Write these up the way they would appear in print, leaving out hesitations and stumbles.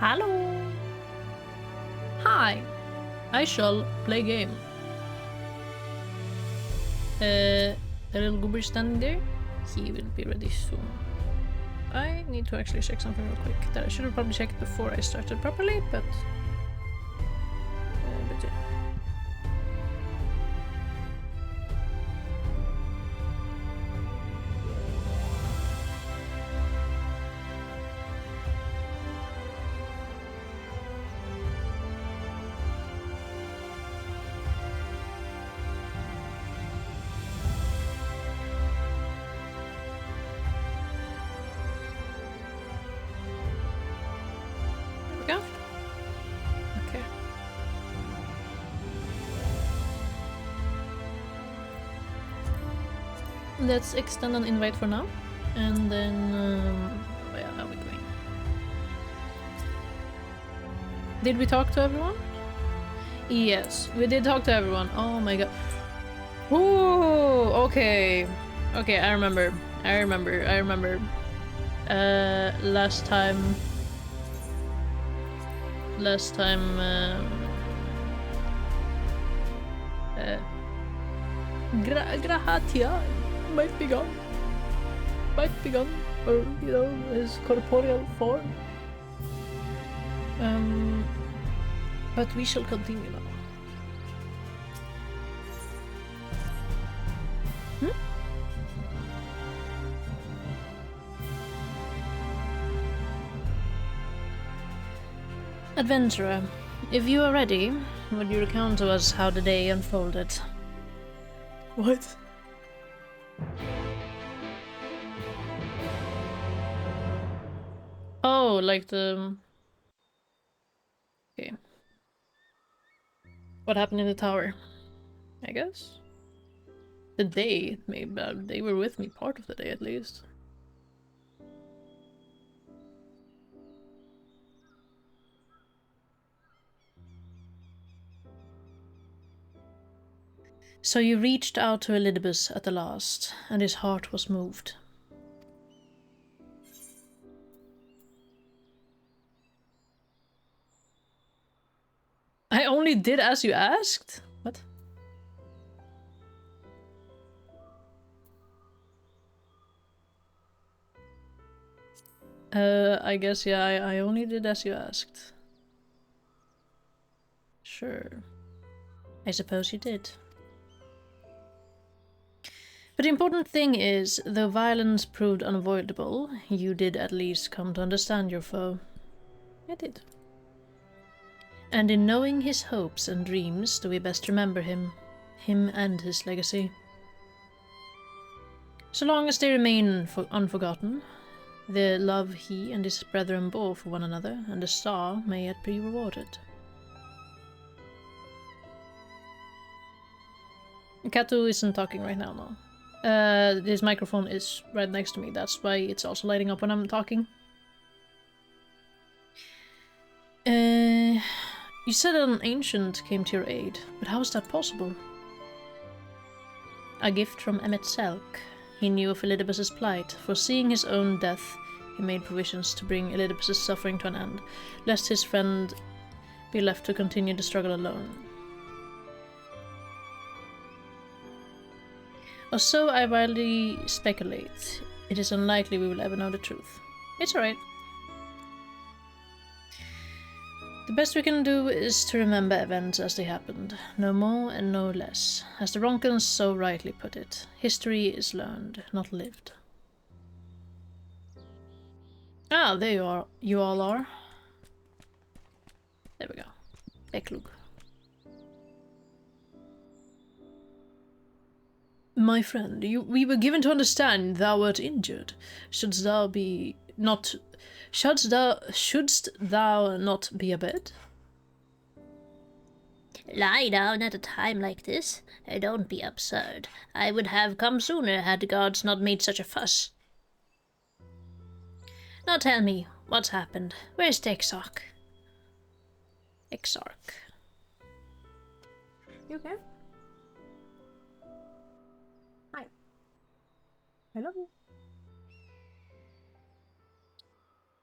Hello. Hi. I shall play game. The little goober standing there, he will be ready soon. I need to actually check something real quick that I should have probably checked before I started properly, but yeah. Okay. Let's extend an invite for now, and then where are we going? Did we talk to everyone? Yes, we did talk to everyone. Oh my god. Ooh, okay. Okay, I remember. Last time... Grahatia might be gone. Or, you know, his corporeal form. But we shall continue now. Adventurer, if you are ready, would you recount to us how the day unfolded? What? Oh, like the... Okay. What happened in the tower? I guess? The day, maybe, they were with me part of the day at least. So you reached out to Elidibus at the last, and his heart was moved. I only did as you asked? What? I guess, yeah, I only did as you asked. Sure. I suppose you did. But the important thing is, though violence proved unavoidable, you did at least come to understand your foe. I did. And in knowing his hopes and dreams, do we best remember him and his legacy. So long as they remain unforgotten, the love he and his brethren bore for one another, and the star may yet be rewarded. Katu isn't talking right now, no. His microphone is right next to me, that's why it's also lighting up when I'm talking. You said an ancient came to your aid, but how is that possible? A gift from Emmet Selk. He knew of Elidibus's plight. Foreseeing his own death, he made provisions to bring Elidibus's suffering to an end, lest his friend be left to continue the struggle alone. Or so I wildly speculate. It is unlikely we will ever know the truth. It's alright. The best we can do is to remember events as they happened, no more and no less. As the Ronkans so rightly put it, history is learned, not lived. Ah, there you all are. There we go. Eklug. My friend, we were given to understand thou wert injured. Shouldst thou not be abed? Lie down at a time like this? Don't be absurd. I would have come sooner had the gods not made such a fuss. Now tell me, what's happened? Where's the Exarch? You okay? Hi. I love you.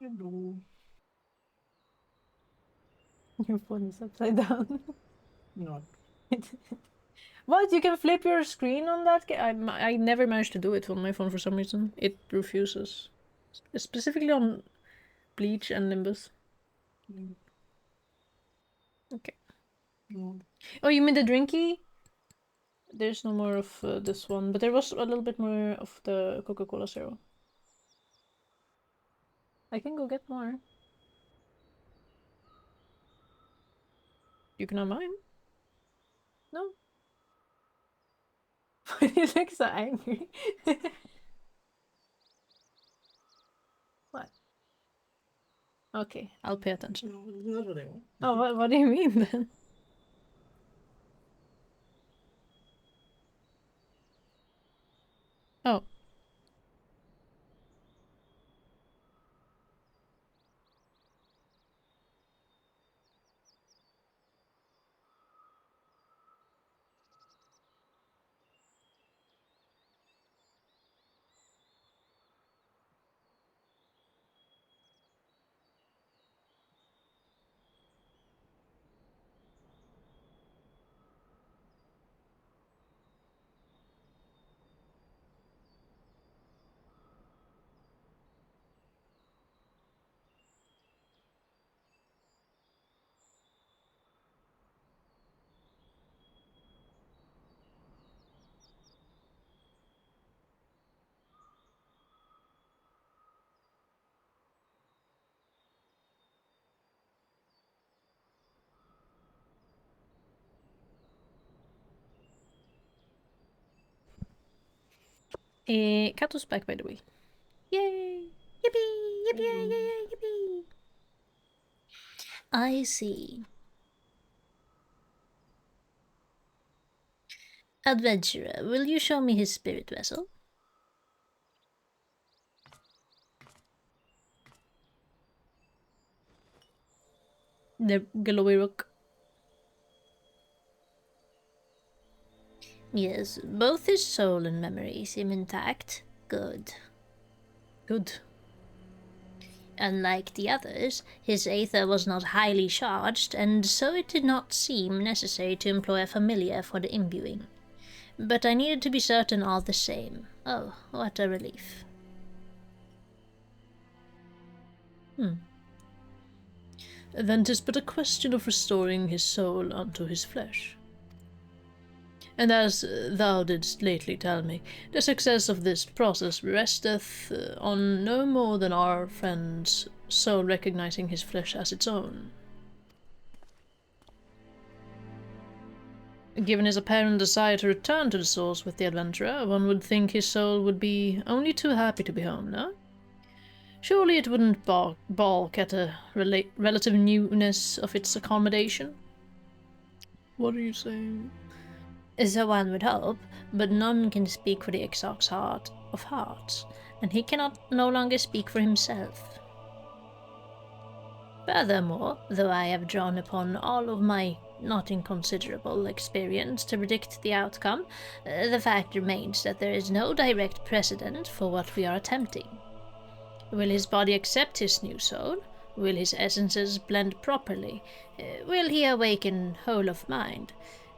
Hello. Your phone is upside down. Not. What? You can flip your screen on that? I never managed to do it on my phone for some reason. It refuses. Specifically on Bleach and Nimbus. Okay. No. Oh, you mean the drinky? There's no more of this one, but there was a little bit more of the Coca-Cola Zero. I can go get more. You can have mine. No. Why do you look so angry? What? Okay, I'll pay attention. No, that's what I want. Oh, what do you mean then? Oh. Kato's back, by the way. Yay! Yippee! Yippee! Yippee! Yippee! I see. Adventurer, will you show me his spirit vessel? The glowy rook. Yes, both his soul and memory seem intact. Good. Good. Unlike the others, his aether was not highly charged, and so it did not seem necessary to employ a familiar for the imbuing. But I needed to be certain all the same. Oh, what a relief. Then 'tis but a question of restoring his soul unto his flesh. And as thou didst lately tell me, the success of this process resteth on no more than our friend's soul recognizing his flesh as its own. Given his apparent desire to return to the source with the adventurer, one would think his soul would be only too happy to be home, no? Surely it wouldn't balk at a relative newness of its accommodation? What are you saying? So one would hope, but none can speak for the Exarch's heart of hearts, and he cannot no longer speak for himself. Furthermore, though I have drawn upon all of my not inconsiderable experience to predict the outcome, the fact remains that there is no direct precedent for what we are attempting. Will his body accept his new soul? Will his essences blend properly? Will he awaken whole of mind?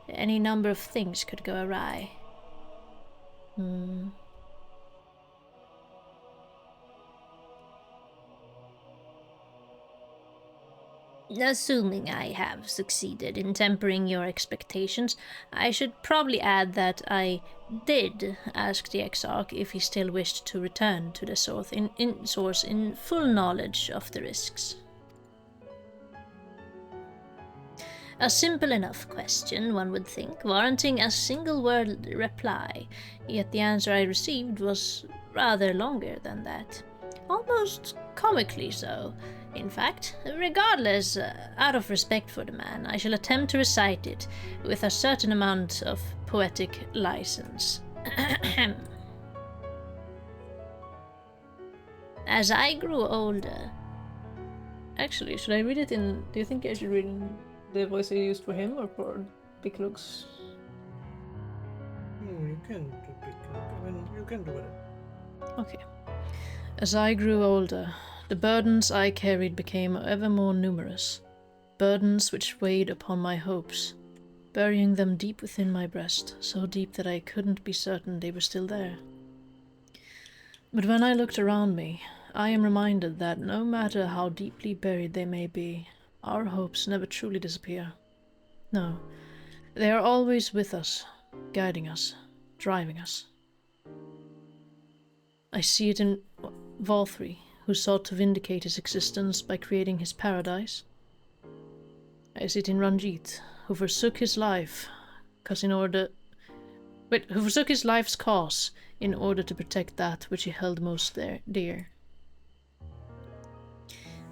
Any number of things could go awry. Assuming I have succeeded in tempering your expectations, I should probably add that I did ask the Exarch if he still wished to return to the source in full knowledge of the risks. A simple enough question, one would think, warranting a single-word reply, yet the answer I received was rather longer than that. Almost comically so. In fact, regardless, out of respect for the man, I shall attempt to recite it with a certain amount of poetic license. As I grew older... Actually, should I read it in... Do you think I should read in the voice I used for him or for Big Looks? You can do it. I mean, you can do it. Okay. As I grew older, the burdens I carried became ever more numerous. burdens which weighed upon my hopes, burying them deep within my breast, so deep that I couldn't be certain they were still there. But when I looked around me, I am reminded that no matter how deeply buried they may be, our hopes never truly disappear. No, they are always with us, guiding us, driving us. I see it in Valthry, who sought to vindicate his existence by creating his paradise. I see it in Ranjit, who forsook his life, who forsook his life's cause in order to protect that which he held most dear.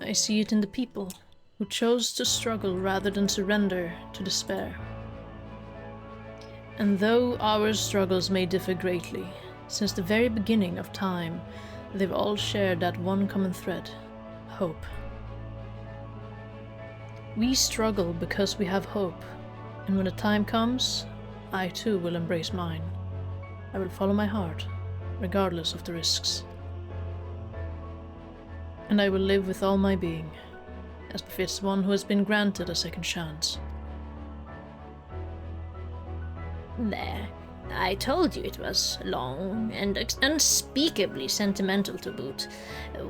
I see it in the people, who chose to struggle rather than surrender to despair. And though our struggles may differ greatly, since the very beginning of time, they've all shared that one common thread: hope. We struggle because we have hope, and when the time comes, I too will embrace mine. I will follow my heart, regardless of the risks. And I will live with all my being, as befits one who has been granted a second chance. There. I told you it was long and unspeakably sentimental to boot.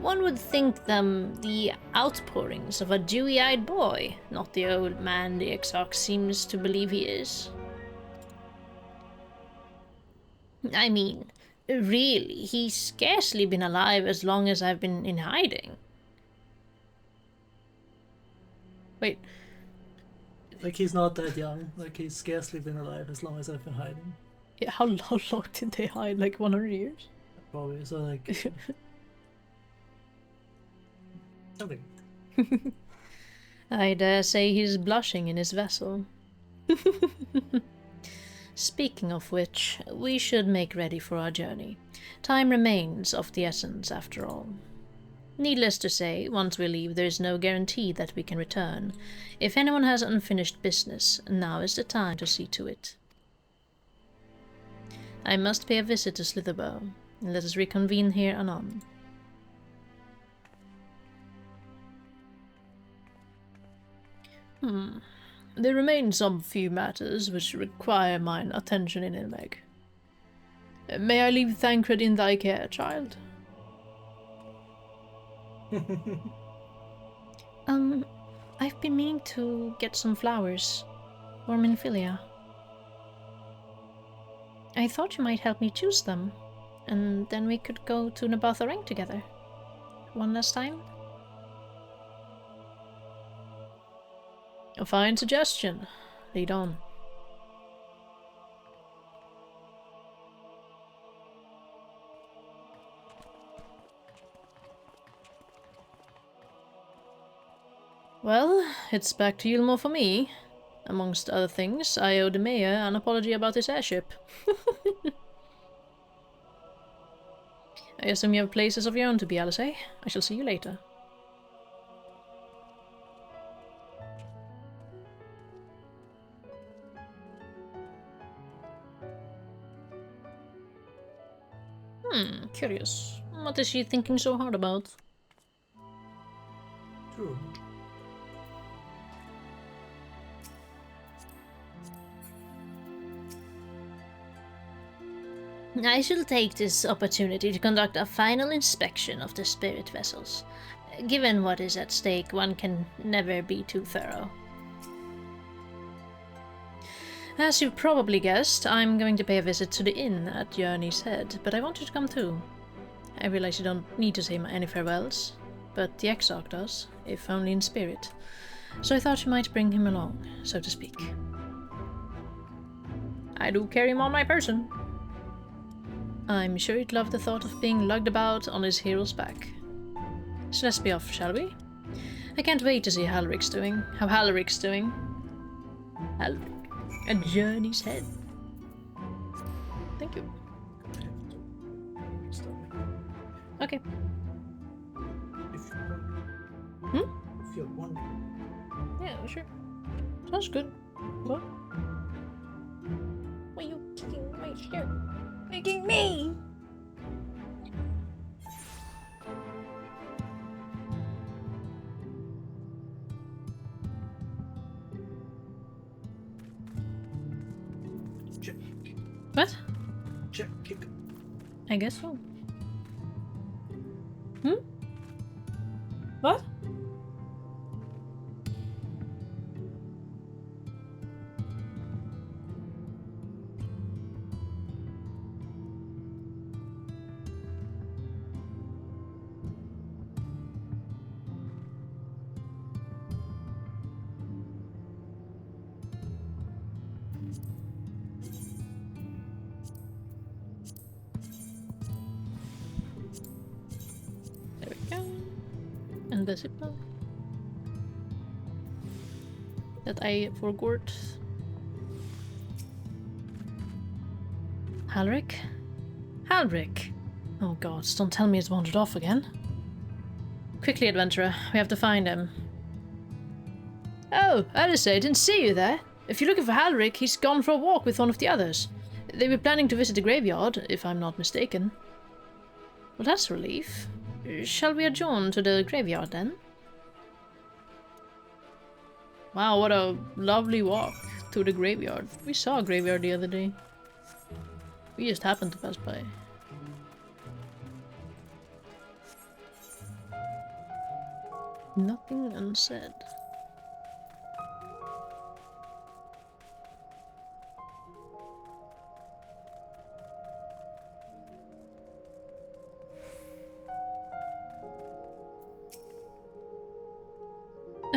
One would think them the outpourings of a dewy-eyed boy, not the old man the Exarch seems to believe he is. I mean, really, he's scarcely been alive as long as I've been in hiding. Wait, Like, he's not that young. Like, he's scarcely been alive as long as I've been hiding. yeah, how long did they hide? Like 100 years? Probably. So, like... something. I dare say he's blushing in his vessel. Speaking of which, we should make ready for our journey. Time remains of the essence, after all. Needless to say, once we leave, there is no guarantee that we can return. If anyone has unfinished business, now is the time to see to it. I must pay a visit to Slitherbow. Let us reconvene here anon. There remain some few matters which require mine attention in Ilmeg. May I leave Thancred in thy care, child? I've been meaning to get some flowers for Minfilia. I thought you might help me choose them, and then we could go to Nabatharang together. One last time? A fine suggestion. Lead on. Well, it's back to Yulmore for me. Amongst other things, I owe the mayor an apology about his airship. I assume you have places of your own to be, Alice, eh? I shall see you later. Curious. What is she thinking so hard about? True. I shall take this opportunity to conduct a final inspection of the spirit vessels. Given what is at stake, one can never be too thorough. As you've probably guessed, I'm going to pay a visit to the inn at Journey's Head, but I want you to come too. I realize you don't need to say any farewells, but the Exarch does, if only in spirit. So I thought you might bring him along, so to speak. I do carry him on my person. I'm sure he'd love the thought of being lugged about on his hero's back. So let's be off, shall we? I can't wait to see how Halric's doing. Halric. A Journey's Head. Thank you. Okay. If you want. If you want. Yeah, sure. Sounds good. What? Why are you kicking my shirt? Kicking me! Check. What? Check. I guess so. Hmm? What? There we go. And the zipper that I forgot. Halric? Halric! Oh gods, don't tell me it's wandered off again. Quickly, adventurer, we have to find him. Oh, Alice, I didn't see you there. If you're looking for Halric, he's gone for a walk with one of the others. They were planning to visit the graveyard, if I'm not mistaken. Well, that's a relief. Shall we adjourn to the graveyard then? Wow, what a lovely walk to the graveyard. We saw a graveyard the other day. We just happened to pass by. Nothing unsaid.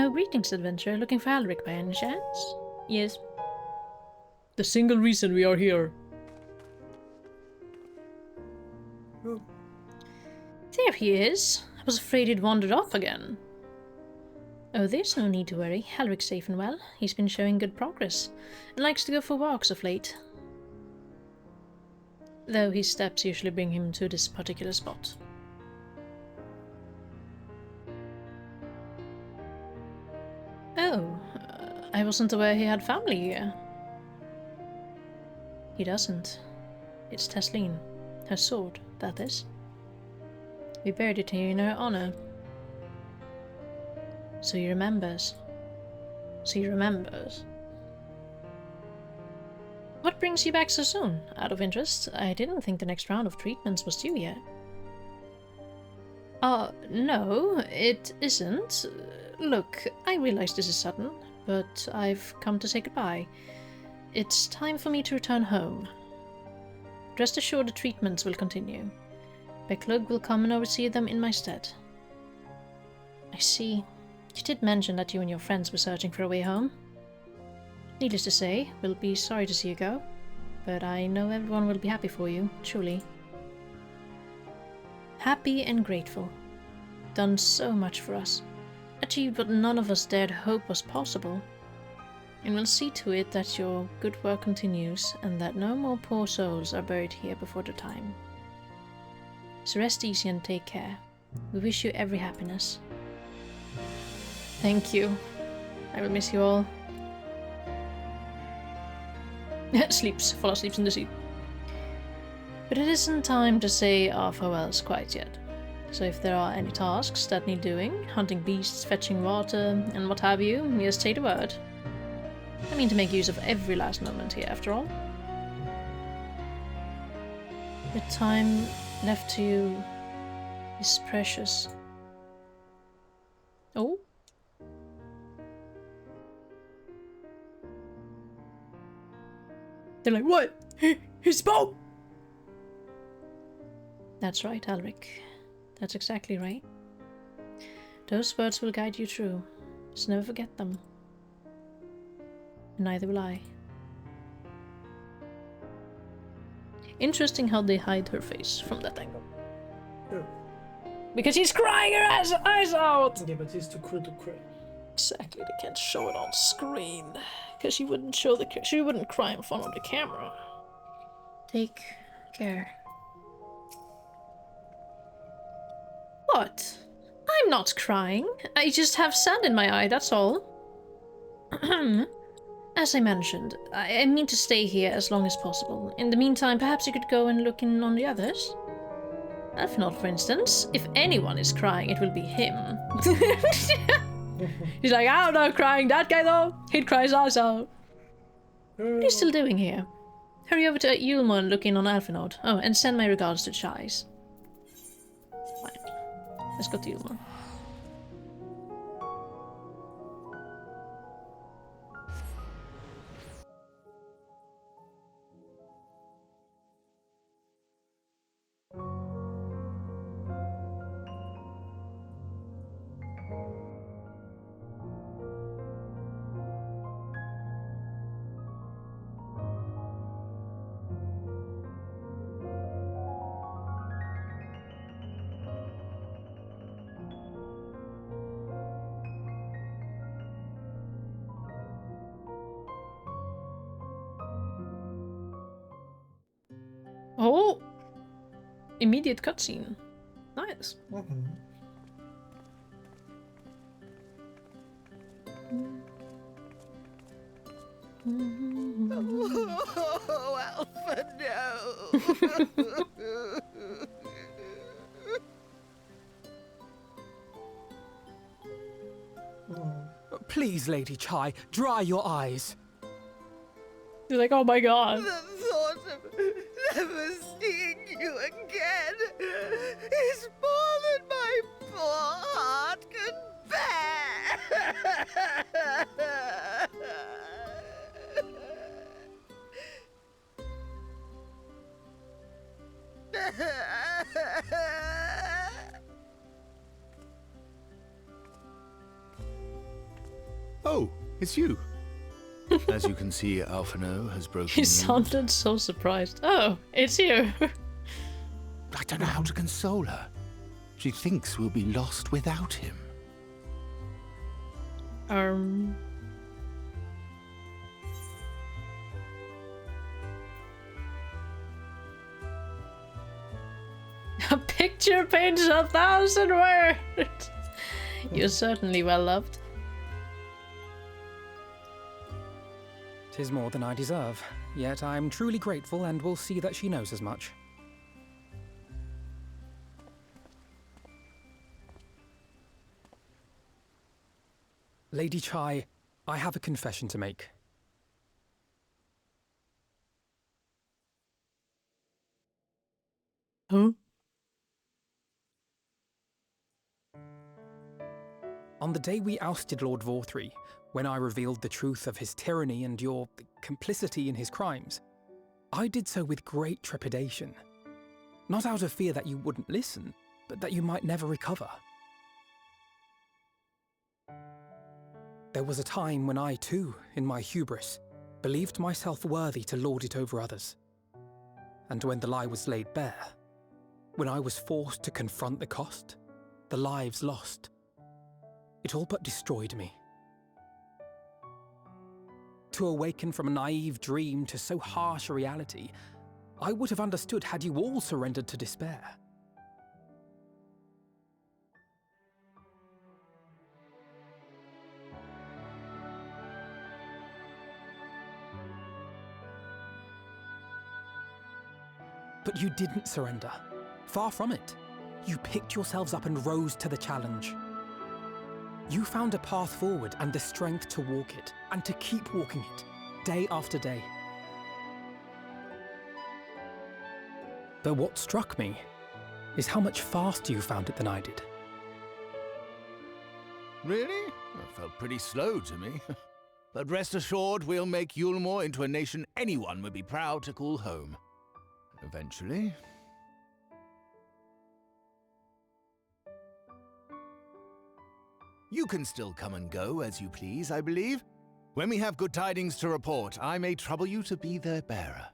Oh, greetings, adventurer. Looking for Alric by any chance? Yes. The single reason we are here. Oh. There he is. I was afraid he'd wandered off again. Oh, there's no need to worry. Halric's safe and well. He's been showing good progress, and likes to go for walks of late. Though his steps usually bring him to this particular spot. Oh, I wasn't aware he had family here. He doesn't. It's Tesleen. Her sword, that is. We buried it here in her honor. So he remembers. What brings you back so soon? Out of interest, I didn't think the next round of treatments was due yet. No, it isn't. Look, I realize this is sudden, but I've come to say goodbye. It's time for me to return home. Rest assured the treatments will continue. Becklug will come and oversee them in my stead. I see. You did mention that you and your friends were searching for a way home. Needless to say, we'll be sorry to see you go, but I know everyone will be happy for you, truly. Happy and grateful. Done so much for us. Achieved what none of us dared hope was possible. And we'll see to it that your good work continues, and that no more poor souls are buried here before their time. So rest easy and take care. We wish you every happiness. Thank you. I will miss you all. Fall asleep in the seat. But it isn't time to say our farewells quite yet. So if there are any tasks that need doing, hunting beasts, fetching water, and what have you, just say the word. I mean to make use of every last moment here, after all. The time left to you is precious. Oh? They're like, what? He spoke! That's right, Alric. That's exactly right. Those words will guide you through, so never forget them. And neither will I. Interesting how they hide her face from that angle. Oh. Because she's crying her eyes out! Yeah, but he's too cool to cry. Exactly, they can't show it on screen. Because she wouldn't cry in front of the camera. Take care. What? I'm not crying. I just have sand in my eye, that's all. As I mentioned, I mean to stay here as long as possible. In the meantime, perhaps you could go and look in on the others? Alfnod, for instance. If anyone is crying, it will be him. He's like, I'm not crying. That guy, though, he'd cry his eyes out. What are you still doing here? Hurry over to Yulma and look in on Alphenode. Oh, and send my regards to Chais. Fine. Let's go to Yulma. Oh! Immediate cutscene. Nice. Oh, Alpha, no! Please, Lady Chai, dry your eyes. You're like, oh my god. The thought of never seeing you again is more than my poor heart can bear. Oh, it's you. As you can see, Alphino has broken He news. sounded so surprised. Oh, it's you. I don't know how to console her. She thinks we'll be lost without him. A picture paints 1,000 words. You're certainly well loved. 'Tis more than I deserve, yet I'm truly grateful and will see that she knows as much. Lady Chai, I have a confession to make. Huh? On the day we ousted Lord Vorthree, when I revealed the truth of his tyranny and your complicity in his crimes, I did so with great trepidation. Not out of fear that you wouldn't listen, but that you might never recover. There was a time when I too, in my hubris, believed myself worthy to lord it over others. And when the lie was laid bare, when I was forced to confront the cost, the lives lost, it all but destroyed me. To awaken from a naive dream to so harsh a reality, I would have understood had you all surrendered to despair. But you didn't surrender. Far from it. You picked yourselves up and rose to the challenge. You found a path forward and the strength to walk it, and to keep walking it, day after day. But what struck me is how much faster you found it than I did. Really? That felt pretty slow to me. But rest assured, we'll make Yulmore into a nation anyone would be proud to call home. Eventually. You can still come and go as you please, I believe. When we have good tidings to report, I may trouble you to be their bearer.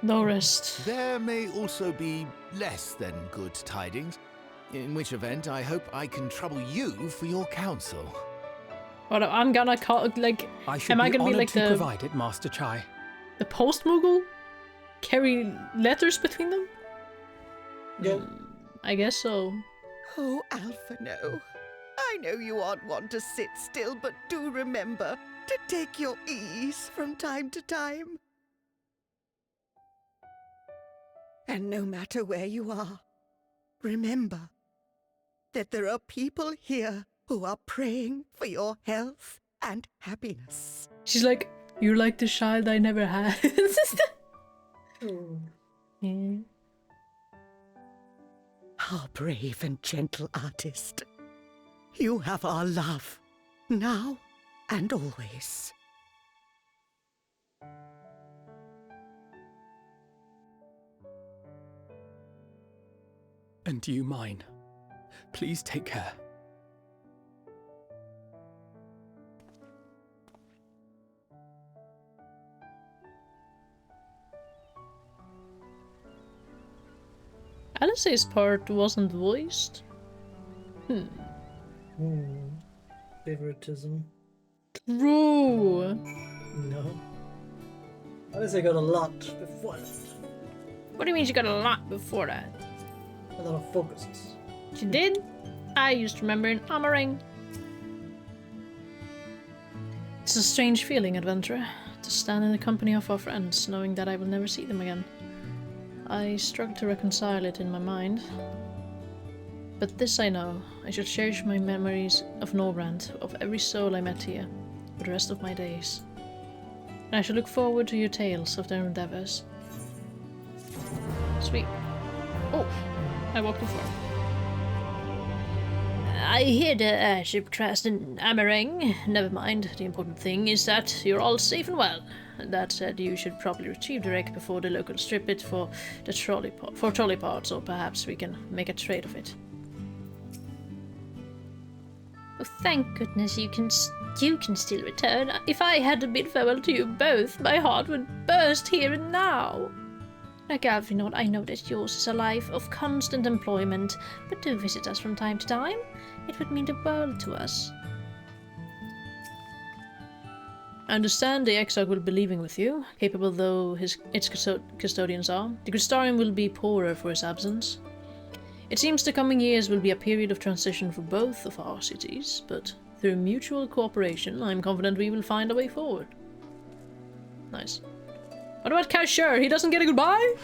No rest. There may also be less than good tidings, in which event I hope I can trouble you for your counsel. What, I'm gonna call, like, I should am I be gonna be honored like to provide it, Master Chai. the post-Moogle? Carry letters between them? Yep. I guess so. Oh, Alpha, no. I know you aren't one to sit still, but do remember to take your ease from time to time. And no matter where you are, remember that there are people here who are praying for your health and happiness. She's like, you're like the child I never had. Oh, Yeah. Our brave and gentle artist. You have our love, now and always. And you mine. Please take care. Alice's part wasn't voiced. favoritism. True. No. At least I got a lot before that. What do you mean she got a lot before that? A lot of focuses. She did? I used to remember in Amaring. It's a strange feeling, adventurer, to stand in the company of our friends, knowing that I will never see them again. I struggle to reconcile it in my mind. But this I know, I shall cherish my memories of Norbrand, of every soul I met here, for the rest of my days. And I shall look forward to your tales of their endeavors. Sweet. Oh, I walked too far. I hear the airship crashed in Amaring. Never mind, the important thing is that you're all safe and well. That said, you should probably retrieve the wreck before the locals strip it for the trolley parts, or perhaps we can make a trade of it. Oh, thank goodness you can still return. If I had to bid farewell to you both, my heart would burst here and now. Like Alvinord, I know that yours is a life of constant employment, but do visit us from time to time. It would mean the world to us. I understand the Exarch will be leaving with you, capable though its custodians are. The Crystarium will be poorer for his absence. It seems the coming years will be a period of transition for both of our cities, but through mutual cooperation, I'm confident we will find a way forward. Nice. What about Cashier? He doesn't get a goodbye?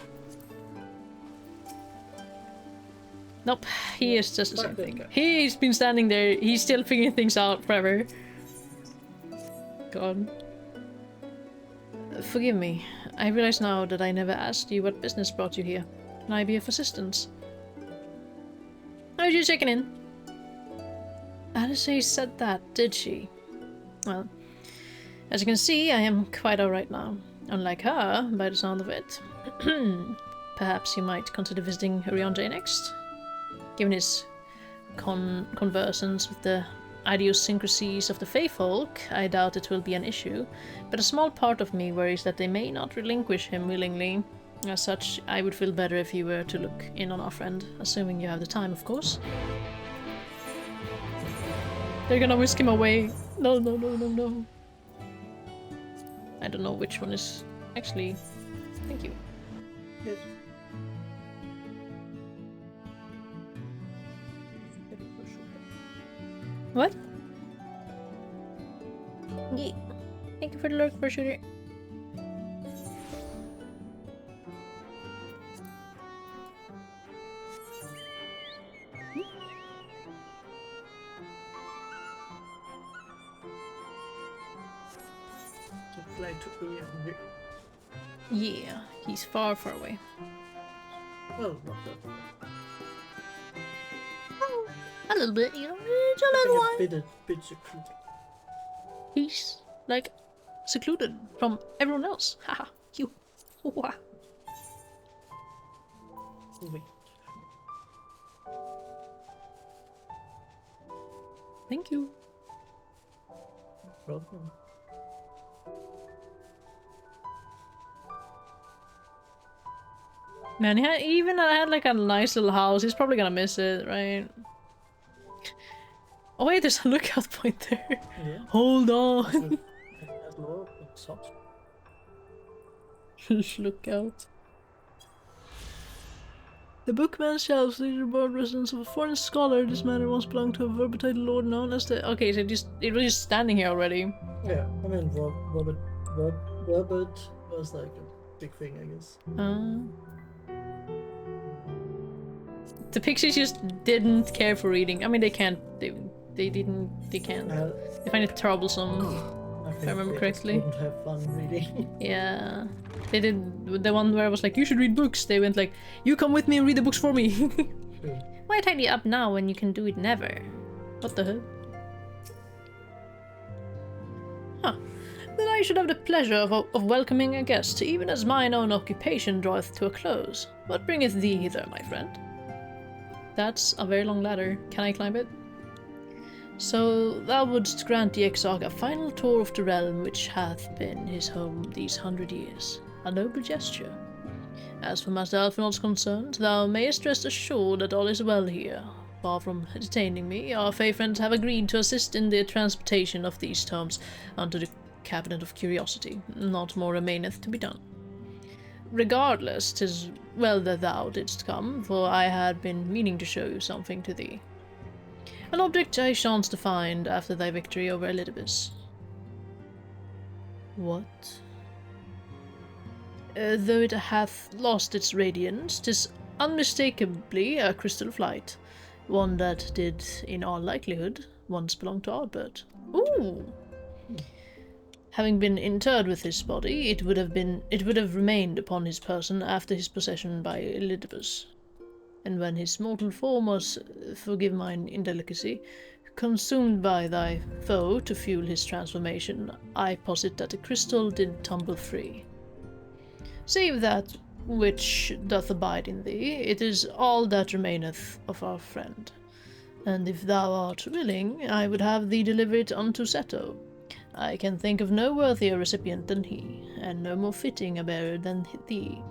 Nope, he is just the same thing. He's been standing there, he's still figuring things out forever. God. Forgive me. I realize now that I never asked you what business brought you here. Can I be of assistance? I was just checking in. Alice said that, did she? Well, as you can see, I am quite alright now. Unlike her, by the sound of it. Perhaps you might consider visiting Uriandre next? Given his conversance with the idiosyncrasies of the Faefolk, I doubt it will be an issue, but a small part of me worries that they may not relinquish him willingly. As such, I would feel better if you were to look in on our friend, assuming you have the time, of course. They're gonna whisk him away. No, no, no, no, no. I don't know which one is... Actually, thank you. Yes. What? Yeah. Thank you for the lurk, for shooter. Fly to E from here. Yeah, he's far, far away. Well, not that far. A little bit, you know, it's a little one. Bit secluded. He's, like, secluded from everyone else. Haha, you. Wah. Wait. Thank you. No problem. Man, he even had like a nice little house. He's probably gonna miss it, right? Oh wait, there's a lookout point there. Yeah. Hold on. That's low, but soft. Lookout. The bookman shelves the reborn residence of a foreign scholar. This manor once belonged to a verbited lord known as the... Okay, so it was just standing here already. Yeah, I mean, Robert was like a big thing, I guess. The pixies just didn't care for reading. I mean, they can't. They They can't. Uh, They find it troublesome. I think remember they just correctly. wouldn't have fun reading. Yeah. They did the one where I was like, you should read books. They went like, you come with me and read the books for me. True. Why tidy up now when you can do it never? What the hell? Huh. Then I should have the pleasure of welcoming a guest, even as mine own occupation draweth to a close. What bringeth thee hither, my friend? That's a very long ladder. Can I climb it? So thou wouldst grant the Exarch a final tour of the realm which hath been his home these 100 years. A noble gesture. As for myself and all's concerned, thou mayest rest assured that all is well here. Far from detaining me, our fair friends have agreed to assist in the transportation of these tomes unto the Cabinet of Curiosity. Not more remaineth to be done. Regardless, 'tis well that thou didst come, for I had been meaning to show you something to thee. An object I chanced to find after thy victory over Elidibus. What? Though it hath lost its radiance, 'tis unmistakably a crystal of light, one that did, in all likelihood, once belong to Ardbert. Ooh! Having been interred with his body, it would have remained upon his person after his possession by Elidibus. And when his mortal form was, forgive mine indelicacy, consumed by thy foe to fuel his transformation, I posit that the crystal did tumble free. Save that which doth abide in thee, it is all that remaineth of our friend. And if thou art willing, I would have thee deliver it unto Seto. I can think of no worthier recipient than he, and no more fitting a bearer than thee.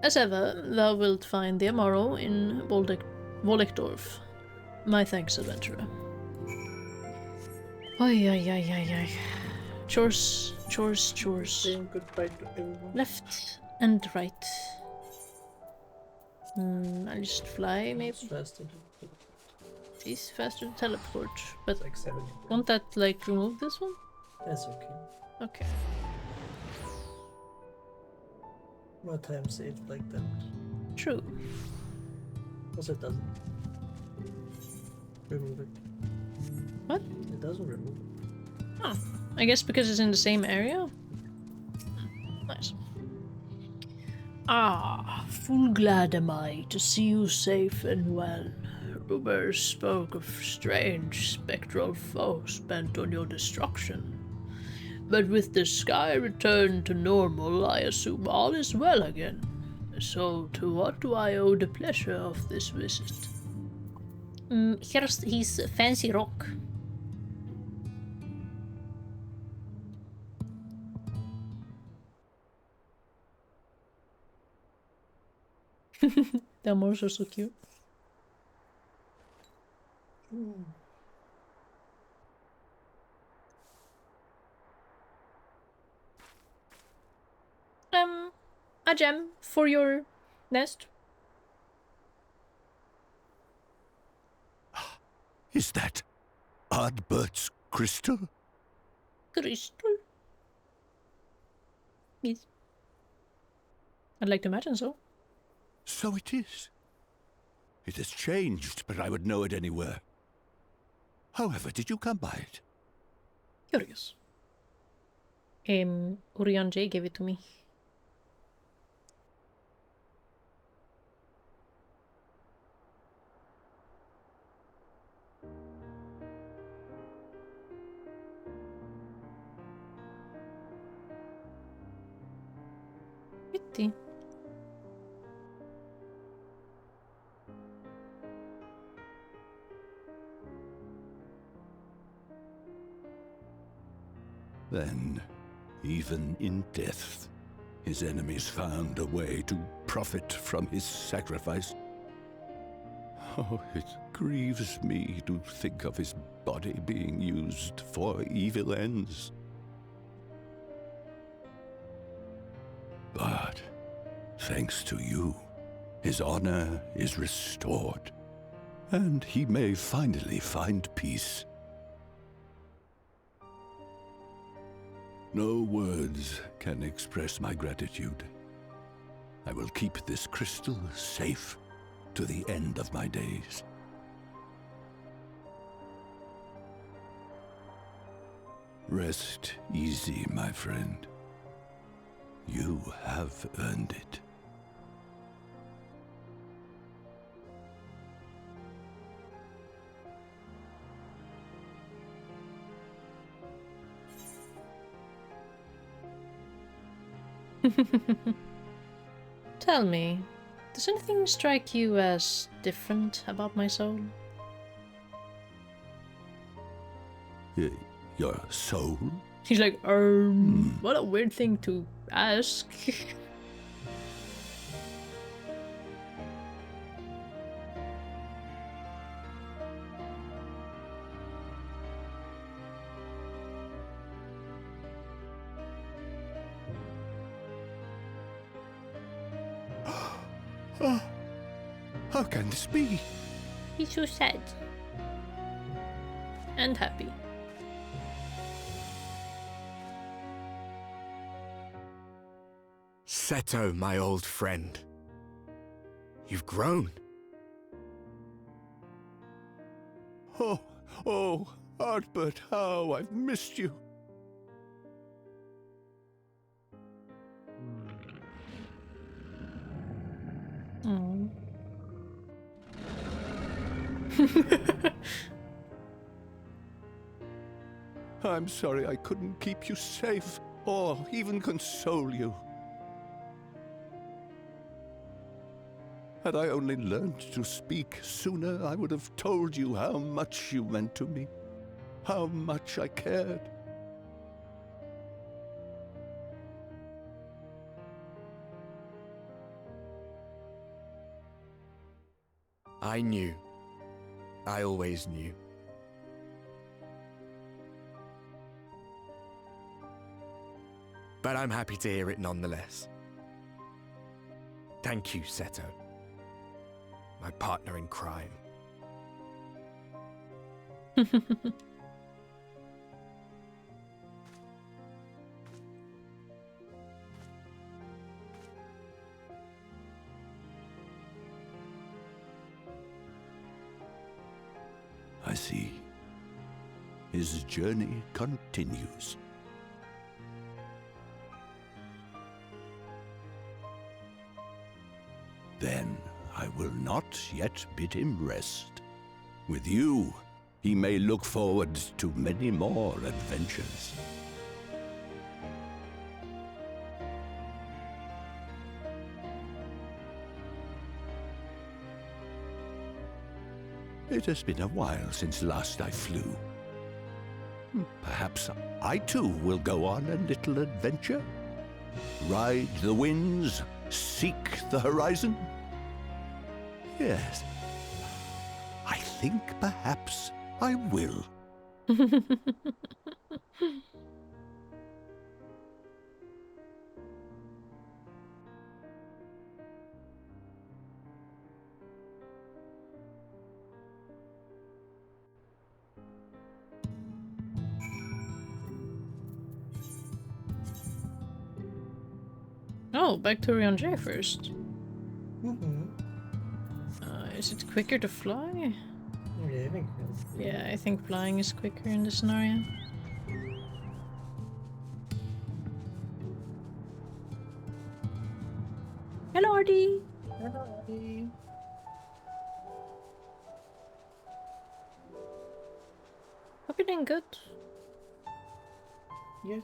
As ever, thou wilt find the Amaro in Woldekdorf. My thanks, adventurer. Oy, oy, oy, oy, oy. Chores. Saying goodbye to everyone. Left and right. I'll just fly, maybe. It's faster to It's faster to teleport, but it's like 70. won't that, like, remove this one? That's okay. Okay. No time saved like that. True. Also, it doesn't remove it. What? It doesn't remove it. Oh, I guess because it's in the same area? Nice. Ah, full glad am I to see you safe and well. Rumors spoke of strange spectral foes bent on your destruction. But with the sky returned to normal, I assume all is well again. So to what do I owe the pleasure of this visit? Here's his fancy rock. The Amors are so cute. A gem for your nest. Is that Ardbert's crystal? Crystal? Yes. I'd like to imagine so. So it is. It has changed, but I would know it anywhere. However, did you come by it? Curious. Urian J gave it to me. Pity. Then, even in death, his enemies found a way to profit from his sacrifice. Oh, it grieves me to think of his body being used for evil ends. But, thanks to you, his honor is restored, and he may finally find peace. No words can express my gratitude. I will keep this crystal safe to the end of my days. Rest easy, my friend. You have earned it. Tell me, does anything strike you as different about my soul? Your soul? He's like, what a weird thing to ask. Oh, how can this be? He's so sad. And happy. Seto, my old friend. You've grown. Oh, Artbert, how I've missed you. Oh. I'm sorry I couldn't keep you safe or even console you. Had I only learned to speak sooner, I would have told you how much you meant to me, how much I cared. I knew. I always knew. But I'm happy to hear it nonetheless. Thank you, Seto. My partner in crime. I see. His journey continues. Then I will not yet bid him rest. With you, he may look forward to many more adventures. It has been a while since last I flew. Perhaps I too will go on a little adventure? Ride the winds, seek the horizon? Yes, I think perhaps I will. Oh, back to Rion J first. Mm-hmm. Is it quicker to fly? Yeah, I think that's Yeah, I think flying is quicker in this scenario. Hello, Artie! Hello. Hope you're doing good. Yes.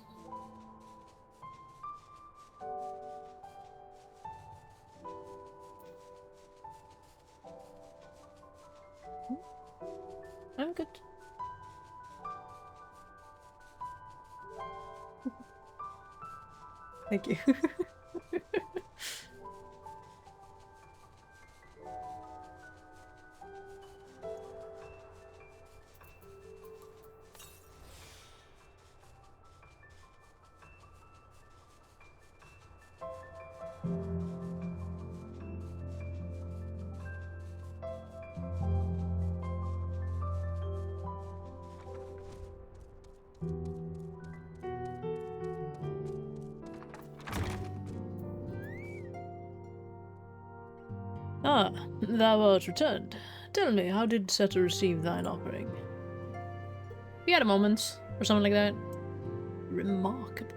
I'm good. Thank you. Ah, thou art returned. Tell me, how did Seto receive thine offering? We had a moment, or something like that. remarkable.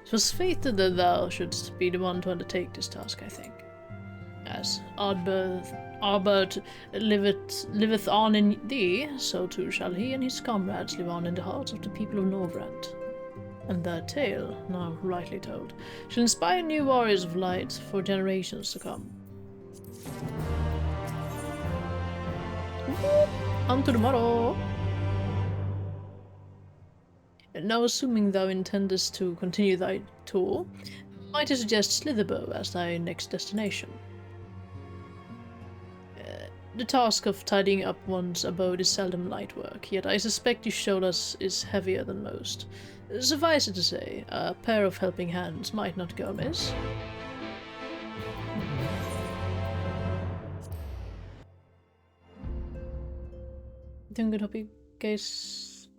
It was fated that thou shouldst be the one to undertake this task, I think. As Arbert liveth on in thee, so too shall he and his comrades live on in the hearts of the people of Norvrand. And their tale, now rightly told, shall inspire new warriors of light for generations to come. On to tomorrow! Now, assuming thou intendest to continue thy tour, might I suggest Slitherbow as thy next destination? The task of tidying up one's abode is seldom light work, yet I suspect Ysholas is heavier than most. Suffice it to say, a pair of helping hands might not go amiss. Doing good, hope you guys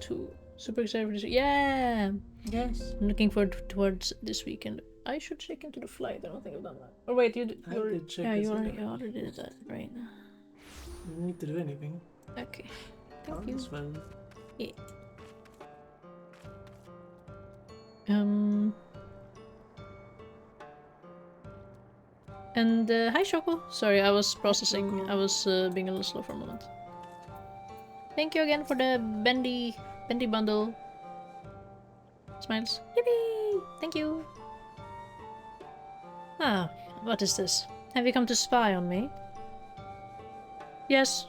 too. Super excited for this. Yeah! Yes. I'm looking forward towards this weekend. I should check into the flight. I don't think I've done that. Oh wait, you did check. yeah, this you earlier. already did that, right? You don't need to do anything. Okay. Thank you. That's fine. Yeah. And hi Shoko. Sorry, I was processing. I was being a little slow for a moment. Thank you again for the bendy bundle. Smiles. Yippee! Thank you. Ah, what is this? Have you come to spy on me? Yes.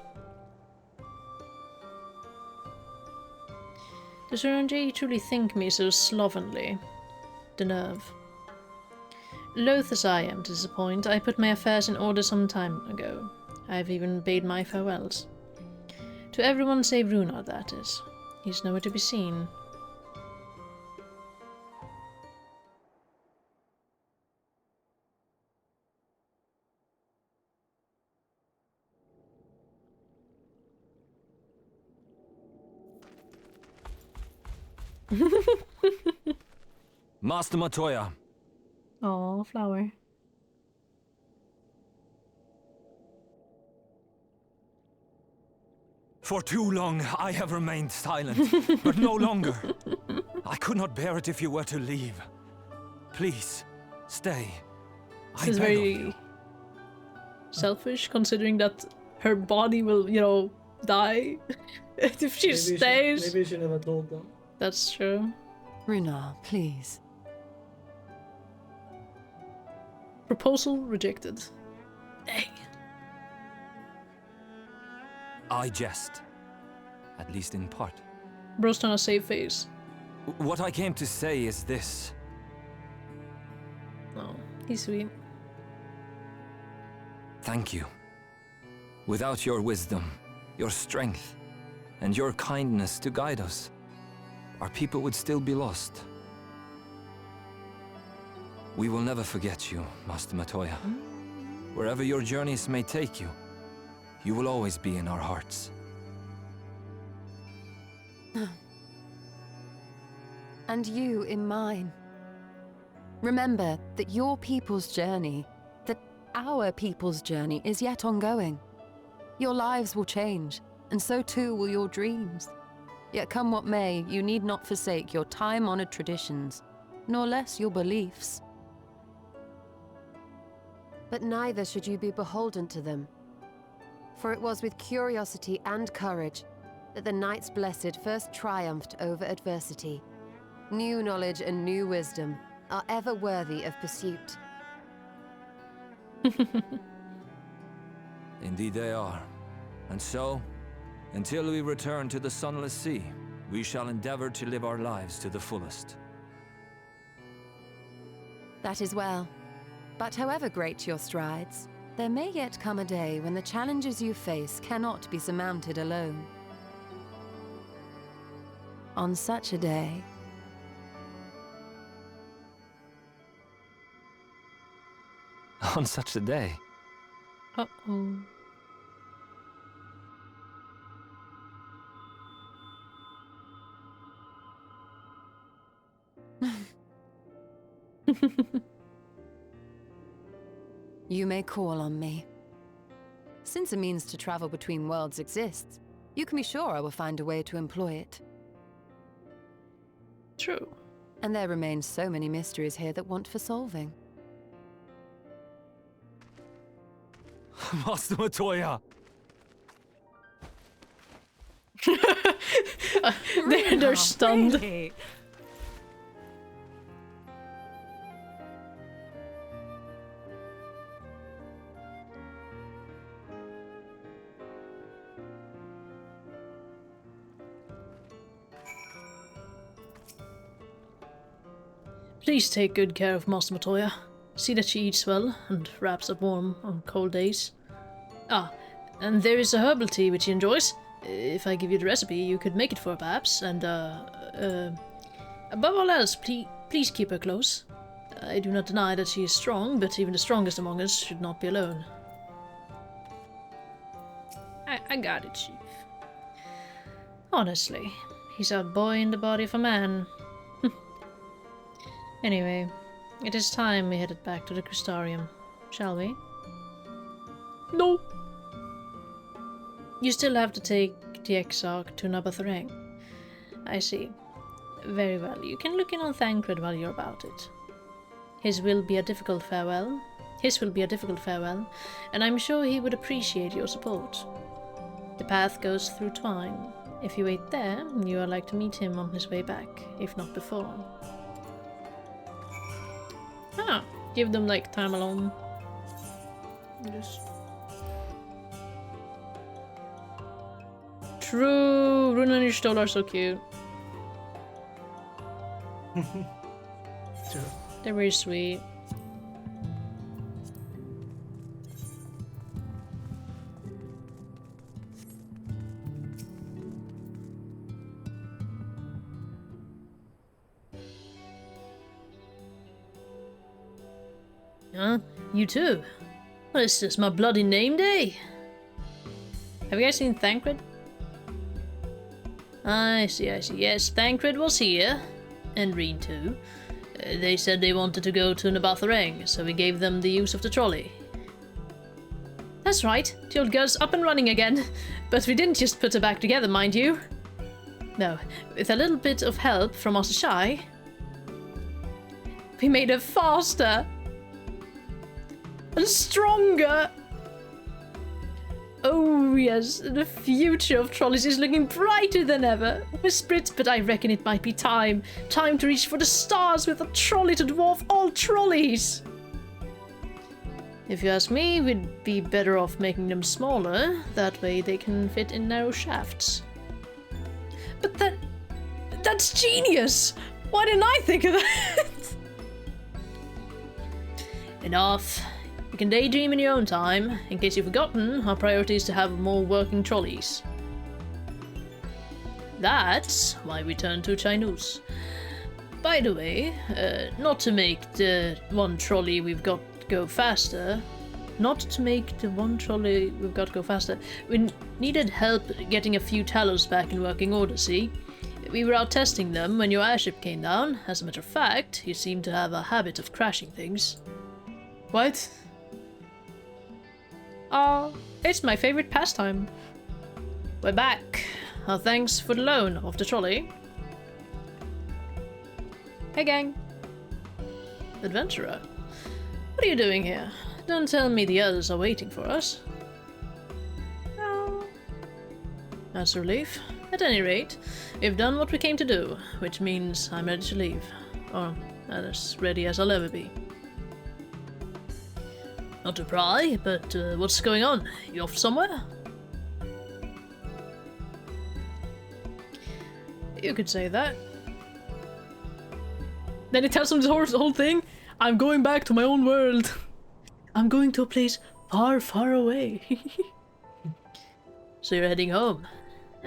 Does Ranji truly think me so slovenly? The nerve. Loath as I am to disappoint, I put my affairs in order some time ago. I have even bade my farewells. To everyone save Runar, that is. He's nowhere to be seen. Master Matoya. Oh, flower. For too long I have remained silent, but no longer. I could not bear it if you were to leave. Please, stay. This is very selfish, considering that her body will, you know, die if she stays. Maybe she never told them. That's true. Runar, please. Proposal rejected. Dang. I jest. At least in part. Bro's trying to save face. What I came to say is this. Oh, he's sweet. Thank you. Without your wisdom, your strength, and your kindness to guide us, our people would still be lost. We will never forget you, Master Matoya. Wherever your journeys may take you, you will always be in our hearts. And you in mine. Remember that your people's journey, that our people's journey is yet ongoing. Your lives will change, and so too will your dreams. Yet come what may, you need not forsake your time-honored traditions, nor less your beliefs. But neither should you be beholden to them. For it was with curiosity and courage that the Knights Blessed first triumphed over adversity. New knowledge and new wisdom are ever worthy of pursuit. Indeed they are. And so, until we return to the Sunless Sea, we shall endeavor to live our lives to the fullest. That is well. But however great your strides, there may yet come a day when the challenges you face cannot be surmounted alone. On such a day... On such a day? Uh-oh. You may call on me. Since a means to travel between worlds exists, you can be sure I will find a way to employ it. True. And there remain so many mysteries here that want for solving. Master Matoya! They're stunned. Really? Please take good care of Master Matoya. See that she eats well and wraps up warm on cold days. Ah, and there is a herbal tea which she enjoys. If I give you the recipe, you could make it for her perhaps, and above all else, please keep her close. I do not deny that she is strong, but even the strongest among us should not be alone. I got it, Chief. Honestly, he's a boy in the body of a man. Anyway, it is time we headed back to the Crystarium, shall we? No! You still have to take the Exarch to Nabatharang. I see. Very well, you can look in on Thancred while you're about it. His will be a difficult farewell, and I'm sure he would appreciate your support. The path goes through Twine. If you wait there, you are like to meet him on his way back, if not before. Ah, give them like time alone. Just... True, Runa and Stoll are so cute. Sure. They're very sweet. Huh? You too? What is this, my bloody name day? Have you guys seen Thancred? I see. Yes, Thancred was here. And Reed too. They said they wanted to go to Nabatharang, so we gave them the use of the trolley. That's right, the old girl's up and running again. But we didn't just put her back together, mind you. No, with a little bit of help from Master Shy, we made her faster. And stronger! Oh yes, the future of trolleys is looking brighter than ever. Whisper it, but I reckon it might be time. Time to reach for the stars with a trolley to dwarf all trolleys! If you ask me, we'd be better off making them smaller. That way they can fit in narrow shafts. But that's genius! Why didn't I think of that? Enough. You can daydream in your own time. In case you've forgotten, our priority is to have more working trolleys. That's why we turned to Chinese. By the way, not to make the one trolley we've got go faster. We needed help getting a few Talos back in working order, see? We were out testing them when your airship came down. As a matter of fact, you seem to have a habit of crashing things. What? It's my favorite pastime. We're back. Thanks for the loan of the trolley. Hey gang. Adventurer. What are you doing here? Don't tell me the others are waiting for us. No. That's a relief. At any rate, we've done what we came to do, which means I'm ready to leave. Or as ready as I'll ever be. Not to pry, but what's going on? You off somewhere? You could say that. Then he tells him the whole thing. I'm going back to my own world. I'm going to a place far, far away. So you're heading home.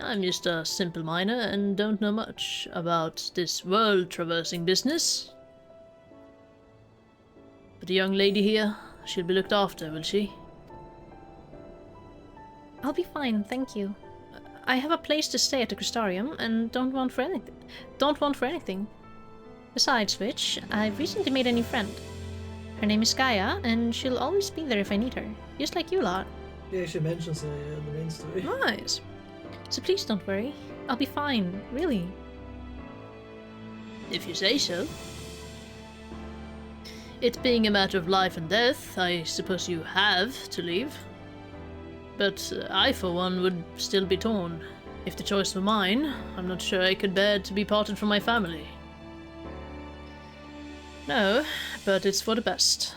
I'm just a simple miner and don't know much about this world-traversing business. But the young lady here, she'll be looked after, will she? I'll be fine, thank you. I have a place to stay at the Crystarium and don't want for anything. Besides which, I've recently made a new friend. Her name is Gaia, and she'll always be there if I need her, just like you lot. Yeah, she mentions in the main story. Nice. So please don't worry. I'll be fine, really. if you say so. It being a matter of life and death, I suppose you have to leave. But I, for one, would still be torn. If the choice were mine, I'm not sure I could bear to be parted from my family. No, but it's for the best.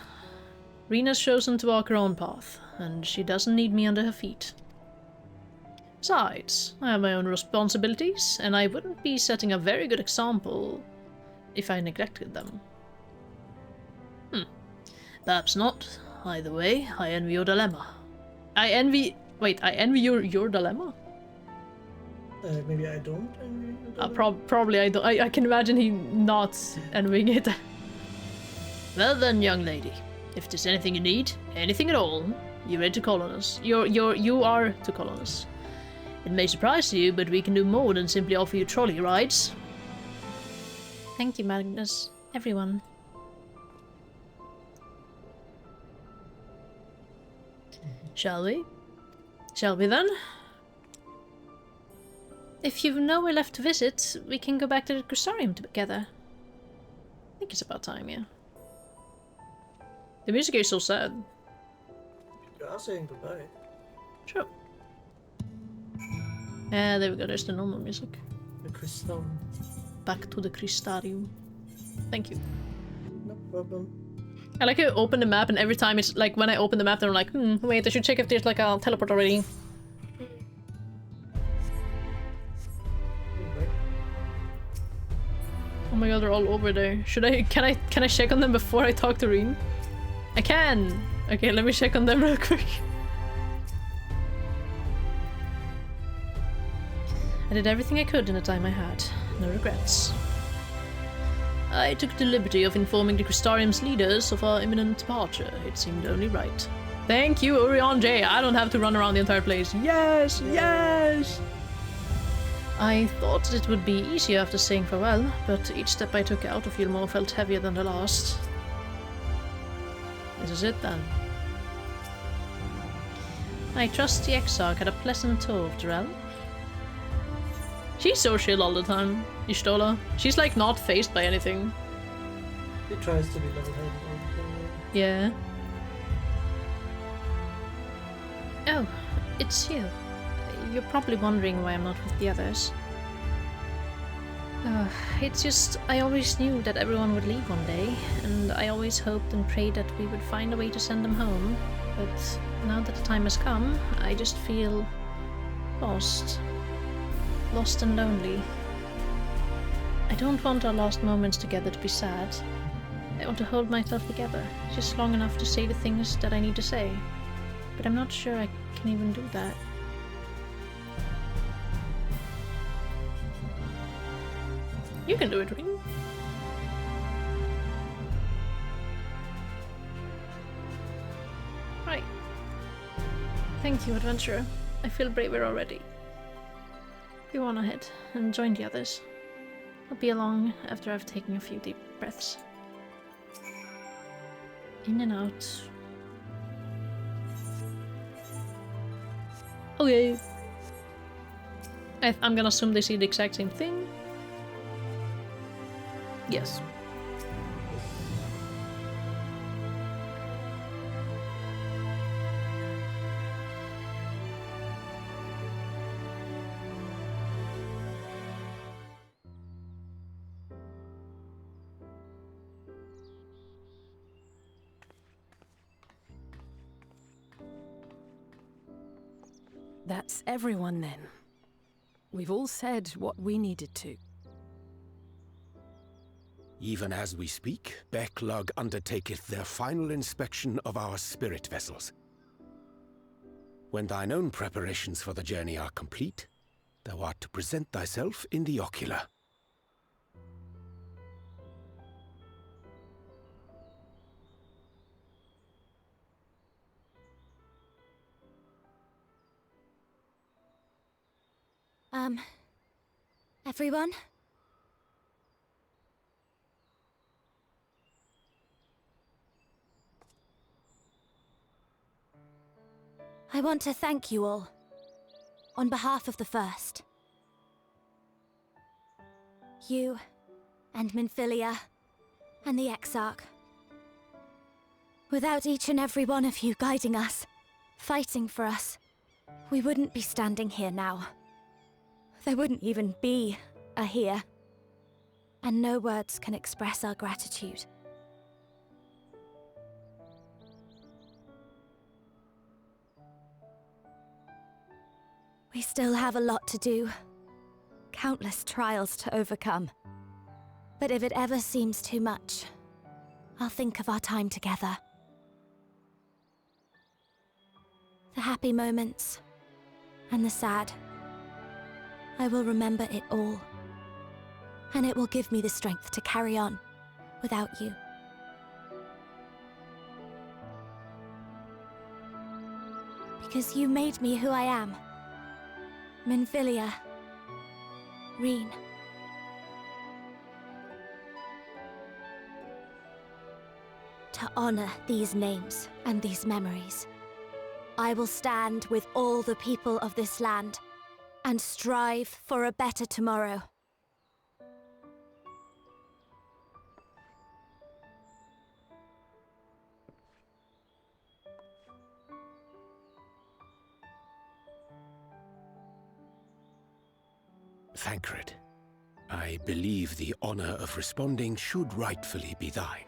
Rena's chosen to walk her own path, and she doesn't need me under her feet. Besides, I have my own responsibilities, and I wouldn't be setting a very good example if I neglected them. Perhaps not. Either way, I envy your dilemma. I envy your dilemma? Maybe I don't envy your dilemma? Probably I don't. I can imagine he not envying it. Well then, young lady, if there's anything you need, anything at all, you're ready to call on us. You are to call on us. It may surprise you, but we can do more than simply offer you trolley rides. Thank you, Magnus. Everyone. Shall we? Shall we then? If you've nowhere left to visit, we can go back to the Crystarium together. I think it's about time, yeah. The music is so sad. You are saying goodbye. Sure. Yeah, there we go, there's the normal music. The crystal. Back to the Crystarium. Thank you. No problem. I like how I open the map and every time it's like when I open the map then I'm like, wait, I should check if there's like a teleport already. Oh my god, they're all over there. Can I check on them before I talk to Reen? I can! Okay, let me check on them real quick. I did everything I could in the time I had. No regrets. I took the liberty of informing the Crystarium's leaders of our imminent departure. It seemed only right. Thank you, Orion J. I don't have to run around the entire place. Yes! Yes! I thought it would be easier after saying farewell, but each step I took out of Gilmore felt heavier than the last. This is it then. I trust the Exarch had a pleasant tour of the realm. She's so chill all the time, Ishtola. She's like not phased by anything. He tries to be level-headed all the time. Yeah. Oh, it's you. You're probably wondering why I'm not with the others. It's just, I always knew that everyone would leave one day, and I always hoped and prayed that we would find a way to send them home. But now that the time has come, I just feel lost. Lost and lonely. I don't want our last moments together to be sad. I want to hold myself together, just long enough to say the things that I need to say. But I'm not sure I can even do that. You can do it, Reen. Right. Thank you, adventurer. I feel braver already. Go on ahead and join the others. I'll be along after I've taken a few deep breaths. In and out. Okay. I'm gonna assume they see the exact same thing. Yes. That's everyone then. We've all said what we needed to. Even as we speak, Backlog undertaketh their final inspection of our spirit vessels. When thine own preparations for the journey are complete, thou art to present thyself in the ocular. Everyone? I want to thank you all, on behalf of the First. You and Minfilia, and the Exarch. Without each and every one of you guiding us, fighting for us, we wouldn't be standing here now. There wouldn't even be a here. And no words can express our gratitude. We still have a lot to do. Countless trials to overcome. But if it ever seems too much, I'll think of our time together. The happy moments, and the sad. I will remember it all. And it will give me the strength to carry on without you. Because you made me who I am. Minfilia. Reen. To honor these names and these memories, I will stand with all the people of this land and strive for a better tomorrow. Thancred, I believe the honor of responding should rightfully be thine.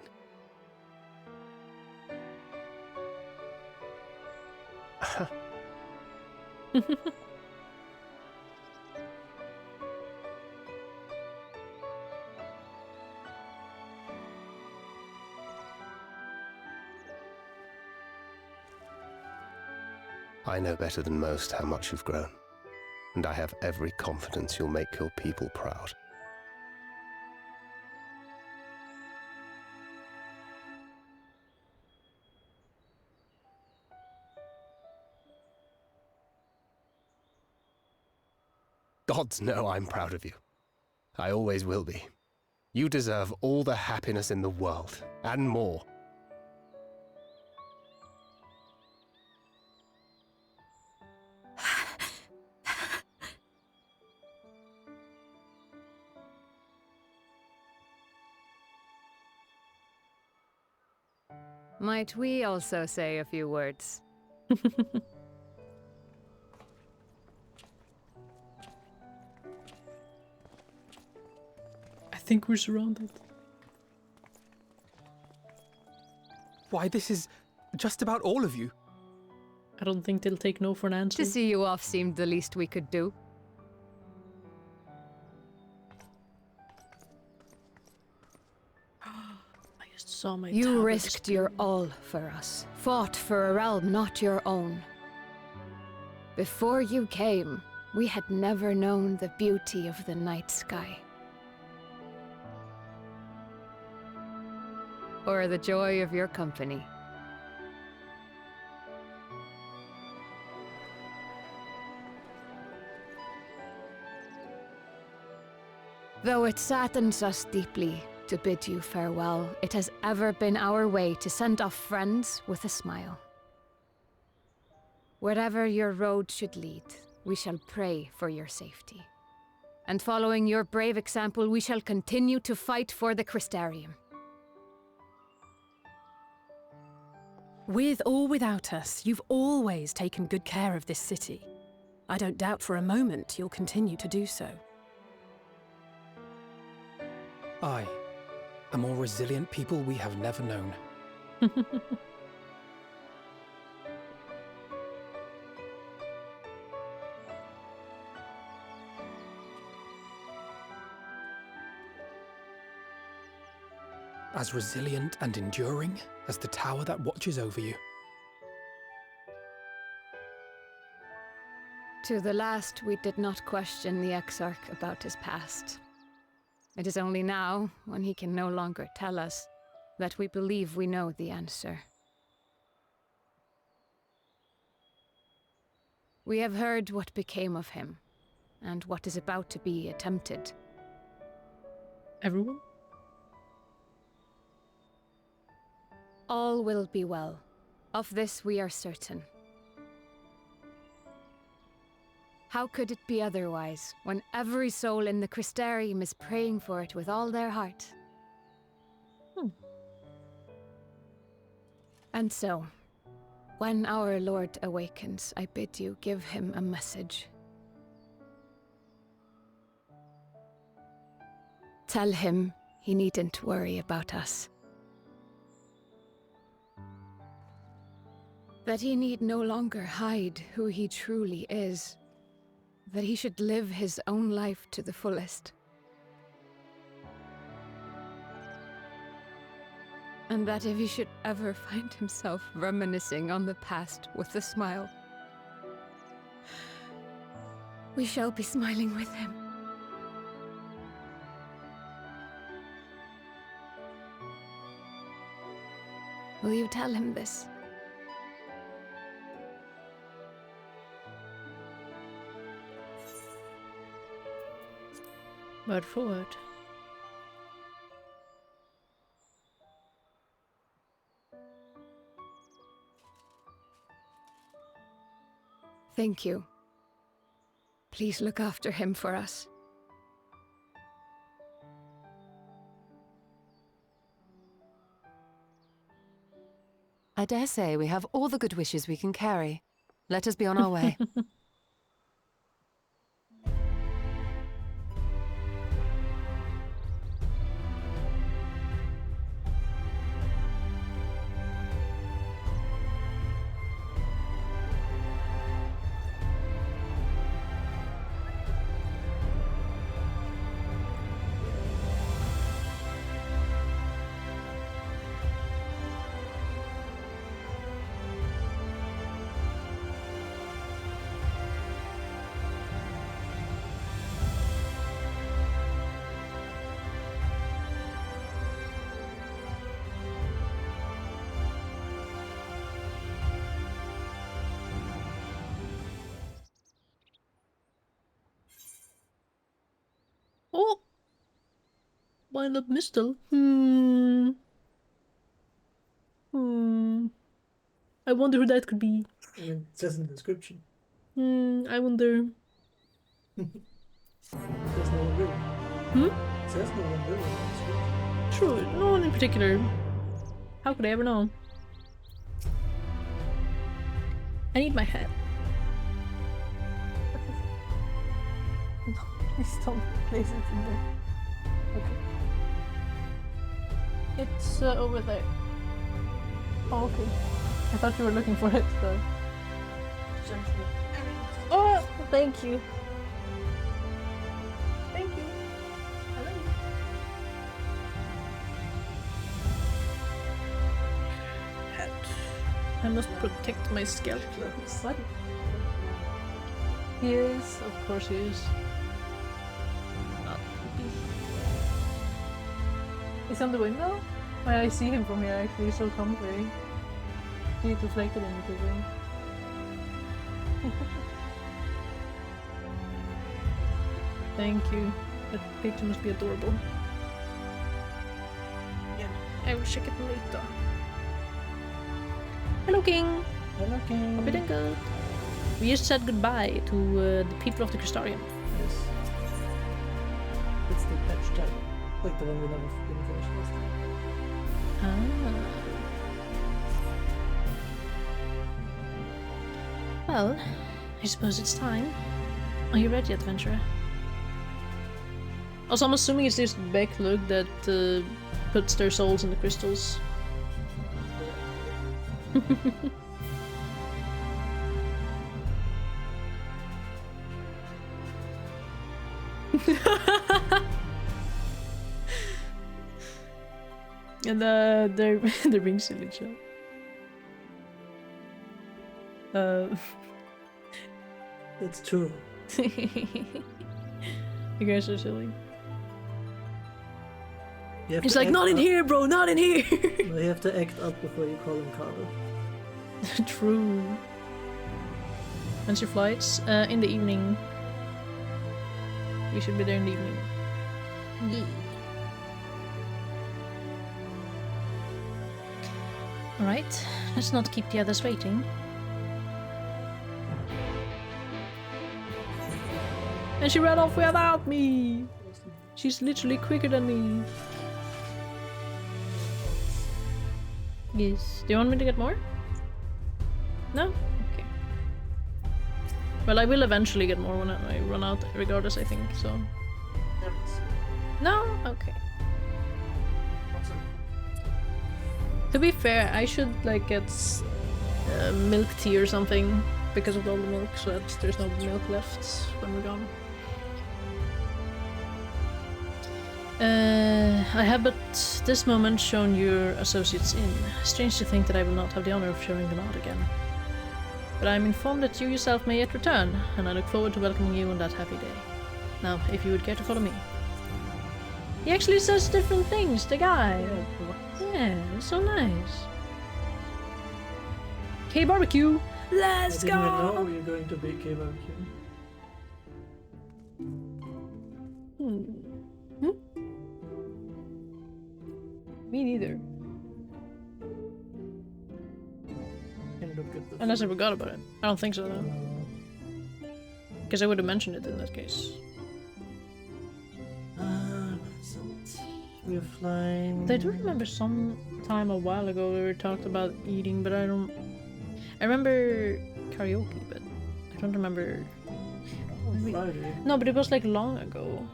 I know better than most how much you've grown, and I have every confidence you'll make your people proud. Gods know I'm proud of you. I always will be. You deserve all the happiness in the world, and more. Might we also say a few words? I think we're surrounded. Why, this is just about all of you. I don't think they'll take no for an answer. To see you off seemed the least we could do. Saw my You tower risked your all for us, fought for a realm not your own. Before you came, we had never known the beauty of the night sky. Or the joy of your company. Though it saddens us deeply to bid you farewell, it has ever been our way to send off friends with a smile. Wherever your road should lead, we shall pray for your safety. And following your brave example, we shall continue to fight for the Crystarium. With or without us, you've always taken good care of this city. I don't doubt for a moment you'll continue to do so. Aye. A more resilient people we have never known. As resilient and enduring as the tower that watches over you. To the last, we did not question the Exarch about his past. It is only now, when he can no longer tell us, that we believe we know the answer. We have heard what became of him, and what is about to be attempted. Everyone? All will be well. Of this we are certain. How could it be otherwise, when every soul in the Crystarium is praying for it with all their heart? And so, when our Lord awakens, I bid you give him a message. Tell him he needn't worry about us. That he need no longer hide who he truly is. That he should live his own life to the fullest. And that if he should ever find himself reminiscing on the past with a smile, we shall be smiling with him. Will you tell him this? Word for word. Thank you. Please look after him for us. I dare say we have all the good wishes we can carry. Let us be on our way. Oh! Wild up mistle. I wonder who that could be. I mean, it says in the description. I wonder. It says no one really. It says no one really in the description. True, no one in particular. How could I ever know? I need my hat. No, please don't place it in there. Okay. It's over there. Oh, okay. I thought you were looking for it, so. Oh, thank you. Thank you. I love you. Hat. I must protect my scalp. What? He is, of course he is. Not creepy. He's on the window? Why I see him from here actually, so comfy. See it reflected in the picture. Thank you. That picture must be adorable. Yeah. I will check it later. Hello, King! Hello, King! Hope you're doing good. We just said goodbye to the people of the Crystarium. Yes. It's the patch tag. Like the one we never finished last time. Well, I suppose it's time. Are you ready, adventurer? Also, I'm assuming it's this backlog that puts their souls in the crystals. And they're being silly, chat. It's true. You guys are silly. It's like, not in here, bro, not in here! You have to act up before you call him Carter. True. When's your flights? In the evening. We should be there in the evening. Yeah. Alright, let's not keep the others waiting. And she ran off without me! She's literally quicker than me. Yes. Do you want me to get more? No? Okay. Well, I will eventually get more when I run out, regardless, I think, so... No? Okay. To be fair, I should, like, get milk tea or something because of all the milk, so that there's no milk left when we're gone. I have but this moment shown your associates in. Strange to think that I will not have the honor of showing them out again. But I am informed that you yourself may yet return, and I look forward to welcoming you on that happy day. Now, if you would care to follow me. He actually says different things, the guy. Yeah, it's so nice. K-barbecue! Let's go! I didn't even know you're going to be K-barbecue. Me neither. Unless I forgot about it. I don't think so, though. Because I would have mentioned it in that case. We're flying. I do remember some time a while ago we talked about eating, but I don't... I remember karaoke, but I don't remember... Friday. No, but it was like long ago.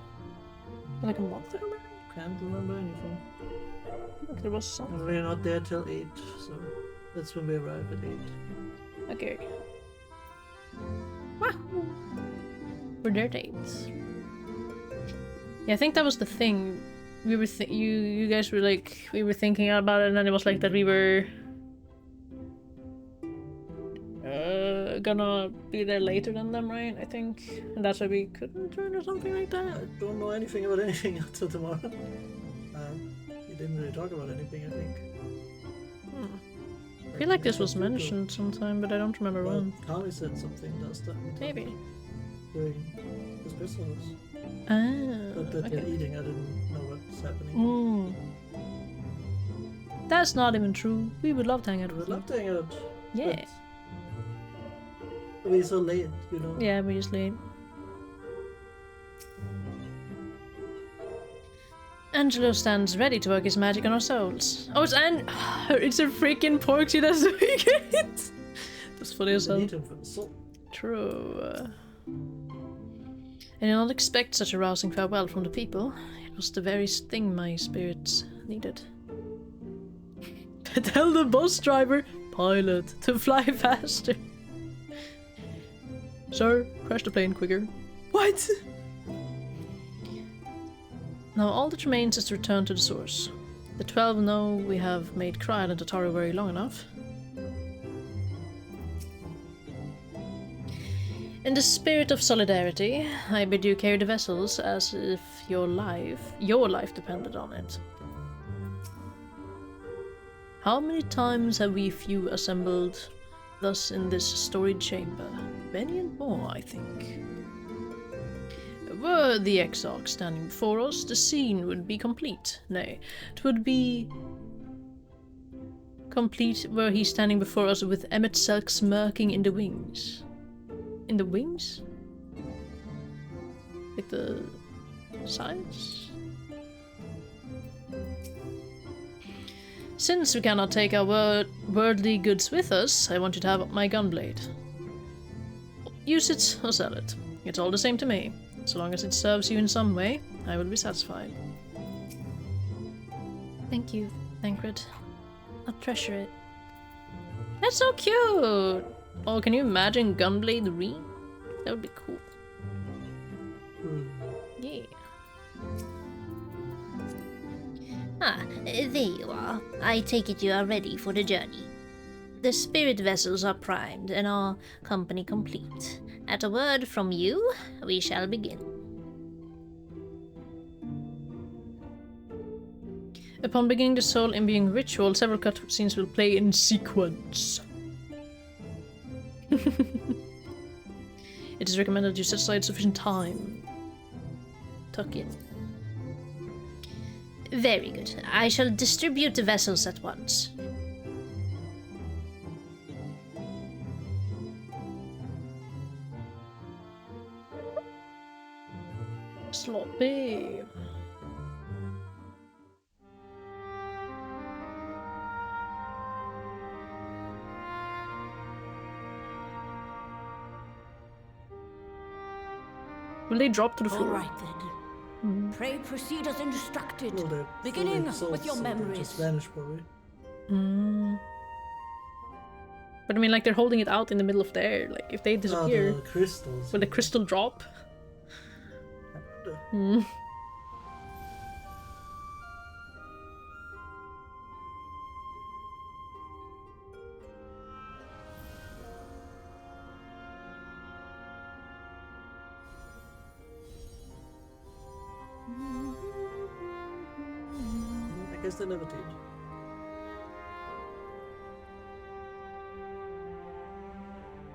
Like a month ago? Can't remember anything. There was something. We're not there till 8, so that's when we arrive at 8. Okay. Wow. We're there at 8. Yeah, I think that was the thing. We were you guys were like, we were thinking about it, and then it was like that we were gonna be there later than them, right? I think, and that's why we couldn't return or something like that. I don't know anything about anything until tomorrow. You didn't really talk about anything, I think. I feel like this was mentioned sometime, but I don't remember when. Kali said something last time. Maybe. During his Christmas. But that okay. they're eating, I didn't know what's happening. That's not even true. We would love to hang out with you. We'd love to hang out. Yeah. We're so late, you know. Yeah, we're just late. Angelo stands ready to work his magic on our souls. Oh, it's it's a freaking Porksy that's doing it! That's funny as hell. Need him for the soul. True. I did not expect such a rousing farewell from the people. It was the very thing my spirits needed. Tell the bus driver, pilot, to fly faster. Sir, crash the plane quicker. What? Now all that remains is to return to the source. The 12 know we have made Kryl and Tataru very long enough. In the spirit of solidarity, I bid you carry the vessels as if your life depended on it. How many times have we few assembled thus in this storied chamber? Many and more, I think. Were the Exarch standing before us, the scene would be complete. Nay, it would be complete were he standing before us with Emmet Selk smirking in the wings. In the wings? Like the sides? Since we cannot take our worldly goods with us, I want you to have my gunblade. Use it or sell it. It's all the same to me. So long as it serves you in some way, I will be satisfied. Thank you, Thancred. I'll treasure it. That's so cute! Oh, can you imagine Gunblade Ring? That would be cool. Yeah. There you are. I take it you are ready for the journey. The spirit vessels are primed and our company complete. At a word from you, we shall begin. Upon beginning the soul imbuing ritual, several cutscenes will play in sequence. It is recommended you set aside sufficient time. Tuck in. Very good. I shall distribute the vessels at once. Sloppy. Will they drop to the floor? All right then. Pray proceed as instructed. No, beginning with your memories. Just vanish, probably. But I mean, like, they're holding it out in the middle of the air. Like, if they disappear, the crystals. will the crystal drop? Hmm. I guess they never did.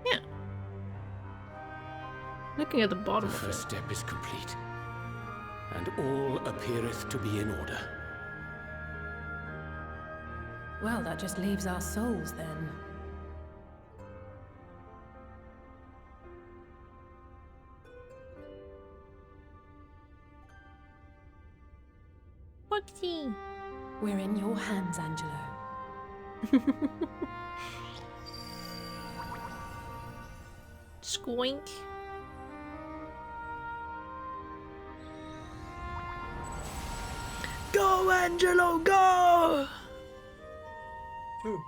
Yeah. Looking at the bottom The of first it. step is complete, and all appeareth to be in order. Well, that just leaves our souls then. Whoopsie. We're in your hands, Angelo. Squink. Go, Angelo, go! True.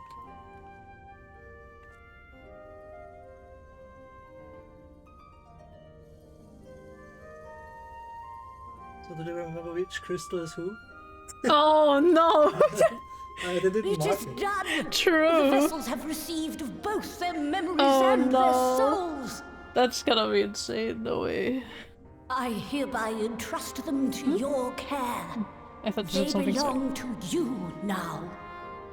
So do they remember which crystal is who? Oh no! They didn't It mark is it. done! True. The vessels have received of both their memories Oh, and no. their souls. That's gonna be insane, no way. I hereby entrust them to your care. I thought you They said something belong to you now.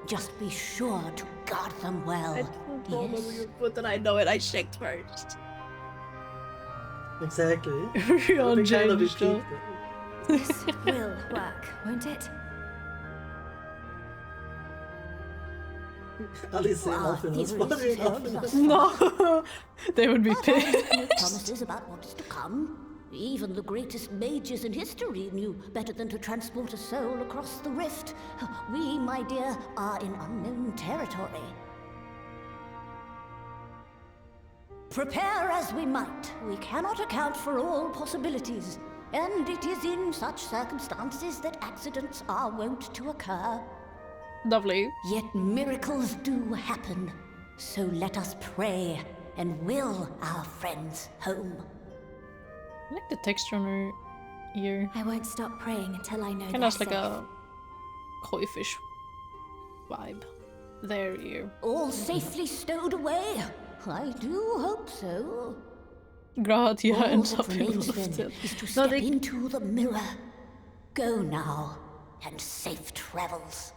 Just be sure to guard them well. Yes. But then I know it, I checked first. Exactly. We all They kind of changed repeat This will work, won't it? Alice saying nothing was theories following have on. thus No! They would be But I have no pissed. promises about what is to come. Even the greatest mages in history knew better than to transport a soul across the rift. We, my dear, are in unknown territory. Prepare as we might, we cannot account for all possibilities. And it is in such circumstances that accidents are wont to occur. Lovely. Yet miracles do happen. So let us pray and will our friends home. I like the texture on her ear. I won't stop praying until I know Kinda they're has like safe. a koi fish vibe. Their ear. All safely stowed away? I do hope so. Gratia All ends that up in the remains middle of then it. is to No, step they... into the mirror. Go now, and safe travels.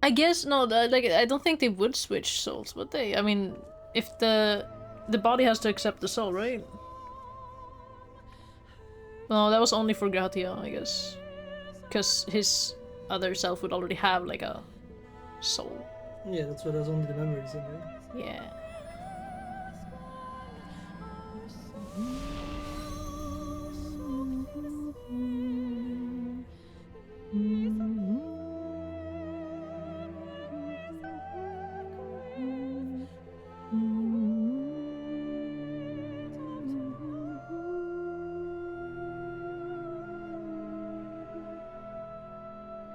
I guess, no, like, I don't think they would switch souls, would they? I mean, if the body has to accept the soul, right? No, that was only for Gratia, I guess. Because his other self would already have, like, a soul. Yeah, that's why there's only the memories in there. Yeah.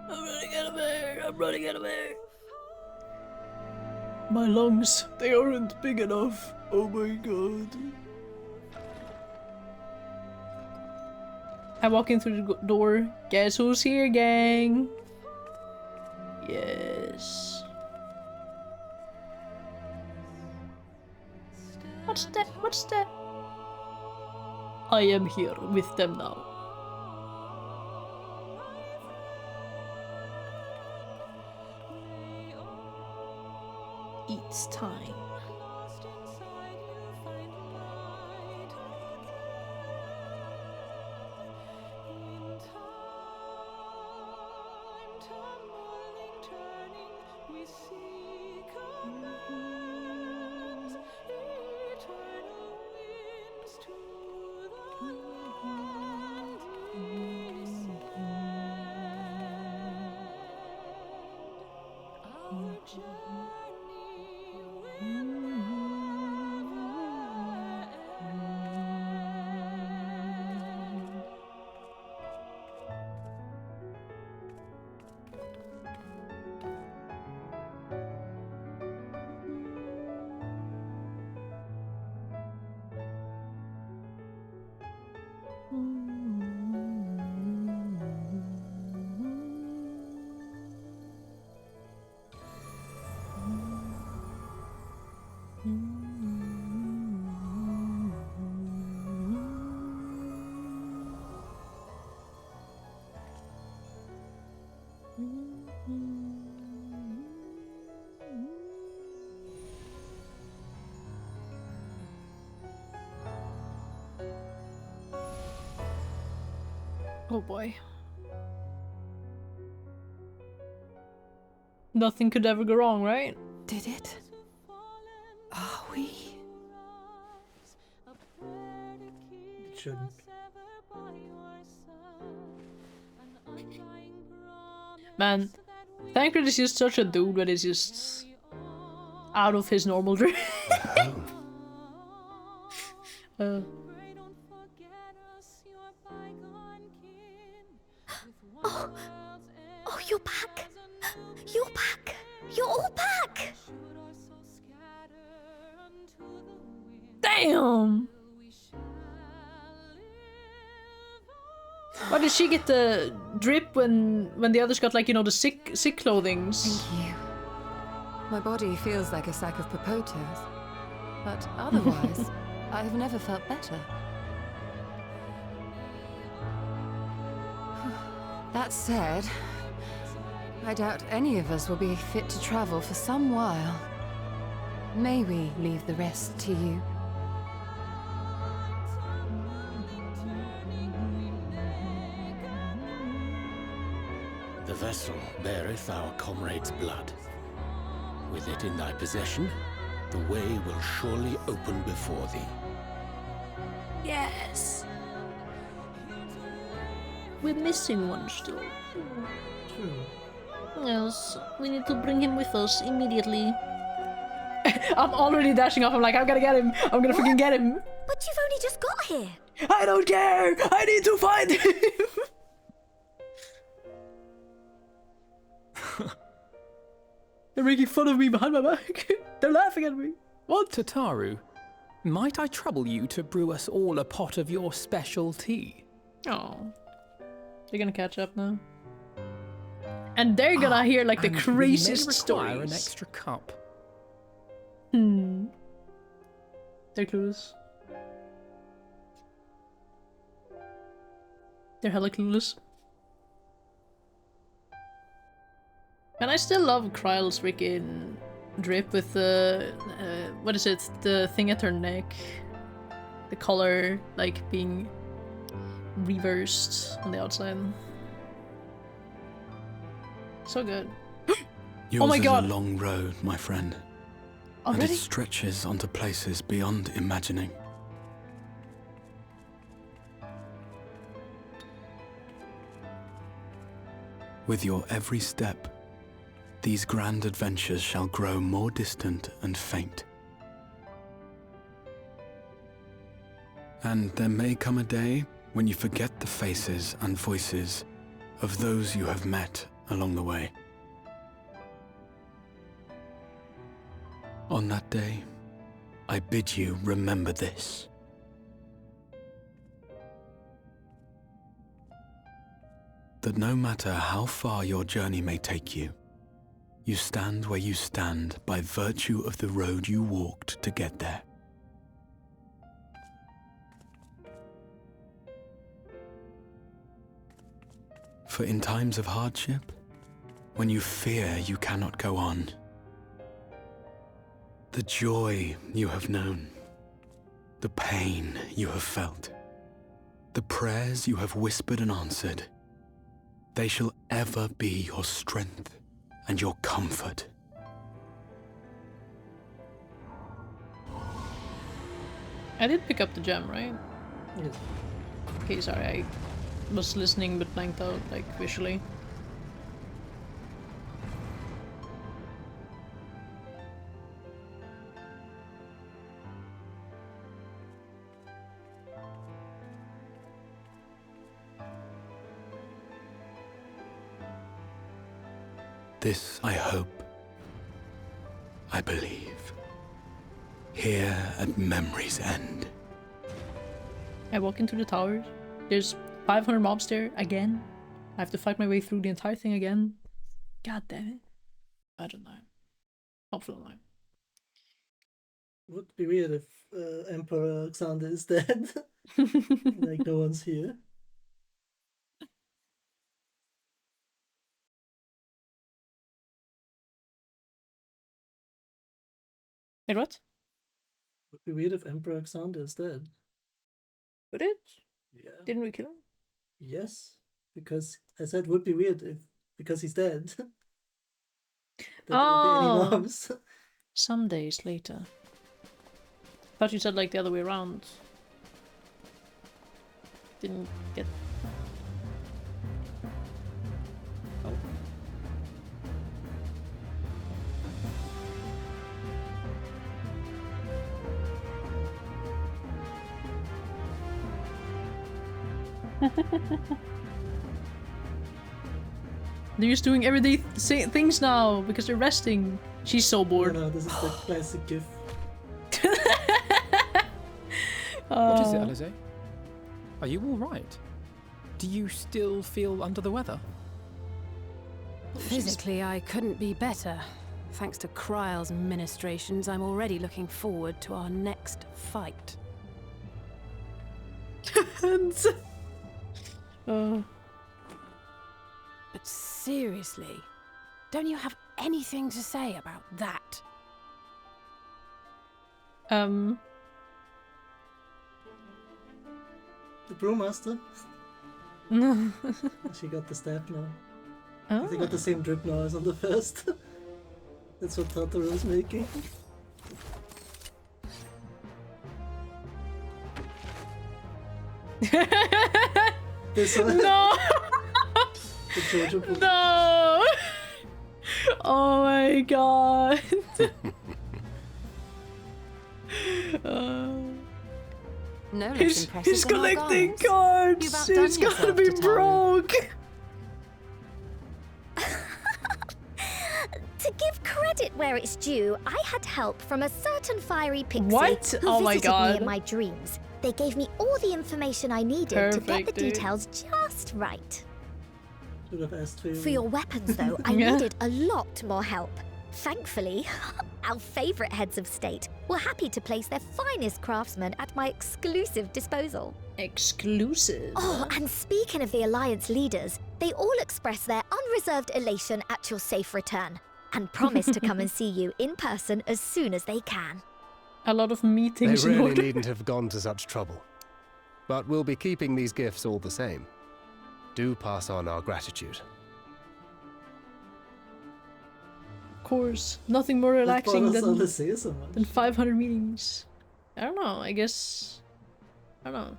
I'm running out of air! I'm running out of air! My lungs, they aren't big enough. Oh my god. I walk in through the door. Guess who's here, gang? Yes. What's that? What's that? I am here with them now. It's time. Oh boy. Nothing could ever go wrong, right? Did it? Are we? It shouldn't. Man, Thancred is just such a dude that is just out of his normal dream. Oh, you're back! You're back! You're all back! Damn! Why did she get the drip when the others got, like, you know, the sick clothings? Thank you. My body feels like a sack of potatoes, but otherwise, I've never felt better. That said, I doubt any of us will be fit to travel for some while. May we leave the rest to you? The vessel beareth our comrade's blood. With it in thy possession, the way will surely open before thee. Yes! We're missing one still. True. Yes, we need to bring him with us immediately. I'm already dashing off. I'm like, I'm gonna get him. I'm gonna freaking get him. But you've only just got here. I don't care. I need to find him. They're making fun of me behind my back. They're laughing at me. What? Tataru, might I trouble you to brew us all a pot of your special tea? Oh. They're gonna catch up now. And they're gonna hear like the craziest stories. An extra cup. They're clueless. They're hella clueless. And I still love Kryle's freaking drip with the, what is it? The thing at her neck. The color, like, being reversed on the outside. So good. Yours oh my god! is a long road, my friend. Already? And it stretches onto places beyond imagining. With your every step, these grand adventures shall grow more distant and faint. And there may come a day when you forget the faces and voices of those you have met along the way. On that day, I bid you remember this. That no matter how far your journey may take you, you stand where you stand by virtue of the road you walked to get there. For in times of hardship, when you fear you cannot go on, the joy you have known, the pain you have felt, the prayers you have whispered and answered, they shall ever be your strength and your comfort. I did pick up the gem, right? Yes. Okay, sorry, I was listening but blanked out, like, visually. This I hope. I believe. Here at memory's end. I walk into the tower. There's 500 mobs there again. I have to fight my way through the entire thing again. God damn it. I don't know. Hopefully not. Would be weird if Emperor Alexander is dead. Like no one's here. Wait, what? Would be weird if Emperor Alexander is dead. Would it? Yeah. Didn't we kill him? Yes, because I said would be weird if because he's dead. There Oh, won't be any mobs. Some days later. Thought you said like the other way around. Didn't get. Oh. They're just doing everyday things now because they're resting. She's so bored. No, this is the classic gif. What is it, Alize? Are you alright? Do you still feel under the weather? Physically, I couldn't be better. Thanks to Kryle's ministrations, I'm already looking forward to our next fight. But seriously, don't you have anything to say about that? The brewmaster. She got the staff now. Oh. They got the same drip now as on the first. That's what Tataro's making. This one. No! The Jojo book. No! Oh my god. No less impressive He's than our collecting garments. cards! You've He's outdone gotta be yourself, Tataru. broke! To give credit where it's due, I had help from a certain fiery pixie What? who Oh my visited god. me in my dreams. They gave me all the information I needed to get Perfect, the dude. details just right. Should have asked for you. For your weapons, though, I Yeah. needed a lot more help. Thankfully, our favourite heads of state were happy to place their finest craftsmen at my exclusive disposal. Exclusive? Oh, and speaking of the Alliance leaders, they all expressed their unreserved elation at your safe return and promise to come and see you in person as soon as they can. A lot of They meetings in really order. needn't have gone to such trouble. But we'll be keeping these gifts all the same. Do pass on our gratitude. Of course. Nothing more What relaxing brought us all than, to say so much? than 500 meetings. I don't know, I guess... I don't know.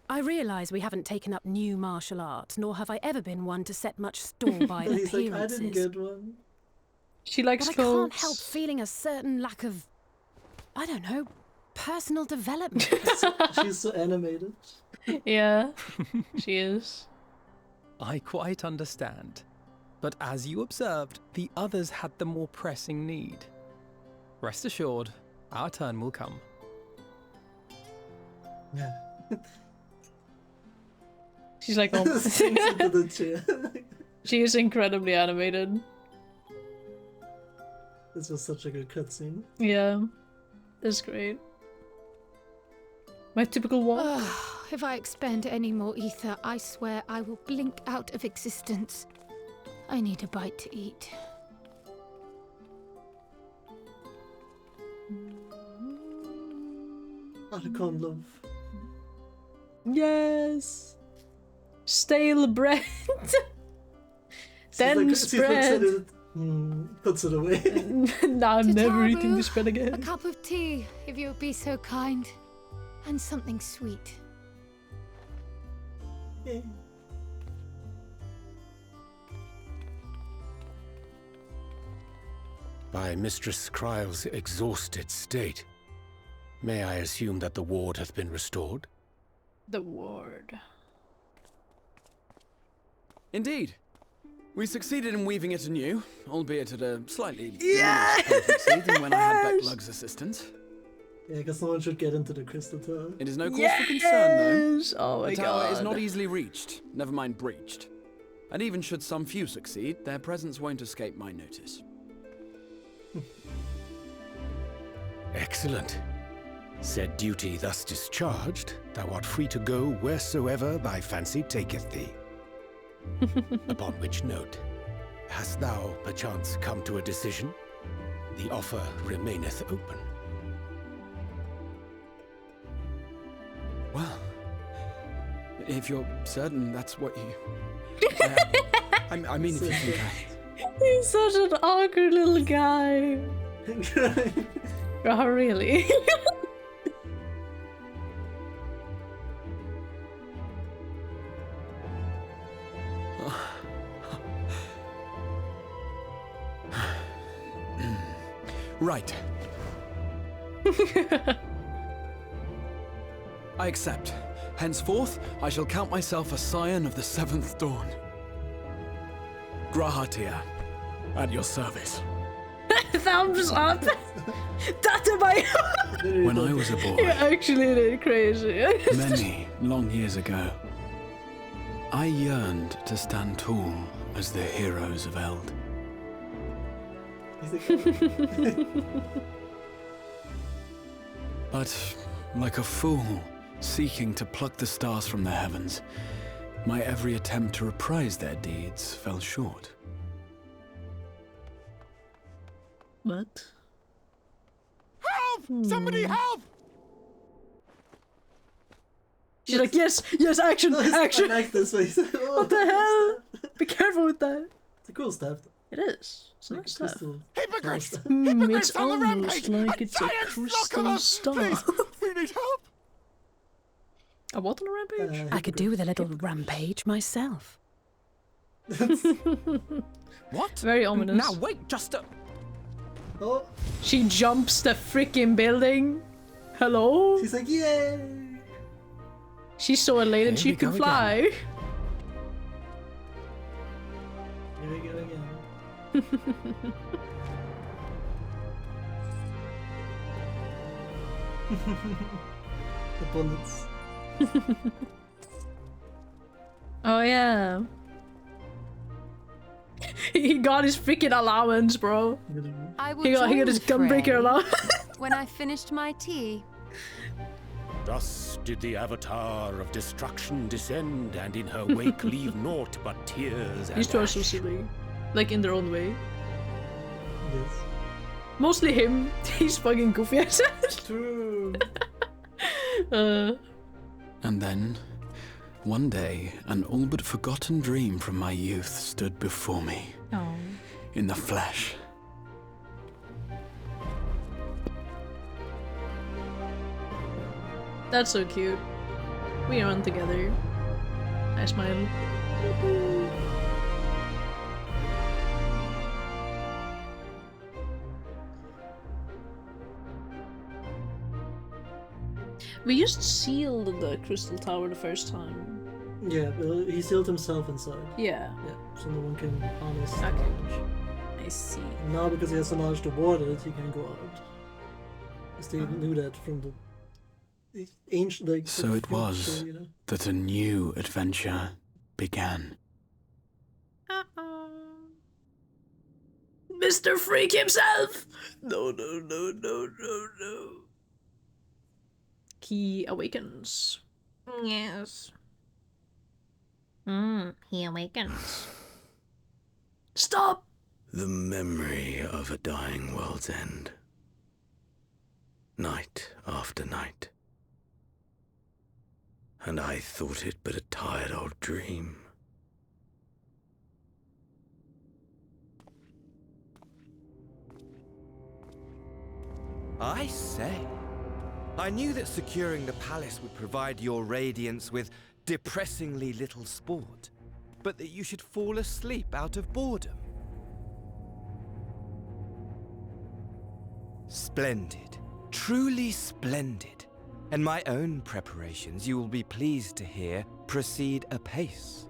I realise we haven't taken up new martial arts, nor have I ever been one to set much store by But he's like, I appearances. didn't get one. She likes But I clothes. can't help feeling a certain lack of, I don't know, personal development. She's so animated. Yeah, she is. I quite understand. But as you observed, the others had the more pressing need. Rest assured, our turn will come. Yeah. She's like, oh. Sinks into the chair. She is incredibly animated. This was such a good cutscene. Yeah, that's great. My typical walk. If I expend any more ether, I swear I will blink out of existence. I need a bite to eat. Archon love. Yes. Stale bread. She's Then like, she looks at spread. it, puts it away. Nah, I'm never eating Tataru, this bread A again. cup of tea, if you would be so kind. And something sweet. Yeah. By Mistress Kryle's exhausted state, may I assume that the ward hath been restored? The ward. Indeed. We succeeded in weaving it anew, albeit at a slightly Yes! less potency than when I had Becklug's assistance. Yeah, I guess no one should get into the crystal tower. It is no cause for concern, though. Oh my the tower is god. not easily reached, never mind breached. And even should some few succeed, their presence won't escape my notice. Excellent. Said duty thus discharged, thou art free to go wheresoever thy fancy taketh thee. Upon which note, hast thou perchance come to a decision? The offer remaineth open. Well, if you're certain that's what you... I mean, if you think He's such an awkward little guy. Oh, really? Right. I accept. Henceforth, I shall count myself a scion of the seventh dawn. Grahatia, at your service. Thumbs up. Databay. When I was a boy, You're actually really crazy. many long years ago, I yearned to stand tall as the heroes of Eld. But, like a fool, seeking to pluck the stars from the heavens, my every attempt to reprise their deeds fell short. What? Help! Somebody help! She's like, yes, action, action. I like this face. What the hell? Be careful with that. It's a cool staff. It is. It's a nice stuff. Hypocrites! It's Hypocrites on the almost rampage! like it's a giant flock of crystal us! star. Please, we need help! A what on a rampage? I could do with a little rampage myself. What? Very ominous. Now wait, just a... Oh. She jumps the freaking building. Hello? She's like, yay! She's so elated she can fly. Here we go again. The bullets. Oh yeah. He got his freaking allowance, bro. I will He got his gunbreaker allowance. when I finished my tea. Thus did the avatar of destruction descend, and in her wake leave naught but tears and These two are so ash. silly. Like in their own way. Yes. Mostly him. He's fucking goofy as hell. True. And then, one day, an all but forgotten dream from my youth stood before me. Oh. In the flesh. That's so cute. We run together. I smile. We just sealed the crystal tower the first time. Yeah, but he sealed himself inside. Yeah. Yeah, so no one can harness the Okay. knowledge. I see. And now because he has the knowledge to ward it, he can go out. Because they knew that from the ancient, like... So it was you know? that a new adventure began. Mr. Freak himself! No, no, no, no, no, no. He awakens. Yes. He awakens. Stop! The memory of a dying world's end. Night after night. And I thought it but a tired old dream. I say. I knew that securing the palace would provide your radiance with depressingly little sport, but that you should fall asleep out of boredom. Splendid. Truly splendid. And my own preparations, you will be pleased to hear, proceed apace.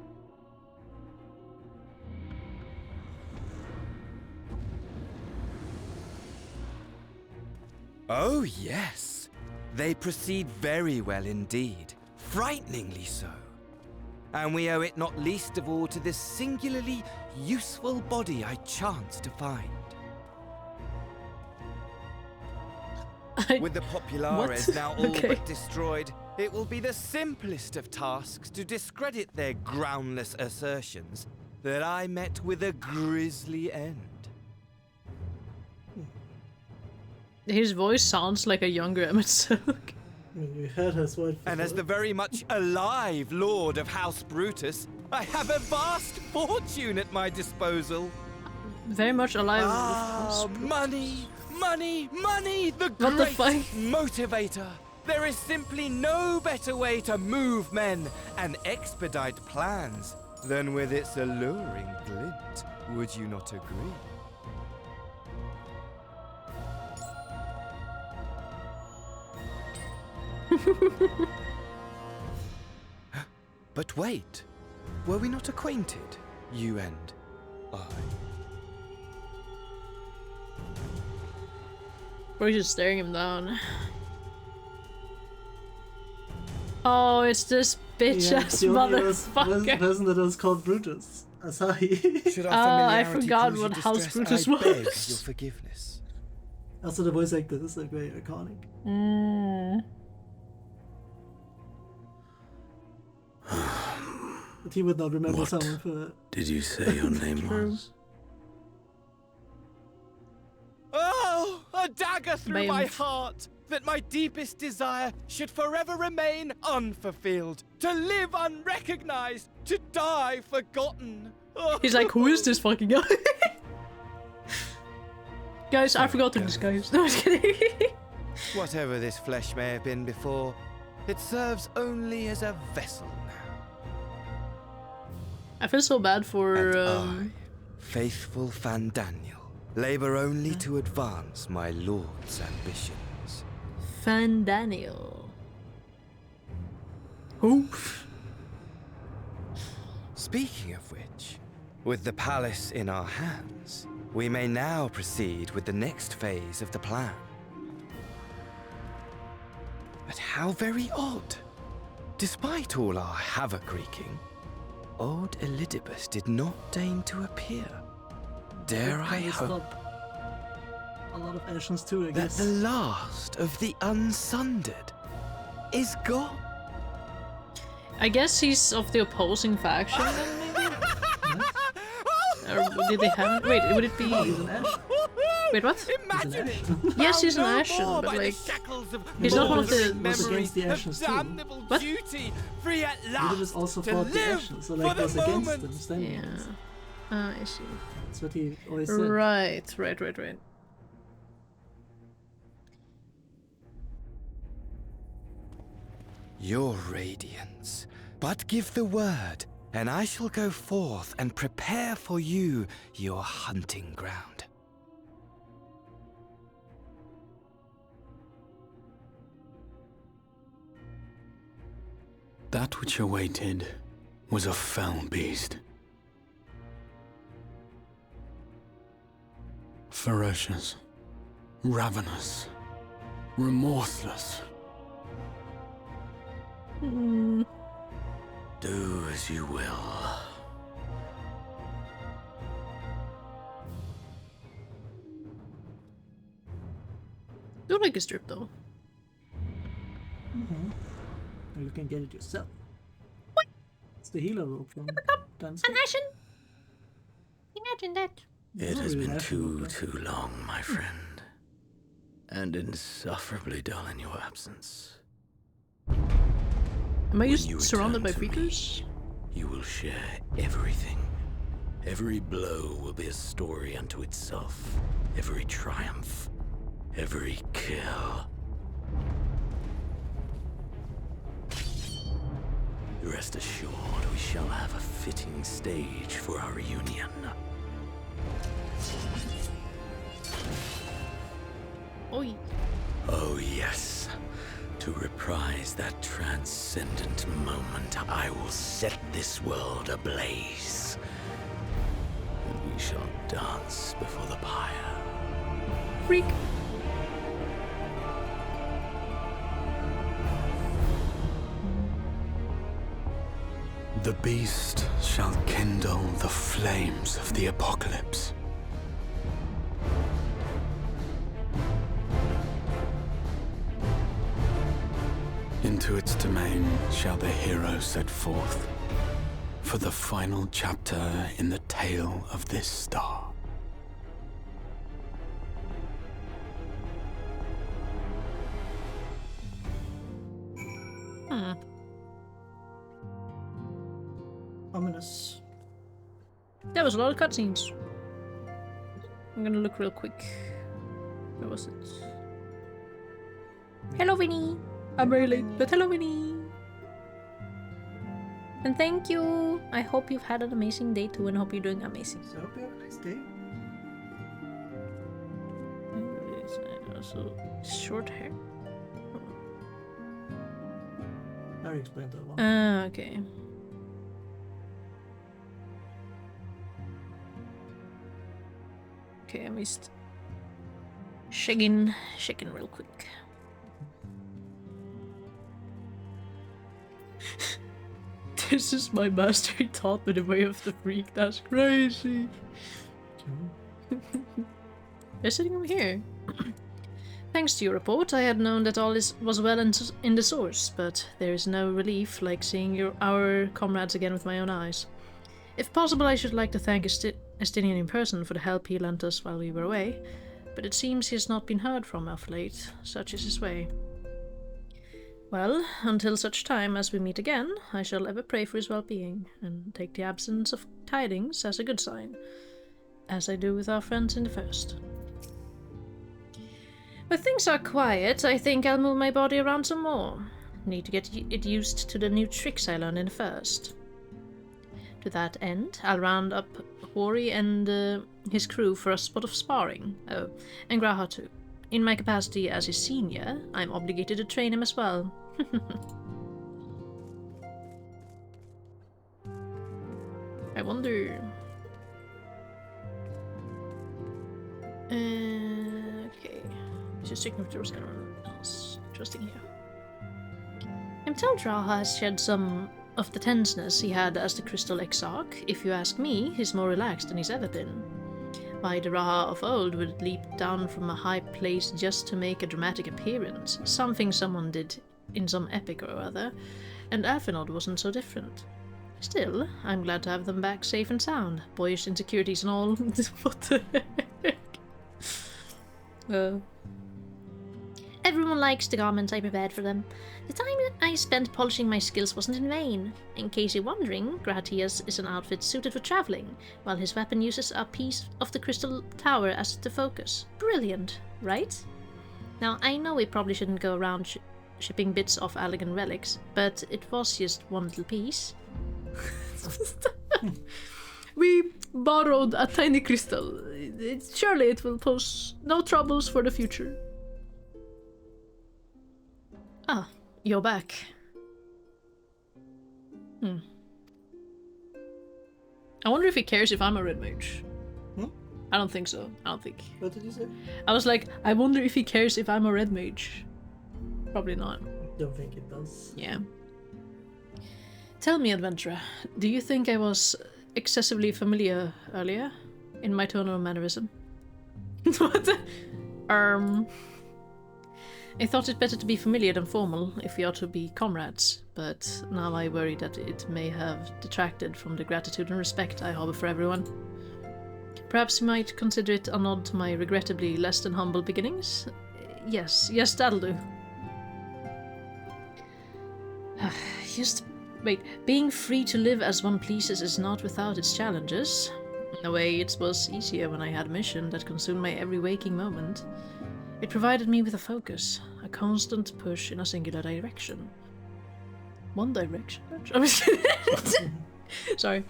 Oh, yes. They proceed very well indeed. Frighteningly so. And we owe it not least of all to this singularly useful body I chanced to find. With the Populares now all but destroyed, it will be the simplest of tasks to discredit their groundless assertions that I met with a grisly end. His voice sounds like a younger Emmett Silk. You heard his word. And as the very much alive Lord of House Brutus, I have a vast fortune at my disposal. Very much alive. Money, money, money! The great motivator. There is simply no better way to move men and expedite plans than with its alluring glint. Would you not agree? But wait, were we not acquainted, you and I? Or he's just staring him down. Oh, it's this bitch-ass motherfucker. Person that was called Brutus. Asahi. I forgot what House Brutus was. Beg your forgiveness. Also, the voice actor is like very iconic. But he would not remember someone for. Did you say your name was? Oh, a dagger through my heart! That my deepest desire should forever remain unfulfilled. To live unrecognized, to die forgotten. Oh. He's like, who is this fucking guy? Guys, I forgot to disguise. No, I was kidding. Whatever this flesh may have been before, it serves only as a vessel now. I feel so bad for I, faithful Fandaniel, labor only to advance my lord's ambitions. Fandaniel. Who? Speaking of which, with the palace in our hands, we may now proceed with the next phase of the plan. But how very odd. Despite all our havoc wreaking, old Elidibus did not deign to appear. Dare I hope a lot of actions too, I guess. That the last of the Unsundered is gone. I guess he's of the opposing faction then, maybe? Or did they have... Wait, would it be... he's an Ashen. Wait, what? Imagine it! Yes, he's an Ashen, but like... He's not one of the... was against the Ashens too. What? Duty, free at last, Elidibus also fought the Ashens, so like was against them, standing against them. I see. That's what he always said. Right. Your radiance. But give the word, and I shall go forth and prepare for you your hunting ground. That which awaited was a fell beast. Ferocious, ravenous, remorseless. Do as you will. Do like a strip though. You can get it yourself. It's the healer rope from Unsaid. An Ashen? Imagine that. It has been too long, my friend. And insufferably dull in your absence. Am I surrounded by features? You will share everything. Every blow will be a story unto itself. Every triumph. Every kill. Rest assured, we shall have a fitting stage for our reunion. Oi. Oh yes. To reprise that transcendent moment, I will set this world ablaze. And we shall shall dance before the pyre. Freak. The beast shall kindle the flames of the apocalypse. Into its domain shall the hero set forth for the final chapter in the tale of this star. Ominous. That was a lot of cutscenes. I'm gonna look real quick. Where was it? Hello, Winnie! I'm very late, but hello, Winnie! And thank you! I hope you've had an amazing day too, and hope you're doing amazing. So I hope you have a nice day. Also, short hair. I already explained that one. Okay. Okay, I missed shaking real quick. This is my master, he taught me the way of the freak. That's crazy. They're sitting over here. Thanks to your report, I had known that all was well in the source, but there is no relief like seeing our comrades again with my own eyes. If possible, I should like to thank Estinian in person for the help he lent us while we were away, but it seems he has not been heard from of late. Such is his way. Well, until such time as we meet again, I shall ever pray for his well-being, and take the absence of tidings as a good sign, as I do with our friends in the first. When things are quiet, I think I'll move my body around some more. Need to get it used to the new tricks I learned in the first. To that end, I'll round up Hori and his crew for a spot of sparring. Oh, and Graha too. In my capacity as his senior, I'm obligated to train him as well. I wonder... okay. Just checking if there was anyone else interesting here. I'm told Graha has shed some of the tenseness he had as the Crystal Exarch. If you ask me, he's more relaxed than he's ever been. Why, the Raha of old would leap down from a high place just to make a dramatic appearance, something someone did in some epic or other, and Afinod wasn't so different. Still, I'm glad to have them back safe and sound, boyish insecurities and all. What the heck? Everyone likes the garments I prepared for them. The time I spent polishing my skills wasn't in vain. In case you're wondering, Gratias is an outfit suited for traveling, while his weapon uses a piece of the crystal tower as the focus. Brilliant, right? Now, I know we probably shouldn't go around shipping bits of elegant relics, but it was just one little piece. We borrowed a tiny crystal. Surely it will pose no troubles for the future. Ah, you're back. I wonder if he cares if I'm a red mage. I don't think so. I don't think. What did you say? I was like, I wonder if he cares if I'm a red mage. Probably not. Don't think it does. Yeah. Tell me, adventurer, do you think I was excessively familiar earlier in my tone or mannerism? What? I thought it better to be familiar than formal if we are to be comrades, but now I worry that it may have detracted from the gratitude and respect I harbor for everyone. Perhaps you might consider it a nod to my regrettably less than humble beginnings? Yes, that'll do. Wait, being free to live as one pleases is not without its challenges. In a way, it was easier when I had a mission that consumed my every waking moment. It provided me with a focus, a constant push in a singular direction. One direction? Sorry.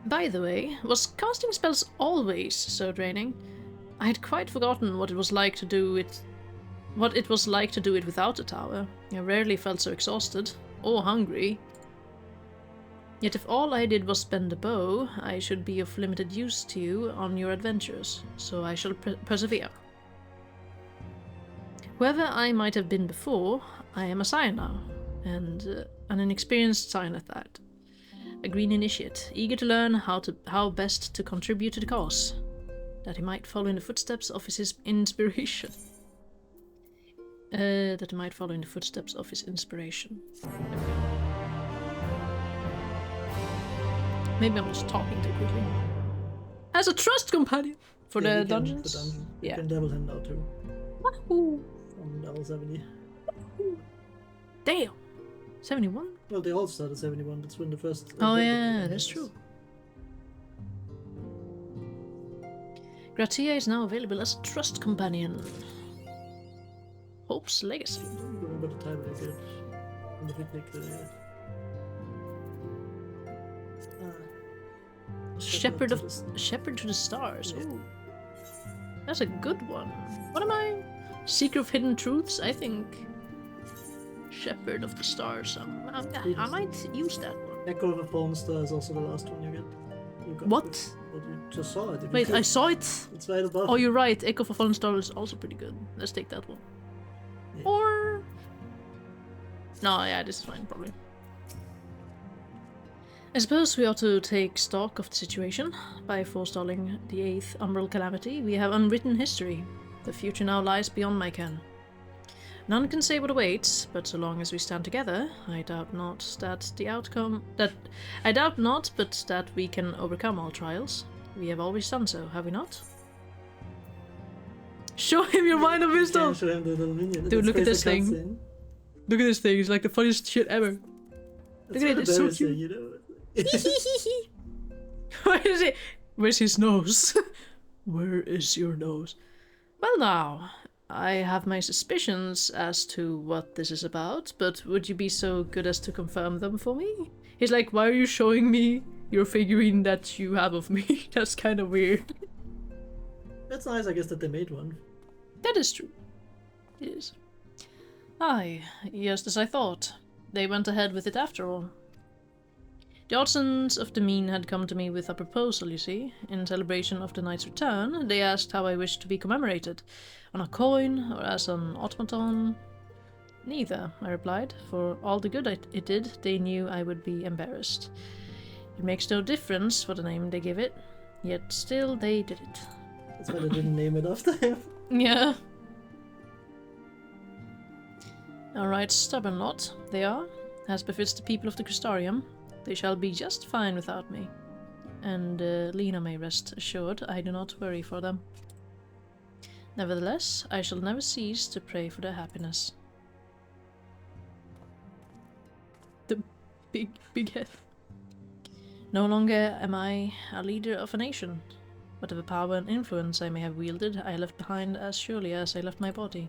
By the way, was casting spells always so draining? I had quite forgotten what it was like to do it without a tower. I rarely felt so exhausted, or hungry. Yet if all I did was bend a bow, I should be of limited use to you on your adventures, so I shall persevere. Whoever I might have been before, I am a sire now, and An inexperienced sign at that. A green initiate, eager to learn how best to contribute to the cause, that he might follow in the footsteps of his inspiration. That he might follow in the footsteps of his inspiration. Maybe I'm just talking too quickly. As a trust companion for the dungeons. You Yeah. can double him now too. Wahoo! From level 70. Damn! 71? Well, they all start at 71. That's when the first. Oh yeah, that's true. Gratia is now available as a trust companion. Hope's Legacy. I don't remember the time I did. In the picnic. Shepherd to the Stars. Yeah. Ooh. That's a good one. What am I? Seeker of Hidden Truths? I think. Shepherd of the Stars. I might use that one. Echo of a Fallen Star is also the last one you get. You got What? But you just saw it. Wait, I saw it! It's right above. Oh, you're right. Echo of a Fallen Star is also pretty good. Let's take that one. Yeah. Or... No, yeah, this is fine, probably. I suppose we ought to take stock of the situation. By forestalling the 8th Umbral Calamity, we have unwritten history. The future now lies beyond my ken. None can say what awaits, but so long as we stand together, I doubt not but that we can overcome all trials. We have always done so, have we not? Show him your mind of wisdom! Show him the little minion. Dude, look at this Space thing. Look at this thing, it's like the funniest shit ever. Look at it, it's so cute. You know? Where is it? Where's his nose? Where is your nose? Well now, I have my suspicions as to what this is about, but would you be so good as to confirm them for me? He's like, why are you showing me your figurine that you have of me? That's kind of weird. That's nice, I guess, that they made one. That is true. It is. Aye, just as I thought. They went ahead with it after all. The Odsons of the Mean had come to me with a proposal, you see. In celebration of the knight's return, they asked how I wished to be commemorated. On a coin, or as an automaton? Neither, I replied. For all the good it did, they knew I would be embarrassed. It makes no difference what the name they give it, yet still they did it. That's why they didn't name it after him. Yeah. Alright, stubborn lot, they are. As befits the people of the Crystarium. They shall be just fine without me. And Lena may rest assured I do not worry for them. Nevertheless, I shall never cease to pray for their happiness. The big head. No longer am I a leader of a nation. Whatever power and influence I may have wielded, I left behind as surely as I left my body.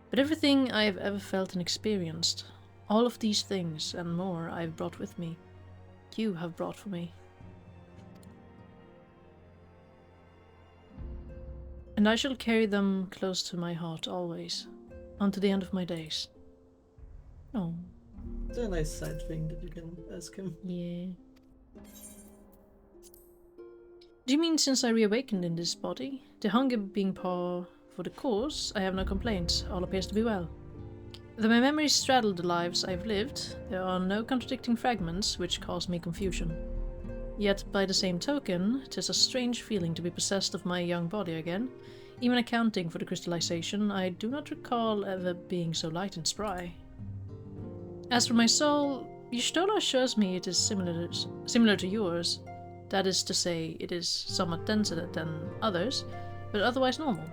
But everything I have ever felt and experienced, all of these things and more I have brought with me. You have brought for me. And I shall carry them close to my heart always, unto the end of my days. Oh. It's a nice side thing that you can ask him. Yeah. Do you mean since I reawakened in this body? The hunger being par for the cause, I have no complaints, all appears to be well. Though my memories straddle the lives I've lived, there are no contradicting fragments which cause me confusion. Yet, by the same token, 'tis a strange feeling to be possessed of my young body again. Even accounting for the crystallization, I do not recall ever being so light and spry. As for my soul, Y'shtola assures me it is similar to yours. That is to say, it is somewhat denser than others, but otherwise normal.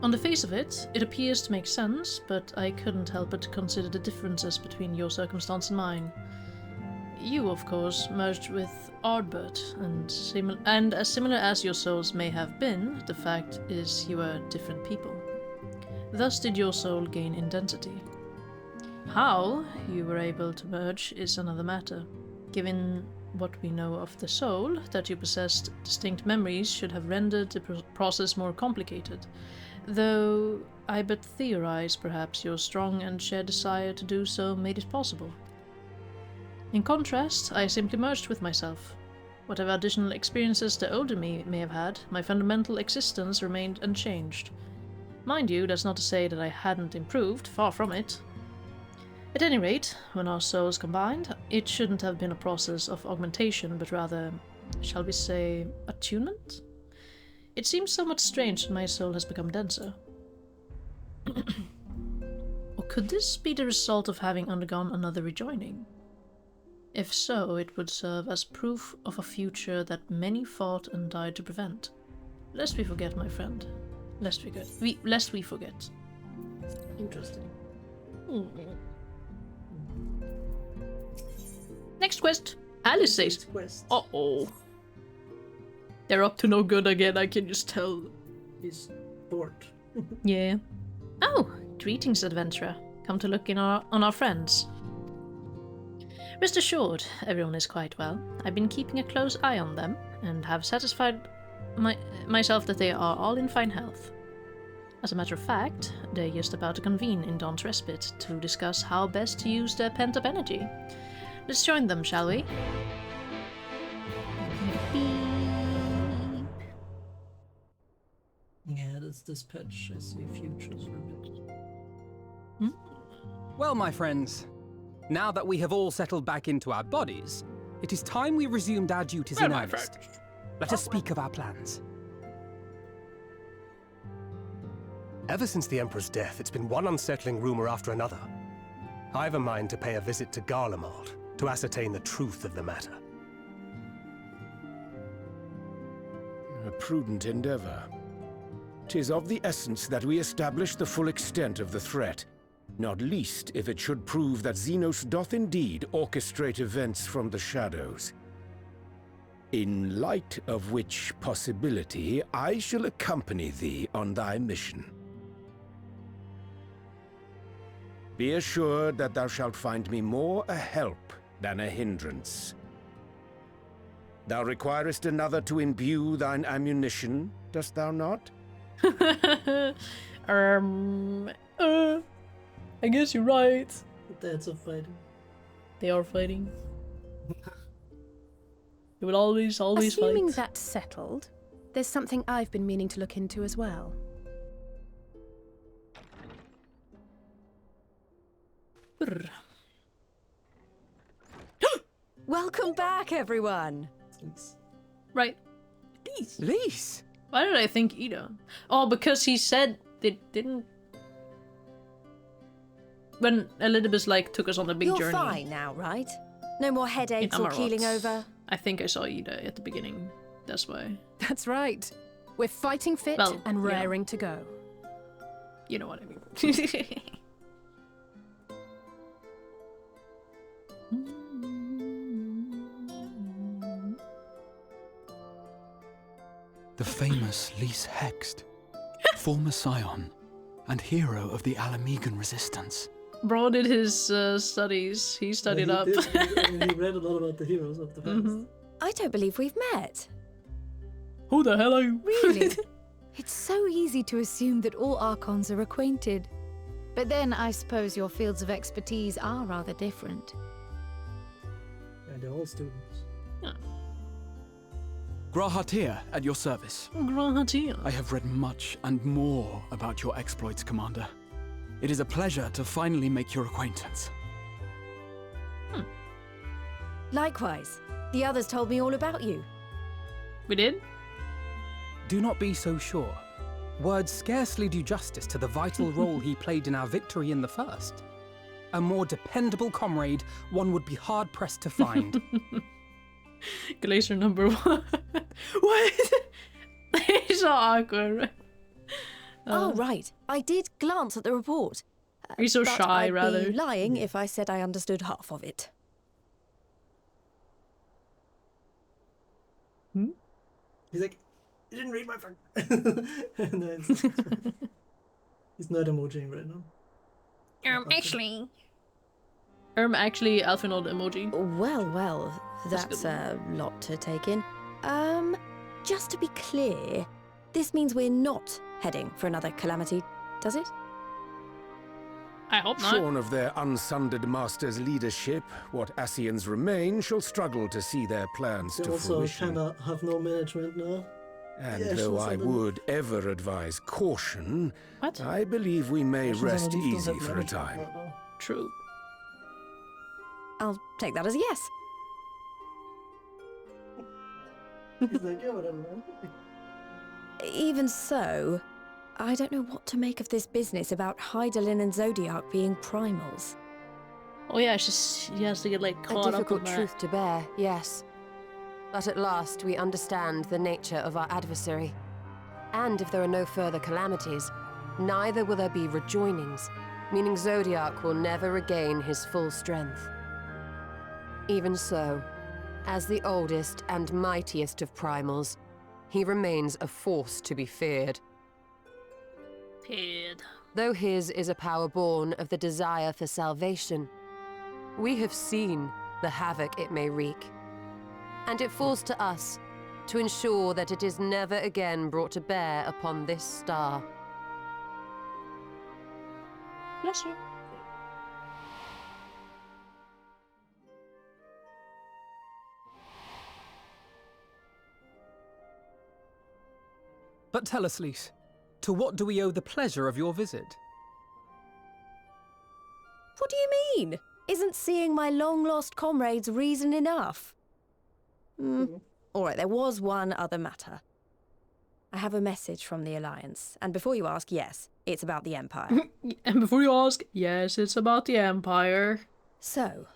On the face of it, it appears to make sense, but I couldn't help but consider the differences between your circumstance and mine. You, of course, merged with Ardbert, and as similar as your souls may have been, the fact is you were different people. Thus did your soul gain in density. How you were able to merge is another matter. Given what we know of the soul, that you possessed distinct memories should have rendered the process more complicated. Though I but theorize, perhaps your strong and shared desire to do so made it possible. In contrast, I simply merged with myself. Whatever additional experiences the older me may have had, my fundamental existence remained unchanged. Mind you, that's not to say that I hadn't improved, far from it. At any rate, when our souls combined, it shouldn't have been a process of augmentation, but rather, shall we say, attunement? It seems somewhat strange that my soul has become denser. Or could this be the result of having undergone another rejoining? If so, it would serve as proof of a future that many fought and died to prevent. Lest we forget, my friend. Lest we forget. Interesting. Next quest. Alice says. Uh-oh. They're up to no good again, I can just tell. He's bored. Yeah. Oh, greetings, adventurer. Come to look on our friends. Rest assured, everyone is quite well. I've been keeping a close eye on them, and have satisfied myself that they are all in fine health. As a matter of fact, they're just about to convene in Dawn's Respite to discuss how best to use their pent-up energy. Let's join them, shall we? Yeah, that's this patch. I see futures for a bit. Well, my friends, now that we have all settled back into our bodies, it is time we resumed our duties in earnest. Let us speak of our plans. Ever since the Emperor's death, it's been one unsettling rumor after another. I have a mind to pay a visit to Garlemald to ascertain the truth of the matter. A prudent endeavor. 'Tis of the essence that we establish the full extent of the threat, not least if it should prove that Xenos doth indeed orchestrate events from the shadows. In light of which possibility, I shall accompany thee on thy mission. Be assured that thou shalt find me more a help than a hindrance. Thou requirest another to imbue thine ammunition, dost thou not? I guess you're right. The dads are fighting. They are fighting. They will always Assuming fight. that's settled, there's something I've been meaning to look into as well. Welcome back, everyone! Right. Lise! Why did I think Ida? Oh, because he said they didn't... When Elizabeth, like, took us on the big You're journey. fine now, right? No more headaches or keeling over? I think I saw Ida at the beginning. That's why. That's right. We're fighting fit and raring to go. You know what I mean. The famous Lise Hext, former scion and hero of the Alamegan resistance. Bro did his studies. He studied up. He read a lot about the heroes of the past. I don't believe we've met. Who the hell are you? Really? It's so easy to assume that all Archons are acquainted. But then I suppose your fields of expertise are rather different. Yeah, they're all students. Grahatir, at your service. Grahatir. I have read much and more about your exploits, Commander. It is a pleasure to finally make your acquaintance. Likewise. The others told me all about you. We did? Do not be so sure. Words scarcely do justice to the vital role he played in our victory in the first. A more dependable comrade one would be hard-pressed to find. Glacier number 1. What? It's so awkward. Oh, right. I did glance at the report. You're so but shy, I'd rather. be lying if I said I understood half of it. He's like, you didn't read my phone. No, he's not emojiing right now. Actually, Alphinod emoji. Well, that's a lot to take in. Just to be clear, this means we're not heading for another calamity, does it? I hope not. Shorn of their unsundered master's leadership, what Ascians remain shall struggle to see their plans They to also fruition. kind of have no management now. And Yeah, though she's I on the- would ever advise caution, I believe we may She's on the rest list of easy that for a many. time. True. I'll take that as a yes. He's like, yeah, whatever, man. Even so, I don't know what to make of this business about Hydaelyn and Zodiac being primals. Oh yeah, she has to get like A caught up difficult in that. truth to bear, yes. But at last we understand the nature of our adversary. And if there are no further calamities, neither will there be rejoinings, meaning Zodiac will never regain his full strength. Even so, as the oldest and mightiest of primals, he remains a force to be feared. Though his is a power born of the desire for salvation, we have seen the havoc it may wreak. And it falls to us to ensure that it is never again brought to bear upon this star. Bless you. But tell us, Lys, to what do we owe the pleasure of your visit? What do you mean? Isn't seeing my long-lost comrades reason enough? Alright, there was one other matter. I have a message from the Alliance, and before you ask, yes, it's about the Empire. And before you ask, yes, it's about the Empire. So,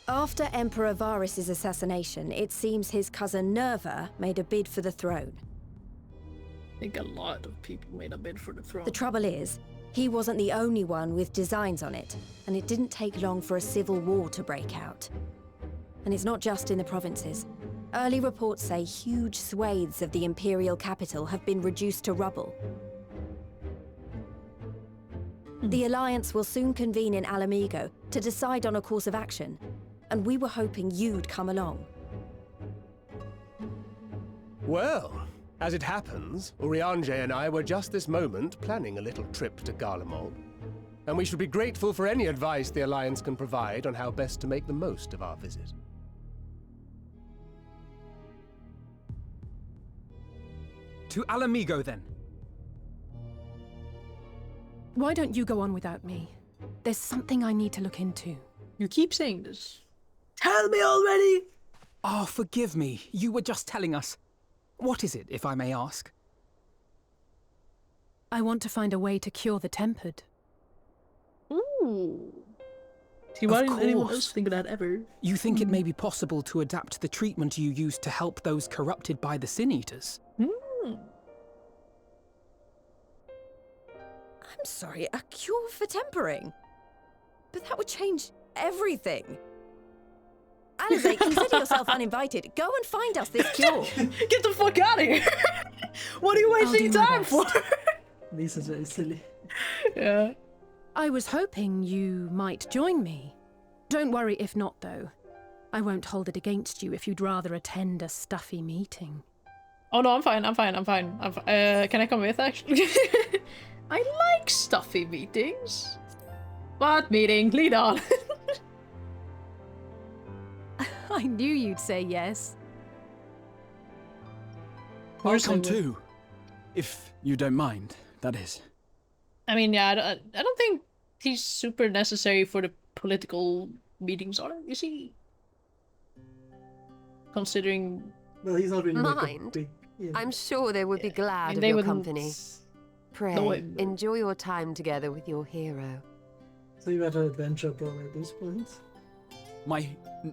after Emperor Varys' assassination, it seems his cousin Nerva made a bid for the throne. I think a lot of people made a bid for the throne. The trouble is, he wasn't the only one with designs on it, and it didn't take long for a civil war to break out. And it's not just in the provinces. Early reports say huge swathes of the Imperial capital have been reduced to rubble. The Alliance will soon convene in Alamigo to decide on a course of action, and we were hoping you'd come along. Well, as it happens, Urianger and I were just this moment planning a little trip to Garlemald. And we should be grateful for any advice the Alliance can provide on how best to make the most of our visit. To Alamigo, then. Why don't you go on without me? There's something I need to look into. You keep saying this. Tell me already! Oh, forgive me. You were just telling us. What is it, if I may ask? I want to find a way to cure the tempered. Ooh. See, why didn't anyone else think of that ever? You think it may be possible to adapt the treatment you use to help those corrupted by the Sin Eaters? I'm sorry, a cure for tempering? But that would change everything. Alizé, consider yourself uninvited. Go and find us this cure. Get the fuck out of here! What are you wasting time for? This is very silly. Yeah. I was hoping you might join me. Don't worry if not, though. I won't hold it against you if you'd rather attend a stuffy meeting. Oh no, I'm fine. Can I come with, actually? I like stuffy meetings. What meeting? Lead on. I knew you'd say yes. I'll come too. If you don't mind, that is. I mean, yeah, I don't think he's super necessary for the political meetings, are you see? Considering... Well, he's not really like a Mind? big... Yeah. I'm sure they would be glad of they your wouldn't company. Pray, know it. enjoy your time together with your hero. So you had an adventure plan at this point?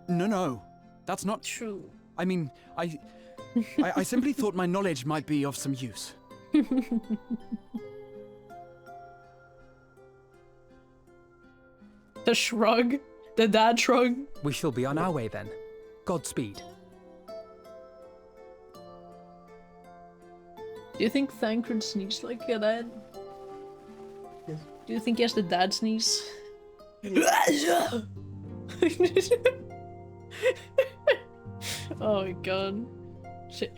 No. That's not true. I mean, I simply thought my knowledge might be of some use. The shrug. The dad shrug. We shall be on our way then. Godspeed. Do you think Thancred sneezed like a dad? Yes. Do you think he has the dad sneeze? Oh my god. Shit.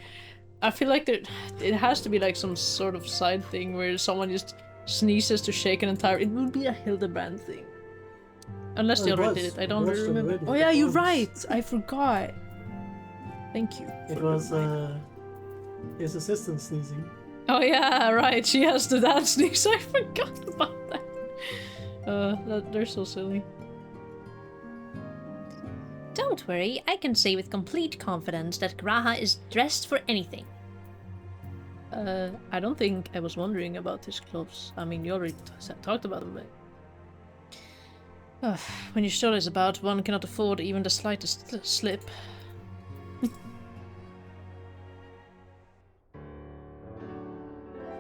I feel like it has to be like some sort of side thing where someone just sneezes to shake an entire... It would be a Hildebrand thing. Unless they already did it. I don't really remember. Oh yeah, you're right! I forgot. Thank you. It was His assistant sneezing. Oh yeah, right. She has the dance sneeze. I forgot about that. They're so silly. Don't worry, I can say with complete confidence that Graha is dressed for anything. I don't think I was wondering about his clothes. I mean, you already talked about them, but... when your story is about, one cannot afford even the slightest slip.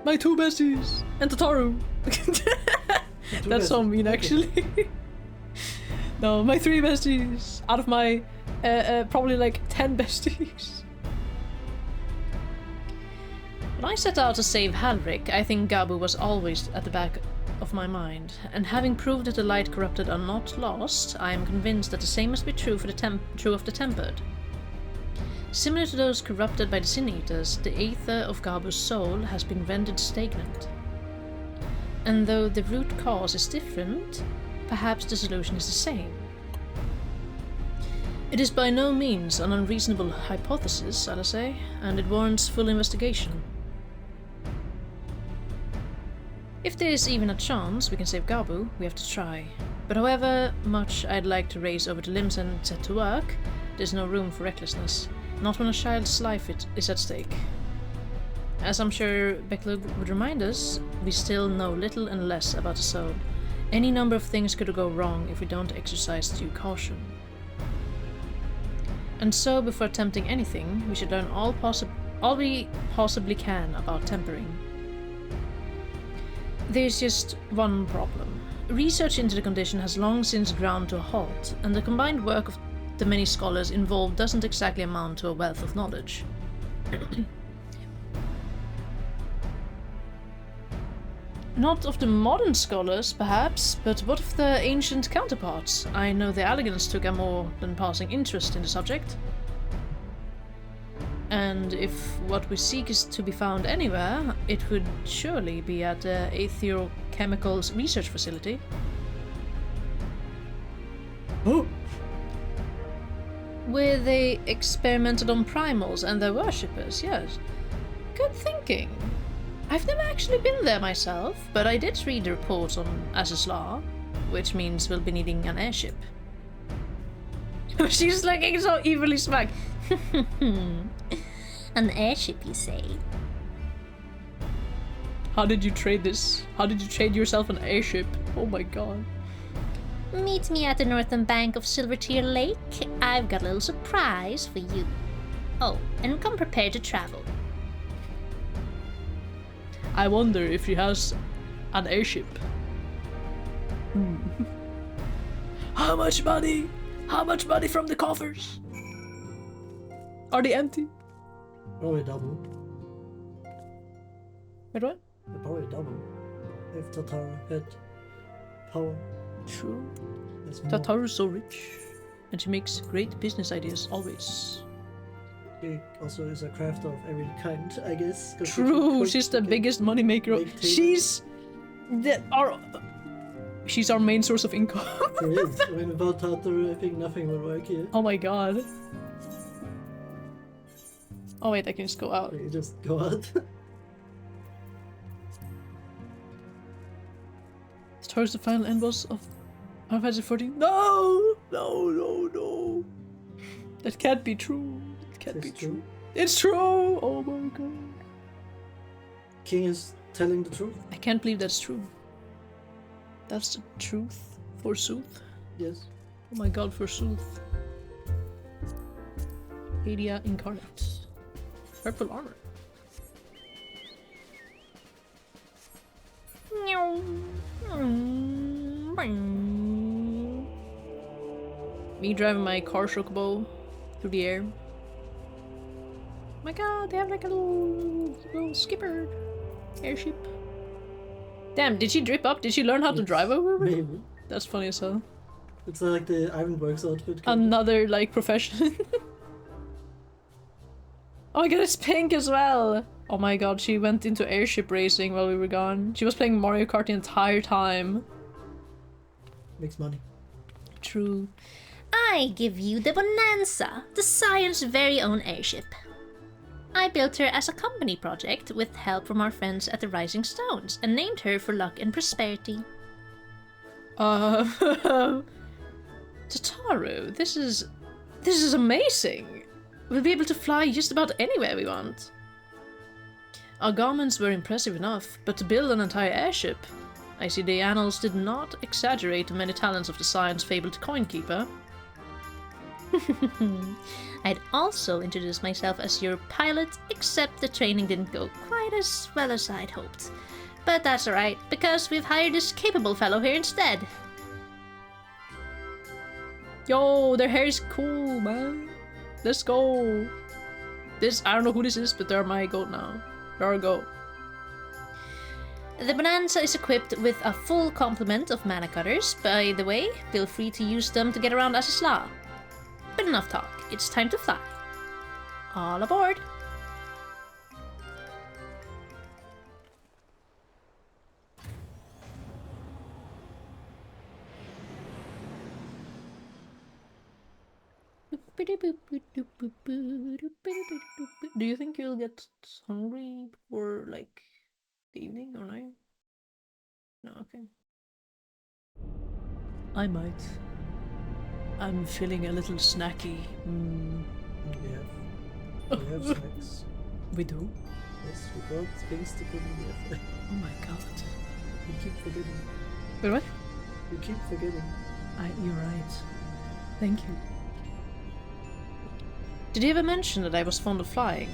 My two besties! And Tataru! That's so mean, actually. No, my 3 besties! Out of my probably like 10 besties. When I set out to save Halric, I think Gabu was always at the back of my mind, and having proved that the light corrupted are not lost, I am convinced that the same must be true for the tempered. Similar to those corrupted by the Sin Eaters, the aether of Gabu's soul has been rendered stagnant. And though the root cause is different, perhaps the solution is the same. It is by no means an unreasonable hypothesis, I'll say, and it warrants full investigation. If there is even a chance we can save Gabu, we have to try. But however much I'd like to raise over the limbs and set to work, there's no room for recklessness. Not when a child's life is at stake. As I'm sure Beklug would remind us, we still know little and less about the soul. Any number of things could go wrong if we don't exercise due caution. And so, before attempting anything, we should learn all we possibly can about tempering. There's just one problem. Research into the condition has long since ground to a halt, and the combined work of the many scholars involved doesn't exactly amount to a wealth of knowledge. Not of the modern scholars, perhaps, but what of the ancient counterparts? I know the Allegans took a more than passing interest in the subject. And if what we seek is to be found anywhere, it would surely be at the Aetherochemicals Research Facility. Oh! Where they experimented on primals and their worshippers, yes. Good thinking. I've never actually been there myself, but I did read the reports on Azizlar, which means we'll be needing an airship. She's looking so evilly smug. An airship, you say? How did you trade this? How did you trade yourself an airship? Oh my god. Meet me at the northern bank of Silvertear Lake. I've got a little surprise for you. Oh, and come prepared to travel. I wonder if she has an airship. How much money? How much money from the coffers? Are they empty? Probably double. Wait, what? They're probably double. If Tataru had power. True. That's more. Tataru's so rich. And she makes great business ideas, always. She also is a crafter of every kind, I guess. True, she's the biggest moneymaker. She's our main source of income. She is. I mean, without Tataru, I think nothing will work here. Oh my god. Oh wait, I can just go out. You just go out. Towards the final end boss of Final Fantasy 14. No! No, no, no. That can't be true. It can't be true. It's true! Oh my god. King is telling the truth? I can't believe that's true. That's the truth, forsooth. Yes. Oh my god, forsooth. Adia Incarnate. Purple armor. Me driving my car chocobo through the air. Oh my god, they have like a little skipper airship. Damn, did she drip up? Did she learn how to drive over? Maybe. That's funny as hell. It's like the Ironworks outfit. Another like profession. Oh my god, it's pink as well! Oh my god, she went into airship racing while we were gone. She was playing Mario Kart the entire time. Makes money. True. I give you the Bonanza, the Science's very own airship. I built her as a company project with help from our friends at the Rising Stones and named her for luck and prosperity. Tataru, this is amazing. We'll be able to fly just about anywhere we want. Our garments were impressive enough, but to build an entire airship, I see the annals did not exaggerate the many talents of the science-fabled coinkeeper. I'd also introduced myself as your pilot, except the training didn't go quite as well as I'd hoped. But that's alright, because we've hired this capable fellow here instead. Yo, their hair is cool, man. Let's go. I don't know who this is, but they're my goat now. There we go. The Bonanza is equipped with a full complement of mana cutters. By the way, feel free to use them to get around as a slaw. But enough talk, it's time to fly. All aboard! Do you think you'll get hungry before, like, the evening or night? No, okay. I might. I'm feeling a little snacky. We have snacks. We do? Yes, we got things to put in the effort. Oh my god. You keep forgetting. Wait, what? You keep forgetting. You're right. Thank you. Did you ever mention that I was fond of flying?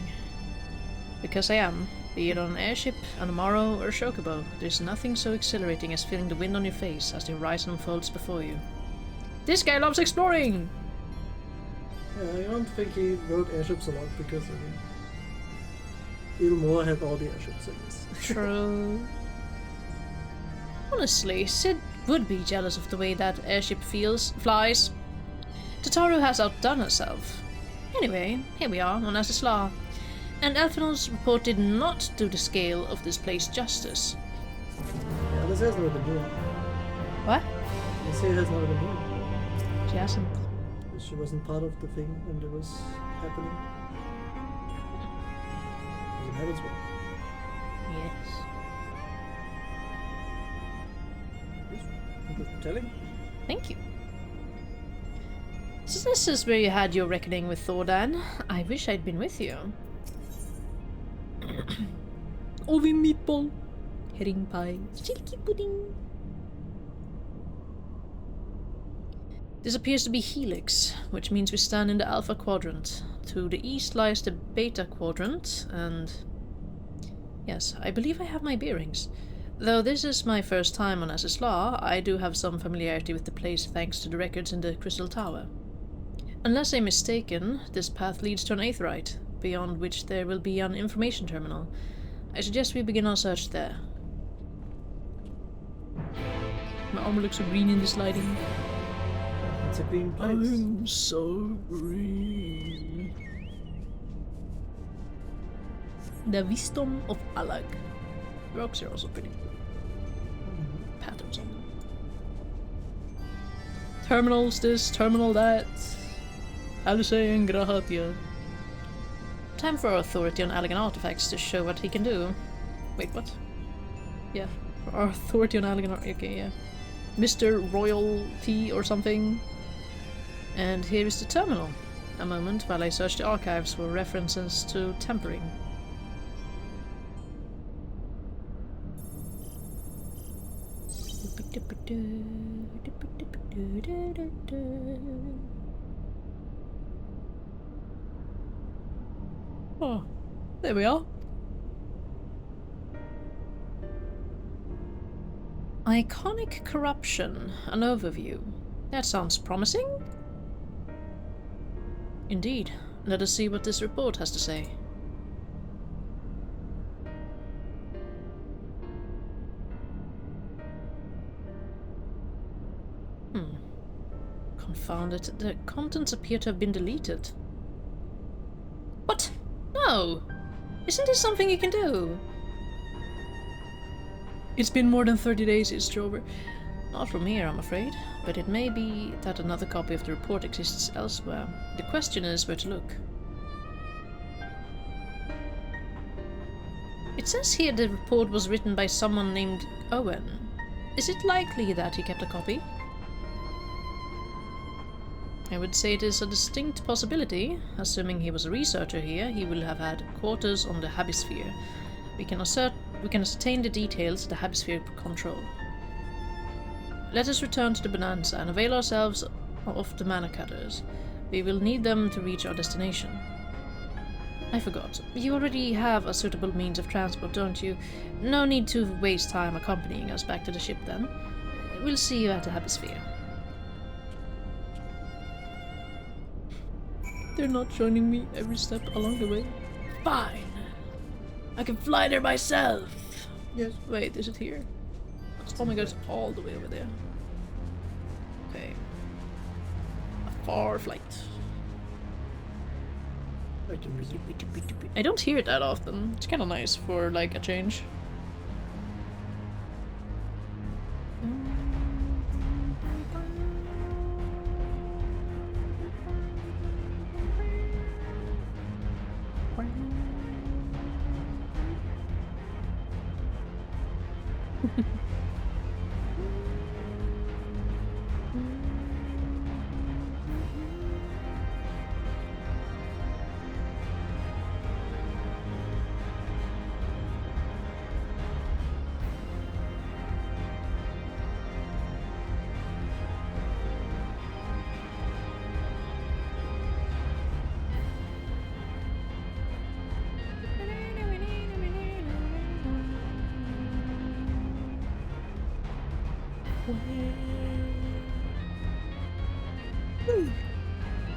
Because I am. Be it on an airship, an Amaro, or a Chocobo, there's nothing so exhilarating as feeling the wind on your face as the horizon unfolds before you. This guy loves exploring! Yeah, I don't think he wrote airships a lot because, I mean, Ilmore had all the airships in this. True. Honestly, Sid would be jealous of the way that airship flies. Tataru has outdone herself. Anyway, here we are on Asisla. And Elfinal's report did not do the scale of this place justice. Yeah, this has never been doing. What? This here has never been doing. She hasn't. She wasn't part of the thing when it was happening. As it happens well. Yes. Good telling. Thank you. So this is where you had your reckoning with Thordan. I wish I'd been with you. Ovi meatball. Herring pie. Silky pudding. This appears to be Helix, which means we stand in the Alpha Quadrant. To the east lies the Beta Quadrant, and... yes, I believe I have my bearings. Though this is my first time on Asisla, I do have some familiarity with the place thanks to the records in the Crystal Tower. Unless I'm mistaken, this path leads to an Aetheryte, beyond which there will be an information terminal. I suggest we begin our search there. My armor looks so green in this lighting. It's a green place. I'm so green. The wisdom of Alag. The rocks are also pretty cool. Patterns on them. Terminals this, terminal that. Alice and Grahatia. Time for our authority on Allegan artifacts to show what he can do. Wait, what? Yeah, our authority on Allegan artifacts. Okay, yeah. Mr. Royalty or something. And here is the terminal. A moment while I search the archives for references to tempering. Oh, there we are. Iconic corruption, an overview. That sounds promising. Indeed. Let us see what this report has to say. Confound it. The contents appear to have been deleted. What? No! Isn't this something you can do? It's been more than 30 days, it's Drover. Not from here, I'm afraid. But it may be that another copy of the report exists elsewhere. The question is where to look. It says here the report was written by someone named Owen. Is it likely that he kept a copy? I would say it is a distinct possibility. Assuming he was a researcher here, he will have had quarters on the Habisphere. We can ascertain the details of the Habisphere control. Let us return to the Bonanza and avail ourselves of the mana cutters. We will need them to reach our destination. I forgot. You already have a suitable means of transport, don't you? No need to waste time accompanying us back to the ship then. We'll see you at the Habisphere. They're not joining me every step along the way. Fine. I can fly there myself. Yes. Wait, is it here? Oh my god, it's all the way over there. Okay. A far flight. I don't hear it that often. It's kind of nice for like a change.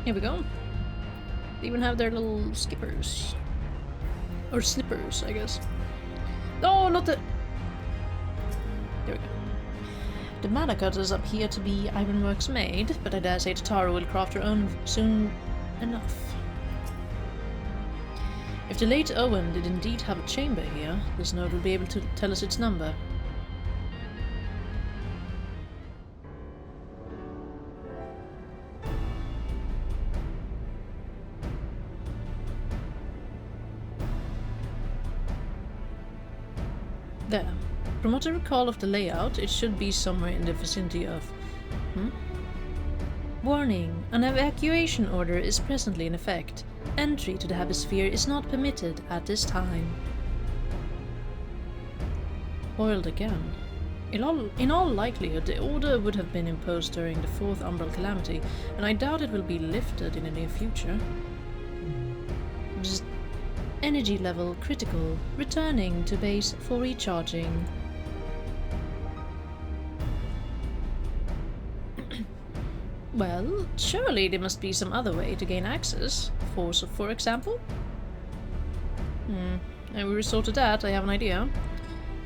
Here we go. They even have their little skippers. Or snippers, I guess. Oh, not the... There we go. The mana cutters appear to be ironworks made, but I dare say Tara will craft her own soon enough. If the late Owen did indeed have a chamber here, this node will be able to tell us its number. There. From what I recall of the layout, it should be somewhere in the vicinity of... Warning! An evacuation order is presently in effect. Entry to the Habisphere is not permitted at this time. Foiled again. In all likelihood, the order would have been imposed during the 4th Umbral Calamity, and I doubt it will be lifted in the near future. Just energy level critical. Returning to base for recharging. Well, surely there must be some other way to gain access. Force, for example? And we resort to that, I have an idea.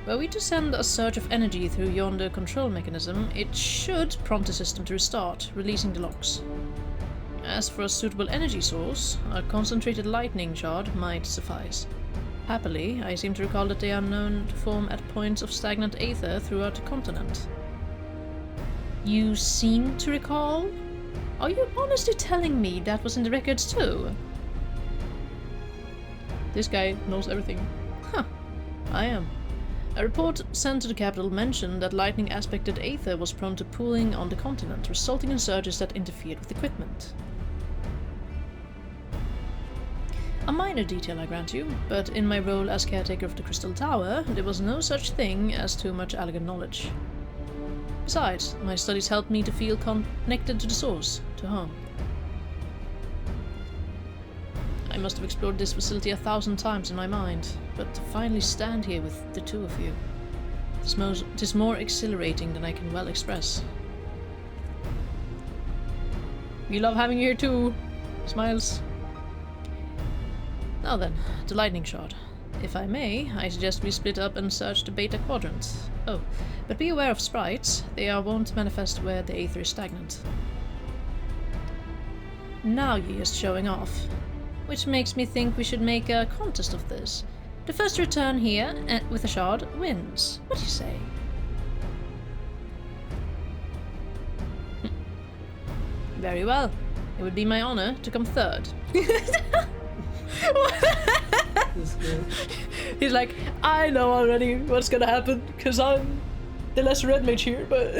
Were we to send a surge of energy through yonder control mechanism, it should prompt the system to restart, releasing the locks. As for a suitable energy source, a concentrated lightning shard might suffice. Happily, I seem to recall that they are known to form at points of stagnant aether throughout the continent. You seem to recall? Are you honestly telling me that was in the records too? This guy knows everything. Huh. I am. A report sent to the capital mentioned that lightning aspected aether was prone to pooling on the continent, resulting in surges that interfered with equipment. A minor detail, I grant you, but in my role as caretaker of the Crystal Tower, there was no such thing as too much elegant knowledge. Besides, my studies helped me to feel connected to the source, to home. I must have explored this facility 1,000 times in my mind, but to finally stand here with the two of you, it is more exhilarating than I can well express. We love having you here too. Smiles. Now then, the lightning shard. If I may, I suggest we split up and search the beta quadrant. Oh, but be aware of sprites. They are wont to manifest where the aether is stagnant. Now you're just showing off. Which makes me think we should make a contest of this. The first return here with a shard wins. What do you say? Very well. It would be my honor to come third. He's like, I know already what's gonna happen, because I'm the less red mage here, but...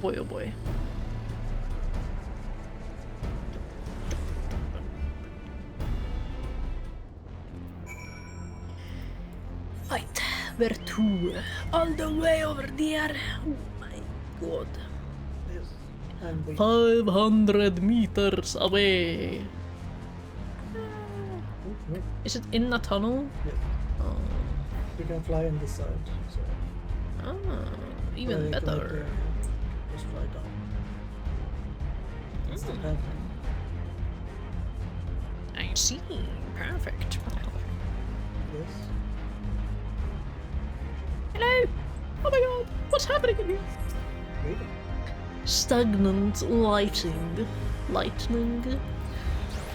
Boy, oh boy. Right, where to? All the way over there. Oh my god. 500 meters away. Is it in a tunnel? Yeah. Oh. You can fly in this side. So. Even better. Just fly down. That's the path. I see. Perfect. Yes. Hello! Oh my god! What's happening in here? Really? Stagnant lighting. Lightning.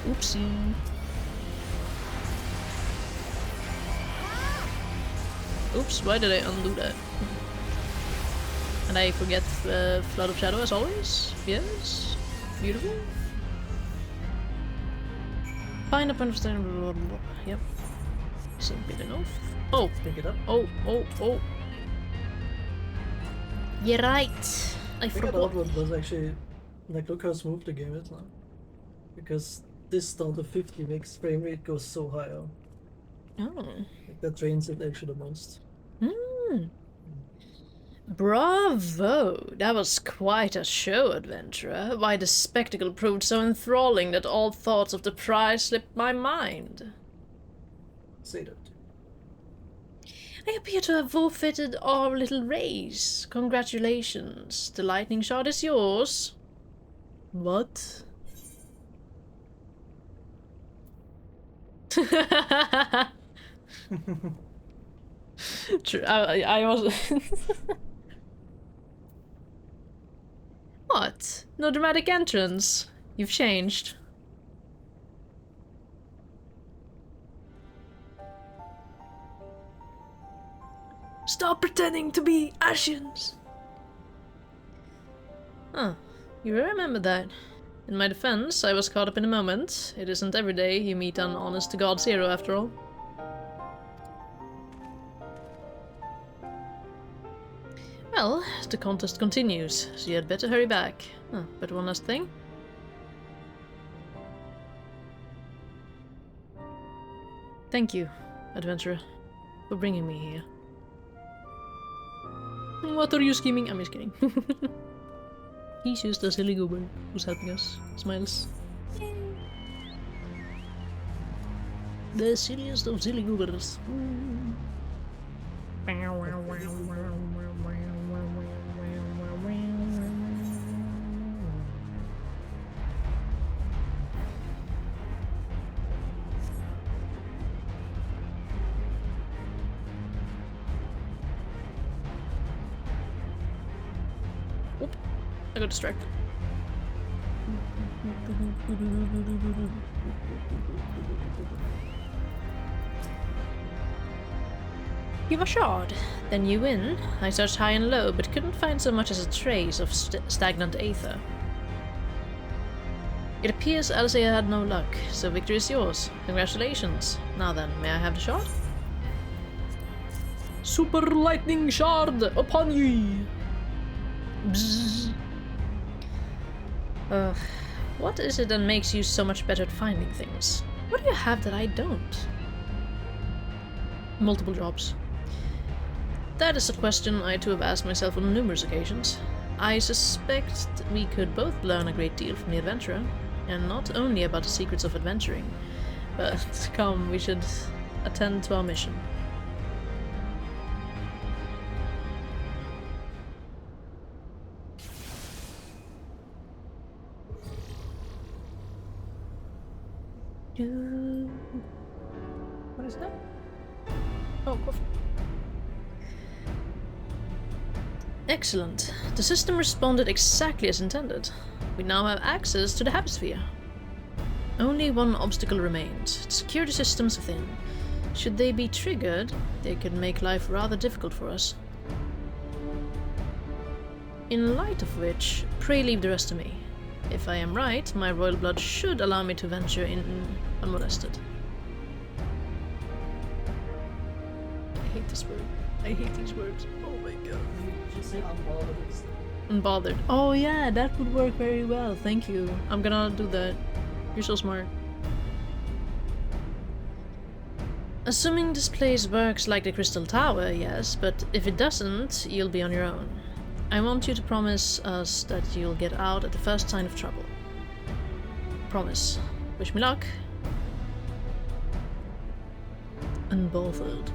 Oopsie. Oops, why did I undo that? And I forget Flood of Shadow as always? Yes? Beautiful. Find up understand. Yep. Simple enough. Oh! Pick it up. Oh, oh, oh. You're right. I forgot. What was actually, like, look how smooth the game is now. Because this down to 50 makes frame rate go so high. Oh. Like, that drains it actually the most. Hmm. Bravo! That was quite a show, adventurer. Why, the spectacle proved so enthralling that all thoughts of the prize slipped my mind. Say that. I appear to have forfeited our little race. Congratulations. The lightning shot is yours. What? True. I was... What? No dramatic entrance. You've changed. Stop pretending to be Ashians! Huh. You remember that. In my defense, I was caught up in a moment. It isn't every day you meet an honest-to-God hero, after all. Well, the contest continues, so you had better hurry back. Oh, but one last thing. Thank you, adventurer, for bringing me here. What are you scheming? I'm just kidding. He's just a silly goober who's helping us. Smiles. Yay. The silliest of silly goobers. Oop, I got distracted. You a shard. Then you win. I searched high and low, but couldn't find so much as a trace of stagnant aether. It appears Alcea had no luck, so victory is yours. Congratulations. Now then, may I have the shard? Super lightning shard upon ye! Bzzz. What is it that makes you so much better at finding things? What do you have that I don't? Multiple jobs. That is a question I too have asked myself on numerous occasions. I suspect we could both learn a great deal from the adventurer, and not only about the secrets of adventuring, but come, we should attend to our mission. What is that? Oh, coffee. Excellent. The system responded exactly as intended. We now have access to the Hemisphere. Only one obstacle remains: the security systems within. Should they be triggered, they could make life rather difficult for us. In light of which, pray leave the rest to me. If I am right, my royal blood should allow me to venture in unmolested. I hate this word. I hate these words. Oh my god. Just say unbothered. Unbothered. Oh yeah, that would work very well. Thank you. I'm gonna do that. You're so smart. Assuming this place works like the Crystal Tower, yes, but if it doesn't, you'll be on your own. I want you to promise us that you'll get out at the first sign of trouble. Promise. Wish me luck. Unbothered.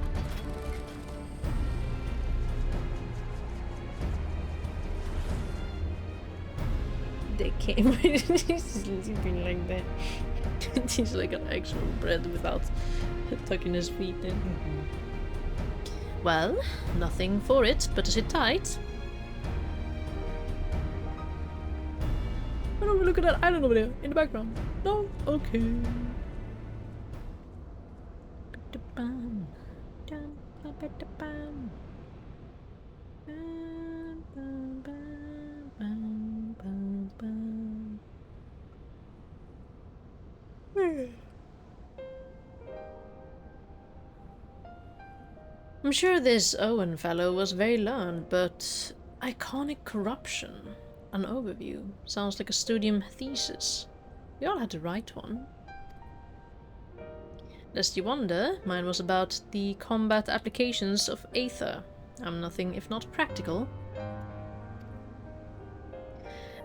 They came. He's sleeping like that. He's like an actual bread without tucking his feet in. Well, nothing for it but to sit tight. Oh no, look at that island over there in the background. No? Okay. I'm sure this Owen fellow was very learned, but iconic corruption. An overview. Sounds like a studium thesis. We all had to write one. Lest you wonder, mine was about the combat applications of Aether. I'm nothing if not practical.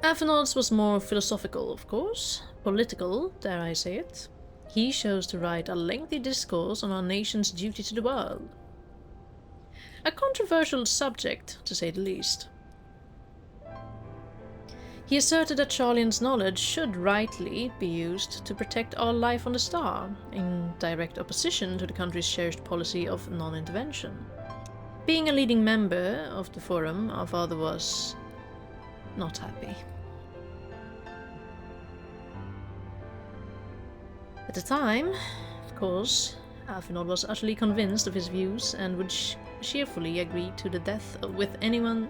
Avenard's was more philosophical, of course. Political, dare I say it. He chose to write a lengthy discourse on our nation's duty to the world. A controversial subject, to say the least. He asserted that Charlian's knowledge should rightly be used to protect all life on the star, in direct opposition to the country's cherished policy of non-intervention. Being a leading member of the forum, our father was not happy. At the time, of course, Avenard was utterly convinced of his views and would cheerfully agree to the death with anyone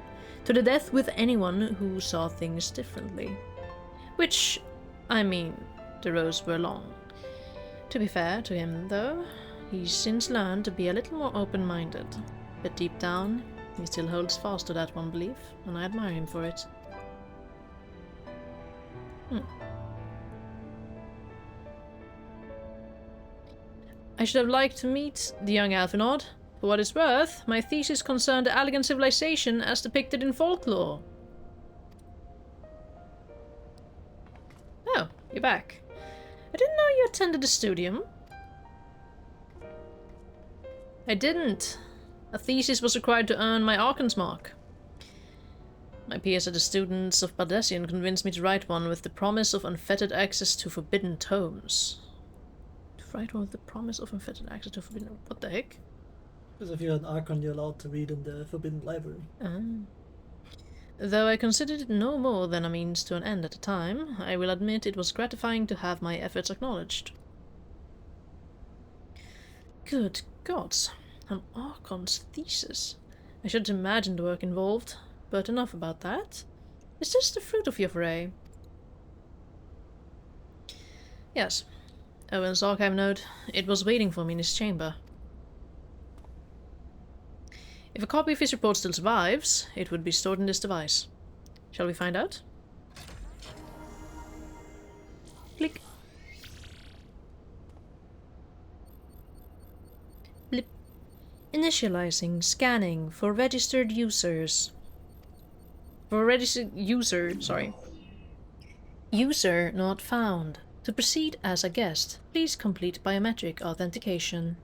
who saw things differently. Which, I mean, the roads were long. To be fair to him, though, he's since learned to be a little more open-minded. But deep down, he still holds fast to that one belief, and I admire him for it. I should have liked to meet the young Avenard. For what it's worth, my thesis concerned the elegant civilization as depicted in folklore. Oh, you're back. I didn't know you attended the studium. I didn't. A thesis was required to earn my Archon's mark. My peers at the Students of Bardessian convinced me to write one with the promise of unfettered access to forbidden tomes. To write one with the promise of unfettered access to forbidden... What the heck? Because if you're an Archon, you're allowed to read in the Forbidden Library. Though I considered it no more than a means to an end at the time, I will admit it was gratifying to have my efforts acknowledged. Good gods, an Archon's thesis. I should imagine the work involved, but enough about that. Is this the fruit of your foray? Yes. Owen's archive note. It was waiting for me in his chamber. If a copy of his report still survives, it would be stored in this device. Shall we find out? Click. Blip. Initializing, scanning for registered users. For registered user, sorry. User not found. To proceed as a guest, please complete biometric authentication.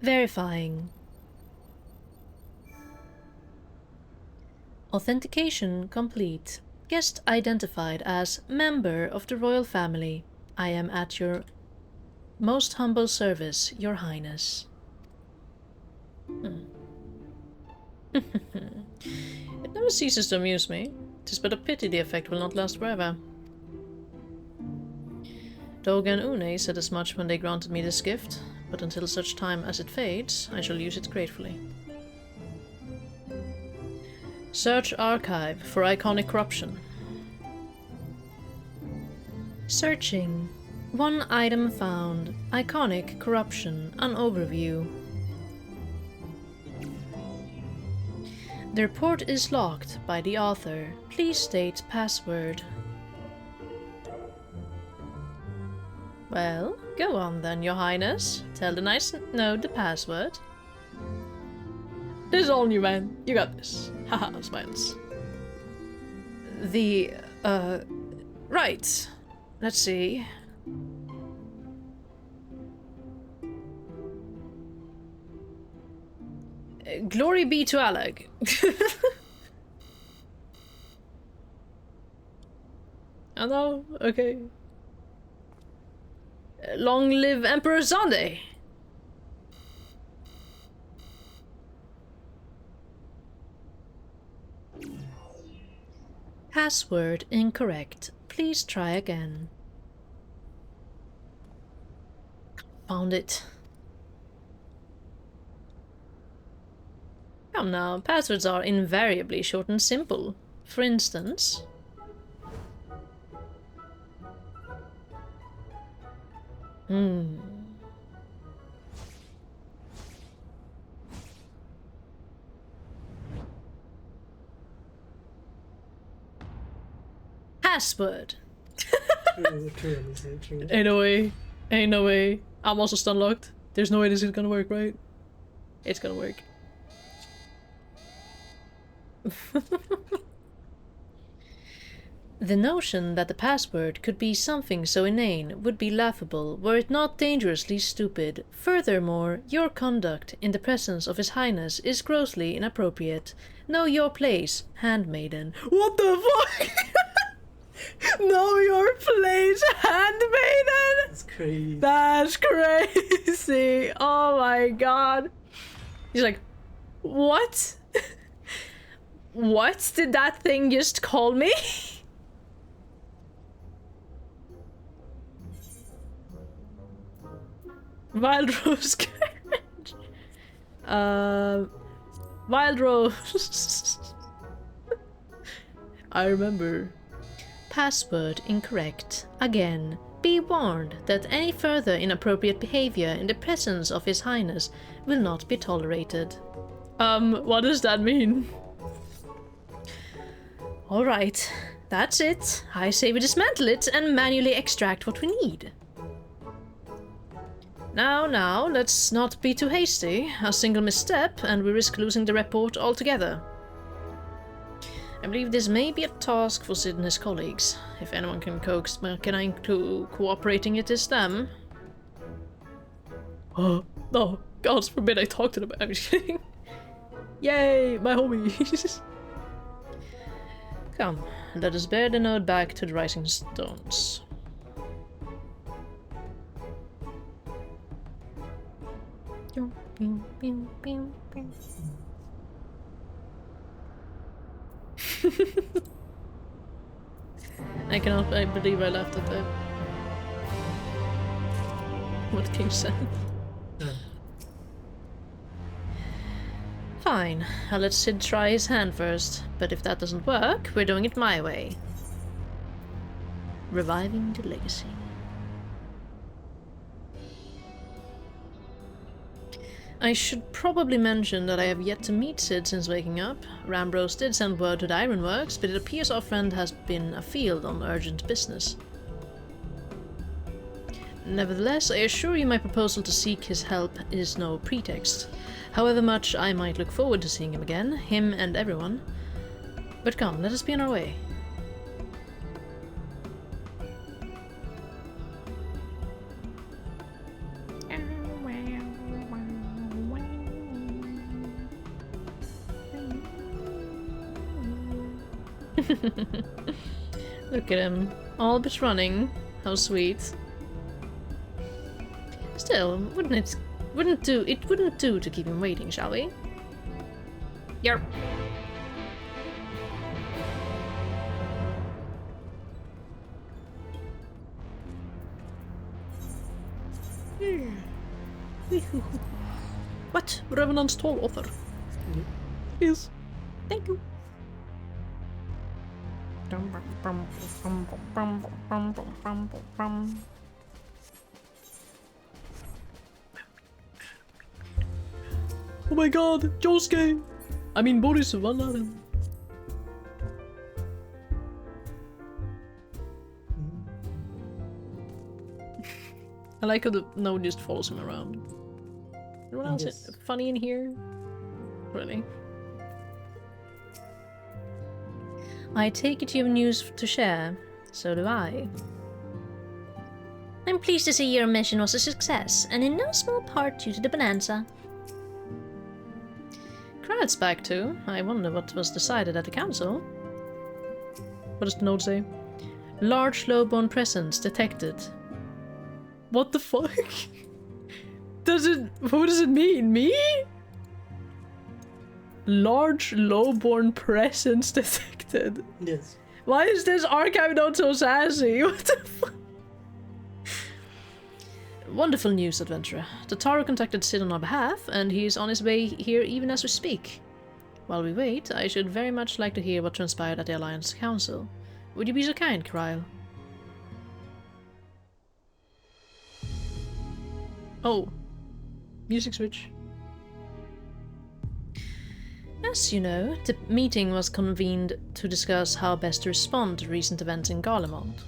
Verifying. Authentication complete. Guest identified as member of the royal family. I am at your most humble service, Your Highness. It never ceases to amuse me. 'Tis but a pity the effect will not last forever. Doga and Une said as much when they granted me this gift, but until such time as it fades, I shall use it gratefully. Search archive for iconic corruption. Searching. One item found. Iconic corruption. An overview. The report is locked by the author. Please state password. Well, go on then, Your Highness. Tell the Nice Node the password. This is all new, man. You got this. Haha, smiles. Right. Let's see. Glory be to Alag. Oh no, okay. Long live Emperor Zande. Password incorrect. Please try again. Found it. Come now, passwords are invariably short and simple. For instance... Password! Ain't no way. Ain't no way. I'm also stun locked. There's no way this is gonna work, right? It's gonna work. The notion that the password could be something so inane would be laughable were it not dangerously stupid. Furthermore, your conduct in the presence of His Highness is grossly inappropriate. Know your place, handmaiden. What the fuck? Know your place, handmaiden? That's crazy. That's crazy. Oh my god. He's like, what? What did that thing just call me? Wild Rose Carriage. Wild Rose. I remember. Password incorrect. Again. Be warned that any further inappropriate behavior in the presence of His Highness will not be tolerated. What does that mean? Alright, that's it. I say we dismantle it and manually extract what we need. Now, let's not be too hasty. A single misstep and we risk losing the report altogether. I believe this may be a task for Sid and his colleagues. If anyone can coax Makina into cooperating, it is them. Oh, no, God forbid I talk to them. I'm just kidding. Yay, my homies. Come, let us bear the node back to the Rising Stones. I believe I laughed at that. What King said. Fine, I'll let Sid try his hand first, but if that doesn't work, we're doing it my way. Reviving the legacy. I should probably mention that I have yet to meet Sid since waking up. Rambros did send word to the Ironworks, but it appears our friend has been afield on urgent business. Nevertheless, I assure you my proposal to seek his help is no pretext. However much I might look forward to seeing him again, him and everyone. But come, let us be on our way. Look at him, all but running. How sweet. Still, it wouldn't do to keep him waiting, shall we? Yarp. What? Revenant's tall author. Yes. Thank you. Oh my god, Josuke! I mean Boris Van Laren. I like how the node just follows him around. Anyone else funny in here? Really? I take it you have news to share. So do I. I'm pleased to see your mission was a success, and in no small part due to the bonanza. Krat's back too. I wonder what was decided at the council. What does the note say? Large low-bone presence detected. What the fuck? Who does it mean? Me? Large low-born presence detected. Yes. Why is this archive not so sassy? What the fuck? Wonderful news, adventurer. The Taro contacted Sid on our behalf, and he is on his way here even as we speak. While we wait, I should very much like to hear what transpired at the Alliance Council. Would you be so kind, Krile? Oh. Music switch. As you know, the meeting was convened to discuss how best to respond to recent events in Garlemald.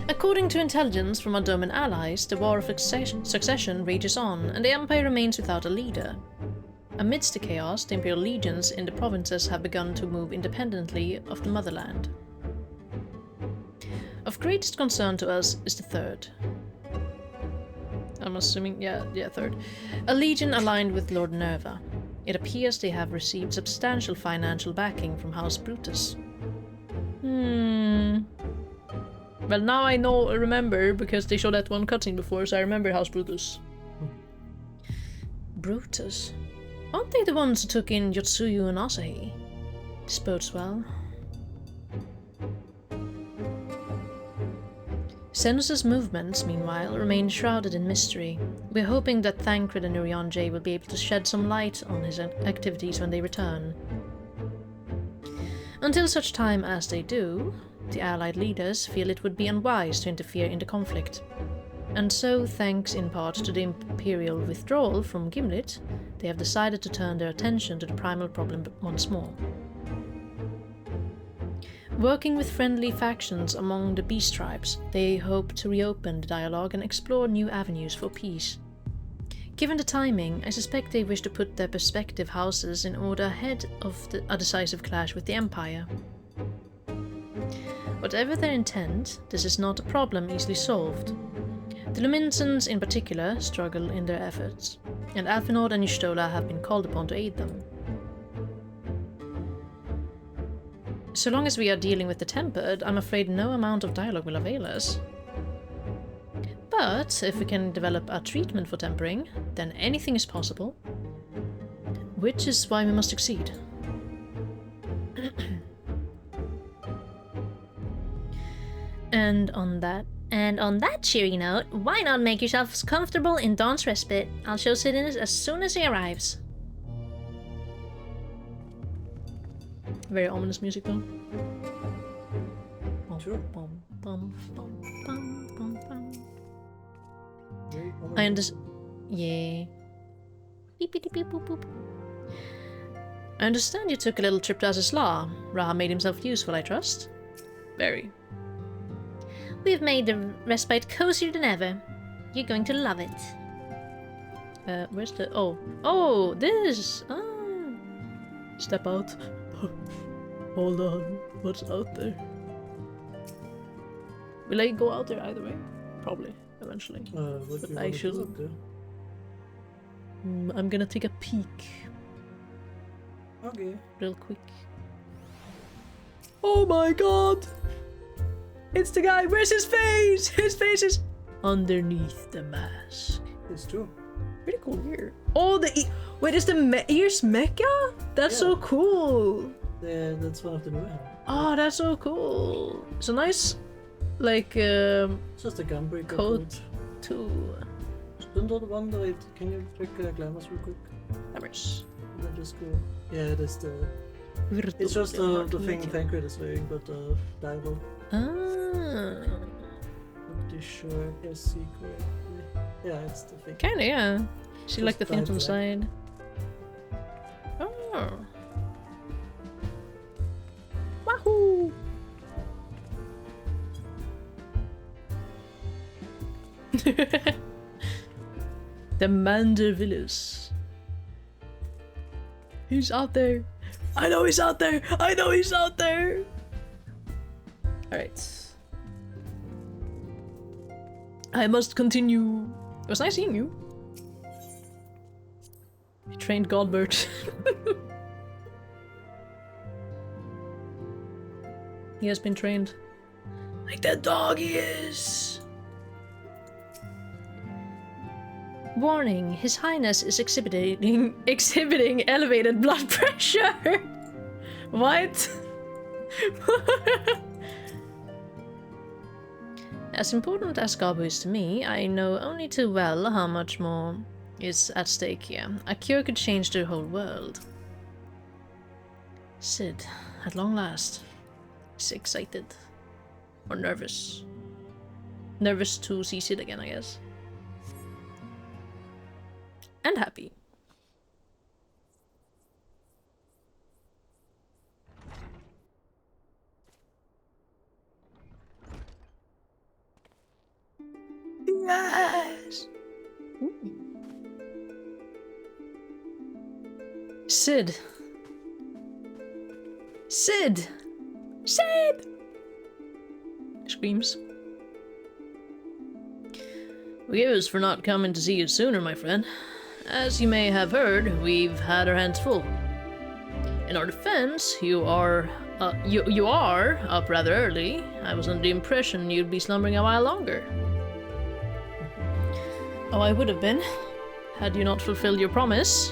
According to intelligence from our Doman allies, the War of Succession rages on, and the Empire remains without a leader. Amidst the chaos, the Imperial legions in the provinces have begun to move independently of the motherland. Of greatest concern to us is the third. I'm assuming, yeah, third. A legion aligned with Lord Nerva. It appears they have received substantial financial backing from House Brutus. Well, now I remember, because they showed that one cutscene before, so I remember House Brutus. Brutus? Aren't they the ones who took in Yotsuyu and Asahi? This bodes well. Senus's movements, meanwhile, remain shrouded in mystery. We're hoping that Thancred and Urianger will be able to shed some light on his activities when they return. Until such time as they do, the Allied leaders feel it would be unwise to interfere in the conflict. And so, thanks in part to the Imperial withdrawal from Gimlet, they have decided to turn their attention to the primal problem once more. Working with friendly factions among the Beast Tribes, they hope to reopen the dialogue and explore new avenues for peace. Given the timing, I suspect they wish to put their respective houses in order ahead of a decisive clash with the Empire. Whatever their intent, this is not a problem easily solved. The Luminsons in particular struggle in their efforts, and Alfinord and Y'shtola have been called upon to aid them. So long as we are dealing with the Tempered, I'm afraid no amount of dialogue will avail us. But if we can develop a treatment for tempering, then anything is possible. Which is why we must succeed. And on that cheery note, why not make yourselves comfortable in Dawn's Respite? I'll show Sid in as soon as he arrives. Very ominous music though. Sure. I understand. Yeah. Beep beep beep boop boop. I understand you took a little trip to Azizla. Raha made himself useful, I trust. Very. We've made the respite cozier than ever. You're going to love it. Where's the... Oh, this! Ah. Step out. Hold on. What's out there? Will I go out there either way? Probably, eventually. But I should... I'm gonna take a peek. Okay. Real quick. Oh my god! It's the guy! Where's his face? His face is underneath the mask. It's true. Pretty cool here. Oh, wait, is the ears mecha? That's so cool. Yeah, that's one of the new. Oh, that's so cool. It's a nice like It's just a gunbreaker code to. Isn't that the one that can you click glamours real quick? Glamours. And then just go. Yeah, it is the. It's just the thing Thancred is wearing, but diable. Ah. Pretty sure I see correctly. Yeah, it's the thing. Kinda, yeah. She like the things on the dive side. Oh. Wahoo! The Mandervillas. He's out there. I know he's out there. I know he's out there. Alright. I must continue. It was nice seeing you. You trained Godbert. He has been trained. Like that dog he is. Warning, His Highness is exhibiting elevated blood pressure. What? As important as Gabu is to me, I know only too well how much more is at stake here. A cure could change the whole world. Sid, at long last. He's excited. Or nervous. Nervous to see Sid again, I guess. And happy. Yes! Ooh. Sid. Sid! Sid! Screams. Forgive us for not coming to see you sooner, my friend. As you may have heard, we've had our hands full. In our defense, you are up rather early. I was under the impression you'd be slumbering a while longer. Oh, I would have been, had you not fulfilled your promise.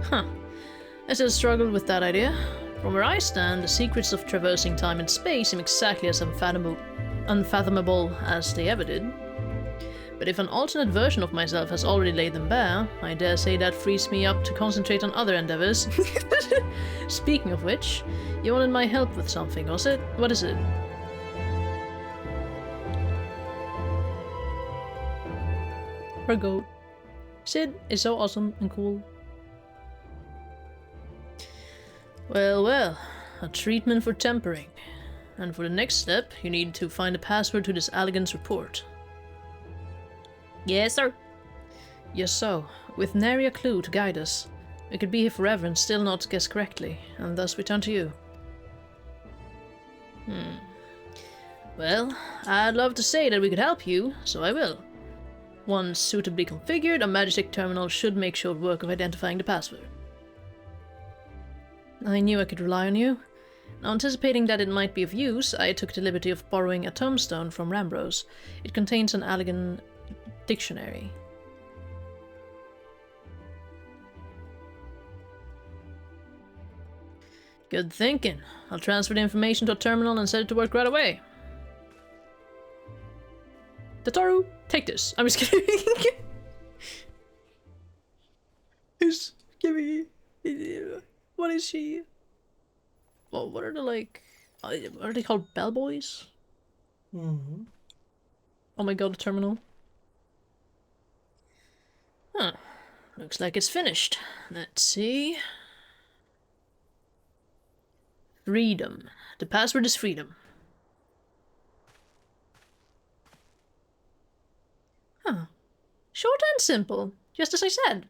Huh. I still struggled with that idea. From where I stand, the secrets of traversing time and space seem exactly as unfathomable as they ever did. But if an alternate version of myself has already laid them bare, I dare say that frees me up to concentrate on other endeavors. Speaking of which, you wanted my help with something, was it? What is it? Her goat. Sid is so awesome and cool. Well, well, a treatment for tempering. And for the next step, you need to find a password to this Alligan's report. Yes, sir. Yes, so, with nary a clue to guide us, we could be here forever and still not guess correctly, and thus return to you. Well, I'd love to say that we could help you, so I will. Once suitably configured, a Magitek terminal should make short work of identifying the password. I knew I could rely on you. Now, anticipating that it might be of use, I took the liberty of borrowing a tombstone from Rambrose. It contains an Alligan dictionary. Good thinking. I'll transfer the information to a terminal and set it to work right away. Tataru, take this. I'm just kidding. Who's giving me? What is she? Well, what are the like? Are they called bellboys? Mm-hmm. Oh my god, a terminal. Huh. Looks like it's finished. Let's see. Freedom. The password is freedom. Huh. Short and simple, just as I said.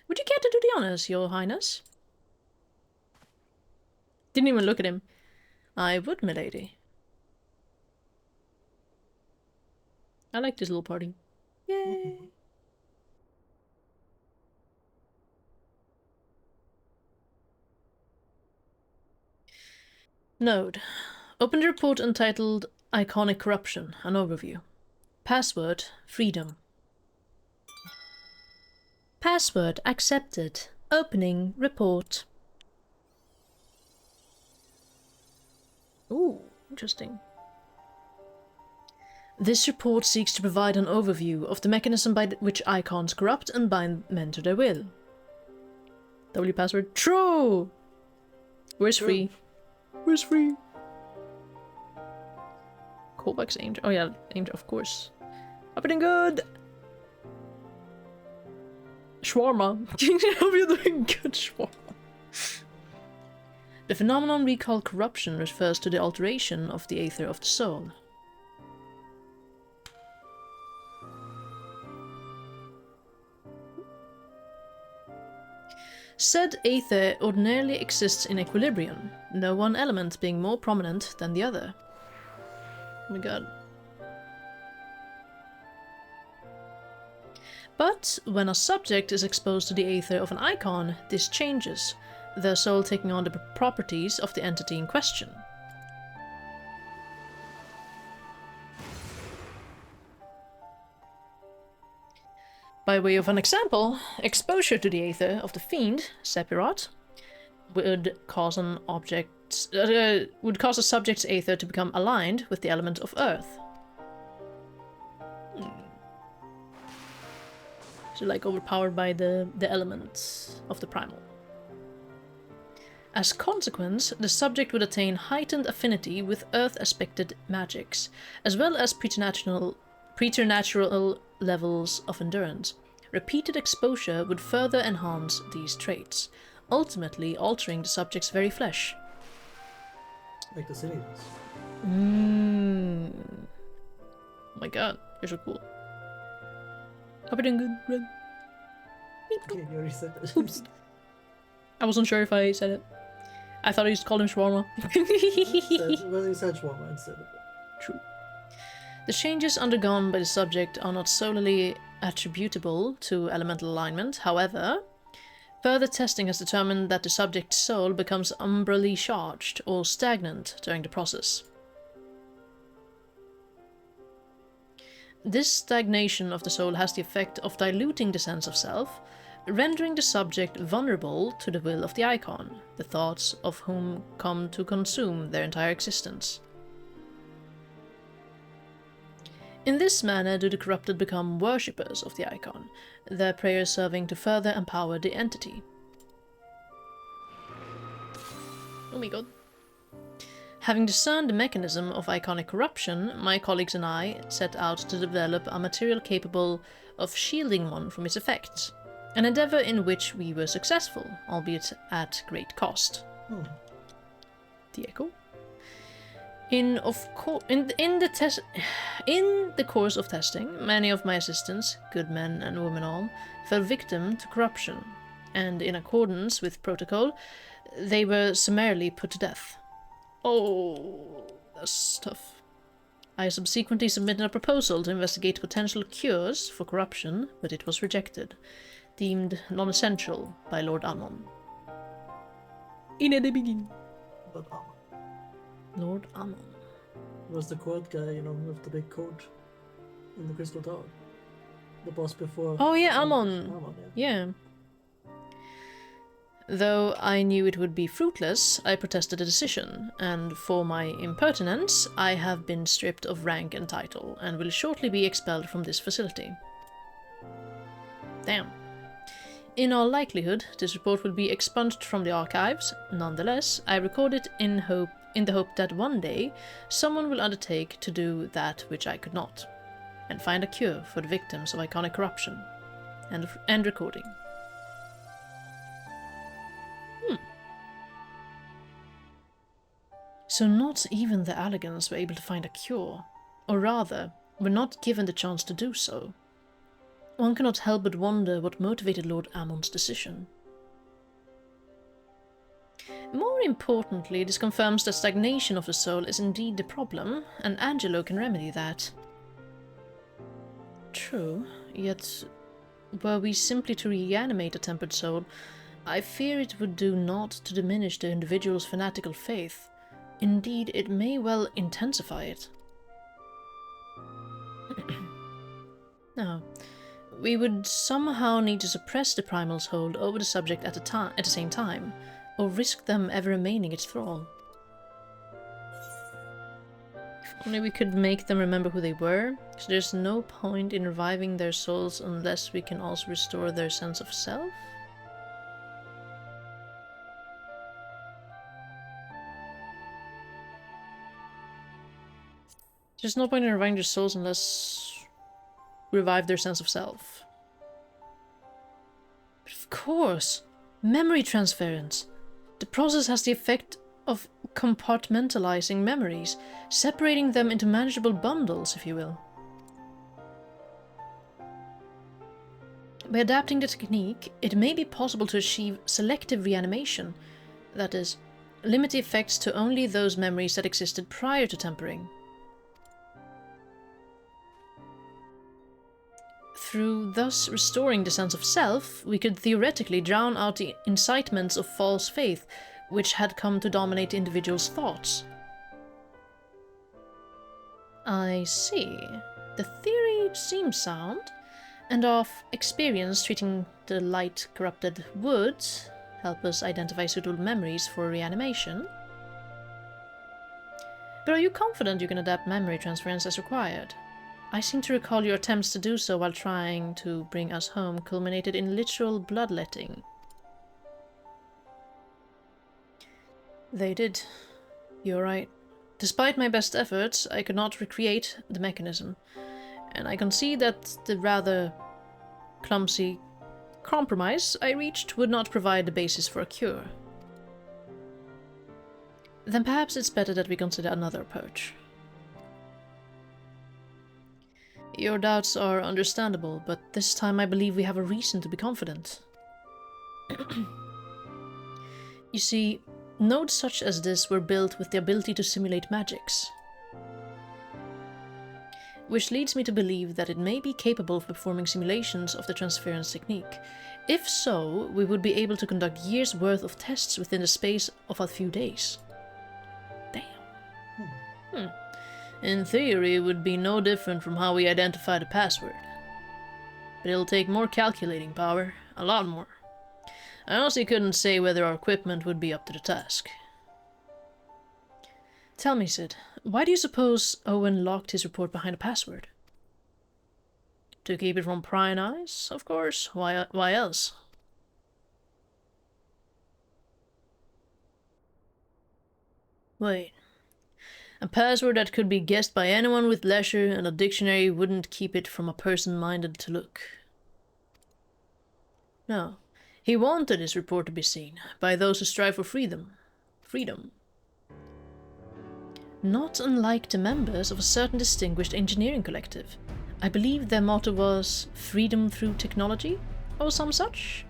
Would you care to do the honors, Your Highness? Didn't even look at him. I would, milady. I like this little party. Yay! Node. Open the report entitled Iconic Corruption, an overview. Password, freedom. Password accepted. Opening report. Ooh, interesting. This report seeks to provide an overview of the mechanism by which icons corrupt and bind men to their will. W password true! Where's free? Where's free? Callbacks aimed. Oh yeah, aimed of course. Happening good! Shawarma. Hope you're doing good, shawarma. The phenomenon we call corruption refers to the alteration of the aether of the soul. Said aether ordinarily exists in equilibrium, no one element being more prominent than the other. Oh my god. But when a subject is exposed to the aether of an icon, this changes, the soul taking on the properties of the entity in question. By way of an example, exposure to the aether of the fiend, Sephiroth, would cause a subject's aether to become aligned with the element of earth. So like overpowered by the elements of the primal. As consequence, the subject would attain heightened affinity with earth-aspected magics, as well as preternatural levels of endurance. Repeated exposure would further enhance these traits, ultimately altering the subject's very flesh. Like the civilians. Oh my god, you're so cool. Hope you're doing good, Red. Okay, you already said that. Oops. I wasn't sure if I said it. I thought I used to call him shawarma. Well, you said shawarma instead of it. True. The changes undergone by the subject are not solely attributable to elemental alignment, however, further testing has determined that the subject's soul becomes umbrally charged or stagnant during the process. This stagnation of the soul has the effect of diluting the sense of self, rendering the subject vulnerable to the will of the icon, the thoughts of whom come to consume their entire existence. In this manner do the corrupted become worshippers of the icon, their prayers serving to further empower the entity. Oh my god. Having discerned the mechanism of iconic corruption, my colleagues and I set out to develop a material capable of shielding one from its effects, an endeavor in which we were successful, albeit at great cost. The echo? In the course of testing, many of my assistants, good men and women all, fell victim to corruption, and in accordance with protocol, they were summarily put to death. Oh, that's tough. I subsequently submitted a proposal to investigate potential cures for corruption, but it was rejected, deemed non-essential by Lord Ammon. In the beginning. Lord Ammon. Was the court guy, you know, with the big coat in the Crystal Tower. The boss before. Oh yeah, Ammon. Yeah. Though I knew it would be fruitless, I protested the decision, and for my impertinence, I have been stripped of rank and title, and will shortly be expelled from this facility. Damn. In all likelihood, this report will be expunged from the archives. Nonetheless, I record it in the hope that one day, someone will undertake to do that which I could not, and find a cure for the victims of iconic corruption. End recording. So not even the Allegans were able to find a cure, or rather, were not given the chance to do so. One cannot help but wonder what motivated Lord Ammon's decision. More importantly, this confirms that stagnation of the soul is indeed the problem, and Angelo can remedy that. True, yet were we simply to reanimate a tempered soul, I fear it would do naught to diminish the individual's fanatical faith. Indeed, it may well intensify it. Now, we would somehow need to suppress the primal's hold over the subject at the same time, or risk them ever remaining its thrall. Only we could make them remember who they were, so there's no point in reviving their souls unless we can also restore their sense of self? There's no point in reviving their souls unless we revive their sense of self. But of course! Memory transference! The process has the effect of compartmentalizing memories, separating them into manageable bundles, if you will. By adapting the technique, it may be possible to achieve selective reanimation, that is, limit the effects to only those memories that existed prior to tempering. Through thus restoring the sense of self, we could theoretically drown out the incitements of false faith which had come to dominate the individual's thoughts. I see. The theory seems sound, and of experience treating the light-corrupted would help us identify suitable memories for reanimation. But are you confident you can adapt memory transference as required? I seem to recall your attempts to do so while trying to bring us home culminated in literal bloodletting. They did. You're right. Despite my best efforts, I could not recreate the mechanism, and I concede that the rather clumsy compromise I reached would not provide the basis for a cure. Then perhaps it's better that we consider another approach. Your doubts are understandable, but this time I believe we have a reason to be confident. You see, nodes such as this were built with the ability to simulate magics, which leads me to believe that it may be capable of performing simulations of the transference technique. If so, we would be able to conduct years' worth of tests within the space of a few days. Damn. In theory, it would be no different from how we identify the password. But it'll take more calculating power, a lot more. I honestly couldn't say whether our equipment would be up to the task. Tell me, Sid, why do you suppose Owen locked his report behind a password? To keep it from prying eyes, of course. Why else? Wait. A password that could be guessed by anyone with leisure, and a dictionary wouldn't keep it from a person minded to look. No. He wanted his report to be seen by those who strive for freedom. Not unlike the members of a certain distinguished engineering collective. I believe their motto was freedom through technology, or some such.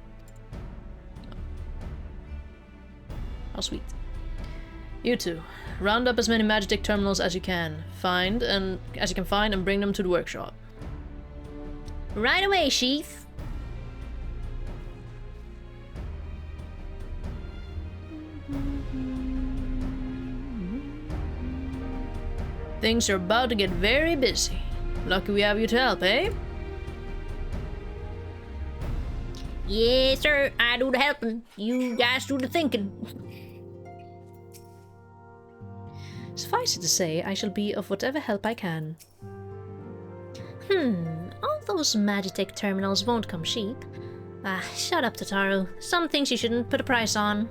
How sweet. You two, round up as many Magitek terminals as you can find and bring them to the workshop. Right away, Chief. Things are about to get very busy. Lucky we have you to help, eh? Yes, sir. I do the helping. You guys do the thinking. Suffice it to say, I shall be of whatever help I can. All those Magitek terminals won't come cheap. Shut up, Tataru. Some things you shouldn't put a price on.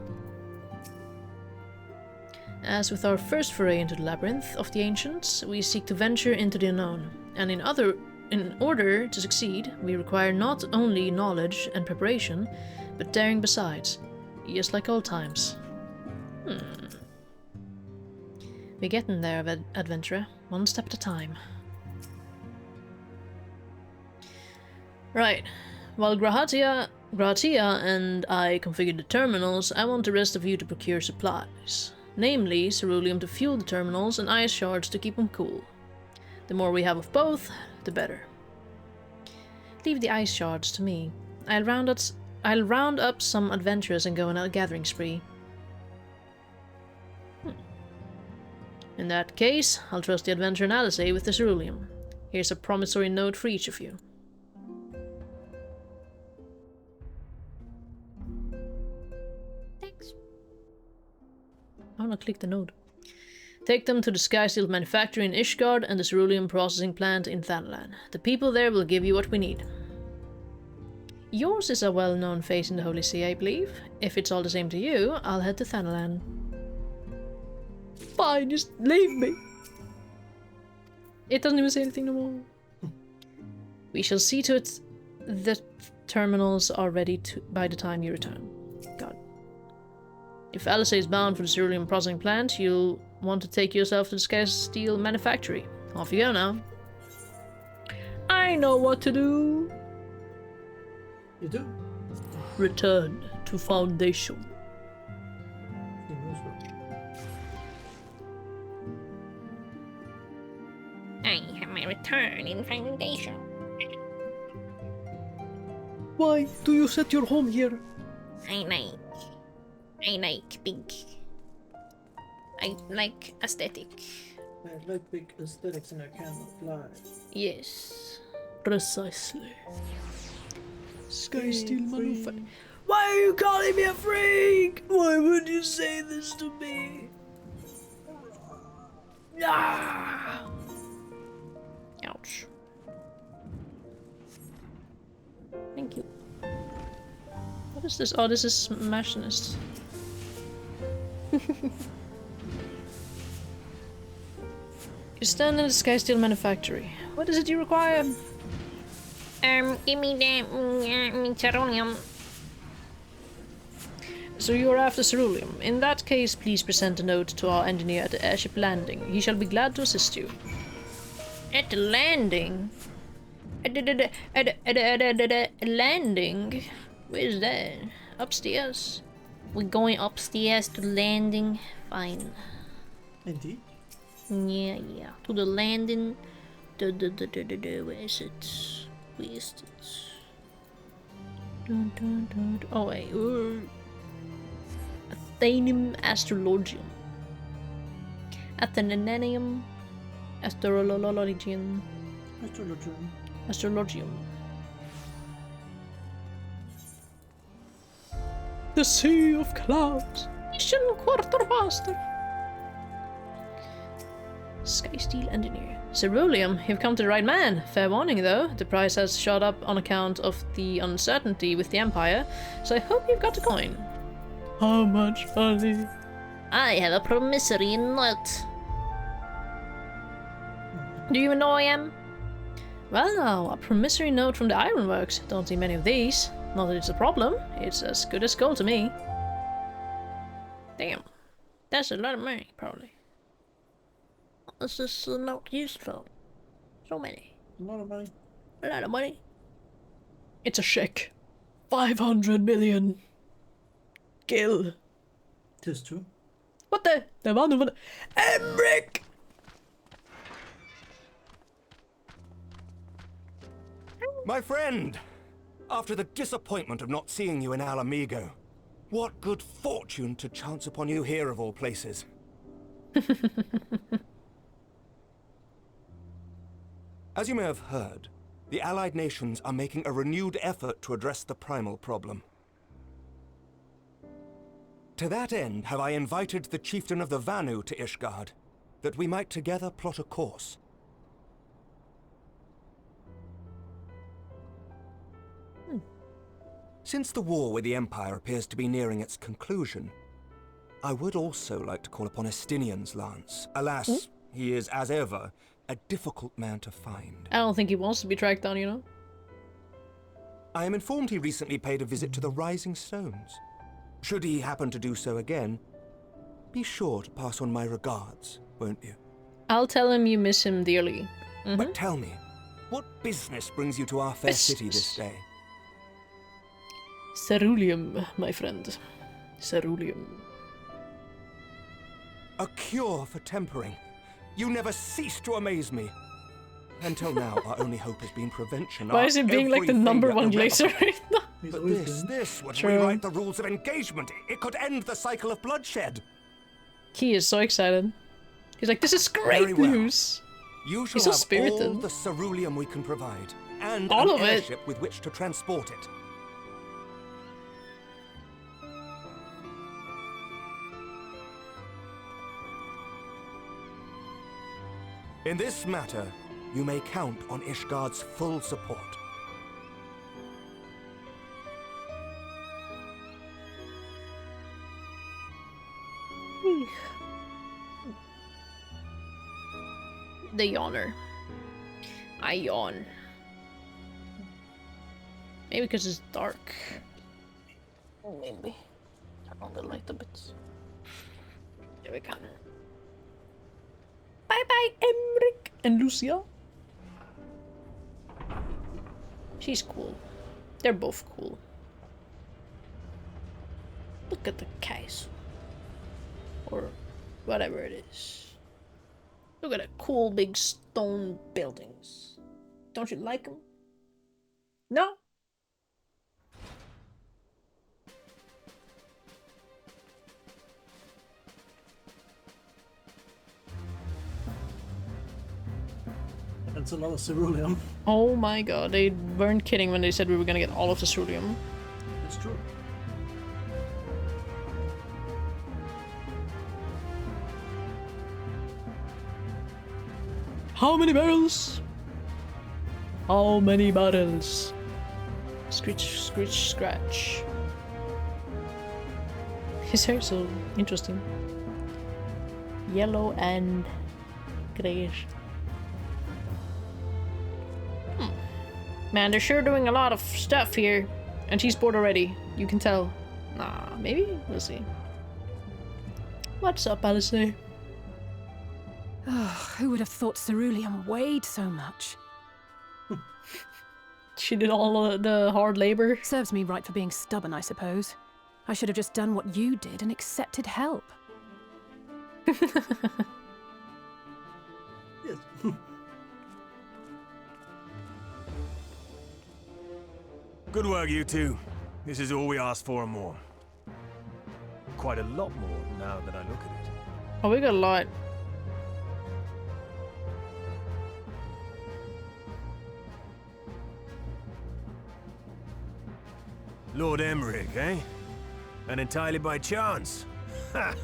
As with our first foray into the labyrinth of the ancients, we seek to venture into the unknown, and in order to succeed, we require not only knowledge and preparation, but daring besides, just like old times. We're getting there, adventurer, one step at a time. Right, while Gratia and I configured the terminals, I want the rest of you to procure supplies. Namely, ceruleum to fuel the terminals and ice shards to keep them cool. The more we have of both, the better. Leave the ice shards to me. I'll round up some adventurers and go on a gathering spree. In that case, I'll trust the adventurer in Alice with the ceruleum. Here's a promissory note for each of you. Thanks. I wanna click the note. Take them to the Skysteel manufactory in Ishgard and the ceruleum processing plant in Thanalan. The people there will give you what we need. Yours is a well-known face in the Holy See, I believe. If it's all the same to you, I'll head to Thanalan. Fine, just leave me. It doesn't even say anything no more. We shall see to it the terminals are ready by the time you return. God. If Alice is bound for the ceruleum processing plant, you'll want to take yourself to the Skysteel manufactory. Off you go now. I know what to do. You do? Return to Foundation. I have my return in Foundation. Why do you set your home here? I like big. I like aesthetic. I like big aesthetics and I cannot lie. Yes. Precisely. Skysteel manufacturing. Why are you calling me a freak? Why would you say this to me? Ah! Ouch. Thank you. What is this? Oh, this is Machinist. You stand in the Skysteel manufactory. What is it you require? Give me the ceruleum. So you are after ceruleum. In that case, please present a note to our engineer at the airship landing. He shall be glad to assist you. At the landing? At the landing? Where's that? Upstairs? We're going upstairs to landing? Fine. Indeed. Yeah. To the landing. Where is it? Where is it? Oh wait. Athenium astrologium. Athenanium astrologium. Astrologium. The Sea of Clouds. Mission Quartermaster. Skysteel Engineer. Ceruleum, you've come to the right man. Fair warning though, the price has shot up on account of the uncertainty with the Empire, so I hope you've got a coin. How much money? I have a promissory note. Do you even know who I am? Well now, a promissory note from the Ironworks. Don't see many of these. Not that it's a problem, it's as good as gold to me. Damn. That's a lot of money, probably. What's this note used for? So many. A lot of money. A lot of money. It's a check. 500 million. Gil. Tis true. What the? Det var nog... Emric! My friend! After the disappointment of not seeing you in Alamigo, what good fortune to chance upon you here of all places. As you may have heard, the Allied nations are making a renewed effort to address the primal problem. To that end, have I invited the chieftain of the Vanu to Ishgard, that we might together plot a course. Since the war with the Empire appears to be nearing its conclusion, I would also like to call upon Estinian's lance. Alas, he is, as ever, a difficult man to find. I don't think he wants to be tracked down, you know? I am informed he recently paid a visit to the Rising Stones. Should he happen to do so again, be sure to pass on my regards, won't you? I'll tell him you miss him dearly. But tell me, what business brings you to our fair city this day? Ceruleum, my friend. Ceruleum. A cure for tempering. You never cease to amaze me. Until now, our only hope has been prevention. Why is he being like the #1 glacier right now? But this would rewrite the rules of engagement. It could end the cycle of bloodshed. He is so excited. He's like, this is great news. You shall He's so have spirited. all the ceruleum we can provide, and all an of it. airship with which to transport it. In this matter, you may count on Ishgard's full support. The yawner. I yawn. Maybe because it's dark. Maybe. Turn on the light a bit. There we go. Bye bye, Emric and Lucia. She's cool. They're both cool. Look at the castle. Or whatever it is. Look at the cool big stone buildings. Don't you like them? No? That's a lot of ceruleum. Oh my god, they weren't kidding when they said we were gonna get all of the ceruleum. It's true. How many barrels? How many barrels? Screech, screech, scratch. His hair is so interesting. Yellow and grayish. Man, they're sure doing a lot of stuff here. And she's bored already. You can tell. Nah, maybe? We'll see. What's up, Alice? Who would have thought ceruleum weighed so much? She did all the hard labor. Serves me right for being stubborn, I suppose. I should have just done what you did and accepted help. Yes. Good work, you two. This is all we asked for and more. Quite a lot more now that I look at it. Oh, we got a lot. Lord Emmerich, eh? And entirely by chance. Ha!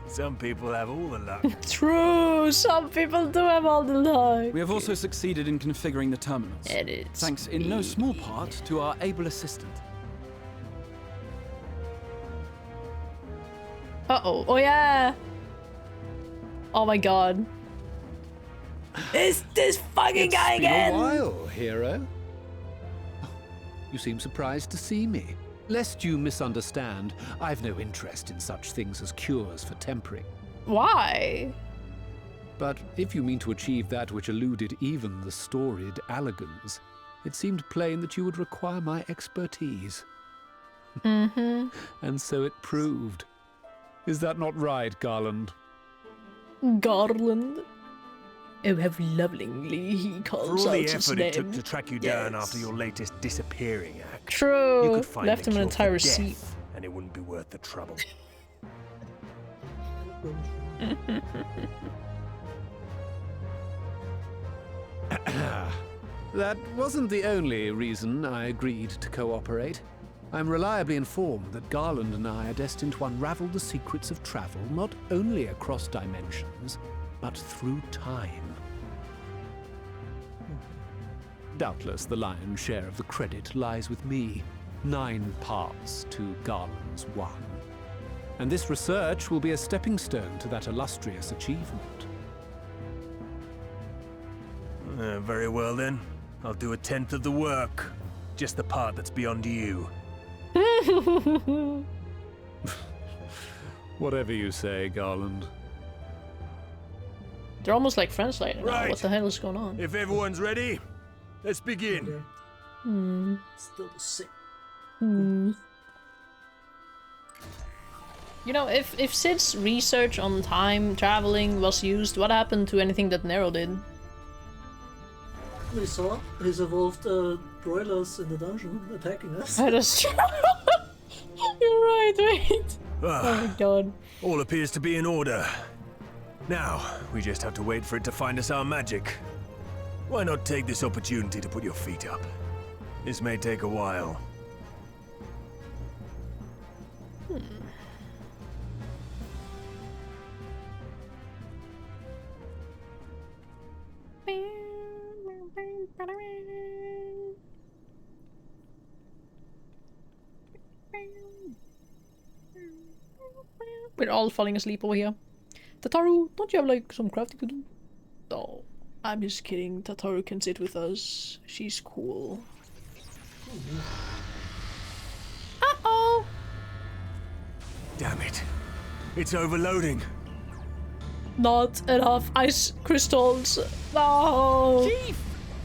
Some people have all the luck. True, some people do have all the luck. We have also succeeded in configuring the terminals. Edits. Thanks in no small part to our able assistant. Uh-oh. Oh, yeah. Oh my god. It's this fucking guy again! It's been a while, hero. You seem surprised to see me. Lest you misunderstand, I've no interest in such things as cures for tempering. Why? But if you mean to achieve that which eluded even the storied Allagans, it seemed plain that you would require my expertise. Mm-hmm. And so it proved. Is that not right, Garland? Garland? Oh, how lovingly he calls For all out the his effort name. it took to track you down after your latest disappearing act. True. You could find Left the him an cure for entire death, receipt. and it wouldn't be worth the trouble. That wasn't the only reason I agreed to cooperate. I'm reliably informed that Garland and I are destined to unravel the secrets of travel not only across dimensions, but through time. Doubtless the lion's share of the credit lies with me. 9 parts to Garland's 1. And this research will be a stepping stone to that illustrious achievement. Very well then. I'll do 1/10 of the work. Just the part that's beyond you. Whatever you say, Garland. They're almost like friends later now. Right. What the hell is going on? If everyone's ready, let's begin. Still the same. You know, if Sid's research on time traveling was used, what happened to anything that Nero did? We saw he's evolved broilers in the dungeon attacking us. That is true. You're right, wait. Oh my god. All appears to be in order. Now, we just have to wait for it to find us our magic. Why not take this opportunity to put your feet up? This may take a while. We're all falling asleep over here. Tataru, don't you have like some crafting to do? No, I'm just kidding. Tataru can sit with us. She's cool. Uh-oh! Damn it. It's overloading. Not enough ice crystals. No! Chief!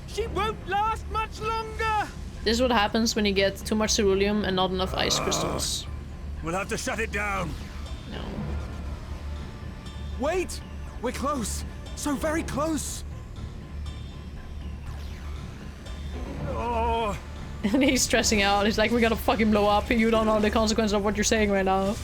She won't last much longer! This is what happens when you get too much ceruleum and not enough ice crystals. We'll have to shut it down. No. Wait! We're close! So very close! Oh! And he's stressing out. He's like, we're gonna fucking blow up. You don't know the consequences of what you're saying right now.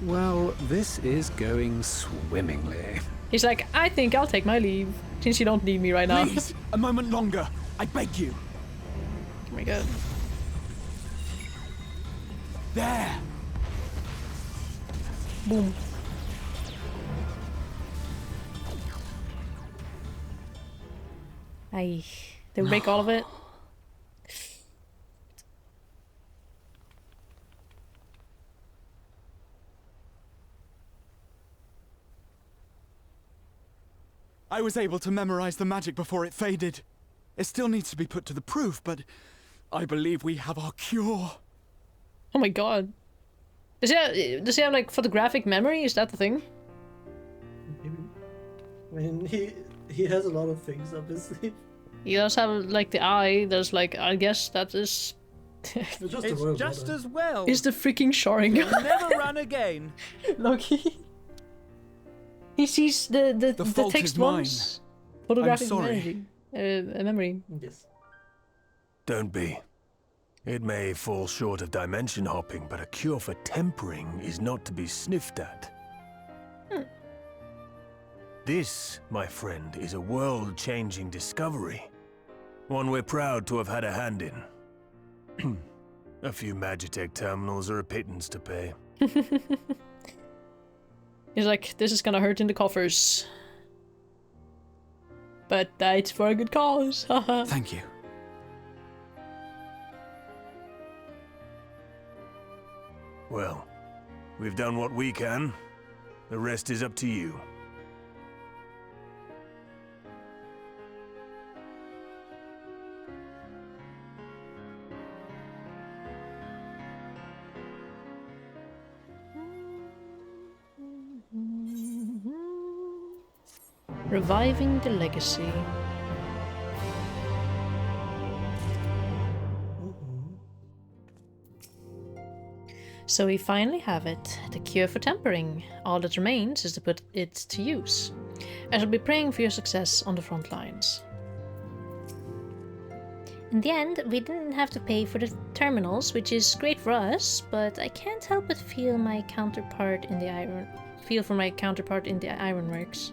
Well, this is going swimmingly. He's like, I think I'll take my leave, since you don't need me right now. Please, a moment longer. I beg you. Oh my god. There! Boom. Aye. Did we break all of it? I was able to memorize the magic before it faded. It still needs to be put to the proof, but I believe we have our cure. Oh my god. Does he have like photographic memory? Is that the thing? Maybe. I mean, he has a lot of things, obviously. He does have like the eye. There's like, I guess that is. It's just as well. Is the freaking shoring? You'll never run again. Loki. He sees the text once. Photographic memory. Yes. Don't be. It may fall short of dimension hopping, but a cure for tempering is not to be sniffed at. This, my friend, is a world-changing discovery. One we're proud to have had a hand in. A few Magitech terminals are a pittance to pay. He's like, this is gonna hurt in the coffers. But it's for a good cause. Thank you. Well, we've done what we can. The rest is up to you. Reviving the legacy. So we finally have it, the cure for tempering. All that remains is to put it to use. I shall be praying for your success on the front lines. In the end, we didn't have to pay for the terminals, which is great for us, but I can't help but feel for my counterpart in the ironworks.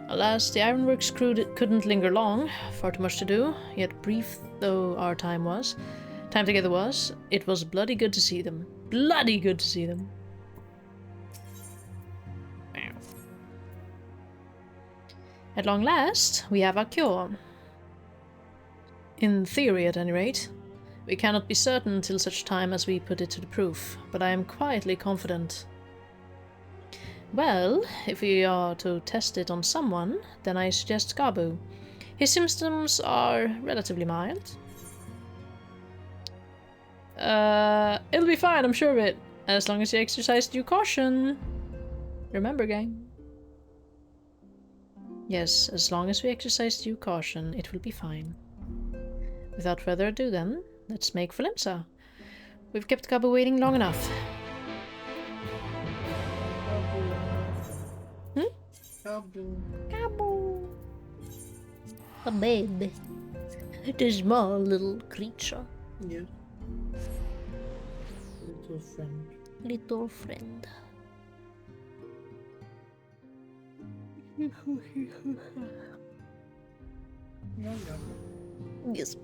Alas, the ironworks crew couldn't linger long, far too much to do, yet brief though our time together was, it was bloody good to see them. Bloody good to see them. At long last, we have our cure. In theory, at any rate. We cannot be certain till such time as we put it to the proof, but I am quietly confident. Well, if we are to test it on someone, then I suggest Gabu. His symptoms are relatively mild. It'll be fine, I'm sure of it, as long as you exercise due caution. Remember, gang. Yes, as long as we exercise due caution, it will be fine. Without further ado then, let's make for Limsa. We've kept Gabu waiting long enough. Gabu. A baby. The small little creature. Yeah. Little friend. Little friend. Yes.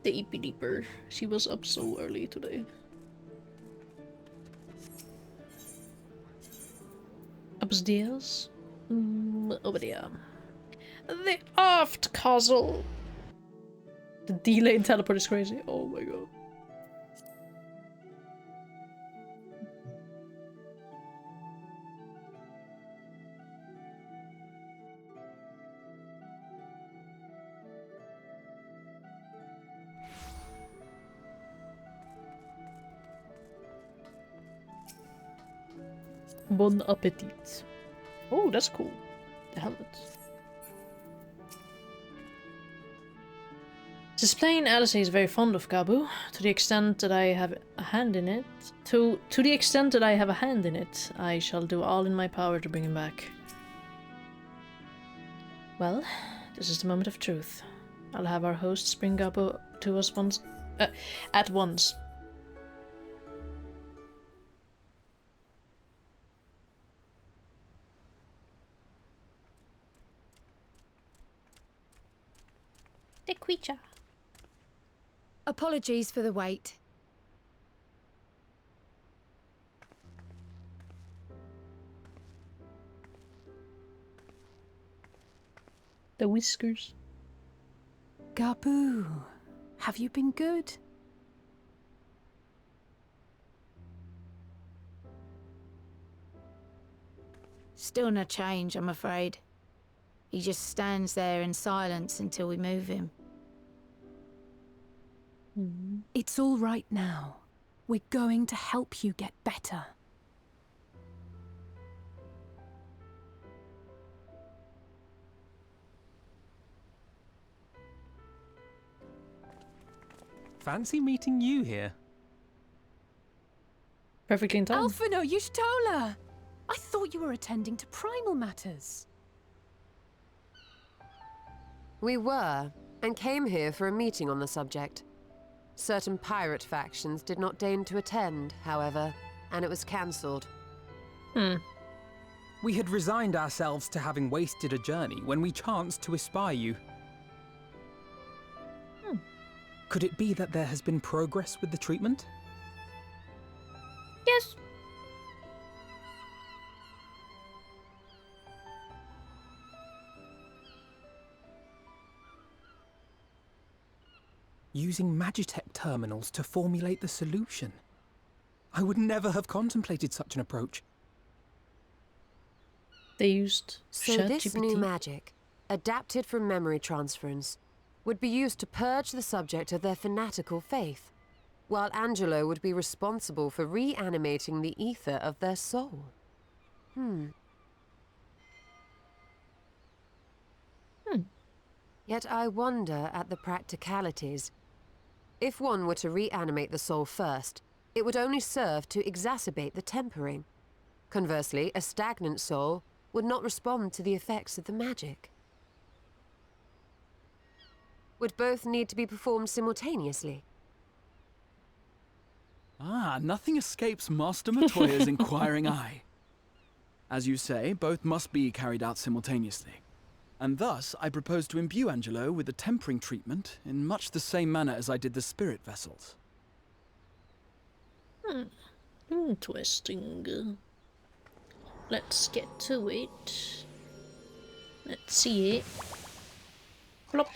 The Eepy Deeper. She was up so early today. Upstairs? Over there. The aft castle! The delayed teleport is crazy. Oh my god. Bon appetit. Oh, that's cool. The helmet. It's plain Alice is very fond of Gabu, to the extent that I have a hand in it. To the extent that I have a hand in it, I shall do all in my power to bring him back. Well, this is the moment of truth. I'll have our hosts bring Gabu to us at once. The creature. Apologies for the wait. The whiskers. Gabu, have you been good? Still no change, I'm afraid. He just stands there in silence until we move him. It's all right now. We're going to help you get better. Fancy meeting you here. Perfectly in time. Alphino Yushtola! I thought you were attending to primal matters. We were, and came here for a meeting on the subject. Certain pirate factions did not deign to attend, however, and it was cancelled. We had resigned ourselves to having wasted a journey when we chanced to espy you. Could it be that there has been progress with the treatment? Yes. Using Magitech terminals to formulate the solution. I would never have contemplated such an approach. They used So this new magic, adapted from memory transference, would be used to purge the subject of their fanatical faith, while Angelo would be responsible for reanimating the ether of their soul. Yet I wonder at the practicalities. If one were to reanimate the soul first, it would only serve to exacerbate the tempering. Conversely, a stagnant soul would not respond to the effects of the magic. Would both need to be performed simultaneously? Nothing escapes Master Matoya's inquiring eye. As you say, both must be carried out simultaneously. And thus, I propose to imbue Angelo with the tempering treatment in much the same manner as I did the spirit vessels. Interesting. Let's get to it. Let's see it. Plop.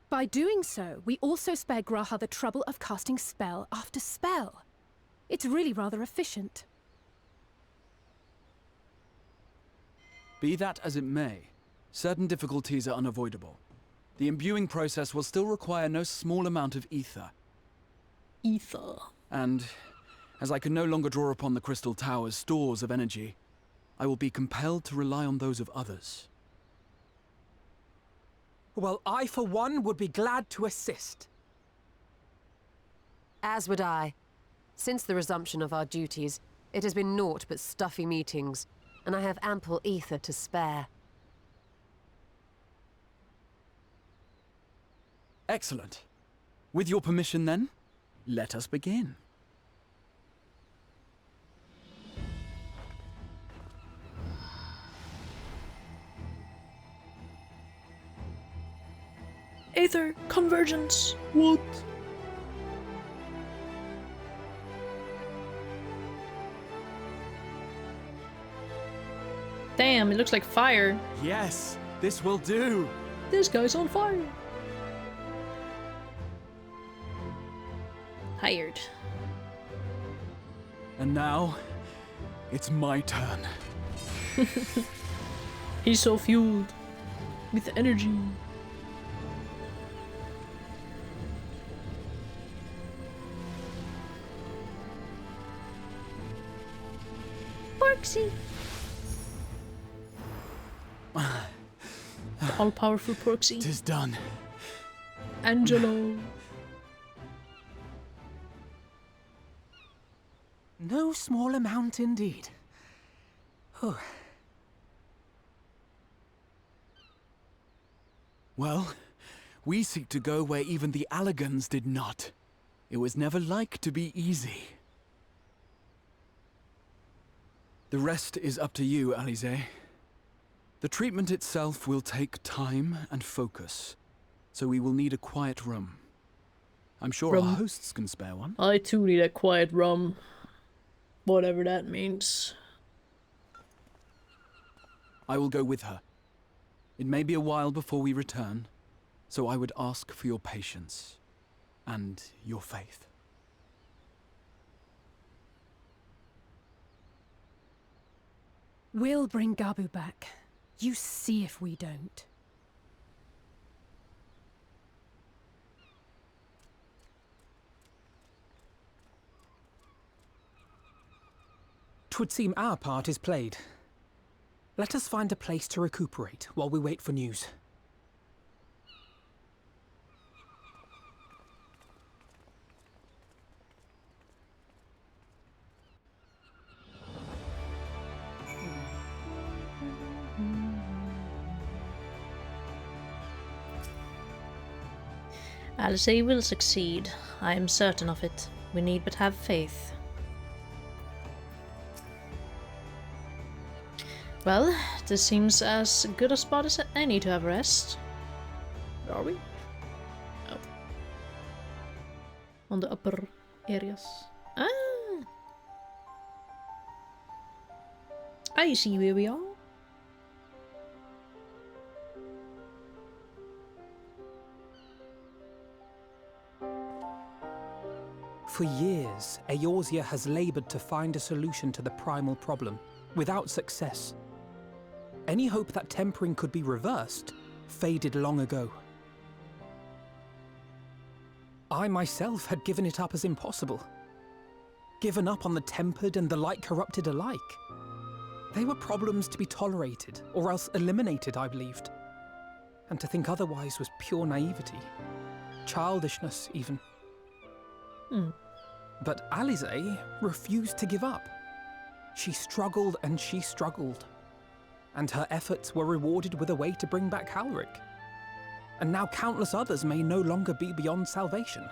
By doing so, we also spare Graha the trouble of casting spell after spell. It's really rather efficient. Be that as it may, certain difficulties are unavoidable. The imbuing process will still require no small amount of ether. And, as I can no longer draw upon the Crystal Tower's stores of energy, I will be compelled to rely on those of others. Well, I, for one, would be glad to assist. As would I. Since the resumption of our duties, it has been naught but stuffy meetings, and I have ample ether to spare. Excellent. With your permission, then, let us begin. Aether convergence. What? Damn, it looks like fire. Yes, this will do. This guy's on fire. Hired. And now, it's my turn. He's so fueled with energy. Porksy. The all-powerful Porksy. 'Tis done. Angelo. No small amount indeed. Whew. Well, we seek to go where even the Allegans did not. It was never like to be easy. The rest is up to you, Alize. The treatment itself will take time and focus, so we will need a quiet room. I'm sure our hosts can spare one. I too need a quiet room. Whatever that means. I will go with her. It may be a while before we return, so I would ask for your patience and your faith. We'll bring Gabu back. You see if we don't. Twould seem our part is played. Let us find a place to recuperate while we wait for news. Alize will succeed. I am certain of it. We need but have faith. Well, this seems as good a spot as any to have rest. Are we? Oh. On the upper areas. Ah! I see where we are. For years, Eorzea has laboured to find a solution to the primal problem, without success. Any hope that tempering could be reversed faded long ago. I myself had given it up as impossible. Given up on the tempered and the light-corrupted alike. They were problems to be tolerated, or else eliminated, I believed. And to think otherwise was pure naivety. Childishness, even. But Alize refused to give up. She struggled and she struggled. And her efforts were rewarded with a way to bring back Halric. And now countless others may no longer be beyond salvation.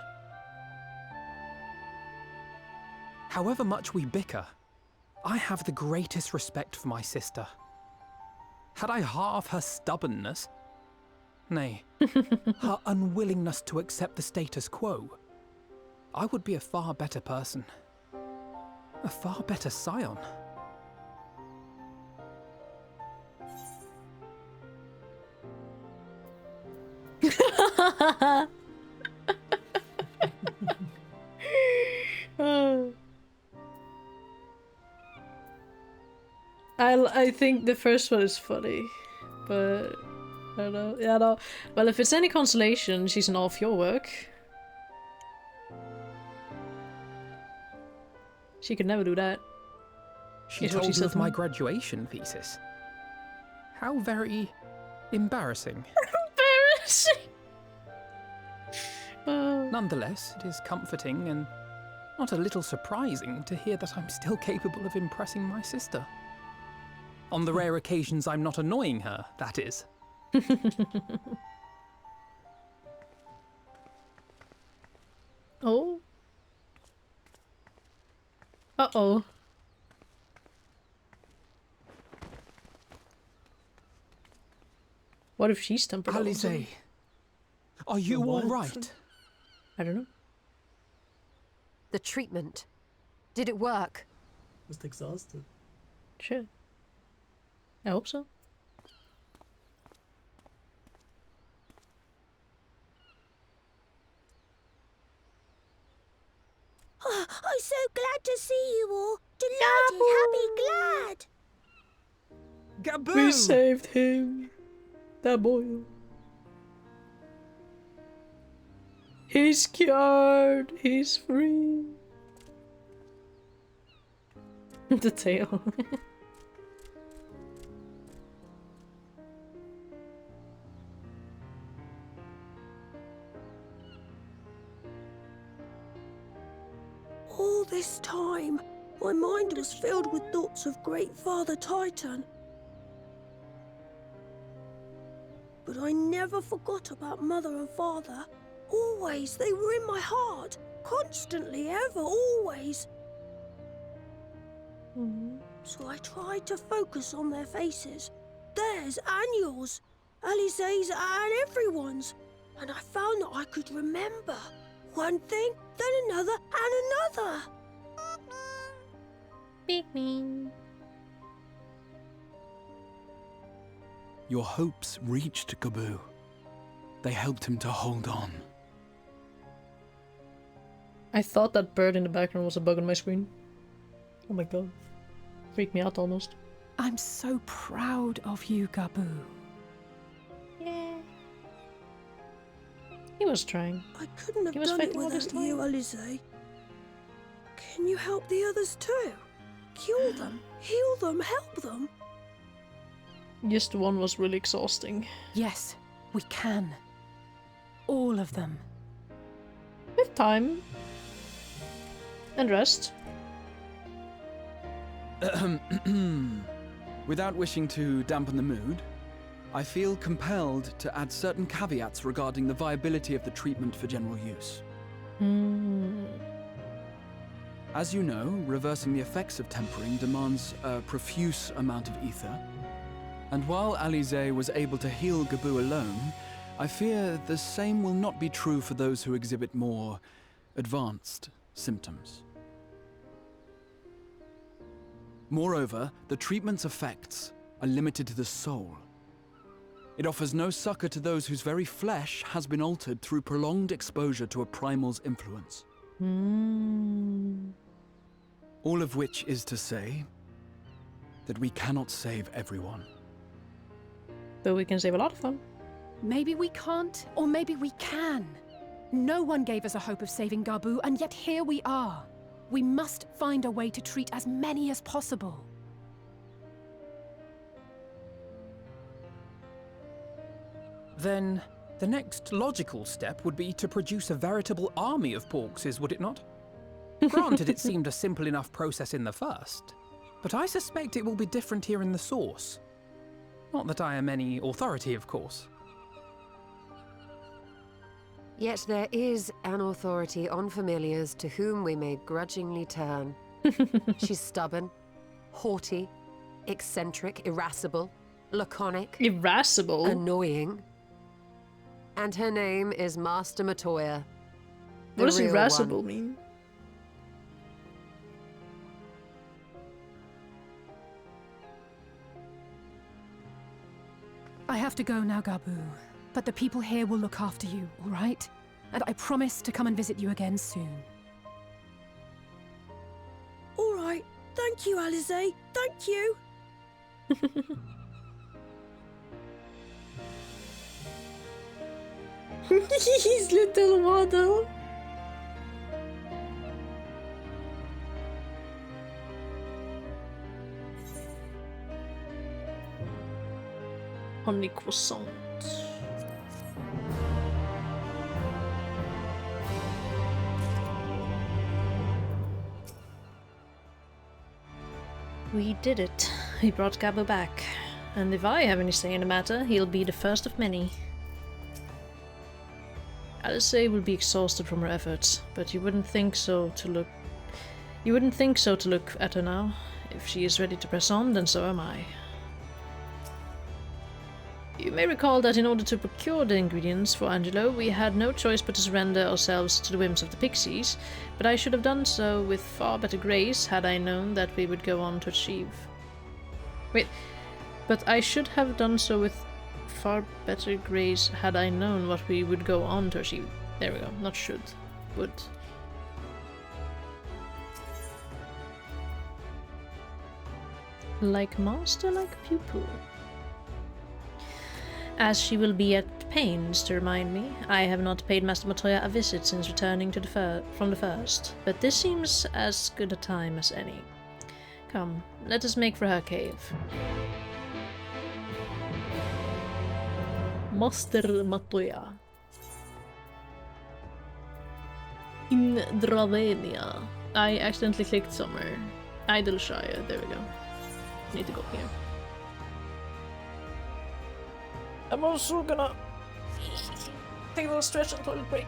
However much we bicker, I have the greatest respect for my sister. Had I half her stubbornness, nay, her unwillingness to accept the status quo, I would be a far better person. A far better scion. I think the first one is funny, but I don't know. Yeah, no. Well, if it's any consolation, she's not off your work. She could never do that. She told you of my graduation thesis. How very embarrassing. Embarrassing! Nonetheless, it is comforting and not a little surprising to hear that I'm still capable of impressing my sister. On the rare occasions I'm not annoying her, that is. Oh. Uh-oh. What if she's tempered? Alize, are you all right? I don't know. The treatment. Did it work? Just exhausted. Sure. I hope so. Oh, I'm so glad to see you all. Delighted, happy, glad. Gabu! We saved him. That boy. He's cured. He's free. The tail. this time, my mind was filled with thoughts of Great Father Titan. But I never forgot about Mother and Father. Always, they were in my heart. Constantly, ever, always. So I tried to focus on their faces. Theirs and yours. Alize's and everyone's. And I found that I could remember. One thing, then another, and another. Pikmin. Your hopes reached Gabu. They helped him to hold on. I thought that bird in the background was a bug on my screen. Oh my god. Freaked me out almost. I'm so proud of you, Gabu. Yeah. He was trying. I couldn't have done it without you, Alize. Can you help the others too? Cure them, heal them, help them. Just one was really exhausting. Yes, we can. All of them. With time. And rest. Without wishing to dampen the mood, I feel compelled to add certain caveats regarding the viability of the treatment for general use. As you know, reversing the effects of tempering demands a profuse amount of ether. And while Alize was able to heal Gabu alone, I fear the same will not be true for those who exhibit more advanced symptoms. Moreover, the treatment's effects are limited to the soul. It offers no succor to those whose very flesh has been altered through prolonged exposure to a primal's influence. All of which is to say that we cannot save everyone. But we can save a lot of them. Maybe we can't, or maybe we can. No one gave us a hope of saving Gabu, and yet here we are. We must find a way to treat as many as possible. Then, the next logical step would be to produce a veritable army of Porkses, would it not? Granted, it seemed a simple enough process in the first, but I suspect it will be different here in the source. Not that I am any authority, of course. Yet there is an authority on familiars to whom we may grudgingly turn. She's stubborn, haughty, eccentric, irascible, laconic, irascible, annoying. And her name is Master Matoya. What does irascible mean? I have to go now, Gabu. But the people here will look after you, all right? And I promise to come and visit you again soon. All right. Thank you, Alize. Thank you. His little waddle. Honey croissant. We did it. We brought Gabu back. And if I have any say in the matter, he'll be the first of many. Alice will be exhausted from her efforts, but you wouldn't think so to look at her now. If she is ready to press on, then so am I. You may recall that in order to procure the ingredients for Angelo, we had no choice but to surrender ourselves to the whims of the pixies, but I should have done so with far better grace had I known that we would go on to achieve... Wait, but I should have done so with far better grace had I known what we would go on to achieve. There we go, not should, would. Like master, like pupil. As she will be at pains to remind me, I have not paid Master Matoya a visit since returning to from the first, but this seems as good a time as any. Come, let us make for her cave. Master Matoya. In Dravenia. I accidentally clicked somewhere. Idleshire, there we go. Need to go here. I'm also gonna take a little stretch and toilet break.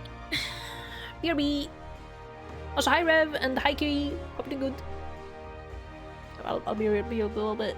BRB! Also, hi Rev and hi Kiri. Hope you're good. I'll be a little bit.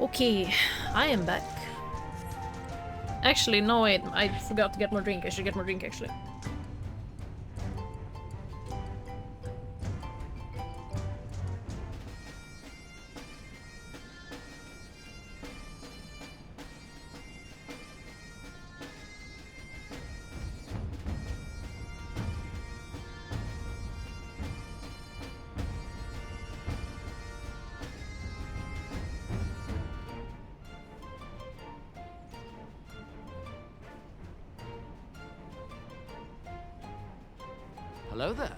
Okay, I am back. Actually, no wait, I forgot to get more drink. I should get more drink actually. Hello there.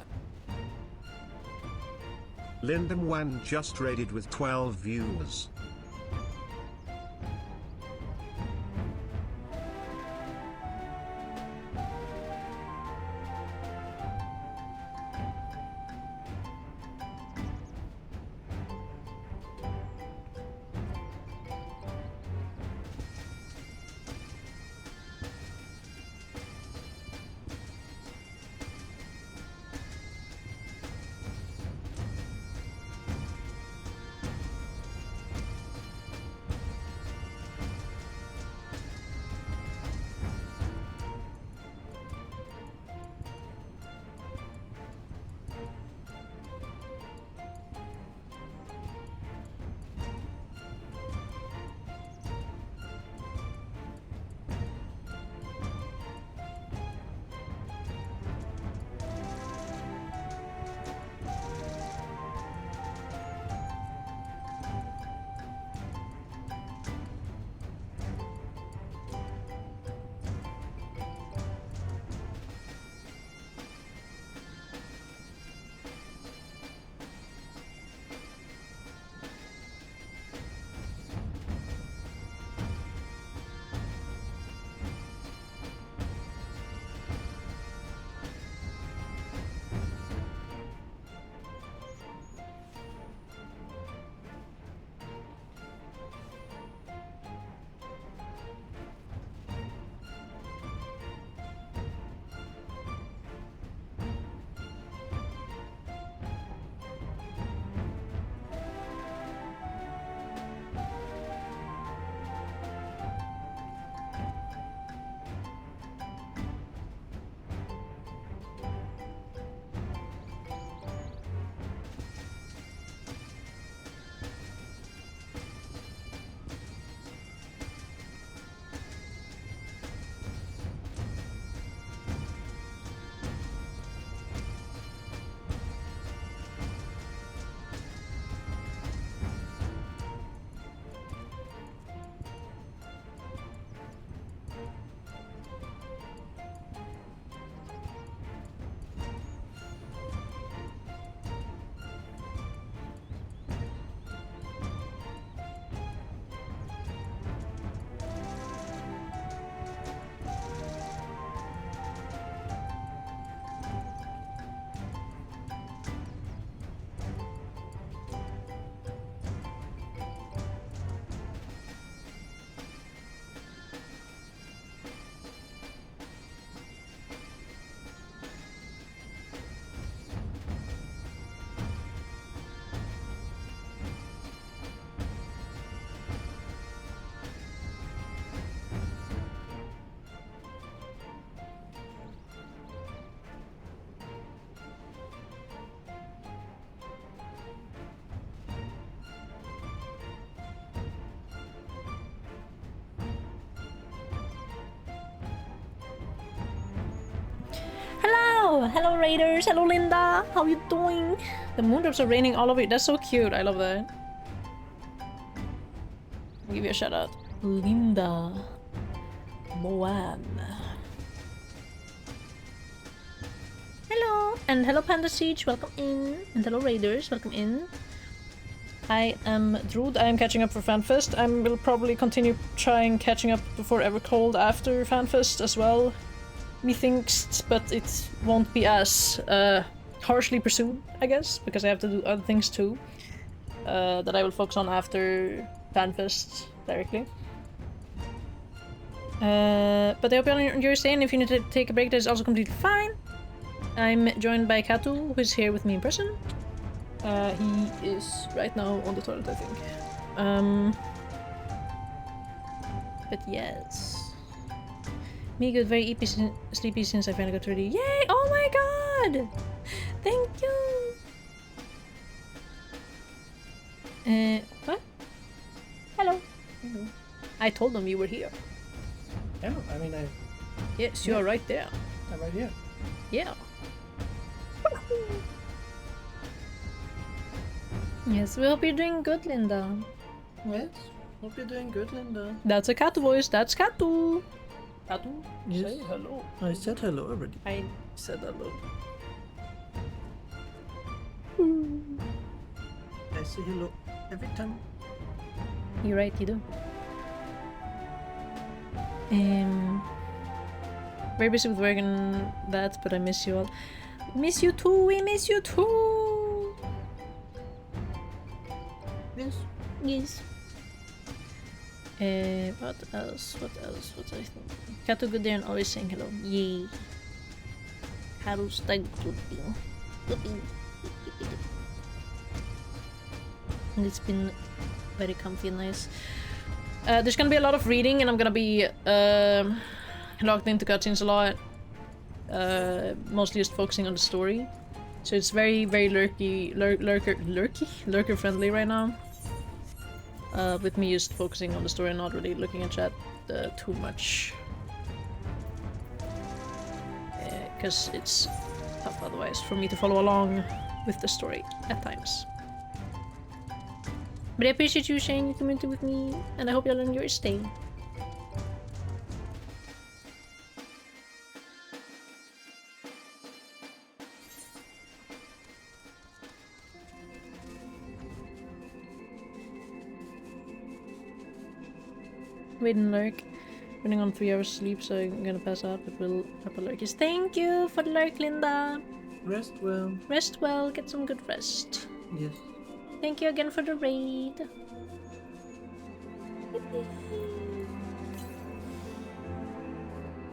Lyndon Wan just raided with 12 viewers. Hello raiders, hello Linda, how you doing? The moondrops are raining all over you, that's so cute, I love that. I'll give you a shout out. Linda Moan. Hello, and hello Panda Siege, welcome in. And hello raiders, welcome in. I am Drood, I am catching up for FanFest. I will probably continue trying catching up before Evercold after FanFest as well. Methinks, but it won't be as harshly pursued, I guess, because I have to do other things too that I will focus on after FanFest directly. But I hope you all enjoy your stay, and if you need to take a break, that is also completely fine. I'm joined by Katu, who is here with me in person. He is right now on the toilet, I think. But yes. Me got very sleepy since I finally got ready. Yay! Oh my god! Thank you! What? Hello. Hello. I told them you were here. Yeah, I mean, Yes, you are right there. I'm right here. Yeah. Yes, we hope you're doing good, Linda. Yes, hope you're doing good, Linda. That's a cat voice, that's Katu. Katu, Yes. say hello. I said hello already. I said hello. I say hello every time. You're right, you do. Very busy with work and that, but I miss you all. Miss you too, we miss you too! Yes. Yes. What else? What else? What I think? Katu good there and always saying hello. Yay. How's the good thing? And it's been very comfy and nice. There's gonna be a lot of reading and I'm gonna be logged into cutscenes a lot. Mostly just focusing on the story. So it's very, very lurker friendly right now. With me just focusing on the story and not really looking at chat too much. Because it's tough otherwise for me to follow along with the story at times. But I appreciate you sharing your community with me, and I hope you'll enjoy your stay. Wait and lurk. Running on 3 hours sleep, so I'm gonna pass out, but we'll up a lurk. Thank you for the lurk, Linda! Rest well. Rest well, get some good rest. Yes. Thank you again for the raid.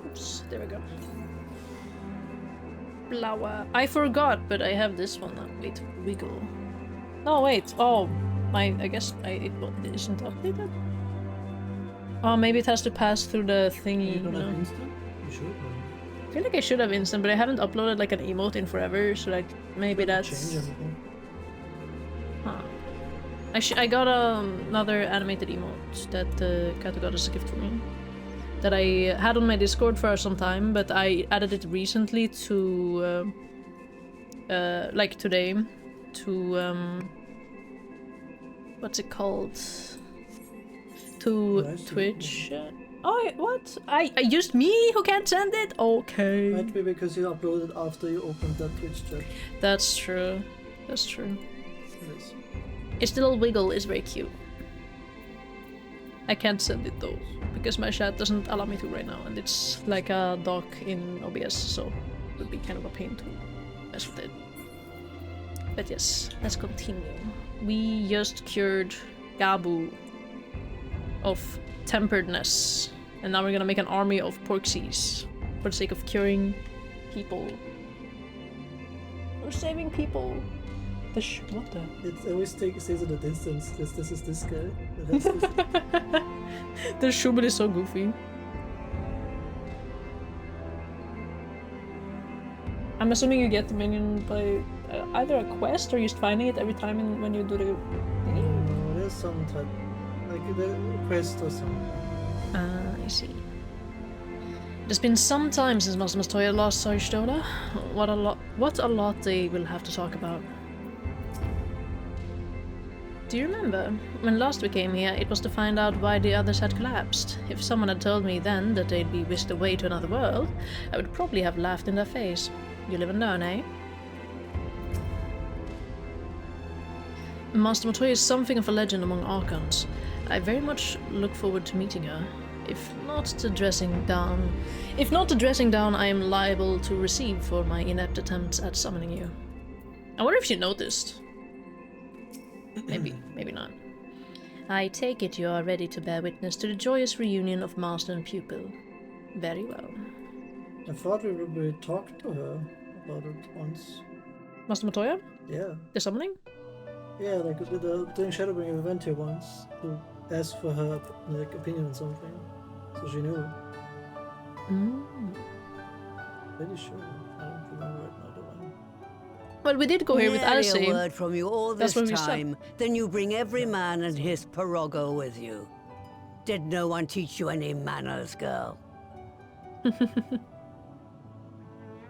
Oops, there we go. Flower. I forgot, but I have this one now. Wait, wiggle. No, wait. Oh, I guess it isn't updated. Oh, maybe it has to pass through the thingy. You don't have instant? You should. I feel like I should have instant, but I haven't uploaded like an emote in forever, so like maybe that's. Change anything. Huh. I got another animated emote that Kato got as a gift for me. That I had on my Discord for some time, but I added it recently to like today to what's it called? To Twitch. Oh, what? I used me who can't send it? Okay. Might be because you uploaded after you opened that Twitch chat. That's true. That's true. Yes. Its little wiggle is very cute. I can't send it though, because my chat doesn't allow me to right now, and it's like a doc in OBS, so it would be kind of a pain to mess with it. But yes, let's continue. We just cured Gabu of temperedness, and now we're gonna make an army of Porksies for the sake of curing people. We're saving people. What the? It always stays at a distance. This is this guy. The Schubert is so goofy. I'm assuming you get the minion by either a quest or just finding it every time when you do the thingy? No, there's some type, like the quest or something. I see. It's been some time since Master Toya last saw Stola. What a lot they will have to talk about. Do you remember? When last we came here, it was to find out why the others had collapsed. If someone had told me then that they'd be whisked away to another world, I would probably have laughed in their face. You live and learn, eh? Master Montoya is something of a legend among Archons. I very much look forward to meeting her. If not the dressing down, I am liable to receive for my inept attempts at summoning you. I wonder if she noticed. Maybe, maybe not. I take it you are ready to bear witness to the joyous reunion of master and pupil. Very well. I thought we talked to her about it once. Master Montoya? Yeah. The summoning? Yeah, like during Shadowbringing we went here once to ask for her like opinion on something. So she knew. Mm. Pretty sure. I don't remember another one. Well, we did go here with Nary Alcide. a word from you all this That's what we time. Then you bring every man and his pirogo with you. Did no one teach you any manners, girl?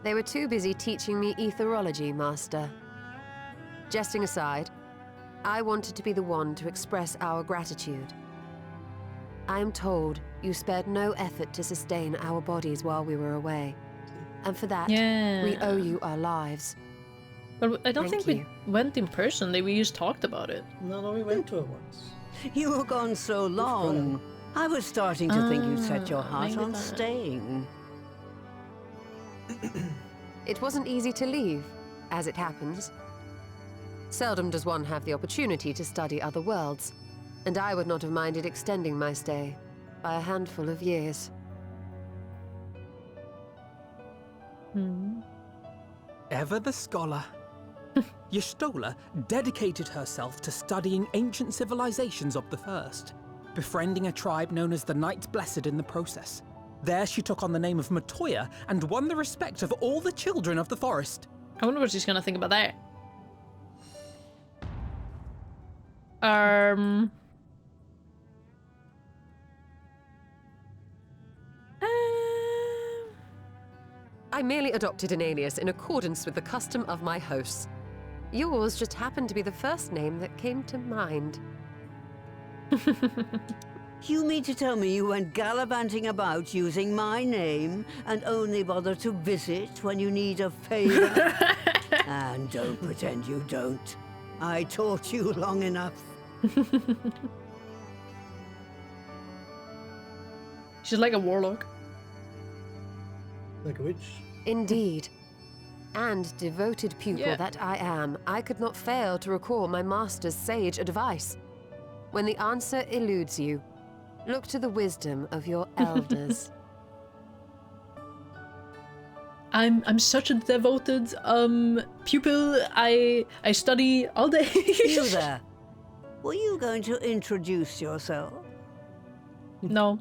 They were too busy teaching me etherology, Master. Jesting aside, I wanted to be the one to express our gratitude. I am told you spared no effort to sustain our bodies while we were away. And for that, we owe you our lives. But I don't think we went in person. We just talked about it. No, we went to it once. You were gone so long. I was starting to think you'd set your heart maybe on that. staying. It wasn't easy to leave, as it happens. Seldom does one have the opportunity to study other worlds, and I would not have minded extending my stay by a handful of years. Ever the scholar. Y'shtola dedicated herself to studying ancient civilizations of the First, befriending a tribe known as the Knights Blessed in the process. There she took on the name of Matoya and won the respect of all the children of the forest. I wonder what she's gonna think about that. I merely adopted an alias in accordance with the custom of my hosts. Yours just happened to be the first name that came to mind. You mean to tell me you went gallivanting about using my name and only bother to visit when you need a favor? And don't pretend you don't. I taught you long enough. She's like a warlock. Like a witch. Indeed. And devoted pupil Yeah. that I am, I could not fail to recall my master's sage advice. When the answer eludes you, look to the wisdom of your elders. I'm such a devoted pupil. I study all day. You there. Were you going to introduce yourself? No.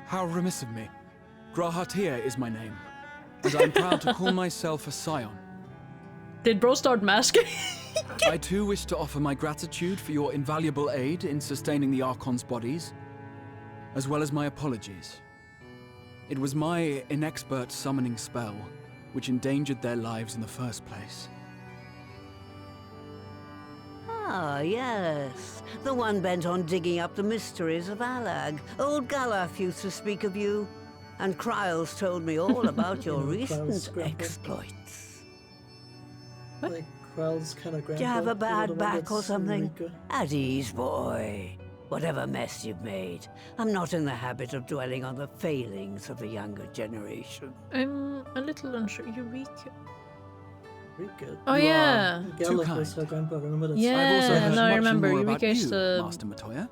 How remiss of me. Grahatia is my name, and I'm proud to call myself a scion. Did bro start masking? I too wish to offer my gratitude for your invaluable aid in sustaining the Archon's bodies, as well as my apologies. It was my inexpert summoning spell which endangered their lives in the first place. Ah, yes. The one bent on digging up the mysteries of Alag. Old Galaf used to speak of you, and Kryles told me all about your recent exploits. Like Krell's kind of grandpa. Do you have a the bad one back or that's something? Eureka. At ease, boy. Whatever mess you've made, I'm not in the habit of dwelling on the failings of the younger generation. I'm a little unsure. Eureka. Eureka. Oh yeah. Gallup was her grandpa, remember that? Yeah, I've also heard no, I much remember. more about Eureka's you, the Master Matoya.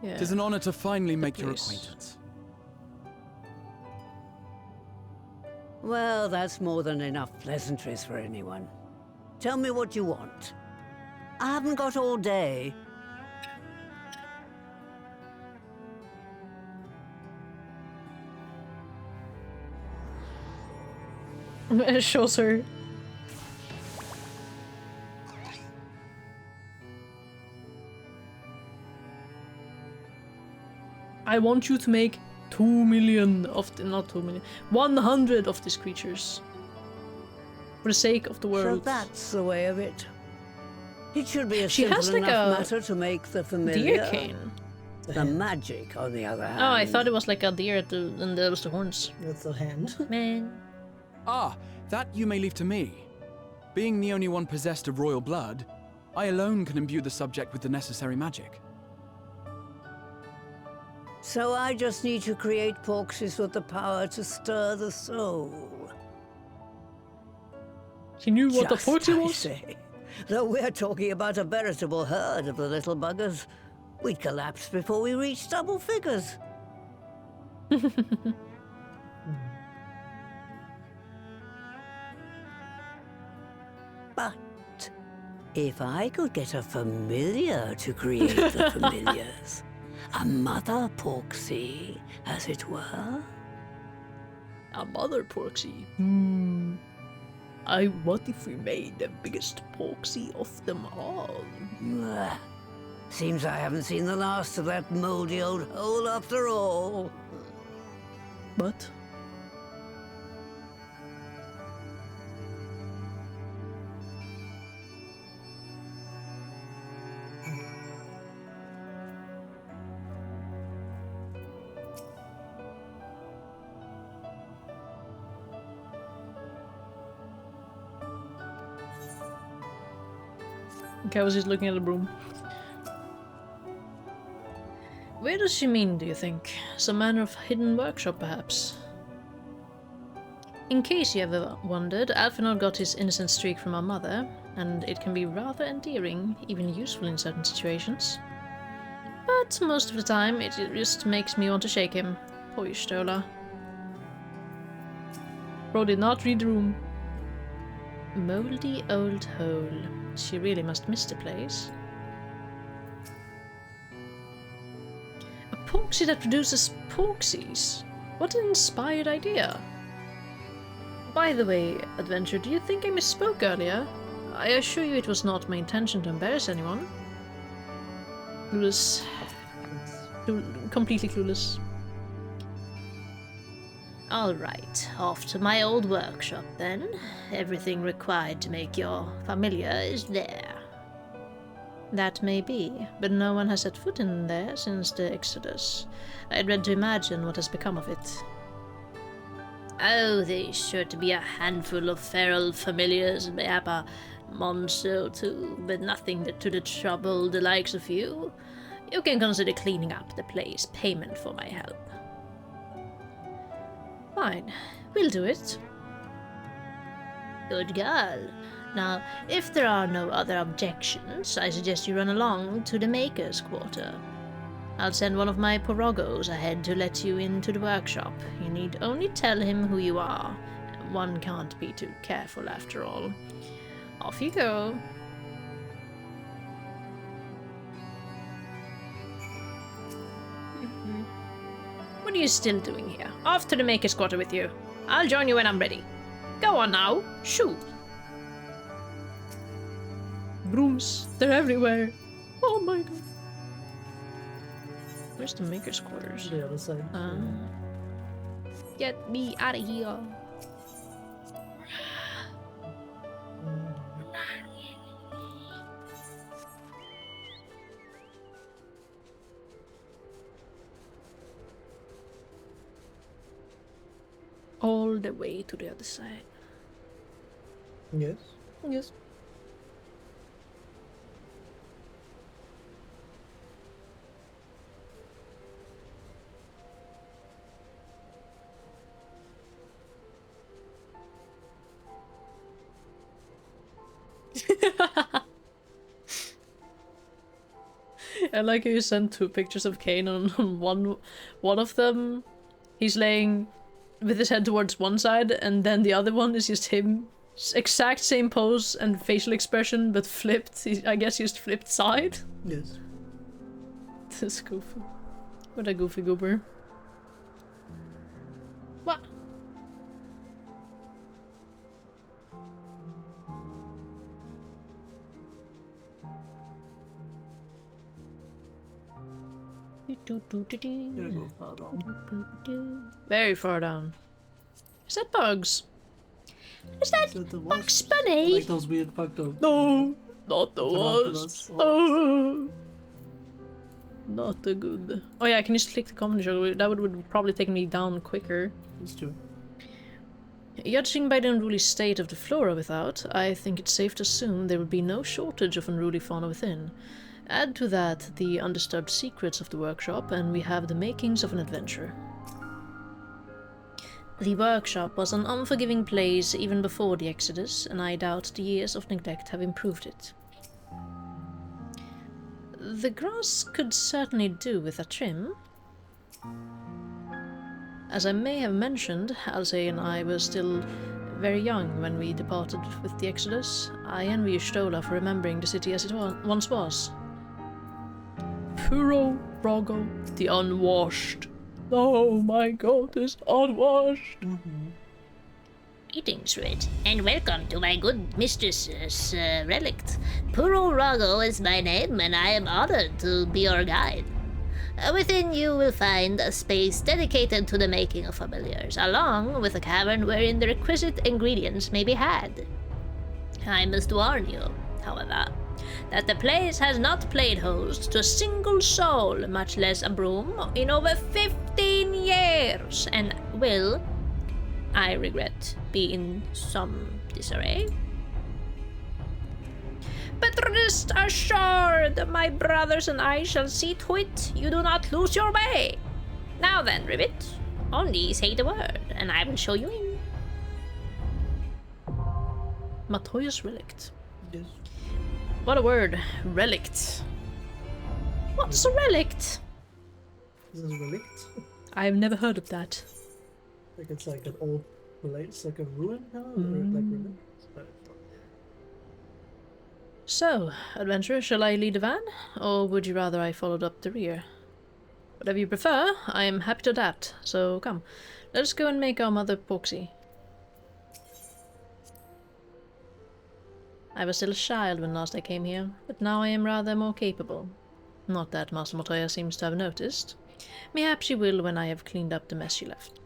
Yeah. It is an honor to finally make your police. acquaintance. Well, that's more than enough pleasantries for anyone. Tell me what you want. I haven't got all day. It shows her. I want you to make 2 million of the, not 2 million, 100 of these creatures. For the sake of the So world. that's the way of it. It should be a She simple has like enough a matter to make the familiar. deer cane. The magic, on the other hand. Oh, I thought it was like a deer at the, and there was the horns. That's a hand. Man. Ah, that you may leave to me. Being the only one possessed of royal blood, I alone can imbue the subject with the necessary magic. So I just need to create porxes with the power to stir the soul. She knew what Just the porky I was? say. Though we're talking about a veritable herd of the little buggers, we'd collapse before we reached double figures. But If I could get a familiar to create the familiars, a mother Porksy, as it were. A mother Porksy? What if we made the biggest Porksy of them all? Seems I haven't seen the last of that moldy old hole after all. But okay, I was just looking at the broom. Where does she mean, do you think? Some manner of hidden workshop, perhaps? In case you ever wondered, Alphinaud got his innocent streak from our mother, and it can be rather endearing, even useful in certain situations. But most of the time, it just makes me want to shake him. Poor Stola. Bro did not read the room. Moldy old hole. She really must miss the place. A Porksy that produces Porksies? What an inspired idea! By the way, Adventure, do you think I misspoke earlier? I assure you it was not my intention to embarrass anyone. Clueless. Completely clueless. Alright, off to my old workshop then. Everything required to make your familiar is there. That may be, but no one has set foot in there since the Exodus. I dread to imagine what has become of it. Oh, there's sure to be a handful of feral familiars, mayhap a monster or two, but nothing to the trouble the likes of you. You can consider cleaning up the place payment for my help. Fine, we'll do it. Good girl. Now, if there are no other objections, I suggest you run along to the Maker's Quarter. I'll send one of my Porogos ahead to let you into the workshop. You need only tell him who you are. One can't be too careful after all. Off you go. What are you still doing here? Off to the Maker's Quarter with you. I'll join you when I'm ready. Go on now. Shoot. Brooms. They're everywhere. Oh my god. Where's the Maker's Quarters? The other side. Get me out of here. All the way to the other side. Yes. Yes. I like how you sent 2 pictures of Kane on one of them. He's laying with his head towards one side, and then the other one is just him. Exact same pose and facial expression, but flipped. I guess just flipped side. Yes. This goofy. What a goofy goober. What? Gonna go far down. Very far down. Is that bugs? Is that Bugs Bunny? Like those weird fucked up. No, not the Tarantulas. worst. Oh. Not the good. Oh yeah, can you just click the comment show? That would probably take me down quicker. It's true. Judging by the unruly state of the flora without, I think it's safe to assume there would be no shortage of unruly fauna within. Add to that the undisturbed secrets of the workshop, and we have the makings of an adventure. The workshop was an unforgiving place even before the Exodus, and I doubt the years of neglect have improved it. The grass could certainly do with a trim. As I may have mentioned, Halsey and I were still very young when we departed with the Exodus. I envy Stola for remembering the city as it once was. Puro Rogo, the unwashed. Oh my god, this unwashed. Greetings, Red, and welcome to my good mistress's relict. Puro Rago is my name, and I am honored to be your guide. Within you will find a space dedicated to the making of familiars, along with a cavern wherein the requisite ingredients may be had. I must warn you, however, that the place has not played host to a single soul, much less a broom, in over 15 years, and will, I regret, be in some disarray. But rest assured, my brothers and I shall see to it you do not lose your way. Now then, Ribbit, only say the word, and I will show you in. Matoya's relict. Yes. What a word. Relict. What's a relict? Is this relict? I've never heard of that. Like it's like an old place, like a ruin kind of, or like relic. So, adventurer, shall I lead the van? Or would you rather I followed up the rear? Whatever you prefer, I am happy to adapt. So come, let us go and make our mother Poxy. I was still a child when last I came here, but now I am rather more capable. Not that Master Montoya seems to have noticed. Mayhap she will when I have cleaned up the mess she left.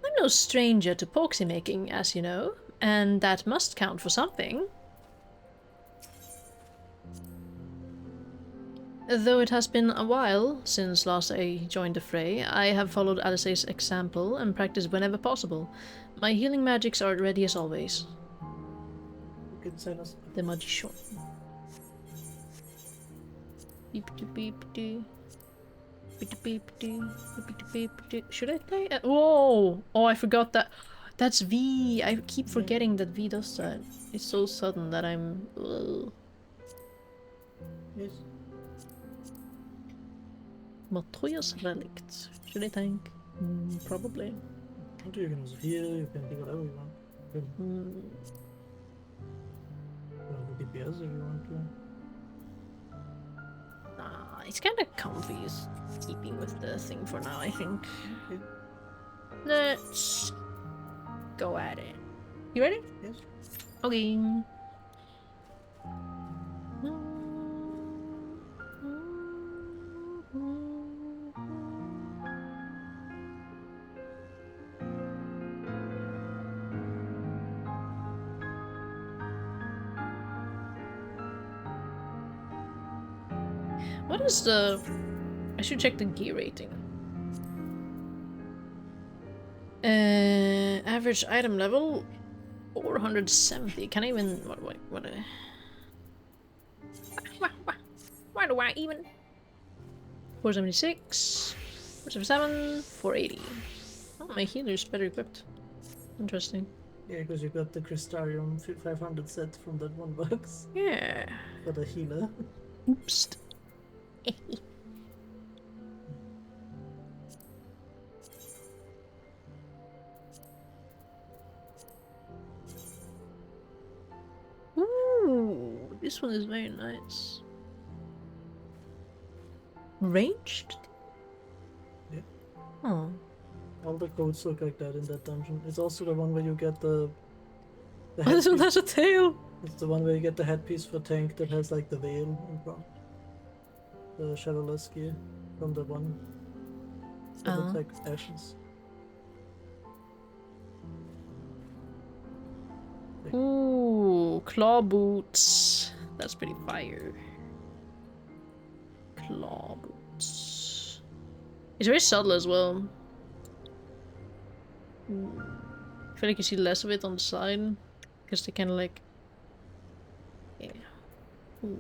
I'm no stranger to poxy making, as you know, and that must count for something. Though it has been a while since last I joined the fray, I have followed Alice's example and practiced whenever possible. My healing magics are ready as always. You can send us the magician. Beep-de-beep-de. Beep-de-beep-de. Beep-de-beep-de. Should I play? Whoa! Oh, I forgot that. That's V. I keep forgetting that V does that. It's so sudden that I'm... Yes. Matoya's relict. Should I think? Probably. You can also heal, you can do whatever you want. You can the DPS if you want to. Nah, it's kind of comfy keeping with the thing for now, I think. Okay. Let's go at it. You ready? Yes. Okay. What is the... I should check the gear rating. Average item level 470. Can I even... Why do I even... 476, 477, 480. Oh, my healer's better equipped. Interesting. Yeah, because you got the Crystarium 500 set from that one box. Yeah. For the healer. Oops. Ooh, this one is very nice. Ranged? Yeah. Oh. All the codes look like that in that dungeon. It's also the one where you get the Oh, this one has a tail! It's the one where you get the headpiece for tank that has like the veil in front. The shadowless gear from the one that looks like ashes. Ooh, claw boots. That's pretty fire. Claw boots. It's very subtle as well. I feel like you see less of it on the side. Because they kind of like... Yeah. Ooh.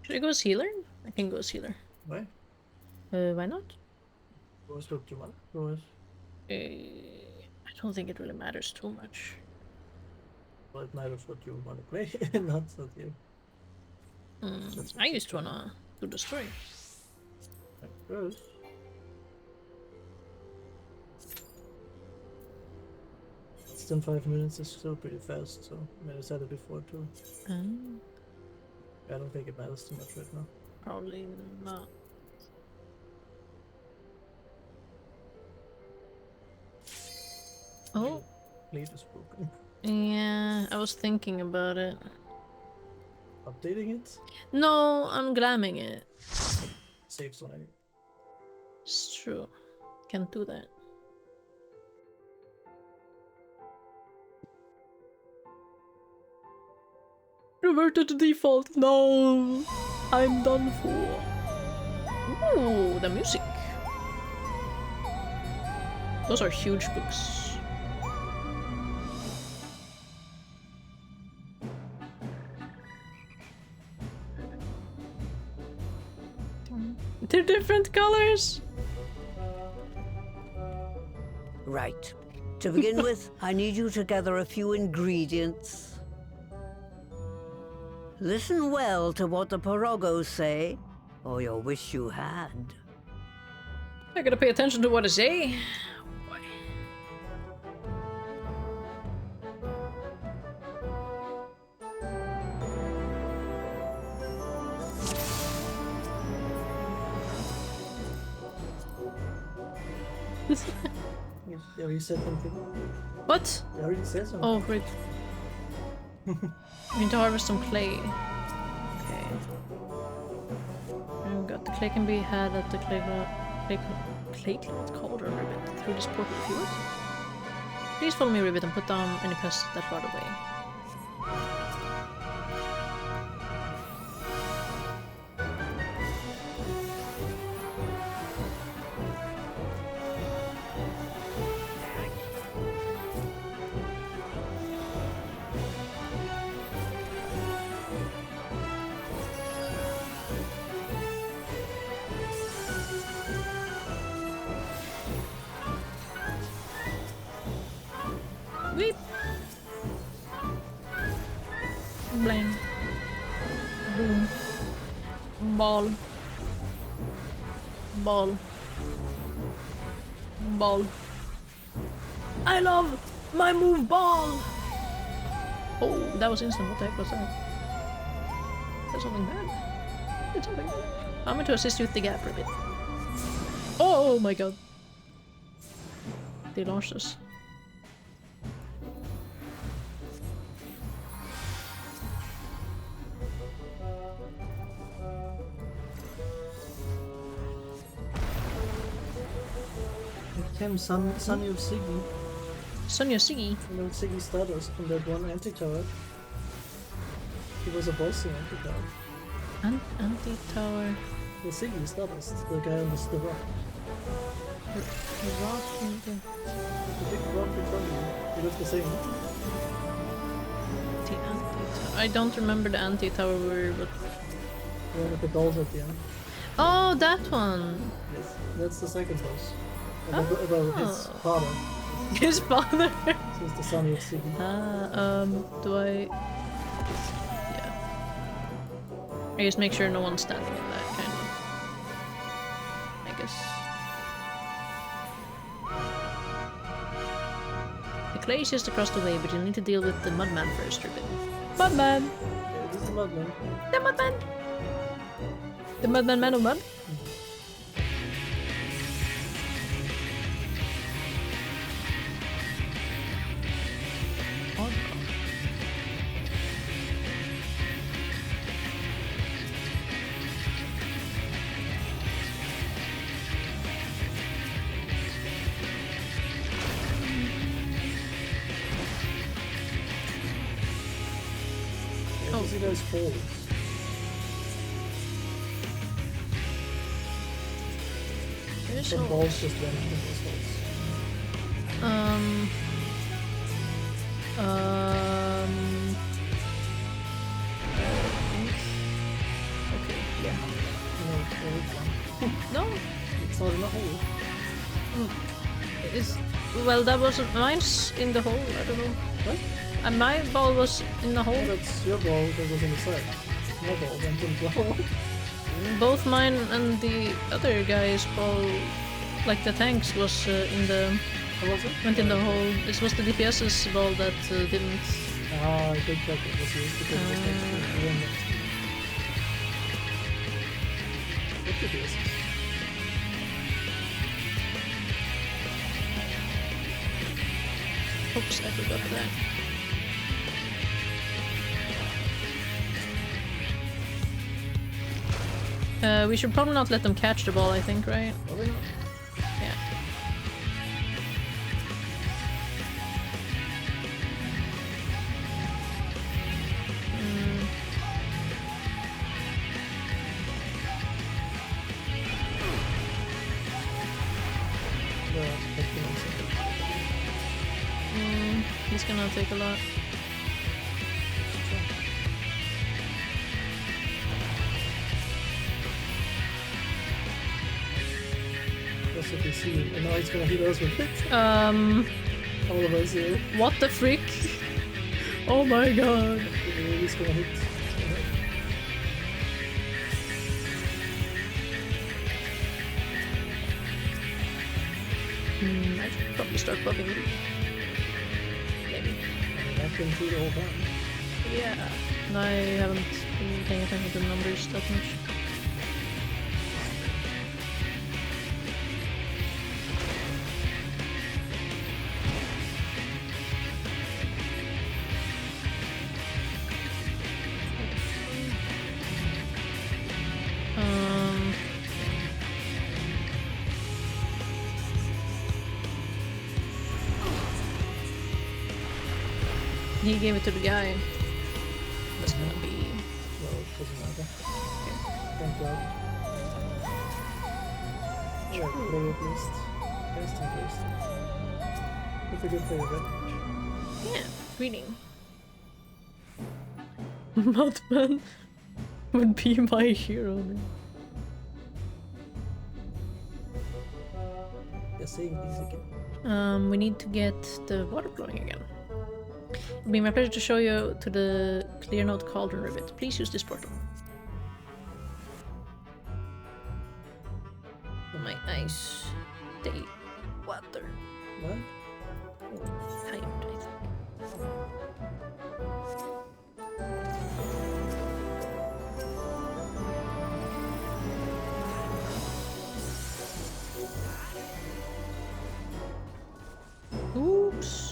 Should I go as healer? I can go as healer. Why? Why not? I don't think it really matters too much. Well, it matters what you want to play, not what you. I just wanna do the story. First. Still 5 minutes is still pretty fast, so I mean, I said it before too. I don't think it matters too much right now. Probably not. Oh. Lead is broken. Yeah, I was thinking about it. Updating it? No, I'm glamming it. Save slide. It's true. Can't do that. Reverted to default. No, I'm done for. Ooh, the music. Those are huge books. They're different colors. Right. To begin with, I need you to gather a few ingredients. Listen well to what the Porogos say, or you'll wish you had. I gotta pay attention to what I say. Yeah, you said something. What? I already said something. Oh, great. We need to harvest some clay. Okay. Oh god, the clay can be had at the clay cloth cauldron ribbit through this portal if you would. Please follow me, ribbit, and put down any pests that rot away. Blang. Boom. Ball. Ball. Ball. I love my move ball! Oh, that was instant. What the heck was that? That's something bad. It's something bad. I'm going to assist you with the gap a bit. Oh my god. They launched us. Came Sonny of Siggy. Sonny of Siggy? From old Siggy Stardust from that one anti-tower. He was a boss in anti-tower. Anti-tower? The Siggy Stardust, the guy on the rock. The rock in the... The big rock in front of you. He looked the same. The anti-tower. I don't remember the anti-tower word, but... The one with the dolls at the end. Oh, that one! Yes, that's the second boss. About his father. His father? So it's the Sonny of Siggy. Do I... Yeah. I just make sure no one's standing in that, kind of. I guess. The clay is just across the way, but you need to deal with the Mudman first, Ribbit. Mudman! Yeah, this is the Mudman. The Mudman! The Mudman Man of Mud? See those falls. The balls just vanished in those falls. Okay, yeah. No, No? it's not in a hole. Well, that wasn't mine's in the hole. I don't know. What? And my ball was in the hole. Oh, that's your ball that was on the side. My ball went in the hole. Both mine and the other guy's ball, like the tanks, was in the. What was it? Went in the hole. This was the DPS's ball that didn't. Ah, I think that was used because it was next to the window. What did this? Oops, I forgot that. We should probably not let them catch the ball, I think, right? Probably not. Yeah. He's gonna take a lot. That's what you see. And now he's gonna hit us with it. All of us here. What the frick? Oh my god. He's gonna hit. I should probably start buffing it. Maybe. I've been through the whole time. Yeah. And I haven't been paying attention to the numbers that much. He gave it to the guy. That's gonna be. Well, it doesn't matter. Thank God. Yeah, play at least. Best and best. It's a good play of it. Yeah, reading. Madman would be my hero. They're saying these again. We need to get the water flowing again. It'll be my pleasure to show you to the clear note cauldron rivet. Please use this portal. Oh my ice. Day. Water. What? Timed, I think. Oops.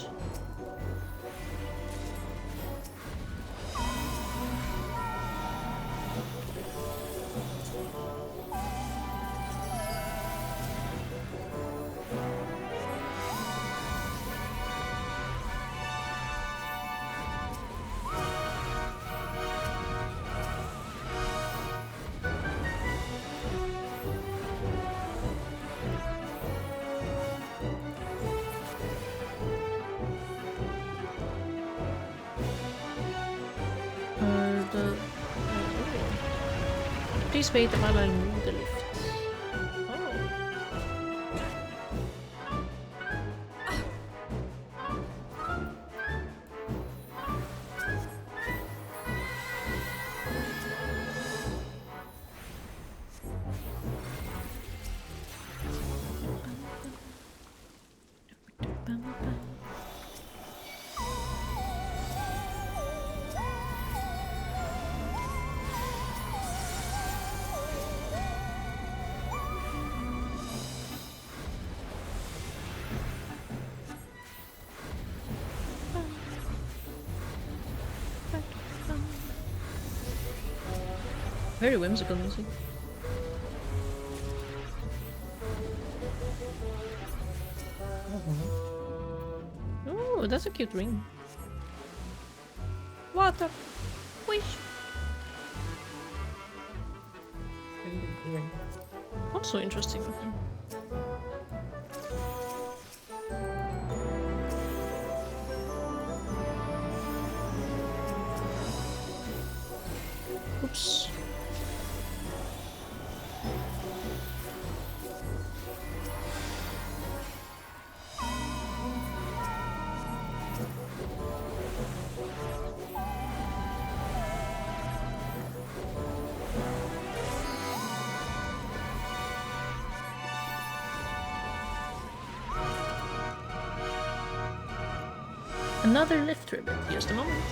Please wait while I move the lift. Very whimsical music. Oh, that's a cute ring. Water. Wish. Not so interesting looking. Oops. Another lift ribbon. Just a moment.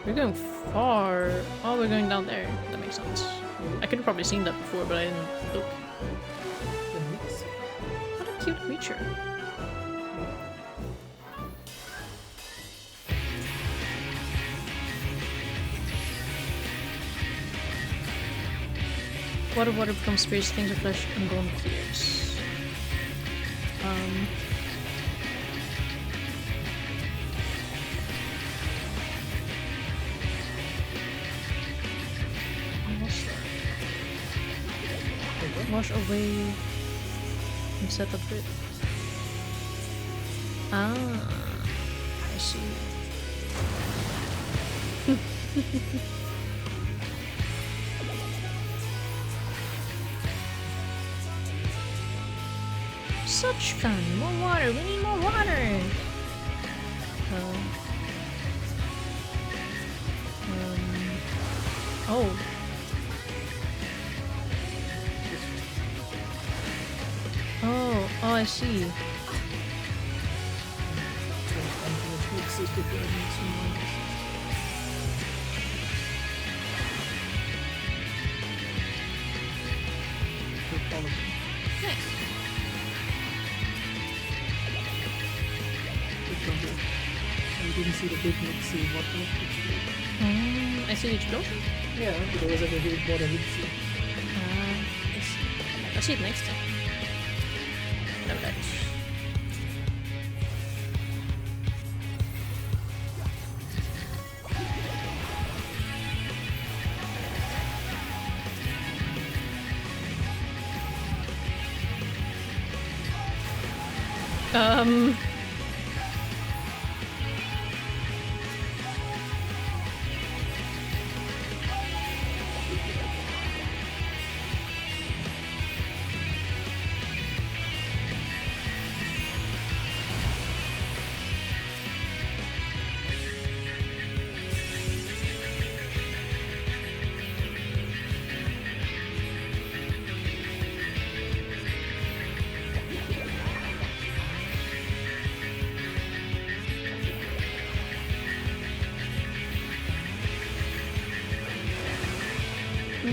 We're going far. Oh, we're going down there. That makes sense. I could have probably seen that before, but I didn't look. What a cute creature. Water becomes spirits, things of flesh, and bone clears. Wash away and set up it. Ah, I see. Such fun! More water! We need more water! Oh. Oh, I see. I didn't see the big mixy water explosion. I see the explosion? Yeah, there was like a huge water mixy. I'll see it next time. Never that.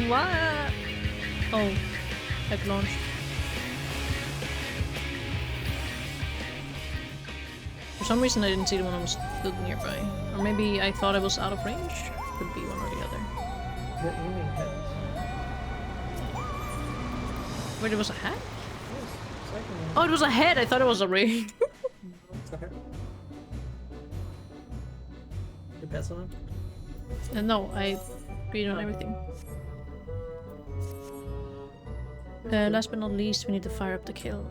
What? Oh, I've launched. For some reason I didn't see the one I was stood nearby. Or maybe I thought I was out of range. Could be one or the other. The aiming head. Wait, it was a hat? Oh, it was a head! I thought it was a ring. It's a head. You pass on it? No, I agreed on everything. Last but not least, we need to fire up the kiln.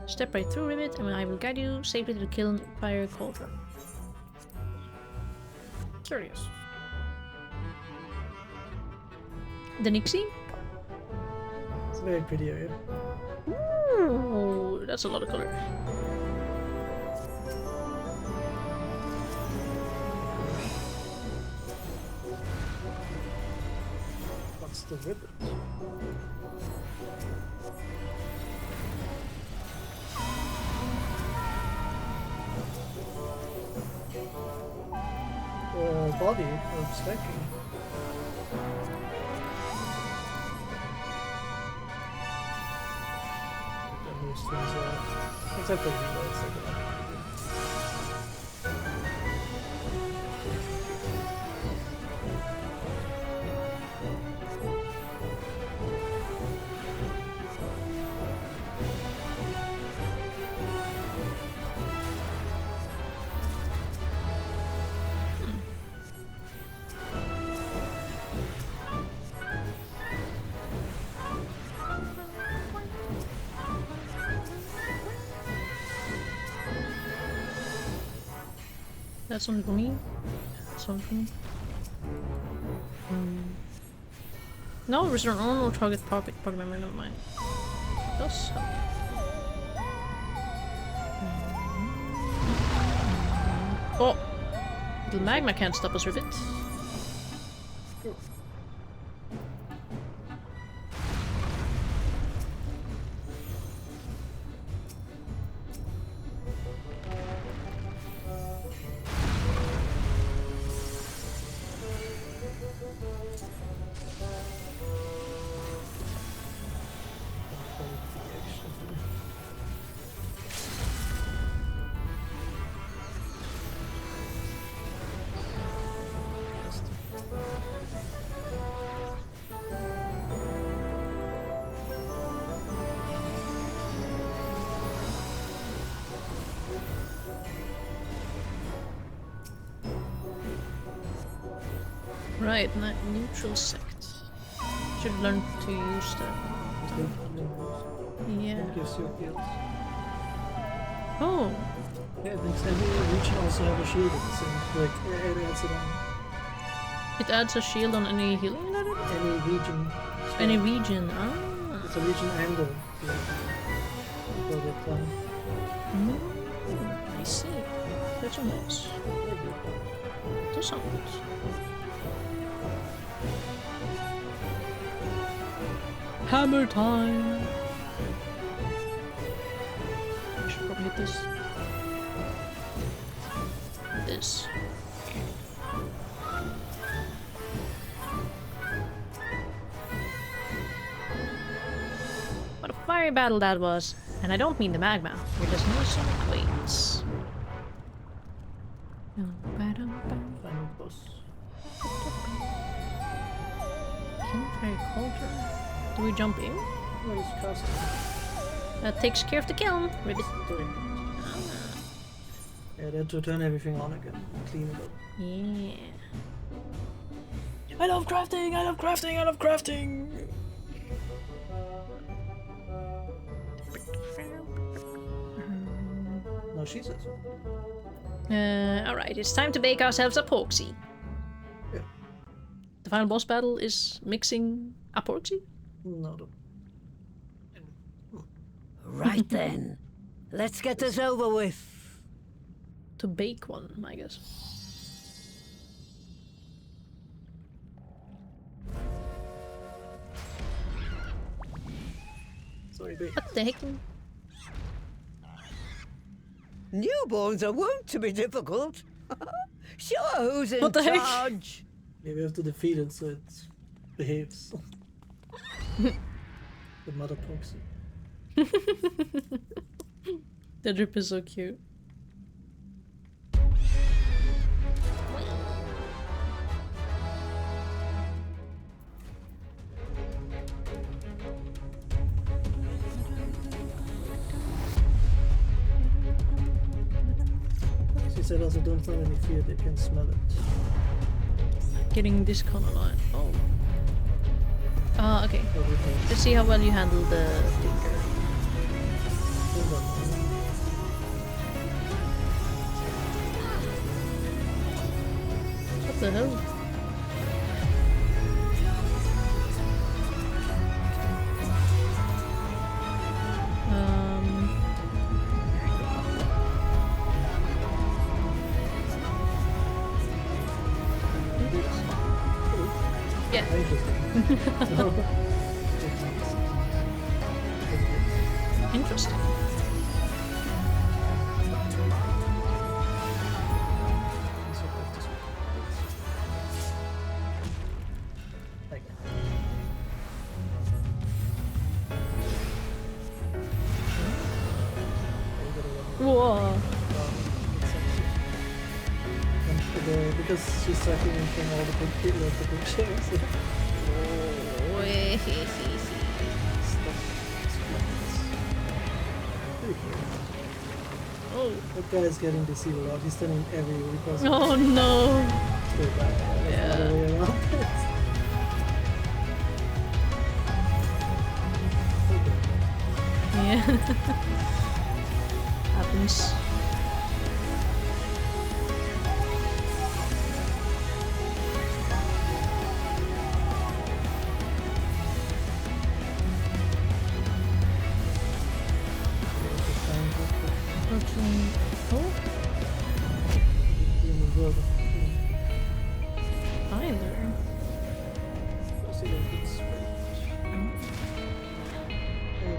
Step right through Ribbit and I will guide you safely to the kiln fire cauldron. Curious. The Nixie? It's a very pretty area. Ooh, that's a lot of color. What's the Ribbit? Body of stacking. That moves things out. Except for you guys. That's something for me. Something for me. No, restore normal target pocket memory, never mind. Does help. Oh! The magma can't stop us, Ribbit. Right, neutral sect. Should learn to use that. Yeah. It gives you heals. Oh. Yeah, I think every region also have a shield at the same. Like it adds it on. It adds a shield on any healing level? Any region. So any region, ah. It's a region angle. For the clan. I see. That's nice. That sounds good. Hammer time! I should probably hit this. This. What a fiery battle that was! And I don't mean the magma. We're just missing weights. Final boss. Campfire cauldron. Do we jump in? No, it's casting. That takes care of the kiln. Ribbit. Yeah, they had to turn everything on again. Clean it up. Yeah. I love crafting! I love crafting! I love crafting! No, she says. Alright, it's time to bake ourselves a porksy. Yeah. The final boss battle is mixing a porksy? No. Right then. Let's get this over with. To bake one, I guess. Sorry, bake. What the heck? Newborns are wont to be difficult. Sure, who's in What the heck? charge? Yeah, we have to defeat it so it behaves. The mother proxy. The drip is so cute. She said also don't find any fear, they can smell it. Getting this kind of line. Oh. Okay. Let's see how well you handle the finger. What the hell? Yeah. Interesting. Whoa. Because she's sucking in from all the people of the bookshelves. Oh. That guy is getting to see a lot. He's turning every request. Oh no. Yeah. The way around. Yeah. Happens.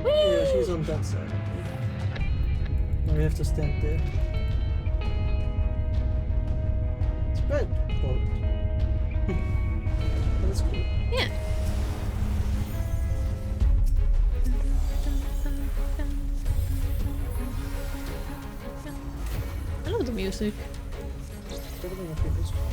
Yeah, she's on that side. Now we have to stand there. It's red. That's cool. Yeah. I love the music. Better than my previous one.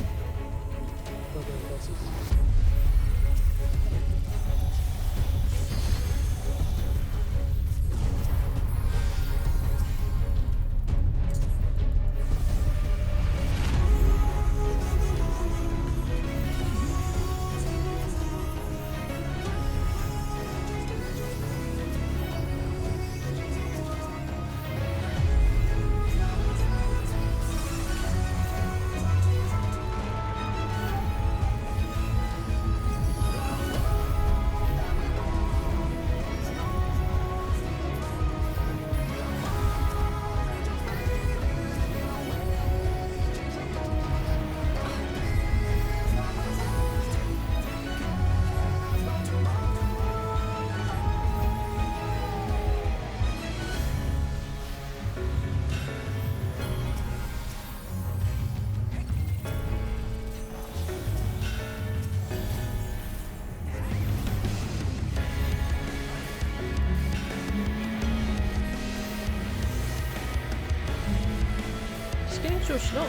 so slow.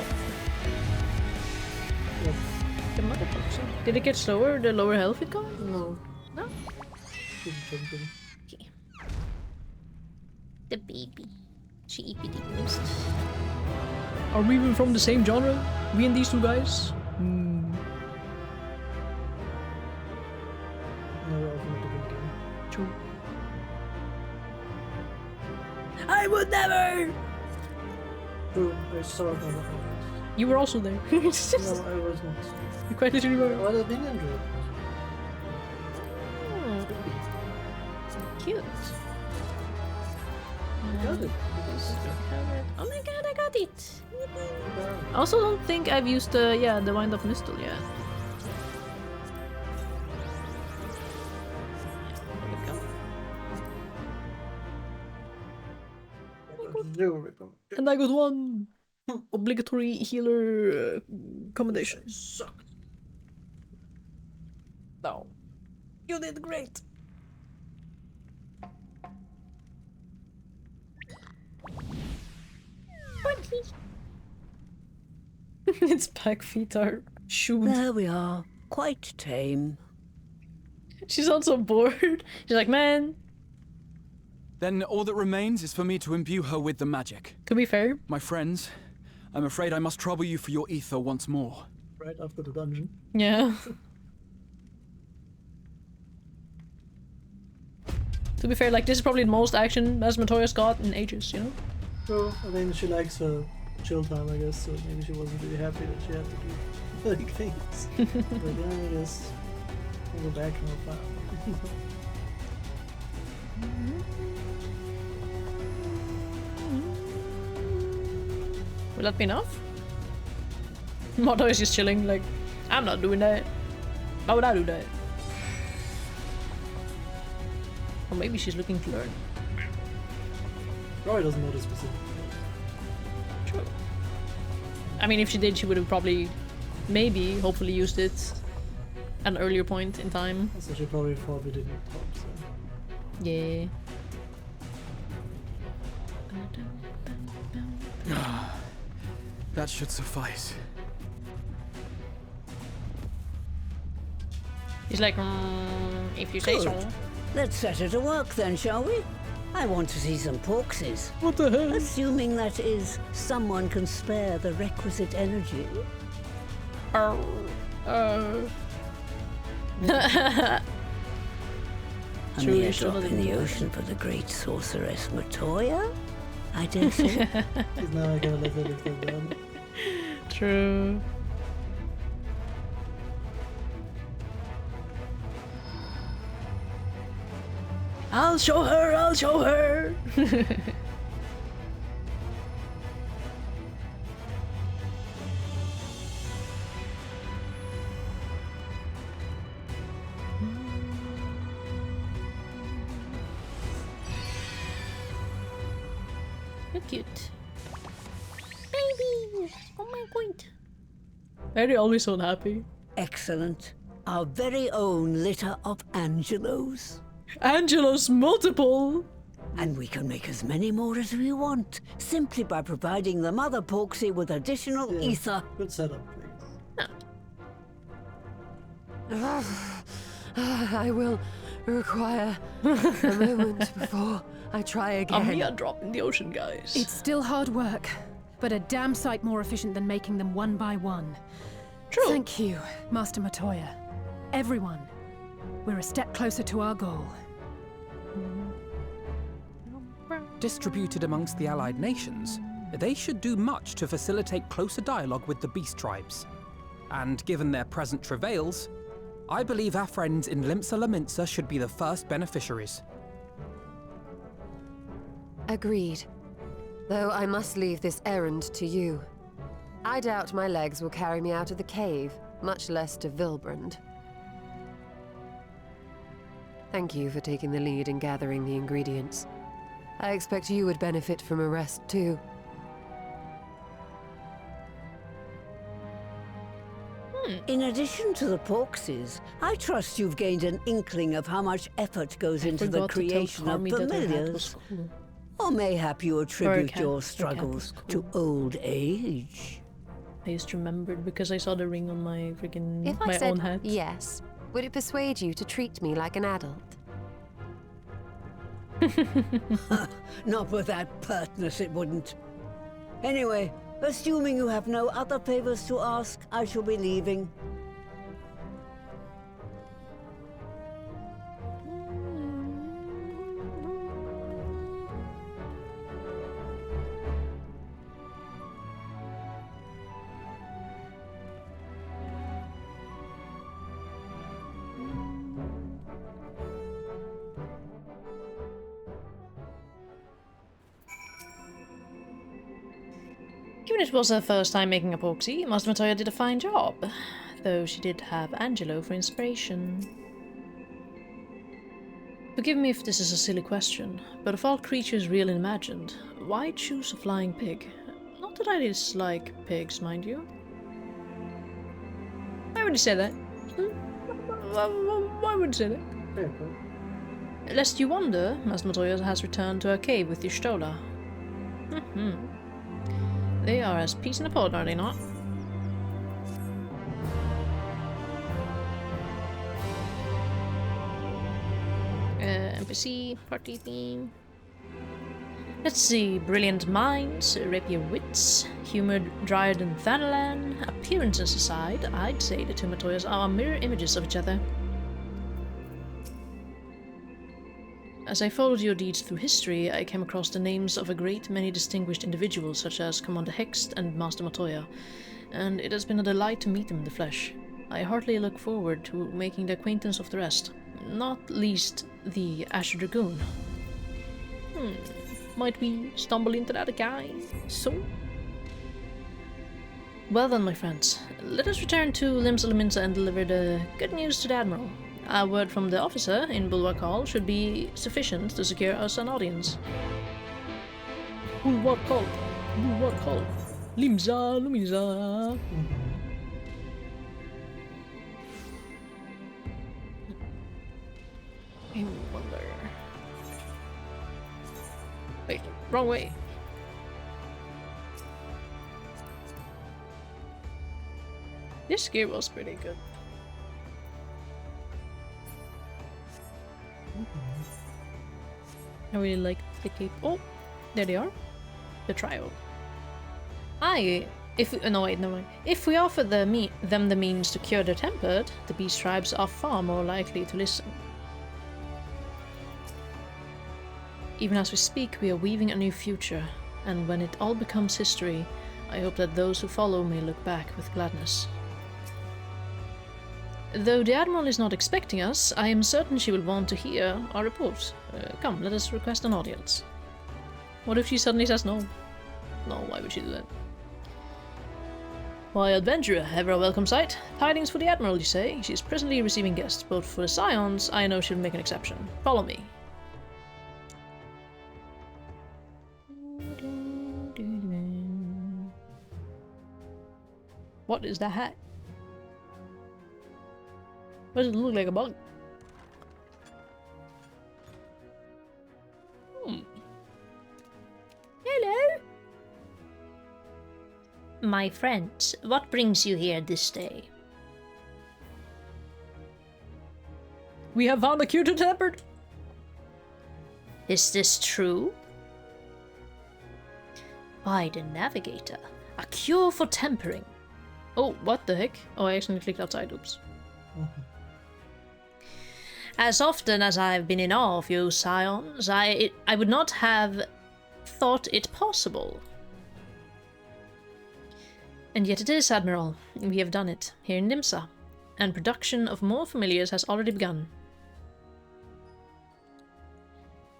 The mother box. Did it get slower the lower health it got? No. No? Keep jumping. Okay. The baby. Cheapity boost. Are we even from the same genre? We and these two guys? Hmm. No, we're often a different game. True. I would never! True, I saw it on the You were also there. No, I was not. You quite literally were. What has been enjoyed? Cute. I got it. Oh my god, I got it! I also don't think I've used the Wind of Mistle yet. And I got one obligatory healer commendation. Sucked. No. You did great. Its back feet are shoes. There we are. Quite tame. She's also bored. She's like, man. Then all that remains is for me to imbue her with the magic. To be fair. My friends, I'm afraid I must trouble you for your ether once more. Right after the dungeon. Yeah. To be fair, like, this is probably the most action as Matoya's got in ages, you know? So, I mean, she likes her chill time, I guess, so maybe she wasn't really happy that she had to do like things. But yeah, I guess we'll go back and we'll find out. Will that be enough? Matoya is just chilling, like, I'm not doing that. Why would I do that? Or maybe she's looking to learn. Probably doesn't know the specific. True. I mean, if she did, she would have probably, maybe, hopefully used it at an earlier point in time. So she probably didn't top, so. Yeah. That should suffice. He's like, if you say so. Good. Let's set her to work then, shall we? I want to see some porkses. What the hell? Assuming that is, someone can spare the requisite energy. A mere drop in the ocean for the great sorceress Matoya, I dare say. She's never gonna let her live that down. True. I'll show her, I'll show her! You're cute. Baby! Oh my god. Are they always so happy? Excellent. Our very own litter of Angelos. Angelos multiple! And we can make as many more as we want, simply by providing the mother Porksy with additional ether. Good setup, please. I will require a moment before I try again. A mere drop in the ocean, guys. It's still hard work, but a damn sight more efficient than making them one by one. True. Thank you, Master Matoya. Everyone, we're a step closer to our goal. Distributed amongst the allied nations, they should do much to facilitate closer dialogue with the beast tribes. And given their present travails, I believe our friends in Limsa Laminsa should be the first beneficiaries. Agreed. Though I must leave this errand to you. I doubt my legs will carry me out of the cave, much less to Vilbrand. Thank you for taking the lead in gathering the ingredients. I expect you would benefit from a rest too. In addition to the Porkses, I trust you've gained an inkling of how much effort goes into the creation of familiars. Or mayhap you attribute your struggles to old age? I just remembered because I saw the ring on my freaking If I my said own hat. yes, would it persuade you to treat me like an adult? Not with that pertness, it wouldn't. Anyway, assuming you have no other favors to ask, I shall be leaving. Given it was her first time making a epoxy, Master Matoya did a fine job, though she did have Angelo for inspiration. Forgive me if this is a silly question, but of all creatures real and imagined, why choose a flying pig? Not that I dislike pigs, mind you. Why would you say that? Why would you say that? Lest you wonder, Master Matoya has returned to her cave with Y'shtola. They are as peas in a pod, are they not? NPC, party theme. Let's see, brilliant minds, rapier wits, humor drier than Thanalan. Appearances aside, I'd say the two Matoyas are mirror images of each other. As I followed your deeds through history, I came across the names of a great many distinguished individuals such as Commander Hext and Master Matoya, and it has been a delight to meet them in the flesh. I heartily look forward to making the acquaintance of the rest, not least the Asher Dragoon. Might we stumble into that guy soon? Well then, my friends, let us return to Limsa and deliver the good news to the Admiral. A word from the officer in Bulwark Hall should be sufficient to secure us an audience. Bulwark Hall! Bulwark Hall! Limsa! I wonder... Wait, wrong way! This gear was pretty good. I really like the cape. Oh, there they are. The trio. No wait, no wait. If we offer them the means to cure their temper, the beast tribes are far more likely to listen. Even as we speak, we are weaving a new future, and when it all becomes history, I hope that those who follow may look back with gladness. Though the Admiral is not expecting us, I am certain she will want to hear our report. Come, let us request an audience. What if she suddenly says no? No, why would she do that? Why, adventurer, ever a welcome sight. Tidings for the Admiral, you say? She is presently receiving guests, but for the Scions, I know she'll make an exception. Follow me. What is that hat? Why does it look like a bug? Hello? My friends, what brings you here this day? We have found a cure to temper. Is this true? By the Navigator. A cure for tempering. Oh, what the heck? Oh, I accidentally clicked outside. Oops. As often as I've been in awe of you, Scions, I would not have thought it possible. And yet it is, Admiral. We have done it, here in Limsa, and production of more familiars has already begun.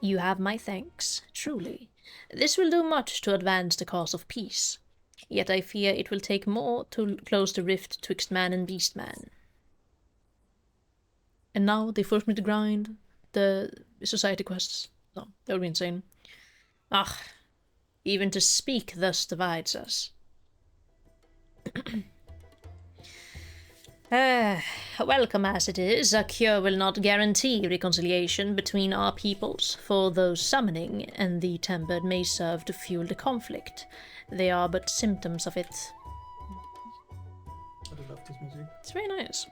You have my thanks, truly. This will do much to advance the cause of peace. Yet I fear it will take more to close the rift twixt man and beast-man. And now they force me to grind the society quests. No, that would be insane. Ah, even to speak thus divides us. Welcome as it is, a cure will not guarantee reconciliation between our peoples, for those summoning and the tempered may serve to fuel the conflict. They are but symptoms of it. I love this music. It's very nice.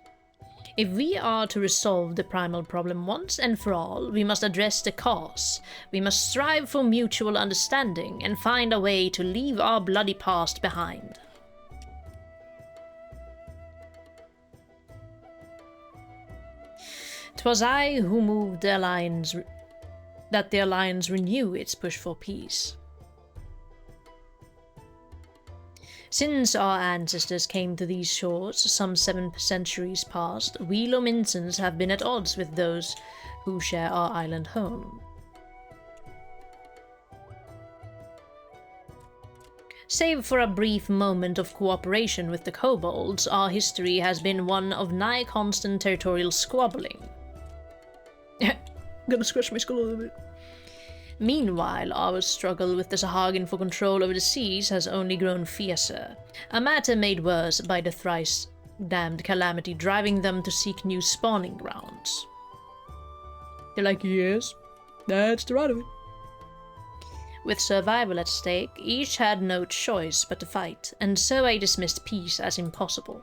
If we are to resolve the primal problem once and for all, we must address the cause. We must strive for mutual understanding and find a way to leave our bloody past behind. 'Twas I who moved the Alliance, that the Alliance renew its push for peace. Since our ancestors came to these shores some 7 centuries past, we Lominsans have been at odds with those who share our island home. Save for a brief moment of cooperation with the kobolds, our history has been one of nigh constant territorial squabbling. Gonna scratch my skull a little bit. Meanwhile, our struggle with the Sahagin for control over the seas has only grown fiercer, a matter made worse by the thrice damned calamity driving them to seek new spawning grounds. They're like, yes, that's the right of it. With survival at stake, each had no choice but to fight, and so I dismissed peace as impossible.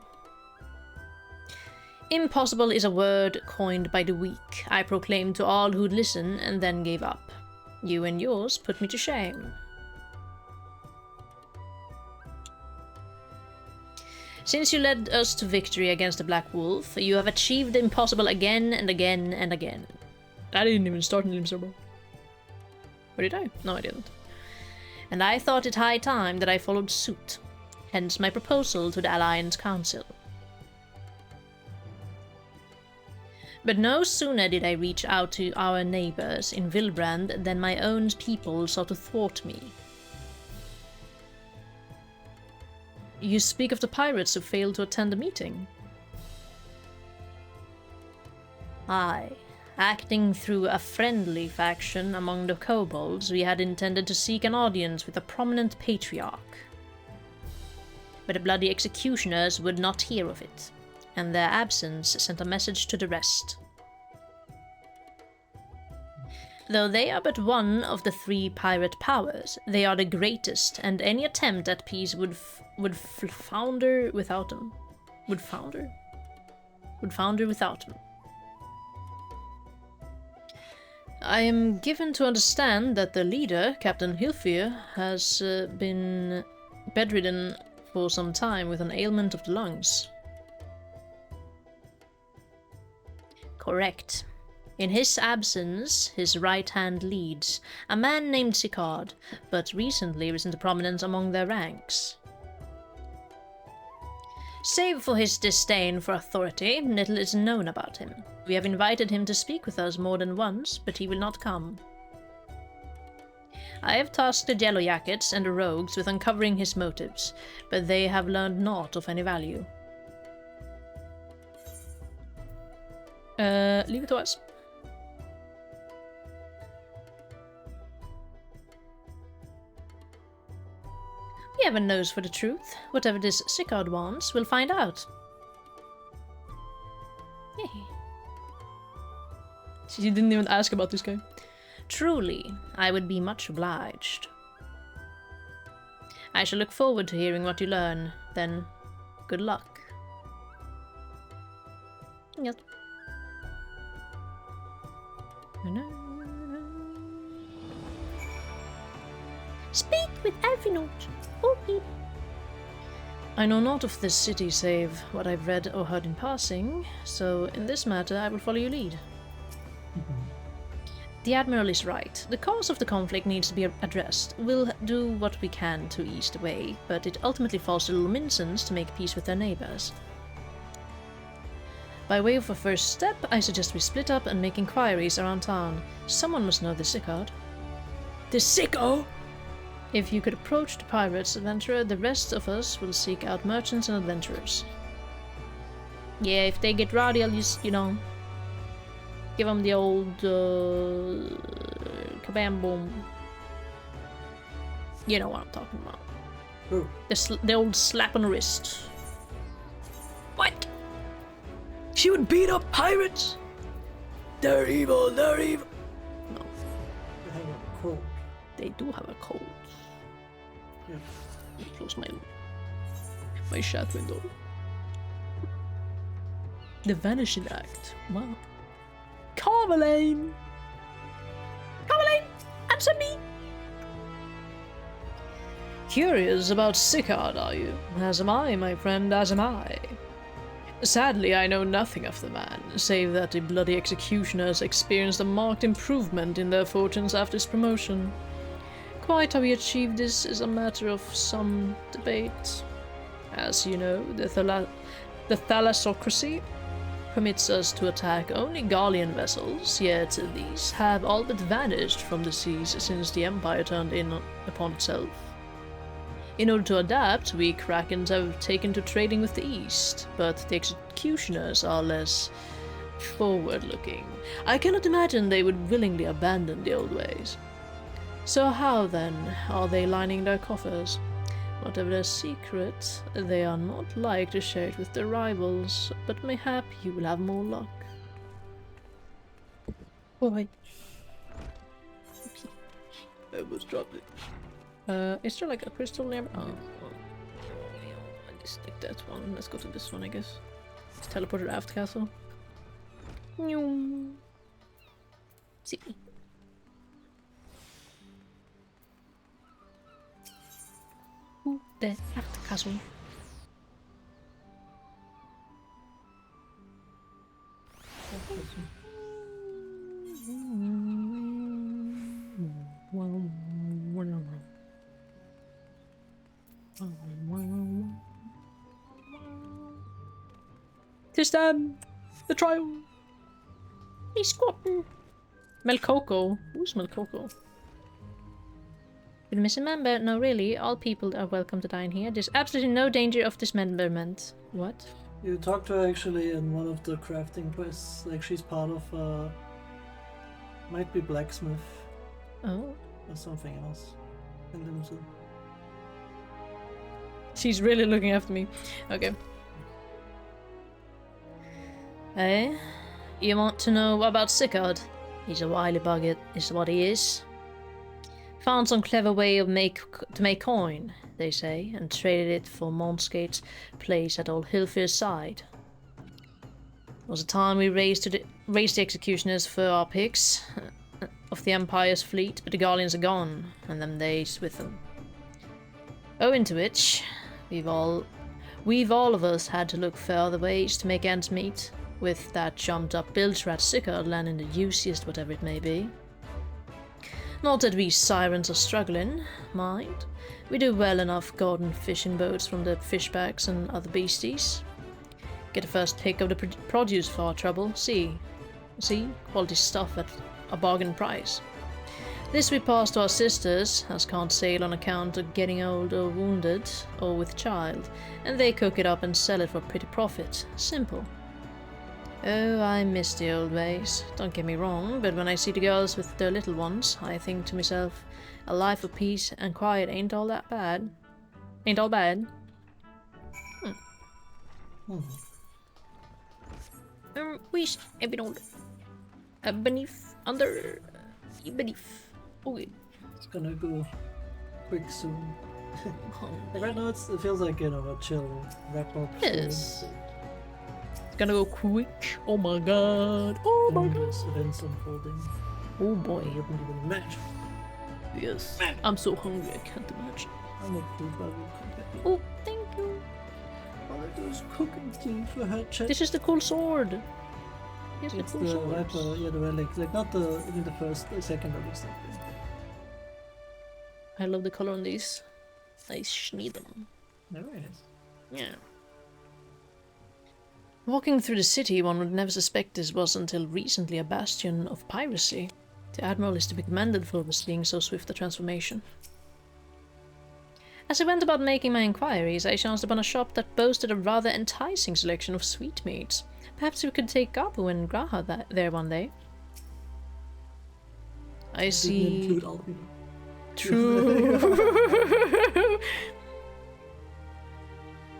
Impossible is a word coined by the weak, I proclaimed to all who'd listen, and then gave up. You and yours put me to shame. Since you led us to victory against the Black Wolf, you have achieved the impossible again and again and again. I didn't even start in Lim Serbo. Or did I? No, I didn't. And I thought it high time that I followed suit, hence my proposal to the Alliance Council. But no sooner did I reach out to our neighbors in Vilbrand than my own people sought to thwart me. You speak of the pirates who failed to attend the meeting? Aye. Acting through a friendly faction among the kobolds, we had intended to seek an audience with a prominent patriarch. But the bloody executioners would not hear of it, and their absence sent a message to the rest. Though they are but one of the 3 pirate powers, they are the greatest, and any attempt at peace would founder without them. Would founder without them. I am given to understand that the leader, Captain Hilfir, has been bedridden for some time with an ailment of the lungs. Correct. In his absence, his right hand leads, a man named Sicard, but recently risen to prominence among their ranks. Save for his disdain for authority, little is known about him. We have invited him to speak with us more than once, but he will not come. I have tasked the Yellow Jackets and the Rogues with uncovering his motives, but they have learned naught of any value. Leave it to us. We have a nose for the truth. Whatever this Sicard wants, we'll find out. Yay. She didn't even ask about this guy. Truly, I would be much obliged. I shall look forward to hearing what you learn. Then, good luck. Yep. Speak with Elfinort. Okay. I know not of this city save what I've read or heard in passing, so in this matter I will follow your lead. The Admiral is right. The cause of the conflict needs to be addressed. We'll do what we can to ease the way, but it ultimately falls to the Lominsans to make peace with their neighbors. By way of a first step, I suggest we split up and make inquiries around town. Someone must know the Sicard. The Sicko? If you could approach the pirates, adventurer, the rest of us will seek out merchants and adventurers. Yeah, if they get rowdy, I'll just, you know, give them the old kabam boom. You know what I'm talking about. Ooh. The old slap on the wrist. What? She would beat up pirates! They're evil, they're evil! No. They have a cold. They do have a cold. Yeah. Close my chat window. The Vanishing Act. Wow. Carmelane! Carmelane! Answer me! Curious about Sicard, are you? As am I, my friend, as am I. Sadly, I know nothing of the man, save that the bloody executioners experienced a marked improvement in their fortunes after his promotion. Quite how he achieved this is a matter of some debate. As you know, the thalassocracy permits us to attack only Gallian vessels, yet these have all but vanished from the seas since the Empire turned in upon itself. In order to adapt, we Krakens have taken to trading with the East, but the executioners are less forward-looking. I cannot imagine they would willingly abandon the old ways. So how, then, are they lining their coffers? Whatever their secret, they are not like to share it with their rivals, but mayhap you will have more luck. Boy. I almost dropped it. Is there like a crystal near? Oh, well, I just take that one. Let's go to this one, I guess. Let's teleport to the Aft Castle. See. The Aft Castle. Tis them! The trial! He's squatting! Melkoko. Who's Melkoko? With missing member? No, really. All people are welcome to dine here. There's absolutely no danger of dismemberment. What? You talked to her actually in one of the crafting quests. Like she's part of might be blacksmith. Oh. Or something else. In them. She's really looking after me. Okay. Hey, you want to know about Sicard? He's a wily bucket, is what he is. Found some clever way to make coin, they say, and traded it for Monscate's place at old Hilfir's side. It was a time we raised the executioners for our picks of the Empire's fleet, but the Gallians are gone, and them days with them. Owing to which, we've all of us had to look for other ways to make ends meet, with that jumped up bilge-rat Sicard landing the juiciest whatever it may be. Not that we sirens are struggling, mind. We do well enough guarding fishing boats from the fishbacks and other beasties. Get a first pick of the produce for our trouble, see, quality stuff at a bargain price. This we pass to our sisters, as can't sail on account of getting old or wounded, or with child, and they cook it up and sell it for a pretty profit. Simple. Oh, I miss the old ways. Don't get me wrong, but when I see the girls with their little ones, I think to myself, a life of peace and quiet ain't all that bad. Ain't all bad. Wish beneath, under, beneath. Okay. It's gonna go quick soon. Like right now it feels like, you know, a chill wrap up. Yes. Soon. It's gonna go quick. Oh my god. Oh my god. Events unfolding. Oh boy. You're going to imagine. Yes. I'm so hungry I can't imagine. I'm a food level. Oh, thank you. All I do is cooking things for her chest. This is the cool sword. Here's it's the cool sword. Weapon, yeah, the relic. Like not the first, the second release. I love the color on these. I need them. Very nice. Yeah. Walking through the city, one would never suspect this was until recently a bastion of piracy. The Admiral is to be commended for overseeing so swift a transformation. As I went about making my inquiries, I chanced upon a shop that boasted a rather enticing selection of sweetmeats. Perhaps we could take Gabu and Graha there one day. I see... True.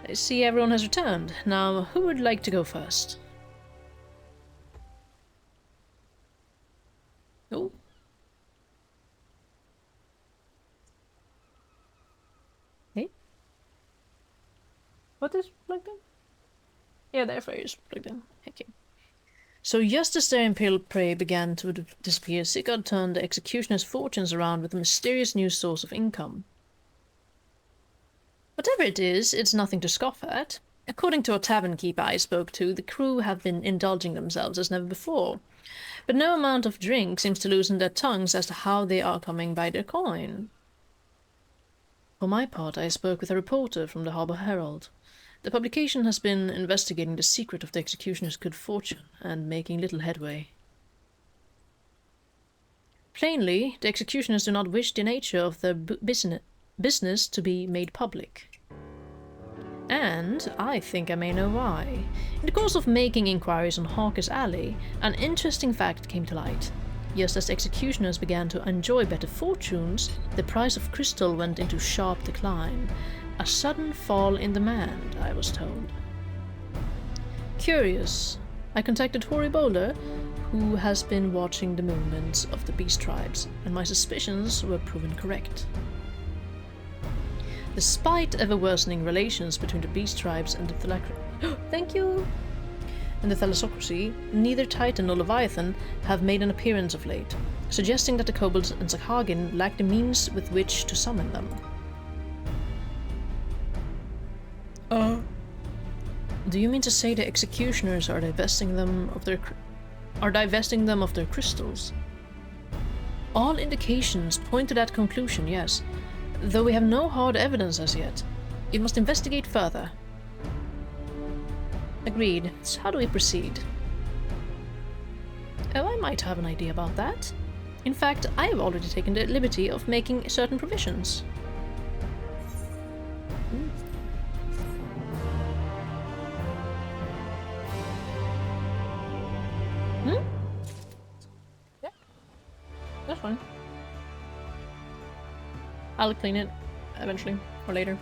I see everyone has returned. Now, who would like to go first? not this plugged in? Yeah, the airfryer is plugged in. Heck yeah. So just as their imperial prey began to disappear, Sigurd turned the executioner's fortunes around with a mysterious new source of income. Whatever it is, it's nothing to scoff at. According to a tavern keeper I spoke to, the crew have been indulging themselves as never before. But no amount of drink seems to loosen their tongues as to how they are coming by their coin. For my part, I spoke with a reporter from the Harbour Herald. The publication has been investigating the secret of the executioner's good fortune and making little headway. Plainly, the executioners do not wish the nature of their business to be made public. And I think I may know why. In the course of making inquiries on Hawker's Alley, an interesting fact came to light. Just as executioners began to enjoy better fortunes, the price of crystal went into sharp decline. A sudden fall in demand, I was told. Curious, I contacted Hoary Boulder, who has been watching the movements of the beast tribes, and my suspicions were proven correct. Despite ever-worsening relations between the beast tribes and the Thank you! And the Thalassocracy, neither Titan nor Leviathan have made an appearance of late, suggesting that the kobolds and Sakagin lack the means with which to summon them. Do you mean to say the executioners are divesting them of their crystals? All indications point to that conclusion, yes, though we have no hard evidence as yet. We must investigate further. Agreed. So how do we proceed? Oh, I might have an idea about that. In fact, I have already taken the liberty of making certain provisions. Yeah. That's fine. I'll clean it eventually, or later.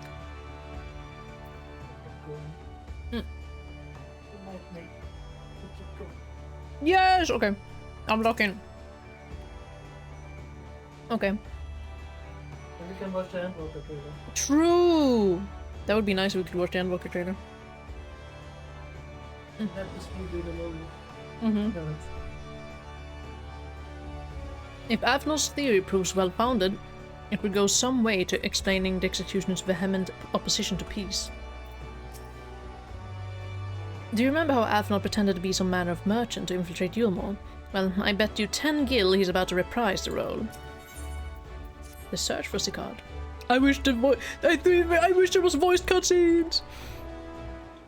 Yes! Okay. I'm locking. Okay. And we can watch the Endwalker trailer. True! That would be nice if we could watch the Endwalker trailer. Have the speed reader loaded. Mm-hmm. If Avnol's theory proves well-founded, it would go some way to explaining the executioner's vehement opposition to peace. Do you remember how Avnol pretended to be some manner of merchant to infiltrate Yulmore? Well, I bet you 10 gil he's about to reprise the role. The search for Sicard. I wish there was voiced cutscenes!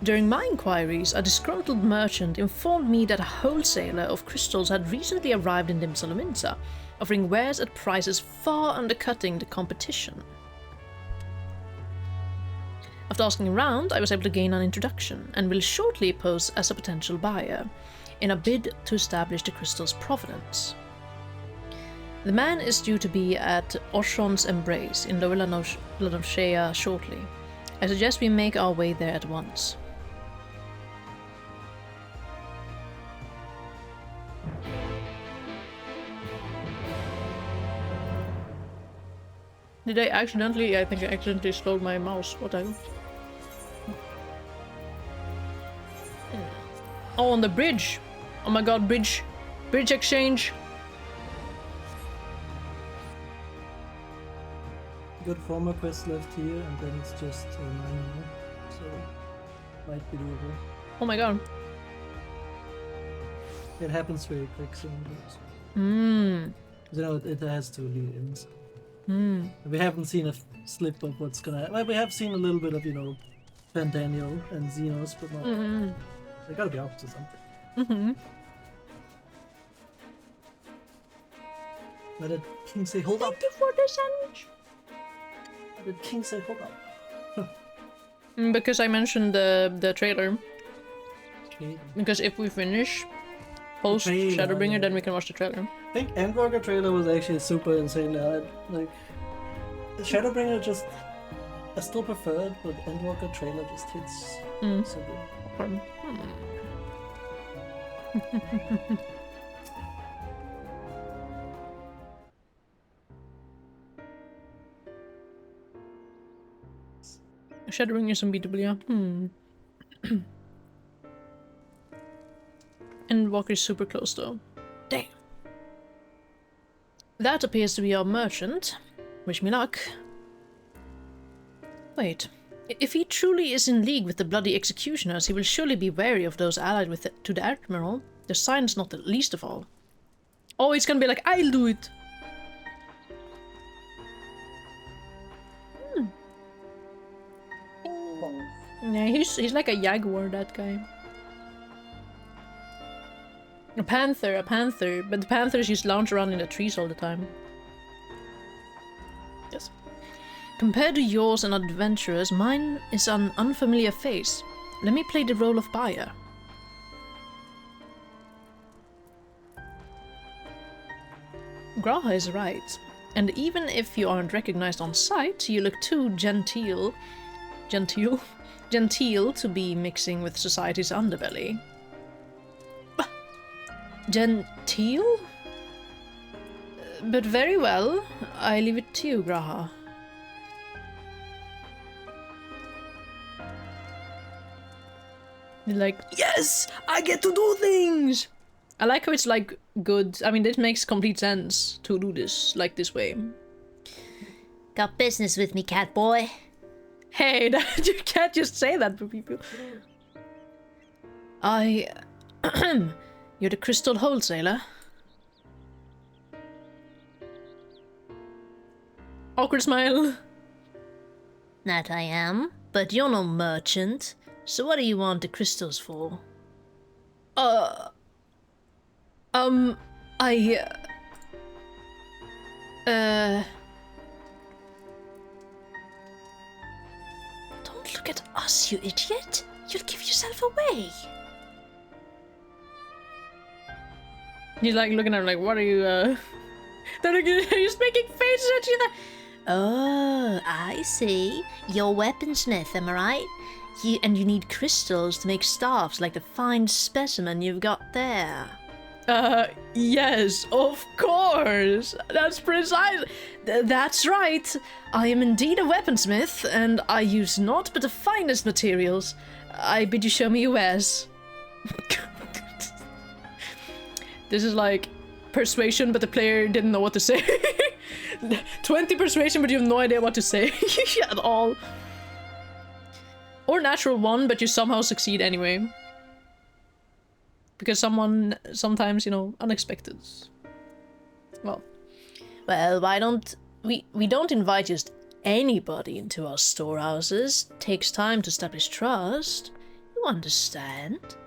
During my inquiries, a disgruntled merchant informed me that a wholesaler of crystals had recently arrived in Dimsalominsa, offering wares at prices far undercutting the competition. After asking around, I was able to gain an introduction, and will shortly pose as a potential buyer, in a bid to establish the crystal's provenance. The man is due to be at Oshron's Embrace in Lower Lanovshea shortly. I suggest we make our way there at once. Did I accidentally? I think I accidentally slowed my mouse. What I... Oh, on the bridge! Oh my god, bridge exchange! Got 4 more quests left here, and then it's just 9 more, so might be doable. Oh my god. It happens very quick sometimes. You know, it has 2 lead-ins. Hmm. We haven't seen a slip of what's gonna happen. Well, we have seen a little bit of, you know, Daniel and Xenos, but not... They gotta be up to something. Why did King say hold up? Thank you for the sandwich! Why did King say hold up? Because I mentioned the trailer. Because if we finish post Shadowbringer, then we can watch the trailer. I think Endwalker trailer was actually super insane. Like Shadowbringer just I still prefer it, but Endwalker trailer just hits so good. Shattering is unbeatable, yeah. And Walker is super close though. Damn. That appears to be our merchant. Wish me luck. Wait. If he truly is in league with the bloody executioners, he will surely be wary of those allied with to the Admiral. The sign's not the least of all. Oh, he's gonna be like, I'll do it! Yeah, he's like a jaguar, that guy. A panther, but the panthers just lounge around in the trees all the time. Yes. Compared to yours and adventurers, mine is an unfamiliar face. Let me play the role of buyer. Graha is right, and even if you aren't recognized on sight, you look too genteel to be mixing with society's underbelly. Genteel? But very well, I leave it to you, Graha. You're like, yes! I get to do things! I like how it's like good. I mean, this makes complete sense to do this like this way. Got business with me, cat boy. Hey, you can't just say that to people. You're the crystal wholesaler. Awkward smile. That I am, but you're no merchant. So what do you want the crystals for? Don't look at us, you idiot! You'll give yourself away! You're like looking at her like, what are you, They're just making faces at you. Oh, I see. You're a weaponsmith, am I right? And you need crystals to make staffs like the fine specimen you've got there. Yes, of course. That's precise. That's right. I am indeed a weaponsmith, and I use naught but the finest materials. I bid you show me your wares. This is like persuasion, but the player didn't know what to say. 20 persuasion, but you have no idea what to say at all. Or natural 1, but you somehow succeed anyway. Because sometimes, you know, unexpected. Well, why don't we don't invite just anybody into our storehouses. Takes time to establish trust. You understand?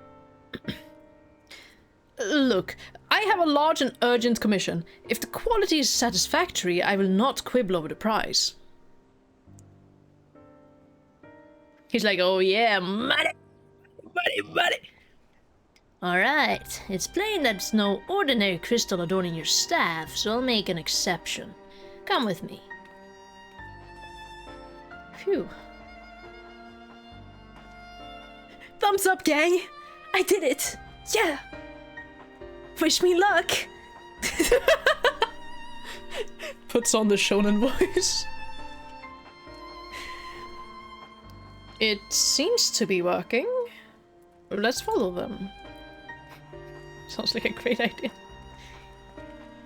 Look, I have a large and urgent commission. If the quality is satisfactory, I will not quibble over the price. He's like, oh yeah, money, money, money. Alright, it's plain that it's no ordinary crystal adorning your staff, so I'll make an exception. Come with me. Phew. Thumbs up, gang! I did it! Yeah! Wish me luck! Puts on the shonen voice. It seems to be working. Let's follow them. Sounds like a great idea.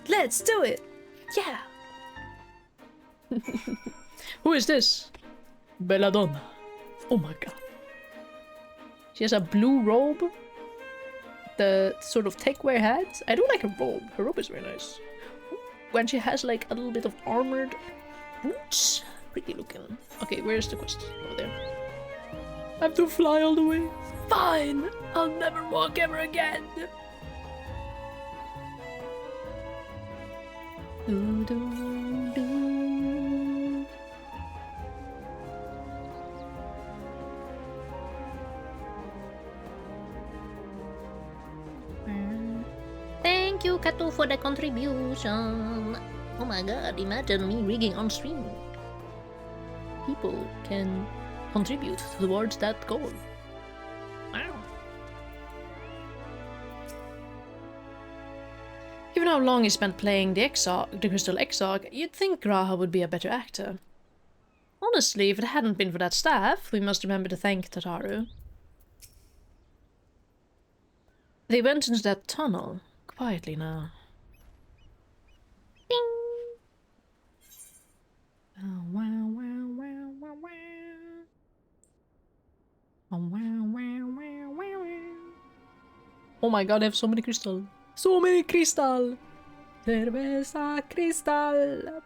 Let's do it! Yeah! Who is this? Belladonna. Oh my god. She has a blue robe. The sort of techwear hat. I do like her robe. Her robe is very nice. When she has like a little bit of armored boots. Pretty looking. Okay, where's the quest? Over there. I have to fly all the way. Fine! I'll never walk ever again. Thank you, Kato, for the contribution. Oh my god, imagine me rigging on stream. People can contribute towards that goal. Wow. Given how long he spent playing the Crystal Exarch, you'd think Graha would be a better actor. Honestly, if it hadn't been for that staff, we must remember to thank Tataru. They went into that tunnel, quietly now. Bing! Oh, wow, wow, wow, wow, wow. Oh, wow, wow, wow, wow, wow. Oh my god, I have so many crystal. So many crystal! Cerveza cristal.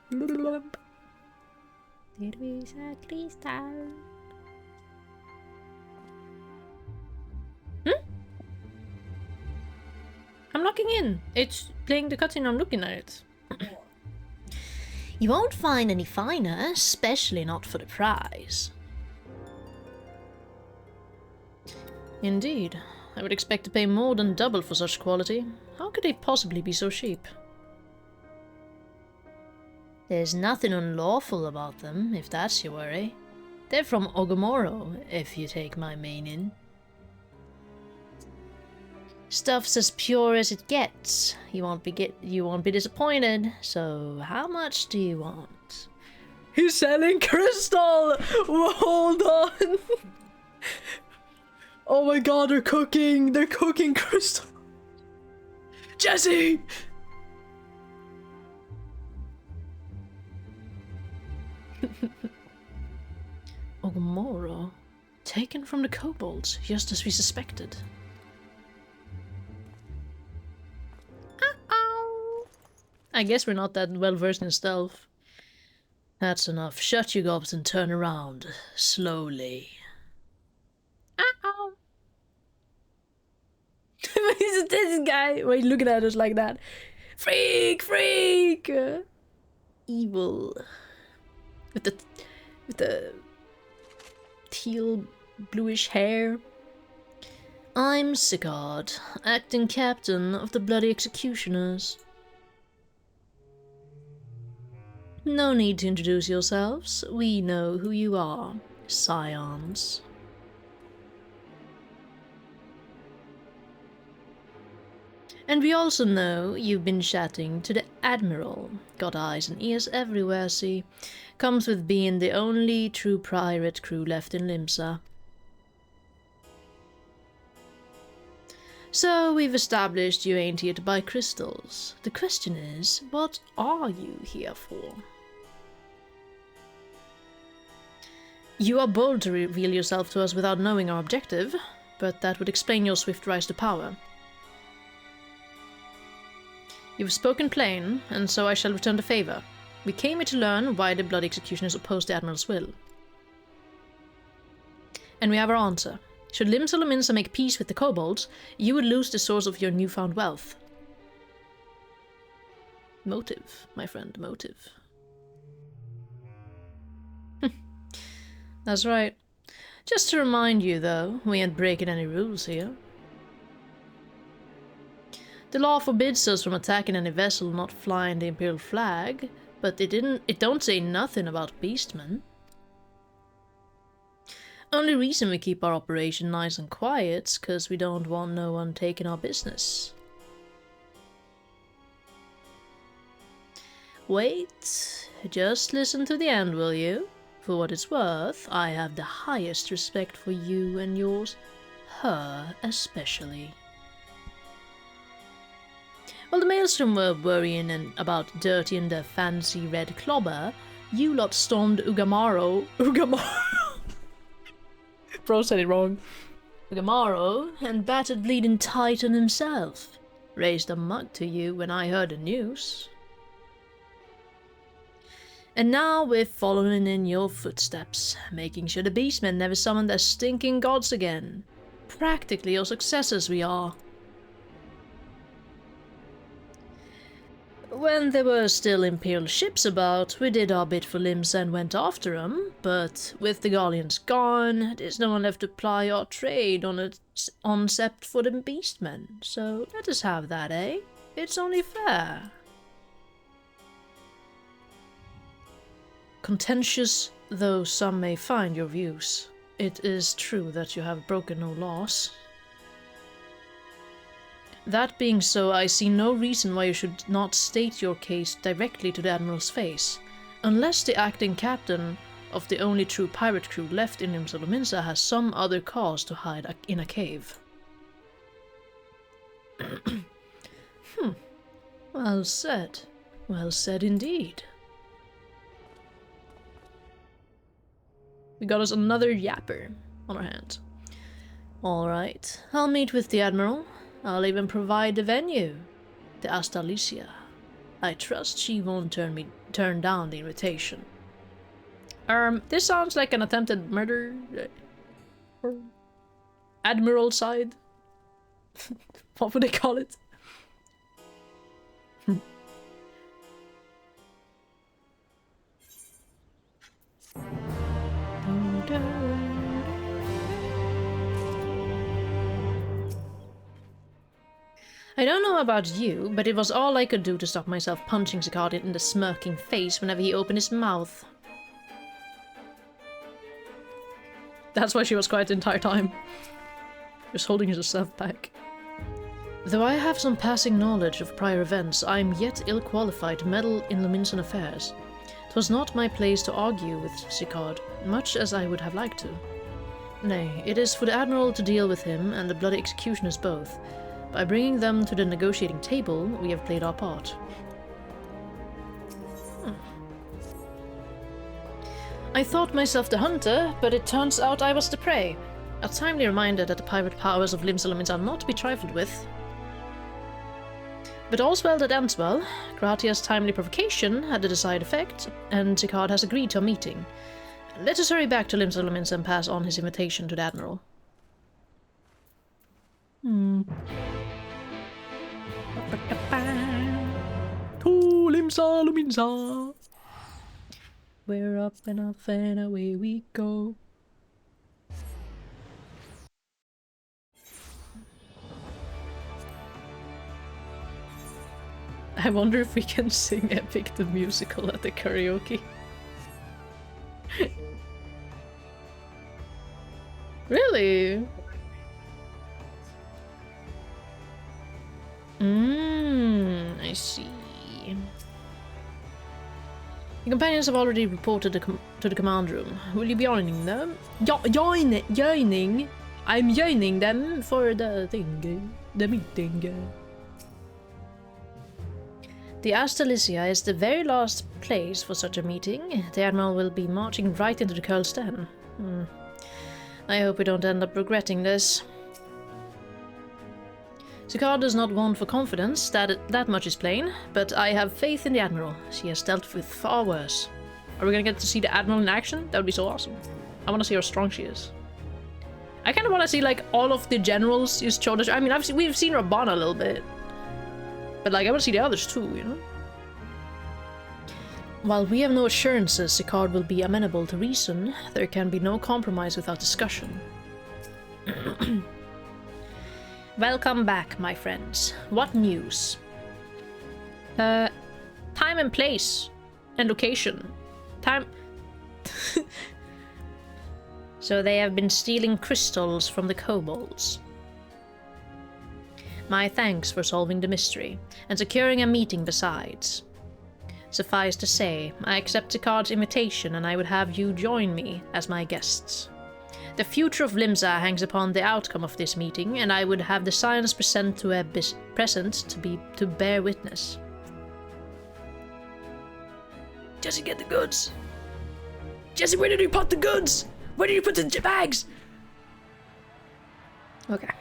Cerveza cristal. I'm locking in. It's playing the cutscene, I'm looking at it. You won't find any finer, especially not for the prize. Indeed. I would expect to pay more than double for such quality. How could they possibly be so cheap? There's nothing unlawful about them, if that's your worry. They're from Ogomoro, if you take my meaning. Stuff's as pure as it gets. You won't be disappointed. So, how much do you want? He's selling crystal! Hold on! Oh my god, they're cooking! They're cooking crystal! Jesse! Ogomoro? Taken from the kobolds, just as we suspected. I guess we're not that well versed in stealth. That's enough. Shut your gobs and turn around. Slowly. Ow! This guy, wait, looking at us like that. Freak! Freak! Evil. With the teal bluish hair. I'm Sigurd, acting captain of the Bloody Executioners. No need to introduce yourselves. We know who you are, scions. And we also know you've been chatting to the Admiral. Got eyes and ears everywhere, see. Comes with being the only true pirate crew left in Limsa. So we've established you ain't here to buy crystals. The question is, what are you here for? You are bold to reveal yourself to us without knowing our objective, but that would explain your swift rise to power. You've spoken plain, and so I shall return the favor. We came here to learn why the Bloody Executioners oppose the Admiral's will. And we have our answer. Should Limsa Lominsa make peace with the kobolds, you would lose the source of your newfound wealth. Motive, my friend, motive. That's right. Just to remind you, though, we ain't breaking any rules here. The law forbids us from attacking any vessel not flying the Imperial flag, but it don't say nothing about beastmen. Only reason we keep our operation nice and quiet's 'cause we don't want no one taking our business. Wait, just listen to the end, will you? For what it's worth, I have the highest respect for you and yours, her especially. While the Maelstrom were worrying about dirtying their fancy red clobber, you lot stormed Ugamaro. Bro said it wrong. Ugamaro, and battered bleeding Titan himself. Raised a mug to you when I heard the news. And now we're following in your footsteps, making sure the beastmen never summon their stinking gods again. Practically your successors we are. When there were still Imperial ships about, we did our bit for Limsa and went after them, but with the Galleons gone, there's no one left to ply our trade on except for the beastmen, so let us have that, eh? It's only fair. Contentious though some may find your views, it is true that you have broken no laws. That being so, I see no reason why you should not state your case directly to the Admiral's face, unless the acting captain of the only true pirate crew left in Limsa has some other cause to hide in a cave. Well said. Well said indeed. We got us another yapper on our hands. Alright, I'll meet with the Admiral. I'll even provide the venue. The Astalicia. I trust she won't turn down the invitation. This sounds like an attempted murder. Or Admiral side. What would they call it? I don't know about you, but it was all I could do to stop myself punching Cicada in the smirking face whenever he opened his mouth. That's why she was quiet the entire time. Just holding herself back. Though I have some passing knowledge of prior events, I am yet ill-qualified to meddle in Luminson affairs. 'Twas not my place to argue with Cicada, much as I would have liked to. Nay, it is for the Admiral to deal with him and the bloody executioners both. By bringing them to the negotiating table, we have played our part. I thought myself the hunter, but it turns out I was the prey. A timely reminder that the pirate powers of Limsa are not to be trifled with. But all's well that ends well. Gratia's timely provocation had the desired effect, and Cicada has agreed to a meeting. Let us hurry back to Limsa and pass on his invitation to the Admiral. To Limsa. We're up and off and away we go. I wonder if we can sing Epic the Musical at the karaoke. Really? I see. The companions have already reported to the command room. Will you be joining them? Joining? I'm joining them for the meeting. The Astalicia is the very last place for such a meeting. The Admiral will be marching right into the Curl's den. I hope we don't end up regretting this. Cicada does not want for confidence, that much is plain, but I have faith in the Admiral. She has dealt with far worse. Are we gonna get to see the Admiral in action? That would be so awesome. I want to see how strong she is. I kind of want to see like all of the generals use shoulders. I mean, we've seen Rabana a little bit, but like I want to see the others too, you know. While we have no assurances Cicada will be amenable to reason, there can be no compromise without discussion. Welcome back, my friends. What news? Time and place. And location. Time... So they have been stealing crystals from the kobolds. My thanks for solving the mystery, and securing a meeting besides. Suffice to say, I accept Cicada's invitation and I would have you join me as my guests. The future of Limsa hangs upon the outcome of this meeting, and I would have the science present to bear witness. Jesse, get the goods! Jesse, where did you put the goods? Where did you put the bags? Okay.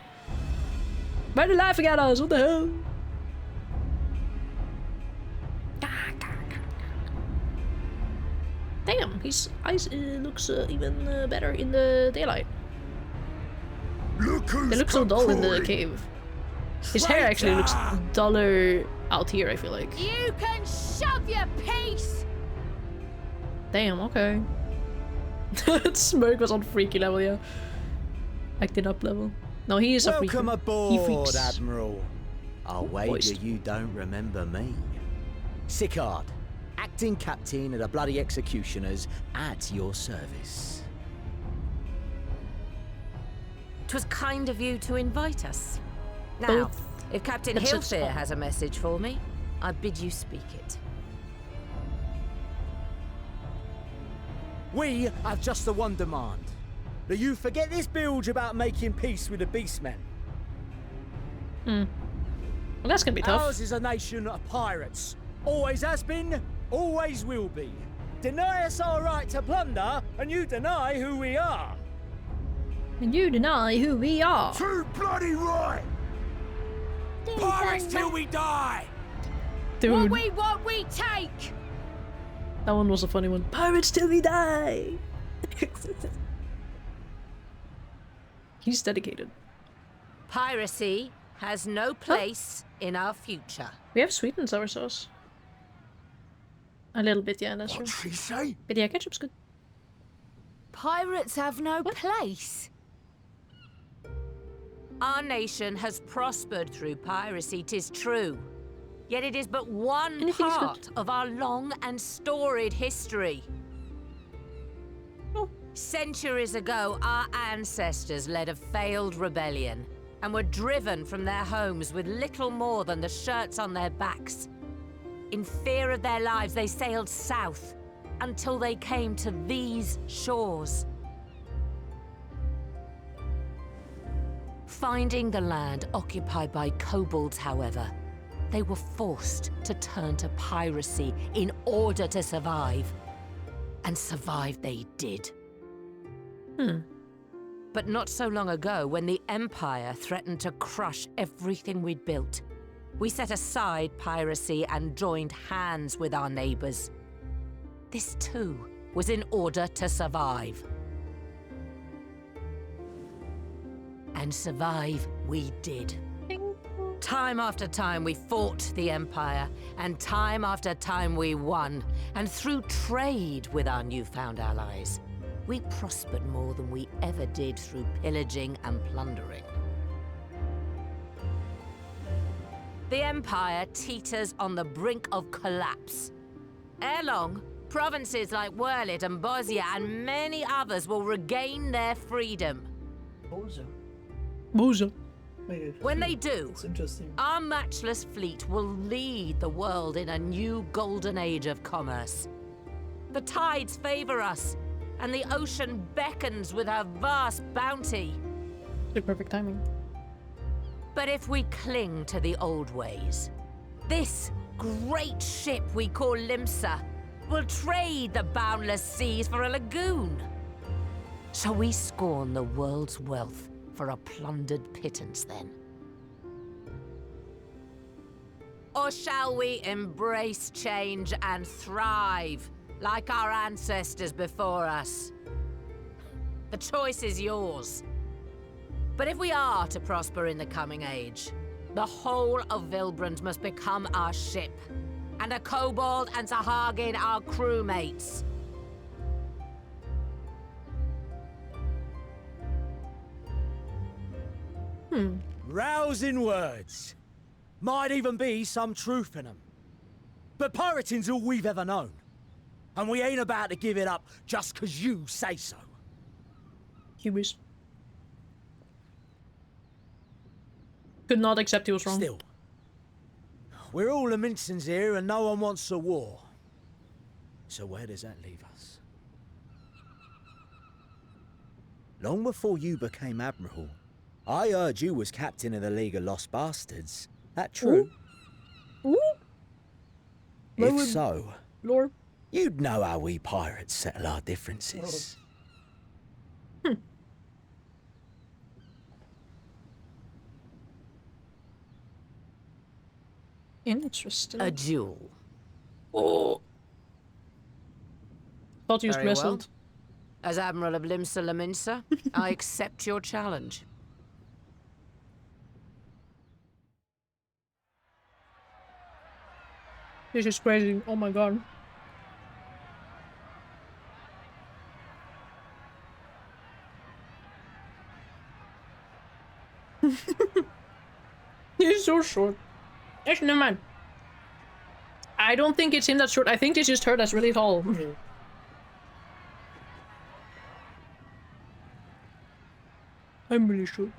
Why are they laughing at us? What the hell? Damn, his eyes looks even better in the daylight. They look so dull in the cave. His hair actually looks duller out here, I feel like. You can shove your piece! Damn, okay. Smirk was on freaky level, yeah. Acting up level. No, he is a freak. Welcome aboard, he freaks. Admiral. I'll wager you don't remember me. Cicada, acting captain of the bloody executioners, at your service. 'Twas kind of you to invite us. Now, Both if Captain episodes Hilfear on. has a message for me, I bid you speak it. We have just the one demand. That you forget this bilge about making peace with the beastmen. Well, that's gonna be tough. Ours is a nation of pirates. Always has been, always will be. Deny us our right to plunder, and you deny who we are. And you deny who we are. Too bloody right! Pirates till we die! Dude. What we take! That one was a funny one. Pirates till we die! He's dedicated. Piracy has no place in our future. We have sweet and sour sauce. A little bit, yeah, that's true. What'd she say? But yeah, ketchup's good. Pirates have no place. Our nation has prospered through piracy, 'tis true. Yet it is but one part of our long and storied history. Centuries ago, our ancestors led a failed rebellion and were driven from their homes with little more than the shirts on their backs. In fear of their lives, they sailed south until they came to these shores. Finding the land occupied by kobolds, however, they were forced to turn to piracy in order to survive. And survive they did. But not so long ago, when the Empire threatened to crush everything we'd built, we set aside piracy and joined hands with our neighbors. This too was in order to survive. And survive we did. Time after time we fought the Empire, and time after time we won. And through trade with our newfound allies, we prospered more than we ever did through pillaging and plundering. The Empire teeters on the brink of collapse. Ere long, provinces like Wurlit and Bosnia and many others will regain their freedom. Bozo. When they do, our matchless fleet will lead the world in a new golden age of commerce. The tides favor us, and the ocean beckons with her vast bounty. The perfect timing. But if we cling to the old ways, this great ship we call Limsa will trade the boundless seas for a lagoon. Shall we scorn the world's wealth for a plundered pittance, then? Or shall we embrace change and thrive, like our ancestors before us? The choice is yours. But if we are to prosper in the coming age, the whole of Vilbrand must become our ship, and a kobold and Sahagin our crewmates. Rousing words. Might even be some truth in them. But pirating's all we've ever known. And we ain't about to give it up just 'cause you say so. Hubris. Could not accept he was wrong. Still, we're all the Mincins here and no one wants a war. So where does that leave us? Long before you became Admiral, I heard you was captain of the League of Lost Bastards. That true? Ooh. If so, Lord, you'd know how we pirates settle our differences. Interesting. A duel. Oh. Thought you was Very well. wrestled. As Admiral of Limsa Laminsa, I accept your challenge. This is crazy. Oh my god. He's so short. Actually, never mind. I don't think it's him that's short. I think it's just her that's really tall. I'm really short.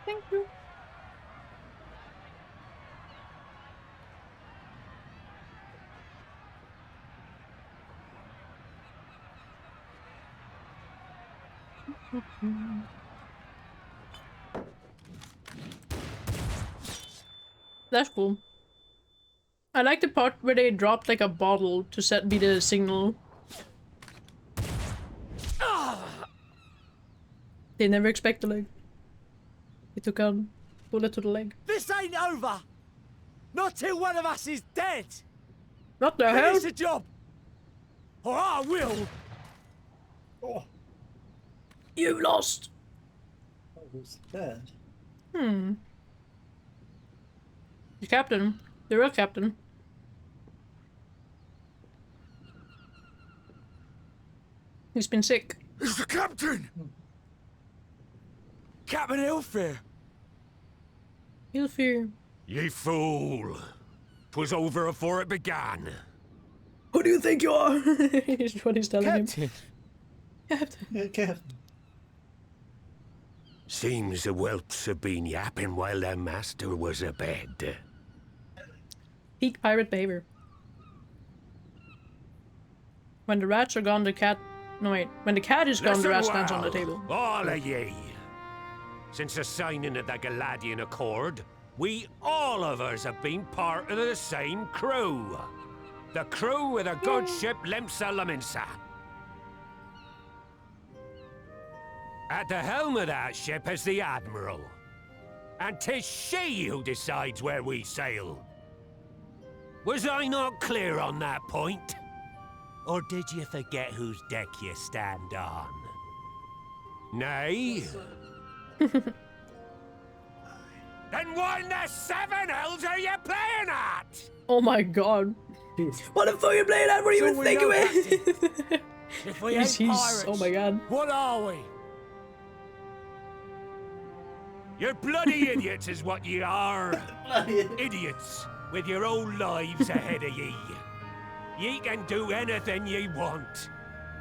Thank you. That's cool. I like the part where they dropped like a bottle to be the signal. They never expect the leg. He took a bullet to the leg. This ain't over! Not till one of us is dead! What the hell? Finish the job! Or I will! Oh. You lost! Oh, who's dead? The captain. The real captain. He's been sick. It's the captain! Captain Ilfir! Ilfir. Ye fool! 'Twas over afore it began. Who do you think you are? Is what he's telling him. Captain. Yeah, Captain. Seems the whelps have been yapping while their master was abed. Peak pirate behavior. When the rats are gone, the cat... No, wait. When the cat is gone, the rat stands on the table. All of ye. Since the signing of the Galadian Accord, we all of us have been part of the same crew. The crew of the good ship Lemsa Laminsa. At the helm of that ship is the Admiral. And 'tis she who decides where we sail. Was I not clear on that point? Or did you forget whose deck you stand on? Nay? Then what in the seven hells are you playing at? Oh my god. What the fuck are you playing at? What do you even think of it? If we ain't pirates, oh my god. what are we? You're bloody idiots is what you are. Idiots with your own lives ahead of ye. Ye can do anything ye want.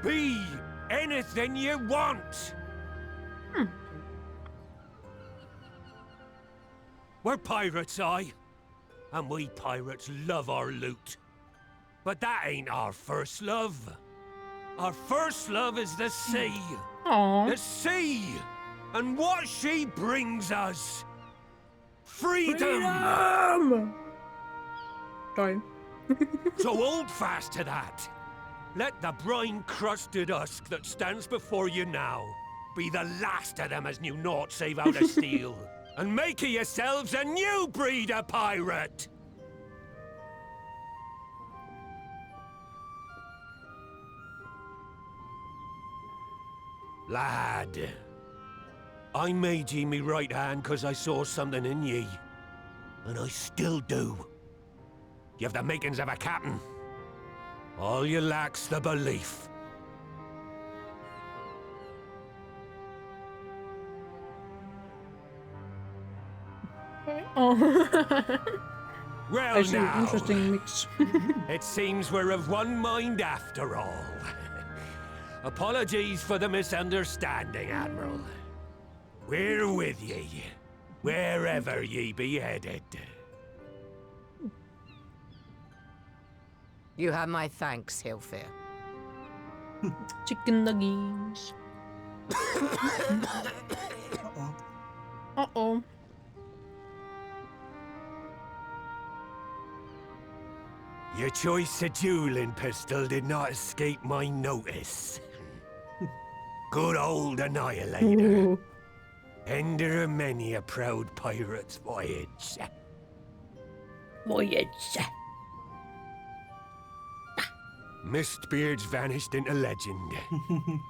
Be anything you want. We're pirates, aye. And we pirates love our loot. But that ain't our first love. Our first love is the sea. Aww. The sea! And what she brings us. Freedom! Sorry. So hold fast to that. Let the brine-crusted husk that stands before you now be the last of them as knew naught save out of steel. And make of yourselves a new breed of pirate! Lad, I made ye me right hand cause I saw something in ye. And I still do. You have the makings of a captain. All you lack's the belief. Oh. Well I see. now, Interesting mix. it seems we're of one mind after all. Apologies for the misunderstanding, Admiral. We're with ye, wherever ye be headed. You have my thanks, Hilfir. Chicken nuggies. Uh-oh. Your choice of dueling pistol did not escape my notice. Good old Annihilator. Ender of many a proud pirate's voyage. Mistbeard's vanished into legend,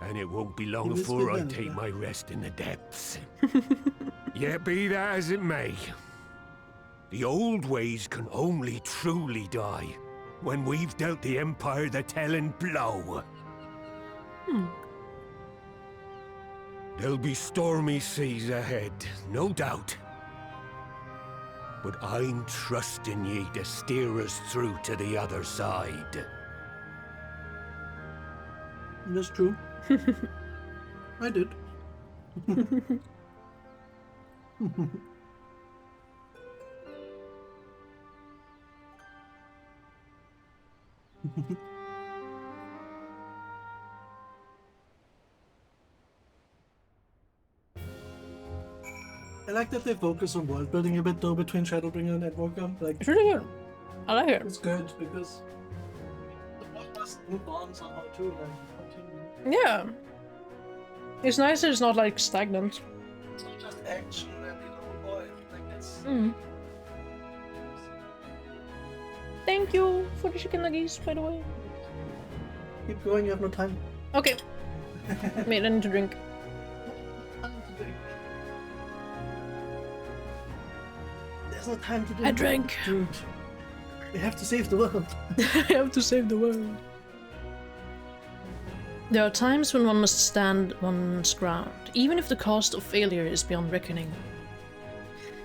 and it won't be long before I take my rest in the depths. Yet be that as it may, the old ways can only truly die when we've dealt the Empire the telling blow. There'll be stormy seas ahead, no doubt. But I'm trusting ye to steer us through to the other side. That's true. I did. I like that they focus on world building a bit though between Shadowbringer and Endwalker. Like, it's really good. I like it. It's good because the plot must move on somehow too. Like, continue. Yeah. It's nice that it's not like stagnant. It's not just action and boy, like it's. Thank you for the chicken nuggets, by the way. Keep going, you have no time. Okay. Made I need to drink. There's no time to drink. I drank. Dude, we have to save the world. I have to save the world. There are times when one must stand one's ground, even if the cost of failure is beyond reckoning.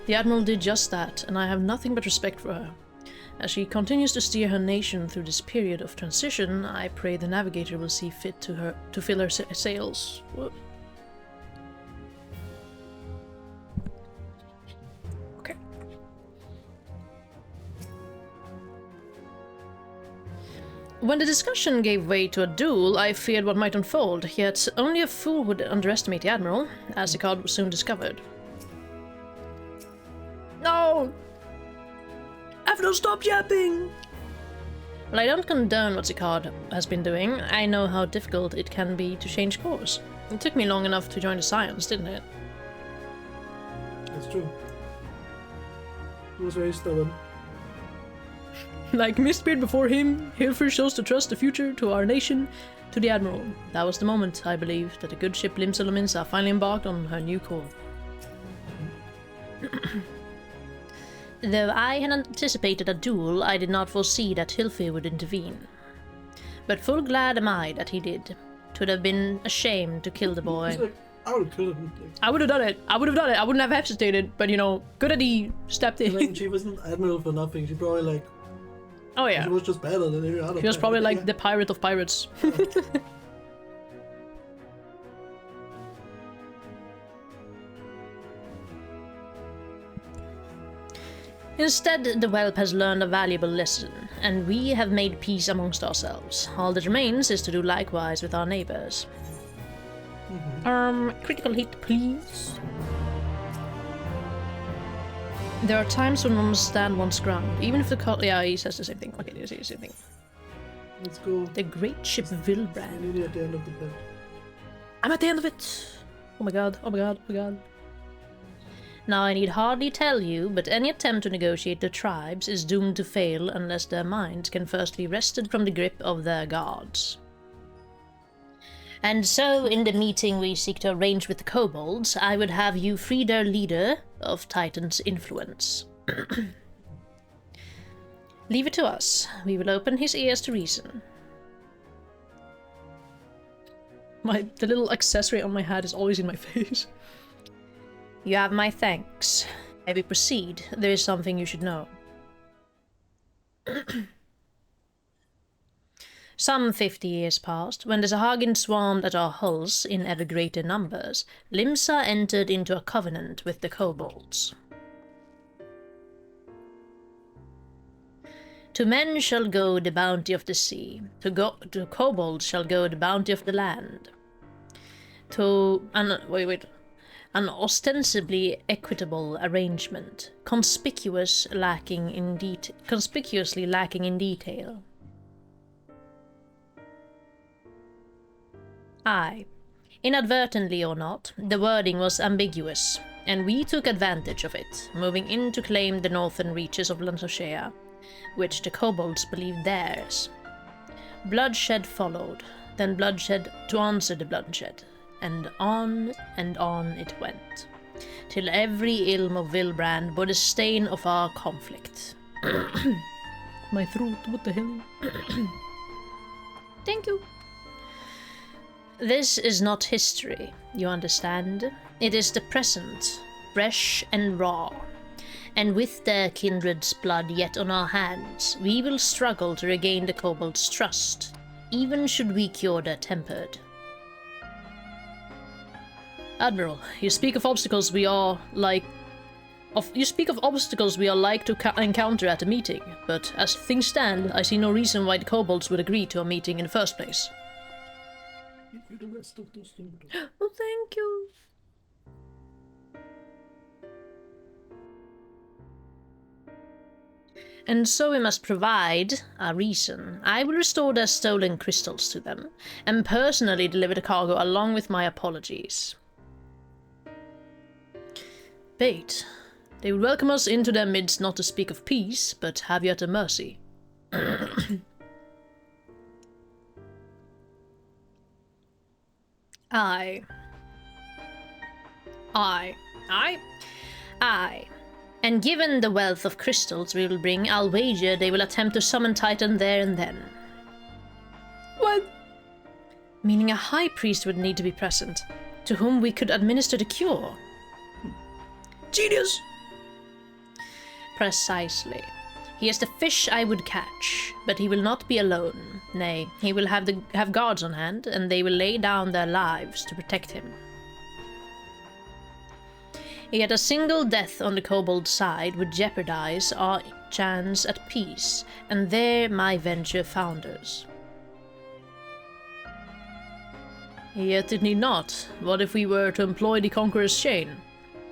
The Admiral did just that, and I have nothing but respect for her. As she continues to steer her nation through this period of transition, I pray the Navigator will see fit to fill her sails. Whoa. Okay. When the discussion gave way to a duel, I feared what might unfold, yet only a fool would underestimate the Admiral, as the card was soon discovered. No! I've not stopped yapping! Well, I don't condone what Zicard has been doing. I know how difficult it can be to change course. It took me long enough to join the Science, didn't it? That's true. He was very stubborn. Like Mistbeard before him, Hilfer chose to trust the future to our nation, to the Admiral. That was the moment, I believe, that the good ship Limsolominsa finally embarked on her new course. Though I had anticipated a duel, I did not foresee that Hilfe would intervene. But full glad am I that he did. 'Twould have been a shame to kill the boy. He's like, I would have killed him. I would have done it. I would have done it. I wouldn't have hesitated. But you know, good that he stepped in. Like, she wasn't Admiral for nothing. She probably like. Oh yeah. She was just better than every other. She was probably like the pirate of pirates. Instead, the whelp has learned a valuable lesson, and we have made peace amongst ourselves. All that remains is to do likewise with our neighbors. Critical hit, please. There are times when one must stand one's ground, even if the yeah, he says the same thing. Okay, he says the same thing. Let's go. The great ship Vilbrand. We're nearly at the end of the bed. I'm at the end of it! Oh my god, oh my god, oh my god. Now I need hardly tell you, but any attempt to negotiate the tribes is doomed to fail unless their minds can first be wrested from the grip of their gods. And so, in the meeting we seek to arrange with the kobolds, I would have you free their leader of Titan's influence. Leave it to us. We will open his ears to reason. The little accessory on my hat is always in my face. You have my thanks. Ere we proceed, there is something you should know. Some 50 years passed, when the Sahagin swarmed at our hulls in ever greater numbers, Limsa entered into a covenant with the kobolds. To men shall go the bounty of the sea, to kobolds shall go the bounty of the land. An ostensibly equitable arrangement, conspicuously lacking in detail. Aye, inadvertently or not, the wording was ambiguous, and we took advantage of it, moving in to claim the northern reaches of Lancashire, which the kobolds believed theirs. Bloodshed followed, then bloodshed to answer the bloodshed. And on it went, till every ilm of Vilbrand bore the stain of our conflict. My throat, what the hell? Thank you. This is not history, you understand. It is the present, fresh and raw. And with their kindred's blood yet on our hands, we will struggle to regain the kobolds' trust, even should we cure their tempered. Admiral, you speak of obstacles we are, like, You speak of obstacles we are like to encounter at a meeting, but as things stand, I see no reason why the kobolds would agree to a meeting in the first place. Oh, thank you. And so we must provide a reason. I will restore their stolen crystals to them, and personally deliver the cargo along with my apologies. Bait. They would welcome us into their midst, not to speak of peace, but have you at their mercy. Aye. And given the wealth of crystals we will bring, I'll wager they will attempt to summon Titan there and then. What? Meaning a high priest would need to be present, to whom we could administer the cure. Genius! Precisely. He is the fish I would catch, but he will not be alone. Nay, he will have guards on hand, and they will lay down their lives to protect him. Yet a single death on the kobold side would jeopardize our chance at peace, and there my venture founders. Yet it need not. What if we were to employ the Conqueror's chain?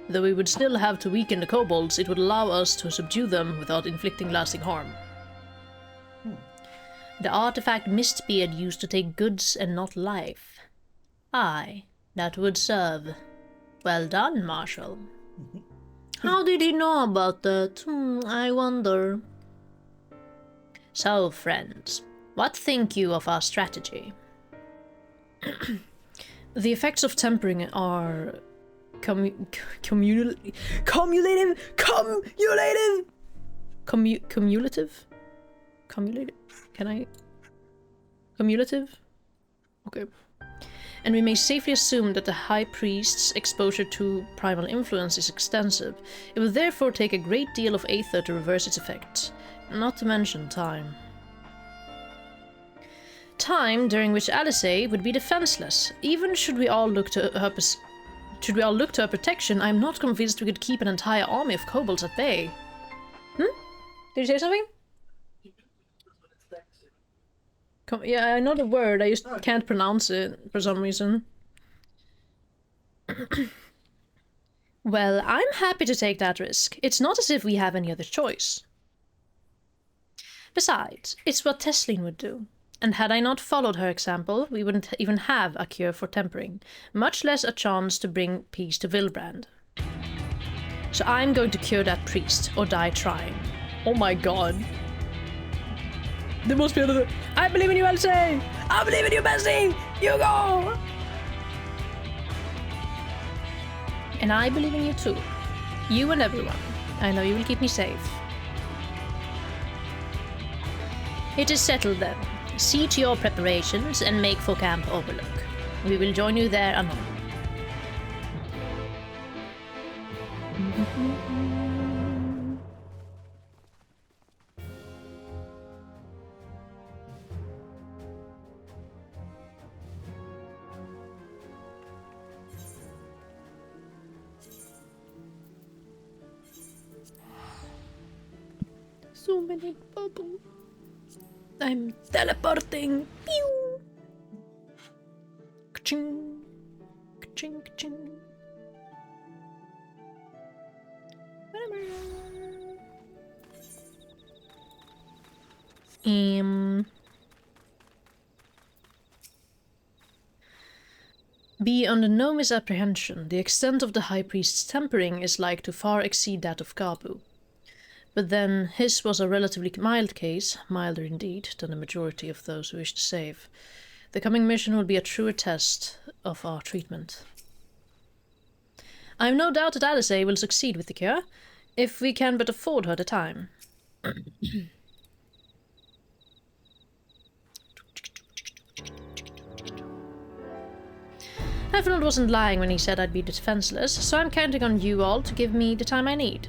Though we would still have to weaken the kobolds, it would allow us to subdue them without inflicting lasting harm. The artifact Mistbeard used to take goods and not life. Aye, that would serve. Well done, Marshal. How did he know about that? I wonder. So, friends, what think you of our strategy? The effects of tempering are cumulative? Can I? Cumulative? Okay. And we may safely assume that the High Priest's exposure to primal influence is extensive. It will therefore take a great deal of aether to reverse its effects, not to mention time. Time during which Alice would be defenseless. Even should we all look to her protection, I am not convinced we could keep an entire army of kobolds at bay. Did you say something? Yeah, I know the word, I just can't pronounce it for some reason. Well, I'm happy to take that risk. It's not as if we have any other choice. Besides, it's what Tesleen would do. And had I not followed her example, we wouldn't even have a cure for tempering, much less a chance to bring peace to Vilbrand. So I'm going to cure that priest, or die trying. Oh my god. There must be another. I believe in you, Elsie! I believe in you, Bessie! You go! And I believe in you too. You and everyone. I know you will keep me safe. It is settled then. See to your preparations and make for Camp Overlook. We will join you there anon. So many bubbles. I'm teleporting. Pew. Ka-ching. Ka-ching, ka-ching. Be under no misapprehension. The extent of the High Priest's tempering is like to far exceed that of Gabu. But then, his was a relatively mild case, milder indeed than the majority of those who wish to save. The coming mission will be a truer test of our treatment. I have no doubt that Alice will succeed with the cure, if we can but afford her the time. Evanald wasn't lying when he said I'd be defenseless, so I'm counting on you all to give me the time I need.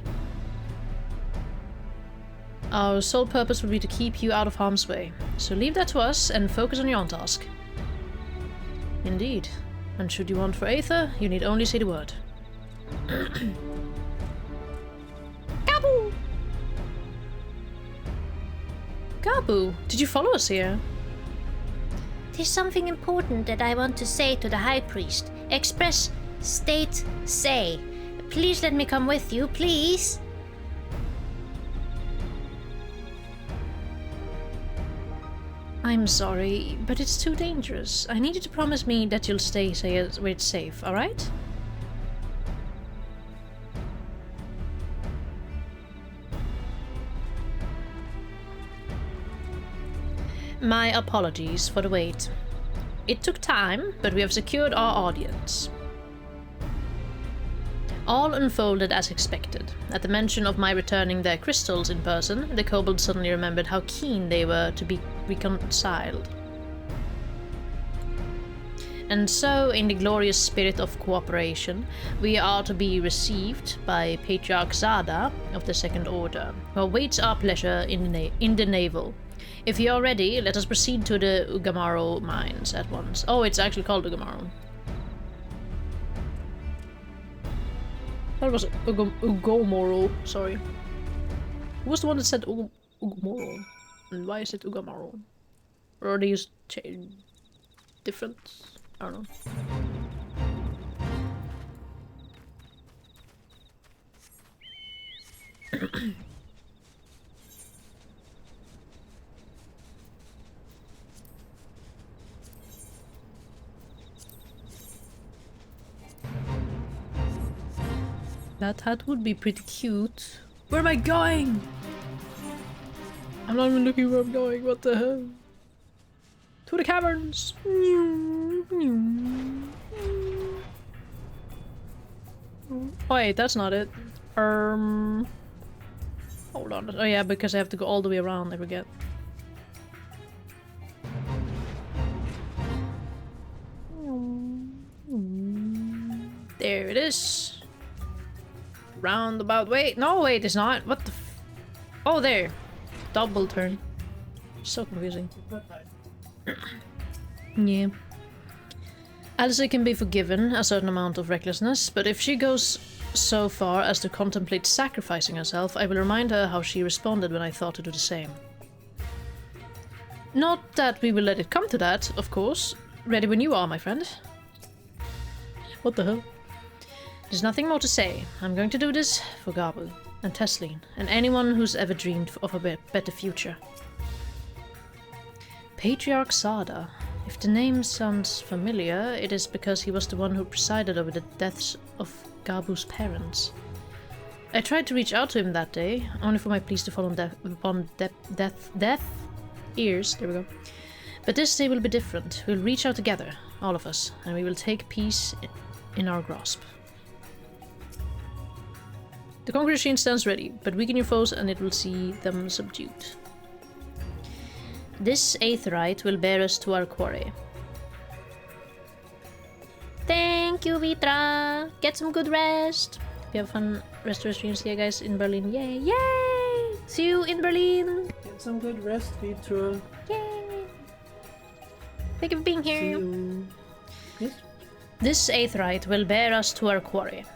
Our sole purpose will be to keep you out of harm's way, so leave that to us and focus on your own task. Indeed, and should you want for aether, you need only say the word. Gabu, did you follow us here? There's something important that I want to say to the High Priest. Express, state, say. Please let me come with you, please. I'm sorry, but it's too dangerous. I need you to promise me that you'll stay where it's safe, alright? My apologies for the wait. It took time, but we have secured our audience. All unfolded as expected. At the mention of my returning their crystals in person, the kobolds suddenly remembered how keen they were to be reconciled. And so, in the glorious spirit of cooperation, we are to be received by Patriarch Zada of the Second Order, who awaits our pleasure in the navel. If you are ready, let us proceed to the Ugamaro mines at once. Oh, it's actually called Ugamaro. That was Ugomoro, sorry. Who was the one that said Ugomoro? And why is it Ugamaro? Or are they used different? I don't know. That hat would be pretty cute. Where am I going? I'm not even looking where I'm going, what the hell? To the caverns! Wait, that's not it. Hold on. Oh yeah, because I have to go all the way around, I forget. There it is. Roundabout. Wait, no, wait, it's not. What the f— oh, there. Double turn. So confusing. Yeah. Alice can be forgiven a certain amount of recklessness, but if she goes so far as to contemplate sacrificing herself, I will remind her how she responded when I thought to do the same. Not that we will let it come to that, of course. Ready when you are, my friend. What the hell? There's nothing more to say. I'm going to do this for Gabu and Tesleen and anyone who's ever dreamed of a better future. Patriarch Sada. If the name sounds familiar, it is because he was the one who presided over the deaths of Gabu's parents. I tried to reach out to him that day, only for my pleas to fall upon deaf ears. There we go. But this day will be different. We'll reach out together, all of us, and we will take peace in our grasp. The conquer machine stands ready, but weaken your foes and it will see them subdued. This aetheryte will bear us to our quarry. Thank you, Vitra. Get some good rest. We have fun rest of streams here, guys, in Berlin. Yay! Yay! See you in Berlin. Get some good rest, Vitra. Yay! Thank you for being here. See you. Yes? This aetheryte will bear us to our quarry.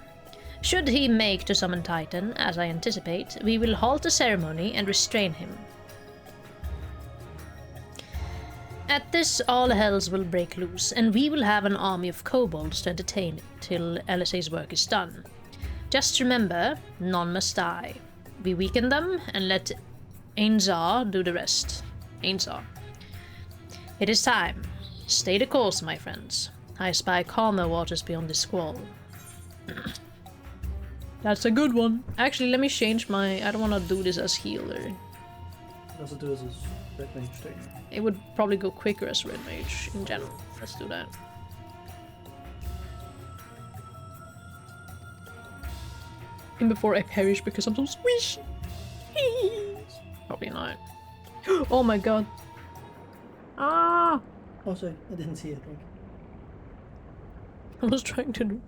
Should he make to summon Titan, as I anticipate, we will halt the ceremony and restrain him. At this, all hells will break loose, and we will have an army of kobolds to entertain till LSA's work is done. Just remember, none must die. We weaken them and let Ainzar do the rest. Ainzar. It is time. Stay the course, my friends. I spy calmer waters beyond this squall. That's a good one. Actually, let me change my— I don't want to do this as healer. Also do this as red mage thing. It would probably go quicker as red mage in general. Let's do that. And before I perish because I'm so squishy. Probably not. Oh my god. Ah! Oh, sorry, I didn't see it. Drink. I was trying to drink.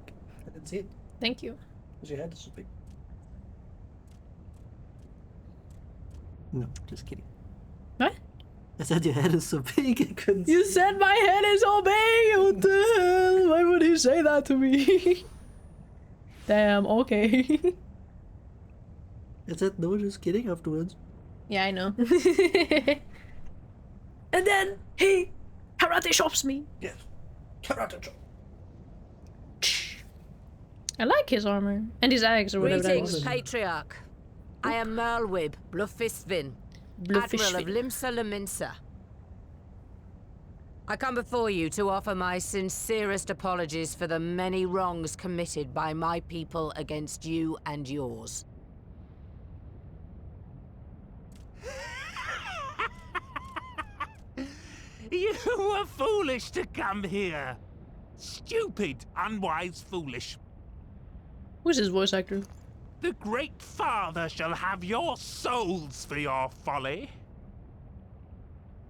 I didn't see it. Thank you. Because your head is so big. No, just kidding. What? I said your head is so big, I couldn't You said my head is so big! What the hell? Why would he say that to me? Damn, okay. I said no, just kidding afterwards. Yeah, I know. And then he karate chops me. Yes. Karate chop. I like his armor. And his axe or whatever that Greetings, was. Patriarch. I am Merlwib Blufistvin, Admiral of Limsa Leminsa. I come before you to offer my sincerest apologies for the many wrongs committed by my people against you and yours. You were foolish to come here. Stupid, unwise, foolish. Who's his voice actor? The Great Father shall have your souls for your folly.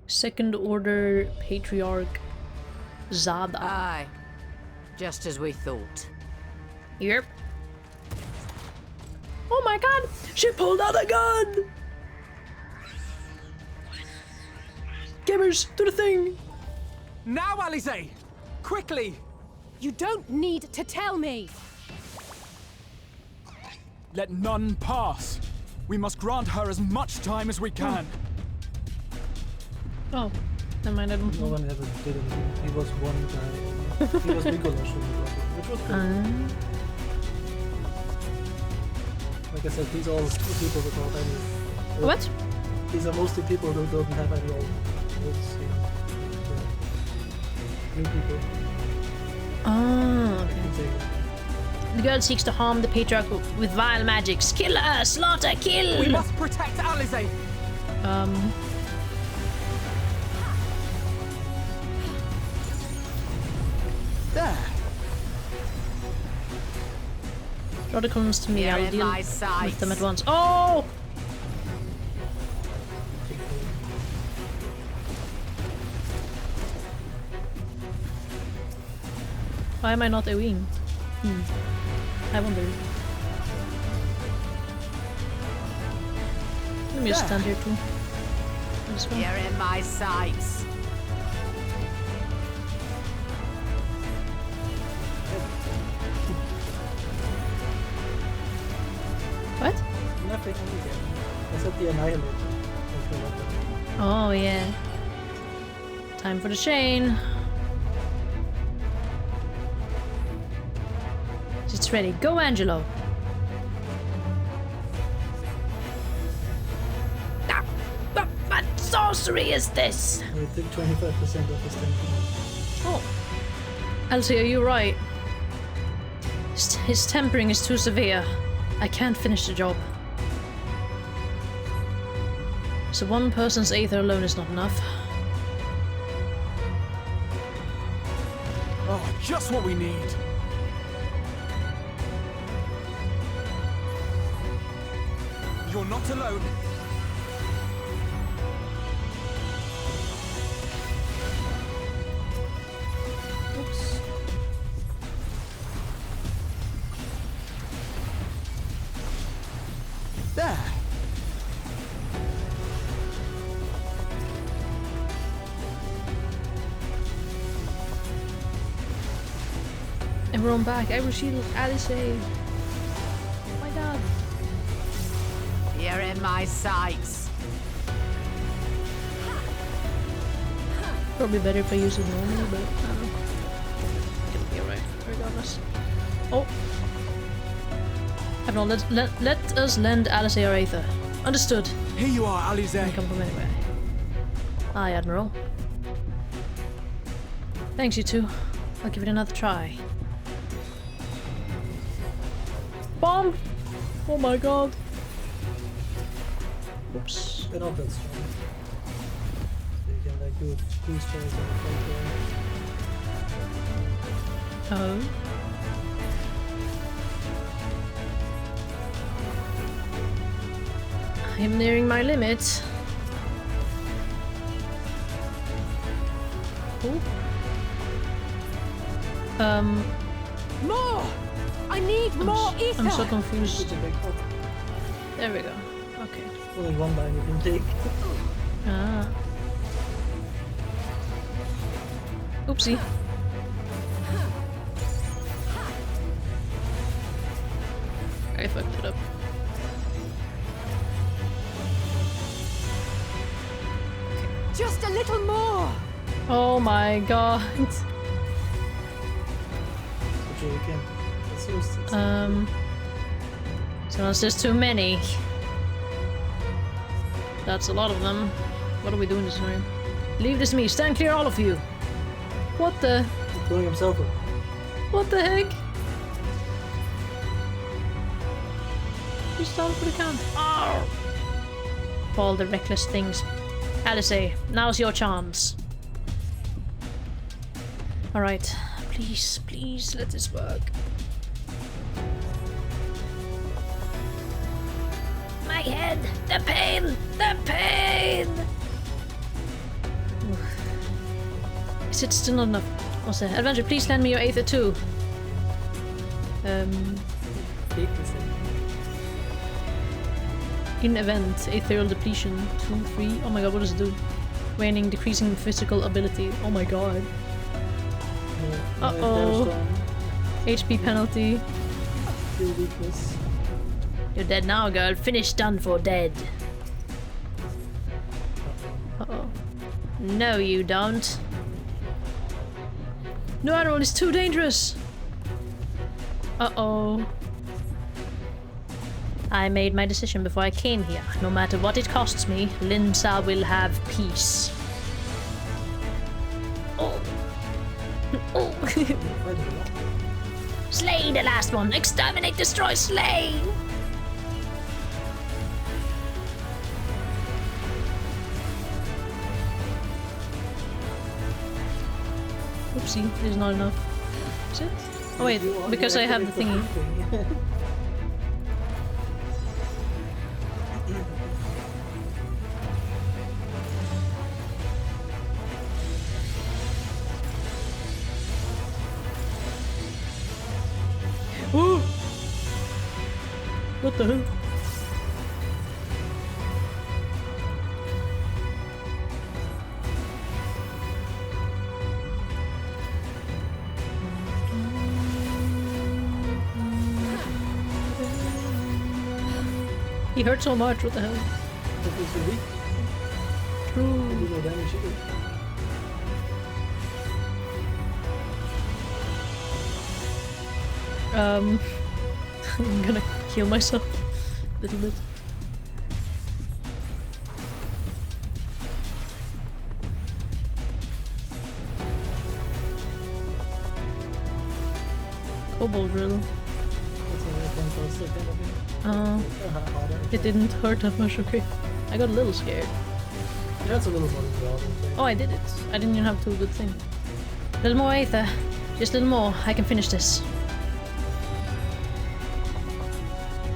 Second Order Patriarch Zada. Aye. Just as we thought. Yep. Oh my god! She pulled out a gun! Gamers, do the thing! Now, Alize! Quickly! You don't need to tell me! Let none pass. We must grant her as much time as we can. Oh, never mind. I don't No know. one ever did it. He was one guy. He was Mikolash, which was good. Like I said, these are all people without any. What? These are mostly people who don't have any old. New people. Oh, okay. The girl seeks to harm the patriarch with vile magics. Kill her! Slaughter! Kill! We must protect Alize! There. Draw the comes to me. They're I'll in deal my with sights. them at once. Oh! Why am I not AoEing? I wonder. Let me just stand here too. This one. You're in my sights. What? Nothing again. I said the Annihilate. Oh yeah. Time for the chain. It's ready. Go, Angelo. What sorcery is this? We took 25% of his tempo. Oh. Elsie, are you right? His tempering is too severe. I can't finish the job. So one person's aether alone is not enough. Oh, just what we need. You're not alone. Oops. There. Everyone back. I will shield Alice. Oh my god. You're in my sights. Probably better if I use it normally, but I don't know. It'll be alright, regardless. Oh! Everyone, let us lend Alice our aether. Understood. Here you are, Alize. Can come from anywhere. Aye, Admiral. Thanks, you two. I'll give it another try. Bomb! Oh my god. Oops. They're not that strong. So you can like do boost spells on the front there. Oh. I'm nearing my limit. Oh. More! I need more ether! I'm so confused. There we go. Okay. Only one line you can take. Ah. Oopsie. I fucked it up. Just a little more! Oh my god. Okay, you can. So it's just too many. That's a lot of them. What are we doing this time? Leave this to me. Stand clear, all of you. What the? He's blowing himself up. What the heck? He's down for the count. Oh! All the reckless things. Alice, now's your chance. Alright. Please, please, let this work. My head! The pain! The pain! Is it still not enough? What's that? Adventure, please lend me your Aether too. In event, ethereal depletion, 2, 3. Oh my god, what does it do? Waning, decreasing physical ability. Oh my god. Uh-oh. HP penalty. Weakness. You're dead now, girl. Finish, done for, dead. Uh-oh. No, you don't. No, Admiral, it's too dangerous. Uh-oh. I made my decision before I came here. No matter what it costs me, Linsa will have peace. Oh. Oh. Slay the last one! Exterminate, destroy, slay! Oopsie, there's not enough. Is it? Oh wait, because I have the thingy. Oh! What the hell? He hurt so much, what the hell? True. I'm gonna heal myself a little bit. Kobold drill. It didn't hurt that much, okay. I got a little scared. That's a little more than well. Oh, I did it. I didn't even have to do a good thing. A little more Aether. Just a little more. I can finish this.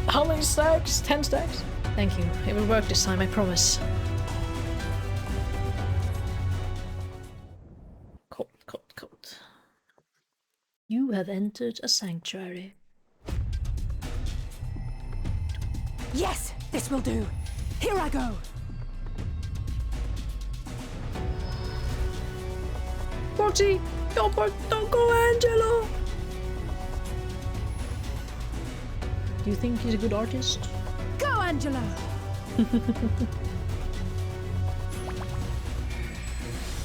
How many stacks? 10 stacks? Thank you. It will work this time, I promise. Cold, cold, cold. You have entered a sanctuary. Yes! This will do! Here I go! Foxy! Don't go, Angelo! Do you think he's a good artist? Go, Angela!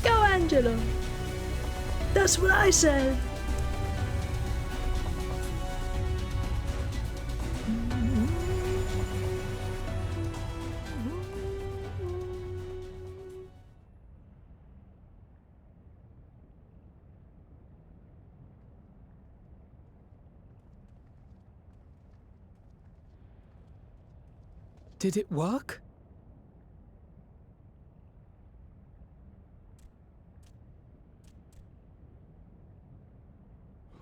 Go, Angelo! That's what I said! Did it work?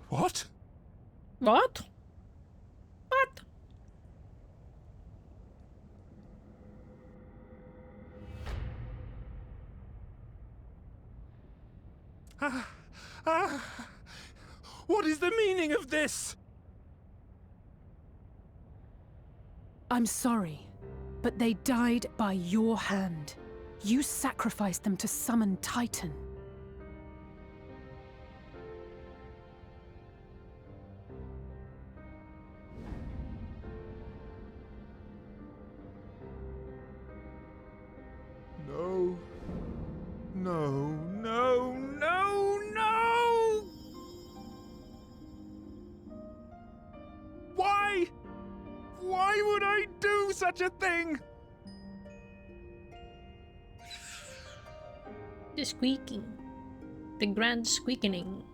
What? What? What? What is the meaning of this? I'm sorry, but they died by your hand. You sacrificed them to summon Titan. No. No, no, such a thing! The squeaking. The grand squeakening.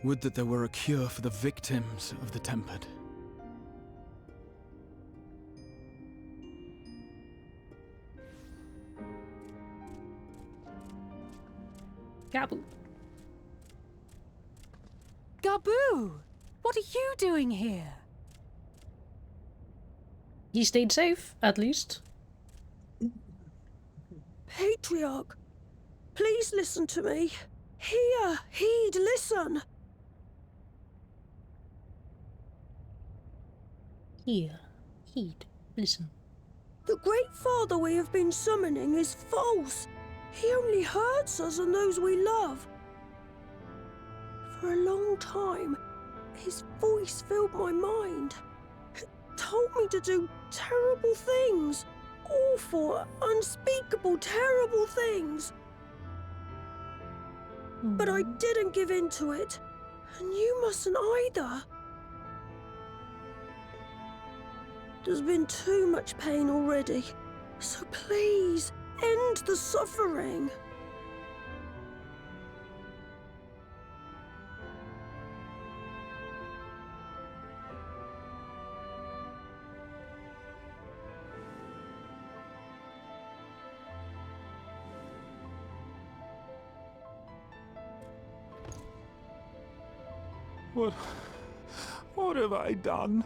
Would that there were a cure for the victims of the Tempered. Gabu. Gabu! What are you doing here? He stayed safe, at least. Patriarch, please listen to me. Hear, heed, listen. Hear, heed, listen. The Great Father we have been summoning is false. He only hurts us and those we love. For a long time, his voice filled my mind. It told me to do terrible things. Awful, unspeakable, terrible things. But I didn't give in to it. And you mustn't either. There's been too much pain already. So please, end the suffering. What have I done?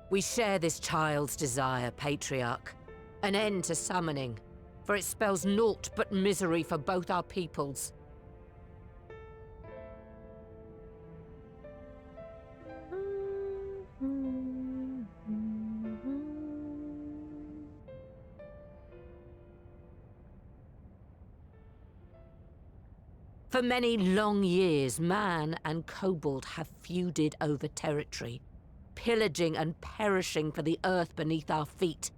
We share this child's desire, Patriarch. An end to summoning, for it spells naught but misery for both our peoples. For many long years, man and kobold have feuded over territory, pillaging and perishing for the earth beneath our feet.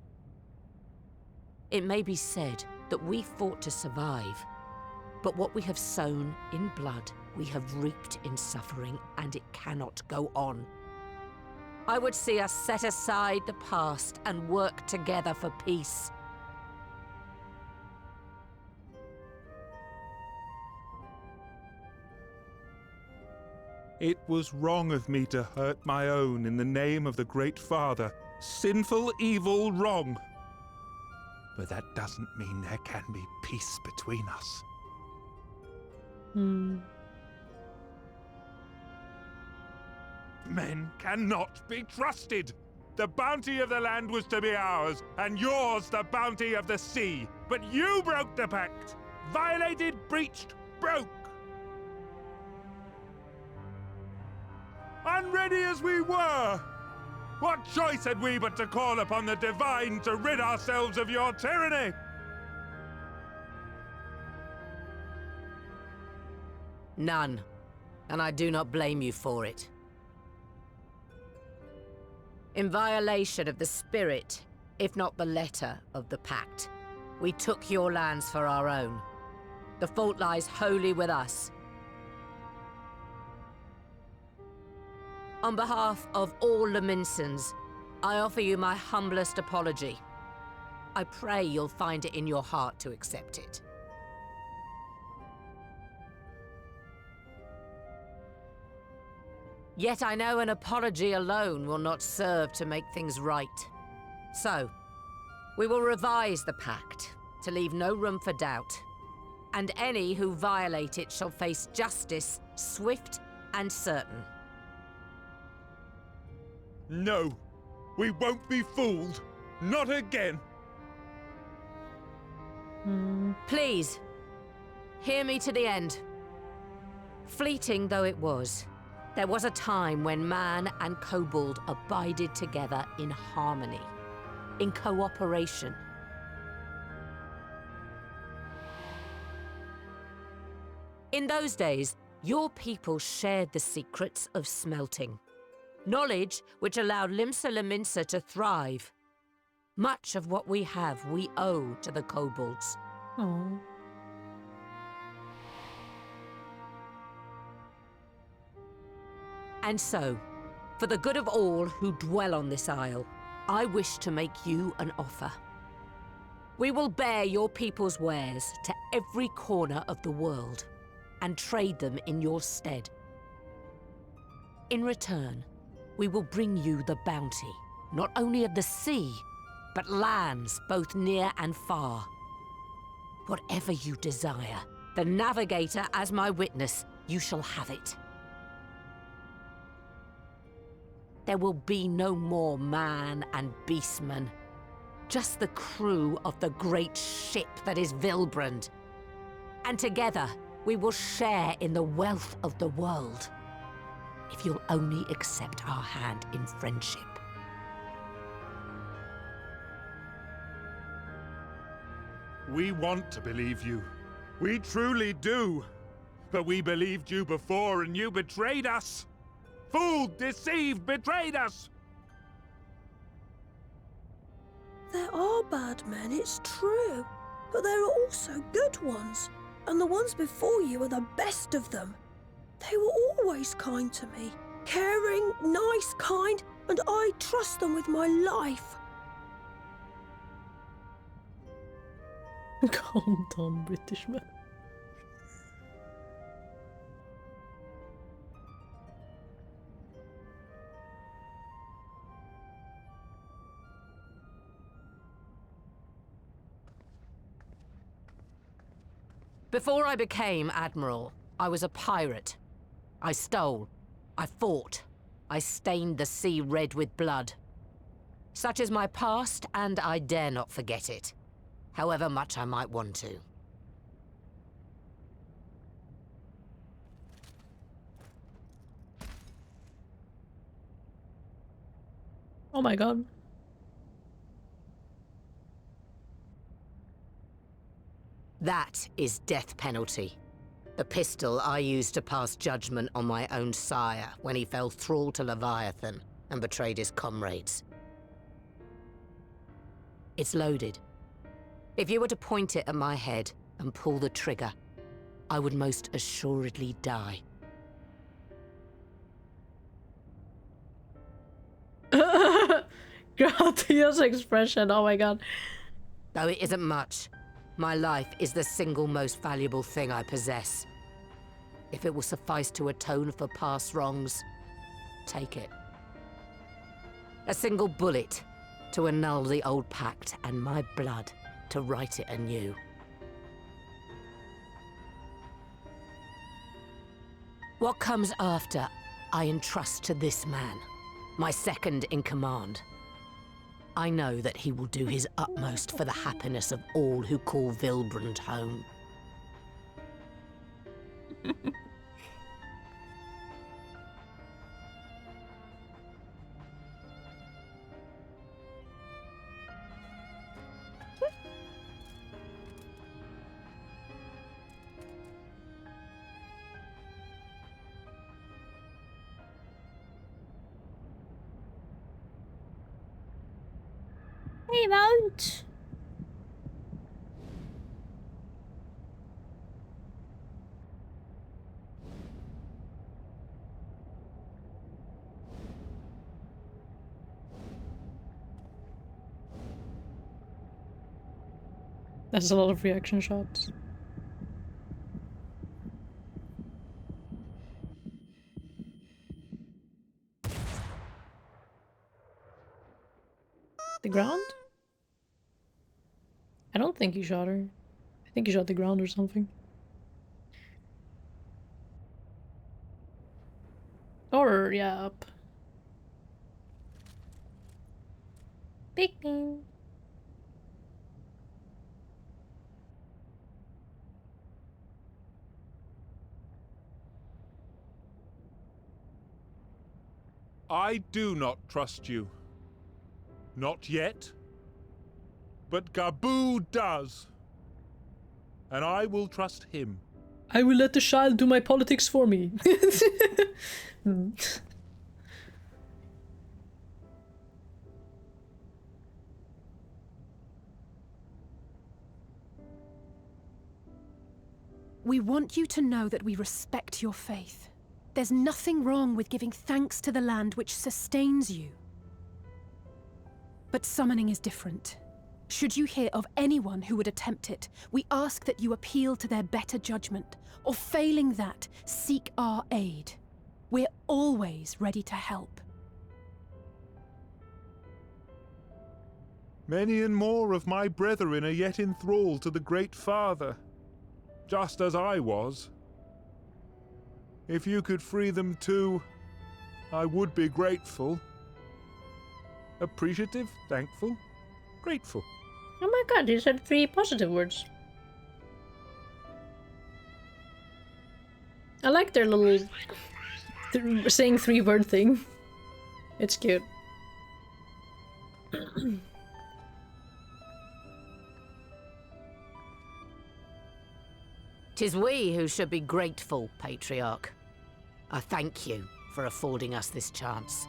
It may be said that we fought to survive, but what we have sown in blood, we have reaped in suffering, and it cannot go on. I would see us set aside the past and work together for peace. It was wrong of me to hurt my own in the name of the Great Father. Sinful, evil, wrong. But that doesn't mean there can be peace between us. Men cannot be trusted. The bounty of the land was to be ours, and yours the bounty of the sea. But you broke the pact. Violated, breached, broke. Unready as we were, what choice had we but to call upon the divine to rid ourselves of your tyranny? None, and I do not blame you for it. In violation of the spirit, if not the letter, of the pact, we took your lands for our own. The fault lies wholly with us. On behalf of all Leminsons, I offer you my humblest apology. I pray you'll find it in your heart to accept it. Yet I know an apology alone will not serve to make things right. So, we will revise the pact to leave no room for doubt. And any who violate it shall face justice, swift and certain. No, we won't be fooled. Not again. Please, hear me to the end. Fleeting though it was, there was a time when man and kobold abided together in harmony, in cooperation. In those days, your people shared the secrets of smelting. Knowledge which allowed Limsa Lominsa to thrive. Much of what we have we owe to the kobolds. Oh. And so, for the good of all who dwell on this isle, I wish to make you an offer. We will bear your people's wares to every corner of the world and trade them in your stead. In return, we will bring you the bounty, not only of the sea, but lands both near and far. Whatever you desire, the Navigator as my witness, you shall have it. There will be no more man and beastman, just the crew of the great ship that is Vilbrand. And together, we will share in the wealth of the world, if you'll only accept our hand in friendship. We want to believe you. We truly do. But we believed you before and you betrayed us. Fooled, deceived, betrayed us! There are bad men, it's true. But there are also good ones. And the ones before you are the best of them. They were always kind to me. Caring, nice, kind, and I trust them with my life. Calm down, British man. Before I became Admiral, I was a pirate. I stole. I fought. I stained the sea red with blood. Such is my past, and I dare not forget it, however much I might want to. Oh my god. That is death penalty. The pistol I used to pass judgment on my own sire when he fell thrall to Leviathan and betrayed his comrades. It's loaded. If you were to point it at my head and pull the trigger, I would most assuredly die. Gratia's expression, oh my god. Though it isn't much, my life is the single most valuable thing I possess. If it will suffice to atone for past wrongs, take it. A single bullet to annul the old pact, and my blood to write it anew. What comes after, I entrust to this man, my second in command. I know that he will do his utmost for the happiness of all who call Vilbrand home. He won't. That's a lot of reaction shots. The ground? I don't think he shot her. I think he shot the ground or something. Or, yeah, up. Picking. I do not trust you. Not yet. But Gaboo does. And I will trust him. I will let the child do my politics for me. We want you to know that we respect your faith. There's nothing wrong with giving thanks to the land which sustains you. But summoning is different. Should you hear of anyone who would attempt it, we ask that you appeal to their better judgment, or failing that, seek our aid. We're always ready to help. Many and more of my brethren are yet enthralled to the Great Father, just as I was. If you could free them too, I would be grateful. Appreciative, thankful, grateful. Oh my god, you said 3 positive words. I like their little saying 3-word thing. It's cute. 'Tis we who should be grateful, Patriarch. I thank you for affording us this chance.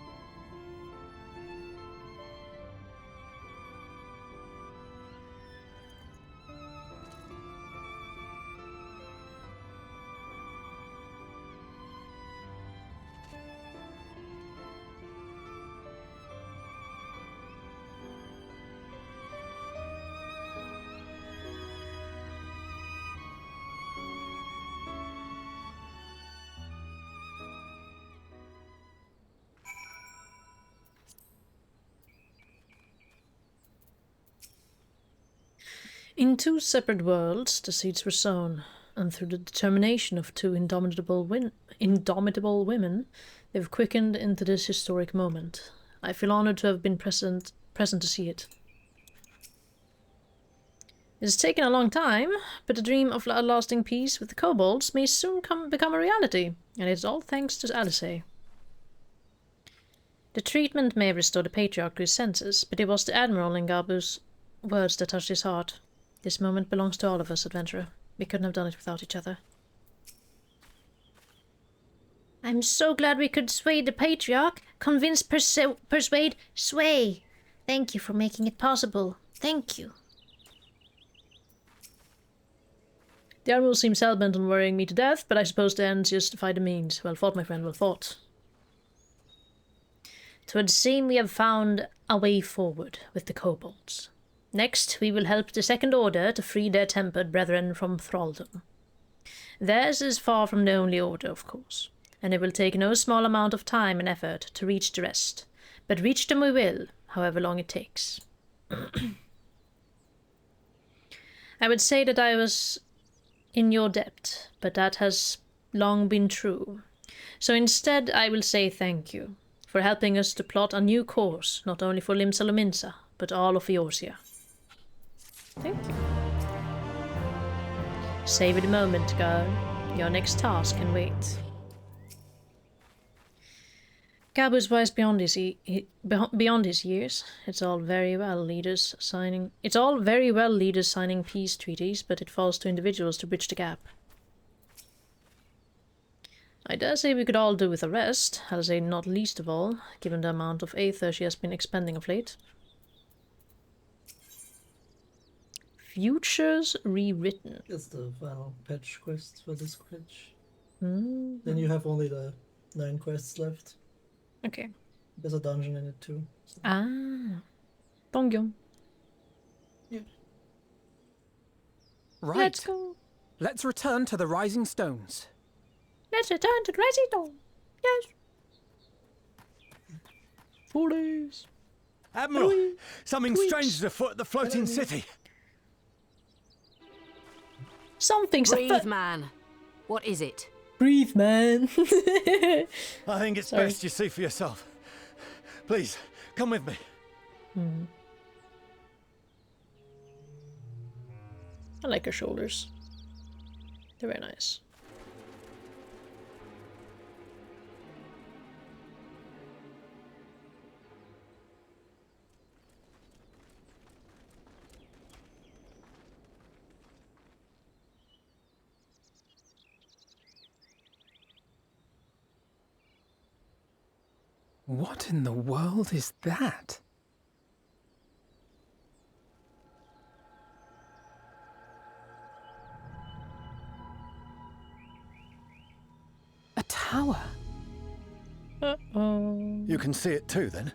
In 2 separate worlds, the seeds were sown, and through the determination of 2 indomitable women, they've quickened into this historic moment. I feel honored to have been present to see it. It has taken a long time, but the dream of a lasting peace with the kobolds may soon become a reality, and it's all thanks to Alice. The treatment may have restored the Patriarch to his senses, but it was the Admiral in Gabu's words that touched his heart. This moment belongs to all of us, adventurer. We couldn't have done it without each other. I'm so glad we could sway the Patriarch. Convince, persuade, sway. Thank you for making it possible. Thank you. The Admiral seems hell-bent on worrying me to death, but I suppose the ends justify the means. Well fought, my friend, well fought. 'Twould seem we have found a way forward with the kobolds. Next, we will help the Second Order to free their tempered brethren from thraldom. Theirs is far from the only order, of course, and it will take no small amount of time and effort to reach the rest. But reach them we will, however long it takes. I would say that I was in your debt, but that has long been true. So instead, I will say thank you for helping us to plot a new course, not only for Limsa, but all of Eorzea. Thank you. Savor the moment, girl. Your next task can wait. Gabu's wise beyond his years. It's all very well leaders signing peace treaties, but it falls to individuals to bridge the gap. I dare say we could all do with a rest, Alice not least of all, given the amount of aether she has been expending of late. Futures rewritten. It's the final patch quest for this patch. Mm-hmm. Then you have only the 9 quests left. Okay. There's a dungeon in it too. So. Ah. Dongyong. Yeah. Right. Let's go. Let's return to the Rising Stones. Let's return to the Rising Stone. Yes. 4 days. Admiral, Tweets. something strange is afoot at the floating city. Something's Breathe, man. What is it? Breathe, man. I think it's best you see for yourself. Please, come with me. I like her shoulders. They're very nice. What in the world is that? tower. Uh-oh. You can see it too, then?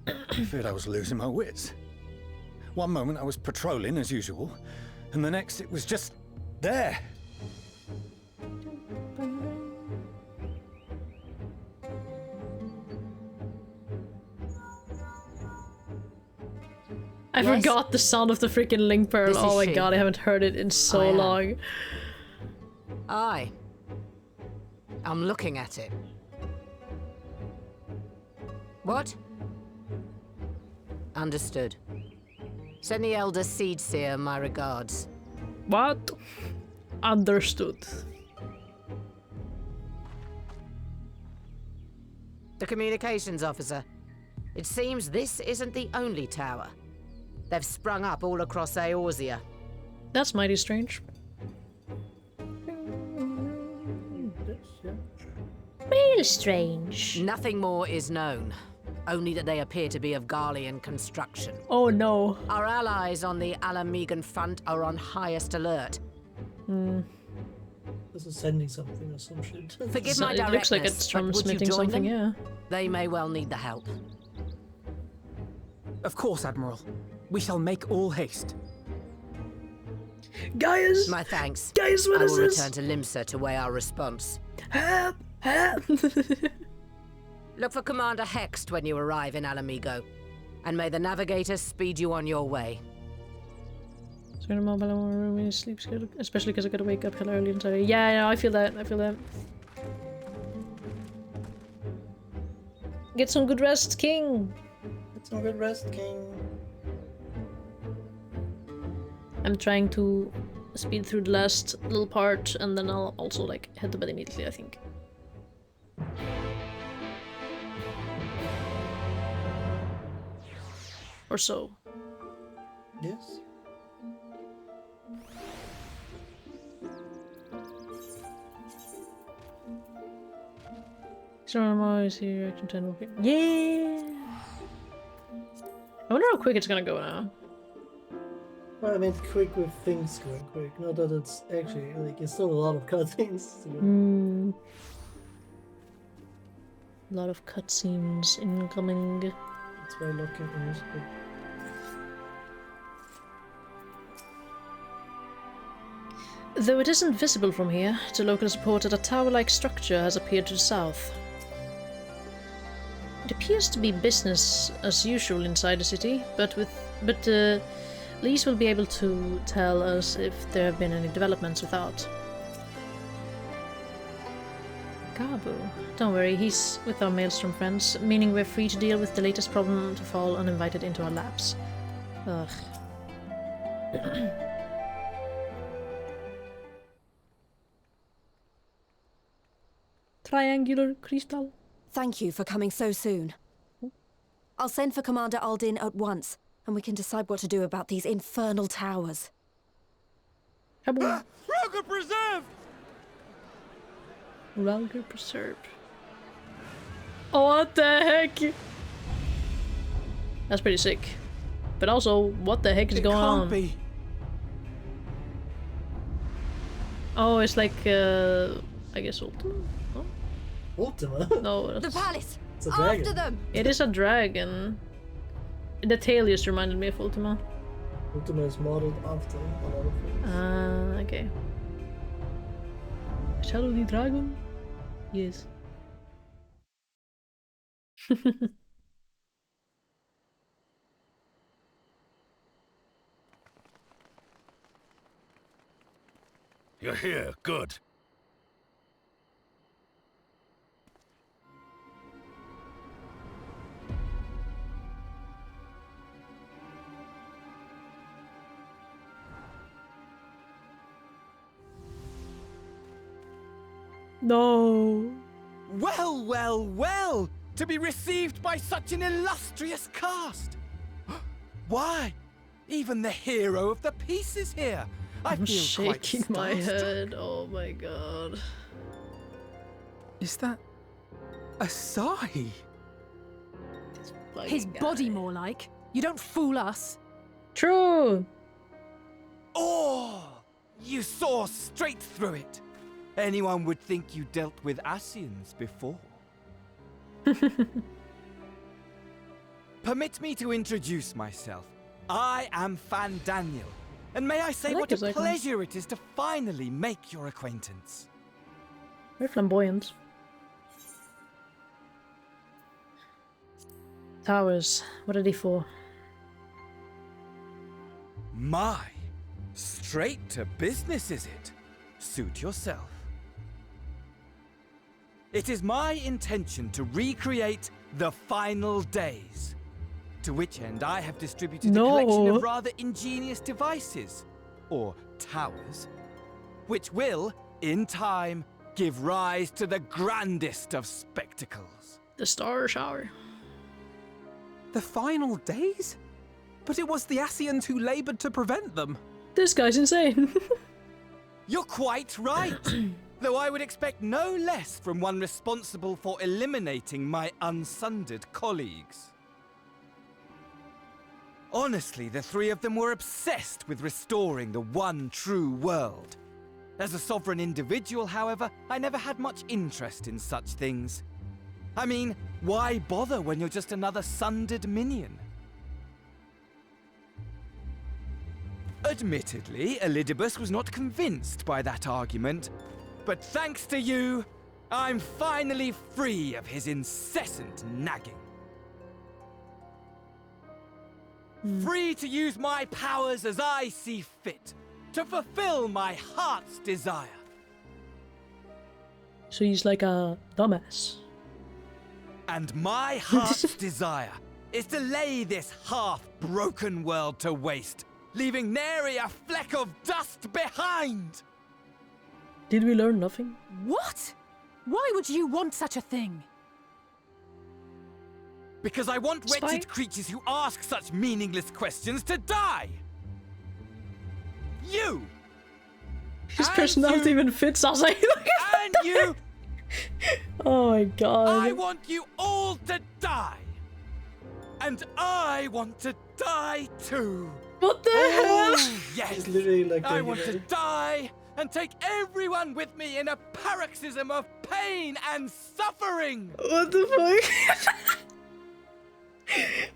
I feared I was losing my wits. One moment I was patrolling as usual, and the next it was just there. I forgot the sound of the freaking link pearl. Oh my god, I haven't heard it in so long. Aye. I'm looking at it. What? Understood. Send the Elder Seed Seer my regards. What? Understood. The communications officer. It seems this isn't the only tower. They've sprung up all across Eorzea. That's mighty strange. Real strange. Nothing more is known. Only that they appear to be of Garlean construction. Oh no. Our allies on the Alamegan front are on highest alert. This is sending something or some shit. Forgive my It directness, looks like it's but would you transmitting join something, them? yeah. They may well need the help. Of course, Admiral. We shall make all haste. Guys! My thanks. Guys, what I is will this? return to Limsa to weigh our response. Help! Help! Look for Commander Hext when you arrive in Alamigo. And may the navigator speed you on your way. So in a mobile room in his sleep schedule, especially because I gotta wake up hella early and tired. Yeah, I feel that. I feel that. Get some good rest, King. Get some good rest, King. I'm trying to speed through the last little part, and then I'll also like head to bed immediately, I think. Or so. Yes. So I'm always here, action 10 will be. Yeah! I wonder how quick it's gonna go now. Well, I mean, quick with things going quick. Not that it's actually, like, it's still a lot of cutscenes. A lot of cutscenes incoming. That's why looking is good. Though it isn't visible from here, the locals report that a tower-like structure has appeared to the south. It appears to be business as usual inside the city, but Lise will be able to tell us if there have been any developments without. Gabu. Don't worry, he's with our Maelstrom friends, meaning we're free to deal with the latest problem to fall uninvited into our labs. Ugh. Triangular crystal. Thank you for coming so soon. I'll send for Commander Aldin at once, and we can decide what to do about these infernal towers. Roger preserved! Roger preserved. Oh, what the heck? That's pretty sick. But also, what the heck is going on? Can't be. Oh, it's like, I guess Ultima? Oh. Ultima? No, The that's... palace! It's a dragon. After them! It is a dragon. The tail just reminded me of Ultima. Ultima is modeled after a lot of things. Ah, okay. Shadow the Dragon? Yes. You're here, good. No. Well, well, well! To be received by such an illustrious cast! Why? Even the hero of the piece is here! I'm feel quite shaking my starstruck. head. Oh my god. Is that Asahi? His body, more like. You don't fool us. True. Oh! You saw straight through it. Anyone would think you dealt with Asians before. Permit me to introduce myself. I am Fan Daniel, and may I say what a pleasure it is to finally make your acquaintance. Very flamboyant. Towers, what are they for? My, straight to business is it? Suit yourself. It is my intention to recreate the final days, to which end I have distributed a collection of rather ingenious devices, or towers, which will, in time, give rise to the grandest of spectacles. The Star Shower. The final days? But it was the Asians who laboured to prevent them. This guy's insane. You're quite right. Though I would expect no less from one responsible for eliminating my unsundered colleagues. Honestly, the three of them were obsessed with restoring the one true world. As a sovereign individual, however, I never had much interest in such things. I mean, why bother when you're just another sundered minion? Admittedly, Elidibus was not convinced by that argument, but thanks to you, I'm finally free of his incessant nagging. Free to use my powers as I see fit, to fulfill my heart's desire. So he's like a dumbass. And my heart's desire is to lay this half-broken world to waste, leaving nary a fleck of dust behind! Did we learn nothing? What? Why would you want such a thing? Because I want wretched creatures who ask such meaningless questions to die! You! His personality even fits us. And you! Oh my god. I want you all to die! And I want to die too! What the hell? Yes! It's literally like I want to die and take everyone with me in a paroxysm of pain and suffering! What the fuck?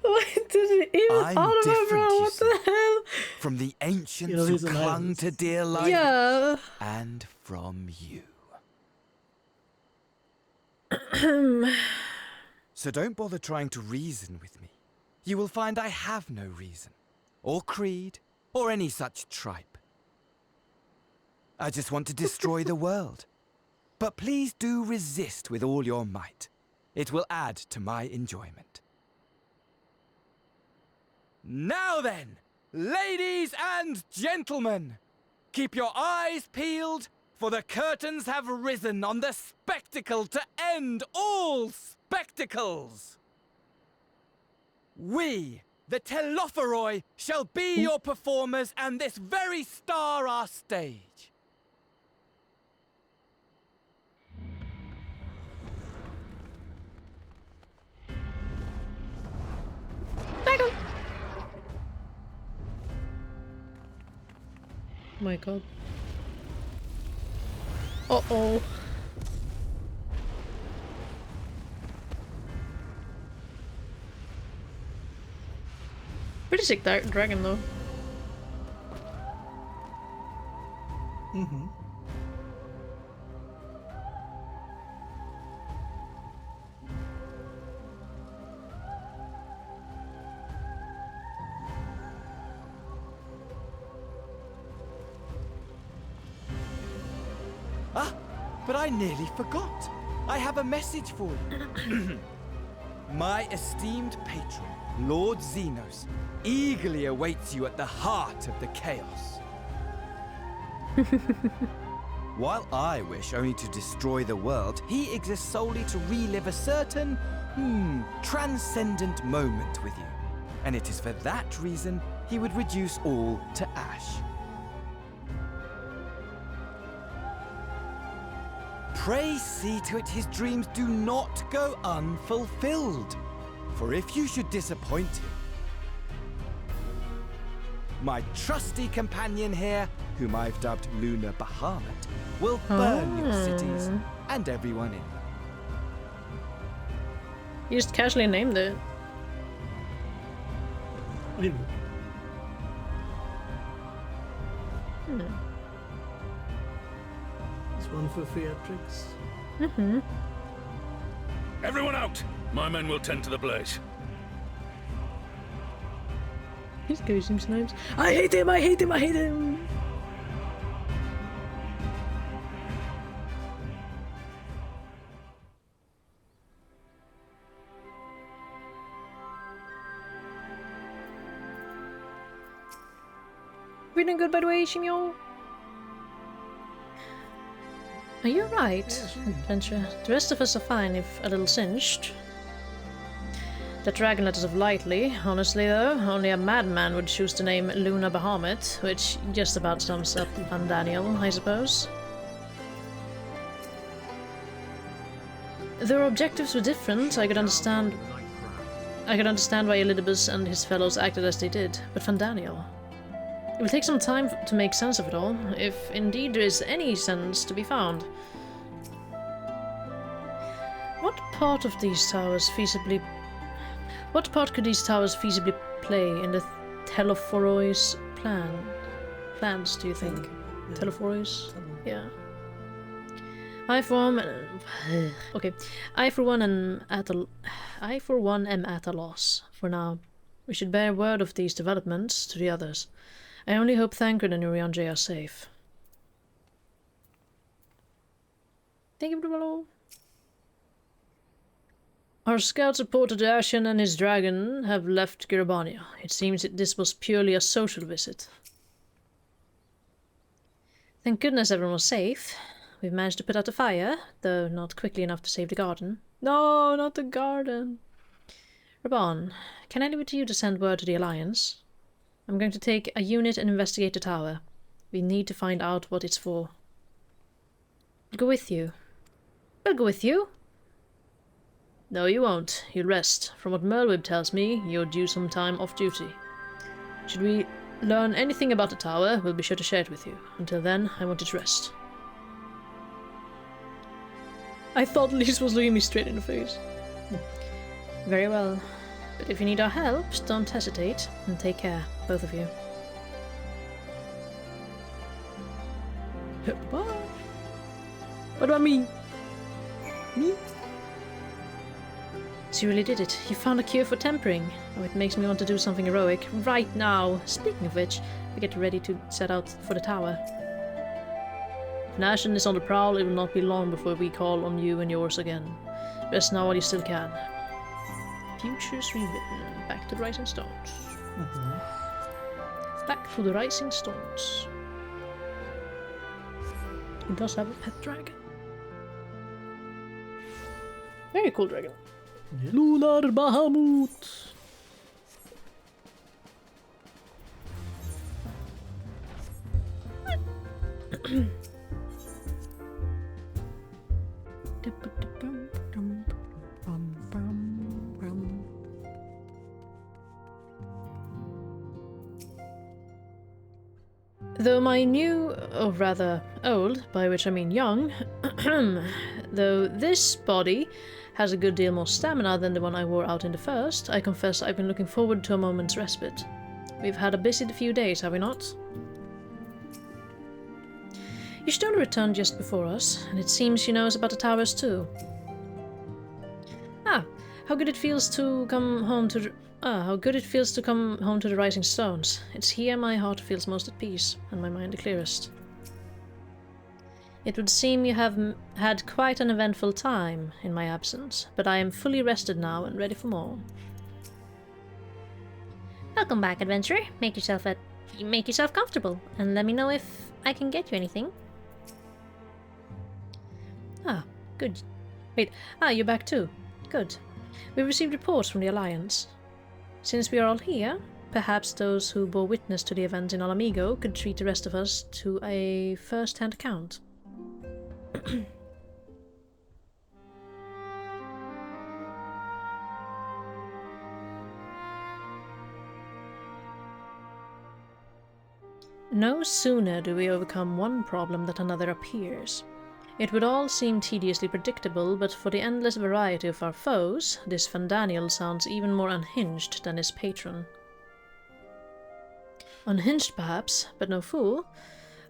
What did it even I'm out of my bro? What the hell? From the ancients who clung to dear life. Yeah. And from you. So don't bother trying to reason with me. You will find I have no reason, or creed, or any such tripe. I just want to destroy the world. But please do resist with all your might. It will add to my enjoyment. Now then, ladies and gentlemen, keep your eyes peeled, for the curtains have risen on the spectacle to end all spectacles. We, the Telophoroi, shall be your performers and this very star our stage. Oh my god. Uh-oh. Pretty sick dragon though. Mm-hmm. But I nearly forgot. I have a message for you. My esteemed patron, Lord Xenos, eagerly awaits you at the heart of the chaos. While I wish only to destroy the world, he exists solely to relive a certain, transcendent moment with you. And it is for that reason he would reduce all to ash. Pray see to it his dreams do not go unfulfilled. For if you should disappoint him, My trusty companion here, whom I've dubbed Luna Bahamut, will burn your cities and everyone in them. You just casually named it. It's one for theatrics. Mm-hmm. Everyone out! My men will tend to the blaze. He's using snipes. I hate him! I hate him! I hate him! Feeling good, by the way, Shimyo? Are you right, adventure? The rest of us are fine, if a little cinched. The dragon let us off lightly. Honestly, though, only a madman would choose the name Luna Bahamut, which just about sums up Van Daniel, I suppose. Their objectives were different. I could understand why Elidibus and his fellows acted as they did, but Van Daniel. It will take some time to make sense of it all, if indeed there is any sense to be found. What part could these towers feasibly play in the Teleforois plans, do you think? Teleforois? Yeah. I for one am at a loss for now. We should bear word of these developments to the others. I only hope Thancred and Urianger are safe. Thank you, Bravo. Our scouts reported Ashen and his dragon have left Girabania. It seems that this was purely a social visit. Thank goodness everyone was safe. We've managed to put out the fire, though not quickly enough to save the garden. No, not the garden. Raban, can I leave it to you to send word to the Alliance? I'm going to take a unit and investigate the tower. We need to find out what it's for. I'll go with you. I'll go with you. No, you won't. You'll rest. From what Merlwyb tells me, you're due some time off duty. Should we learn anything about the tower, we'll be sure to share it with you. Until then, I want you to rest. I thought Lise was looking me straight in the face. Very well. But if you need our help, don't hesitate, and take care, both of you. Bye. What about me? Me? So you really did it. You found a cure for tempering. Oh, it makes me want to do something heroic right now. Speaking of which, we get ready to set out for the tower. If Ashen is on the prowl, it will not be long before we call on you and yours again. Rest now while you still can. Futures rewritten. Back to the Rising Stones. Back to the Rising Stones. He does have a pet dragon. Very cool dragon. Yeah. Lunar Bahamut. Though my new, or rather old, by which I mean young, though this body has a good deal more stamina than the one I wore out in the first, I confess I've been looking forward to a moment's respite. We've had a busy few days, have we not? You should only returned just before us, and it seems she knows about the towers too. Ah, how good it feels to come home to the Rising Stones. It's here my heart feels most at peace, and my mind the clearest. It would seem you have had quite an eventful time in my absence, but I am fully rested now and ready for more. Welcome back, adventurer. Make yourself comfortable, and let me know if I can get you anything. Ah, good. Wait, you're back too. Good. We received reports from the Alliance. Since we are all here, perhaps those who bore witness to the events in Alamigo could treat the rest of us to a first-hand account. No sooner do we overcome one problem that another appears. It would all seem tediously predictable, but for the endless variety of our foes, this Vandaniel sounds even more unhinged than his patron. Unhinged perhaps, but no fool.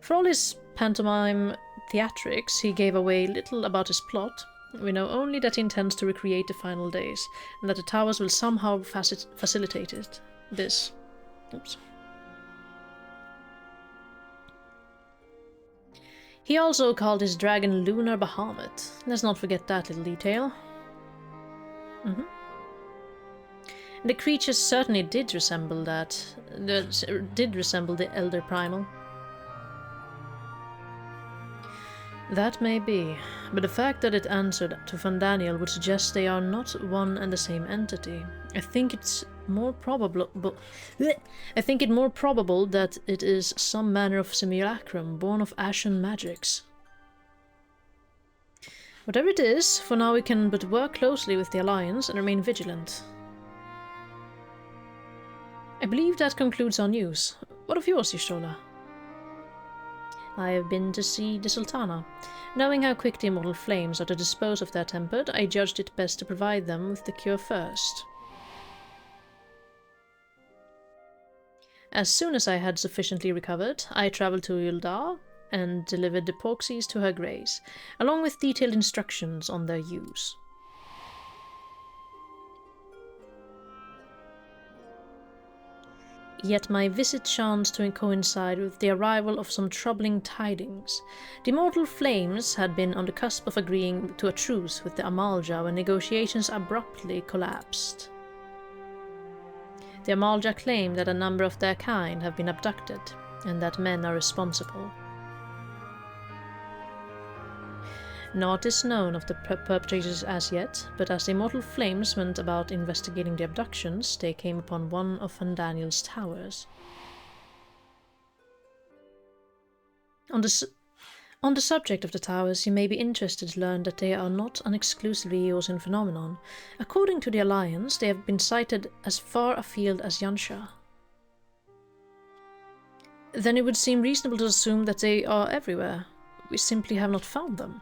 For all his pantomime theatrics, he gave away little about his plot. We know only that he intends to recreate the final days, and that the towers will somehow facilitate it. This. Oops. He also called his dragon Lunar Bahamut. Let's not forget that little detail. The creature certainly did resemble that. Did resemble the Elder Primal. That may be, but the fact that it answered to Vandaniel would suggest they are not one and the same entity. I think it more probable that it is some manner of simulacrum born of ashen magics. Whatever it is, for now we can but work closely with the Alliance and remain vigilant. I believe that concludes our news. What of yours, Y'shtola? I have been to see the Sultana. Knowing how quick the immortal flames are to dispose of their tempered, I judged it best to provide them with the cure first. As soon as I had sufficiently recovered, I travelled to Uldar and delivered the Porxies to her grace, along with detailed instructions on their use. Yet my visit chanced to coincide with the arrival of some troubling tidings. The immortal flames had been on the cusp of agreeing to a truce with the Amalja when negotiations abruptly collapsed. The Amalja claim that a number of their kind have been abducted, and that men are responsible. Naught is known of the perpetrators as yet, but as the immortal flames went about investigating the abductions, they came upon one of Vandaniel's towers. On the subject of the towers, you may be interested to learn that they are not an exclusively Eosin phenomenon. According to the Alliance, they have been sighted as far afield as Yansha. Then it would seem reasonable to assume that they are everywhere. We simply have not found them.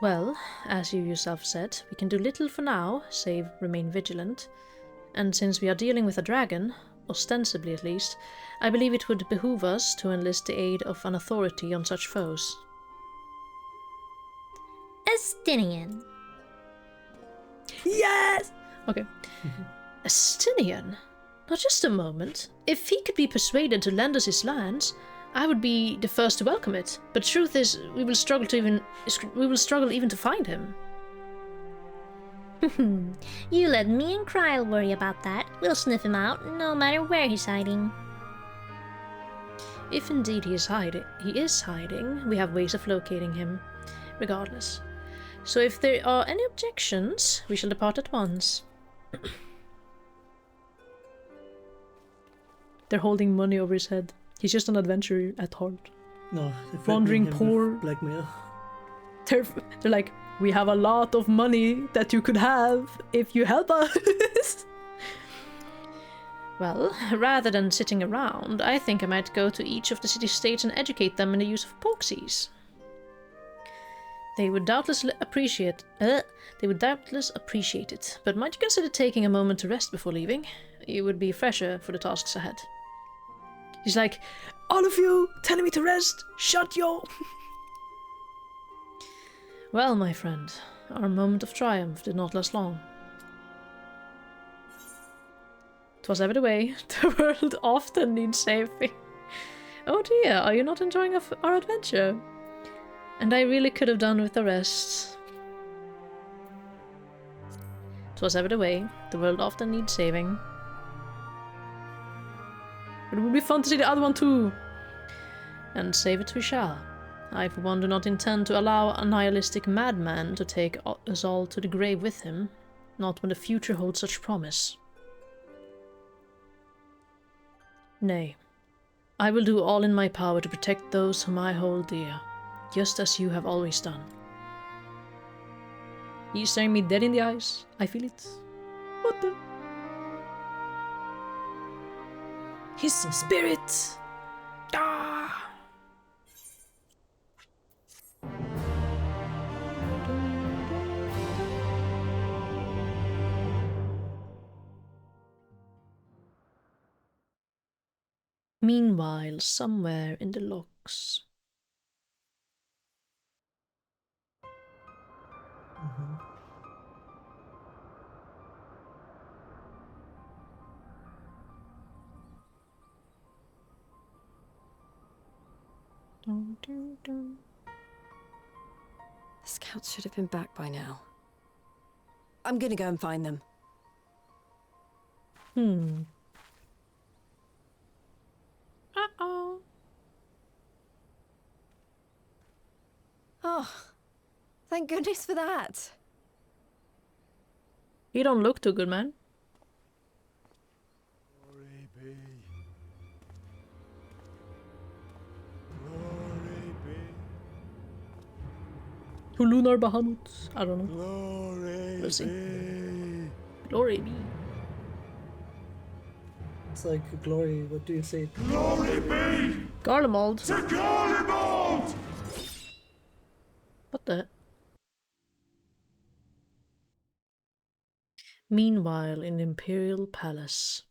Well, as you yourself said, we can do little for now, save remain vigilant. And since we are dealing with a dragon, ostensibly at least, I believe it would behoove us to enlist the aid of an authority on such foes. Estinian. Yes! Okay. Estinian? Now just a moment. If he could be persuaded to lend us his lands, I would be the first to welcome it. But truth is, we will struggle even to find him. You let me and Kryl worry about that. We'll sniff him out, no matter where he's hiding. If indeed he is hiding, we have ways of locating him, regardless. So if there are any objections, we shall depart at once. They're holding money over his head. He's just an adventurer at heart. No, wandering poor. Blackmail. They're like, we have a lot of money that you could have if you help us. Well, rather than sitting around, I think I might go to each of the city-states and educate them in the use of Porxies. They would doubtless appreciate it, but might you consider taking a moment to rest before leaving? You would be fresher for the tasks ahead. He's like, all of you telling me to rest? Shut your... Well, my friend, our moment of triumph did not last long. 'Twas ever the way, the world often needs saving. Oh dear, are you not enjoying our adventure? And I really could have done with the rest. 'Twas ever the way, the world often needs saving. But it would be fun to see the other one too. And save it we shall. I for one do not intend to allow a nihilistic madman to take us all to the grave with him, not when the future holds such promise. Nay, I will do all in my power to protect those whom I hold dear, just as you have always done. He's staring me dead in the eyes. I feel it. What the... His spirit! Ah! Meanwhile, somewhere in the locks. The scouts should have been back by now. I'm gonna go and find them. Uh-oh. Oh, thank goodness for that. You don't look too good, man. Glory be. Glory be. To Lunar Bahamut. I don't know. Glory We'll see. be. Glory be. It's like glory. What do you say? Glory be Garlemald. to Garlemald! What the? Meanwhile, in the Imperial Palace.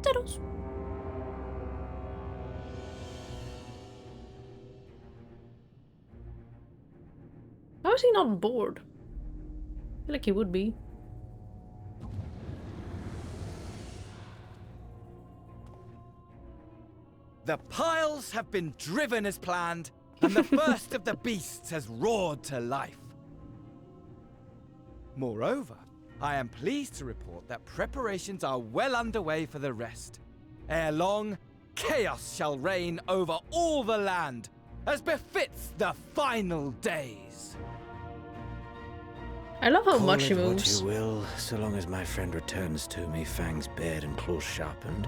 Toodles. How is he not bored? I feel like he would be. The piles have been driven as planned, and the first of the beasts has roared to life. Moreover, I am pleased to report that preparations are well underway for the rest. Ere long, chaos shall reign over all the land, as befits the final days. I love how Call much he it what moves. you will, so long as my friend returns to me, fangs bared and claws sharpened.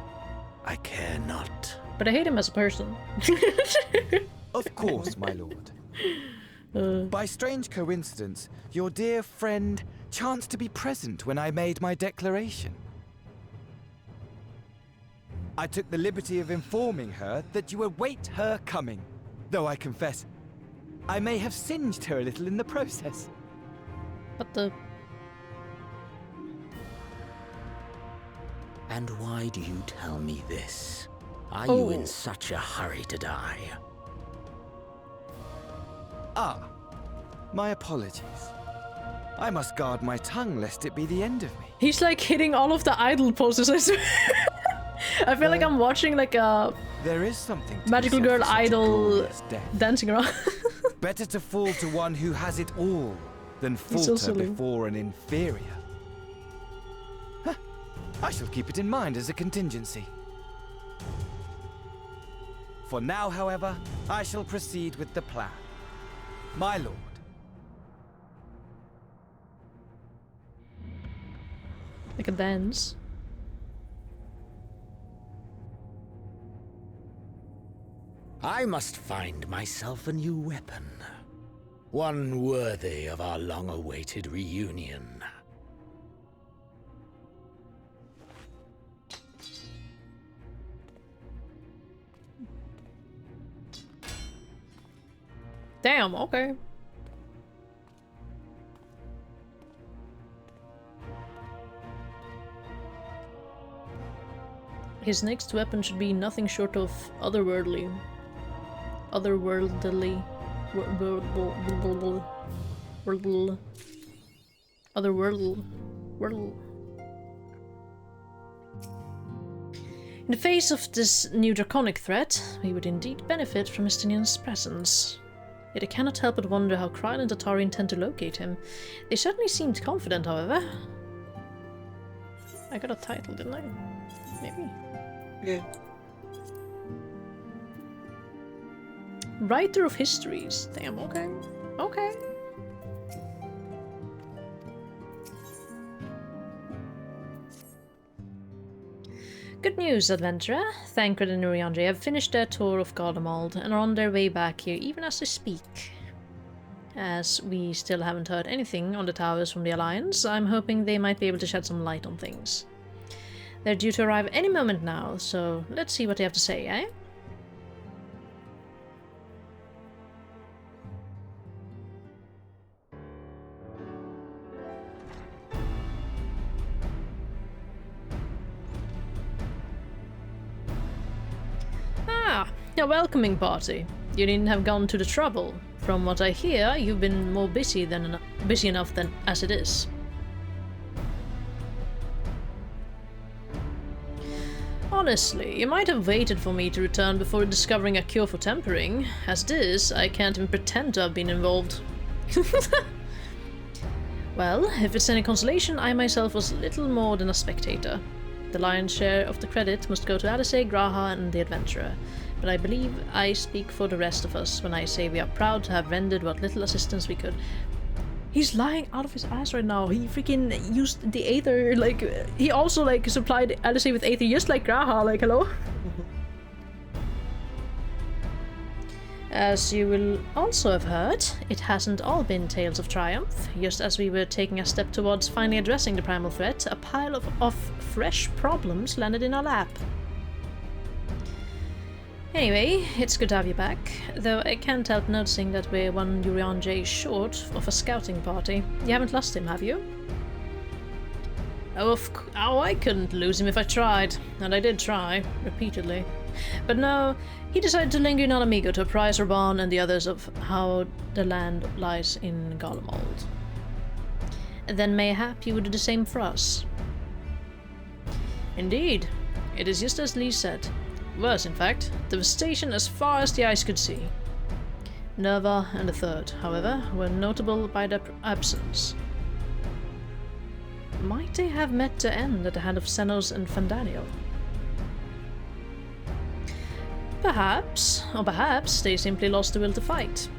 I care not. But I hate him as a person. Of course, my lord. By strange coincidence, your dear friend chanced to be present when I made my declaration. I took the liberty of informing her that you await her coming, though I confess, I may have singed her a little in the process. What the? And why do you tell me this? Are you in such a hurry to die? Ah, my apologies. I must guard my tongue lest it be the end of me. He's like hitting all of the idol poses, I swear. I feel like I'm watching like a There is something to magical be said girl for such a idol glorious death. dancing around. Better to fall to one who has it all than He's so falter silly. before an inferior. Huh. I shall keep it in mind as a contingency. For now, however, I shall proceed with the plan. My lord. Like a dance. I must find myself a new weapon. One worthy of our long-awaited reunion. Damn, okay. His next weapon should be nothing short of otherworldly. Otherworldly. Otherworldly. In the face of this new draconic threat, we would indeed benefit from Estinian's presence. Yet I cannot help but wonder how Kryle and Tatari intend to locate him. They certainly seemed confident, however. I got a title, didn't I? Maybe. Yeah. Writer of histories. Damn, okay. Okay. Good news, adventurer. Thancred and Uriandre have finished their tour of Garlemald and are on their way back here even as they speak. As we still haven't heard anything on the towers from the Alliance, I'm hoping they might be able to shed some light on things. They're due to arrive any moment now, so let's see what they have to say, eh? Ah, a welcoming party. You needn't have gone to the trouble. From what I hear, you've been more busy enough than as it is. Honestly, you might have waited for me to return before discovering a cure for tempering. As it is, I can't even pretend to have been involved. Well, if it's any consolation, I myself was little more than a spectator. The lion's share of the credit must go to Alizé, Graha, and the adventurer. But I believe I speak for the rest of us when I say we are proud to have rendered what little assistance we could. He's lying out of his ass right now. He freaking used the Aether, like, he also, like, supplied Alizé with Aether just like Graha, like, hello? As you will also have heard, it hasn't all been tales of triumph. Just as we were taking a step towards finally addressing the primal threat, a pile of fresh problems landed in our lap. Anyway, it's good to have you back, though I can't help noticing that we're one Urianger short of a scouting party. You haven't lost him, have you? Oh, I couldn't lose him if I tried, and I did try, repeatedly. But no, he decided to linger in Alamigo to apprise Raban and the others of how the land lies in Garlemald. Then mayhap you would do the same for us. Indeed, it is just as Lee said. Worse, in fact, devastation as far as the eyes could see. Nerva and the Third, however, were notable by their absence. Might they have met their end at the hand of Senos and Fandaniel? Perhaps, or perhaps they simply lost the will to fight.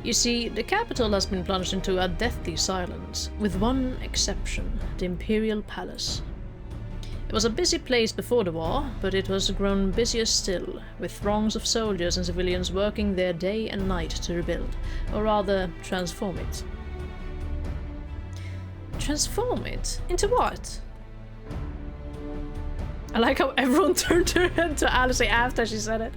You see, the capital has been plunged into a deathly silence, with one exception, the Imperial Palace. It was a busy place before the war, but it was grown busier still, with throngs of soldiers and civilians working there day and night to rebuild, or rather, transform it. Transform it? Into what? I like how everyone turned their head to Alizé after she said it.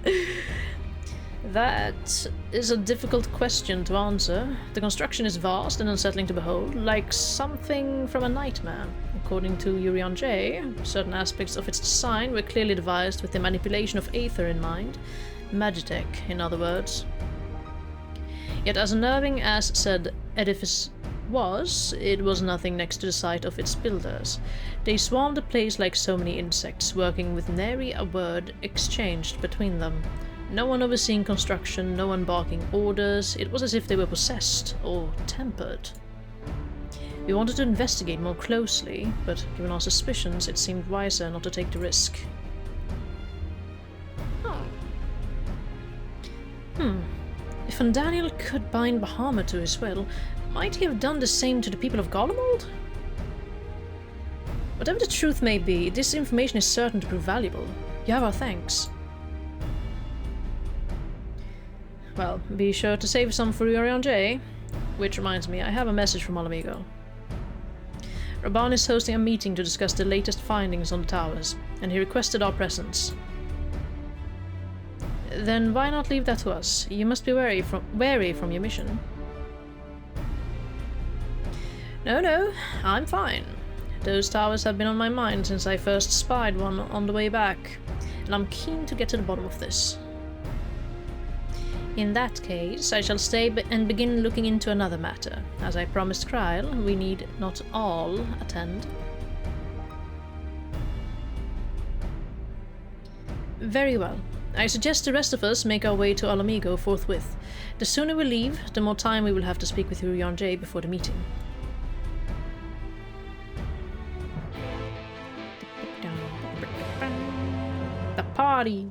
That is a difficult question to answer. The construction is vast and unsettling to behold, like something from a nightmare. According to Urianger, certain aspects of its design were clearly devised with the manipulation of Aether in mind. Magitech, in other words. Yet as unnerving as said edifice was, it was nothing next to the sight of its builders. They swarmed the place like so many insects, working with nary a word exchanged between them. No one overseeing construction, no one barking orders. It was as if they were possessed, or tempered. We wanted to investigate more closely, but given our suspicions, it seemed wiser not to take the risk. If Fandaniel could bind Bahamut to his will, might he have done the same to the people of Garlemald? Whatever the truth may be, this information is certain to prove valuable. You have our thanks. Well, be sure to save some for Urianger. Which reminds me, I have a message from Alamigo. Raban is hosting a meeting to discuss the latest findings on the towers, and he requested our presence. Then why not leave that to us? You must be wary from your mission. No, I'm fine. Those towers have been on my mind since I first spied one on the way back, and I'm keen to get to the bottom of this. In that case, I shall stay and begin looking into another matter. As I promised Kryl, we need not all attend. Very well. I suggest the rest of us make our way to Alamigo forthwith. The sooner we leave, the more time we will have to speak with Urianger before the meeting. The party!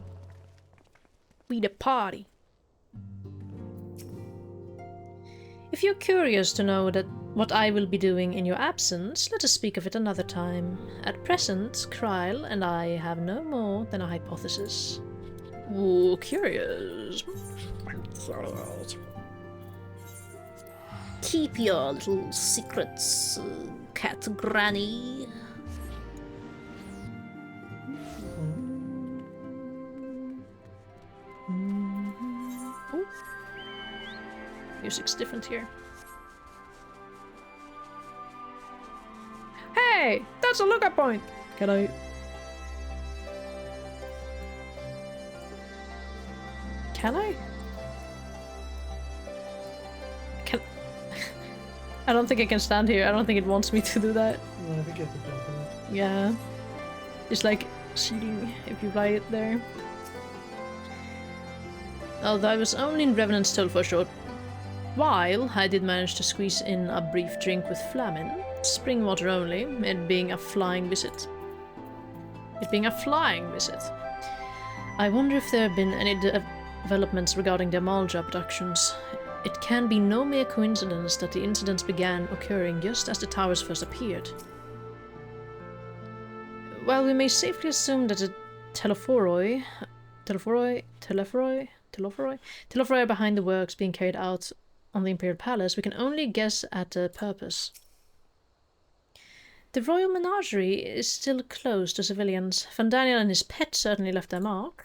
We the party! If you're curious to know what I will be doing in your absence, let us speak of it another time. At present, Kryl and I have no more than a hypothesis. Ooh, curious. Keep your little secrets, cat granny. Ooh. Music's different here. Hey, that's a lookout point. Can I? Can I? Can I don't think I can stand here. I don't think it wants me to do that. No, I think you have to jump in it. Yeah. It's like cheating if you buy it there. Although I was only in Revenant's Toll for a short while, I did manage to squeeze in a brief drink with Flamin. Spring water only, it being a flying visit. I wonder if there have been any developments regarding the Amalja abductions. It can be no mere coincidence that the incidents began occurring just as the towers first appeared. Well, we may safely assume that the Telephoroi are behind the works being carried out on the Imperial Palace. We can only guess at the purpose. The royal menagerie is still closed to civilians. Van Daniel and his pet certainly left their mark.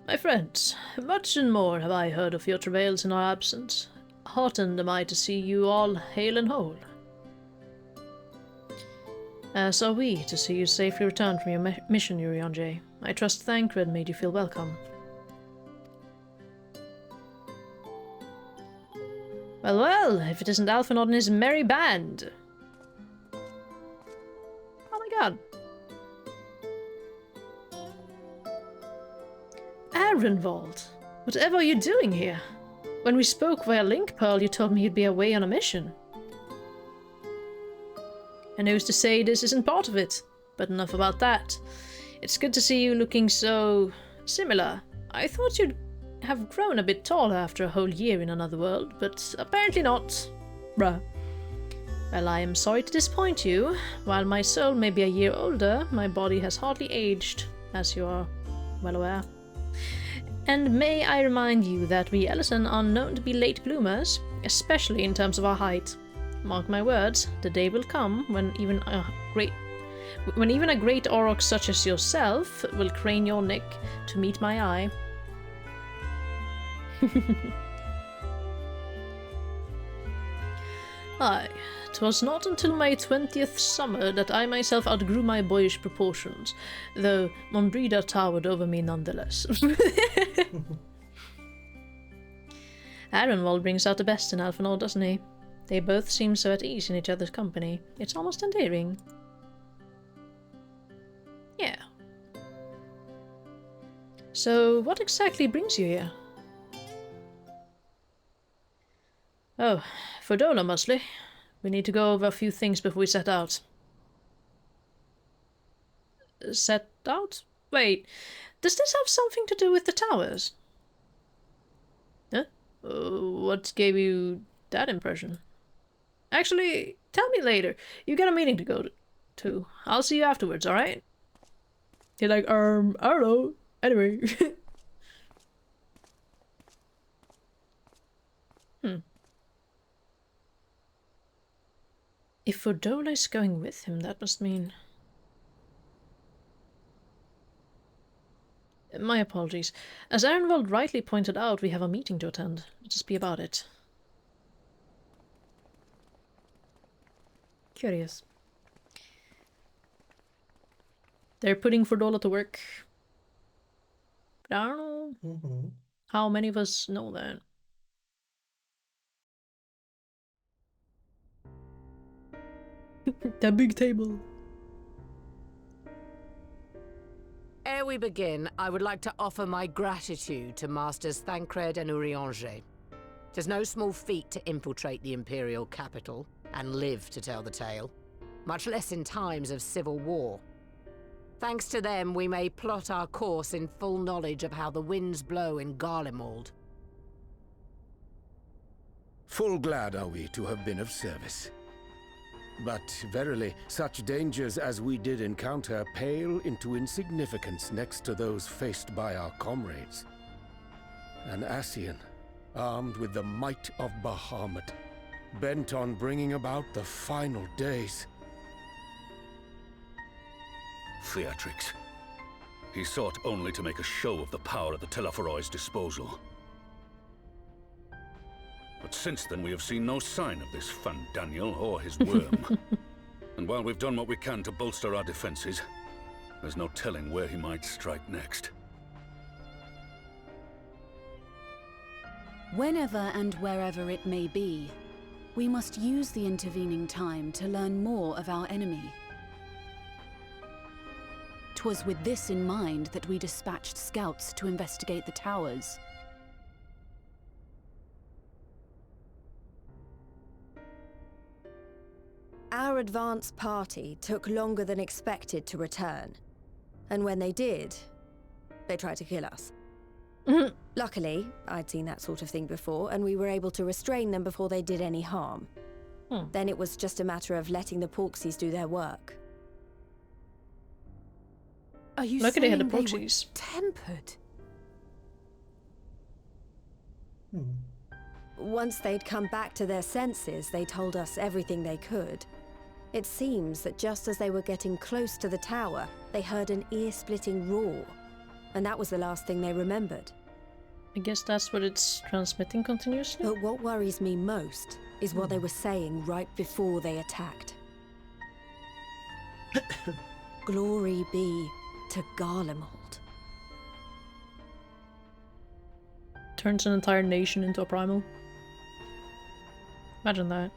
My friends, much and more have I heard of your travails in our absence. Heartened am I to see you all hale and whole. As are we to see you safely returned from your mission, Urianger. I trust Thancred made you feel welcome. Well, well, if it isn't Alphanod and his merry band. Oh my god. Arenvald, whatever are you doing here? When we spoke via Link Pearl, you told me you'd be away on a mission. And who's to say this isn't part of it? But enough about that. It's good to see you looking so similar. I thought you'd have grown a bit taller after a whole year in another world, but apparently not. Bruh. Well, I am sorry to disappoint you. While my soul may be a year older, my body has hardly aged, as you are well aware. And may I remind you that we Ellison are known to be late bloomers, especially in terms of our height. Mark my words, the day will come when even a great Auroch such as yourself will crane your neck to meet my eye. Aye, 'twas not until my 20th summer that I myself outgrew my boyish proportions, though Monbrida towered over me nonetheless. Arenwald brings out the best in Alphanor, doesn't he? They both seem so at ease in each other's company. It's almost endearing. Yeah. So, what exactly brings you here? Oh, for Dola mostly. We need to go over a few things before we set out. Set out? Wait, does this have something to do with the towers? Huh? What gave you that impression? Actually, tell me later. You got a meeting to go to. I'll see you afterwards, alright? You're like, I don't know. Anyway. If Fordola is going with him, that must mean... My apologies. As Arenwald rightly pointed out, we have a meeting to attend. Just be about it. Curious. They're putting Fordola to work. But I don't know how many of us know that. That big table. Ere we begin, I would like to offer my gratitude to Masters Thancred and Urianger. Tis no small feat to infiltrate the Imperial capital and live to tell the tale, much less in times of civil war. Thanks to them, we may plot our course in full knowledge of how the winds blow in Garlemald. Full glad are we to have been of service. But verily, such dangers as we did encounter pale into insignificance next to those faced by our comrades. An Ascian, armed with the might of Bahamut, bent on bringing about the final days. Theatrics. He sought only to make a show of the power at the Tel-Aphoroi's disposal. But since then we have seen no sign of this Fandaniel or his worm. And while we've done what we can to bolster our defenses, there's no telling where he might strike next. Whenever and wherever it may be, we must use the intervening time to learn more of our enemy. 'Twas with this in mind that we dispatched scouts to investigate the towers. Our advance party took longer than expected to return. And when they did, they tried to kill us. Luckily, I'd seen that sort of thing before, and we were able to restrain them before they did any harm. Then it was just a matter of letting the Porksies do their work. Are you Luckily, saying they had the they were Porksies. tempered? Once they'd come back to their senses, they told us everything they could. It seems that just as they were getting close to the tower, they heard an ear-splitting roar. And that was the last thing they remembered. I guess that's what it's transmitting continuously? But what worries me most is what they were saying right before they attacked. Glory be to Garlemald. Turns an entire nation into a primal. Imagine that.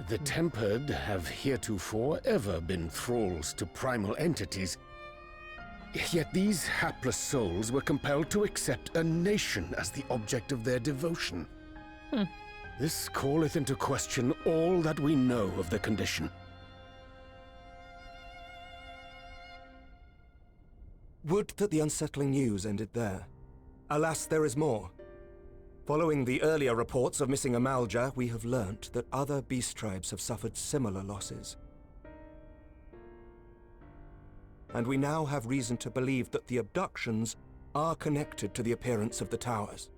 The Tempered have heretofore ever been thralls to primal entities. Yet these hapless souls were compelled to accept a nation as the object of their devotion. This calleth into question all that we know of the condition. Would that the unsettling news ended there. Alas, there is more. Following the earlier reports of missing Amalja, we have learnt that other beast tribes have suffered similar losses. And we now have reason to believe that the abductions are connected to the appearance of the towers.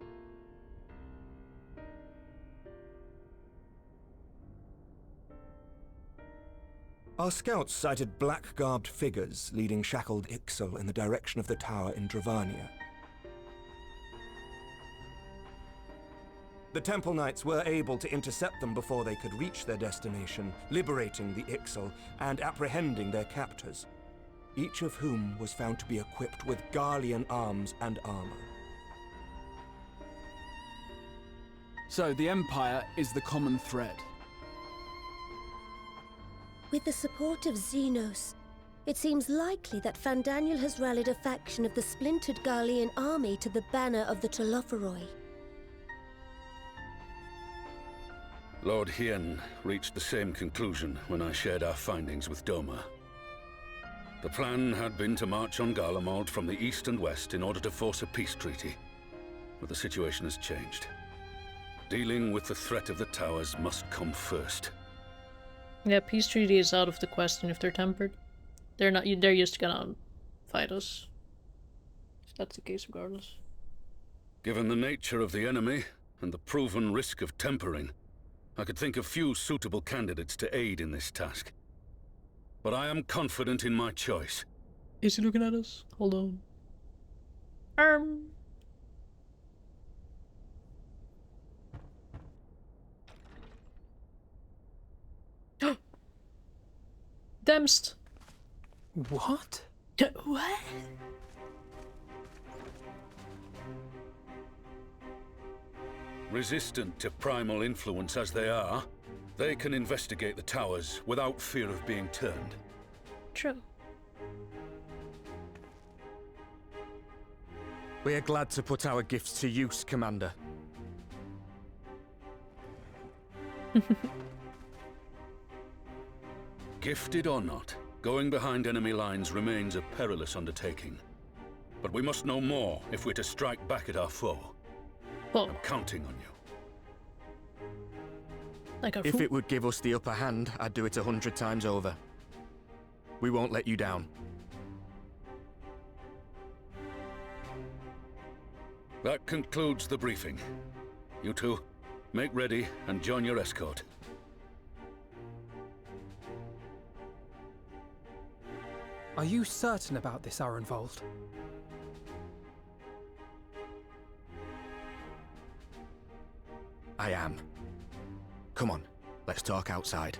Our scouts sighted black-garbed figures leading shackled Ixal in the direction of the tower in Dravania. The Temple Knights were able to intercept them before they could reach their destination, liberating the Ixal and apprehending their captors, each of whom was found to be equipped with Garlean arms and armor. So the Empire is the common thread. With the support of Xenos, it seems likely that Fandaniel has rallied a faction of the splintered Garlean army to the banner of the Tel-Aphoroi. Lord Hien reached the same conclusion when I shared our findings with Doma. The plan had been to march on Garlemald from the east and west in order to force a peace treaty. But the situation has changed. Dealing with the threat of the towers must come first. Yeah, peace treaty is out of the question if they're tempered. They're not. They're just gonna fight us. That's the case regardless. Given the nature of the enemy and the proven risk of tempering, I could think of few suitable candidates to aid in this task. But I am confident in my choice. Is he looking at us? Hold on. Demst. What? What? Resistant to primal influence as they are, they can investigate the towers without fear of being turned. True. We are glad to put our gifts to use, Commander. Gifted or not, going behind enemy lines remains a perilous undertaking. But we must know more if we're to strike back at our foe. I'm counting on you. Like a If fool. it would give us the upper hand, I'd do it 100 times over. We won't let you down. That concludes the briefing. You two, make ready and join your escort. Are you certain about this, Arenvold? I am. Come on, let's talk outside.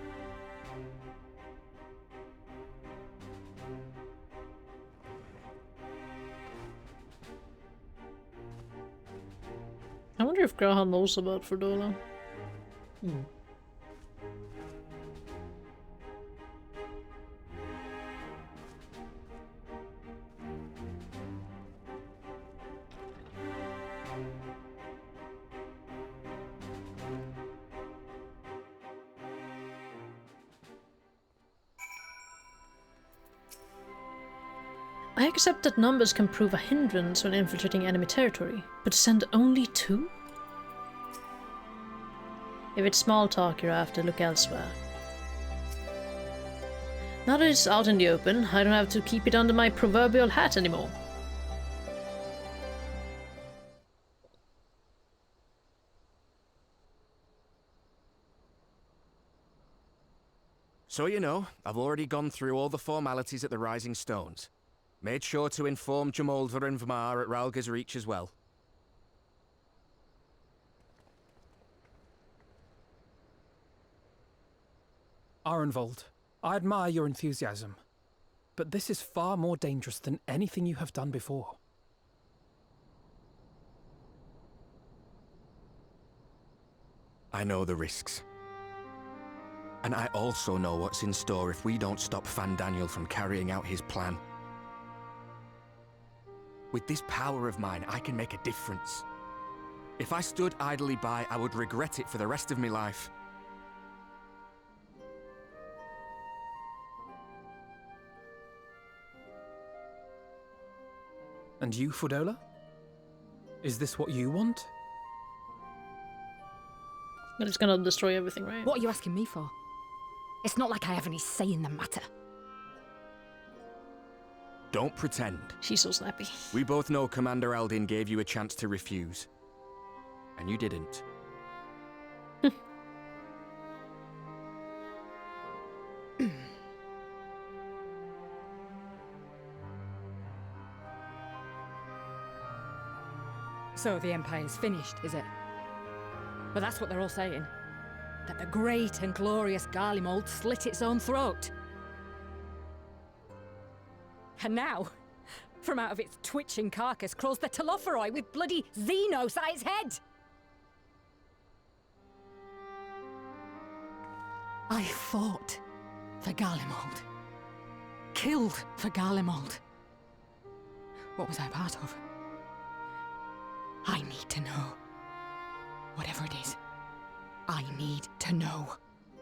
I wonder if Graham knows about Fordola. I accept that numbers can prove a hindrance when infiltrating enemy territory, but send only 2? If it's small talk you're after, look elsewhere. Now that it's out in the open, I don't have to keep it under my proverbial hat anymore. So you know, I've already gone through all the formalities at the Rising Stones. Made sure to inform Jamolver and Vmar at Ralga's Reach as well. Arenvold, I admire your enthusiasm, but this is far more dangerous than anything you have done before. I know the risks. And I also know what's in store if we don't stop Fandaniel from carrying out his plan. With this power of mine, I can make a difference. If I stood idly by, I would regret it for the rest of my life. And you, Fordola? Is this what you want? But it's gonna destroy everything, right? What are you asking me for? It's not like I have any say in the matter. Don't pretend. She's so snappy. We both know Commander Aldin gave you a chance to refuse. And you didn't. So the Empire's finished, is it? Well, that's what they're all saying. That the great and glorious Garlemald slit its own throat. And now, from out of its twitching carcass crawls the Telophoroi with bloody Xenos at its head! I fought for Garlemald. Killed for Garlemald. What was I part of? I need to know. Whatever it is, I need to know.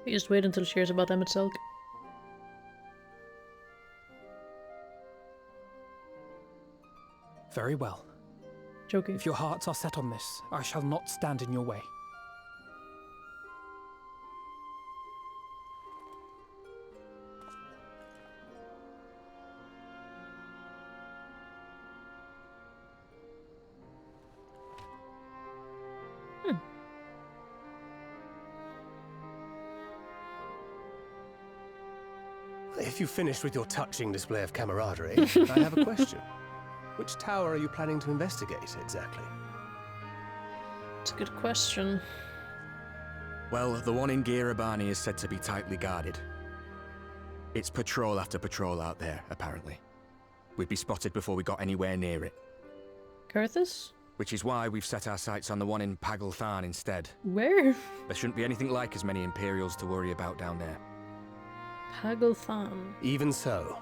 We just wait until she hears about Emmett Selk. Very well. Joking. If your hearts are set on this, I shall not stand in your way. If you've finished with your touching display of camaraderie, I have a question. Which tower are you planning to investigate, exactly? It's a good question. Well, the one in Girabani is said to be tightly guarded. It's patrol after patrol out there, apparently. We'd be spotted before we got anywhere near it. Kurthus? Which is why we've set our sights on the one in Pagalthan instead. Where? There shouldn't be anything like as many Imperials to worry about down there. Pagalthan. Even so,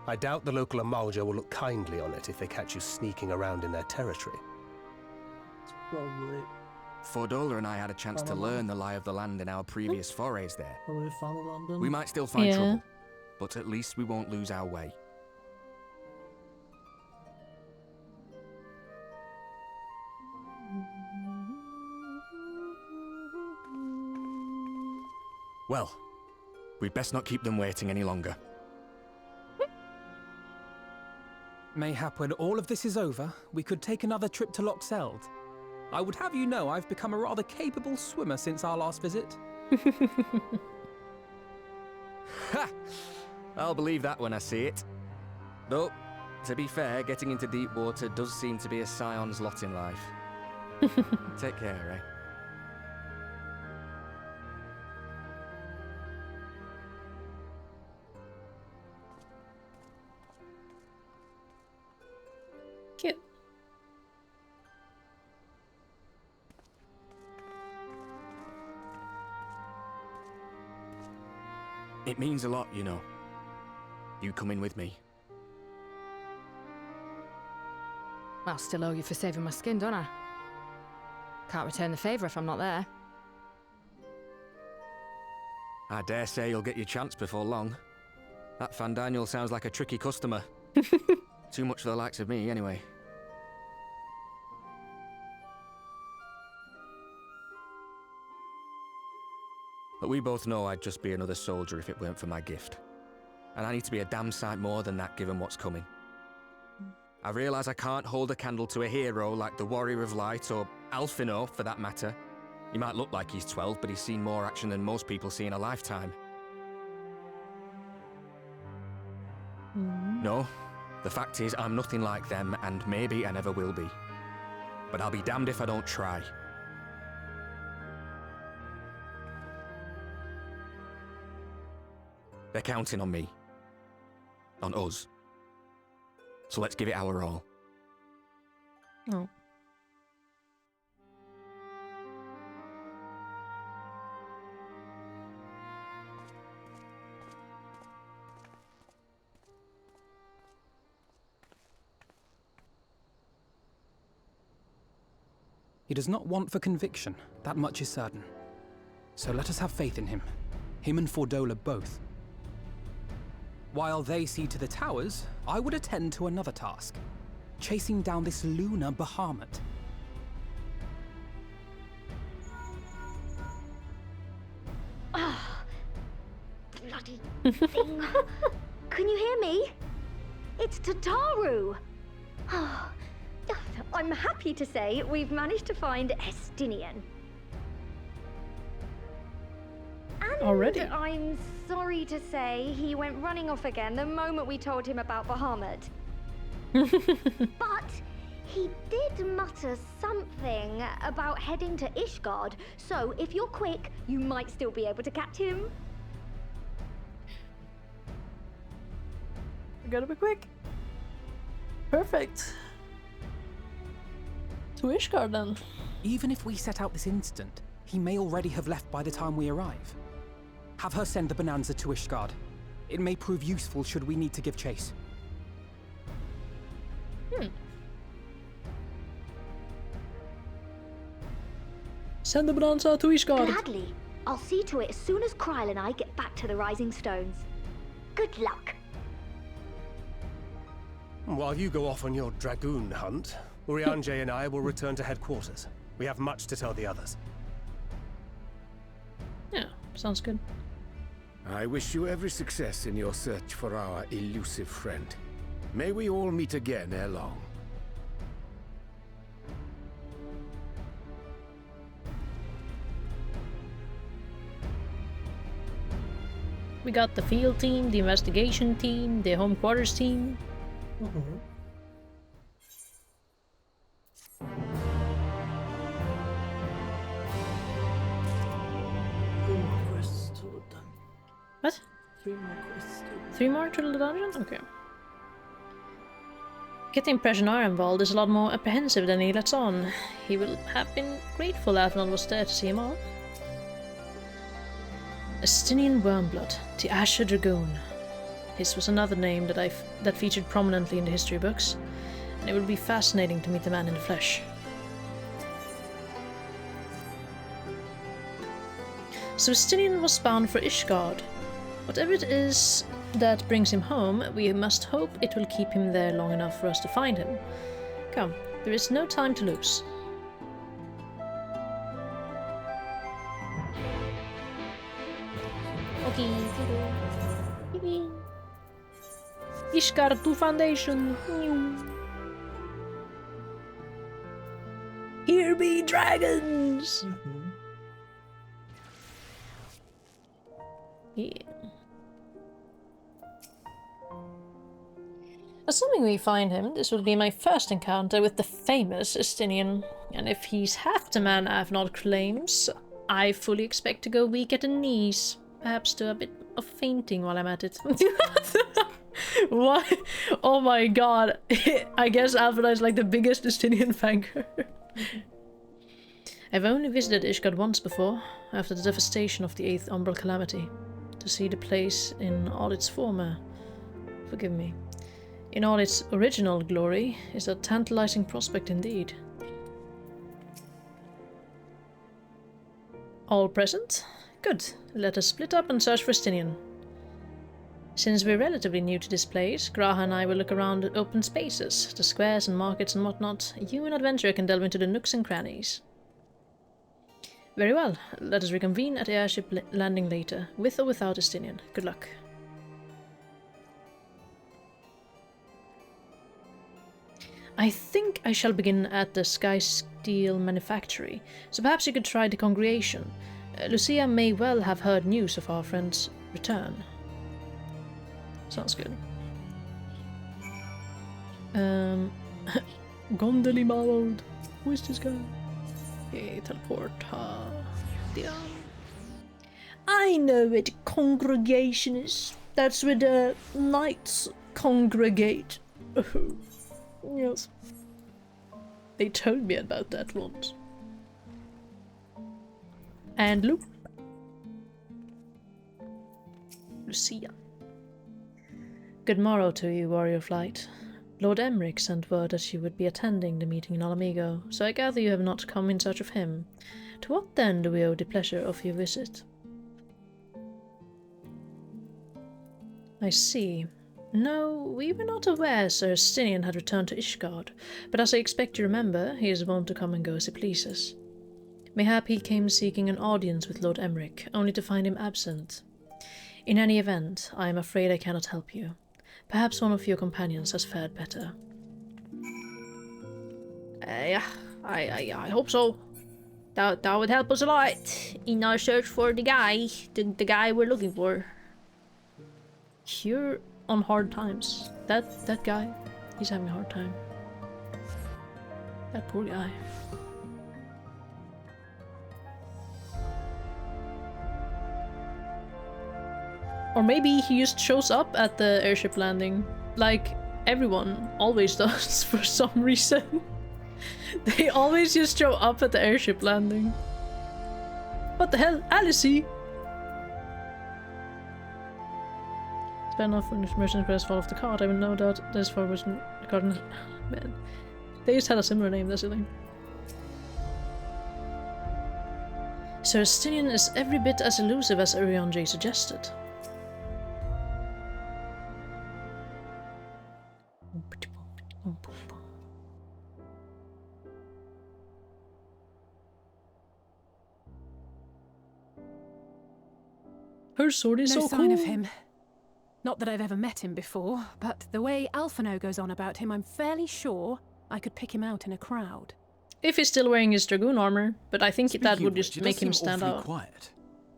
I doubt the local Amalja will look kindly on it if they catch you sneaking around in their territory. Probably. Fordola and I had a chance to learn the lie of the land in our previous forays there. Probably found London. We might still find trouble, but at least we won't lose our way. Well, we'd best not keep them waiting any longer. Mayhap when all of this is over, we could take another trip to Loxeld. I would have you know I've become a rather capable swimmer since our last visit. Ha! I'll believe that when I see it. Though, to be fair, getting into deep water does seem to be a scion's lot in life. Take care, eh? Cute. It means a lot, you know. You coming with me. I'll still owe you for saving my skin, don't I? Can't return the favour if I'm not there. I dare say you'll get your chance before long. That Fandaniel sounds like a tricky customer. Too much for the likes of me, anyway. But we both know I'd just be another soldier if it weren't for my gift. And I need to be a damn sight more than that given what's coming. I realise I can't hold a candle to a hero like the Warrior of Light, or Alphino for that matter. He might look like he's 12, but he's seen more action than most people see in a lifetime. No, the fact is I'm nothing like them, and maybe I never will be. But I'll be damned if I don't try. They're counting on me. On us. So let's give it our all. Oh. He does not want for conviction, that much is certain. So let us have faith in him. Him and Fordola both. While they see to the towers, I would attend to another task. Chasing down this lunar Bahamut. Ah, bloody thing. Can you hear me? It's Tataru. I'm happy to say we've managed to find Estinian. And already? I'm sorry to say he went running off again the moment we told him about Bahamut. But he did mutter something about heading to Ishgard, so if you're quick, you might still be able to catch him. I gotta be quick. Perfect. To Ishgard then. Even if we set out this instant, he may already have left by the time we arrive. Have her send the bonanza to Ishgard. It may prove useful should we need to give chase. Send the bonanza to Ishgard. Gladly. I'll see to it as soon as Kryl and I get back to the Rising Stones. Good luck. While you go off on your dragoon hunt, Urianger and I will return to headquarters. We have much to tell the others. Yeah, sounds good. I wish you every success in your search for our elusive friend. May we all meet again ere long. We got the field team, the investigation team, the home quarters team. What? 3 more quests. 3 more to the dungeon? Okay. Get the impression Ironvald is a lot more apprehensive than he lets on. He will have been grateful Avnon was there to see him off. Estinian Wormblood, the Asher Dragoon. His was another name that featured prominently in the history books, and it will be fascinating to meet the man in the flesh. So Estinian was bound for Ishgard. Whatever it is that brings him home, we must hope it will keep him there long enough for us to find him. Come, there is no time to lose. Ishgard to Foundation. Here be dragons! Yeah. Assuming we find him, this will be my first encounter with the famous Estinian. And if he's half the man Avnod claims, I fully expect to go weak at the knees. Perhaps do a bit of fainting while I'm at it. What? Oh my god. I guess Avnod is like the biggest Estinian fangirl. I've only visited Ishgard once before, after the devastation of the 8th Umbral Calamity. To see the place in all its former... forgive me. In all its original glory is a tantalizing prospect indeed. All present? Good. Let us split up and search for Estinian. Since we're relatively new to this place, Graha and I will look around at open spaces, the squares and markets and whatnot. You, an adventurer, can delve into the nooks and crannies. Very well. Let us reconvene at the airship landing later, with or without Estinian. Good luck. I think I shall begin at the Sky Steel Manufactory, so perhaps you could try the congregation. Lucia may well have heard news of our friend's return. Sounds good. Gondeli Marwold. Who is this guy? Okay, teleport. I know where the congregation is. That's where the knights congregate. Yes. They told me about that once. And Lucia. Good morrow to you, Warrior Flight. Lord Emmerich sent word that you would be attending the meeting in Alamigo, so I gather you have not come in search of him. To what then do we owe the pleasure of your visit? I see. No, we were not aware Sir Estinian had returned to Ishgard, but as I expect you remember, he is wont to come and go as he pleases. Mayhap he came seeking an audience with Lord Emmerich, only to find him absent. In any event, I am afraid I cannot help you. Perhaps one of your companions has fared better. Yeah, I hope so. That would help us a lot in our search for the guy we're looking for. Cure on hard times. That guy, he's having a hard time. That poor guy. Or maybe he just shows up at the airship landing, like everyone always does for some reason. They always just show up at the airship landing. What the hell, Alice? Spend off when the merchant quest fall off the cart. I have no doubt there's far was the garden. Man, they just had a similar name. That's the thing. Sir Estinian is every bit as elusive as Urianger suggested. Her sword is so cool. No sign of him. Not that I've ever met him before, but the way Alphino goes on about him, I'm fairly sure I could pick him out in a crowd. If he's still wearing his dragoon armor, but I think that would just make him stand out. Quiet.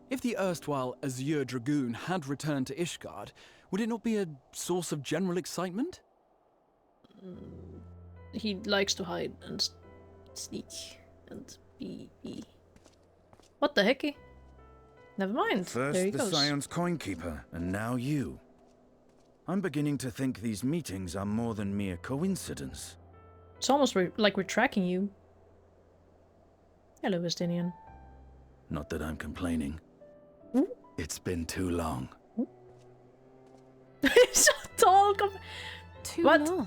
If the erstwhile Azure Dragoon had returned to Ishgard, would it not be a source of general excitement? He likes to hide and sneak and be. What the hecky? Never mind. First there he the goes. Scion's Coinkeeper, and now you. I'm beginning to think these meetings are more than mere coincidence. It's almost like we're tracking you. Hello, Estinian. Not that I'm complaining. It's been too long. He's so tall. Too what? long?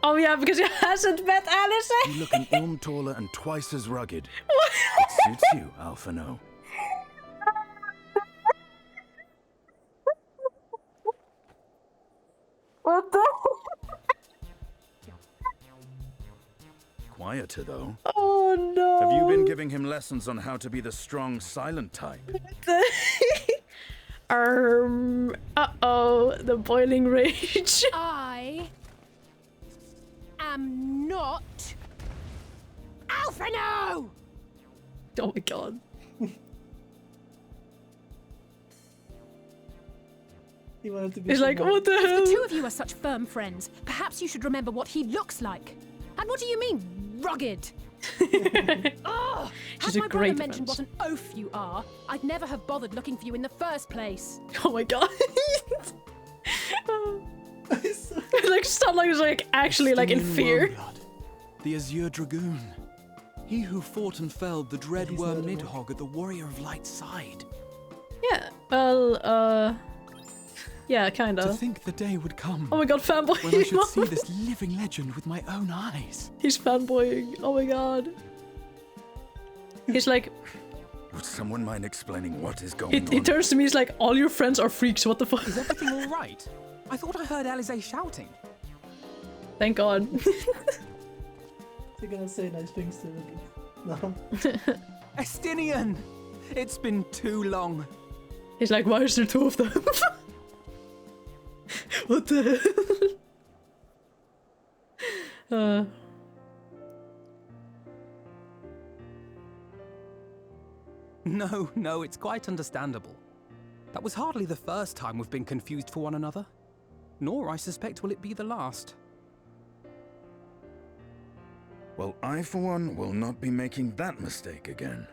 Oh yeah, because he hasn't met Alice. You look an ilm taller and twice as rugged. It suits you, Alphino. What the? Quieter, though. Oh no. Have you been giving him lessons on how to be the strong, silent type? Uh-oh, the boiling rage. I am not Alphino! Oh my god. He wanted to be He's like, what the hell? If the two of you are such firm friends, perhaps you should remember what he looks like. And what do you mean, rugged? Oh, She's had a my great brother mentioned friend. what an oaf you are, I'd never have bothered looking for you in the first place. Oh my god. Like Starlight like actually like in fear. Wormblood, the Azure Dragoon. He who fought and felled the dread worm Nidhogg at the Warrior of Light's side. Yeah, well, yeah, kinda. To think the day would come. Oh my god, fanboy. When I should see this living legend with my own eyes. He's fanboying. Oh my god. He's like, Would someone mind explaining what is going he on? turns to me, he's like, all your friends are freaks, what the fuck? Is everything alright? I thought I heard Alize shouting. Thank god. They're gonna say nice things to him. No. Estinian! It's been too long. He's like, why is there two of them? What the hell? No, it's quite understandable. That was hardly the first time we've been confused for one another. Nor, I suspect, will it be the last. Well, I, for one, will not be making that mistake again.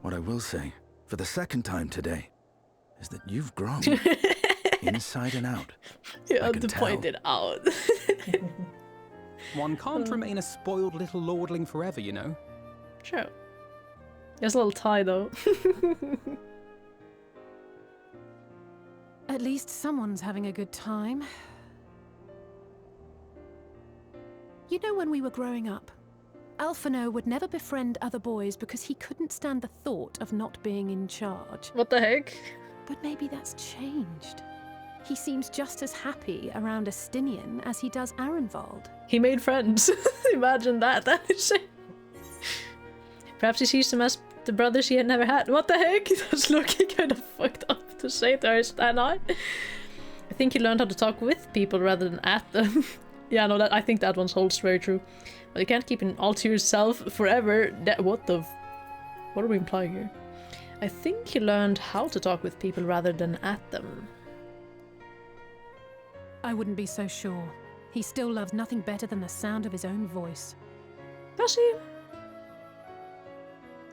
What I will say, for the second time today, is that you've grown. Inside and out. You I had can to tell. point it out. One can't remain a spoiled little lordling forever, you know. Sure. He has a little tie, though. At least someone's having a good time. You know, when we were growing up, Alphino would never befriend other boys because he couldn't stand the thought of not being in charge. What the heck? But maybe that's changed. He seems just as happy around Estinian as he does Arenvald. He made friends. Imagine that. That is it. Perhaps he sees them as the brothers he had never had. What the heck? That's looking kind of fucked up to say to her, stand I think he learned how to talk with people rather than at them. Yeah, no, I think that one holds very true. But you can't keep it all to yourself forever. What are we implying here? I think he learned how to talk with people rather than at them. I wouldn't be so sure. He still loves nothing better than the sound of his own voice. Does he?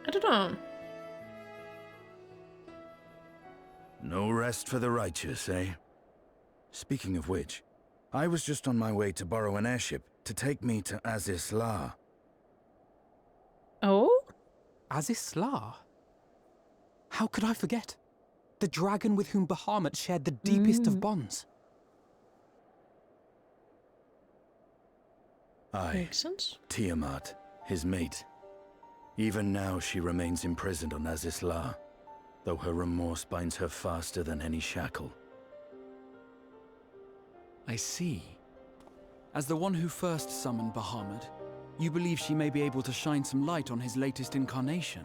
I don't know. No rest for the righteous, eh? Speaking of which, I was just on my way to borrow an airship to take me to Azisla. Oh? Azisla? How could I forget? The dragon with whom Bahamut shared the deepest of bonds. Makes sense. Tiamat, his mate. Even now she remains imprisoned on Azisla, though her remorse binds her faster than any shackle. I see. As the one who first summoned Bahamut, you believe she may be able to shine some light on his latest incarnation.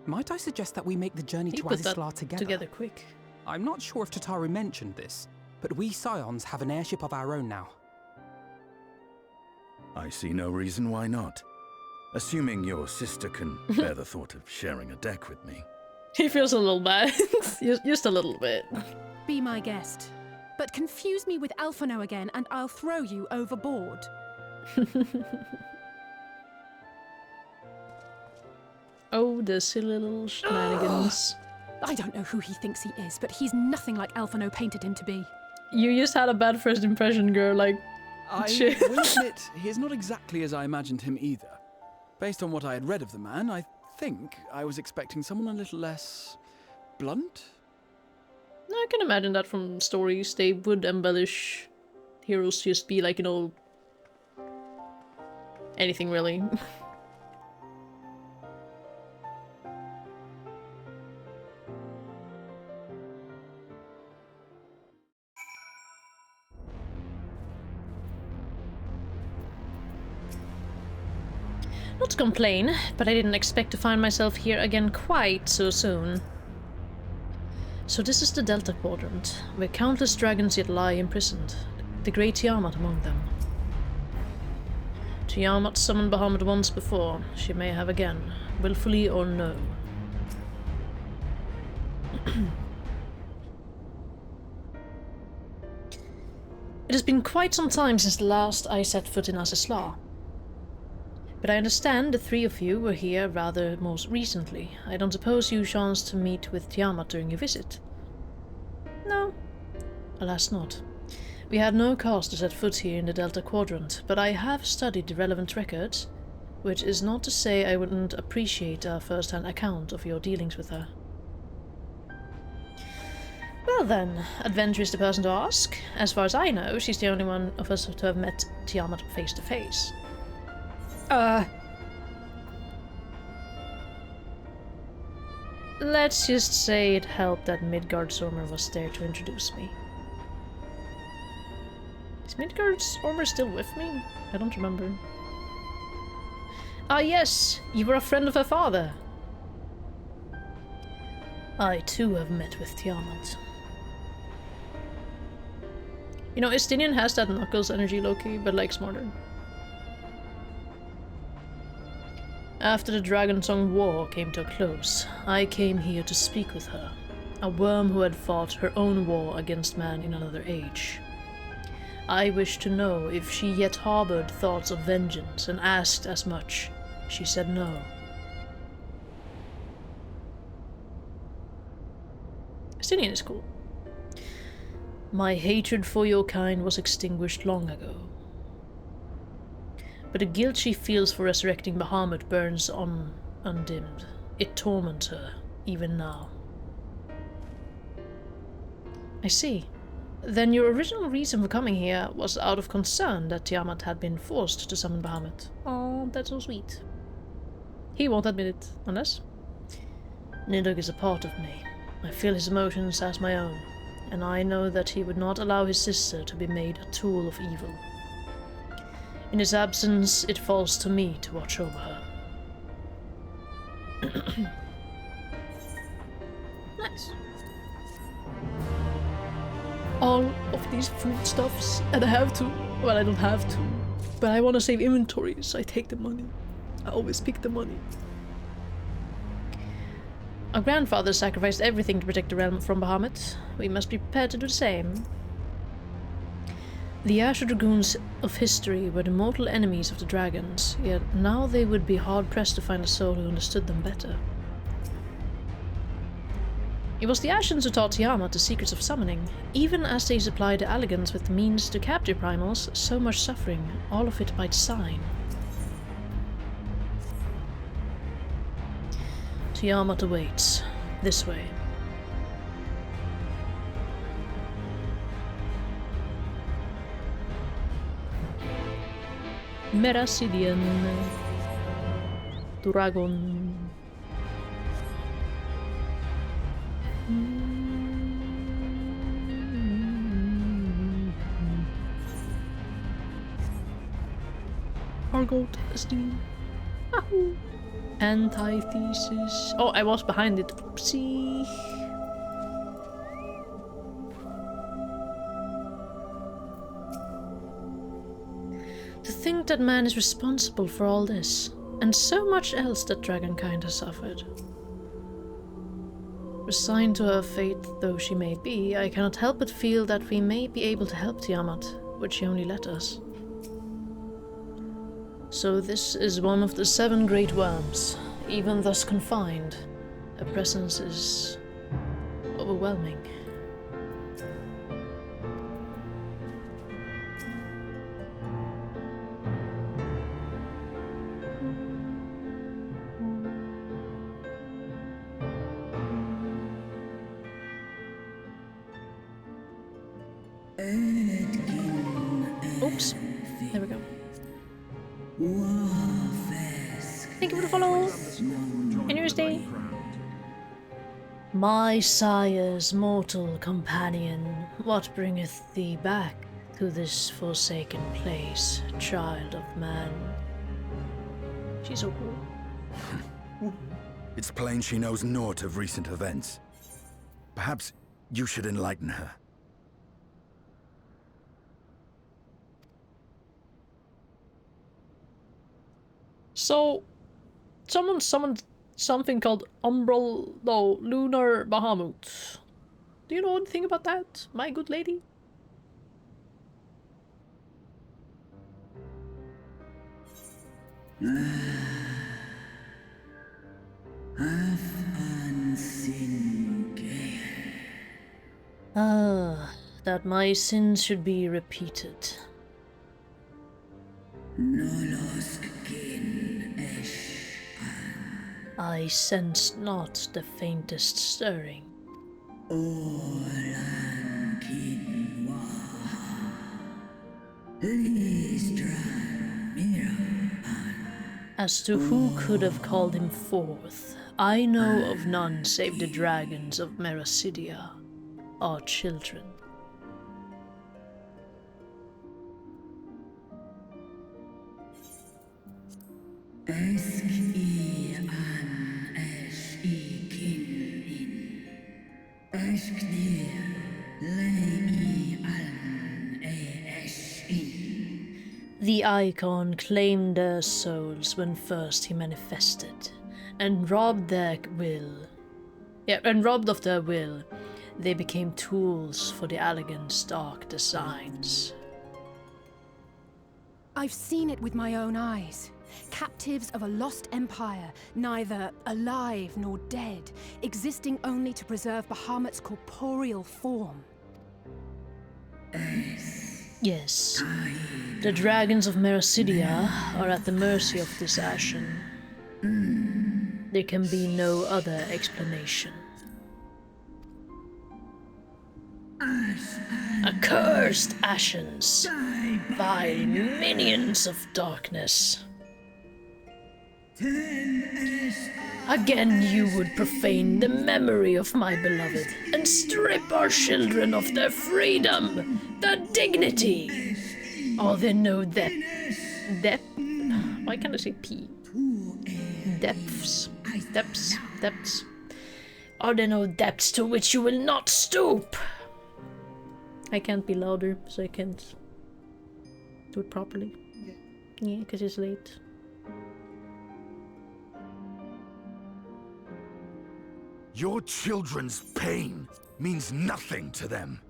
Might I suggest that we make the journey to Azisla together? Quick. I'm not sure if Tataru mentioned this, but we Scions have an airship of our own now. I see no reason why not. Assuming your sister can bear the thought of sharing a deck with me. He feels a little bad. Just a little bit. Be my guest. But confuse me with Alphino again and I'll throw you overboard. Oh, the silly little shenanigans. I don't know who he thinks he is, but he's nothing like Alphino painted him to be. You just had a bad first impression, girl, like... I shit. will admit, he's not exactly as I imagined him either. Based on what I had read of the man, I think I was expecting someone a little less... blunt? I can imagine that from stories. They would embellish heroes just be like, you know... anything really. Not to complain, but I didn't expect to find myself here again quite so soon. So this is the Delta Quadrant, where countless dragons yet lie imprisoned, the great Tiamat among them. Tiamat summoned Bahamut once before, she may have again, willfully or no. It has been quite some time since the last I set foot in Asisla. But I understand the three of you were here rather most recently. I don't suppose you chanced to meet with Tiamat during your visit? No. Alas not. We had no cause to set foot here in the Delta Quadrant, but I have studied the relevant records, which is not to say I wouldn't appreciate a first-hand account of your dealings with her. Well then, Adventure is the person to ask. As far as I know, she's the only one of us to have met Tiamat face to face. Let's just say it helped that Midgard's Ormer was there to introduce me. Is Midgard's Ormer still with me? I don't remember. Ah yes, you were a friend of her father. I too have met with Tiamat. You know, Estinian has that Knuckles energy low-key, but like smarter. After the Dragon Song War came to a close, I came here to speak with her, a worm who had fought her own war against man in another age. I wished to know if she yet harbored thoughts of vengeance and asked as much. She said no. Estinian is cool. My hatred for your kind was extinguished long ago. But the guilt she feels for resurrecting Bahamut burns on undimmed. It torments her, even now. I see. Then your original reason for coming here was out of concern that Tiamat had been forced to summon Bahamut. Oh, that's so sweet. He won't admit it, unless... Nidhogg is a part of me. I feel his emotions as my own, and I know that he would not allow his sister to be made a tool of evil. In his absence, it falls to me to watch over her. Nice. All of these foodstuffs, and I have to. Well, I don't have to, but I want to save inventory, so I take the money. I always pick the money. Our grandfather sacrificed everything to protect the realm from Bahamut. We must be prepared to do the same. The Azure Dragoons of history were the mortal enemies of the dragons, yet now they would be hard-pressed to find a soul who understood them better. It was the Ashens who taught Tiamat the secrets of summoning. Even as they supplied the Allegans with the means to capture primals, so much suffering, all of it by design. Tiamat awaits. This way. Meracidian Dragon. Argot Esteem. Ahoo. Antithesis. Oh, I was behind it. Oopsie. To think that man is responsible for all this, and so much else that dragonkind has suffered. Resigned to her fate though she may be, I cannot help but feel that we may be able to help Tiamat, would she only let us. So this is one of the 7 great worms. Even thus confined, her presence is overwhelming. Oops, there we go. Thank you for the follow. Interesting. My sire's mortal companion, what bringeth thee back to this forsaken place, child of man? She's so cool. It's plain she knows naught of recent events. Perhaps you should enlighten her. So, someone summoned something called Lunar Bahamut. Do you know anything about that, my good lady? Ah, that my sins should be repeated. I sensed not the faintest stirring. As to who could have called him forth, I know of none save the dragons of Merasidia, our children. The icon claimed their souls when first he manifested, and robbed of their will, they became tools for the Allegan's dark designs. I've seen it with my own eyes. Captives of a lost empire, neither alive nor dead, existing only to preserve Bahamut's corporeal form. Yes, the dragons of Merasidia are at the mercy of this Ashen. There can be no other explanation. Accursed Ashens, vile minions of darkness. Again you would profane the memory of my beloved and strip our children of their freedom, their dignity. Are there no depth? Why can't I say P? Depths. Are there no depths to which you will not stoop? I can't be louder, so I can't do it properly. Yeah, because it's late. Your children's pain means nothing to them.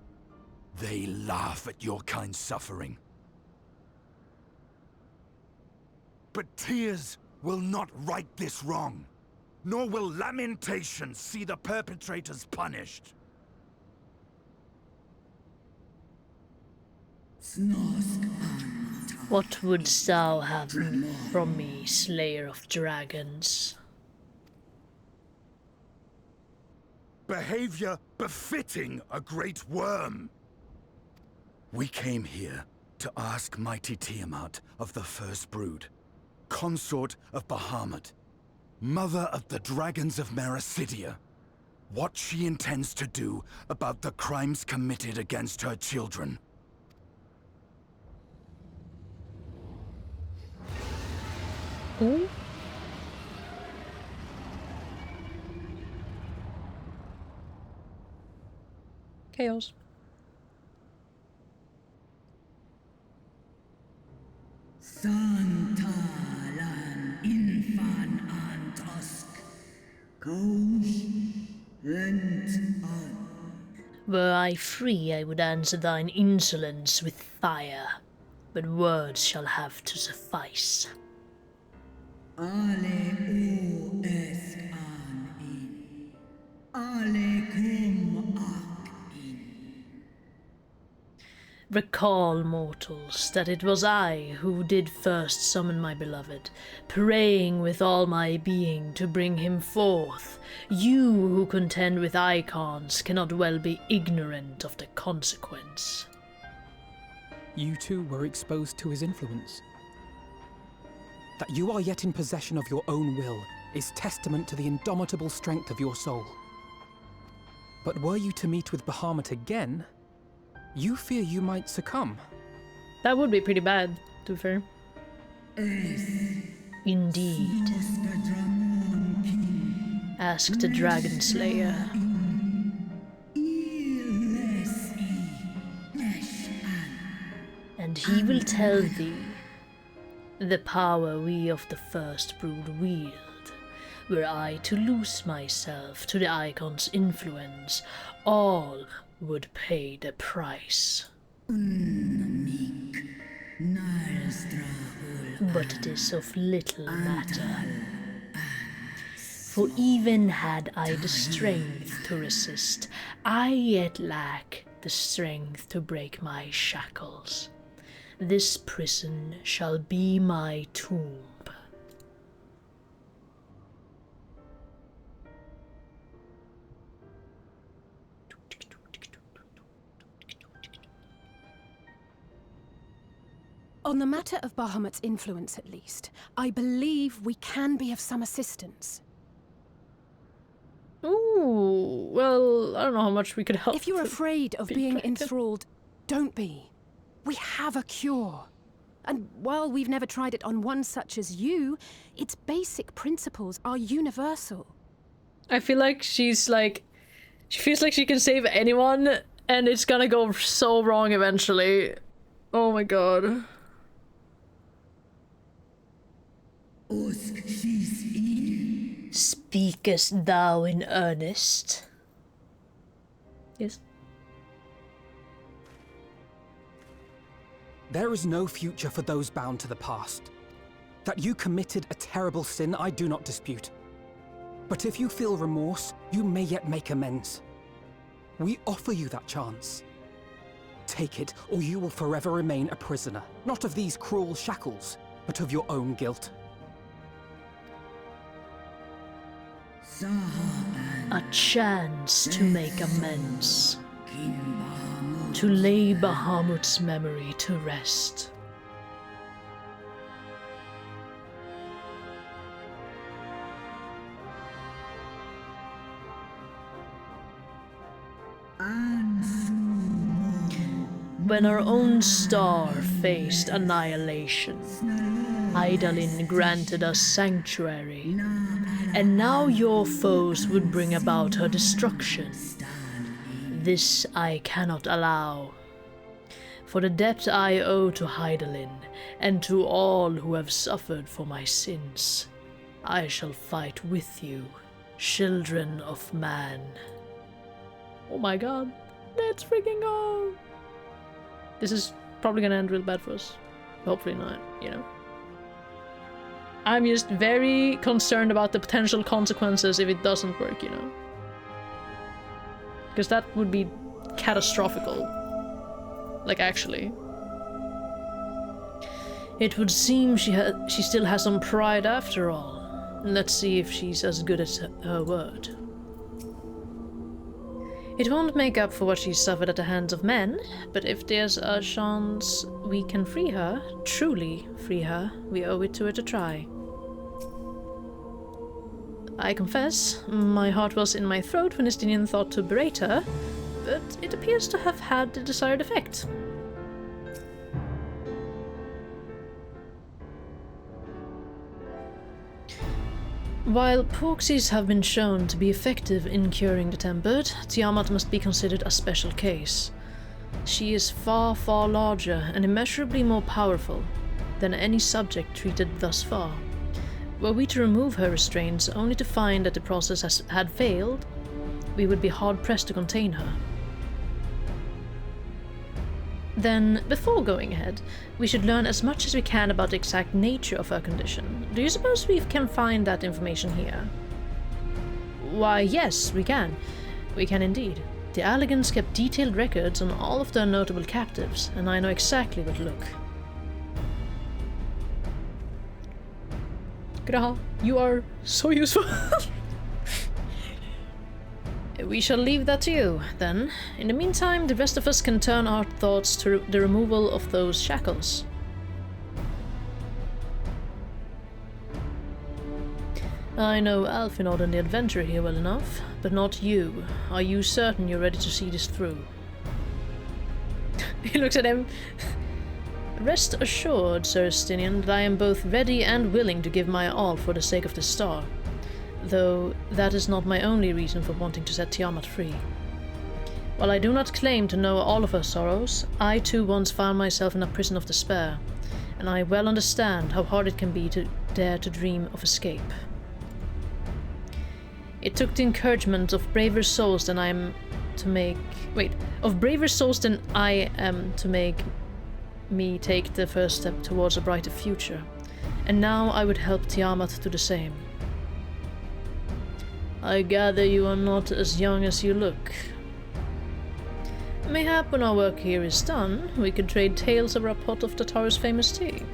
They laugh at your kind suffering. But tears will not right this wrong, nor will lamentation see the perpetrators punished. What wouldst thou have from me, Slayer of Dragons? Behavior befitting a great worm. We came here to ask mighty Tiamat of the First Brood, consort of Bahamut, mother of the dragons of Merasidia, what she intends to do about the crimes committed against her children. Who? Chaos. Santalan infan antosk. Were I free, I would answer thine insolence with fire, but words shall have to suffice. Ale o esk an in. Ale kum ak in. Recall, mortals, that it was I who did first summon my beloved, praying with all my being to bring him forth. You who contend with icons cannot well be ignorant of the consequence. You too were exposed to his influence. That you are yet in possession of your own will is testament to the indomitable strength of your soul. But were you to meet with Bahamut again, you fear you might succumb. That would be pretty bad, to be fair. Indeed, asked the Dragon Slayer. And he will tell thee the power we of the First Brood wield. Were I to lose myself to the Icon's influence, all would pay the price. But it is of little matter. For even had I the strength to resist, I yet lack the strength to break my shackles. This prison shall be my tomb. On the matter of Bahamut's influence, at least, I believe we can be of some assistance. Ooh, well, I don't know how much we could help. If you're afraid of being enthralled, don't be. We have a cure. And while we've never tried it on one such as you, its basic principles are universal. I feel like she feels like she can save anyone, and it's gonna go so wrong eventually. Oh my god. Speakest thou in earnest? Yes. There is no future for those bound to the past. That you committed a terrible sin, I do not dispute. But if you feel remorse, you may yet make amends. We offer you that chance. Take it, or you will forever remain a prisoner, not of these cruel shackles, but of your own guilt. A chance to make amends. To lay Bahamut's memory to rest. When our own star faced annihilation, Hydaelyn granted us sanctuary, and now your foes would bring about her destruction. This I cannot allow. For the debt I owe to Hydaelyn, and to all who have suffered for my sins, I shall fight with you, children of man. Oh my god, let's freaking go! This is probably gonna end real bad for us. Hopefully not, you know. I'm just very concerned about the potential consequences if it doesn't work, you know. Because that would be catastrophical. Like, actually. It would seem she still has some pride after all. Let's see if she's as good as her word. It won't make up for what she suffered at the hands of men, but if there's a chance we can free her, truly free her, we owe it to her to try. I confess, my heart was in my throat when Estinian thought to berate her, but it appears to have had the desired effect. While Porxies have been shown to be effective in curing the tempered, Tiamat must be considered a special case. She is far, far larger and immeasurably more powerful than any subject treated thus far. Were we to remove her restraints only to find that the process had failed, we would be hard-pressed to contain her. Then, before going ahead, we should learn as much as we can about the exact nature of her condition. Do you suppose we can find that information here? Why, yes, we can. We can indeed. The Allegans kept detailed records on all of their notable captives, and I know exactly where to look. Graha, you are so useful. We shall leave that to you, then. In the meantime, the rest of us can turn our thoughts to the removal of those shackles. I know Alfinod and the adventurer here well enough, but not you. Are you certain you're ready to see this through? He looks at him. Rest assured, Sir Estinian, that I am both ready and willing to give my all for the sake of this star. Though that is not my only reason for wanting to set Tiamat free. While I do not claim to know all of her sorrows, I too once found myself in a prison of despair, and I well understand how hard it can be to dare to dream of escape. It took the encouragement of braver souls than I am to make... Wait, of braver souls than I am to make me take the first step towards a brighter future, and now I would help Tiamat do the same. I gather you are not as young as you look. Mayhap when our work here is done, we could trade tales over a pot of Tataru's famous tea.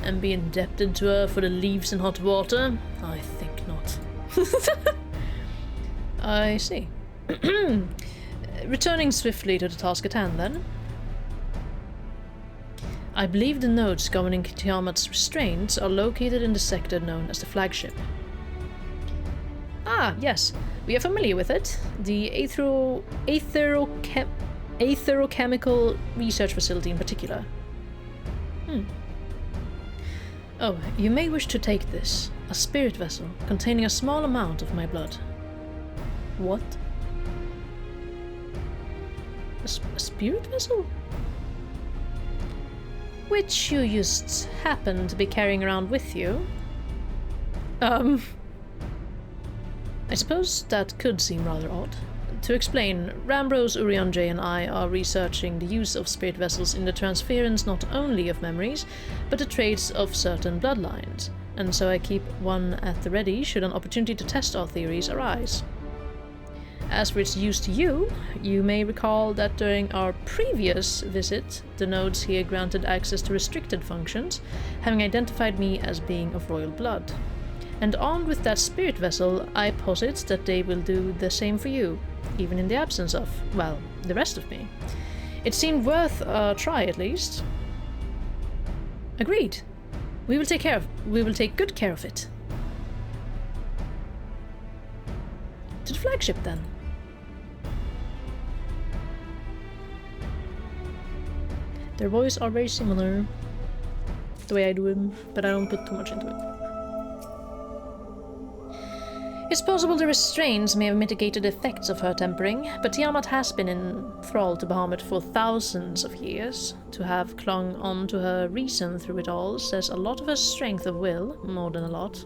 And be indebted to her for the leaves and hot water? I think not. I see. Returning swiftly to the task at hand, then. I believe the nodes governing Tiamat's restraints are located in the sector known as the flagship. Ah, yes. We are familiar with it. The aetherochemical research facility in particular. Oh, you may wish to take this. A spirit vessel containing a small amount of my blood. What? A spirit vessel? Which you just happen to be carrying around with you. I suppose that could seem rather odd. To explain, Rambrose, Urianger and I are researching the use of spirit vessels in the transference not only of memories, but the traits of certain bloodlines, and so I keep one at the ready should an opportunity to test our theories arise. As for its use to you, you may recall that during our previous visit, the nodes here granted access to restricted functions, having identified me as being of royal blood. And armed with that spirit vessel, I posit that they will do the same for you, even in the absence of, well, the rest of me. It seemed worth a try, at least. Agreed. We will take good care of it. To the flagship, then. Their voices are very similar, the way I do them, but I don't put too much into it. It's possible the restraints may have mitigated the effects of her tempering, but Tiamat has been in thrall to Bahamut for thousands of years. To have clung on to her reason through it all says a lot of her strength of will, more than a lot.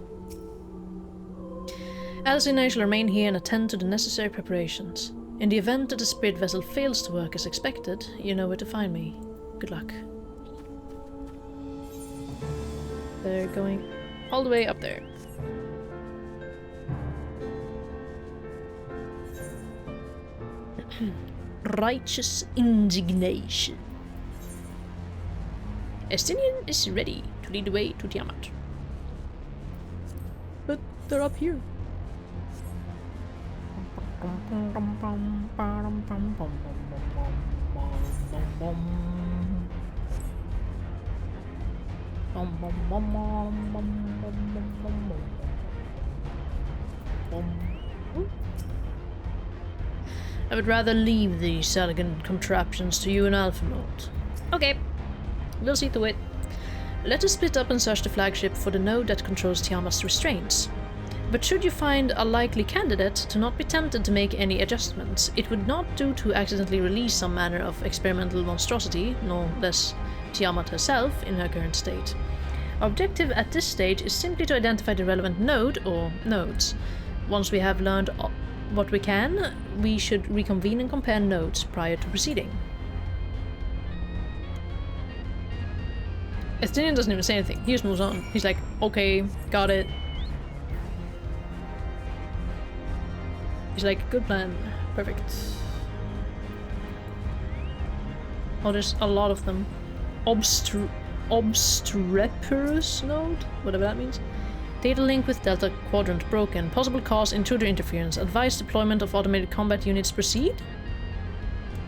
Alice and I shall remain here and attend to the necessary preparations. In the event that the spirit vessel fails to work as expected, you know where to find me. Good luck. They're going all the way up there. Righteous indignation. Estinian is ready to lead the way to Tiamat. But they're up here. I would rather leave these elegant contraptions to you and Alpha Lord. Okay, we'll see to it. Let us split up and search the flagship for the node that controls Tiamat's restraints. But should you find a likely candidate, do not be tempted to make any adjustments. It would not do to accidentally release some manner of experimental monstrosity, no less Tiamat herself in her current state. Our objective at this stage is simply to identify the relevant node or nodes. Once we have learned what we can, we should reconvene and compare notes prior to proceeding. Estinian doesn't even say anything. He just moves on. He's like, okay, got it. He's like, good plan. Perfect. Oh, there's a lot of them. Obstreperous node? Whatever that means. Data link with Delta Quadrant broken. Possible cause intruder interference. Advised deployment of automated combat units proceed?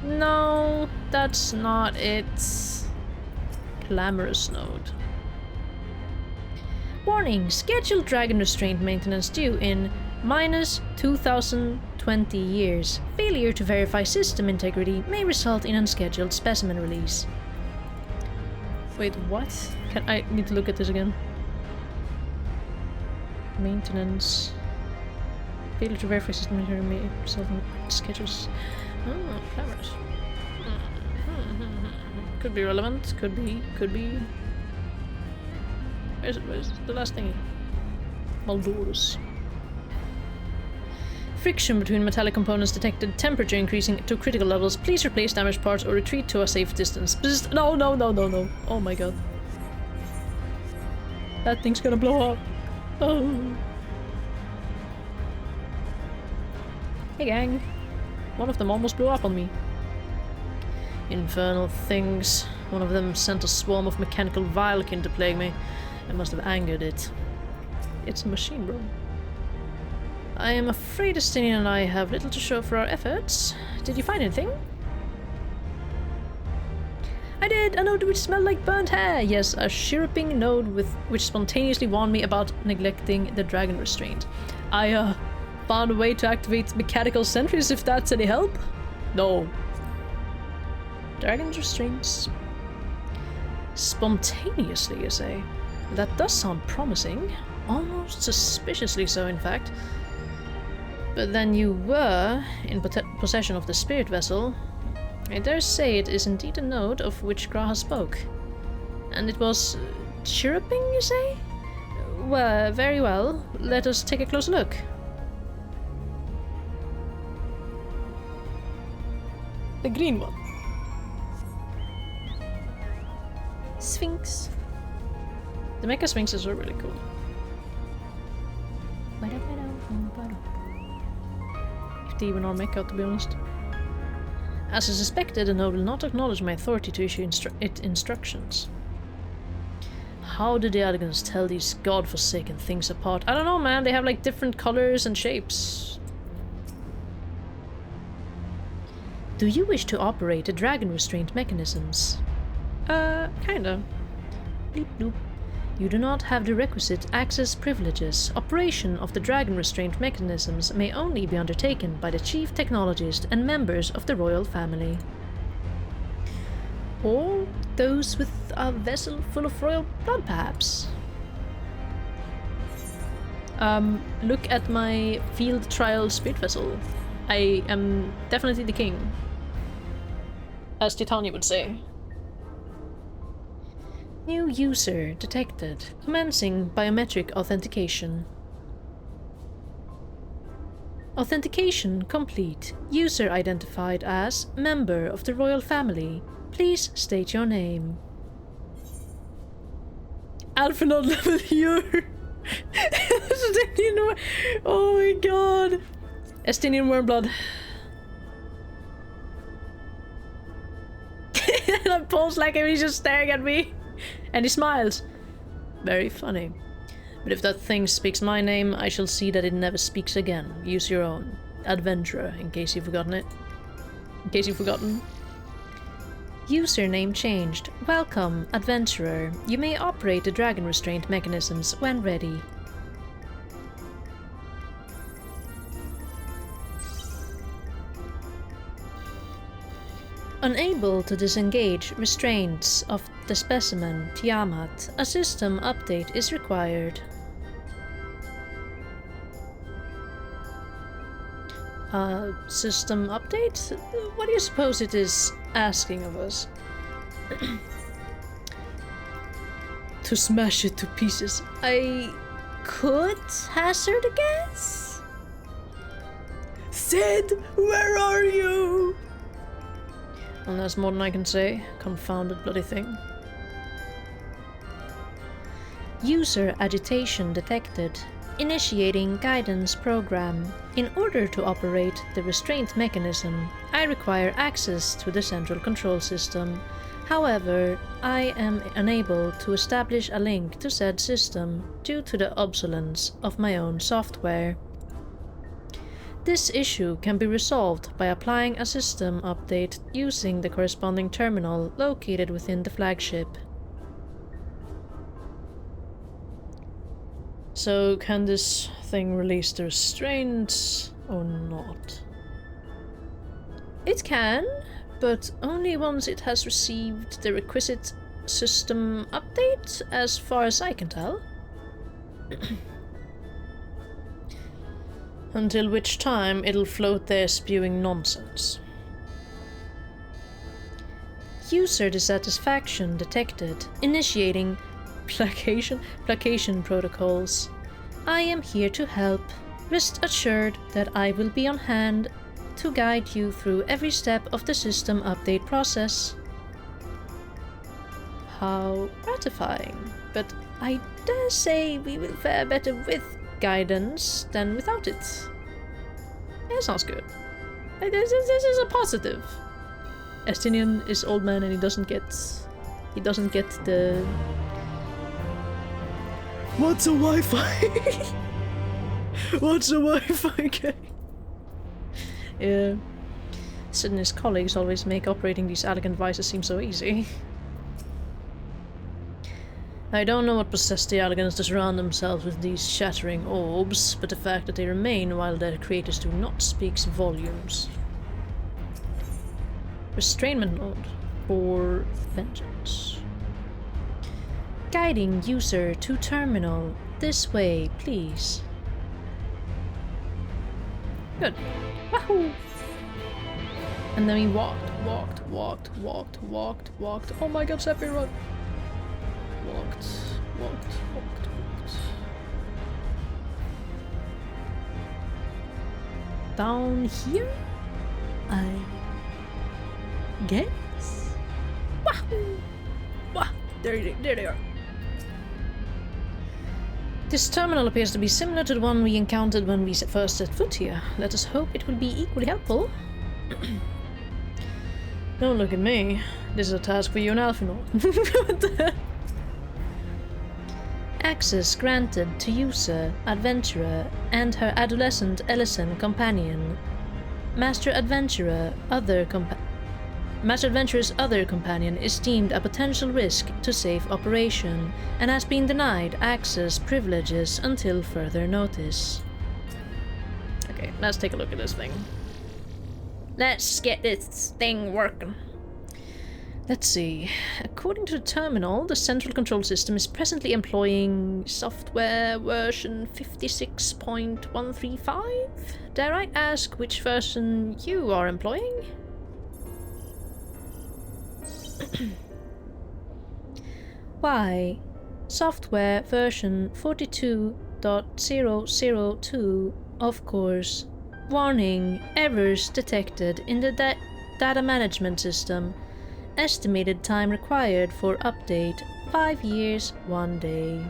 No, that's not it. Clamorous node. Warning! Scheduled Dragon Restraint maintenance due in minus 2020 years. Failure to verify system integrity may result in unscheduled specimen release. Wait, what? I need to look at this again. Maintenance. Failure to verify system schedules. Oh, cameras. Could be relevant, could be. Where's the last thing? Maldorus. Friction between metallic components detected. Temperature increasing to critical levels. Please replace damaged parts or retreat to a safe distance. No. Oh my god. That thing's gonna blow up. Oh. Hey gang. One of them almost blew up on me. Infernal things. One of them sent a swarm of mechanical vilekin to plague me. I must have angered it. It's a machine, bro. I am afraid Estinian and I have little to show for our efforts. Did you find anything? I did! A note which smelled like burnt hair! Yes, a chirruping note which spontaneously warned me about neglecting the dragon restraint. I, found a way to activate mechanical sentries if that's any help? No. Dragon's restraints. Spontaneously, you say? That does sound promising. Almost suspiciously so, in fact. But then you were in possession of the spirit vessel. I dare say it is indeed a note of which Graha spoke. And it was chirruping, you say? Well, very well. Let us take a closer look. The green one. Sphinx. The Mecha Sphinxes are really cool. If they even are mecha, to be honest. As I suspected, the note will not acknowledge my authority to issue instructions. How did the Elegans tell these godforsaken things apart? I don't know, man. They have like different colors and shapes. Do you wish to operate the dragon restraint mechanisms? Kinda. Bloop bloop. You do not have the requisite access privileges. Operation of the dragon restraint mechanisms may only be undertaken by the chief technologist and members of the royal family. Or those with a vessel full of royal blood, perhaps. Look at my field trial spirit vessel. I am definitely the king. As Titania would say. New user detected. Commencing biometric authentication. Authentication complete. User identified as member of the royal family. Please state your name. Alphanod level here. Oh my god. Estinian Wormblood. And I pulse like him, he's just staring at me. And he smiles. Very funny. But if that thing speaks my name, I shall see that it never speaks again. Use your own. Adventurer, in case you've forgotten it. In case you've forgotten. Username changed. Welcome, Adventurer. You may operate the dragon restraint mechanisms when ready. Unable to disengage restraints of the specimen, Tiamat, a system update is required. System update? What do you suppose it is asking of us? To smash it to pieces. I could hazard a guess? Sid, where are you? Well, that's more than I can say. Confounded bloody thing. User agitation detected. Initiating guidance program. In order to operate the restraint mechanism, I require access to the central control system. However, I am unable to establish a link to said system due to the obsolescence of my own software. This issue can be resolved by applying a system update using the corresponding terminal located within the flagship. So can this thing release the restraints or not? It can, but only once it has received the requisite system update, as far as I can tell. Until which time it'll float there spewing nonsense. User dissatisfaction detected. Initiating placation protocols. I am here to help. Rest assured that I will be on hand to guide you through every step of the system update process. How gratifying. But I dare say we will fare better with guidance than without it. That sounds good. This is a positive. Estinian is old man and he doesn't get the... What's a Wi-Fi? What's a Wi-Fi guy? Yeah. Sid and his colleagues always make operating these elegant devices seem so easy. I don't know what possessed the elegants to surround themselves with these shattering orbs, but the fact that they remain while their creators do not speaks volumes. Restrainment mode for vengeance. Guiding user to terminal. This way, please. Good. Wahoo! And then we walked. Oh my god, Seppi, run! Walked. Down here? I guess? Wahoo! Wah! There they are. This terminal appears to be similar to the one we encountered when we first set foot here. Let us hope it will be equally helpful. Don't look at me. This is a task for you and Alphinaud. What the hell? Access granted to user, adventurer, and her adolescent Ellison companion. Master Adventurer's other companion is deemed a potential risk to safe operation and has been denied access privileges until further notice. Okay, let's take a look at this thing. Let's get this thing working. Let's see. According to the terminal, the central control system is presently employing software version 56.135. Dare I ask which version you are employing? Why? Software version 42.002, of course. Warning, errors detected in the data management system. Estimated time required for update, 5 years, 1 day.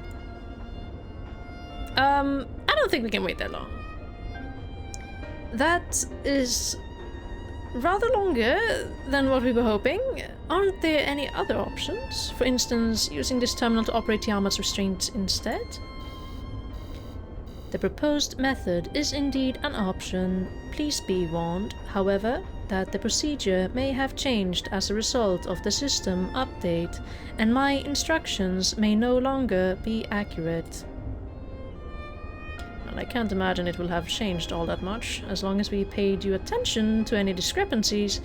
I don't think we can wait that long. That is rather longer than what we were hoping. Aren't there any other options? For instance, using this terminal to operate Tiamat's restraints instead? The proposed method is indeed an option. Please be warned, however, that the procedure may have changed as a result of the system update, and my instructions may no longer be accurate. Well, I can't imagine it will have changed all that much. As long as we paid due attention to any discrepancies,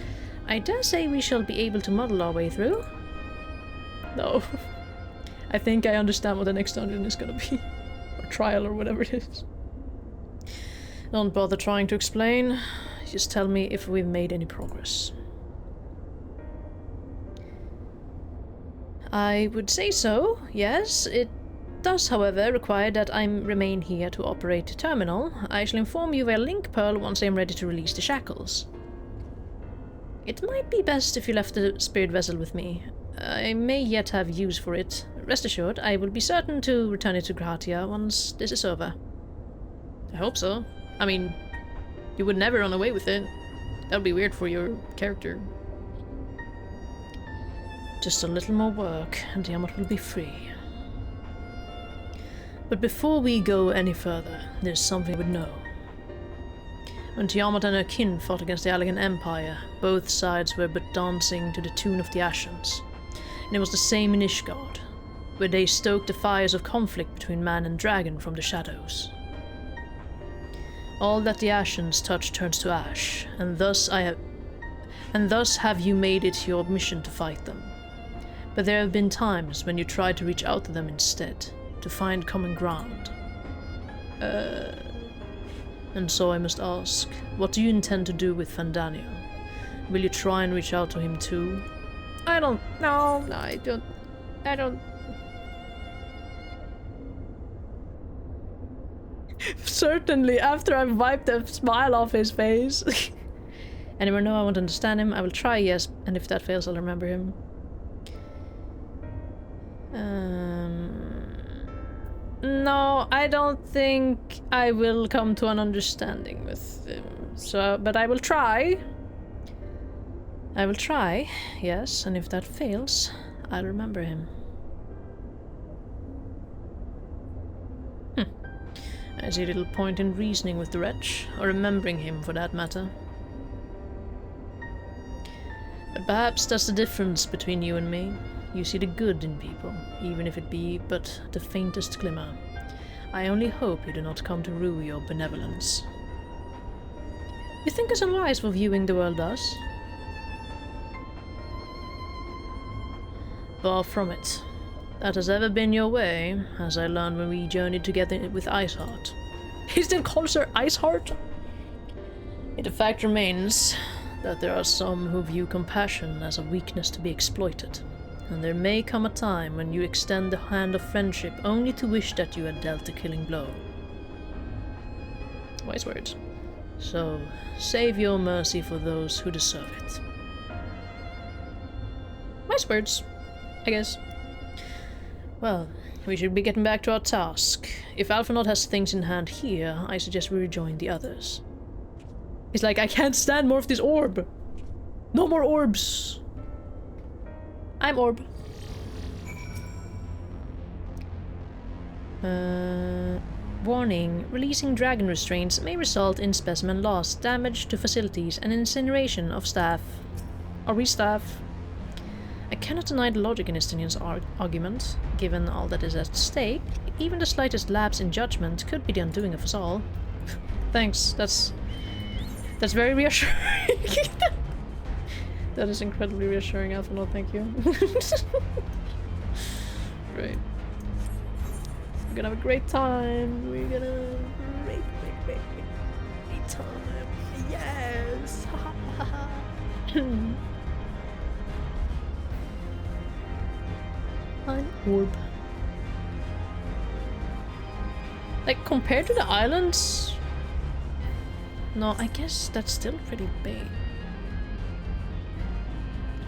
I dare say we shall be able to muddle our way through. No. I think I understand what the next dungeon is gonna be. Or trial or whatever it is. Don't bother trying to explain. Just tell me if we've made any progress. I would say so, yes. It does, however, require that I remain here to operate the terminal. I shall inform you via link pearl once I am ready to release the shackles. It might be best if you left the spirit vessel with me. I may yet have use for it. Rest assured, I will be certain to return it to Gratia once this is over. I hope so. I mean, you would never run away with it. That would be weird for your character. Just a little more work, and Tiamat will be free. But before we go any further, there's something we would know. When Tiamat and her kin fought against the Allegan Empire, both sides were but dancing to the tune of the Ascians. And it was the same in Ishgard, where they stoked the fires of conflict between man and dragon from the shadows. All that the Ascians touch turns to ash, and thus have you made it your mission to fight them. But there have been times when you tried to reach out to them instead, to find common ground. And so I must ask, what do you intend to do with Fandaniel? Will you try and reach out to him too? I don't know. I don't. Certainly, after I've wiped the smile off his face. Anyone know I won't understand him? I will try, yes, and if that fails, I'll remember him. No, I don't think I will come to an understanding with him. So, but I will try. I will try, yes, and if that fails, I'll remember him. I see little point in reasoning with the wretch, or remembering him for that matter. But perhaps that's the difference between you and me. You see the good in people, even if it be but the faintest glimmer. I only hope you do not come to rue your benevolence. You think us unwise for viewing the world thus? Far from it. That has ever been your way, as I learned when we journeyed together with Iceheart. He still calls her Iceheart? Yet the fact remains that there are some who view compassion as a weakness to be exploited, and there may come a time when you extend the hand of friendship only to wish that you had dealt a killing blow. Wise words. So, save your mercy for those who deserve it. Wise words, I guess. Well, we should be getting back to our task. If Alphinaud has things in hand here, I suggest we rejoin the others. He's like, I can't stand more of this orb! No more orbs! I'm orb. Warning. Releasing dragon restraints may result in specimen loss, damage to facilities, and incineration of staff. Are we staff? I cannot deny the logic in Estinian's argument. Given all that is at stake, even the slightest lapse in judgment could be the undoing of us all. Thanks, that's very reassuring. That is incredibly reassuring, Alphinaud, thank you. Great. We're gonna have a great time. We're gonna have a great time. Yes! I'm orb. Like, compared to the islands? No, I guess that's still pretty big.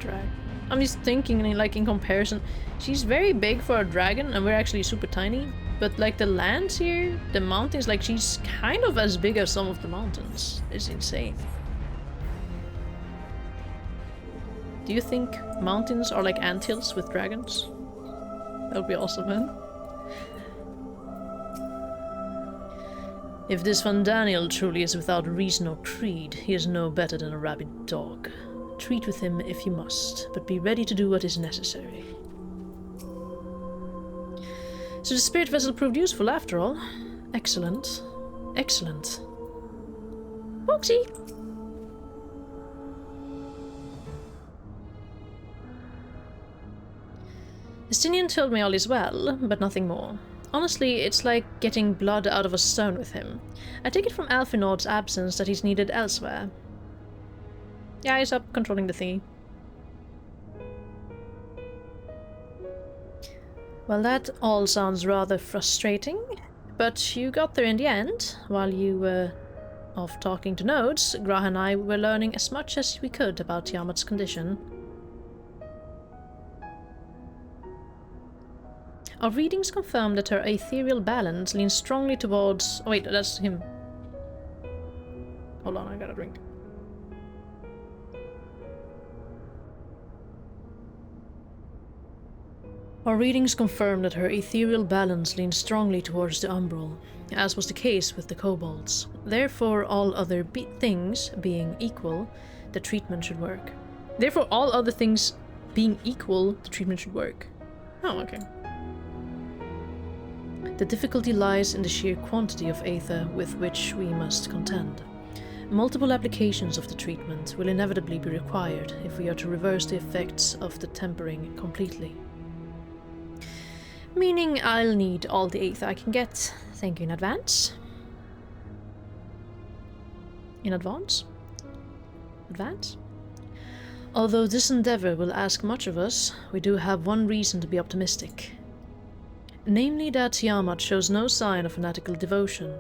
Drag. I'm just thinking, like, in comparison, she's very big for a dragon, and we're actually super tiny. But, like, the lands here, the mountains, like, she's kind of as big as some of the mountains. It's insane. Do you think mountains are like anthills with dragons? That would be awesome, man. If this Fandaniel truly is without reason or creed, he is no better than a rabid dog. Treat with him if you must, but be ready to do what is necessary. So the spirit vessel proved useful after all. Excellent. Excellent. Foxy! Estinian told me all is well, but nothing more. Honestly, it's like getting blood out of a stone with him. I take it from Alphinaud's absence that he's needed elsewhere. Yeah, he's up controlling the thingy. Well, that all sounds rather frustrating, but you got there in the end. While you were off talking to nodes, Graha and I were learning as much as we could about Tiamat's condition. Our readings confirm that her ethereal balance leans strongly towards... Oh wait, that's him. Hold on, I gotta drink. Our readings confirm that her ethereal balance leans strongly towards the umbral, as was the case with the kobolds. Therefore, all other things being equal, the treatment should work. Therefore, all other things being equal, the treatment should work. Oh, okay. The difficulty lies in the sheer quantity of aether with which we must contend. Multiple applications of the treatment will inevitably be required if we are to reverse the effects of the tempering completely. Meaning I'll need all the aether I can get. Thank you in advance. In advance? Advance? Although this endeavor will ask much of us, we do have one reason to be optimistic. Namely that Tiamat shows no sign of fanatical devotion,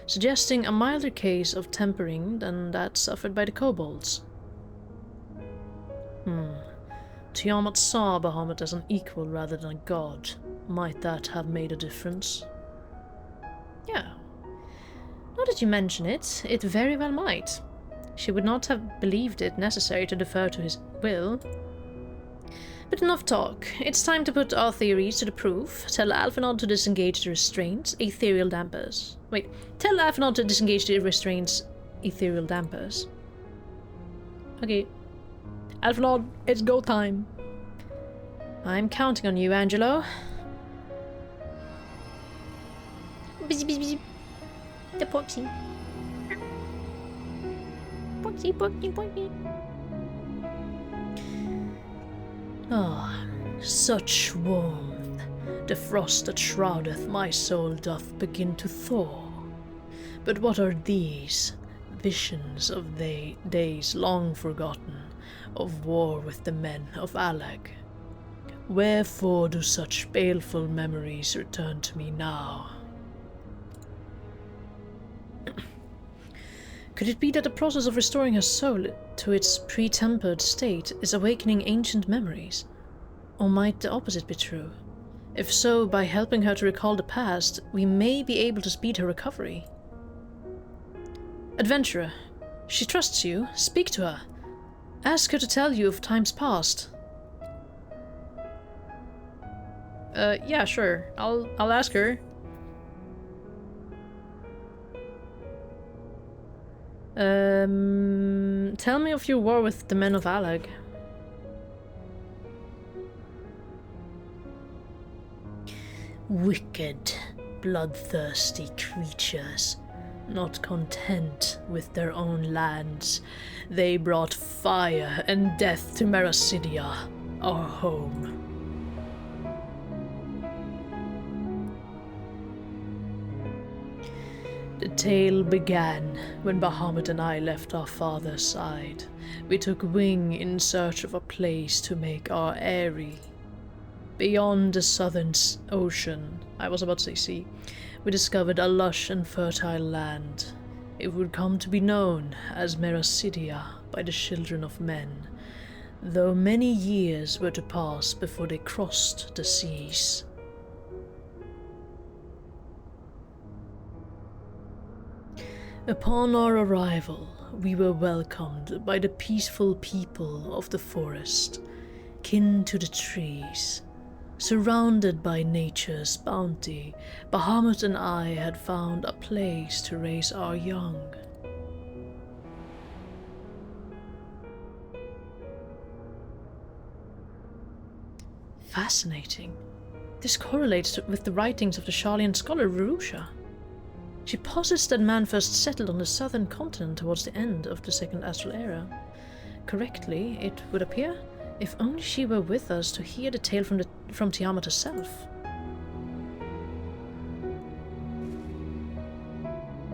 suggesting a milder case of tempering than that suffered by the kobolds. Tiamat saw Bahamut as an equal rather than a god. Might that have made a difference? Yeah. Now that you mention it, it very well might. She would not have believed it necessary to defer to his will. But enough talk. It's time to put our theories to the proof. Tell Alphinaud to disengage the restraints, ethereal dampers. Wait, tell Alphinaud to disengage the restraints, ethereal dampers. Okay. Alphinaud, it's go time. I'm counting on you, Angelo. Busy, busy, busy. The Poxy. Poxy, Poxy, Poxy. Ah, such warmth. The frost that shroudeth my soul doth begin to thaw. But what are these? Visions of days long forgotten, of war with the men of Alag. Wherefore do such baleful memories return to me now? Could it be that the process of restoring her soul to its pre-tempered state is awakening ancient memories? Or might the opposite be true? If so, by helping her to recall the past, we may be able to speed her recovery. Adventurer, she trusts you. Speak to her. Ask her to tell you of times past. Yeah, sure. I'll ask her. Tell me of your war with the men of Alag. Wicked, bloodthirsty creatures, not content with their own lands, they brought fire and death to Merasidia, our home. The tale began when Bahamut and I left our father's side. We took wing in search of a place to make our eyrie. Beyond the southern ocean, I was about to say sea, we discovered a lush and fertile land. It would come to be known as Merasidia by the children of men, though many years were to pass before they crossed the seas. Upon our arrival, we were welcomed by the peaceful people of the forest, kin to the trees. Surrounded by nature's bounty, Bahamut and I had found a place to raise our young. Fascinating. This correlates with the writings of the Sharlayan scholar Verusha. She posits that man first settled on the southern continent towards the end of the Second Astral Era. Correctly, it would appear, if only she were with us to hear the tale from Tiamat herself.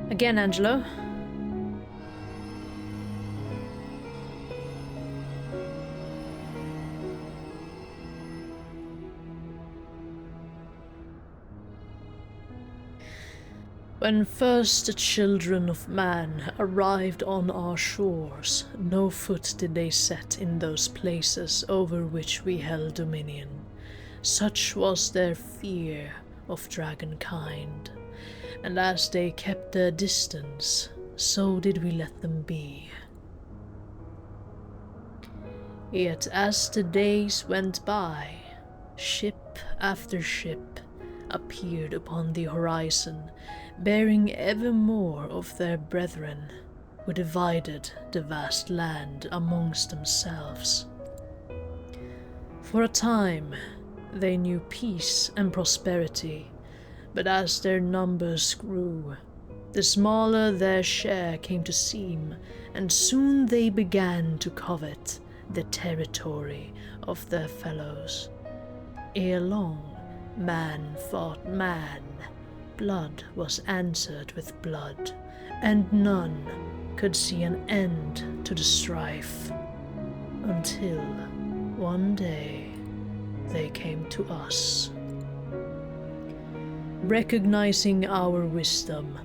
Again, Angelo. When first the children of man arrived on our shores, no foot did they set in those places over which we held dominion. Such was their fear of dragonkind, and as they kept their distance, so did we let them be. Yet as the days went by, ship after ship appeared upon the horizon, bearing ever more of their brethren, who divided the vast land amongst themselves. For a time, they knew peace and prosperity, but as their numbers grew, the smaller their share came to seem, and soon they began to covet the territory of their fellows. Ere long, man fought man, blood was answered with blood, and none could see an end to the strife, until one day they came to us. Recognizing our wisdom,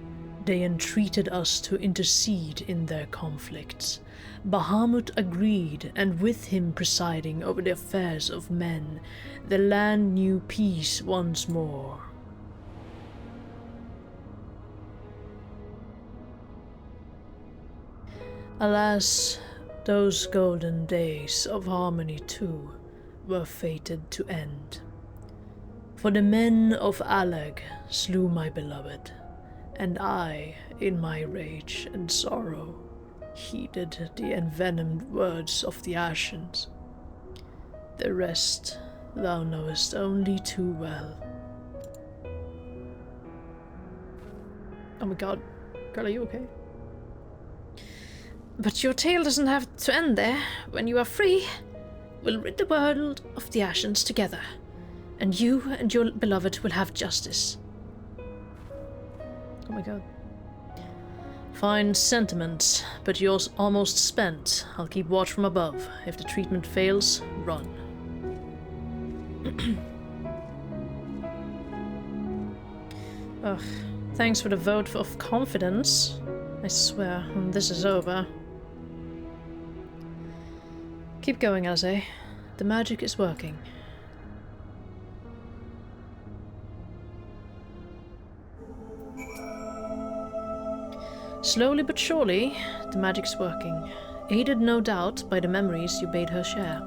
they entreated us to intercede in their conflicts. Bahamut agreed, and with him presiding over the affairs of men, the land knew peace once more. Alas, those golden days of harmony too were fated to end. For the men of Alag slew my beloved, and I, in my rage and sorrow, heeded the envenomed words of the Ascians. The rest thou knowest only too well. Oh my god, girl, are you okay? But your tale doesn't have to end there. When you are free, we'll rid the world of the Ascians together, and you and your beloved will have justice. Oh my god. Fine sentiments, but yours almost spent. I'll keep watch from above. If the treatment fails, run. Ugh. Thanks for the vote of confidence. I swear, when this is over. Keep going, Azay. The magic is working. Slowly but surely, the magic's working, aided no doubt by the memories you bade her share.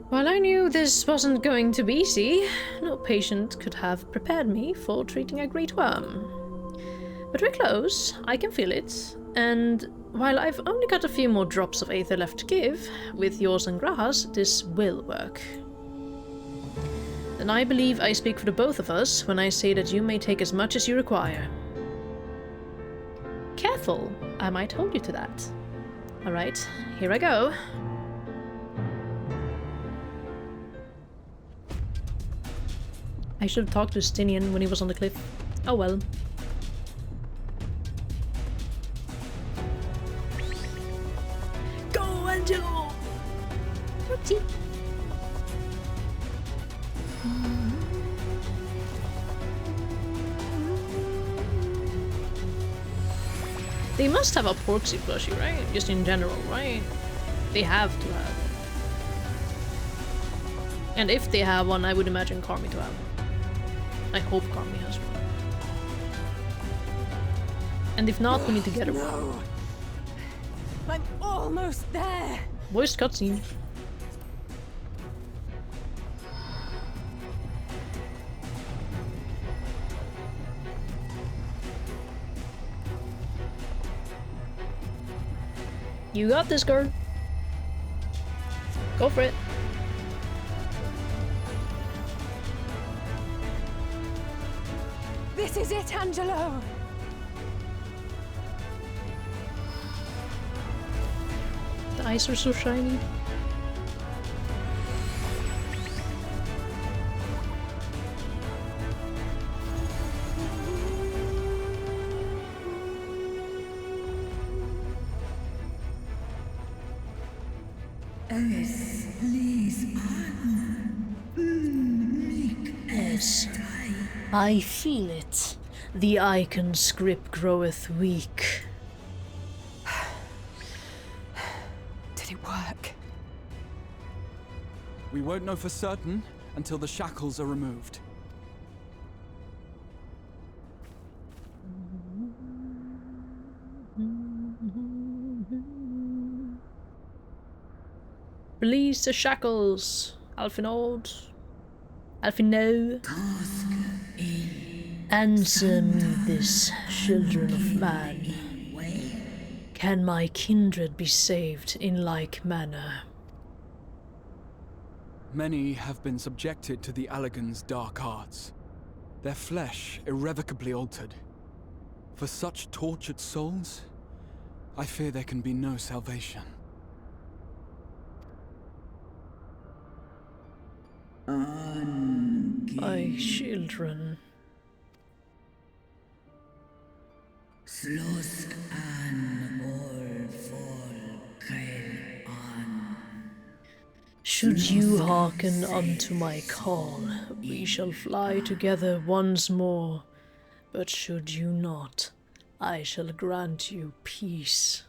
While I knew this wasn't going to be easy, no patient could have prepared me for treating a great worm. But we're close, I can feel it, and while I've only got a few more drops of Aether left to give, with yours and Graha's, this will work. And I believe I speak for the both of us when I say that you may take as much as you require. Careful, I might hold you to that. Alright, here I go. I should have talked to Stinian when he was on the cliff. Oh well. Go, Angelo! Oopsie. They must have a Porksy plushie, right? Just in general, right? They have to have. And if they have one, I would imagine Carmi to have one. I hope Carmi has one. And if not, we need to get her one. I'm almost there! Voice cutscene. You got this, girl. Go for it. This is it, Angelo! The eyes are so shiny. Yes, I feel it. The icon script groweth weak. Did it work? We won't know for certain until the shackles are removed. Release the shackles, Alphinaud. Alphino. Answer me this, children of man. Can my kindred be saved in like manner? Many have been subjected to the Allagan's dark arts. their flesh irrevocably altered. For such tortured souls, I fear there can be no salvation. My children. Slusk an all fall kail an. Should you hearken unto my call, we shall fly together once more. But should you not, I shall grant you peace.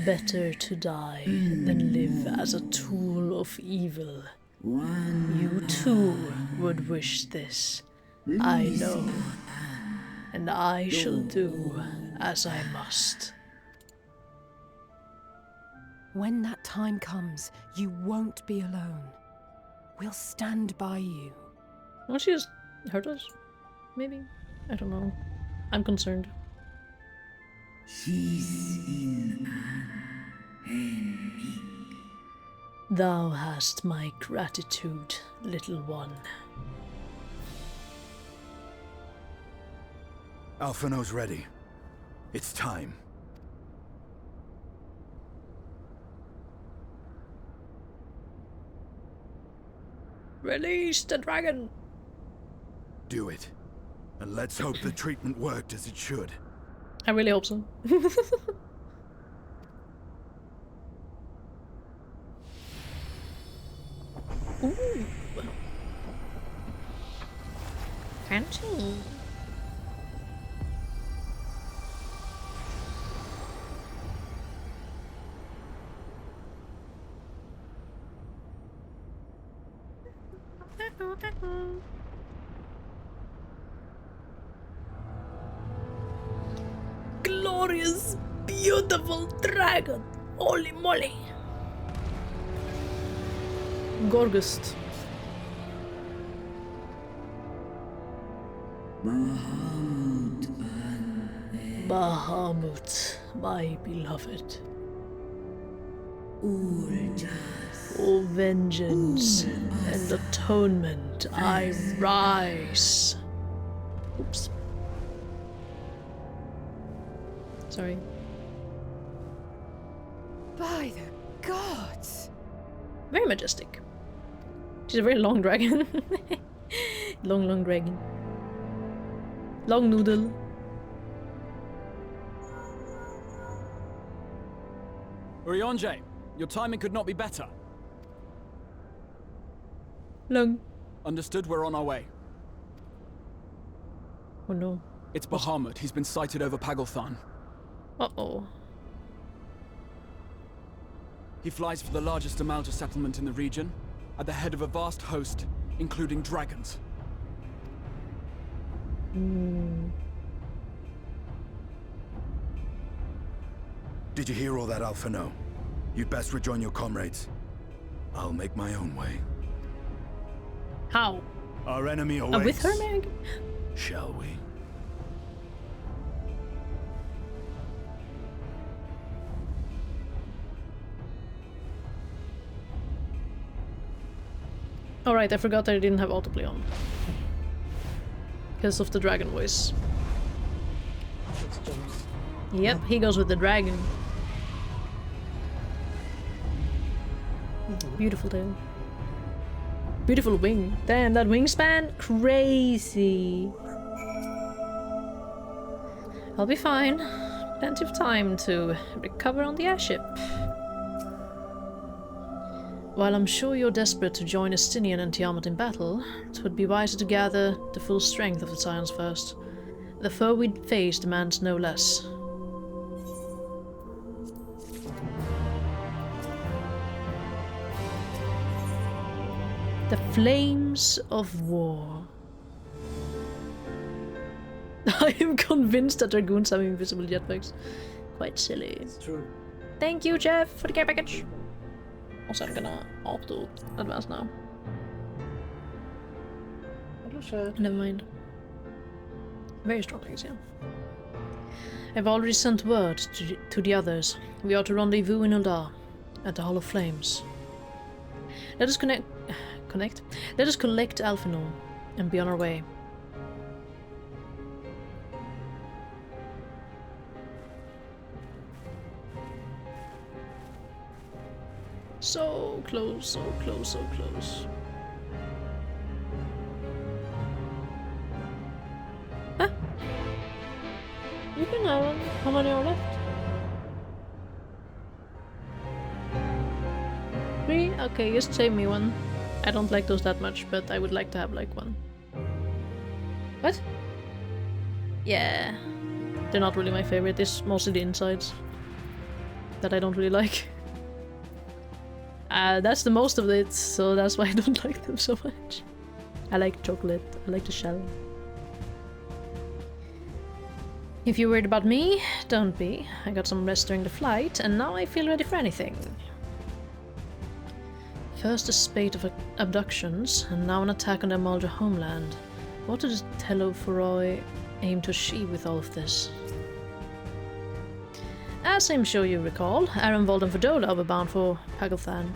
Better to die than live as a tool of evil. You too would wish this, I know, and I shall do as I must. When that time comes, you won't be alone. We'll stand by you. Won't she just hurt us? Maybe? I don't know. I'm concerned. Thou hast my gratitude, little one. Alphino's ready. It's time. Release the dragon! Do it. And let's hope the treatment worked as it should. I really hope so. Ooh. Fancy. Glorious, beautiful dragon! Holy moly! Gorgust. Bahamut, my beloved. For vengeance and atonement I rise. Oops. Sorry. By the gods! Very majestic. She's a very long dragon. long dragon. Long noodle. Urianger, your timing could not be better. Long. Understood, we're on our way. Oh no. It's Bahamut. He's been sighted over Pagalthan. Uh-oh. He flies for the largest Amalja settlement in the region, at the head of a vast host, including dragons. Did you hear all that, Alphino? You'd best rejoin your comrades. I'll make my own way. How? Our enemy awaits. With her, Meg? Shall we? Alright, I forgot that I didn't have autoplay on. Because of the dragon voice. Yep, he goes with the dragon. Beautiful tail. Beautiful wing. Damn, that wingspan? Crazy. I'll be fine. Plenty of time to recover on the airship. While I'm sure you're desperate to join Estinian and Tiamat in battle, it would be wiser to gather the full strength of the Scions first. The foe we'd face demands no less. The Flames of War. I am convinced that Dragoons have invisible jetpacks. Quite silly. It's true. Thank you, Jeff, for the care package. Also, I'm gonna auto advance now. Never mind. Very strong legs, yeah. I've already sent word to the others. We are to rendezvous in Uldar, at the Hall of Flames. Let us Let us collect Alphino. and be on our way. So close, so close, so close. Huh? You can have one. How many are left? 3? Okay, just save me one. I don't like those that much, but I would like to have like one. What? Yeah. They're not really my favorite. It's mostly the insides that I don't really like. That's the most of it, so that's why I don't like them so much. I like chocolate. I like the shell. If you're worried about me, don't be. I got some rest during the flight, and now I feel ready for anything. First a spate of abductions, and now an attack on the Amalja homeland. What did Pt.4 aim to achieve with all of this? As I'm sure you recall, Arenvold and Verdola were bound for Pagalthan.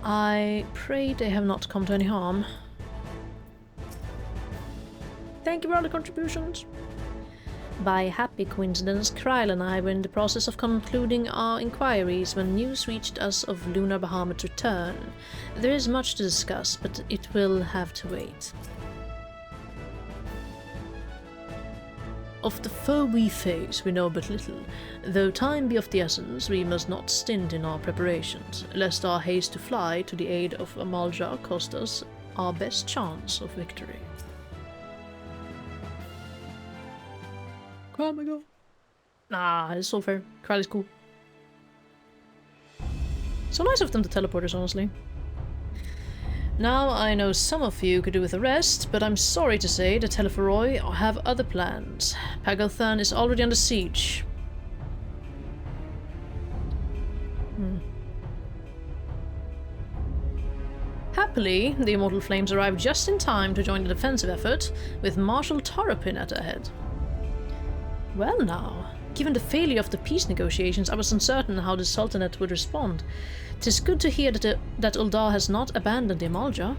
I pray they have not come to any harm. Thank you for all the contributions. By happy coincidence, Kryl and I were in the process of concluding our inquiries when news reached us of Lunar Bahamut's return. There is much to discuss, but it will have to wait. Of the foe we face, we know but little. Though time be of the essence, we must not stint in our preparations, lest our haste to fly to the aid of Amalja cost us our best chance of victory. Oh my god. Nah, it's so fair. Kryl is cool. So nice of them to teleport us, honestly. Now, I know some of you could do with a rest, but I'm sorry to say that Pt.4 have other plans. Pagalthan is already under siege. Happily, the Immortal Flames arrived just in time to join the defensive effort, with Marshal Tarapin at their head. Well now, given the failure of the peace negotiations, I was uncertain how the Sultanate would respond. 'Tis good to hear that Uldar has not abandoned the Amalja.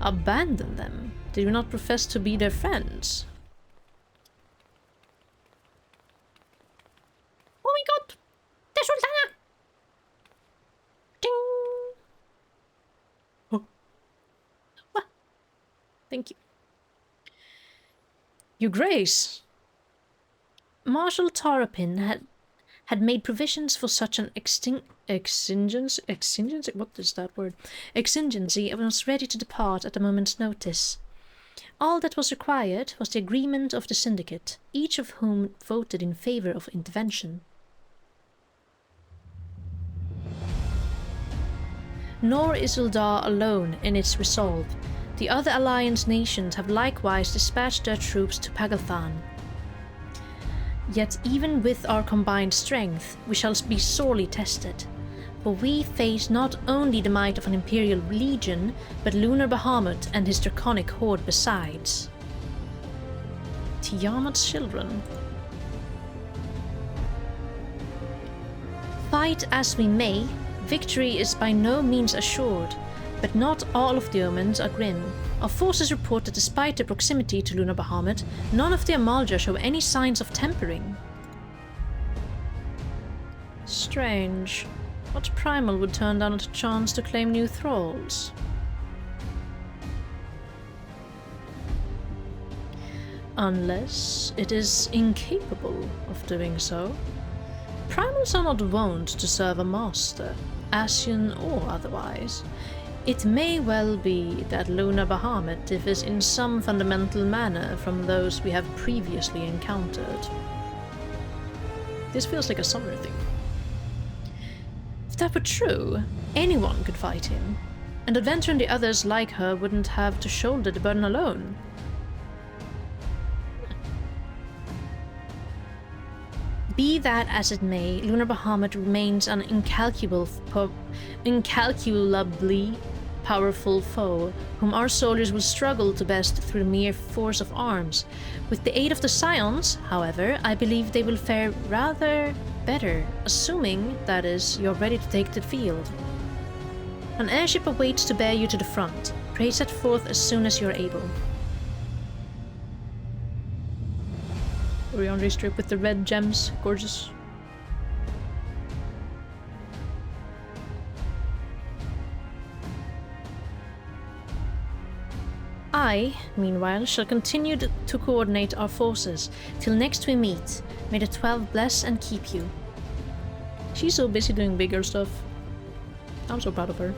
Abandon them? Did we not profess to be their friends? Oh my god! The Sultana! Ding! Oh. What? Thank you. Your Grace! Marshal Tarapin had made provisions for such an exigency, what is that word? Exigency, and was ready to depart at a moment's notice. All that was required was the agreement of the syndicate, each of whom voted in favor of intervention. Nor is Uldar alone in its resolve. The other alliance nations have likewise dispatched their troops to Pagalthan. Yet even with our combined strength, we shall be sorely tested, for we face not only the might of an Imperial Legion, but Lunar Bahamut and his draconic horde besides. Tiamat's children. Fight as we may, victory is by no means assured, but not all of the omens are grim. Our forces report that despite their proximity to Lunar Bahamut, none of the Amalja show any signs of tempering. Strange. What primal would turn down a chance to claim new thralls? Unless it is incapable of doing so. Primals are not wont to serve a master, Ascian or otherwise. It may well be that Lunar Bahamut differs in some fundamental manner from those we have previously encountered. This feels like a summer thing. If that were true, anyone could fight him, and Adventure and the others like her wouldn't have to shoulder the burden alone. Be that as it may, Lunar Bahamut remains an incalculably powerful foe, whom our soldiers will struggle to best through mere force of arms. With the aid of the Scions, however, I believe they will fare rather better, assuming, that is, you're ready to take the field. An airship awaits to bear you to the front. Pray set forth as soon as you're able. Are we on this strip with the red gems? Gorgeous. I, meanwhile, shall continue to coordinate our forces till next we meet. May the 12 bless and keep you. She's so busy doing bigger stuff. I'm so proud of her.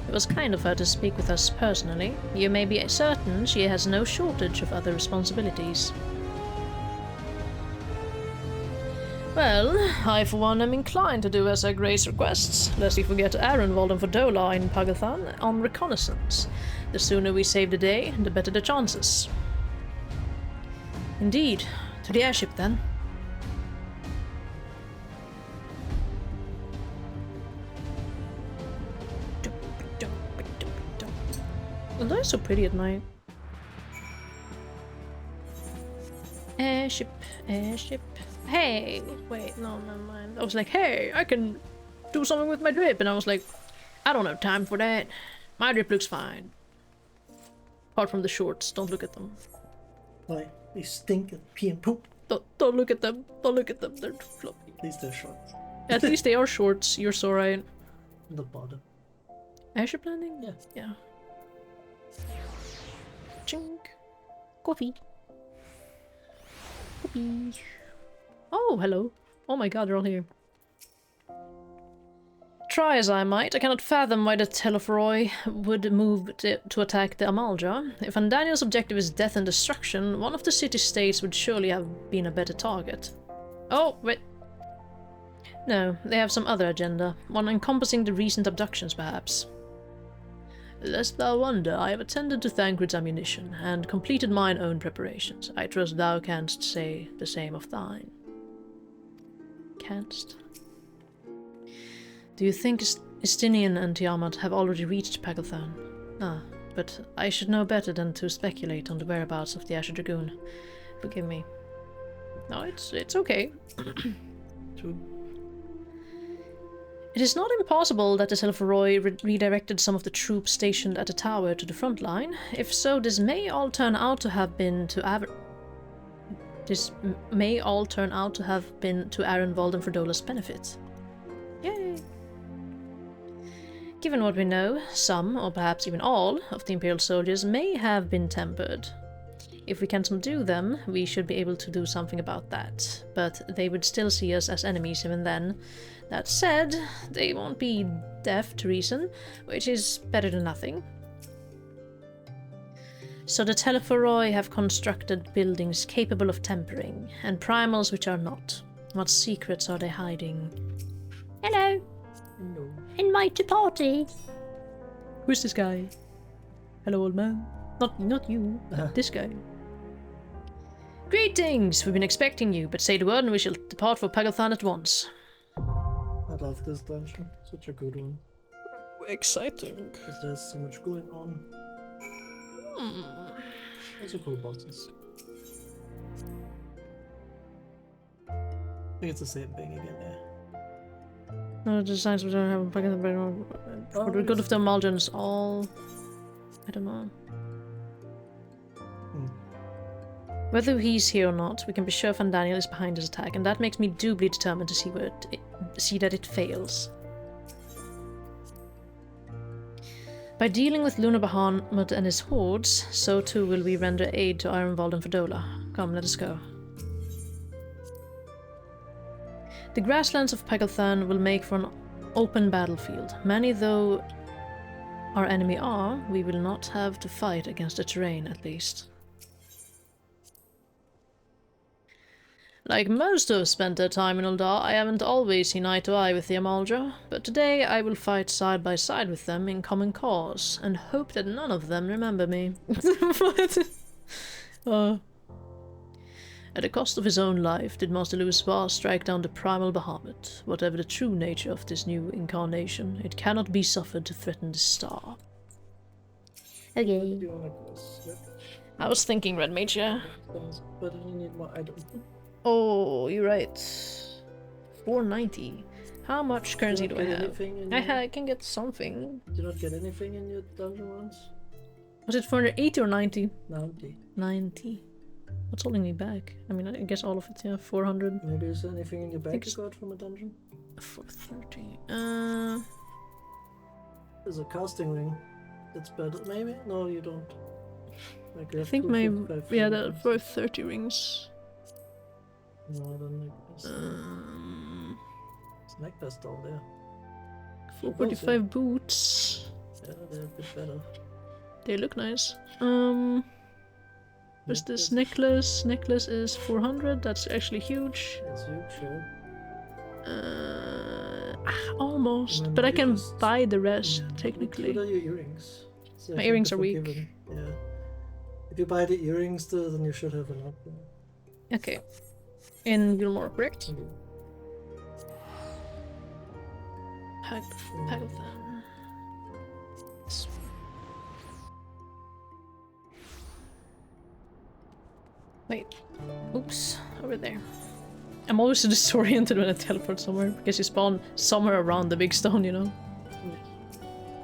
It was kind of her to speak with us personally. You may be certain she has no shortage of other responsibilities. Well, I for one am inclined to do as Her Grace requests, lest we forget Arenvold and Fordola in Pagathan on reconnaissance. The sooner we save the day, the better the chances. Indeed. To the airship then. Well, they're so pretty at night. Airship, airship. Hey! Wait, no, never mind. I was like, hey, I can do something with my drip. And I was like, I don't have time for that. My drip looks fine. Apart from the shorts, don't look at them. Why? They stink and pee and poop. Don't look at them. Don't look at them. They're too floppy. At least they're short. At least they are shorts. You're so right. On the bottom. Airship landing? Yeah. Yeah. Chink. Coffee. Coffee. Oh, hello. Oh my god, they're all here. Try as I might, I cannot fathom why the Telephoroi would move to attack the Amaldra. If Andaniel's objective is death and destruction, one of the city-states would surely have been a better target. Oh, wait. No, they have some other agenda, one encompassing the recent abductions, perhaps. Lest thou wonder, I have attended to Thancred's ammunition, and completed mine own preparations. I trust thou canst say the same of thine. Canst? Do you think Estinian and Tiamat have already reached Pagathan? Ah, but I should know better than to speculate on the whereabouts of the Azure Dragoon. Forgive me. No, it's okay. True. It is not impossible that the Telephoroi redirected some of the troops stationed at the tower to the front line. If so, this may all turn out to have been to Arenvold and Ferdola's benefit. Yay! Given what we know, some, or perhaps even all, of the Imperial soldiers may have been tempered. If we can subdue them, we should be able to do something about that, but they would still see us as enemies even then. That said, they won't be deaf to reason, which is better than nothing. So the Telephoroi have constructed buildings capable of tempering, and primals which are not. What secrets are they hiding? Hello. Hello. Invite to party. Who's this guy? Hello, old man. Not you, this guy. Greetings! We've been expecting you, but say the word and we shall depart for Pagathan at once. I love this dungeon. Such a good one. Exciting. Because there's so much going on. Those are cool bosses. I think it's the same thing again, yeah. No, the designs we don't have Pagathan for the good of the Amaldrans, all... I don't know. Whether he's here or not, we can be sure Fandaniel is behind his attack, and that makes me doubly determined to see that it fails. By dealing with Lunar Bahamut and his hordes, so too will we render aid to Arenvold and Fordola. Come, let us go. The grasslands of Pagathan will make for an open battlefield. Many though our enemy are, we will not have to fight against the terrain, at least. Like most who have spent their time in Uldar, I haven't always seen eye to eye with the Amaldra, but today I will fight side by side with them in common cause, and hope that none of them remember me. What? At the cost of his own life, did Master Louis strike down the primal Bahamut. Whatever the true nature of this new incarnation, it cannot be suffered to threaten the star. Okay. I was thinking Red Mage, yeah. But I need more items. Oh, you're right. 490. How much currency do I have? I can get something. Did you not get anything in your dungeon once? Was it 480 or 90? 90. 90. What's holding me back? I mean, I guess all of it, yeah, 400. Maybe is there anything in your bag you got from a dungeon? 430. There's a casting ring. That's better. Maybe? No, you don't. Like, you I have think two my... 55 Yeah, rings. there are 430 rings. No, I don't think there's Snack best down there. 445 boots. Yeah, they're a bit better. They look nice. What's this necklace? Necklace is 400. That's actually huge. It's huge, yeah. Almost, but I can buy the rest technically. What are your earrings? So My earrings are weak. Yeah. If you buy the earrings, then you should have enough. Okay. In Gilmore, correct? Pagathan. Wait. Oops. Over there. I'm always disoriented when I teleport somewhere because you spawn somewhere around the big stone, you know?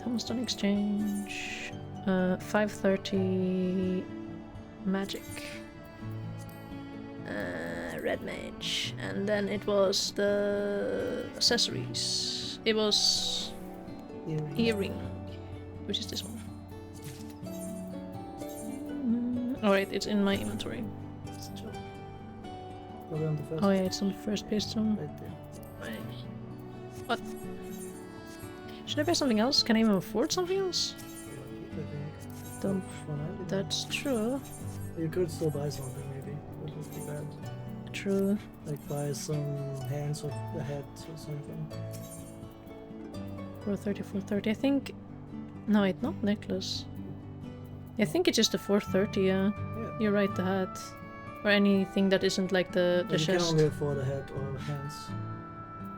Tombstone exchange. 530 magic. Red mage. And then it was the accessories. It was earring. Which is this one? Alright, it's in my inventory. Oh yeah, it's on the first page stone. What? Should I buy something else? Can I even afford something else? That's true. You could still buy something, maybe. That would be bad. True. Like buy some hands of the head or something. 430, 430. I think. No, wait, not necklace. I think it's just the 430. Yeah. You're right. The hat, or anything that isn't like the You chest. can only afford a head or hands.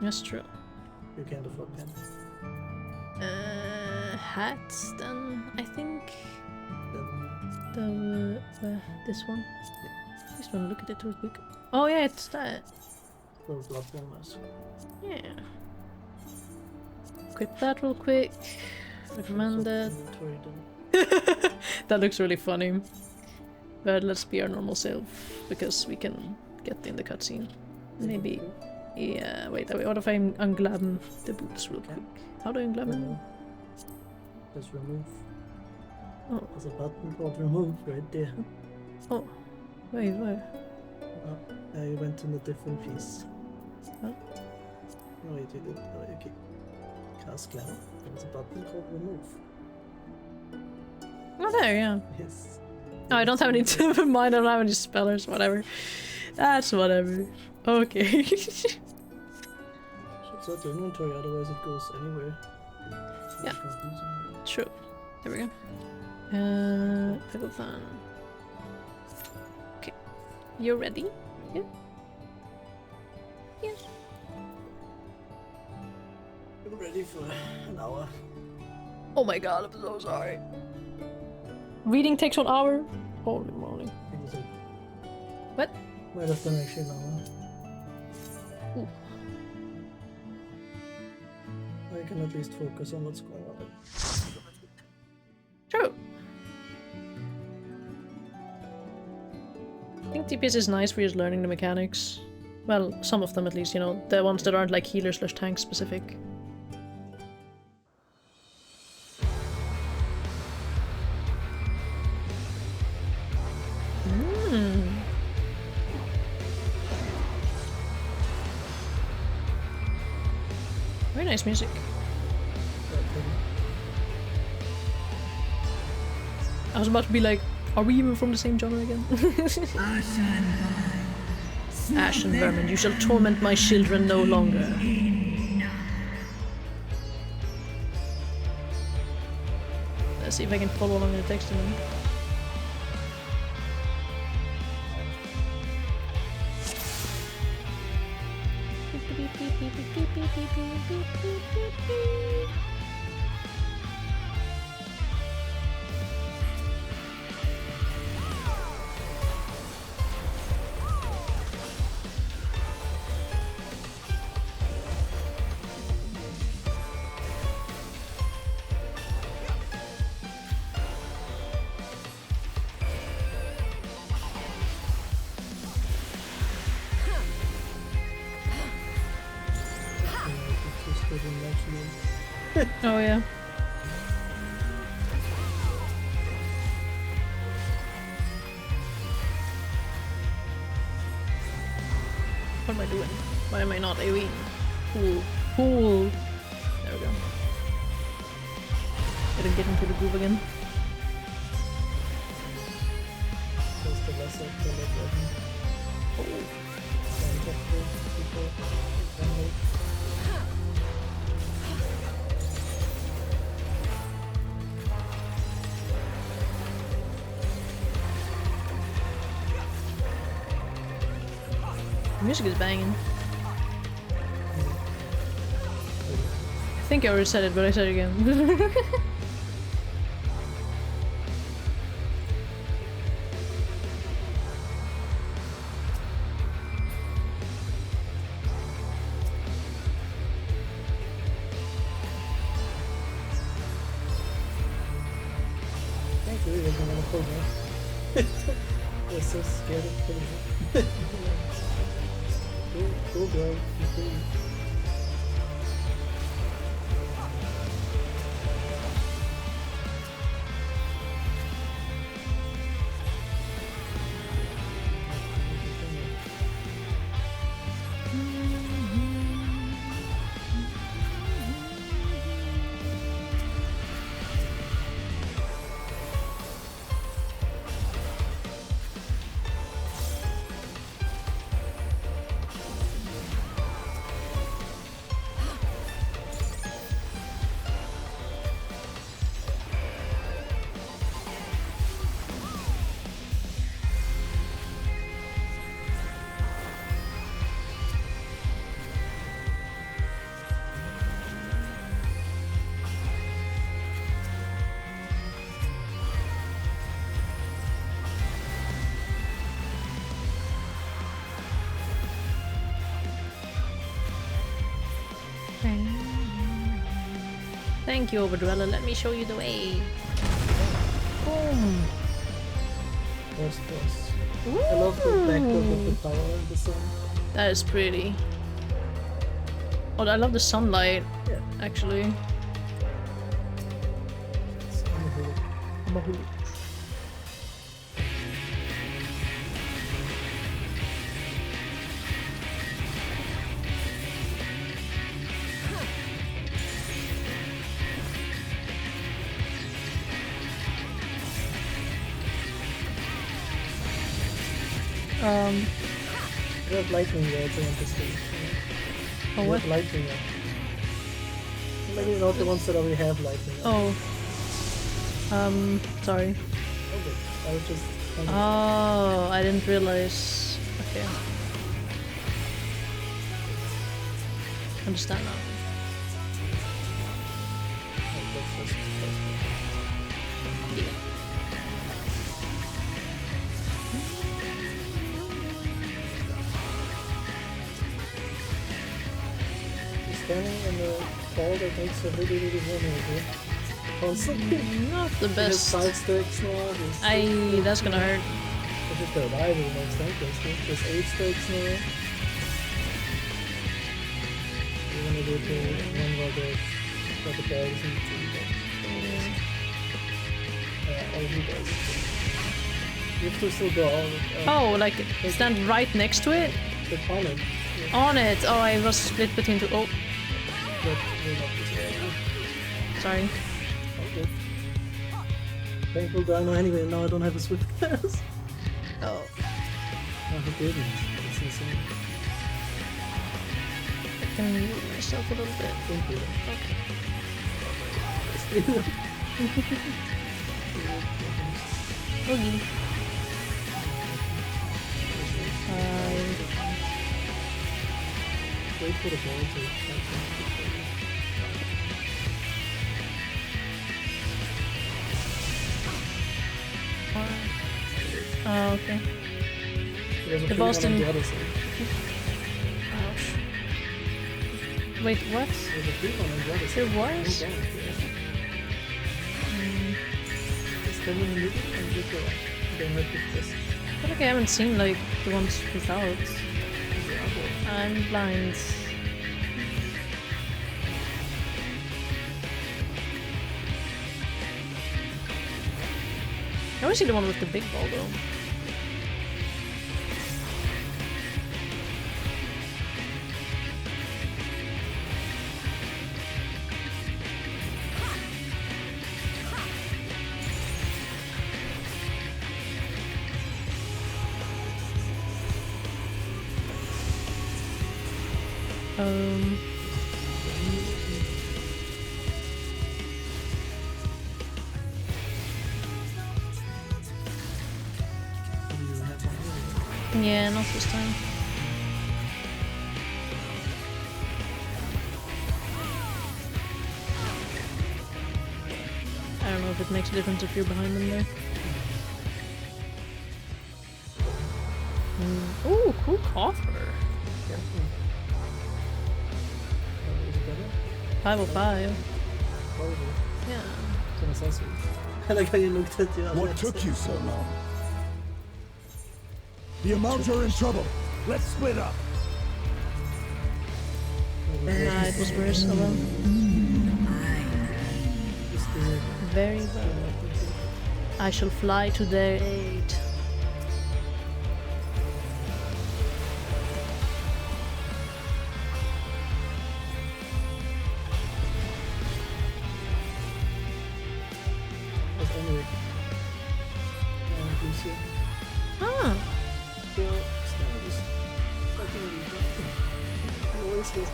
That's true. You can't afford pants. Hats then, I think. This one. Just want to look at it real quick. Oh yeah, it's that. Those Bloodborne mask. Yeah. Equip that real quick. Recommended. That looks really funny. But let's be our normal self because we can get in the cutscene. Maybe. Yeah. Wait. What if I unglab the boots real quick? How do I unglab them? Just remove. Oh. There's a button called remove right there. Oh. Wait, where? Oh, you went in a different piece. Huh? No, you didn't. Oh, okay. Cast cloud. There's a button called remove. Oh, there, yeah. Yes. Oh, I don't have any to mind. I don't have any spellers. Whatever. That's whatever. Okay. Should set the inventory, otherwise it goes anywhere. It's Yeah. confusing. True. There we go. Pagathan. Okay. You're ready? Yeah? Yes. I'm ready for an hour. Oh my god, I'm so sorry. Reading takes 1 hour? Holy moly. What? Might have done actually an hour. Ooh. I can at least focus on what's going on. True. I think TPS is nice for just learning the mechanics. Well, some of them at least, you know, the ones that aren't like healer/tank specific. Very nice music. I was about to be like, are we even from the same genre again? Ashen vermin, you shall torment my children no longer. Let's see if I can follow along the text in them. didn't actually. Oh yeah. What am I doing? Why am I not AoEing? Cool. Cool. There we go. Gotta get into the groove again. Just the lesser color button. The music is banging. I think I already said it, but I said it again. Thank you, you're gonna pull me. We're so scared of pulling it. Cool, bro. You're cool. Thank you, Overdweller. Let me show you the way. Boom. First. I love the backdrop of the tower and the sun. That is pretty. Oh, I love the sunlight. Yeah. Actually. I'm a hoot. You have lightning there, it's interesting. Oh, you what? Have lightning there. Maybe not the ones that already have lightning. Oh. Sorry. Okay, I was just... Oh, I didn't realize. Okay. Understand now. Standing in the fall that makes a really vulnerable. Constantly. Not the best. Side stakes now. That's gonna hurt. If you could die with most likely, there's 8 stakes now. You're gonna go to one while the bags and 2 all of you guys. You have to still go all Oh, like stand right next to it? on it. On it! Oh, I was split between two. Oh. Sorry. Okay. Bank will die now anyway, now I don't have a swift pass. Oh. Oh, he didn't. It's insane. I can move myself a little bit. Thank you. Okay. Okay. Wait for the ball to Oh, okay. The Boston. the other side. Ouch. Wait, what? There's a free one on the other side. There was? Just stand in the middle and get the then right with this. I feel like I haven't seen like the ones without. I'm blind. wanna see the one with the big ball though. Yeah, not this time. I don't know if it makes a difference if you're behind them there. Ooh, cool coffer. 505. Yeah. I like how you looked at the other. What took you so long? The amounts are in trouble. Let's split up. Nah, it was worse. Oh well. Very well. I shall fly to their aid. Ah.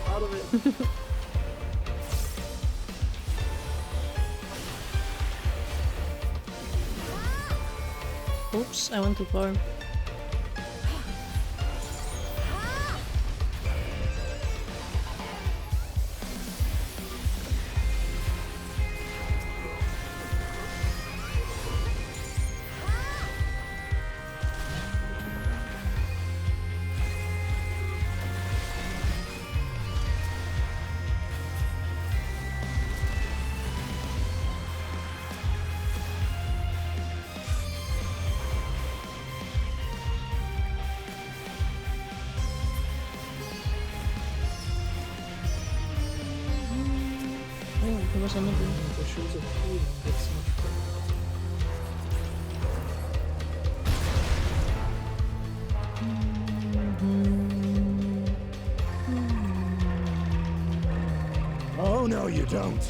Out of it. Oops, I went too far. There was another. The shoes of cool. That's so much fun. Oh no, you don't.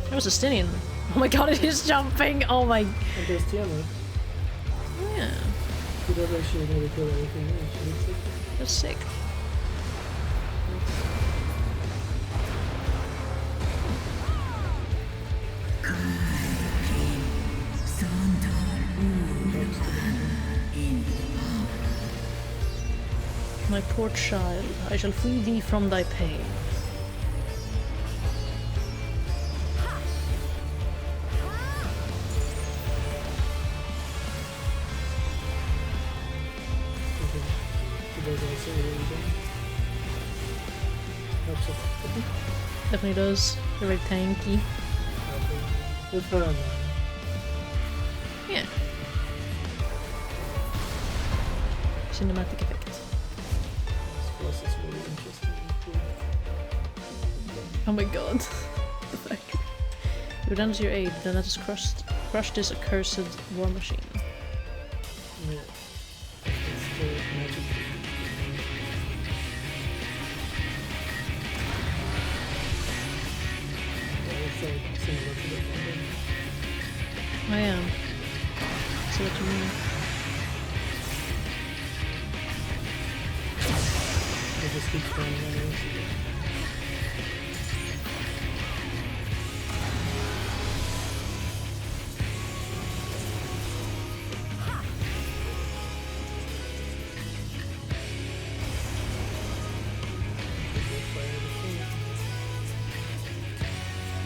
There was a Stinian. Oh my god, it is jumping! Oh my. And there's Tiamat. Yeah. He does actually never kill everything. That's sick. My poor child, I shall free thee from thy pain. Definitely does. They're very tanky. Good for him. Yeah. Cinematic effect. Oh my god. The fuck. You return to your aid, then let us crush this accursed war machine. Yeah. It's the magic. Similar to that one. I am. See what you mean. I just keep trying anyways.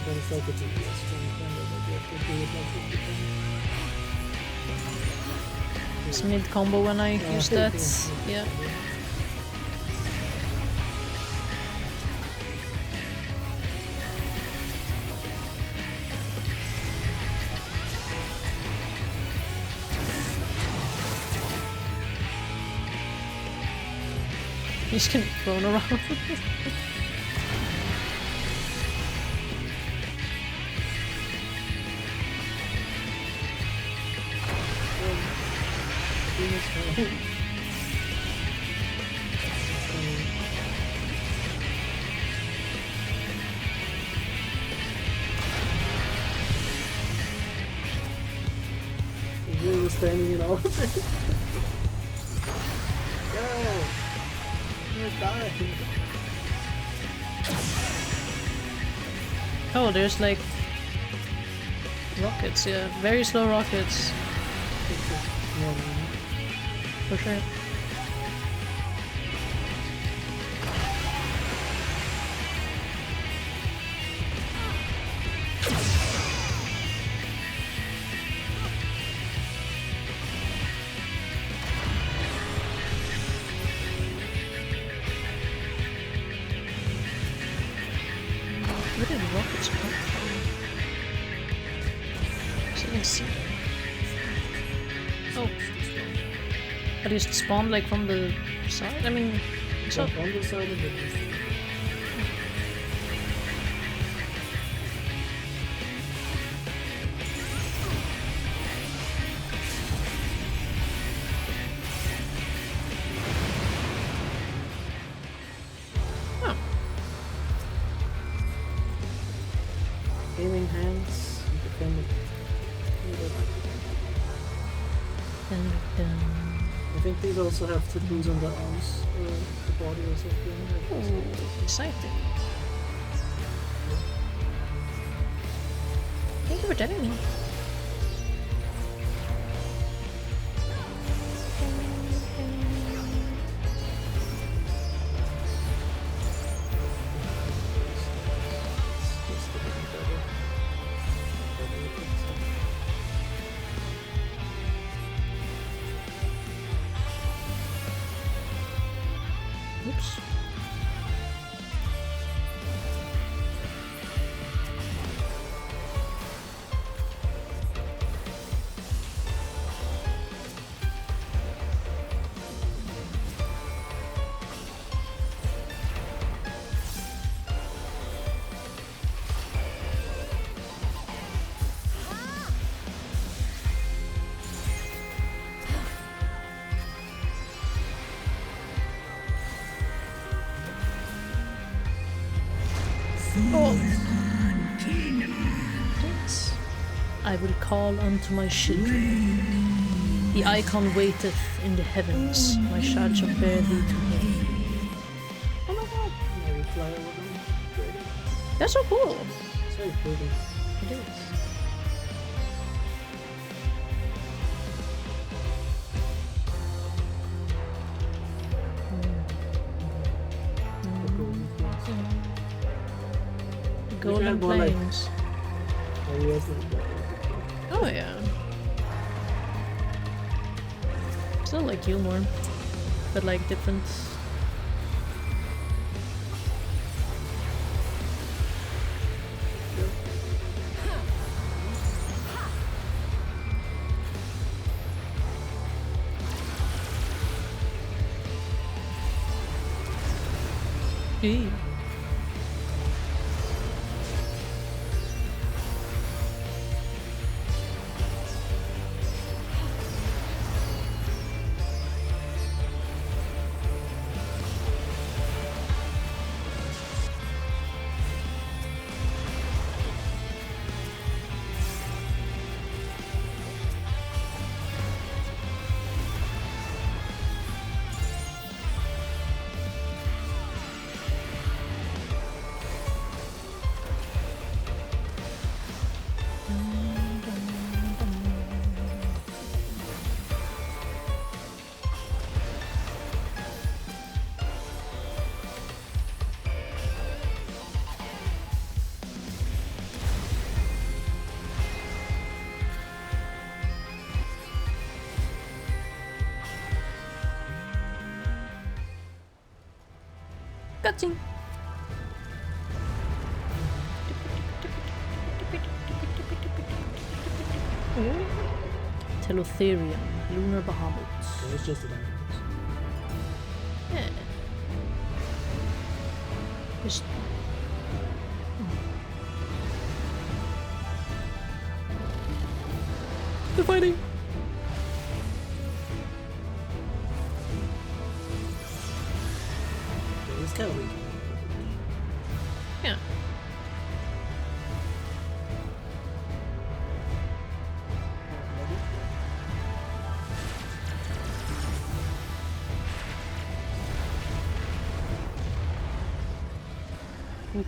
Then it's like it's a strong thing that you have to do with nothing. It's mid combo when I use that. Yeah. He's getting thrown around. is hell. He was standing in all of it. Go! You're dying. Oh, there's like rockets, yeah. Very slow rockets. For sure. Where did the rockets come from? So I can see them. Oh. But you spawned like from the side? I mean, it's not on the side of it. Aiming hands, defending. I think these also have tattoos on the arms or the body or something. Ooh, exciting. Thank you for telling me. Oops. Oh. Yes. I will call unto my children. The icon waiteth in the heavens. My child shall bear thee to him. Oh my god. Yeah, you fly over them. Great. That's so cool. It's very pretty. It is. Golden Plains. Oh yeah. Still like Gilmore, but like different. Eee. Cutscene. Telotherium, lunar Bahamut. It's just a diamond. Yeah. Just. They're fighting. There's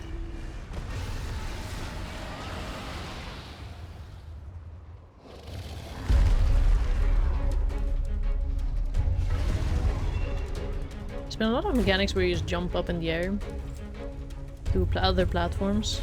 been a lot of mechanics where you just jump up in the air to other platforms.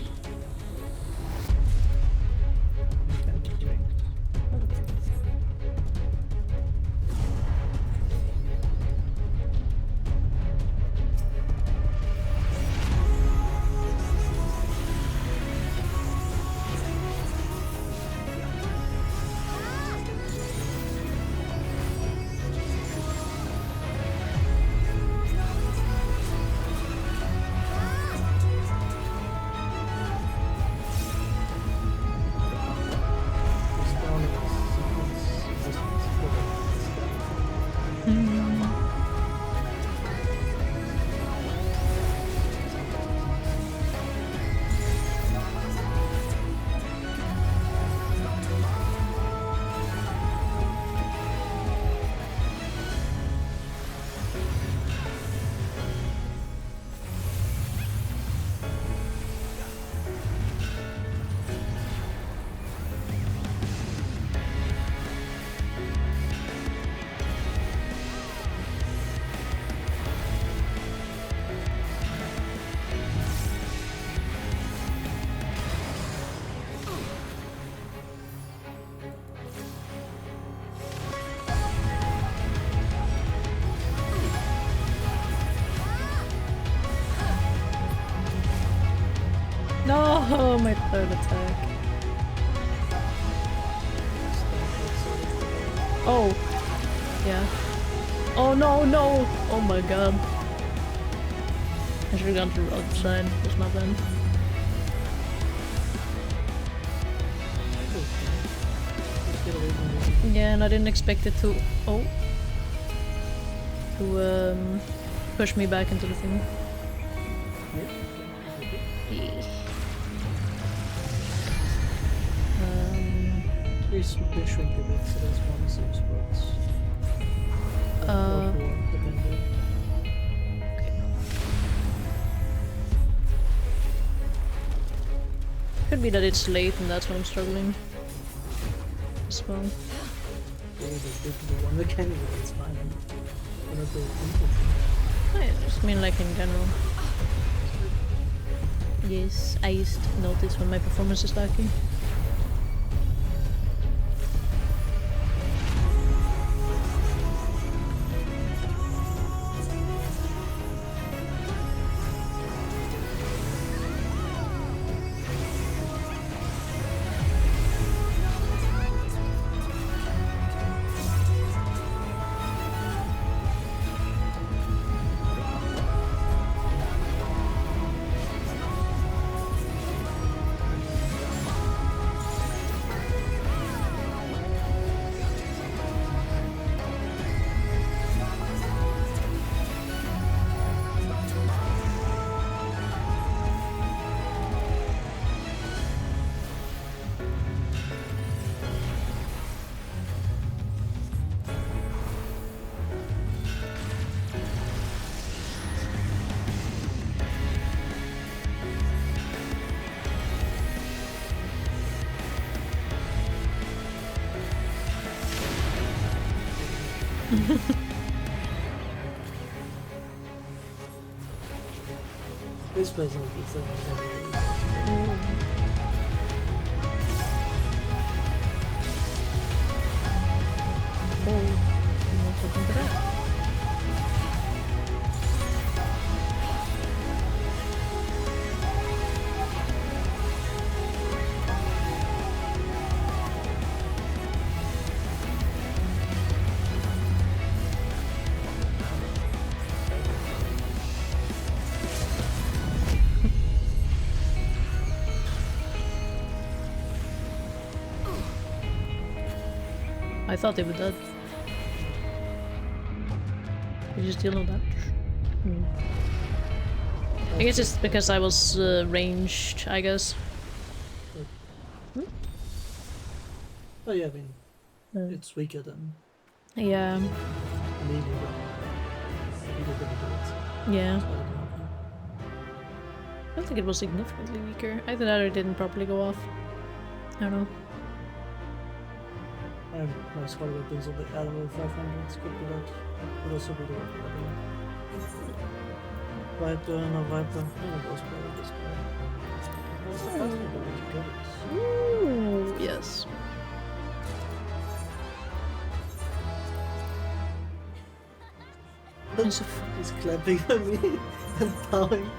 No, my third attack. Oh, yeah. Oh no, no! Oh my god. I should have gone to the other side. That's my bad. Yeah, and I didn't expect it to. Oh. To push me back into the thing. They shrink a bit, so there's one of some spots. Could be that it's late and that's why I'm struggling as well. One mechanic, it's fine. I just mean like in general. Yes, I used to notice when my performance is lacking. This place like it's I thought they were dead. Did you still know that? I guess it's because I was ranged, I guess. Oh yeah, I mean, it's weaker than... Yeah. Yeah. I don't think it was significantly weaker. Either that or it didn't properly go off. I don't know. I'm nice hard weapons on the animal 500s, could be that. Could also be the weapon. Viper, no Viper. Yeah, it was probably this guy. What's the first one that Ooh, yes. He's clapping at me and bowing.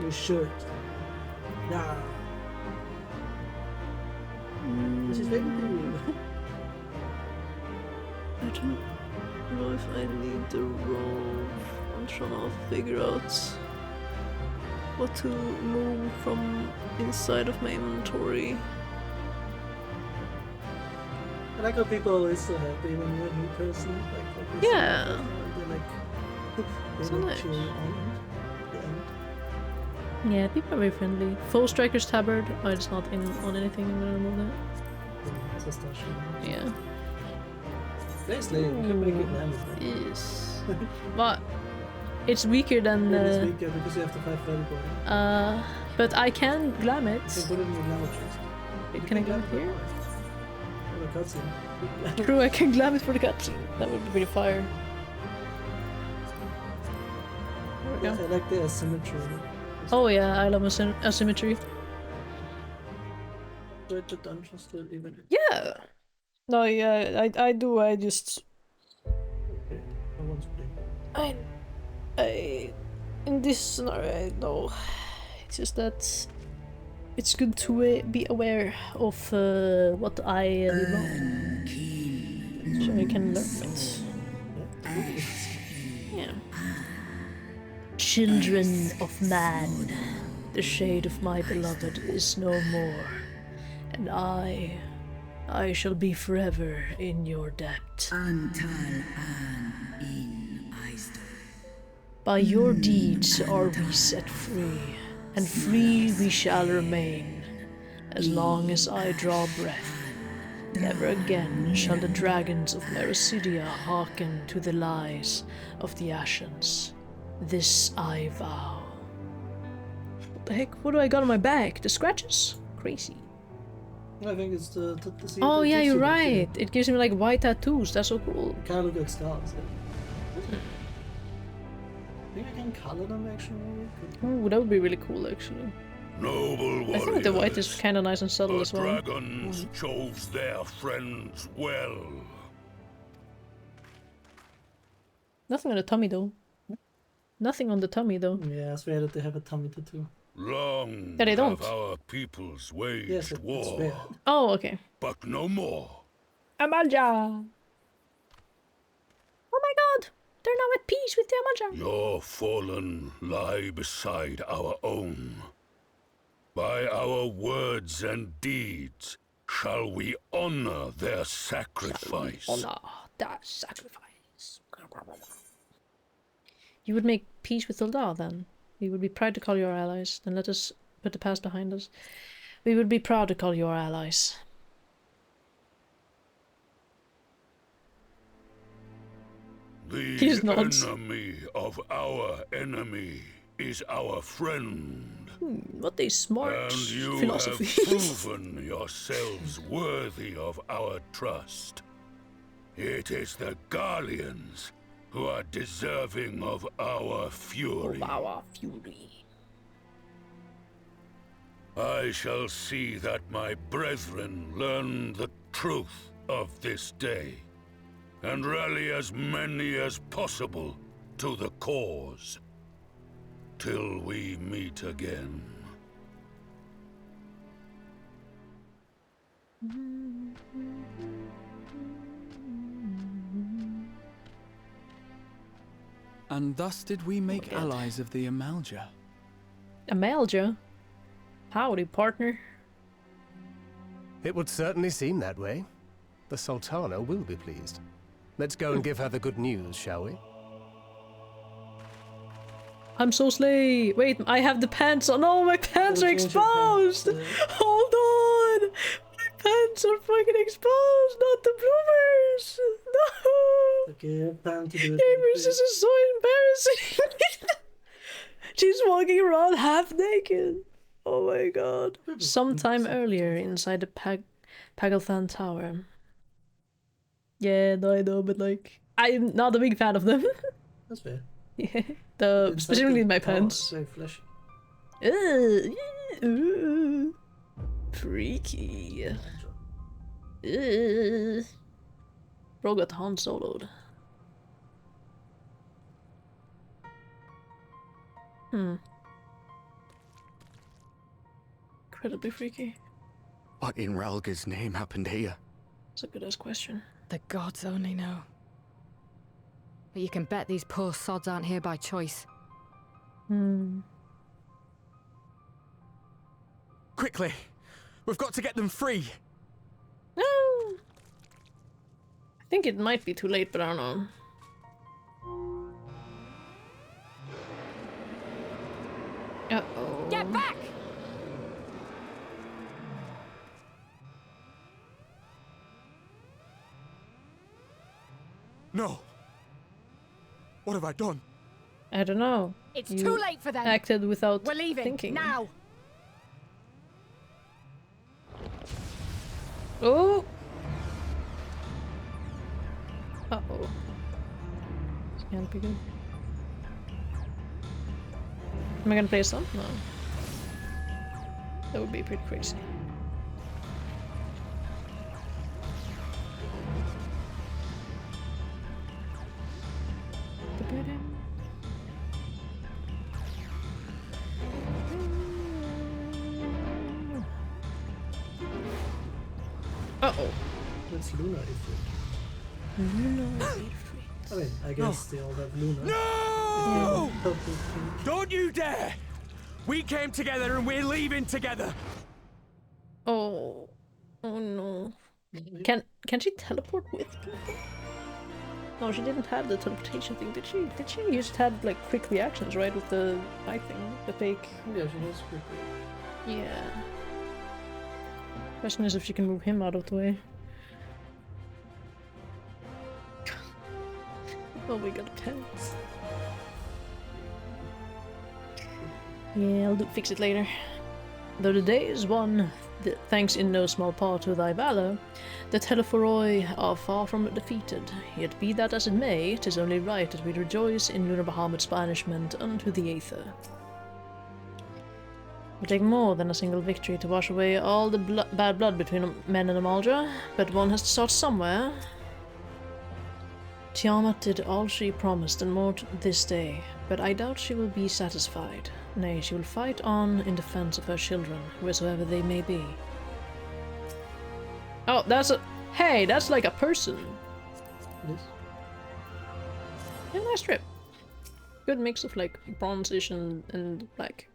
Your shirt. Nah. This is very cool. I don't know if I need the rope. I'm trying to figure out what to move from inside of my inventory. I like how people are always so happy when you're a new person. Like Yeah. They're like, So nice. cheering on the end. Yeah, people are very friendly. Foe Striker's Tabard. Oh, it's not in on anything. I'm gonna remove that. It's a stash. Yeah. Nice lane, you can make it damage. Yes. But it's weaker than. It's weaker because you have to fight very body. But I can glam it. You can put it in your glamour chest. Wait, can I glam it here? For the cutscene. True, I can glam it for the cutscene. That would be pretty fire. There we Yeah, go. I like the asymmetry. Oh yeah, I love asymmetry. Enjoyed the dungeon still even. Yeah. No, yeah, I do. I just. Okay, I want to play. I. In this scenario, I know. It's just that. It's good to be aware of what I did wrong. So I can learn from it. Yeah. Children of man, the shade of my beloved is no more, and I shall be forever in your debt. By your deeds are we set free, and free we shall remain, as long as I draw breath. Never again shall the dragons of Mericidia hearken to the lies of the Ashens. This I vow. What the heck? What do I got on my back? The scratches? Crazy. I think it's the Oh it yeah, gives you're you the right. It gives me like white tattoos. That's so cool. Kind of look like scars. Yeah. I think I can color them actually. Ooh, that would be really cool actually. Noble I think the white is kind of nice and subtle the as well. dragons chose their friends well. Nothing on the tummy though. Nothing on the tummy though. Yeah, I swear that they have a tummy tattoo. Long Yeah, they don't. have our peoples waged Yes, it's war, rare. Oh, okay. but no more. Amaja! Oh my god! They're now at peace with the Amaja! Your fallen lie beside our own. By our words and deeds shall we honor their sacrifice. Honor that sacrifice. You would make peace with Ildar then? We would be proud to call you our allies. Then let us put the past behind us. We would be proud to call you our allies. The enemy of our enemy is our friend. What a smart and you philosophy. have proven yourselves worthy of our trust. It is the Garleans who are deserving of our fury. I shall see that my brethren learn the truth of this day, and rally as many as possible to the cause, till we meet again. And thus did we make allies of the Amalja. Amalja? Howdy, partner. It would certainly seem that way. The Sultana will be pleased. Let's go and give her the good news, shall we? I'm so slay. Wait, I have the pants on. Oh, my pants are exposed. Hold on. My pants are fucking exposed, not the bloomers. No. Okay, I have time to do it. Gamers, this is so embarrassing. She's walking around half naked. Oh my god. Sometime earlier inside the Pagalthan Tower. Yeah, no, I know, but like, I'm not a big fan of them. That's fair. Yeah, Inside specifically the in my tower, pants. it's very fleshy. Ooh, freaky. Bro got Han soloed. Incredibly freaky. What in Ralga's name happened here? It's a good ass question. The gods only know. But you can bet these poor sods aren't here by choice. Quickly! We've got to get them free! No! I think it might be too late, but I don't know. Uh-oh. Get back! No! What have I done? I don't know. It's You too late for them. acted without We're leaving thinking. now. Oh! Uh-oh. This can't be good. Am I gonna play a song? No. That would be pretty crazy. Uh-oh. That's Luna effect. Luna I mean, I guess they all have Luna. No! Purple, pink. Don't you dare! We came together and we're leaving together! Oh. Oh no. Can she teleport with people? No, she didn't have the teleportation thing, did she? Did she just had like quick reactions, right? With the eye thing, the fake. Yeah, she has quick. Yeah. Question is if she can move him out of the way. Oh my god, tense. Yeah, I'll fix it later. Though the day is won, thanks in no small part to thy valor, the Telephoroi are far from defeated. Yet be that as it may, 'tis only right that we rejoice in Lunar Bahamut's banishment unto the Aether. It would take more than a single victory to wash away all the bad blood between men and Amaldra, but one has to start somewhere. Tiamat did all she promised and more this day, but I doubt she will be satisfied. Nay, she will fight on in defense of her children, wheresoever they may be. Oh, that's a... Hey, that's like a person. Yes. Yeah, nice strip. Good mix of like bronzish and black.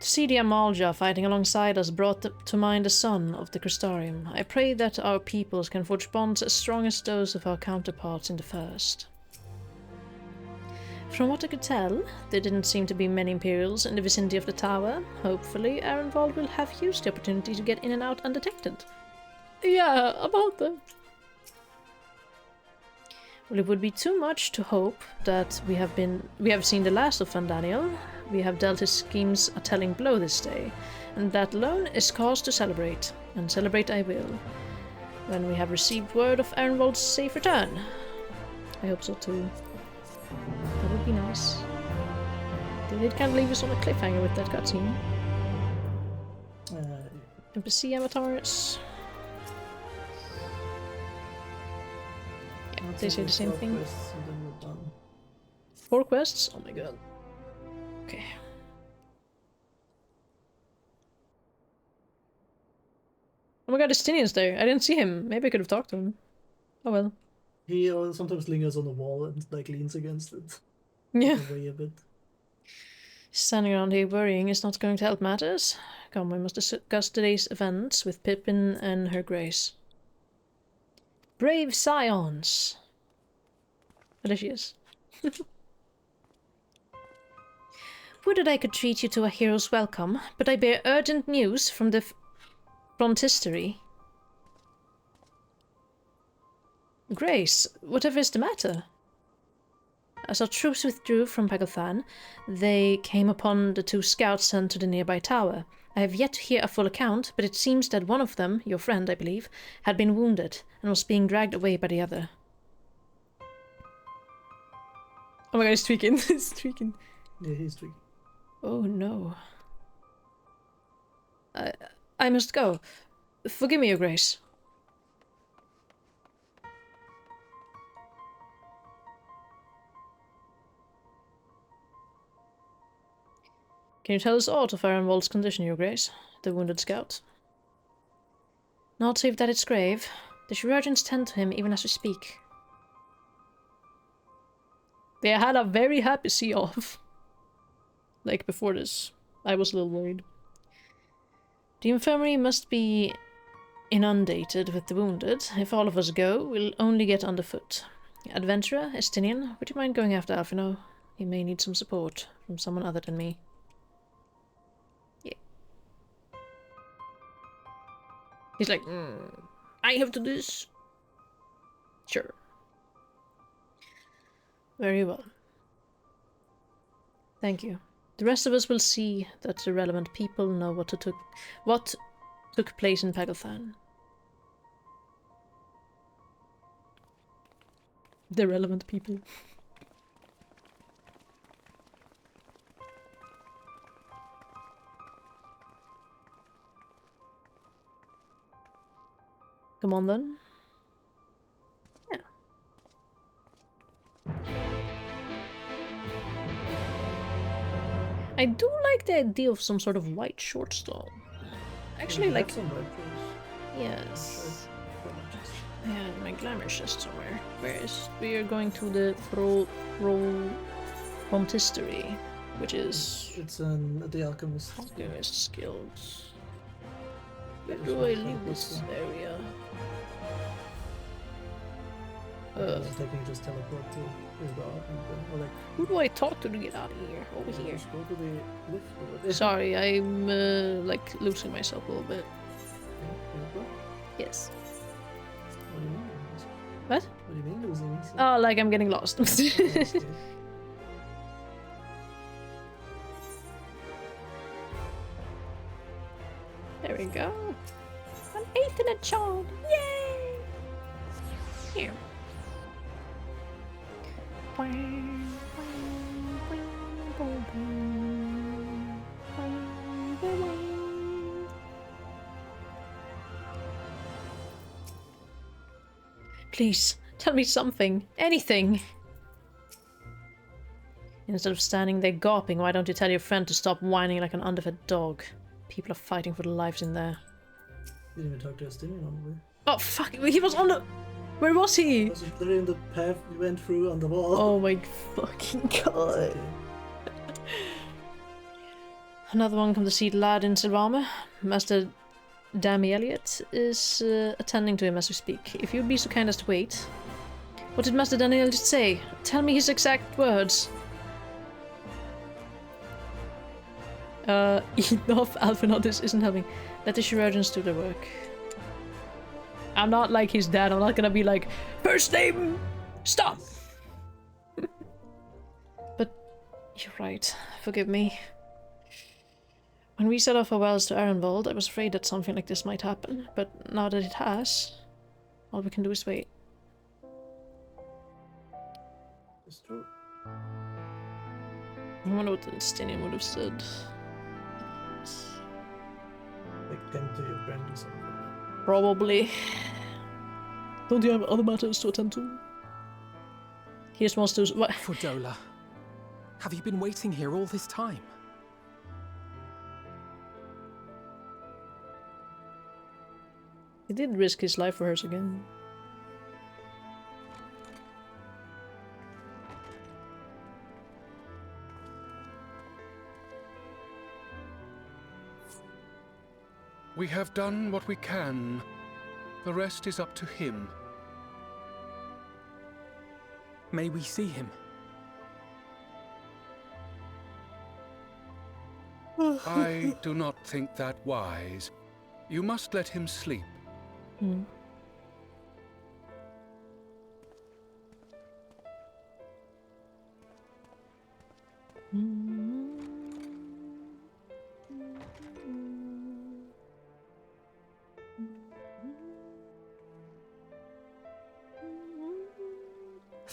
To see the Amalja fighting alongside us brought to mind the son of the Crystarium. I pray that our peoples can forge bonds as strong as those of our counterparts in the first. From what I could tell, there didn't seem to be many Imperials in the vicinity of the tower. Hopefully, Arenvald will have used the opportunity to get in and out undetected. Yeah, about that. Well, it would be too much to hope that we have seen the last of Fandaniel. We have dealt his schemes a telling blow this day, and that alone is cause to celebrate, and celebrate I will, when we have received word of Arenvald's safe return. I hope so too. That would be nice. They did kind of leave us on a cliffhanger with that cutscene. NPC avatars. Yeah, they say the same thing. 4 quests? Oh my god. Okay. Oh my god, Justinian's there. I didn't see him. Maybe I could have talked to him. Oh well. He sometimes lingers on the wall and like leans against it. Yeah. Away a bit. Standing around here worrying is not going to help matters. Come, we must discuss today's events with Pippin and her grace. Brave scions! Oh, there she is. Would that I could treat you to a hero's welcome, but I bear urgent news from the frontistery. Grace, whatever is the matter? As our troops withdrew from Pagalthan, they came upon the 2 scouts sent to the nearby tower. I have yet to hear a full account, but it seems that one of them, your friend, I believe, had been wounded and was being dragged away by the other. Oh my god, he's tweaking. He's tweaking. Yeah, he's tweaking. Oh no. I must go. Forgive me, Your Grace. Can you tell us aught of Ironwold's condition, Your Grace? The wounded scout. Not save that it's grave. The chirurgeons tend to him even as we speak. They had a very happy see-off. Like before this. I was a little worried. The infirmary must be inundated with the wounded. If all of us go, we'll only get underfoot. Adventurer, Estinian, would you mind going after Alfino? He may need some support from someone other than me. Yeah. He's like, I have to do this. Sure. Very well. Thank you. The rest of us will see that the relevant people know what took place in Pagalthan. The relevant people. Come on then. Yeah. I do like the idea of some sort of white short stall. Actually, like... Yes. I had my glamour chest somewhere. Whereas we are going to the Frontistery, which is... It's the Alchemist. Alchemist skills. Where do I leave this area? Taking just teleport to his bar and like... Who do I talk to get out of here? Over here. Just go to the lift over there. Sorry, I'm like losing myself a little bit. Yes. What do you mean? What? What do you mean losing yourself? Oh, like I'm getting lost. There we go. An 8th in a charm. Yay! Here. Please, tell me something. Anything. Instead of standing there gawping, why don't you tell your friend to stop whining like an underfed dog? People are fighting for their lives in there. You didn't even talk to Estinian on the way. Oh, fuck. He was on the... Where was he? Was it in the path we went through on the wall? Oh my fucking god. Okay. Another one come to see the lad in silver armor. Master Dammy Elliot is attending to him as we speak. If you'd be so kind as to wait. What did Master Dammy Elliot say? Tell me his exact words. Enough, Alpha, this isn't helping. Let the chirurgeons do their work. I'm not like his dad. I'm not gonna be like, first name, stop! But you're right. Forgive me. When we set our farewells to Ironwold, I was afraid that something like this might happen. But now that it has, all we can do is wait. It's true. I wonder what the Stinian would have said. Like, tend to your friend or something. Probably. Don't you have other matters to attend to? Here's monsters. What? Fordola, have you been waiting here all this time? He did risk his life for hers again. We have done what we can. The rest is up to him. May we see him? I do not think that wise. You must let him sleep.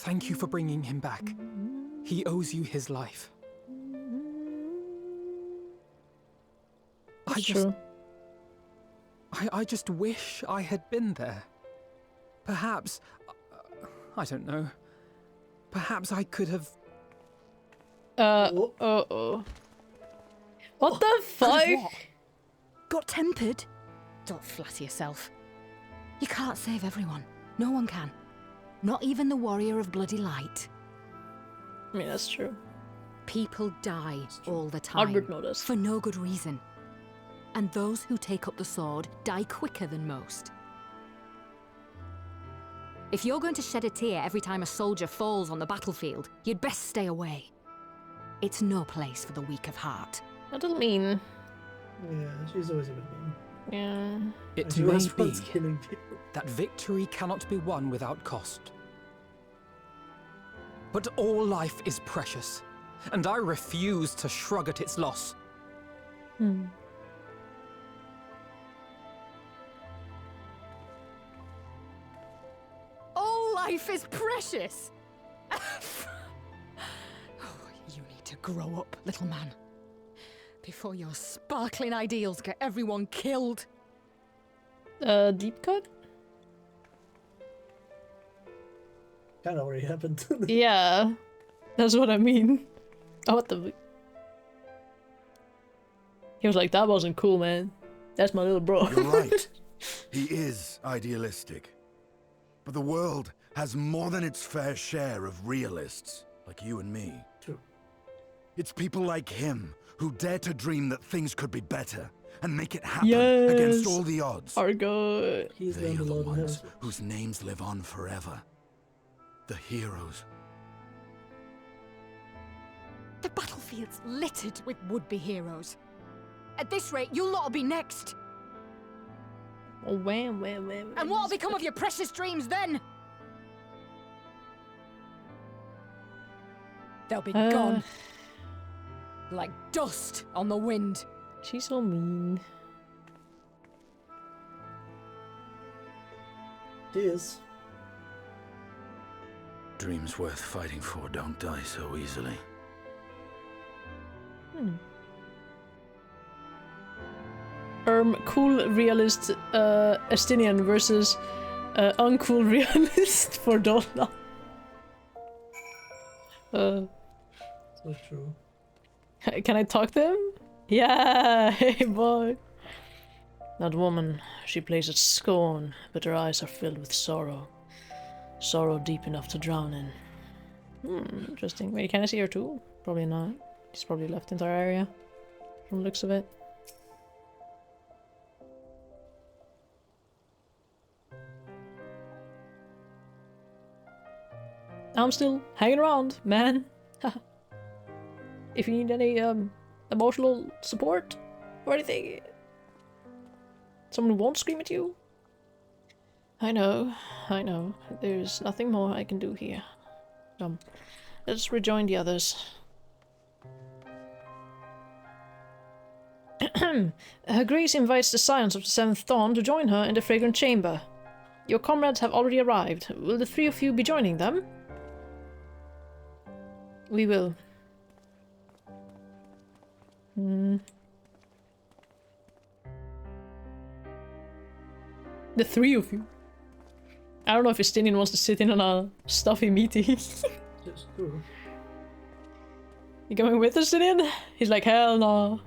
Thank you for bringing him back. He owes you his life. That's true. I just wish I had been there. Perhaps, I don't know. Perhaps I could have... Uh-oh. What the fuck? What? Got tempered? Don't flatter yourself. You can't save everyone. No one can. Not even the warrior of bloody light. I mean, that's true. People die all the time. I would notice. For no good reason. And those who take up the sword die quicker than most. If you're going to shed a tear every time a soldier falls on the battlefield, you'd best stay away. It's no place for the weak of heart. That doesn't mean... Yeah, she's always a bit mean. Yeah. It She may was be once killing people. that victory cannot be won without cost. But all life is precious, and I refuse to shrug at its loss. Hmm. All life is precious! Oh, you need to grow up, little man. Before your sparkling ideals get everyone killed. Deep cut? Kind of already happened. Yeah. That's what I mean. Oh, what the... He was like, that wasn't cool, man. That's my little bro. You're right. He is idealistic. But the world has more than its fair share of realists, like you and me. True. It's people like him who dare to dream that things could be better and make it happen against all the odds. Argo. They are the ones whose names live on forever. The heroes. The battlefield's littered with would-be heroes. At this rate, you'll lot'll be next. Oh, wham. And what'll become of your precious dreams then? They'll be gone. Like dust on the wind. She's so mean. She is. Dreams worth fighting for don't die so easily. Cool realist Estinian versus uncool realist for Donna. So true. Can I talk to him? Yeah, hey boy. That woman, she plays at scorn, but her eyes are filled with sorrow. Sorrow deep enough to drown in. Interesting. Wait, can I see her too? Probably not. She's probably left the entire area, from the looks of it. I'm still hanging around, man. If you need any emotional support or anything, someone who won't scream at you. I know. There's nothing more I can do here. Let's rejoin the others. Her Grace invites the Scions of the Seventh Dawn to join her in the Fragrant Chamber. Your comrades have already arrived. Will the three of you be joining them? We will. The three of you. I don't know if Estinian wants to sit in on a stuffy meeting. That's true. You coming with us, Estinian? He's like, hell no.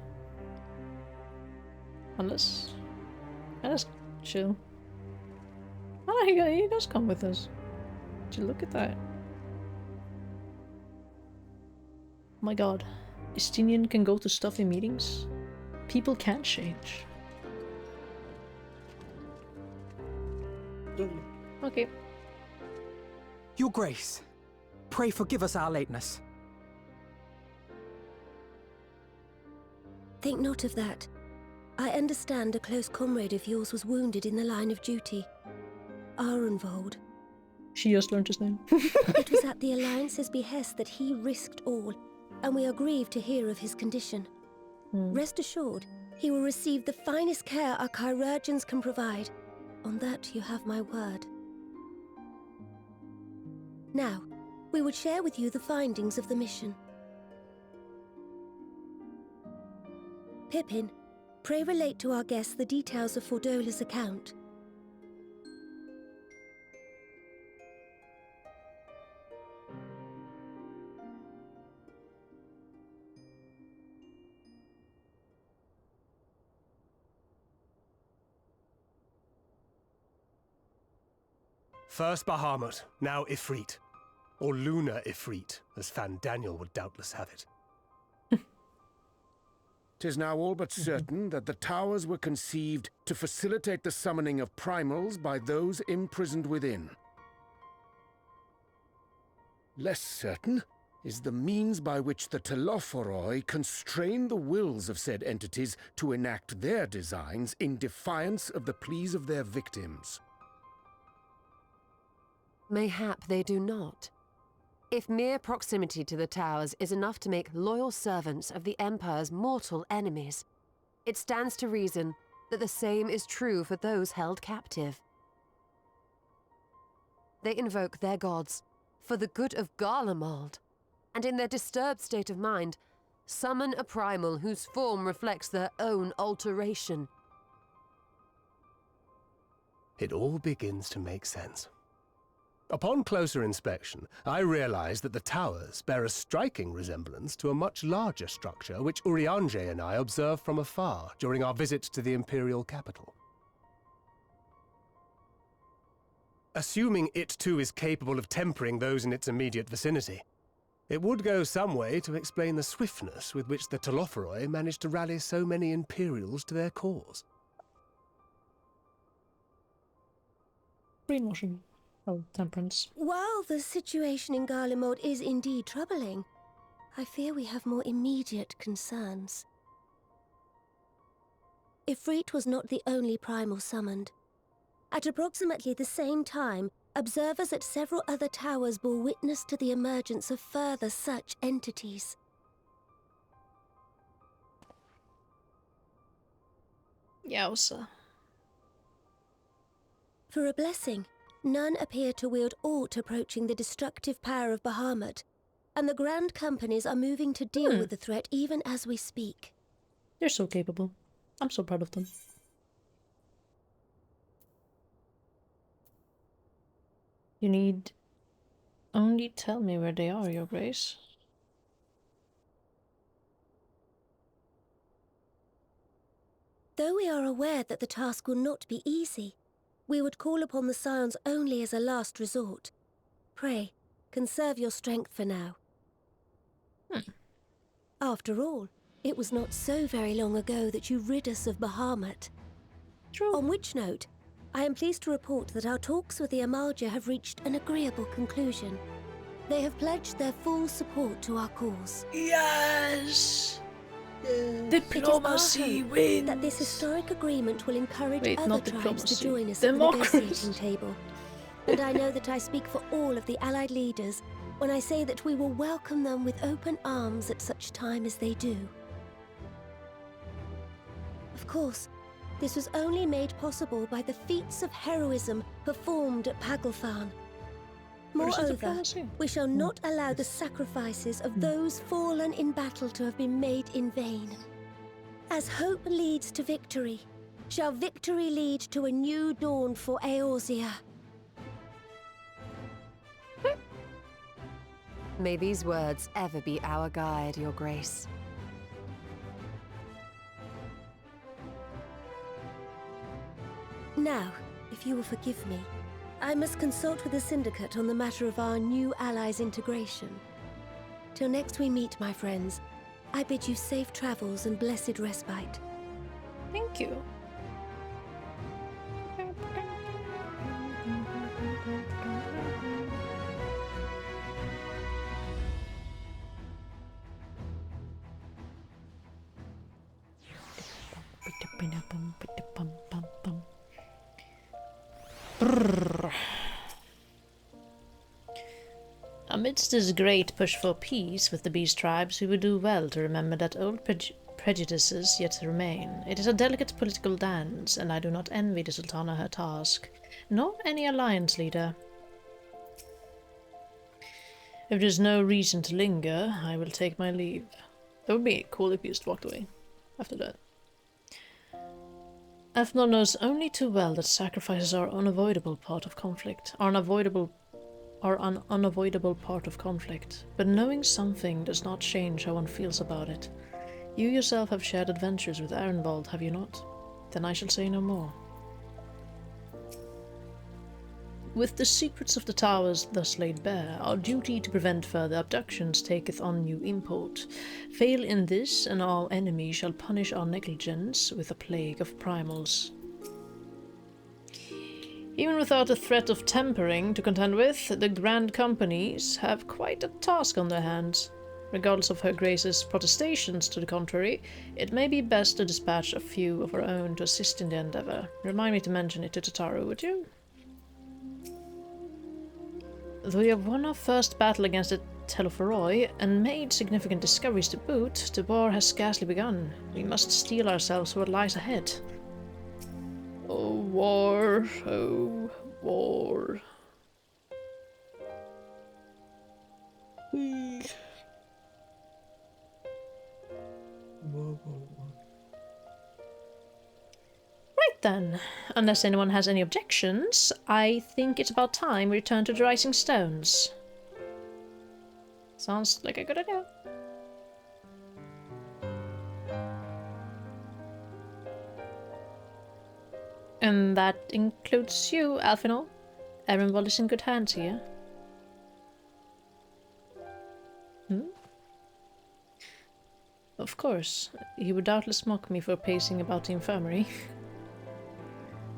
Unless chill. Oh, he does come with us. Did you look at that? Oh my god. Estinian can go to stuffy meetings? People can change. Okay. Your Grace, pray forgive us our lateness. Think not of that. I understand a close comrade of yours was wounded in the line of duty. Arenvold. She just learned his name. It was at the Alliance's behest that he risked all, and we are grieved to hear of his condition. Rest assured, he will receive the finest care our chirurgeons can provide. On that you have my word. Now, we would share with you the findings of the mission. Pippin, pray relate to our guests the details of Fordola's account. First Bahamut, now Ifrit. Or Lunar Ifrit, as Fan Daniel would doubtless have it. 'Tis now all but certain that the towers were conceived to facilitate the summoning of primals by those imprisoned within. Less certain is the means by which the Telophoroi constrain the wills of said entities to enact their designs in defiance of the pleas of their victims. Mayhap they do not. If mere proximity to the towers is enough to make loyal servants of the Empire's mortal enemies, it stands to reason that the same is true for those held captive. They invoke their gods for the good of Garlemald, and in their disturbed state of mind, summon a primal whose form reflects their own alteration. It all begins to make sense. Upon closer inspection, I realized that the towers bear a striking resemblance to a much larger structure which Urianger and I observed from afar during our visit to the Imperial capital. Assuming it too is capable of tempering those in its immediate vicinity, it would go some way to explain the swiftness with which the Telophoroi managed to rally so many Imperials to their cause. Brainwashing. Oh, temperance. While the situation in Garlemald is indeed troubling, I fear we have more immediate concerns. Ifrit was not the only primal summoned. At approximately the same time, observers at several other towers bore witness to the emergence of further such entities. Yowza. For a blessing, none appear to wield aught approaching the destructive power of Bahamut, and the Grand Companies are moving to deal with the threat even as we speak. They're so capable. I'm so proud of them. You need only tell me where they are, Your Grace. Though we are aware that the task will not be easy, we would call upon the Scions only as a last resort. Pray, conserve your strength for now. After all, it was not so very long ago that you rid us of Bahamut. True. On which note, I am pleased to report that our talks with the Amalja have reached an agreeable conclusion. They have pledged their full support to our cause. Yes! Diplomacy wins! That this historic agreement will encourage other not tribes to diplomacy. join us at the Democracy. negotiating table. And I know that I speak for all of the Allied leaders when I say that we will welcome them with open arms at such time as they do. Of course, this was only made possible by the feats of heroism performed at Paglfan. Moreover, we shall not allow the sacrifices of those fallen in battle to have been made in vain. As hope leads to victory, shall victory lead to a new dawn for Eorzea. May these words ever be our guide, Your Grace. Now, if you will forgive me, I must consult with the Syndicate on the matter of our new allies' integration. Till next we meet, my friends, I bid you safe travels and blessed respite. Thank you. Amidst this great push for peace with the Beast tribes, we would do well to remember that old prejudices yet remain. It is a delicate political dance, and I do not envy the Sultana her task, nor any alliance leader. If there's no reason to linger, I will take my leave. It would be cool if you just walked away after that. Athnor knows only too well that sacrifices are an unavoidable part of conflict. Are an unavoidable part of conflict. But knowing something does not change how one feels about it. You yourself have shared adventures with Arenvald, have you not? Then I shall say no more. With the secrets of the towers thus laid bare, our duty to prevent further abductions taketh on new import. Fail in this, and our enemy shall punish our negligence with a plague of primals. Even without a threat of tempering to contend with, the grand companies have quite a task on their hands. Regardless of Her Grace's protestations to the contrary, it may be best to dispatch a few of our own to assist in the endeavour. Remind me to mention it to Tataru, would you? Though we have won our first battle against the Pt.4 and made significant discoveries to boot, the war has scarcely begun. We must steel ourselves for what lies ahead. Oh, war. Oh, war. Right then, unless anyone has any objections, I think it's about time we return to the Rising Stones. Sounds like a good idea. And that includes you, Alphinaud. Arenvald is in good hands here. Of course, he would doubtless mock me for pacing about the infirmary.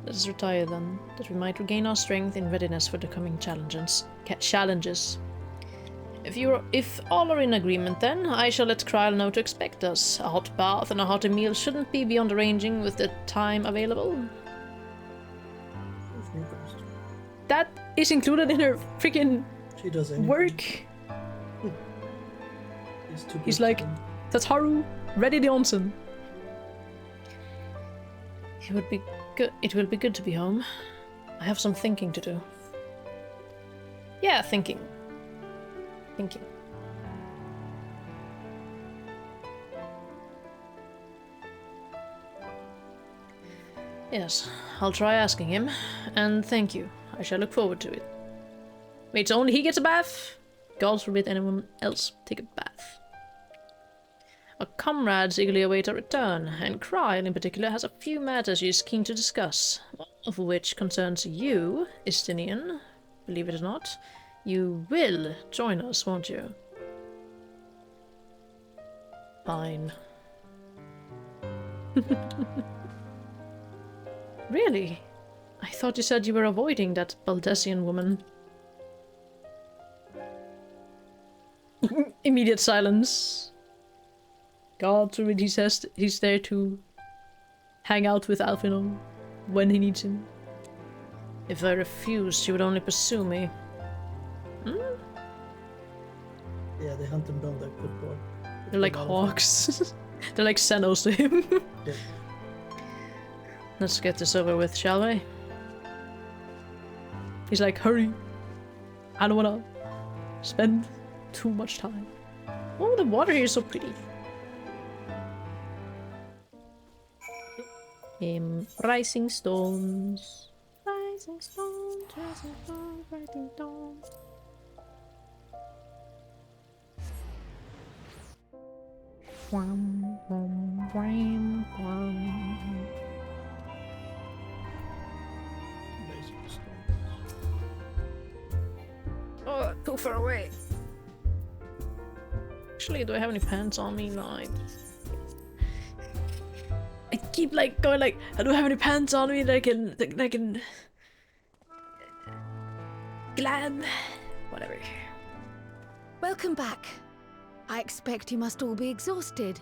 Let us retire then, that we might regain our strength in readiness for the coming challenges. If all are in agreement then, I shall let Kryl know to expect us. A hot bath and a hearty meal shouldn't be beyond arranging with the time available. That is included in her freaking work. He's like, Tataru, ready the onsen. It will be good to be home. I have some thinking to do. Yeah, thinking. Yes, I'll try asking him, and thank you. I shall look forward to it. Wait, so only he gets a bath? God forbid anyone else take a bath. Our comrades eagerly await our return, and Kryl in particular has a few matters he is keen to discuss, one of which concerns you, Istinian. Believe it or not, you will join us, won't you? Fine. Really? I thought you said you were avoiding that Baldessian woman. Immediate silence. God forbid he says he's there to hang out with Alphinaud when he needs him. If I refused, she would only pursue me. Yeah, they hunt and build that good boy. They're like hawks. They're like Senos to him. Yeah. Let's get this over with, shall we? He's like, hurry. I don't wanna spend too much time. Oh, the water here is so pretty. Rising stones. Rising stones, rising stones, rising stones. Wham, wham, wham, wham. Oh, too far away. Actually, do I have any pants on me? No, I keep like going like, I don't have any pants on me that I can glam. Whatever. Welcome back. I expect you must all be exhausted.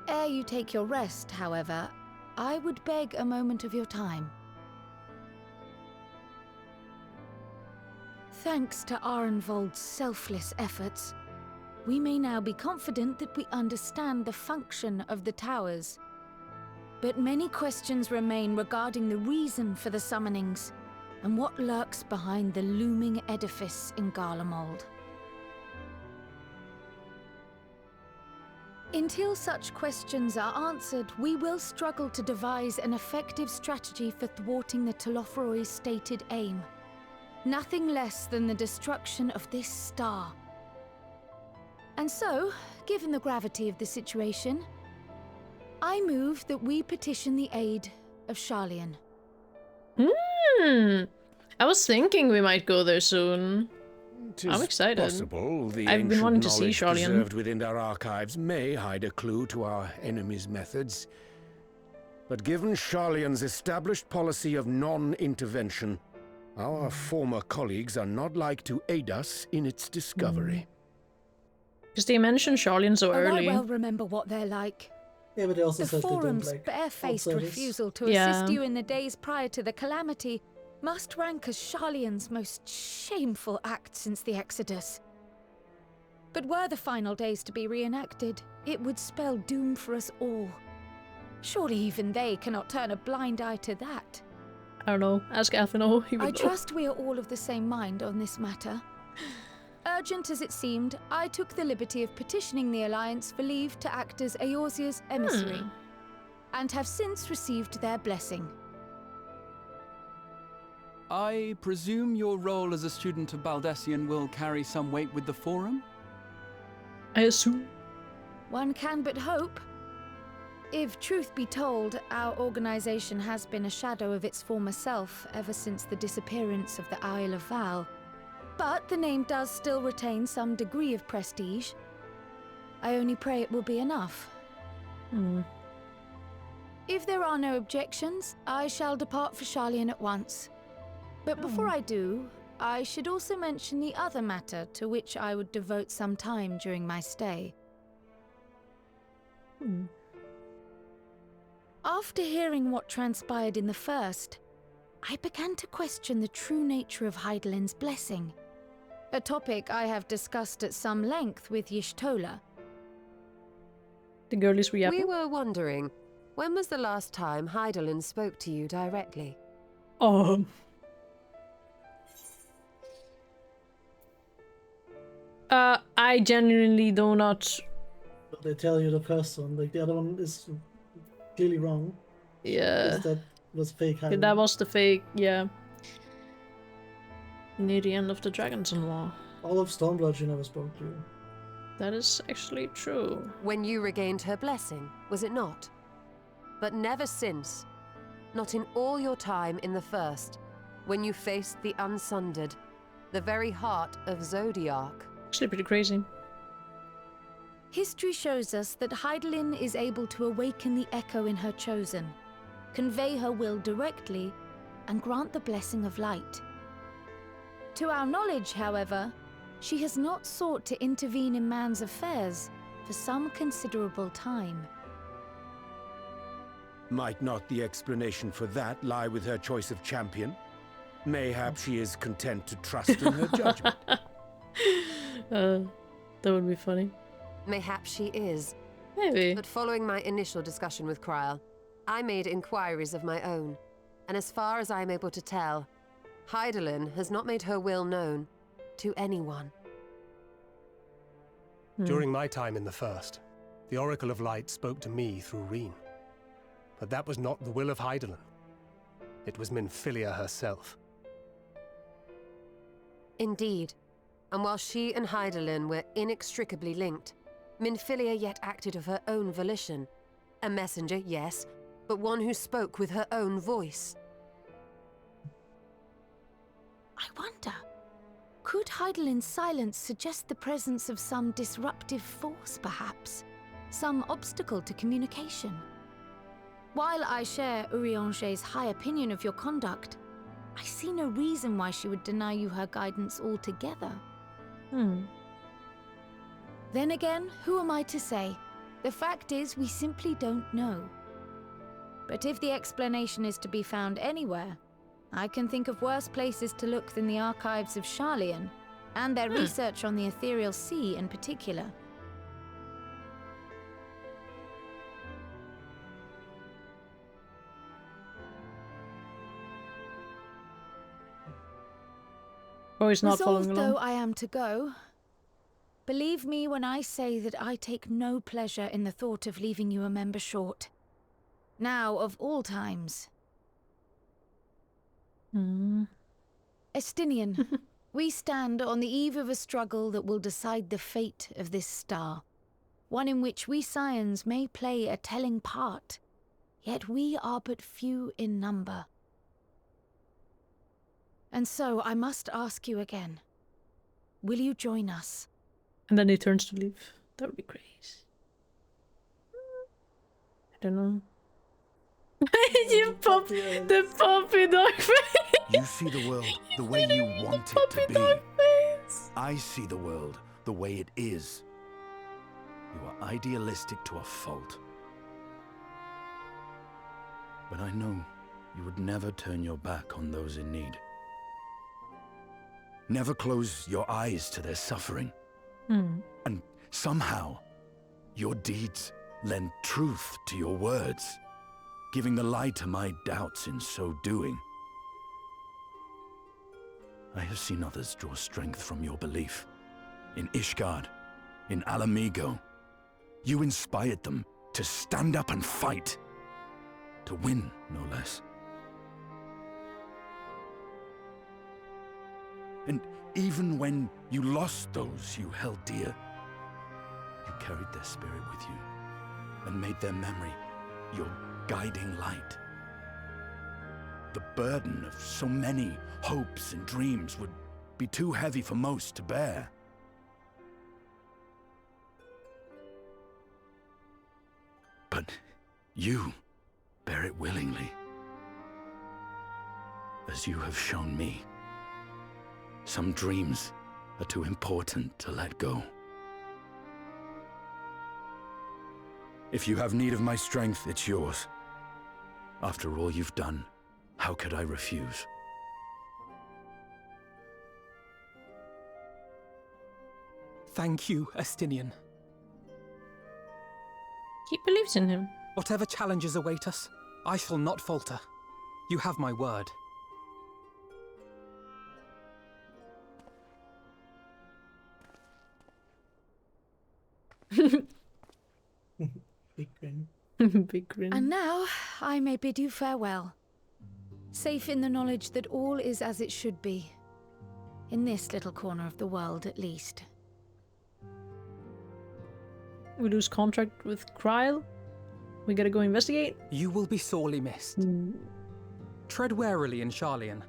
Ere you take your rest, however, I would beg a moment of your time. Thanks to Arenvald's selfless efforts, we may now be confident that we understand the function of the towers. But many questions remain regarding the reason for the summonings and what lurks behind the looming edifice in Garlemald. Until such questions are answered, we will struggle to devise an effective strategy for thwarting the Telophoroi's stated aim. Nothing less than the destruction of this star. And so, given the gravity of the situation, I move that we petition the aid of Sharlayan. I was thinking we might go there soon. I'm excited. Possible the I've been ancient wanting to see knowledge Sharlayan. preserved within our archives may hide a clue to our enemy's methods. But given Sharlayan's established policy of non-intervention, our former colleagues are not like to aid us in its discovery. Because they mentioned Sharlayan so early. I well remember what they're like. Yeah, but they also The said they don't Forum's like barefaced outsiders. refusal to Yeah. assist you in the days prior to the calamity must rank as Sharlayan's most shameful act since the Exodus. But were the final days to be reenacted, it would spell doom for us all. Surely even they cannot turn a blind eye to that. I don't know. Ask Alphino. He would I know. trust we are all of the same mind on this matter. Urgent as it seemed, I took the liberty of petitioning the Alliance for leave to act as Eorzea's emissary, and have since received their blessing. I presume your role as a student of Baldessian will carry some weight with the Forum? I assume. One can but hope. If truth be told, our organization has been a shadow of its former self ever since the disappearance of the Isle of Val. But the name does still retain some degree of prestige. I only pray it will be enough. If there are no objections, I shall depart for Sharlayan at once. But before I do, I should also mention the other matter to which I would devote some time during my stay. After hearing what transpired in the first, I began to question the true nature of Hydaelyn's blessing, a topic I have discussed at some length with Y'shtola. The girlies were yapping. We were wondering, when was the last time Hydaelyn spoke to you directly? I genuinely do not. But they tell you the first one, like the other one is clearly wrong. Yeah. Because that was fake. Yeah, that was the fake, yeah. Near the end of the Dragons in Law. All of Stormblood she never spoke to. That is actually true. When you regained her blessing, was it not? But never since. Not in all your time in the first, when you faced the Unsundered, the very heart of Zodiark. Actually pretty crazy. History shows us that Hydaelyn is able to awaken the echo in her chosen, convey her will directly, and grant the blessing of light. To our knowledge, however, she has not sought to intervene in man's affairs for some considerable time. Might not the explanation for that lie with her choice of champion? Mayhap she is content to trust in her judgment. That would be funny. Mayhap she is. Maybe. But following my initial discussion with Kryal, I made inquiries of my own, and as far as I am able to tell, Hydaelyn has not made her will known to anyone. During my time in the First, the Oracle of Light spoke to me through Reen. But that was not the will of Hydaelyn. It was Minfilia herself. Indeed. And while she and Hydaelyn were inextricably linked, Minfilia yet acted of her own volition. A messenger, yes, but one who spoke with her own voice. I wonder, could Hydaelyn's silence suggest the presence of some disruptive force, perhaps? Some obstacle to communication? While I share Urianger's high opinion of your conduct, I see no reason why she would deny you her guidance altogether. Then again, who am I to say? The fact is, we simply don't know. But if the explanation is to be found anywhere, I can think of worse places to look than the archives of Sharlayan, and their research on the Ethereal Sea in particular. Oh, he's not following Resolved along. though I am to go, Believe me when I say that I take no pleasure in the thought of leaving you a member short. Now, of all times. Estinian, we stand on the eve of a struggle that will decide the fate of this star. One in which we Scions may play a telling part, yet we are but few in number. And so I must ask you again, will you join us? And then he turns to leave. That would be great. I don't know. You the puppy dog face! You see the world the way you want it to be. I see the world the way it is. You are idealistic to a fault. But I know you would never turn your back on those in need. Never close your eyes to their suffering. And somehow, your deeds lend truth to your words, giving the lie to my doubts in so doing. I have seen others draw strength from your belief. In Ishgard, in Alamigo, you inspired them to stand up and fight. To win, no less. And even when you lost those you held dear, you carried their spirit with you and made their memory your guiding light. The burden of so many hopes and dreams would be too heavy for most to bear. But you bear it willingly, as you have shown me. Some dreams are too important to let go. If you have need of my strength, it's yours. After all you've done, how could I refuse? Thank you, Estinian. He believes in him. Whatever challenges await us, I shall not falter. You have my word. Big grin. Big grin. And now I may bid you farewell. Safe in the knowledge that all is as it should be. In this little corner of the world, at least. We lose contract with Kryle. We gotta go investigate. You will be sorely missed. Tread warily in Sharlayan.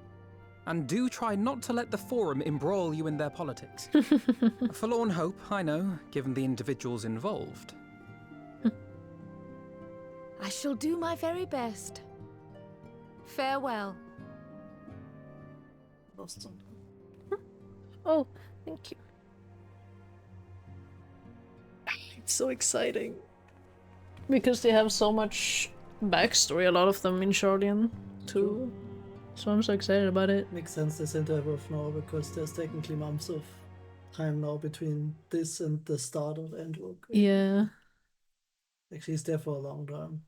And do try not to let the Forum embroil you in their politics. A forlorn hope, I know, given the individuals involved. I shall do my very best. Farewell. Boston. Oh, thank you. It's so exciting. Because they have so much backstory, a lot of them in Sharlayan too. So I'm so excited about it. Makes sense they sent her off now because there's technically months of time now between this and the start of Endwalk. Yeah. Actually, he's there for a long time.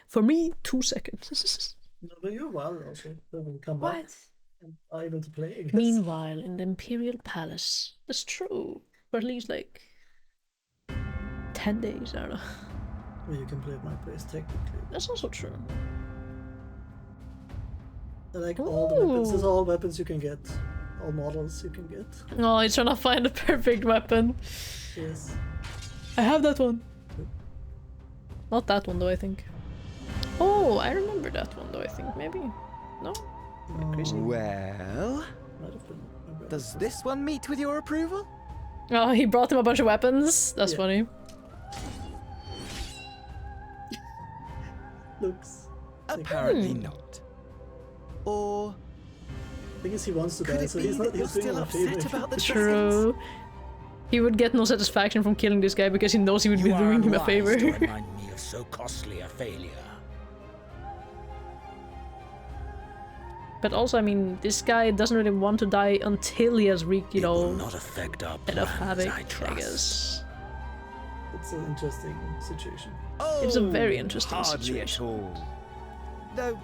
For me, 2 seconds. No, but you're wild also. Then we'll come What? back and are able to play again. Meanwhile, in the Imperial Palace. That's true. For at least like 10 days, I don't know. Well, you can play at my place technically. That's also true. I like all the weapons. There's all weapons you can get. All models you can get. Oh, he's trying to find the perfect weapon. Yes. I have that one. Not that one though, I think. Oh, I remember that one though, I think. Maybe. No? Crazy. Well, does this one meet with your approval? Oh, he brought him a bunch of weapons? That's funny. Looks. Apparently not. Or I think he wants to could die, it so be he's that not. you're He's doing still a upset favor. about the True. He would get no satisfaction from killing this guy because he knows he would be doing him a favor. To remind me of so costly a failure. But also, I mean, this guy doesn't really want to die until he has wreaked, you know, Not affect our enough plans, havoc, I I trust. guess. It's an interesting situation. It's a very interesting hardly situation. at all. Though,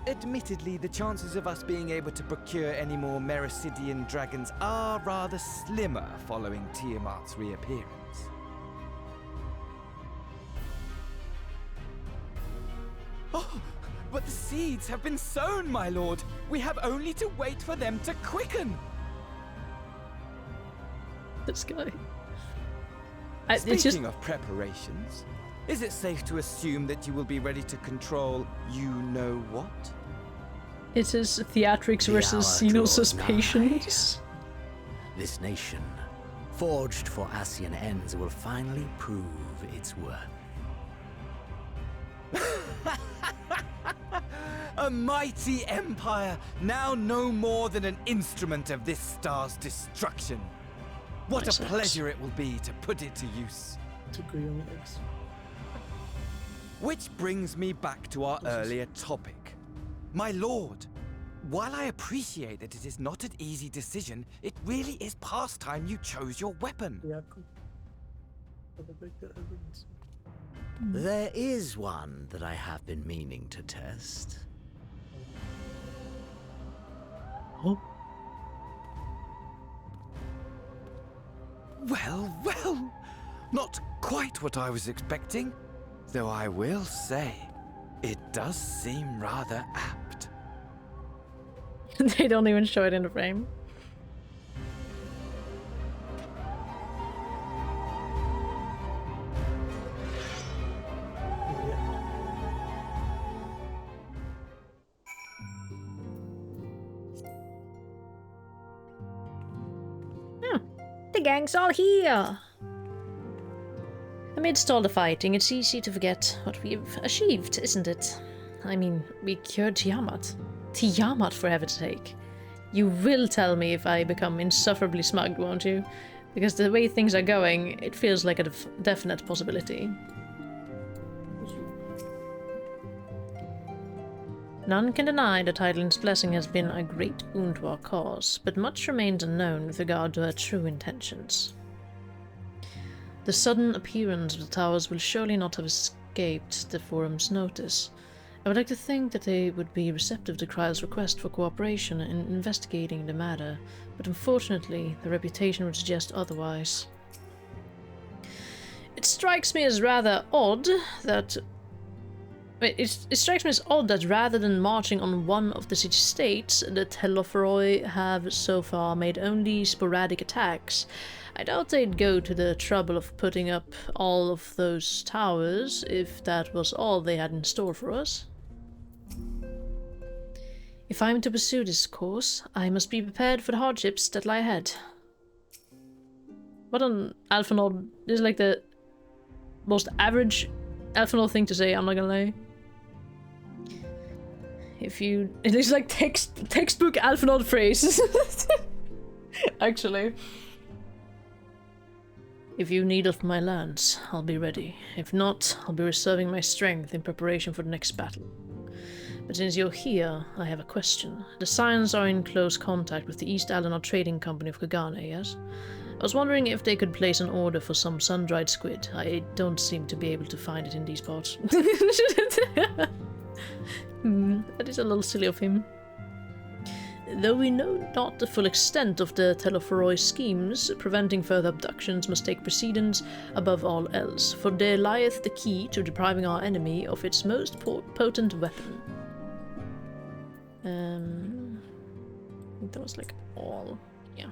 Admittedly, the chances of us being able to procure any more Mericidian dragons are rather slimmer following Tiamat's reappearance. Oh, but the seeds have been sown, my lord. We have only to wait for them to quicken. This guy. Speaking of preparations, is it safe to assume that you will be ready to control you-know-what? It is theatrics versus Xenosis patience. This nation, forged for Ascian ends, will finally prove its worth. A mighty empire, now no more than an instrument of this star's destruction. What a pleasure it will be to put it to use. Which brings me back to our earlier topic. My lord, while I appreciate that it is not an easy decision, it really is past time you chose your weapon. There is one that I have been meaning to test. Oh. Well, well, not quite what I was expecting, though I will say, it does seem rather apt. They don't even show it in the frame. The gang's all here! Amidst all the fighting, it's easy to forget what we've achieved, isn't it? I mean, we cured Tiamat. Tiamat, for heaven's sake. You will tell me if I become insufferably smug, won't you? Because the way things are going, it feels like a definite possibility. None can deny that Hydaelyn's blessing has been a great boon to our cause, but much remains unknown with regard to her true intentions. The sudden appearance of the towers will surely not have escaped the Forum's notice. I would like to think that they would be receptive to Kryle's request for cooperation in investigating the matter, but unfortunately, their reputation would suggest otherwise. It strikes me as rather odd that It strikes me as odd that rather than marching on one of the city-states, the Telophoroi have so far made only sporadic attacks. I doubt they'd go to the trouble of putting up all of those towers if that was all they had in store for us. If I'm to pursue this course, I must be prepared for the hardships that lie ahead. What an Alphanod. This is like the most average Alphanod thing to say, I'm not gonna lie. It is like textbook Alphanod phrase. Actually. If you need of my lands, I'll be ready. If not, I'll be reserving my strength in preparation for the next battle. But since you're here, I have a question. The Scions are in close contact with the East Alanor Trading Company of Kagane, yes? I was wondering if they could place an order for some sun-dried squid. I don't seem to be able to find it in these parts. That is a little silly of him. Though we know not the full extent of the Telophoroi schemes, preventing further abductions must take precedence above all else, for there lieth the key to depriving our enemy of its most potent weapon. I think that was like all, yeah.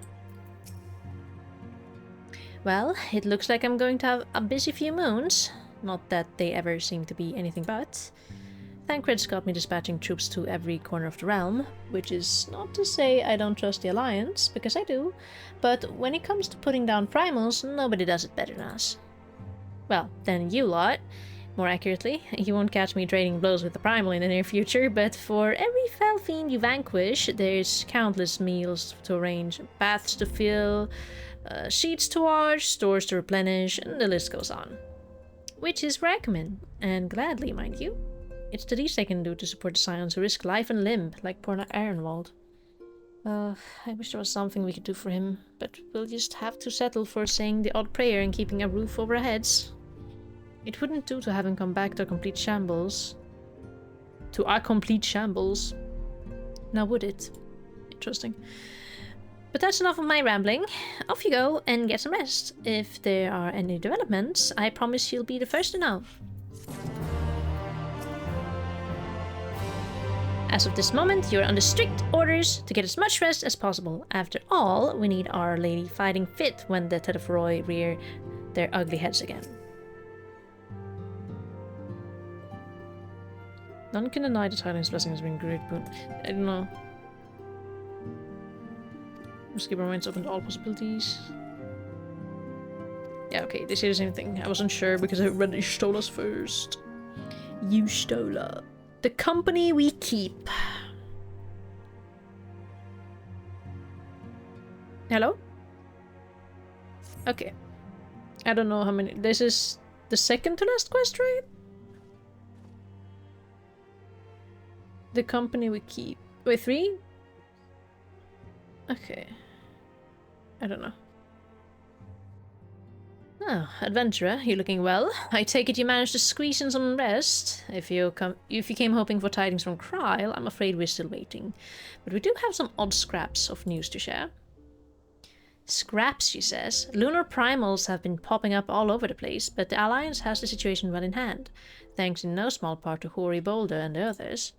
Well, it looks like I'm going to have a busy few moons. Not that they ever seem to be anything but. Thancred's got me dispatching troops to every corner of the realm, which is not to say I don't trust the Alliance, because I do, but when it comes to putting down primals, nobody does it better than us. Well, than you lot. More accurately, you won't catch me trading blows with the primal in the near future, but for every fell fiend you vanquish, there's countless meals to arrange, paths to fill, sheets to wash, stores to replenish, and the list goes on. Which is where I come in, and gladly, mind you. It's the least I can do to support the Scions who risk life and limb, like poor Ehrenwald. I wish there was something we could do for him, but we'll just have to settle for saying the odd prayer and keeping a roof over our heads. It wouldn't do to have him come back to a complete shambles. to a complete shambles. Now would it? Interesting. But that's enough of my rambling. Off you go and get some rest. If there are any developments, I promise you'll be the first to know. As of this moment, you're under strict orders to get as much rest as possible. After all, we need Our Lady fighting fit when the Pt.4 rear their ugly heads again. None can deny the Thailand's blessing has been great boon. I don't know. Let's keep our minds open to all possibilities. Yeah, okay, they say the same thing. I wasn't sure because I read Ystola's first. Ystola. The company we keep. Hello? Okay. I don't know how many. This is the second to last quest, right? The company we keep. Wait, 3? Okay. I don't know. Oh, adventurer, you're looking well. I take it you managed to squeeze in some rest. If you came hoping for tidings from Kryle, I'm afraid we're still waiting. But we do have some odd scraps of news to share. Scraps, she says. Lunar primals have been popping up all over the place, but the Alliance has the situation well in hand, thanks in no small part to Hoary Boulder and the others.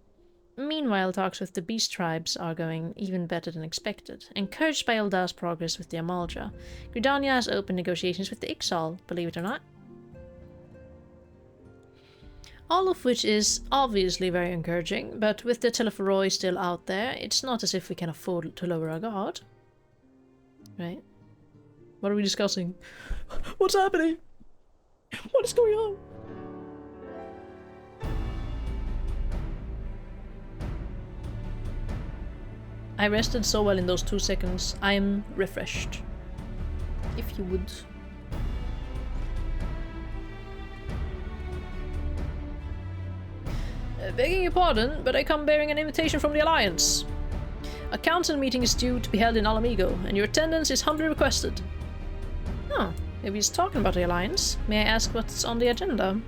Meanwhile, talks with the beast tribes are going even better than expected. Encouraged by Elda's progress with the Amalja, Gridania has opened negotiations with the Ixal, believe it or not. All of which is obviously very encouraging, but with the Pt.4 still out there, it's not as if we can afford to lower our guard. Right? What are we discussing? What's happening? What is going on? I rested so well in those 2 seconds. I am refreshed. If you would. Begging your pardon, but I come bearing an invitation from the Alliance. A council meeting is due to be held in Alamigo, and your attendance is humbly requested. Oh, maybe he's talking about the Alliance. May I ask what's on the agenda?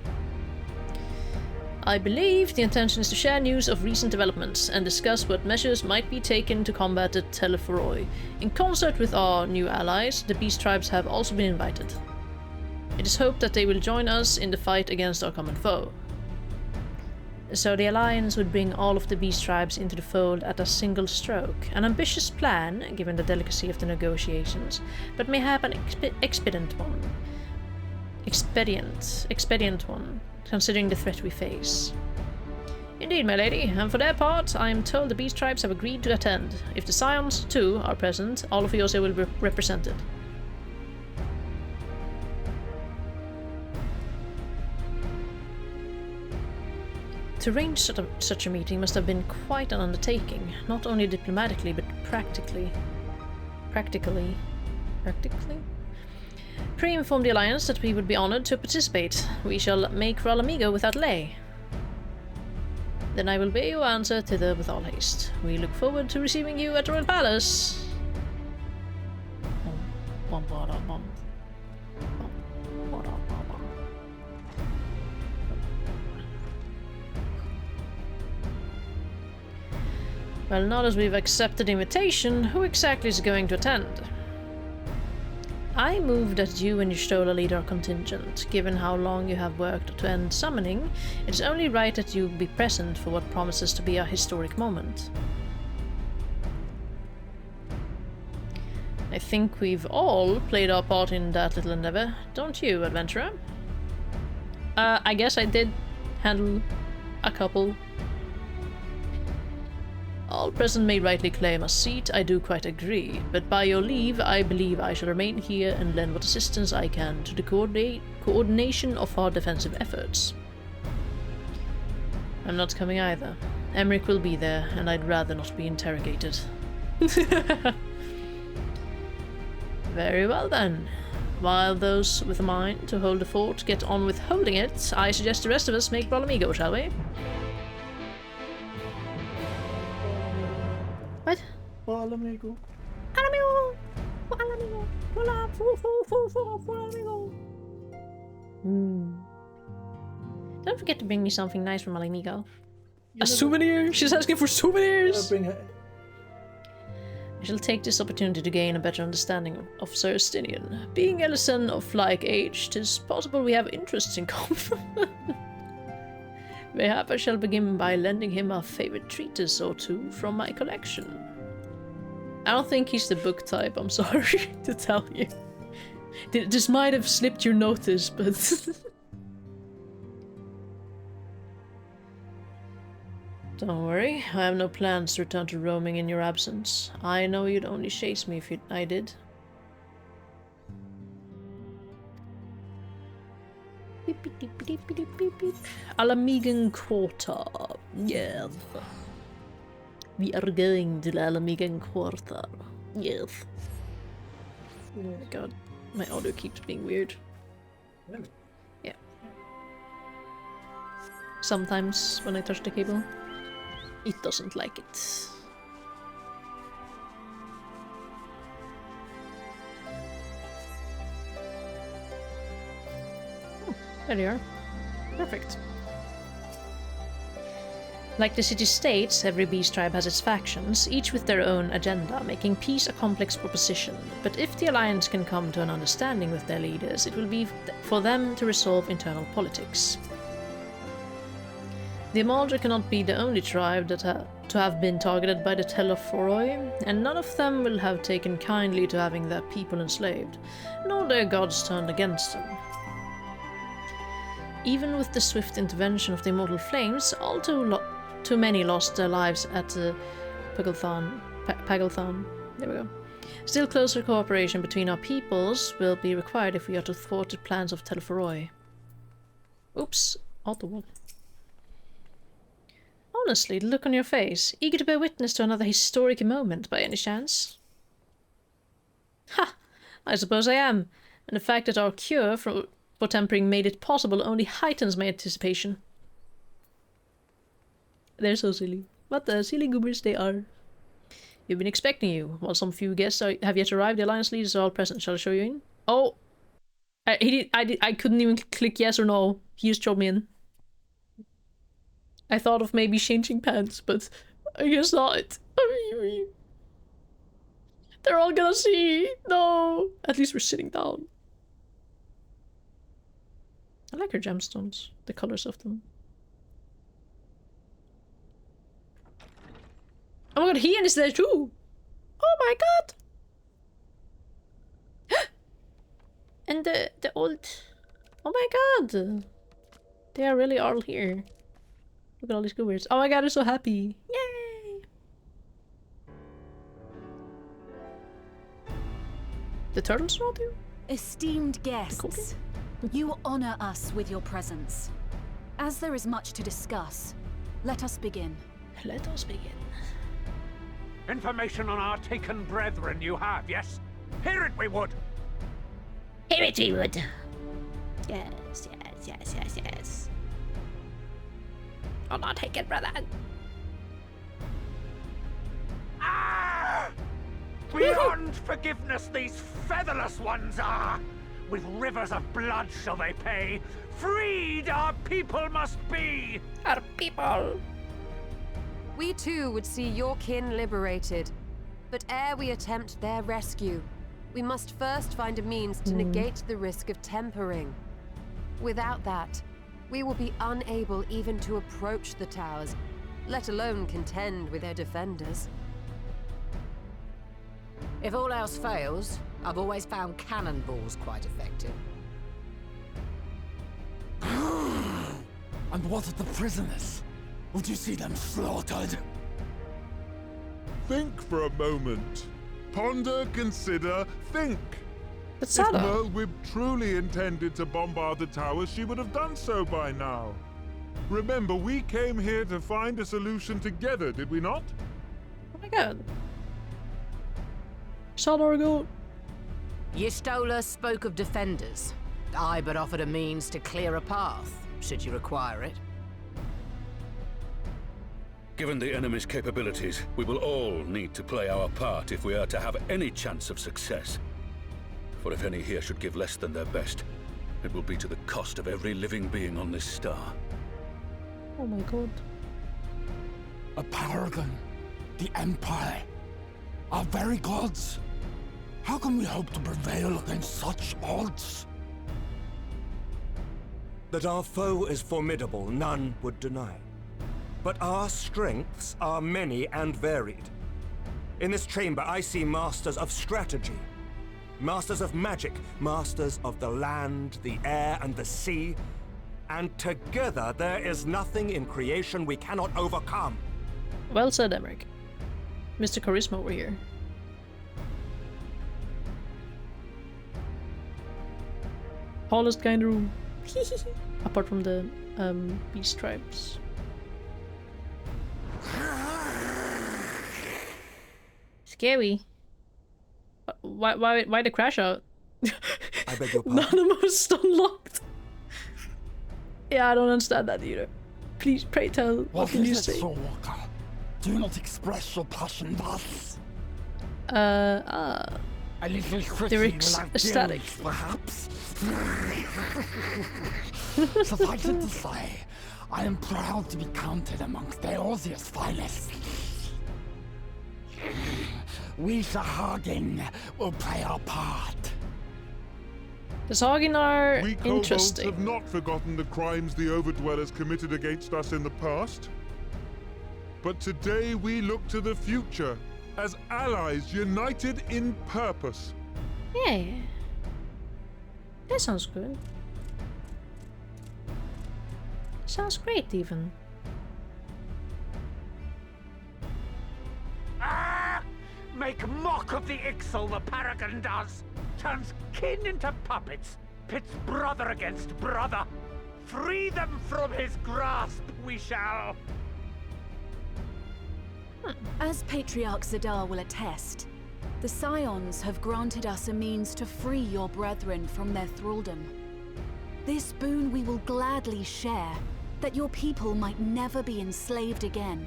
I believe the intention is to share news of recent developments and discuss what measures might be taken to combat the Pt.4. In concert with our new allies, the beast tribes have also been invited. It is hoped that they will join us in the fight against our common foe. So the alliance would bring all of the beast tribes into the fold at a single stroke. An ambitious plan, given the delicacy of the negotiations, but mayhap an expedient one, considering the threat we face. Indeed, my lady, and for their part, I am told the beast tribes have agreed to attend. If the Scions, too, are present, all of Eosia will be represented. To arrange such a meeting must have been quite an undertaking, not only diplomatically, but practically. Pre-inform the Alliance that we would be honored to participate. We shall make for Alamigo without delay. Then I will bear your answer thither with all haste. We look forward to receiving you at the Royal Palace. Well, not as we've accepted the invitation, who exactly is going to attend? I move that you and Ystola lead our contingent. Given how long you have worked to end summoning, it's only right that you be present for what promises to be a historic moment. I think we've all played our part in that little endeavor, don't you, adventurer? I guess I did handle a couple. All present may rightly claim a seat, I do quite agree, but by your leave, I believe I shall remain here and lend what assistance I can to the coordination of our defensive efforts. I'm not coming either. Emmerich will be there, and I'd rather not be interrogated. Very well then. While those with a mind to hold the fort get on with holding it, I suggest the rest of us make Alamigo, shall we? What? Alamigo. Alamigo! Alamigo! Alamigo! Don't forget to bring me something nice from Alamigo. A souvenir? She's asking for souvenirs! Bring her. I shall take this opportunity to gain a better understanding of Sir Estinian. Being Ellison of like age, 'tis possible we have interests in common. Mayhap I shall begin by lending him a favorite treatise or two from my collection. I don't think he's the book type, I'm sorry to tell you. This might have slipped your notice, but... Don't worry, I have no plans to return to roaming in your absence. I know you'd only chase me if I did. Alamigan Quarter. Yes. We are going to Alamigan Quarter. Yes. Oh my god. My audio keeps being weird. Really? Yeah. Sometimes when I touch the cable, it doesn't like it. There you are. Perfect. Like the city states, every beast tribe has its factions, each with their own agenda, making peace a complex proposition. But if the Alliance can come to an understanding with their leaders, it will be for them to resolve internal politics. The Amaldra cannot be the only tribe that to have been targeted by the Tel-Foroi, and none of them will have taken kindly to having their people enslaved, nor their gods turned against them. Even with the swift intervention of the Immortal Flames, all too many lost their lives at Pagalthan. There we go. Still closer cooperation between our peoples will be required if we are to thwart the plans of Tel-Foroi. Oops, auto. Honestly, the look on your face, eager to bear witness to another historic moment by any chance? Ha! I suppose I am, and the fact that our cure for tempering made it possible only heightens my anticipation. They're so silly. What the silly goobers they are. You've been expecting you. While some few guests have yet arrived, the Alliance leaders are all present. Shall I show you in? Oh! I couldn't even click yes or no. He just showed me in. I thought of maybe changing pants, but I guess not. They're all gonna see! No! At least we're sitting down. I like her gemstones, the colors of them. Oh my god, Ian is there too! Oh my god! And the old... Oh my god! They are really all here. Look at all these goobers. Oh my god, I'm so happy! Yay! The turtles not here? Esteemed guests, you honor us with your presence. As there is much to discuss, let us begin. Let us begin. Information on our taken brethren you have, yes? Hear it we would! Hear it we would! Yes, yes, yes, yes, yes. On our taken brethren. Ah! Beyond forgiveness these featherless ones are! With rivers of blood shall they pay. Freed our people must be! Our people! We too would see your kin liberated. But ere we attempt their rescue, we must first find a means to negate the risk of tempering. Without that, we will be unable even to approach the towers, let alone contend with their defenders. If all else fails, I've always found cannonballs quite effective. And what of the prisoners? Would you see them slaughtered? Think for a moment. Ponder, consider, think. But if Merlwyb truly intended to bombard the towers, she would have done so by now. Remember, we came here to find a solution together, did we not? Oh my god. Salargo. Y'Stola spoke of defenders. I but offered a means to clear a path, should you require it. Given the enemy's capabilities, we will all need to play our part if we are to have any chance of success. For if any here should give less than their best, it will be to the cost of every living being on this star. Oh my god. A paragon, the Empire, our very gods. How can we hope to prevail against such odds? That our foe is formidable, none would deny. But our strengths are many and varied. In this chamber, I see masters of strategy, masters of magic, masters of the land, the air, and the sea. And together, there is nothing in creation we cannot overcome. Well said, Emmerich. Mr. Charisma over here. Tallest guy in the room. Apart from the beast tribes. Scary. Why the crash out? I beg your pardon? None of us unlocked. Yeah, I don't understand that either. Please, pray tell, what can you say? Soul Walker? Do not express your passion thus. A little they're ecstatic. Perhaps. Suffice it to say, I am proud to be counted amongst Eorzea's finest. We Sahagin will play our part. The Sahagin are We kobolds interesting. have not forgotten the crimes the Overdwellers committed against us in the past. But today we look to the future as allies united in purpose. Yeah. That sounds good. Sounds great, even. Make mock of the Ixal the Paragon does! Turns kin into puppets! Pits brother against brother! Free them from his grasp, we shall! As Patriarch Zadar will attest, the Scions have granted us a means to free your brethren from their thraldom. This boon we will gladly share, that your people might never be enslaved again.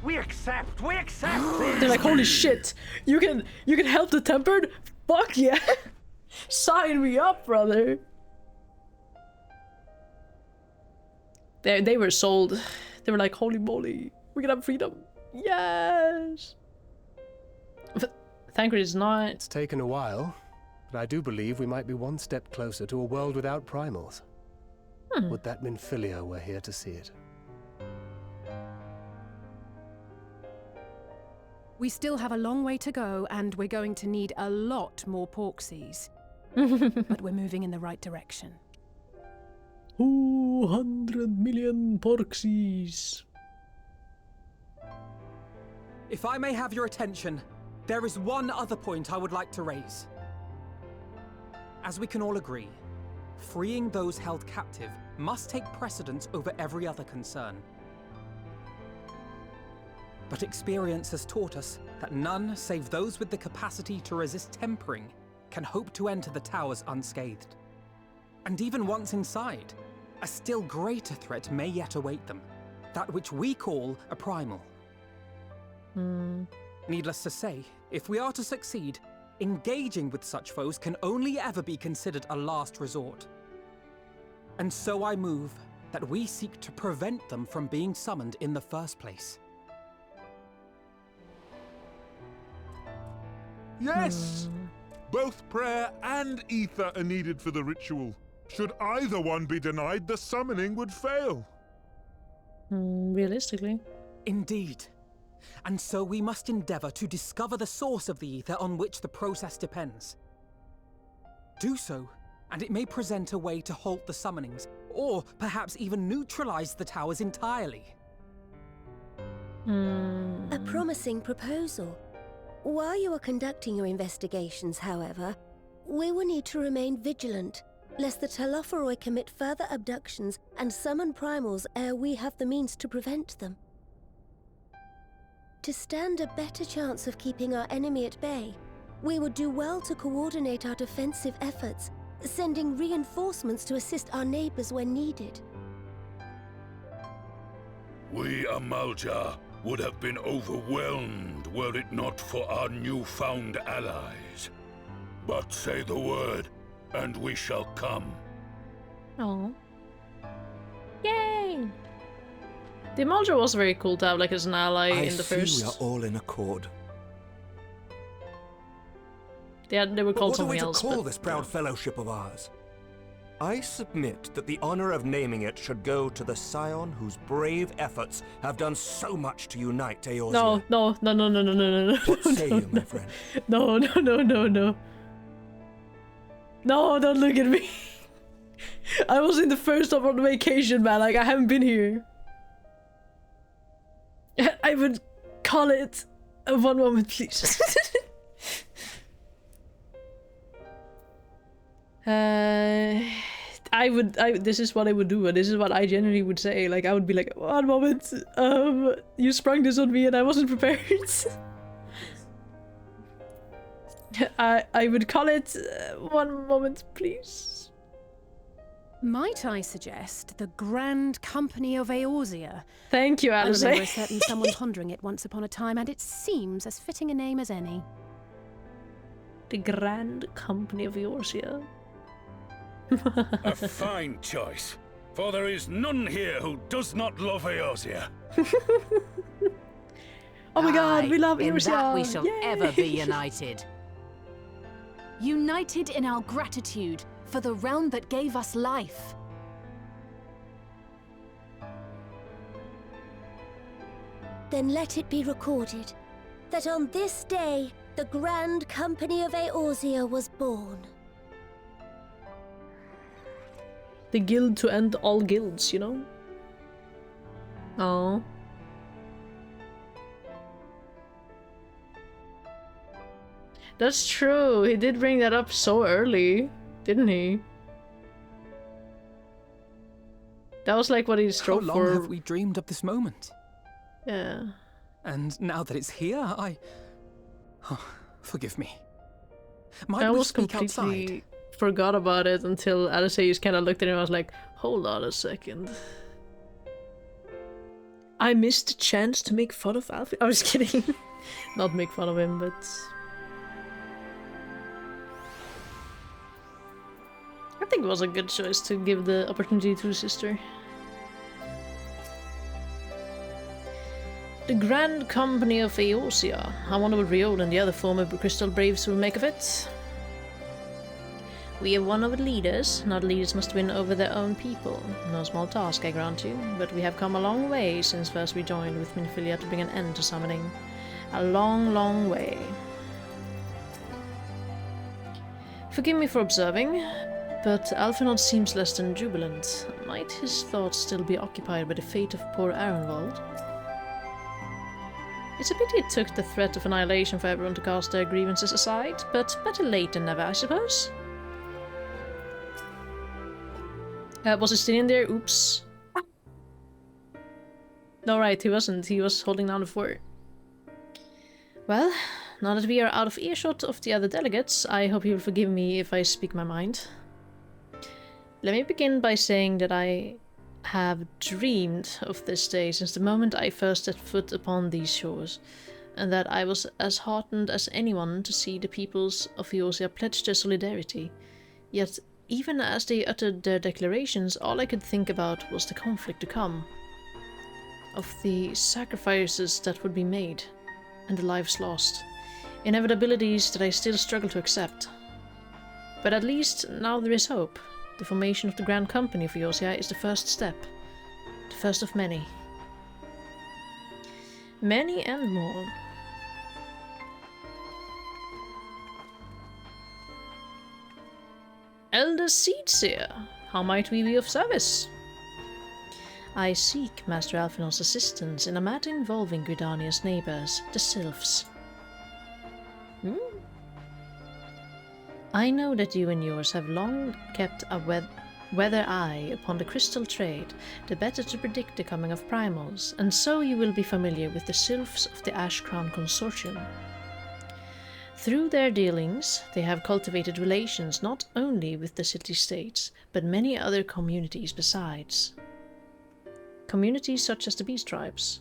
We accept! We accept! They're like, holy shit! You can help the Tempered? Fuck yeah! Sign me up, brother! They were sold. They were like, holy moly, we can have freedom. Yes! Thancred is not. It's taken a while, but I do believe we might be one step closer to a world without primals. Would that Minfilia were here to see it. We still have a long way to go, and we're going to need a lot more Porksies. But we're moving in the right direction. 200 million Porksies. If I may have your attention, there is one other point I would like to raise. As we can all agree, freeing those held captive must take precedence over every other concern. But experience has taught us that none save those with the capacity to resist tempering can hope to enter the towers unscathed. And even once inside, a still greater threat may yet await them, that which we call a primal. Needless to say, if we are to succeed, engaging with such foes can only ever be considered a last resort. And so I move that we seek to prevent them from being summoned in the first place. Yes! Both prayer and ether are needed for the ritual. Should either one be denied, the summoning would fail. Realistically. Indeed. And so we must endeavor to discover the source of the ether on which the process depends. Do so, and it may present a way to halt the summonings, or perhaps even neutralize the towers entirely. A promising proposal. While you are conducting your investigations, however, we will need to remain vigilant, lest the Telophoroi commit further abductions and summon primals ere we have the means to prevent them. To stand a better chance of keeping our enemy at bay, we would do well to coordinate our defensive efforts, sending reinforcements to assist our neighbors when needed. We Amalja would have been overwhelmed were it not for our newfound allies. But say the word, and we shall come. Oh. Yay! The Maldra was very cool to have, like, as an ally in the first. we are all in accord. They were called something else. What are we to call this proud fellowship of ours? I submit that the honor of naming it should go to the scion whose brave efforts have done so much to unite Eorzea. No. What say you, my friend? No. No, don't look at me. I was in the first up on vacation, man. Like, I haven't been here. I would call it... one moment, please. This is what I would do, and this is what I generally would say. Like, I would be like, one moment, you sprung this on me and I wasn't prepared. I would call it, one moment, please. Might I suggest the Grand Company of Eorzea? Thank you, Alice. I remember a certain someone pondering it once upon a time, and it seems as fitting a name as any. The Grand Company of Eorzea. A fine choice, for there is none here who does not love Eorzea. Oh my god, we love Eorzea! In that we shall Yay! ever be united. United in our gratitude for the realm that gave us life. Then let it be recorded that on this day, the Grand Company of Eorzea was born. The guild to end all guilds, you know? Oh. That's true, he did bring that up so early, didn't he? That was like what he strove for. How long have we dreamed of this moment? Yeah. And now that it's here, oh, forgive me. Might I we was speak completely outside? forgot about it until Alice just kind of looked at him and was like, hold on a second. I missed the chance to make fun of Alfie. I was kidding. Not make fun of him, but... I think it was a good choice to give the opportunity to his sister. The Grand Company of Eorzea. I wonder what Riol and the other former Crystal Braves will make of it. We have one of the leaders. Now the leaders must win over their own people. No small task, I grant you, but we have come a long way since first we joined with Minfilia to bring an end to summoning. A long, long way. Forgive me for observing, but Alphinaud seems less than jubilant. Might his thoughts still be occupied by the fate of poor Arenwald? It's a pity it took the threat of annihilation for everyone to cast their grievances aside, but better late than never, I suppose. Was he still in there? Oops. No, right, he wasn't. He was holding down the fort. Well, now that we are out of earshot of the other delegates, I hope you will forgive me if I speak my mind. Let me begin by saying that I have dreamed of this day since the moment I first set foot upon these shores, and that I was as heartened as anyone to see the peoples of Eorzea pledge their solidarity. Yet, even as they uttered their declarations, all I could think about was the conflict to come, of the sacrifices that would be made, and the lives lost, inevitabilities that I still struggle to accept. But at least now there is hope. The formation of the Grand Company of Eorzea is the first step, the first of many. Many and more. Elder Seedseer, how might we be of service? I seek Master Alphinaud's assistance in a matter involving Gridania's neighbors, the Sylphs. I know that you and yours have long kept a weather eye upon the crystal trade, the better to predict the coming of primals, and so you will be familiar with the Sylphs of the Ash Crown Consortium. Through their dealings, they have cultivated relations not only with the city-states, but many other communities besides. Communities such as the Beast Tribes.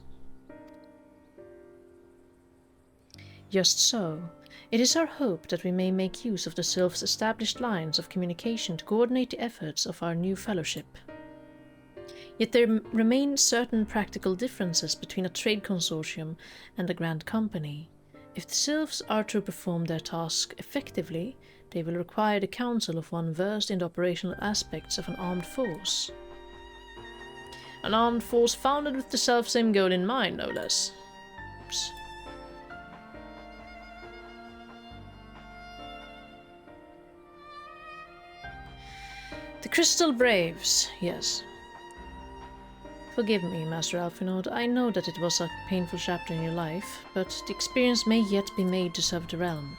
Just so, it is our hope that we may make use of the Sylphs' established lines of communication to coordinate the efforts of our new fellowship. Yet there remain certain practical differences between a trade consortium and a grand company. If the sylphs are to perform their task effectively, they will require the counsel of one versed in the operational aspects of an armed force. An armed force founded with the self-same goal in mind, no less. Oops. The Crystal Braves, yes. Forgive me, Master Alphinaud. I know that it was a painful chapter in your life, but the experience may yet be made to serve the realm.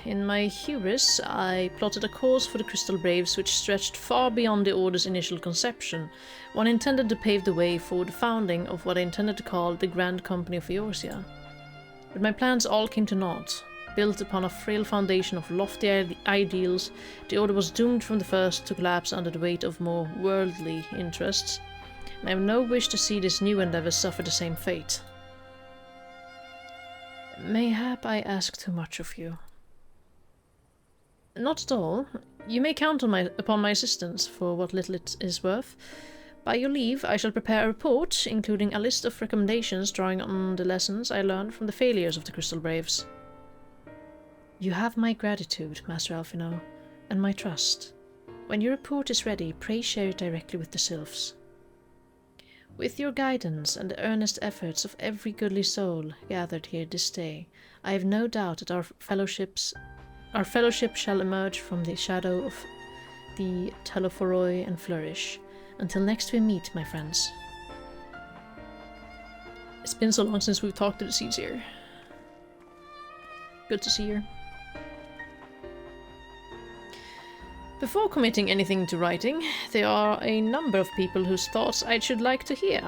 In my hubris, I plotted a course for the Crystal Braves which stretched far beyond the Order's initial conception, one intended to pave the way for the founding of what I intended to call the Grand Company of Eorzea. But my plans all came to naught. Built upon a frail foundation of lofty ideals, the Order was doomed from the first to collapse under the weight of more worldly interests, and I have no wish to see this new endeavor suffer the same fate. Mayhap I ask too much of you. Not at all. You may count on upon my assistance for what little it is worth. By your leave, I shall prepare a report, including a list of recommendations drawing on the lessons I learned from the failures of the Crystal Braves. You have my gratitude, Master Alphinaud, and my trust. When your report is ready, pray share it directly with the sylphs. With your guidance and the earnest efforts of every goodly soul gathered here this day, I have no doubt that our fellowship shall emerge from the shadow of the Tel.4 and flourish. Until next we meet, my friends. It's been so long since we've talked to the seeds here. Good to see you. Before committing anything to writing, there are a number of people whose thoughts I should like to hear.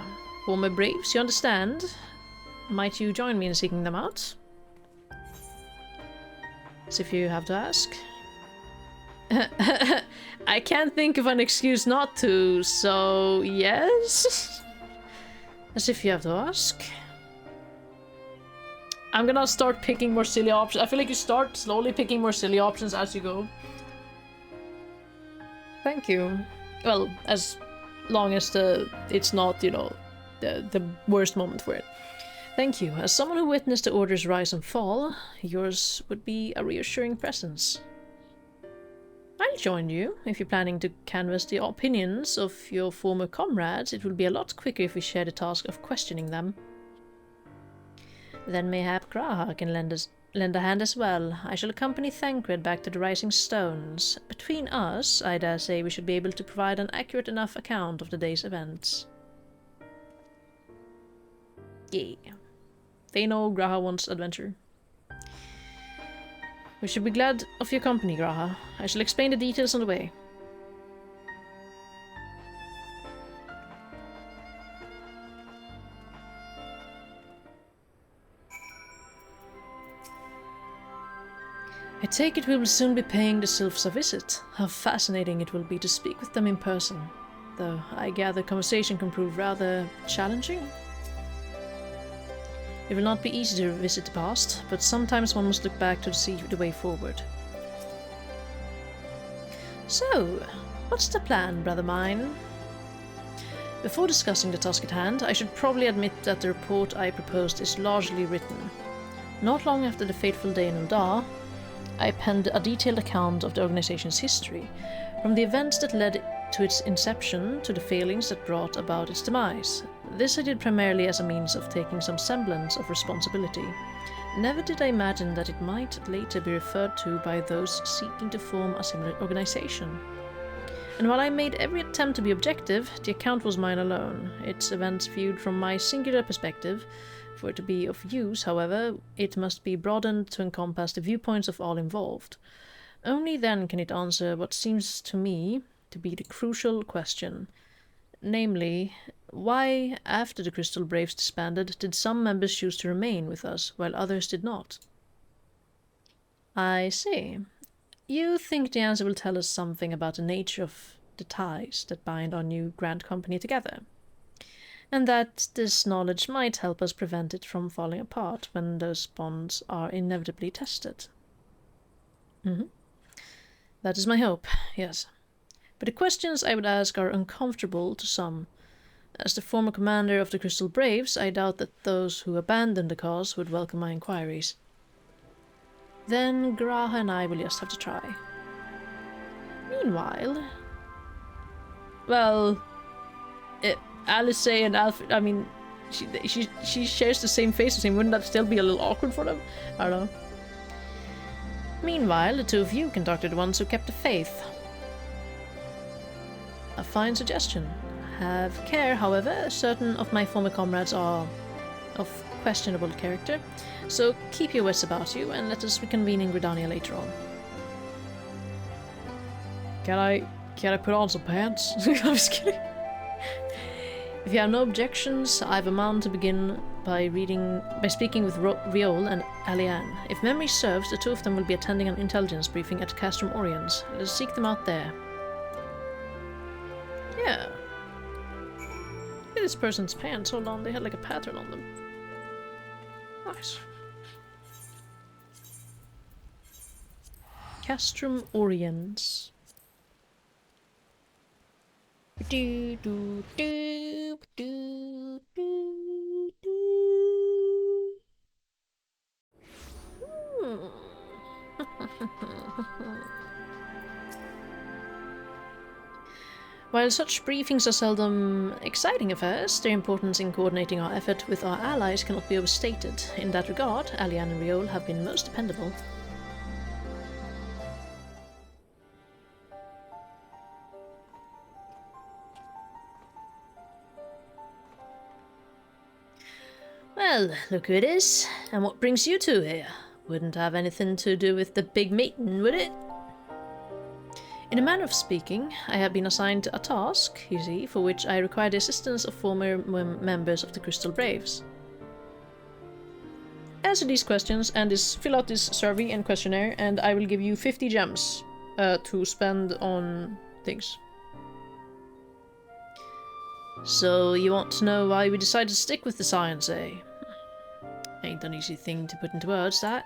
Former Braves, you understand? Might you join me in seeking them out? As if you have to ask. I can't think of an excuse not to, so yes? As if you have to ask. I'm gonna start picking more silly options. I feel like you start slowly picking more silly options as you go. Thank you. Well, as long as it's not, you know, the worst moment for it. Thank you. As someone who witnessed the Order's rise and fall, yours would be a reassuring presence. I'll join you. If you're planning to canvass the opinions of your former comrades, it will be a lot quicker if we share the task of questioning them. Then mayhap Graha can lend a hand as well. I shall accompany Thancred back to the Rising Stones. Between us, I dare say we should be able to provide an accurate enough account of the day's events. Yeah. They know Graha wants adventure. We should be glad of your company, Graha. I shall explain the details on the way. I take it we will soon be paying the sylphs a visit. How fascinating it will be to speak with them in person. Though I gather conversation can prove rather challenging. It will not be easy to revisit the past, but sometimes one must look back to see the way forward. So, what's the plan, brother mine? Before discussing the task at hand, I should probably admit that the report I proposed is largely written. Not long after the fateful day in Uldar, I penned a detailed account of the organization's history, from the events that led to its inception to the failings that brought about its demise. This I did primarily as a means of taking some semblance of responsibility. Never did I imagine that it might later be referred to by those seeking to form a similar organization. And while I made every attempt to be objective, the account was mine alone, its events viewed from my singular perspective. For it to be of use, however, it must be broadened to encompass the viewpoints of all involved. Only then can it answer what seems to me to be the crucial question. Namely, why, after the Crystal Braves disbanded, did some members choose to remain with us, while others did not? I see. You think the answer will tell us something about the nature of the ties that bind our new Grand Company together, and that this knowledge might help us prevent it from falling apart when those bonds are inevitably tested. That is my hope, yes. but the questions I would ask are uncomfortable to some. As the former commander of the Crystal Braves, I doubt that those who abandon the cause would welcome my inquiries. Then Graha and I will just have to try. Meanwhile... Well... Alice and Alfred, I mean... She shares the same face as him, wouldn't that still be a little awkward for them? I don't know. Meanwhile, the two of you can talk to the ones who kept the faith. A fine suggestion. Have care, however, certain of my former comrades are of questionable character, so keep your wits about you and let us reconvene in Gridania later on. Can I put on some pants? I'm just kidding. If you have no objections, I have a man to begin by speaking with Riol and Alianne. If memory serves, the two of them will be attending an intelligence briefing at Castrum Oriens. Let us seek them out there. Yeah. Look at this person's pants. Hold on, they had like a pattern on them. Nice. Castrum Oriens. Do do do do do do. While such briefings are seldom exciting affairs, their importance in coordinating our effort with our allies cannot be overstated. In that regard, Alianne and Riol have been most dependable. Well, look who it is, and what brings you two here? Wouldn't have anything to do with the big meeting, would it? In a manner of speaking, I have been assigned a task, you see, for which I require the assistance of former members of the Crystal Braves. Answer these questions and fill out this survey and questionnaire, and I will give you 50 gems to spend on things. So, you want to know why we decided to stick with the science, eh? Ain't an easy thing to put into words, that.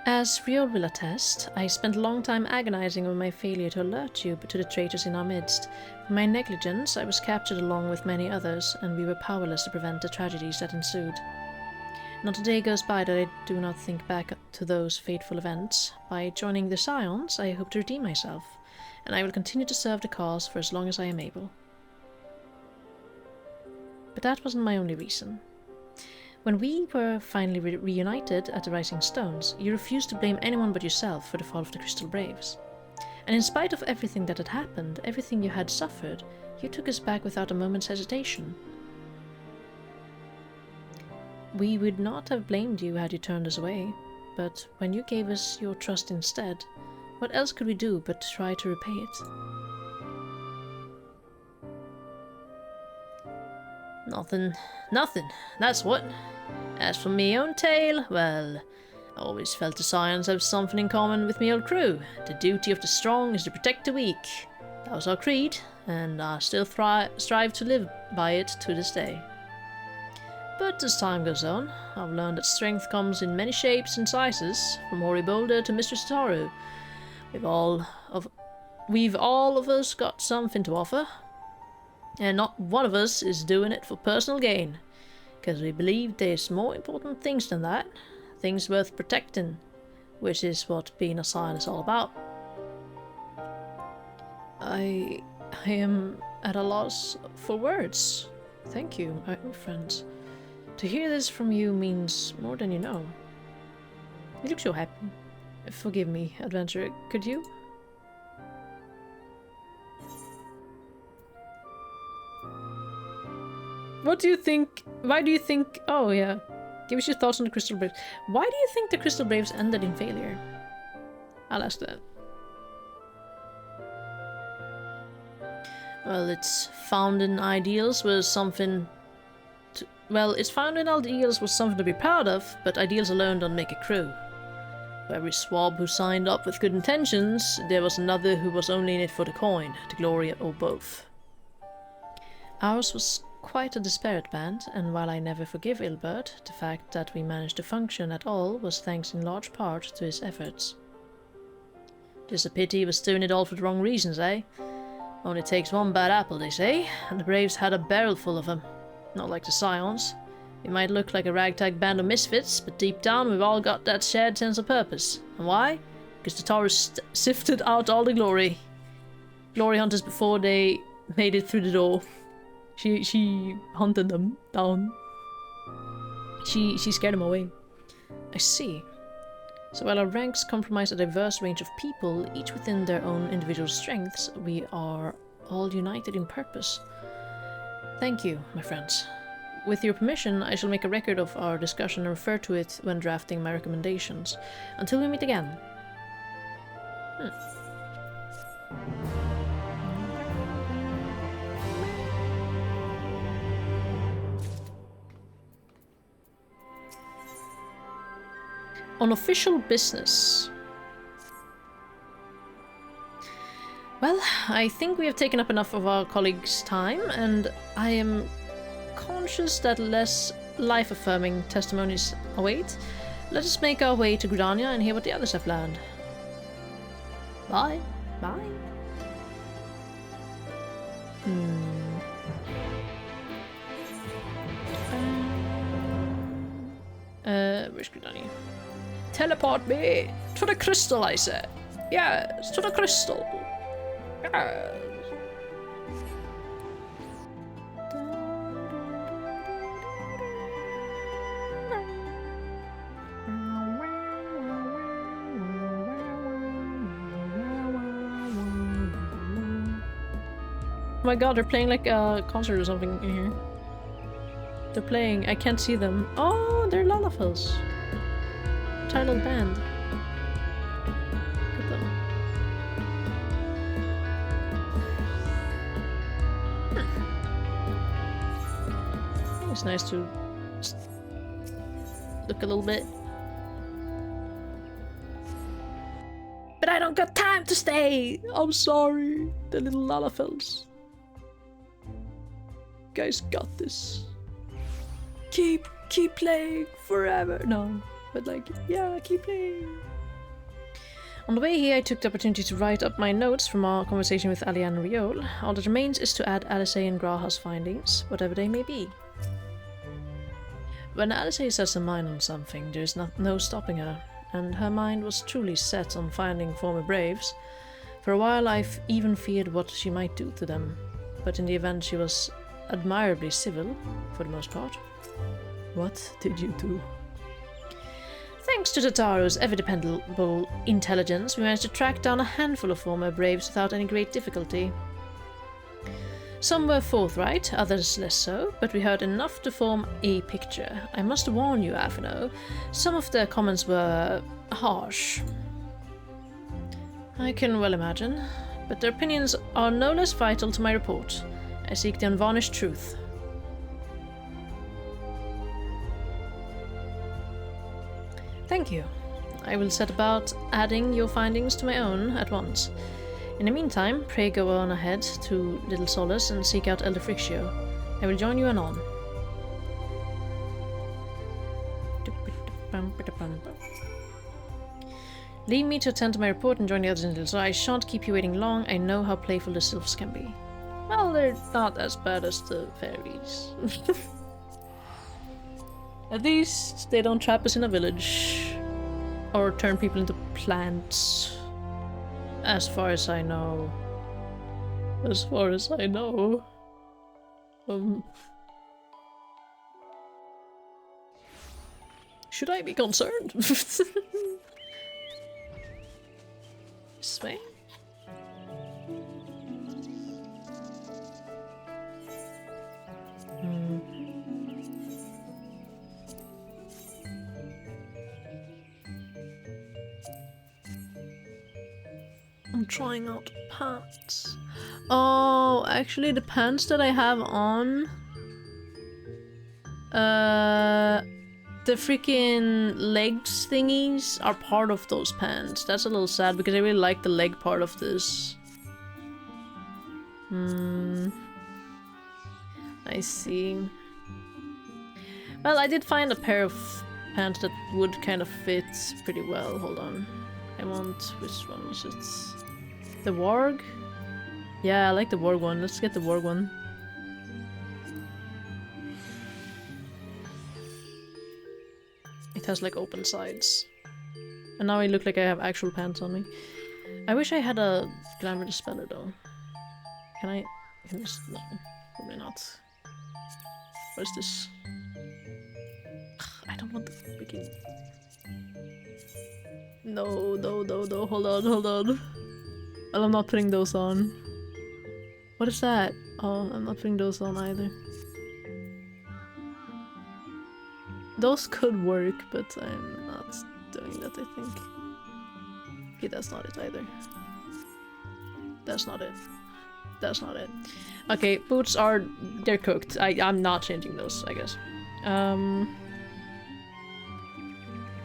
As Riol will attest, I spent a long time agonizing over my failure to alert you to the traitors in our midst. For my negligence, I was captured along with many others, and we were powerless to prevent the tragedies that ensued. Not a day goes by that I do not think back to those fateful events. By joining the Scions, I hope to redeem myself, and I will continue to serve the cause for as long as I am able. But that wasn't my only reason. When we were finally reunited at the Rising Stones, you refused to blame anyone but yourself for the fall of the Crystal Braves. And in spite of everything that had happened, everything you had suffered, you took us back without a moment's hesitation. We would not have blamed you had you turned us away, but when you gave us your trust instead, what else could we do but try to repay it? Nothing, that's what. As for me own tale, well, I always felt the Scions have something in common with me old crew. The duty of the strong is to protect the weak. That was our creed, and I still strive to live by it to this day. But as time goes on, I've learned that strength comes in many shapes and sizes, from Hoary Boulder to Mistress Toru. We've all of us got something to offer, and not one of us is doing it for personal gain, because we believe there's more important things than that, things worth protecting, which is what being a Scion is all about. I am at a loss for words. Thank you, my old friends. To hear this from you means more than you know. You look so happy. Forgive me, adventurer, could you? What do you think? Why do you think? Oh yeah, give us your thoughts on the Crystal Braves. Why do you think the Crystal Braves ended in failure? I'll ask that. Well, its founding ideals was something to be proud of, but ideals alone don't make a crew. For every swab who signed up with good intentions, there was another who was only in it for the coin, the glory, or both. Ours was quite a disparate band, and while I never forgive Ilbert, the fact that we managed to function at all was thanks in large part to his efforts. Just a pity he was doing it all for the wrong reasons, eh? Only takes one bad apple, they say, and the Braves had a barrel full of them. Not like the Scions. We might look like a ragtag band of misfits, but deep down we've all got that shared sense of purpose. And why? Because the Taurus sifted out all the glory. Glory hunters before they made it through the door. She hunted them down. She scared them away. I see. So while our ranks comprise a diverse range of people, each within their own individual strengths, we are all united in purpose. Thank you, my friends. With your permission, I shall make a record of our discussion and refer to it when drafting my recommendations. Until we meet again. On official business. Well, I think we have taken up enough of our colleagues' time, and I am conscious that less life-affirming testimonies await. Let us make our way to Gridania and hear what the others have learned. Bye. Bye. Where's Gridania? Teleport me to the crystal, I said. Yes, to the crystal. Yes. Oh my god, they're playing like a concert or something in here. They're playing, I can't see them. Oh, they're Lalafels. Title band. Look at them. It's nice to just look a little bit. But I don't got time to stay! I'm sorry, the little Lalafels. You guys got this. Keep playing forever. No. But like, yeah, keep playing. On the way here, I took the opportunity to write up my notes from our conversation with Alianne and Riol. All that remains is to add Alice and Graha's findings, whatever they may be. When Alice sets her mind on something, there is no stopping her, and her mind was truly set on finding former Braves. For a while, I've even feared what she might do to them, but in the event she was admirably civil, for the most part. What did you do? Thanks to Tataru's ever-dependable intelligence, we managed to track down a handful of former Braves without any great difficulty. Some were forthright, others less so, but we heard enough to form a picture. I must warn you, Afino, some of their comments were harsh. I can well imagine, but their opinions are no less vital to my report. I seek the unvarnished truth. Thank you. I will set about adding your findings to my own at once. In the meantime, pray go on ahead to Little Solace and seek out Elder Frixio. I will join you anon. Leave me to attend to my report and join the others in Little Solace. I shan't keep you waiting long. I know how playful the sylphs can be. Well, they're not as bad as the fairies. At least they don't trap us in a village. Or turn people into plants. As far as I know. As far as I know. Should I be concerned? This way? I'm trying out pants. Oh, actually the pants that I have on... the freaking legs thingies are part of those pants. That's a little sad because I really like the leg part of this. I I see. Well, I did find a pair of pants that would kind of fit pretty well. Hold on. I want... which one was it? The warg? Yeah, I like the warg one. Let's get the warg one. It has like open sides. And now I look like I have actual pants on me. I wish I had a glamour dispeller though. Can I just... no, probably not. What is this? I don't want the freaking... No, hold on. Well, I'm not putting those on. What is that? Oh, I'm not putting those on either. Those could work, but I'm not doing that, I think. Okay, that's not it either. That's not it. That's not it. Okay, boots are... they're cooked. I'm not changing those, I guess.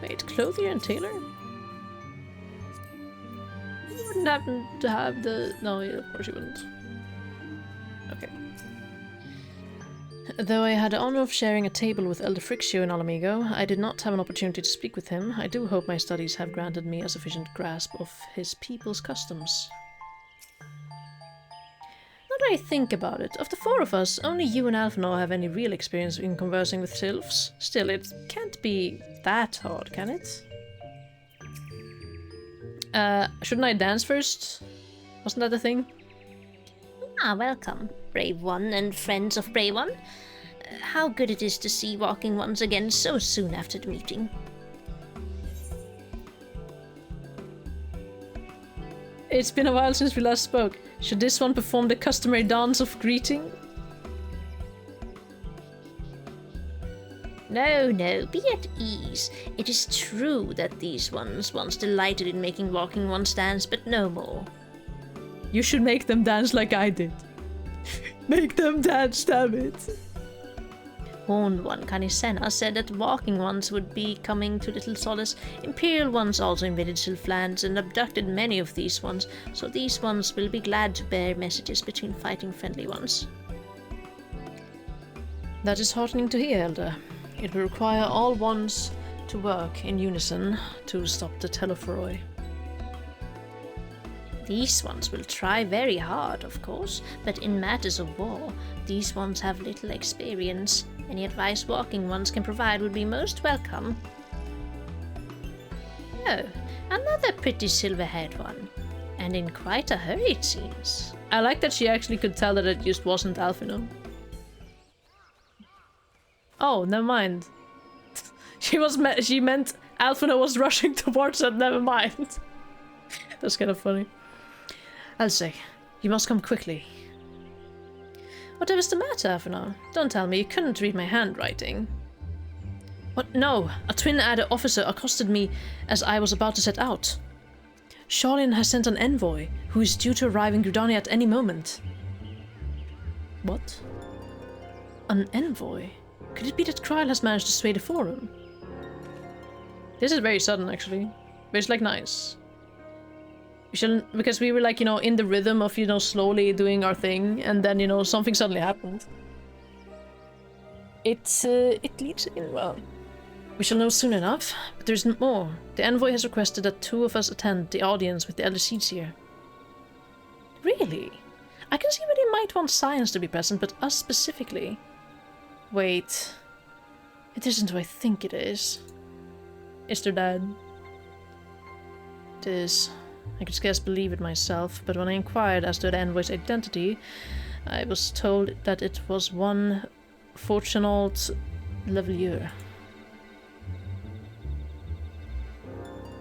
Wait, clothier and tailor? You wouldn't happen to have the... no, yeah, of course you wouldn't. Okay. Though I had the honor of sharing a table with Elder Frixio in Alamigo, I did not have an opportunity to speak with him. I do hope my studies have granted me a sufficient grasp of his people's customs. Now that I think about it, of the four of us, only you and Alphinaud have any real experience in conversing with sylphs. Still, it can't be that hard, can it? Shouldn't I dance first? Wasn't that the thing? Ah, welcome, Brave One and friends of Brave One. How good it is to see Walking Ones again so soon after the meeting. It's been a while since we last spoke. Should this one perform the customary dance of greeting? No, be at ease. It is true that these ones once delighted in making Walking Ones dance, but no more. You should make them dance like I did. Make them dance, damn it. Horned One Canisena said that Walking Ones would be coming to Little Solace. Imperial Ones also invaded Sylph lands and abducted many of these ones, so these ones will be glad to bear messages between fighting friendly ones. That is heartening to hear, Elder. It will require all ones to work in unison to stop the Telephoroi. These ones will try very hard, of course, but in matters of war, these ones have little experience. Any advice Walking Ones can provide would be most welcome. Oh, another pretty silver-haired one. And in quite a hurry, it seems. I like that she actually could tell that it just wasn't Alphinaud. Oh, never mind. She meant Alphinaud was rushing towards her, never mind. That's kind of funny. Elsie, you must come quickly. Whatever's the matter, Alphinaud? Don't tell me you couldn't read my handwriting. What? No, a twin adder officer accosted me as I was about to set out. Sharlin has sent an envoy, who is due to arrive in Gridania at any moment. What? An envoy? Could it be that Kryl has managed to sway the Forum? This is very sudden, actually. But it's, like, nice. Because we were, like, you know, in the rhythm of, you know, slowly doing our thing, and then, you know, something suddenly happened. It leads in well. We shall know soon enough, but there's more. The envoy has requested that 2 of us attend the audience with the Elder Seedseer. Really? I can see why they might want science to be present, but us specifically. Wait. It isn't who I think it is. It's their dad. It is. I could scarce believe it myself, but when I inquired as to the envoy's identity, I was told that it was one Fortunault Levelier.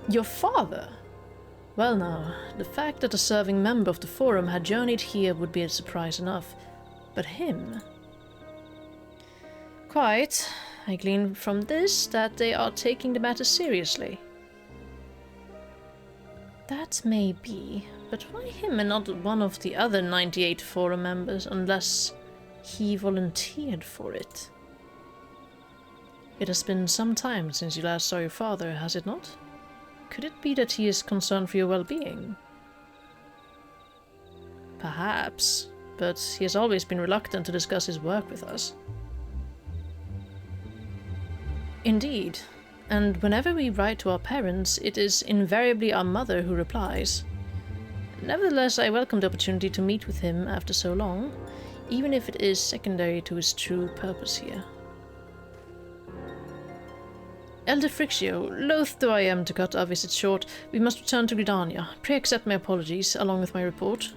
Your father? Well now, the fact that a serving member of the Forum had journeyed here would be a surprise enough. But him? Quite. I glean from this that they are taking the matter seriously. That may be, but why him and not one of the other 98 Forum members, unless he volunteered for it? It has been some time since you last saw your father, has it not? Could it be that he is concerned for your well-being? Perhaps. but he has always been reluctant to discuss his work with us. Indeed, and whenever we write to our parents, it is invariably our mother who replies. Nevertheless, I welcome the opportunity to meet with him after so long, even if it is secondary to his true purpose here. Elder Frixio, loath though I am to cut our visit short, we must return to Gridania. Pray accept my apologies, along with my report.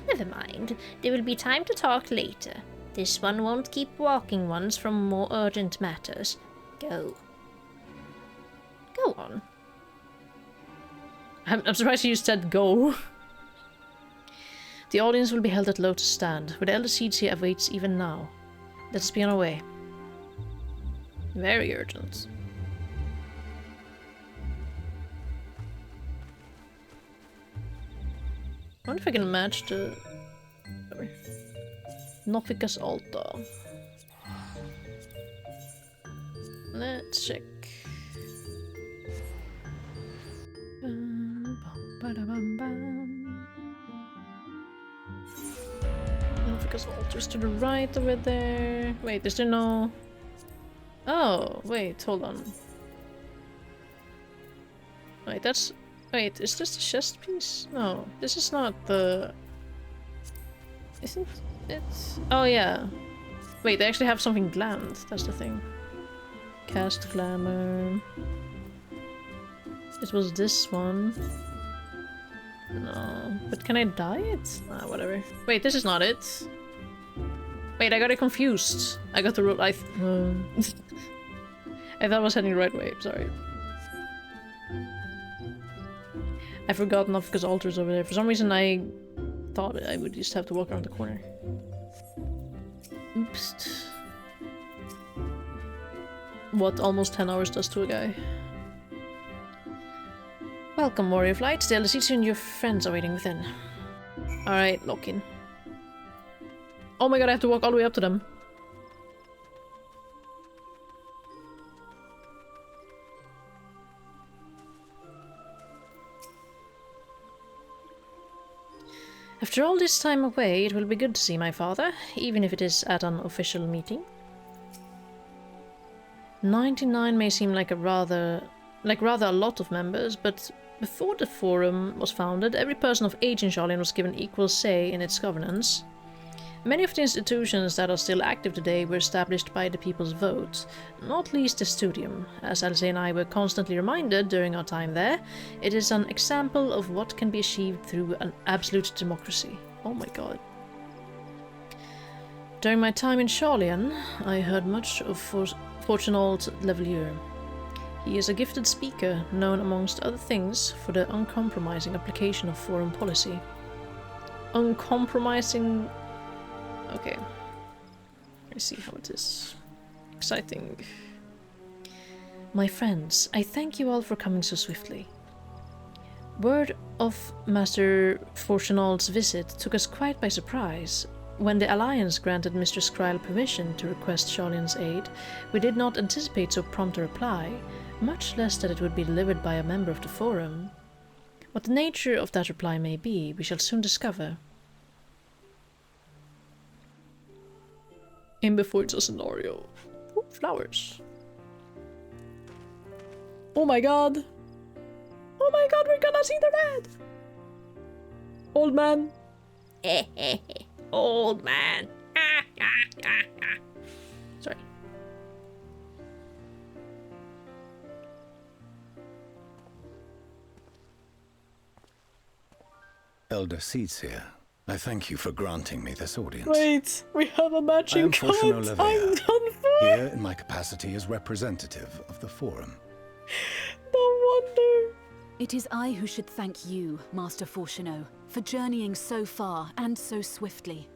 Never mind. There will be time to talk later. This one won't keep walking ones from more urgent matters. Go. Go on. I'm surprised you said go. The audience will be held at Lotus Stand, where the Elder Seedseer awaits even now. Let us be on our way. Very urgent. I wonder if I can match the Nothica's altar. Let's check. Nothica's altar's to the right over there. Wait, is there no... Oh, wait, hold on. Wait, that's... Wait, is this the chest piece? No, this is not the... Isn't it? Oh yeah. Wait, they actually have something glammed. That's the thing. Cast glamour. It was this one. No, but can I dye it? Ah, whatever. Wait, this is not it. Wait, I got it confused. I got the road. I thought I was heading the right way. Sorry. I forgot Nothica's altar's over there. For some reason, I thought I would just have to walk around the corner. Oops. What almost 10 hours does to a guy. Welcome, Warrior Flight. The Elder Seedseer and your friends are waiting within. Alright, lock in. Oh my god, I have to walk all the way up to them. After all this time away, it will be good to see my father, even if it is at an official meeting. 99 may seem like rather a lot of members, but before the Forum was founded, every person of age in Sharlayan was given equal say in its governance. Many of the institutions that are still active today were established by the people's vote, not least the Studium. As Alice and I were constantly reminded during our time there, it is an example of what can be achieved through an absolute democracy. Oh my god. During my time in Sharlayan, I heard much of Fortunault Levelier. He is a gifted speaker, known amongst other things for the uncompromising application of foreign policy. Uncompromising... Okay. I see how it is. Exciting. My friends, I thank you all for coming so swiftly. Word of Master Fortunault's visit took us quite by surprise. When the Alliance granted Mr. Skryl permission to request Sharlayan's aid, we did not anticipate so prompt a reply, much less that it would be delivered by a member of the Forum. What the nature of that reply may be, we shall soon discover. In before it's a scenario. Ooh, flowers. Oh my god! Oh my god, we're gonna see the red! Old man. Old man. Sorry. Elder Seedseer, I thank you for granting me this audience. Wait, we have a matching coat. I'm done for. Here in my capacity as representative of the Forum. No wonder. It is I who should thank you, Master Fortunault, for journeying so far and so swiftly.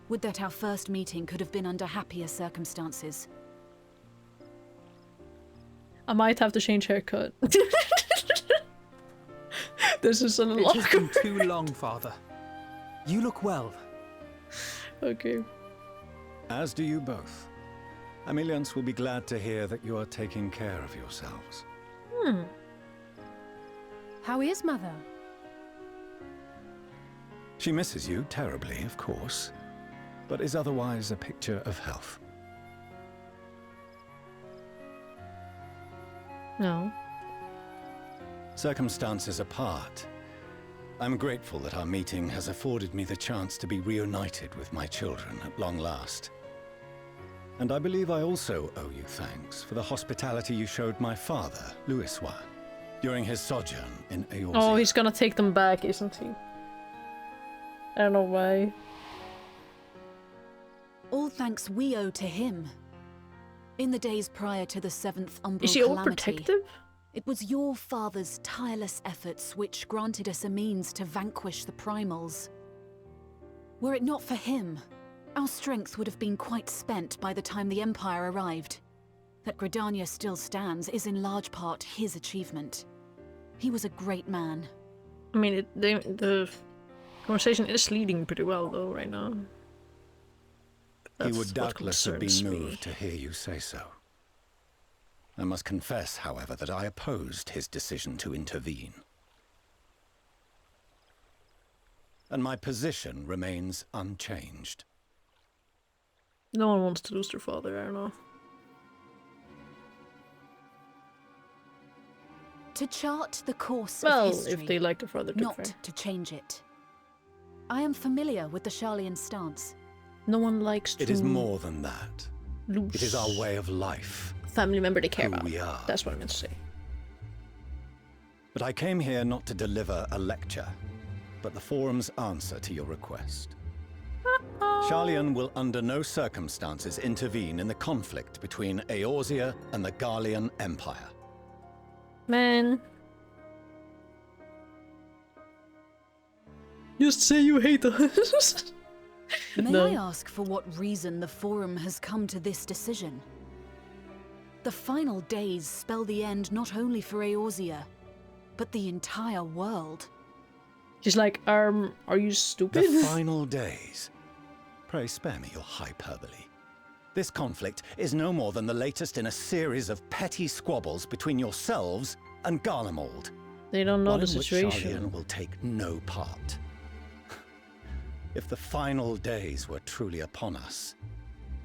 Would that our first meeting could have been under happier circumstances. I might have to change haircut. This is a little It has been awkward. too long, Father. You look well. Okay. As do you both. Ameliance will be glad to hear that you are taking care of yourselves. How is Mother? She misses you terribly, of course, but is otherwise a picture of health. No. Circumstances apart, I'm grateful that our meeting has afforded me the chance to be reunited with my children at long last. And I believe I also owe you thanks for the hospitality you showed my father, Louisois, during his sojourn in Eorzea. Oh, he's gonna take them back, isn't he? I don't know why. All thanks we owe to him. In the days prior to the 7th Umbral Is she calamity, overprotective? it was your father's tireless efforts which granted us a means to vanquish the primals. Were it not for him, our strength would have been quite spent by the time the Empire arrived. That Gridania still stands is in large part his achievement. He was a great man. I mean, the conversation is leading pretty well, though, right now. He That's would what doubtless have been concerns me. moved to hear you say so. I must confess, however, that I opposed his decision to intervene. And my position remains unchanged. No one wants to lose their father, I don't know. To chart the course Well, of history, if they like their father too, not fair. to change it. I am familiar with the Sharlayan stance. No one likes to It is more than that. lose It is our way of life. family member they care Who about. we are. That's what I meant to say. But I came here not to deliver a lecture, but the Forum's answer to your request. Sharlayan will under no circumstances intervene in the conflict between Eorzea and the Garlean Empire. Man. Just say you hate us. May No. I ask for what reason the Forum has come to this decision? The final days spell the end not only for Eorzea, but the entire world. She's like, are you stupid? The final days. Pray spare me your hyperbole. This conflict is no more than the latest in a series of petty squabbles between yourselves and Garlemald. They don't know one the in which situation. Sharlayan will take no part. If the final days were truly upon us,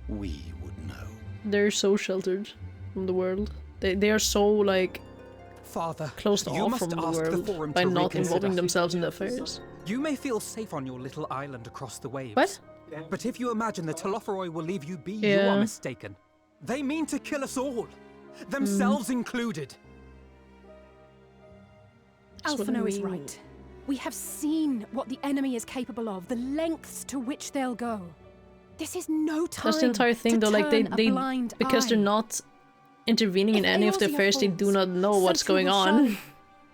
we would know. They're so sheltered from the world. They are so, like, Father, closed you off must from the ask the world Forum by to not reconsider. involving themselves in the affairs. You may feel safe on your little island across the waves. What? But if you imagine the Telophoroi will leave you be, you Yeah. are mistaken. They mean to kill us all, themselves included. That's what I Alphino is mean. right. We have seen what the enemy is capable of, the lengths to which they'll go. This is no time That's the entire thing, to though. Like turn a they blind because they're eye. not intervening in If any of the Eorzea affairs, they do falls, not know so what's too going will on. Sharlayan.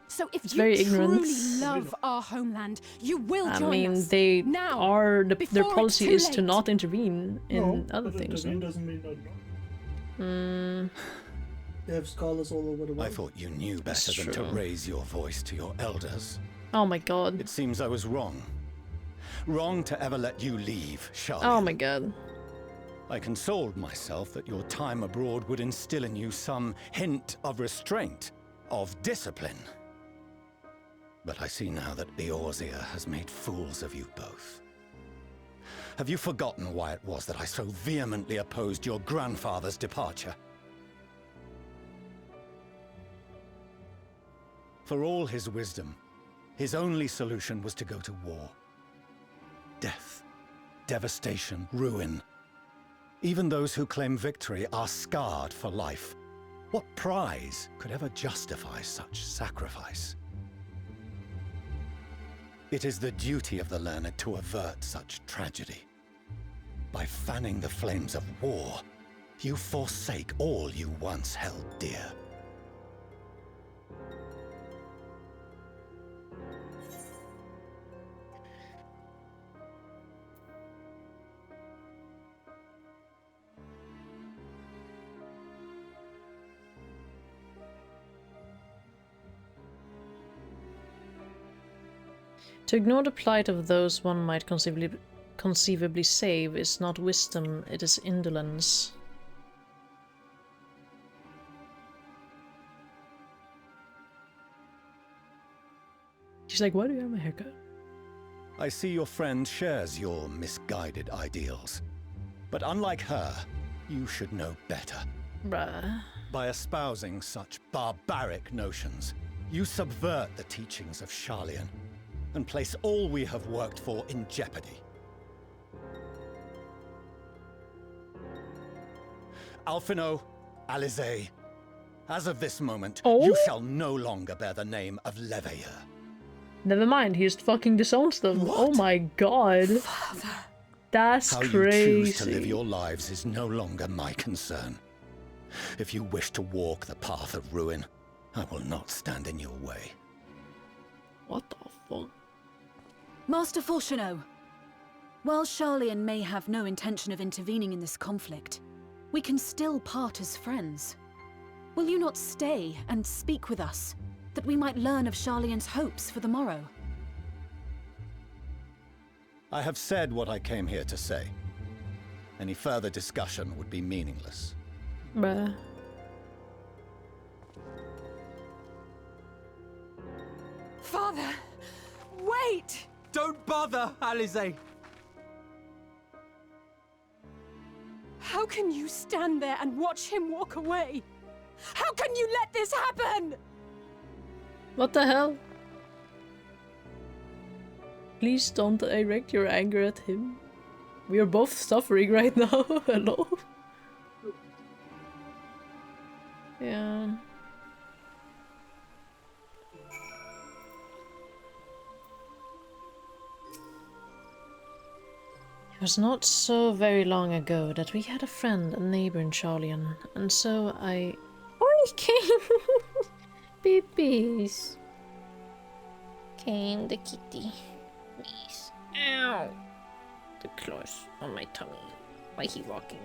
So if It's you very ignorant. truly love our homeland, you will I join mean, us. they now, are their before it's policy too is to late. not intervene in No, other but things. intervene No? doesn't mean no. They have scholars all over the world. I thought you knew better than to true. raise your voice to your elders. Oh my god. It seems I was wrong. Wrong to ever let you leave, Sharlayan. Oh my god. I consoled myself that your time abroad would instill in you some hint of restraint, of discipline. But I see now that Eorzea has made fools of you both. Have you forgotten why it was that I so vehemently opposed your grandfather's departure? For all his wisdom, his only solution was to go to war. Death, devastation, ruin. Even those who claim victory are scarred for life. What prize could ever justify such sacrifice? It is the duty of the learned to avert such tragedy. By fanning the flames of war, you forsake all you once held dear. To ignore the plight of those one might conceivably save is not wisdom, it is indolence. She's like, why do you have my haircut? I see your friend shares your misguided ideals. But unlike her, you should know better. Bruh. By espousing such barbaric notions, you subvert the teachings of Sharlayan and place all we have worked for in jeopardy. Alphino, Alizé, as of this moment, you shall no longer bear the name of Leveilleur. Never mind, he just fucking disowns them. What? Oh my god. Father. That's How crazy. you choose to live your lives is no longer my concern. If you wish to walk the path of ruin, I will not stand in your way. What the fuck? Master Fourcheneau, while Sharlayan may have no intention of intervening in this conflict, we can still part as friends. Will you not stay and speak with us, that we might learn of Sharlayan's hopes for the morrow? I have said what I came here to say. Any further discussion would be meaningless. Bruh. Father, wait! Don't bother, Alizé! How can you stand there and watch him walk away? How can you let this happen? What the hell? Please don't direct your anger at him. We are both suffering right now. Hello? Yeah. It was not so very long ago that we had a friend, a neighbor in Sharlayan, and so I... Oi, Kane! Beepies. Kane the kitty. Please. Ow! The claws on my tummy. Why he walking?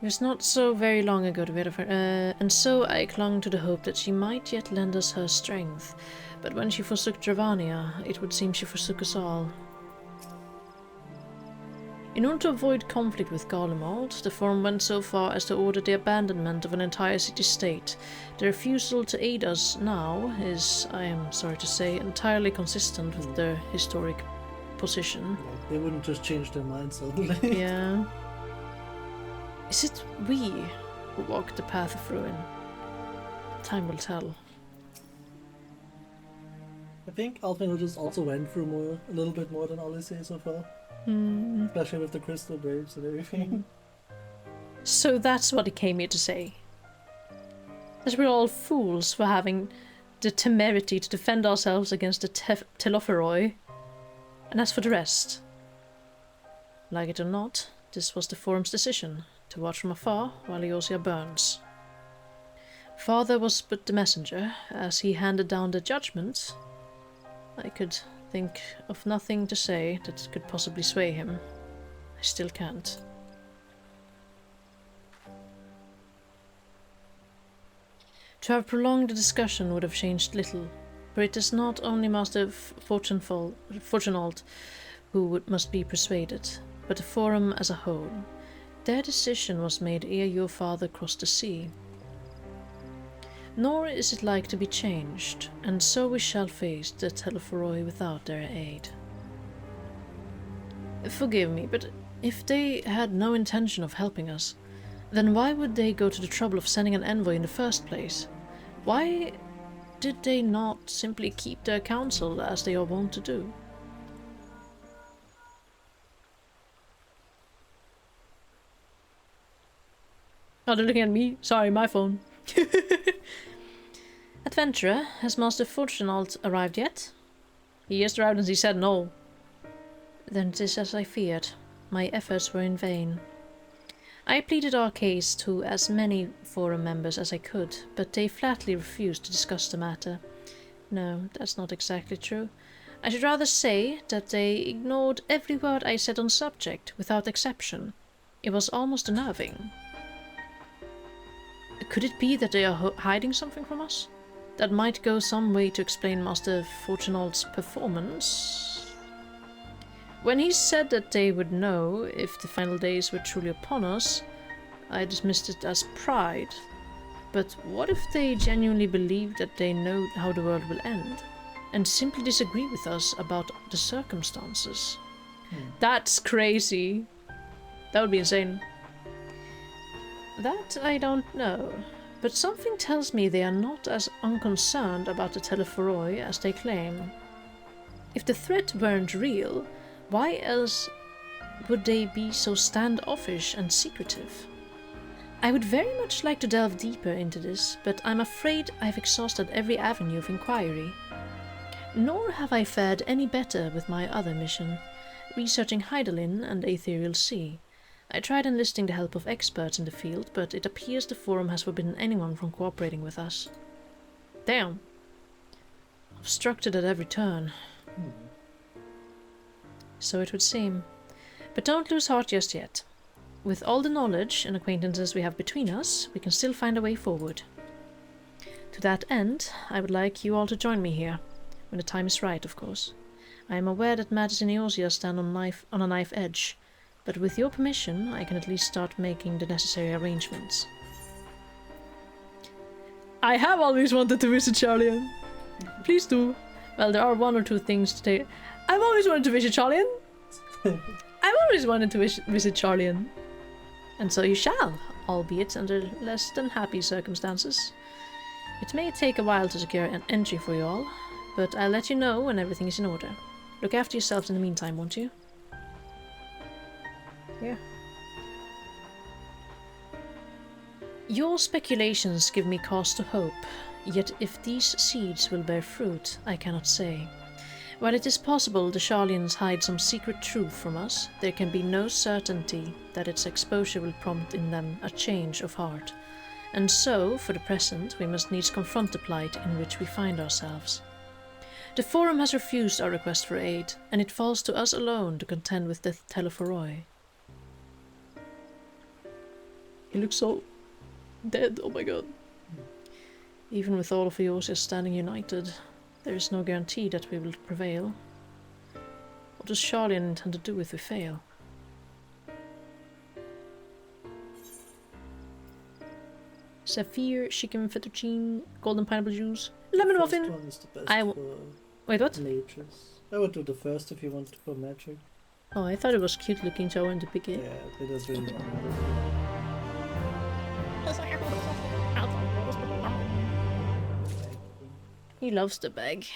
It was not so very long ago that we had a friend, and so I clung to the hope that she might yet lend us her strength. But when she forsook Dravania, it would seem she forsook us all. In order to avoid conflict with Garlemald, the Forum went so far as to order the abandonment of an entire city-state. The refusal to aid us now is, I am sorry to say, entirely consistent with their historic position. They wouldn't just change their minds suddenly. Yeah. Is it we who walk the path of ruin? Time will tell. I think Alphino just also went through a little bit more than Alizé so far. Especially with the crystal babes and everything. So that's what he came here to say. That we're all fools for having the temerity to defend ourselves against the Telophoroi. And as for the rest, like it or not, this was the Forum's decision, to watch from afar while Eorzea burns. Father was but the messenger, as he handed down the judgment. I could think of nothing to say that could possibly sway him. I still can't. To have prolonged the discussion would have changed little, for it is not only Master Fortunault who must be persuaded, but the Forum as a whole. Their decision was made ere your father crossed the sea. Nor is it like to be changed, and so we shall face the Telophoroi without their aid. Forgive me, but if they had no intention of helping us, then why would they go to the trouble of sending an envoy in the first place? Why did they not simply keep their counsel as they are wont to do? Oh, they're looking at me. Sorry, my phone. Adventurer, has Master Fortunault arrived yet? He has arrived and he said no. Then it is as I feared. My efforts were in vain. I pleaded our case to as many Forum members as I could, but they flatly refused to discuss the matter. No, that's not exactly true. I should rather say that they ignored every word I said on the subject, without exception. It was almost unnerving. Could it be that they are hiding something from us? That might go some way to explain Master Fortunault's performance. When he said that they would know if the final days were truly upon us, I dismissed it as pride. But what if they genuinely believe that they know how the world will end, and simply disagree with us about the circumstances? That's crazy. That would be insane. That I don't know, but something tells me they are not as unconcerned about the Pt.4 as they claim. If the threat weren't real, why else would they be so standoffish and secretive? I would very much like to delve deeper into this, but I'm afraid I've exhausted every avenue of inquiry. Nor have I fared any better with my other mission, researching Hydaelyn and the Ethereal Sea. I tried enlisting the help of experts in the field, but it appears the Forum has forbidden anyone from cooperating with us. Damn. Obstructed at every turn. So it would seem. But don't lose heart just yet. With all the knowledge and acquaintances we have between us, we can still find a way forward. To that end, I would like you all to join me here, when the time is right, of course. I am aware that matters in Eorzea stand on a knife edge, but with your permission, I can at least start making the necessary arrangements. I have always wanted to visit Sharlayan. Please do. Well, there are one or two things to take. I've always wanted to visit Sharlayan. I've always wanted to visit Sharlayan. And so you shall, albeit under less than happy circumstances. It may take a while to secure an entry for you all, but I'll let you know when everything is in order. Look after yourselves in the meantime, won't you? Yeah. Your speculations give me cause to hope, yet if these seeds will bear fruit, I cannot say. While it is possible the Sharlayans hide some secret truth from us, there can be no certainty that its exposure will prompt in them a change of heart. And so, for the present, we must needs confront the plight in which we find ourselves. The Forum has refused our request for aid, and it falls to us alone to contend with the Pt.4. He looks so dead, oh my god. Even with all of Eorzea standing united, there is no guarantee that we will prevail. What does Sharlayan intend to do if we fail? Sapphire, chicken fettuccine, golden pineapple juice, lemon muffin. First one is the best Wait, what? Mages. I would do the first if you want to go magic. Oh, I thought it was cute looking, so I wanted to pick it. Yeah, it does really well. He loves the bag.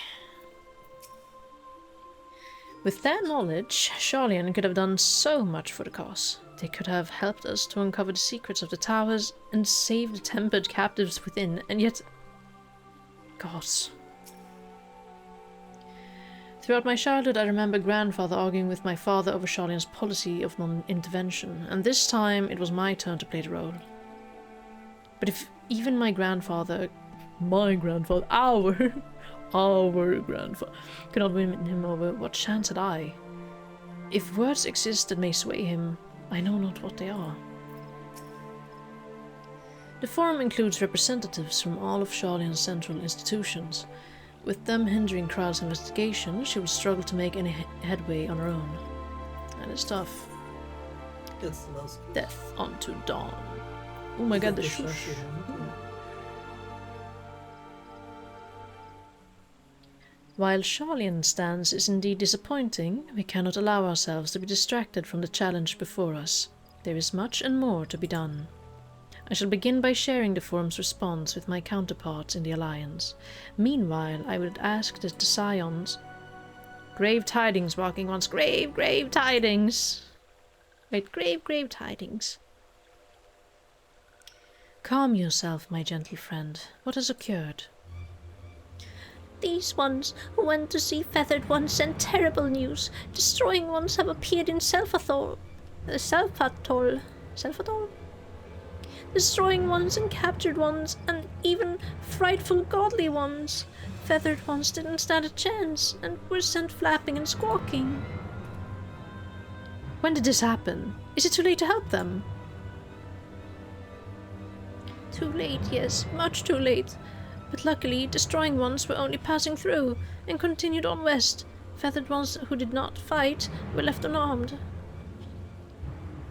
With their knowledge, Sharlayan could have done so much for the cause. They could have helped us to uncover the secrets of the towers and save the tempered captives within, and yet... Gods. Throughout my childhood, I remember grandfather arguing with my father over Sharlayan's policy of non-intervention, and this time it was my turn to play the role. But if even our grandfather, could not win him over, what chance had I? If words exist that may sway him, I know not what they are. The Forum includes representatives from all of Sharlayan's central institutions. With them hindering Kraal's investigation, she will struggle to make any headway on her own. And it's tough. Death unto dawn. Oh my god, the shush. While Sharlayan's stance is indeed disappointing, we cannot allow ourselves to be distracted from the challenge before us. There is much and more to be done. I shall begin by sharing the Forum's response with my counterparts in the Alliance. Meanwhile, I would ask that the Scions... Grave tidings, walking ones. Grave tidings! Wait, grave tidings. Calm yourself, my gentle friend. What has occurred? These ones who went to see feathered ones sent terrible news. Destroying ones have appeared in Self-Patrol. Destroying ones and captured ones, and even frightful godly ones. Feathered ones didn't stand a chance, and were sent flapping and squawking. When did this happen? Is it too late to help them? Too late, yes, much too late. But luckily, destroying ones were only passing through, and continued on west. Feathered ones who did not fight were left unarmed.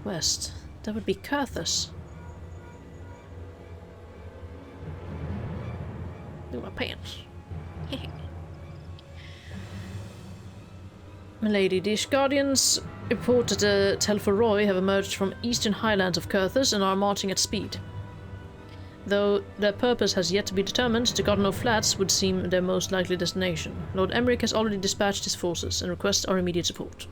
West? That would be Kurthus. Look at my pants. Milady, the Guardians reported the Tel'Foroi have emerged from eastern highlands of Kurthus and are marching at speed. Though their purpose has yet to be determined, the Gardner Flats would seem their most likely destination. Lord Emmerich has already dispatched his forces and requests our immediate support.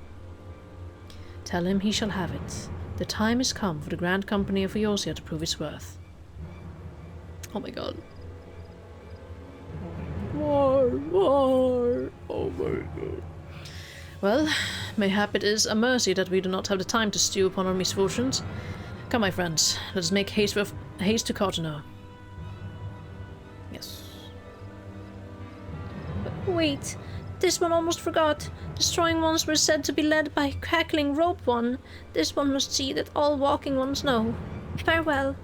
Tell him he shall have it. The time has come for the Grand Company of Eorzea to prove its worth. Oh my god. War! Oh my god. Well, mayhap it is a mercy that we do not have the time to stew upon our misfortunes. Come, my friends, let us make haste to Carteneau. Yes. Wait, this one almost forgot. Destroying ones were said to be led by cackling rope one. This one must see that all walking ones know. Farewell.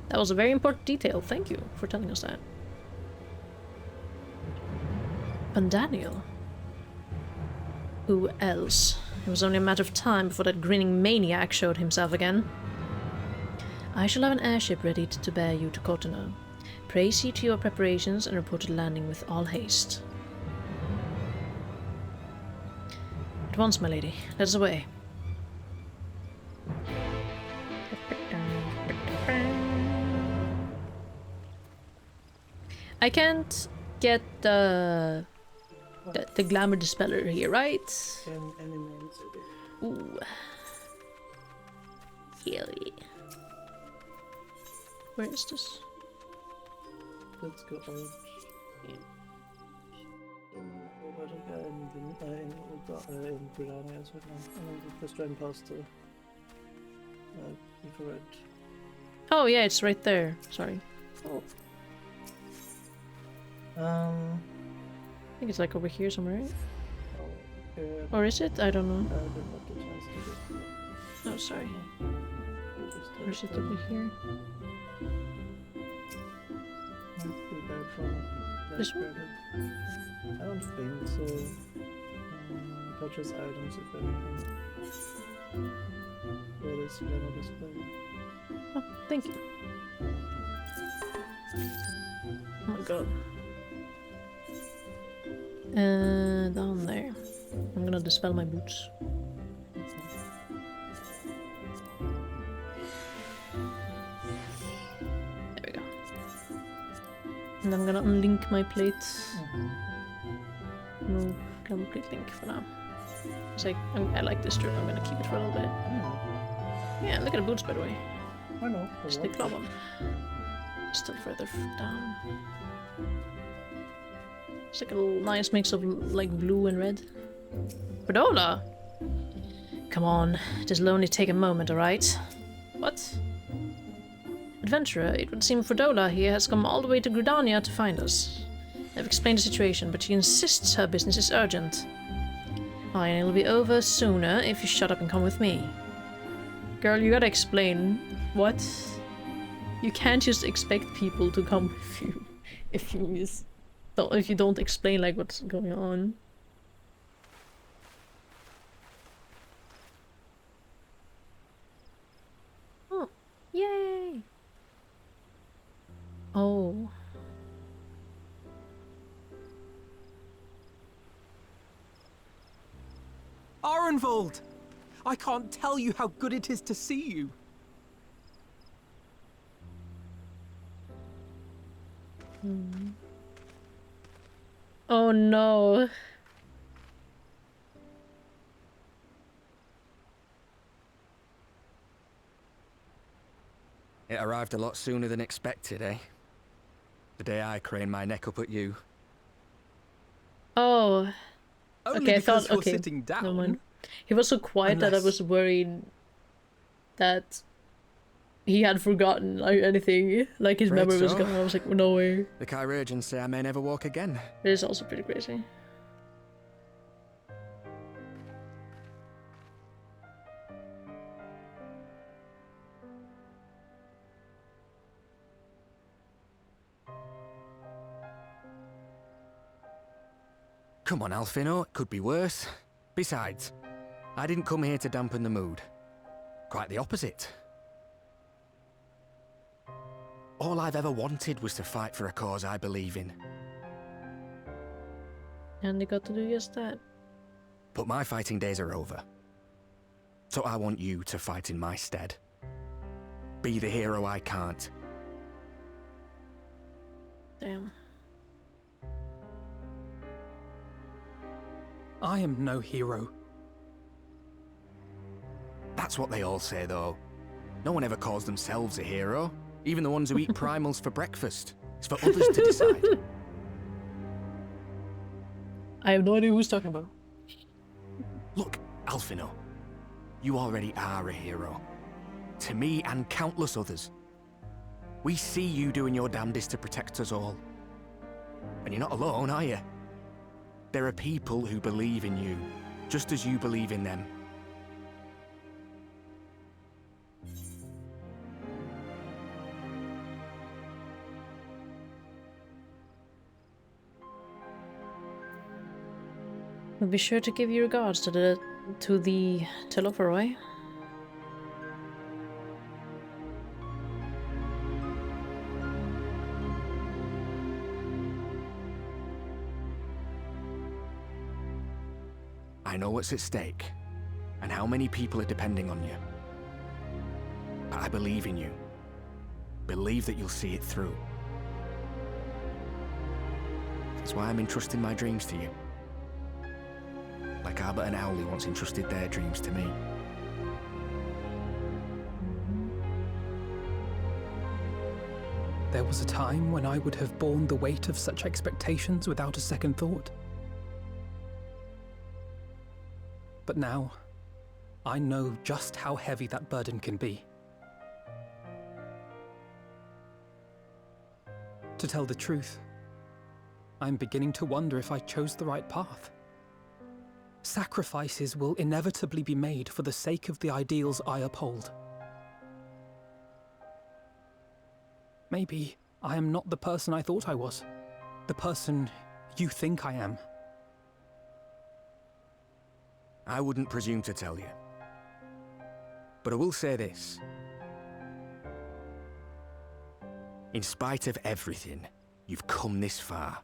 That was a very important detail. Thank you for telling us that. And Daniel. Who else? It was only a matter of time before that grinning maniac showed himself again. I shall have an airship ready to bear you to Carteneau. Pray see to your preparations and report a landing with all haste. At once, my lady. Let us away. I can't get the glamour dispeller here, right? Ooh. Hell yeah. Where is this? Let's go out. Yeah. In Britannia as well now. And then just run past the infrared. Oh yeah, it's right there. Sorry. Oh. I think it's like over here somewhere, right? Oh, yeah. Or is it? I don't know. I didn't have the chance to do it. Oh, sorry. Or is it over here? This one? I don't think so. Purchase items if anything. Where is glamour display? Oh, thank you. Oh my god. Down there. I'm gonna dispel my boots. There we go. And I'm gonna unlink my plate. Move glamour plate link for now. It's like, I like this drill, I'm gonna keep it for a little bit. Yeah, look at the boots by the way. I know. Just the claw one. Still further down. It's like a little nice mix of like blue and red. Perdola! Come on, this'll only take a moment, alright? What? Adventurer, it would seem Perdola here has come all the way to Gridania to find us. I've explained the situation, but she insists her business is urgent. Fine, it'll be over sooner if you shut up and come with me. Girl, you gotta explain. What? You can't just expect people to come with you if you don't explain like what's going on. Oh, yay! Oh. Arenvold! I can't tell you how good it is to see you. Oh no. It arrived a lot sooner than expected, eh? The day I craned my neck up at you. Oh. Only okay, I thought, you're okay, sitting down. never mind. He was so quiet that I was worried that he had forgotten like anything, like his memory was gone. I was like, no way. The Chirurgeons say I may never walk again. It is also pretty crazy. Come on, Alfino, it could be worse. Besides, I didn't come here to dampen the mood. Quite the opposite. All I've ever wanted was to fight for a cause I believe in. And they got to do just that. But my fighting days are over. So I want you to fight in my stead. Be the hero I can't. Damn. I am no hero. That's what they all say, though. No one ever calls themselves a hero. Even the ones who eat primals for breakfast. It's for others to decide. I have no idea who's talking about. Look, Alphino. You already are a hero. To me and countless others. We see you doing your damnedest to protect us all. And you're not alone, are you? There are people who believe in you, just as you believe in them. We'll be sure to give your regards to the Telophoroi. I know what's at stake, and how many people are depending on you. But I believe in you. Believe that you'll see it through. That's why I'm entrusting my dreams to you. Like Albert and Owley once entrusted their dreams to me. There was a time when I would have borne the weight of such expectations without a second thought. But now, I know just how heavy that burden can be. To tell the truth, I'm beginning to wonder if I chose the right path. Sacrifices will inevitably be made for the sake of the ideals I uphold. Maybe I am not the person I thought I was, the person you think I am. I wouldn't presume to tell you. But I will say this. In spite of everything, you've come this far.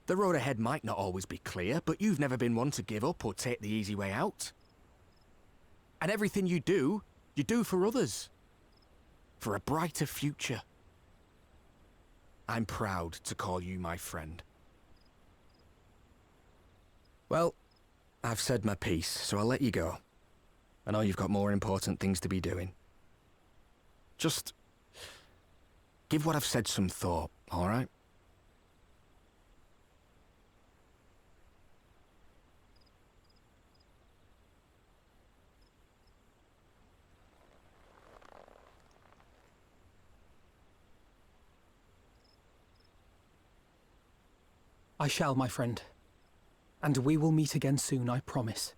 The road ahead might not always be clear, but you've never been one to give up or take the easy way out. And everything you do for others. For a brighter future. I'm proud to call you my friend. Well, I've said my piece, so I'll let you go. I know you've got more important things to be doing. Just give what I've said some thought, all right? I shall, my friend. And we will meet again soon, I promise.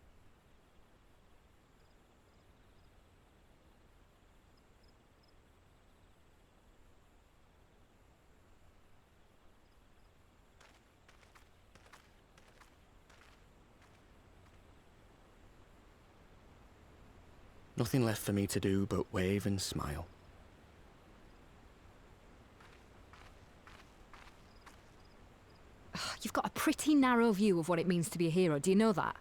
Nothing left for me to do but wave and smile. You've got a pretty narrow view of what it means to be a hero, do you know that?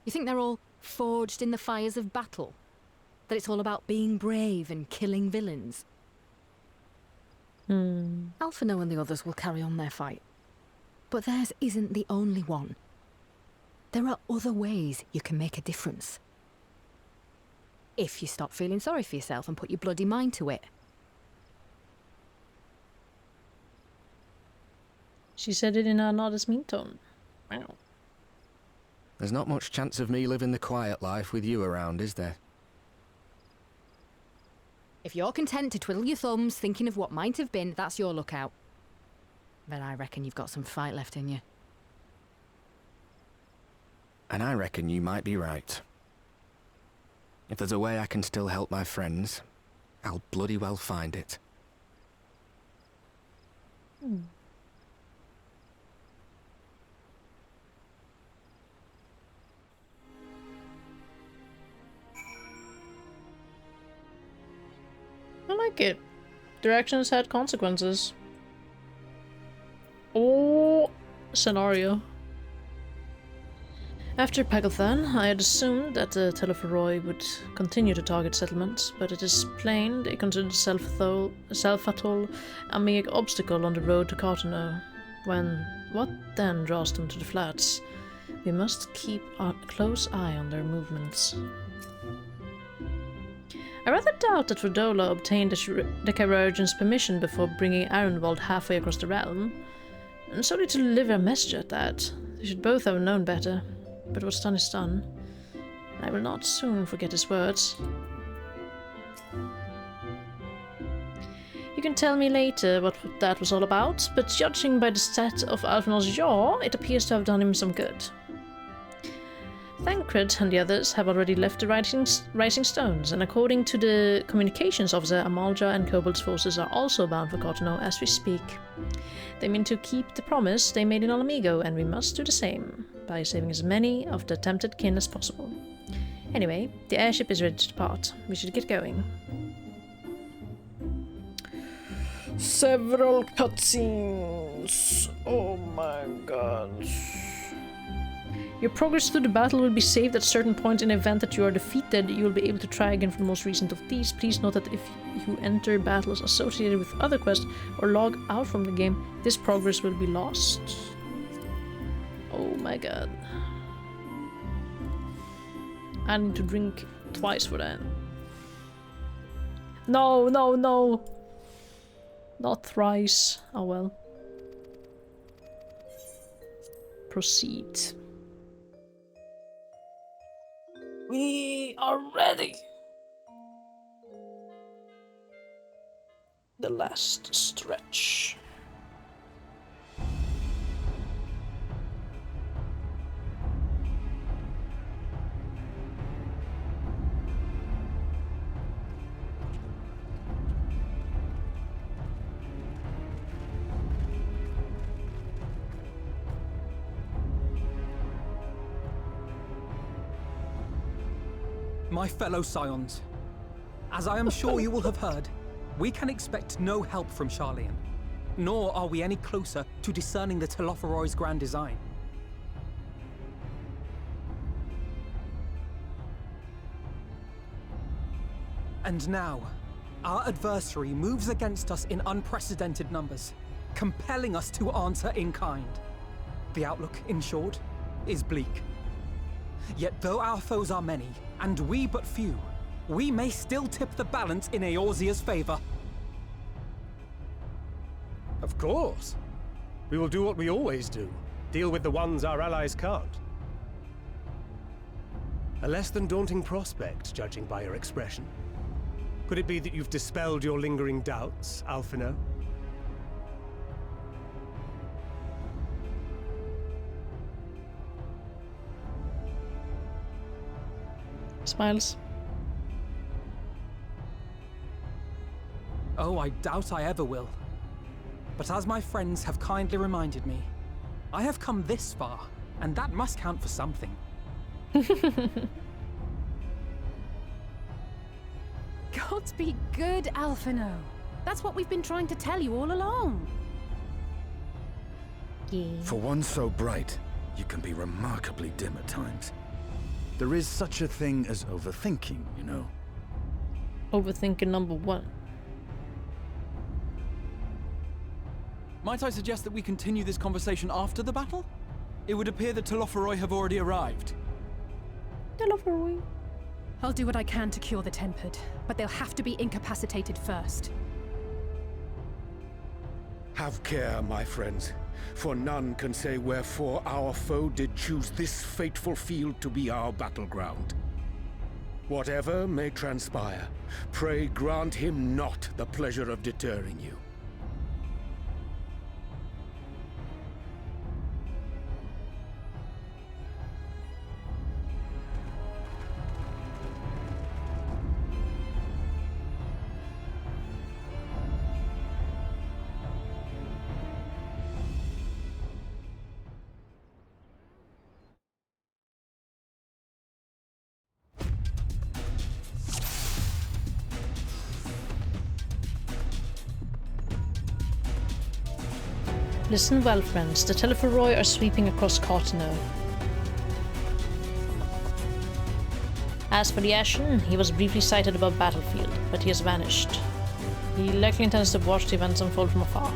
You think they're all forged in the fires of battle? That it's all about being brave and killing villains? Alphino and the others will carry on their fight. But theirs isn't the only one. There are other ways you can make a difference. If you stop feeling sorry for yourself and put your bloody mind to it. She said it in a not as mean tone. Wow. There's not much chance of me living the quiet life with you around, is there? If you're content to twiddle your thumbs thinking of what might have been, that's your lookout. But I reckon you've got some fight left in you. And I reckon you might be right. If there's a way I can still help my friends, I'll bloody well find it. I like it. Their actions had consequences. Oh, scenario. After Pagothan, I had assumed that the Telephoroi would continue to target settlements, but it is plain they considered Self-Atoll a mere obstacle on the road to Cartoneau. What then draws them to the flats? We must keep a close eye on their movements. I rather doubt that Rodola obtained the Carourgeon's permission before bringing Arenwald halfway across the realm. And so to deliver a message at that. They should both have known better. But what's done is done. I will not soon forget his words. You can tell me later what that was all about, but judging by the stat of Alfinal's jaw, it appears to have done him some good. Thancred and the others have already left the Rising Stones, and according to the communications officer, Amalja and Kobold's forces are also bound for Cartoneau as we speak. They mean to keep the promise they made in Alamigo, and we must do the same, by saving as many of the tempted kin as possible. Anyway, the airship is ready to depart. We should get going. Several cutscenes. Oh my god. Your progress through the battle will be saved at certain points. In the event that you are defeated, you will be able to try again for the most recent of these. Please note that if you enter battles associated with other quests or log out from the game, this progress will be lost. Oh my god. I need to drink twice for that. No, no, no! Not thrice. Oh well. Proceed. We are ready. The last stretch. My fellow Scions, as I am sure you will have heard, we can expect no help from Charlian, nor are we any closer to discerning the Telephoroi's grand design. And now, our adversary moves against us in unprecedented numbers, compelling us to answer in kind. The outlook, in short, is bleak. Yet though our foes are many, and we but few, we may still tip the balance in Eorzea's favor. Of course. We will do what we always do. Deal with the ones our allies can't. A less than daunting prospect, judging by your expression. Could it be that you've dispelled your lingering doubts, Alphino? Smiles. Oh, I doubt I ever will. But as my friends have kindly reminded me, I have come this far, and that must count for something. Gods be good, Alphino. That's what we've been trying to tell you all along. Yeah. For one so bright, you can be remarkably dim at times. There is such a thing as overthinking, you know. Overthinking number one. Might I suggest that we continue this conversation after the battle? It would appear that Telephoroi have already arrived. Telephoroi. I'll do what I can to cure the Tempered, but they'll have to be incapacitated first. Have care, my friends, for none can say wherefore our foe did choose this fateful field to be our battleground. Whatever may transpire, pray grant him not the pleasure of deterring you. Listen well, friends. The Telephoroi are sweeping across Cartano. As for the Ashen, he was briefly sighted above battlefield, but he has vanished. He likely intends to watch the events unfold from afar.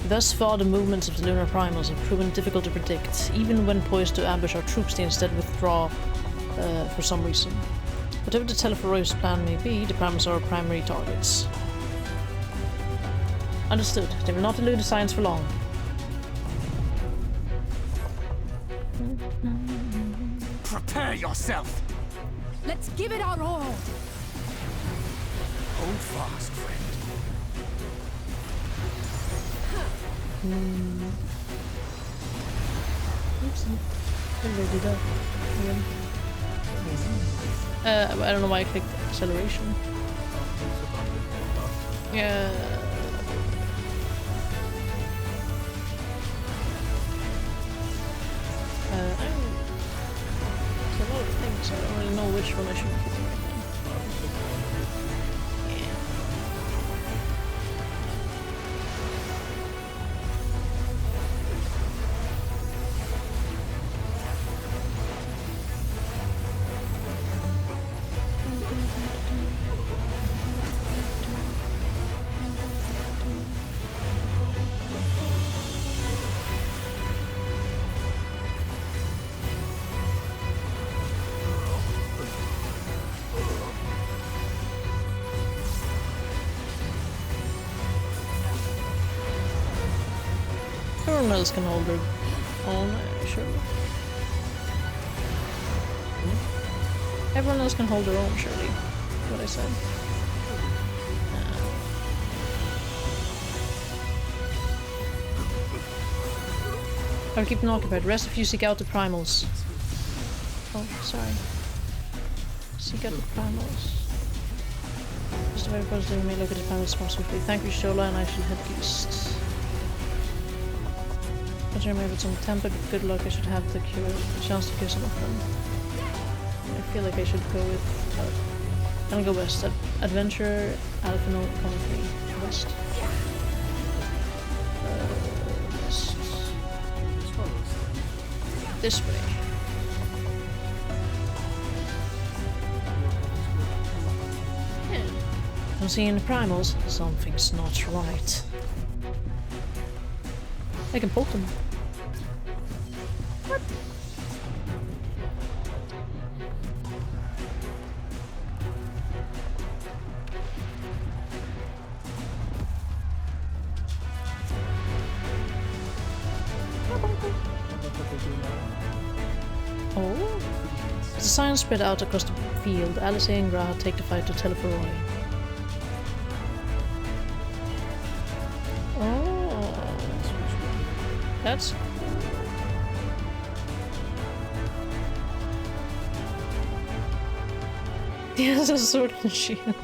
Thus far, the movements of the lunar primals have proven difficult to predict. Even when poised to ambush our troops, they instead withdraw for some reason. Whatever the Telephoroi's plan may be, the primals are our primary targets. Understood. They will not elude the science for long. Prepare yourself! Let's give it our all! Hold fast, friend. Oopsie. I already did that. Again. I don't know why I clicked acceleration. Yeah. There's a lot of things, I don't really know which one I should keep right now. Everyone else can hold their own, sure. Everyone else can hold their own, surely. That's what I said. I'll keep them occupied. Rest of you seek out the primals. Oh, sorry. Seek out the primals. Just a very positive, may look at the primals responsibly. Thank you, Shola, and I should head east. Maybe with some temper, good luck, I should have the chance to cure some of them. I feel like I should go with... I'll go west. Adventure, Alphino, Commentary, west. West. This way. Yeah. I'm seeing the primals. Something's not right. I can poke them. What? Oh. As the signs spread out across the field, Alice and Graha take the fight to Telephoroi. Oh. That's he has a sword and shield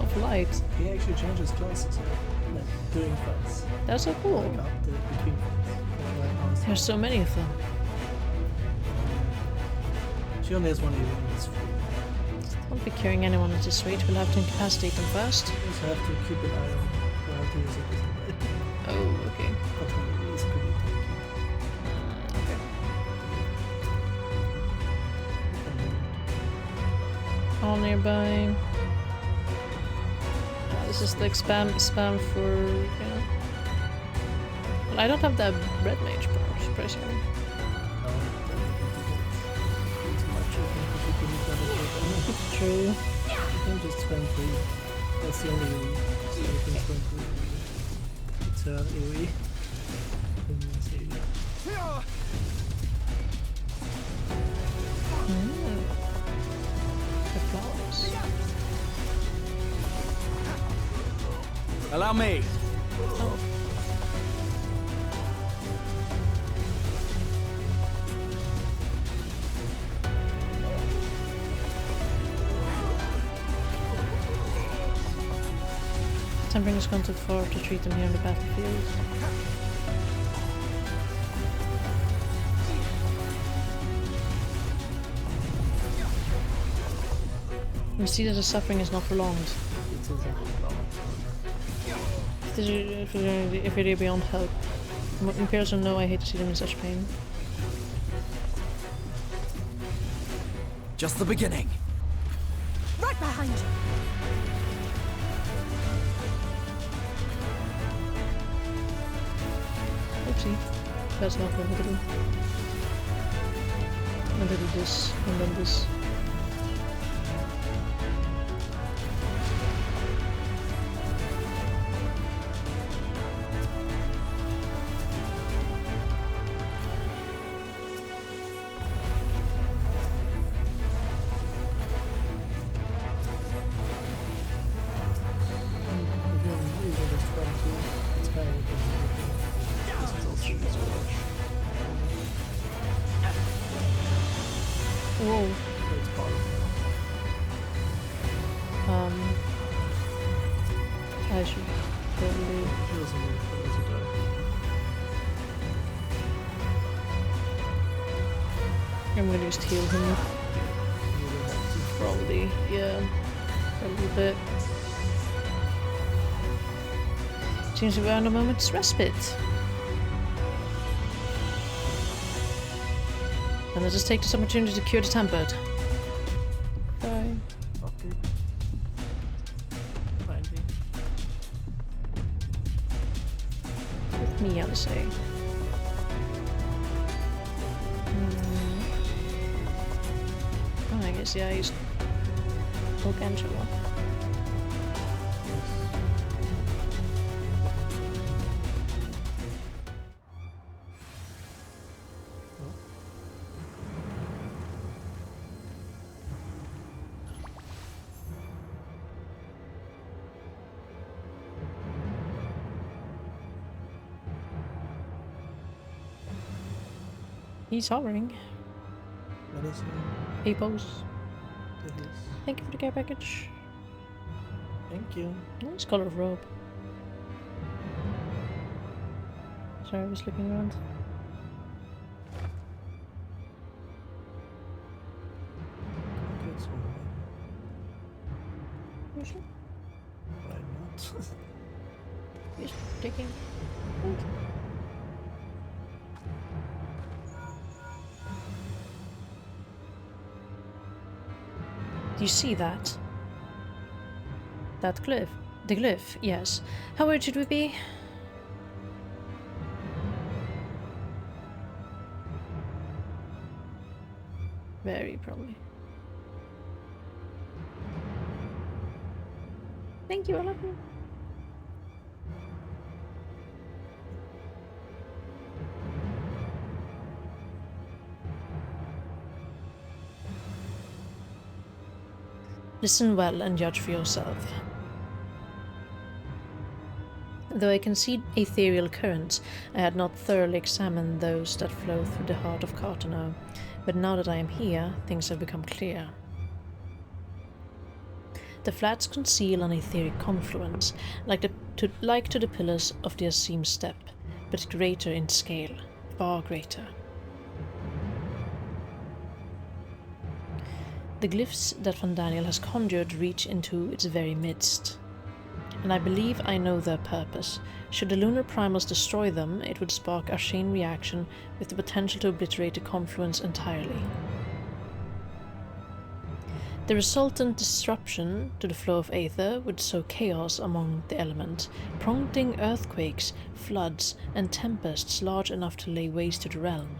of light. He actually changes classes, like doing fights. That's so cool. Like between fights. There's so many of them. She only has one even when it's free. Won't be curing anyone at this rate. We'll have to incapacitate them first. You also have to keep an eye on how to use it. Oh, okay. But it's pretty All nearby. This is like spam for, you know. Well, I don't have that red mage part, surprisingly. True. You can just spam free. That's the only way. So you can spam free. It's AoE. The flowers. Allow me. Oh. Tempering has gone too far to treat them here on the battlefield. You see that the suffering is not prolonged. It isn't prolonged. If you're beyond help. Imperials don't know I hate to see them in such pain. Just the beginning. Right behind you. Oopsie. That's not what I'm gonna do. I'm gonna do this, and then this. Whoa. I should probably... I'm gonna just heal him. Probably, yeah. A little bit. Seems we're on a moment's respite. And let's just take this opportunity to cure the tempered. Bye. Okay. Fine. With me, I'll say. Oh, I guess, yeah, I used Poke Angela. He's hovering. What is it? He pose. It is. Thank you for the care package. Thank you. Nice color of robe. Sorry, I was looking around. Get some more. You sure? Why not? Just taking. Do you see that? That glyph? The glyph, yes. How worried should we be? Very probably. Thank you, I love you. Listen well and judge for yourself. Though I can see ethereal currents, I had not thoroughly examined those that flow through the heart of Cartano, but now that I am here, things have become clear. The flats conceal an etheric confluence, like to the pillars of the Asim steppe, but greater in scale, far greater. The glyphs that Van Daniel has conjured reach into its very midst, and I believe I know their purpose. Should the lunar primals destroy them, it would spark a chain reaction with the potential to obliterate the confluence entirely. The resultant disruption to the flow of aether would sow chaos among the element, prompting earthquakes, floods, and tempests large enough to lay waste to the realm.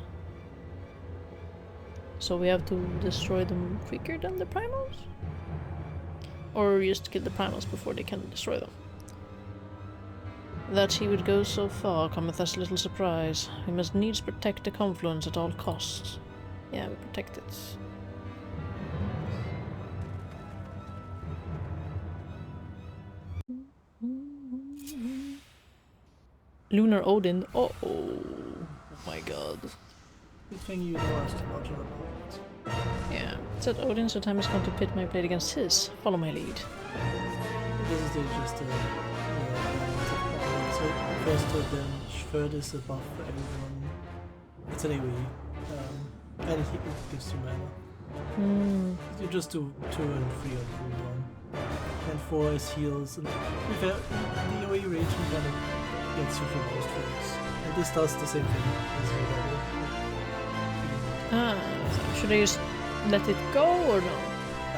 So we have to destroy them quicker than the primals? Or just kill the primals before they can destroy them? That he would go so far cometh as little surprise. We must needs protect the confluence at all costs. Yeah, we protect it. Lunar Odin. Oh my god. Good thing you know us to watch out. Yeah. Said Odin, so time has come to pit my blade against his. Follow my lead. This is just a so first to damage, third is a buff for everyone. It's an AoE. And it gives you mana. You just do 2 and 3 on cooldown. And 4 is heals. And the AoE raging kind of gets you for most things. And this does the same thing as the other. Ah, so should I just let it go or no?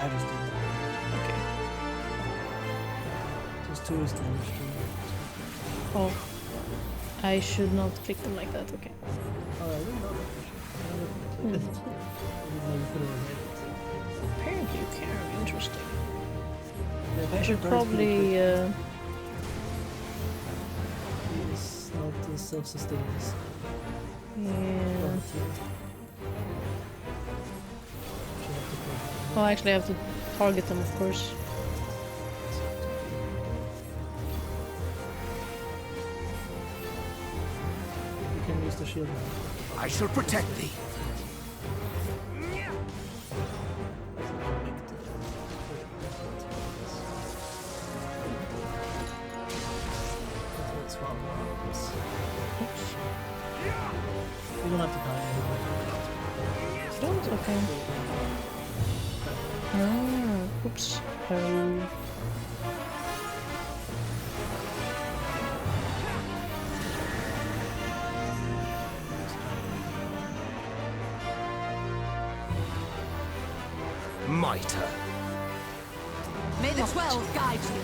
I just did that. Okay. Just 2 is too much. Oh. I should not click them like that, okay. Oh, I didn't know that. I didn't know you could have made it. Apparently you can, interesting. Yeah, I should probably... It's not self-sustaining. Yeah. Oh, actually I have to target them, of course. You can use the shield now. I shall protect thee. You don't have to die anymore. Don't? Okay. Ah, oops. Mitre. May the 12 guide you.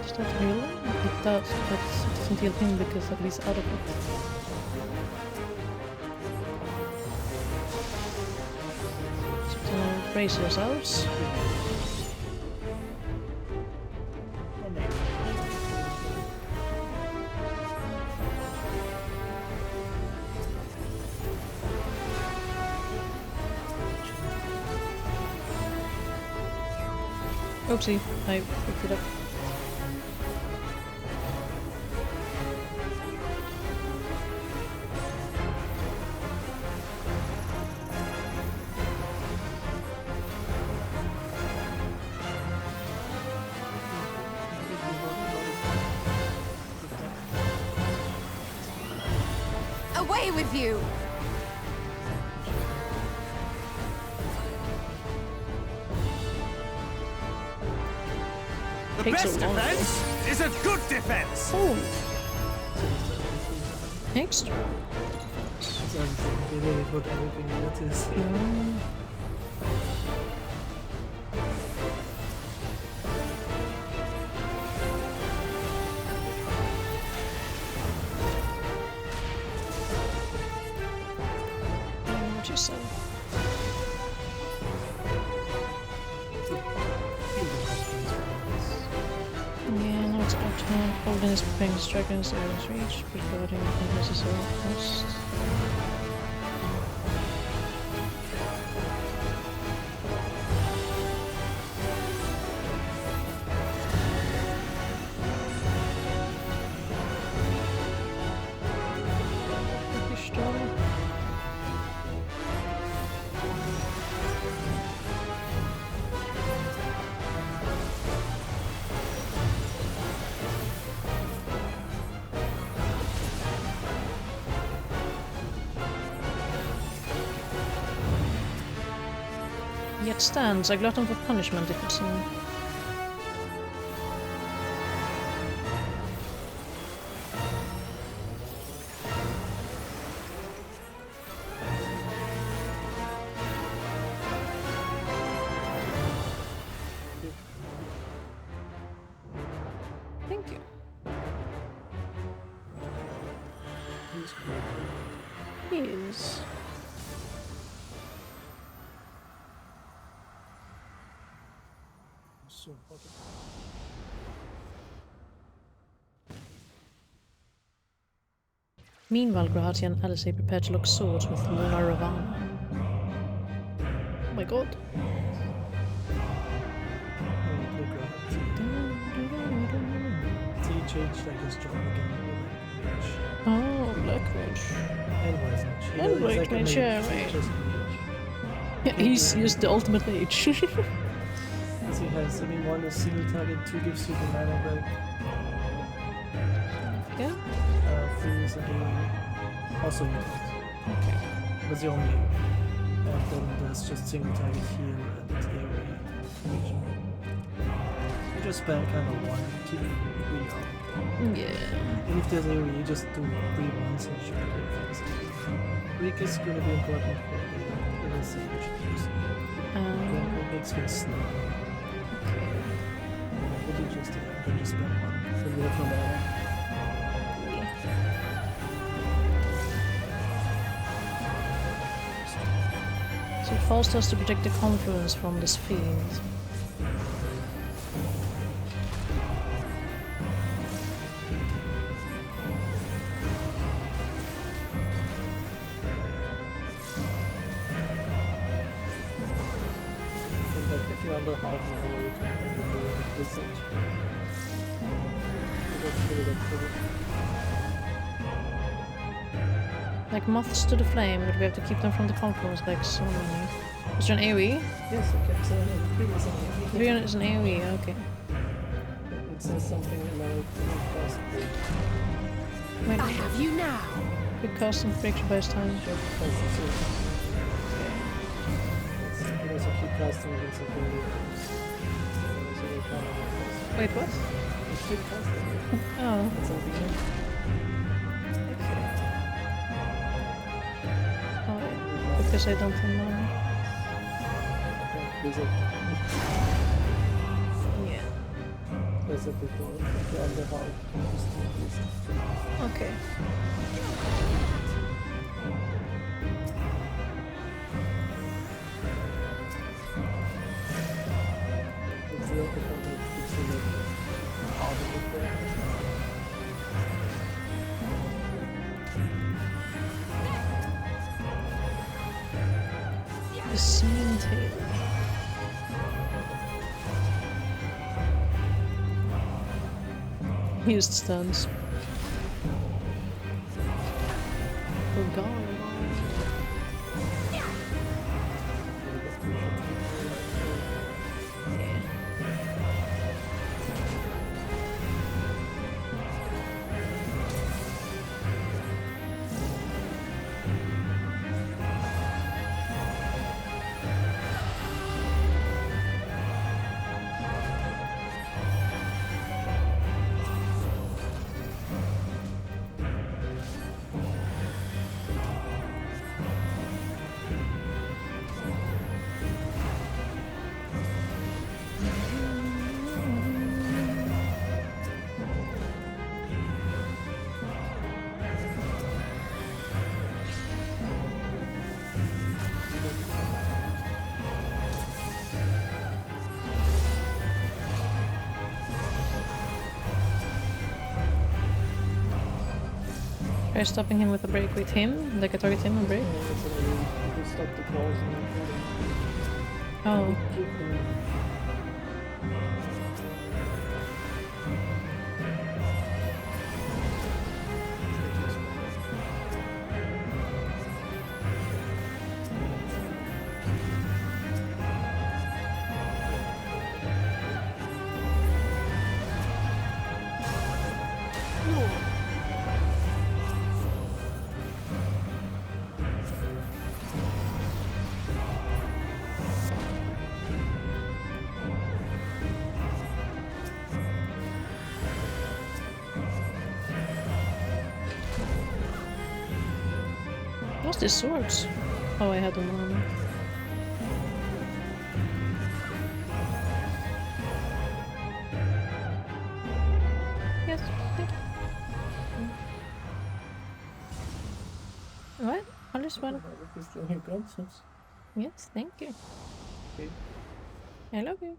Does that heal? It does, but it doesn't heal him because he's out of it. So brace yourselves. Oopsie, I picked it up. Away with you! The Takes best a long defense is a good defense! Oh! Extra. It's everything. They really put everything that is. What you say? Yeah, now it's out to hand. Holding is preparing to strike against the enemy's reach, providing unnecessary cost. Yet stands a glutton for punishment if it's in. Thank you. He is. So fucking. Meanwhile, Grahati and Alizé prepare to lock swords with Luna Ravana. Oh my god. So he changed like his job again. Oh, Black Mage. And White Mage. And White Mage, yeah, right. Yeah, he's just the ultimate mage. So he has, I mean, 1 is single target, 2 gives you the mana back. Yeah? Freeze and AoE. Also mutant. Okay. That's the only AoE. And then there's just single target heal and AoE. You just spam kind of one to really up. Yeah. And if there's AoE, you just do 3 ones and shoot it with things. Reek is gonna be important for the little sage. It makes things slow. Okay. What did you just do? You just spam one. So we have no mana. So it forced us to protect the confluence from this field. If you're under half an hour, you can do this. Like moths to the flame, but we have to keep them from the confluence like so many. Is there an AoE? Yes, it kept saying it. 3 is an AoE, okay. It says something about cost. Wait, I have you now. Quick cost and breakthrough by time. You can also keep casting against a Wait, what? You keep casting. Oh. That's something new. Oh, yeah. Because I don't have mana. Yeah. There's a before. If you're under half, just do this. Okay. It's the other one that keeps you out of the frame. The scene tail. Used stuns. Oh god. Try stopping him with a break with him, like I target him and break. Oh. What's these swords? Oh, I had them on. Yes. What? All is well. Yes, thank you. Okay. I love you.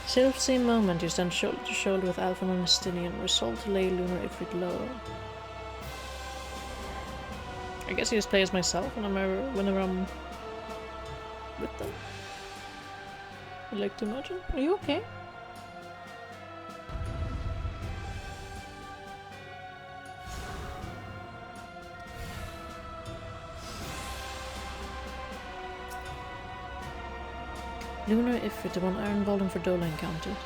Self-same moment, you stand shoulder to shoulder with Alpha and Estinian. Resolve to lay Lunar Ifrit low. I guess I just play as myself whenever I'm with them. I'd like to imagine. Are you okay? Lunar Ifrit, the one Iron Golem for Dola encountered.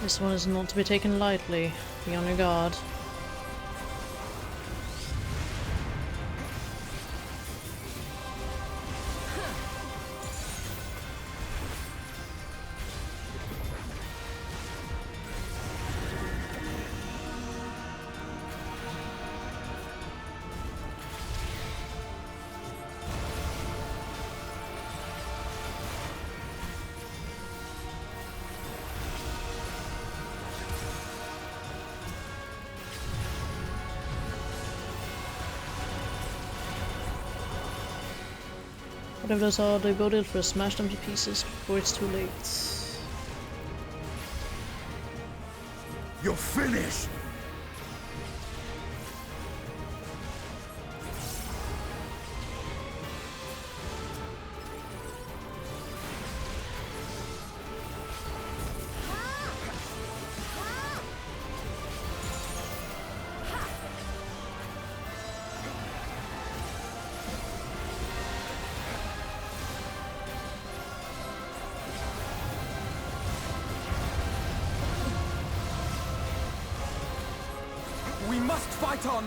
This one is not to be taken lightly. Be on your guard. Whatever those are, they go ill for us. Smash them to pieces before it's too late. You're finished! We must fight on!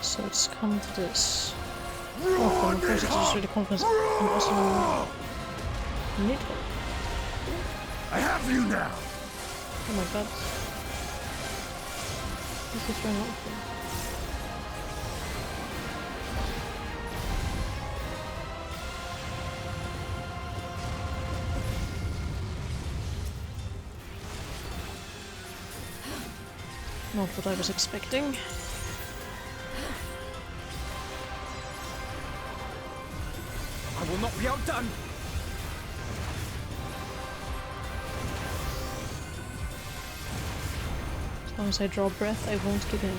So it's come to this. Oh, of course it's just really confidence and also needful. I have you now! Oh my god. This is very helpful. Not what I was expecting. I will not be outdone! As long as I draw breath, I won't give in.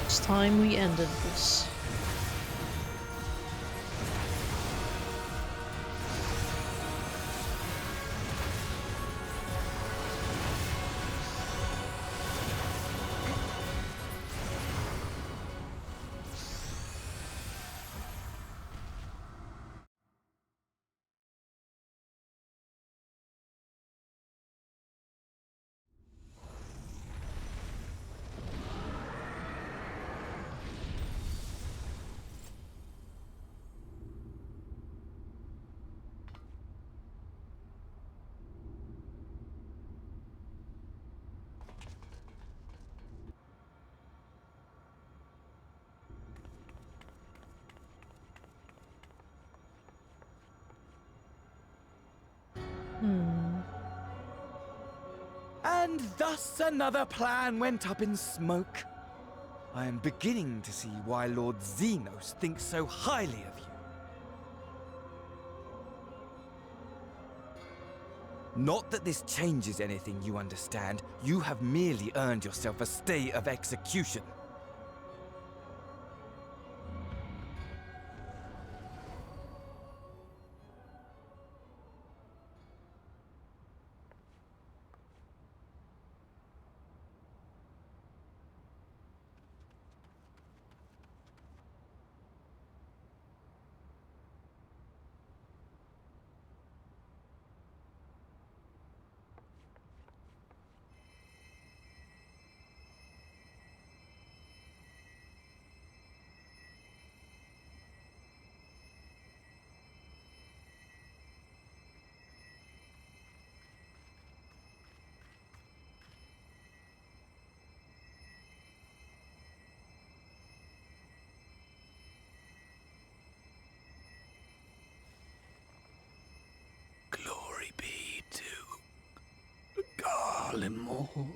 It's time we ended this. And thus another plan went up in smoke. I am beginning to see why Lord Xenos thinks so highly of you. Not that this changes anything, you understand. You have merely earned yourself a stay of execution. Glory be to Garlemald.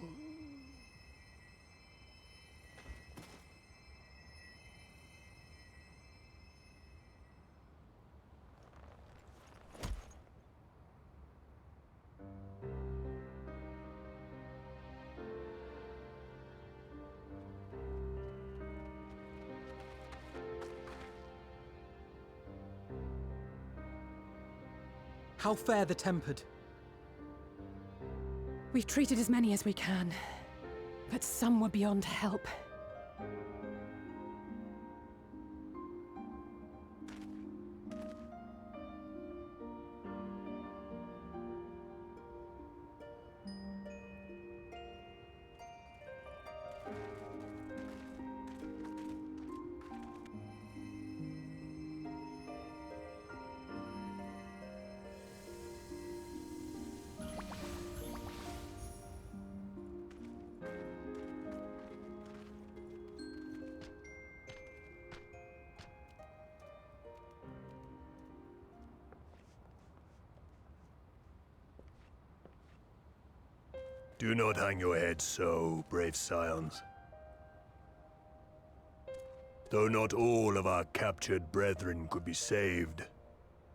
How fare the tempered? We've treated as many as we can, but some were beyond help. Do not hang your heads so, brave scions. Though not all of our captured brethren could be saved,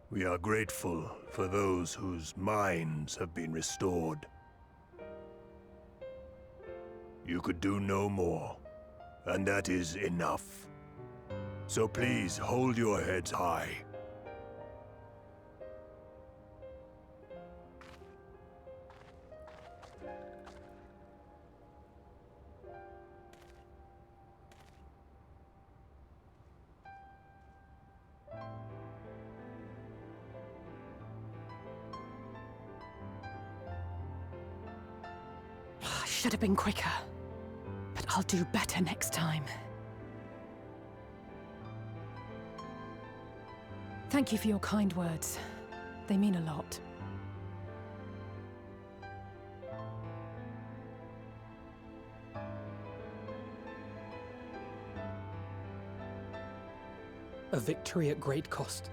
we are grateful for those whose minds have been restored. You could do no more, and that is enough. So please hold your heads high. Should have been quicker, but I'll do better next time. Thank you for your kind words. They mean a lot. A victory at great cost,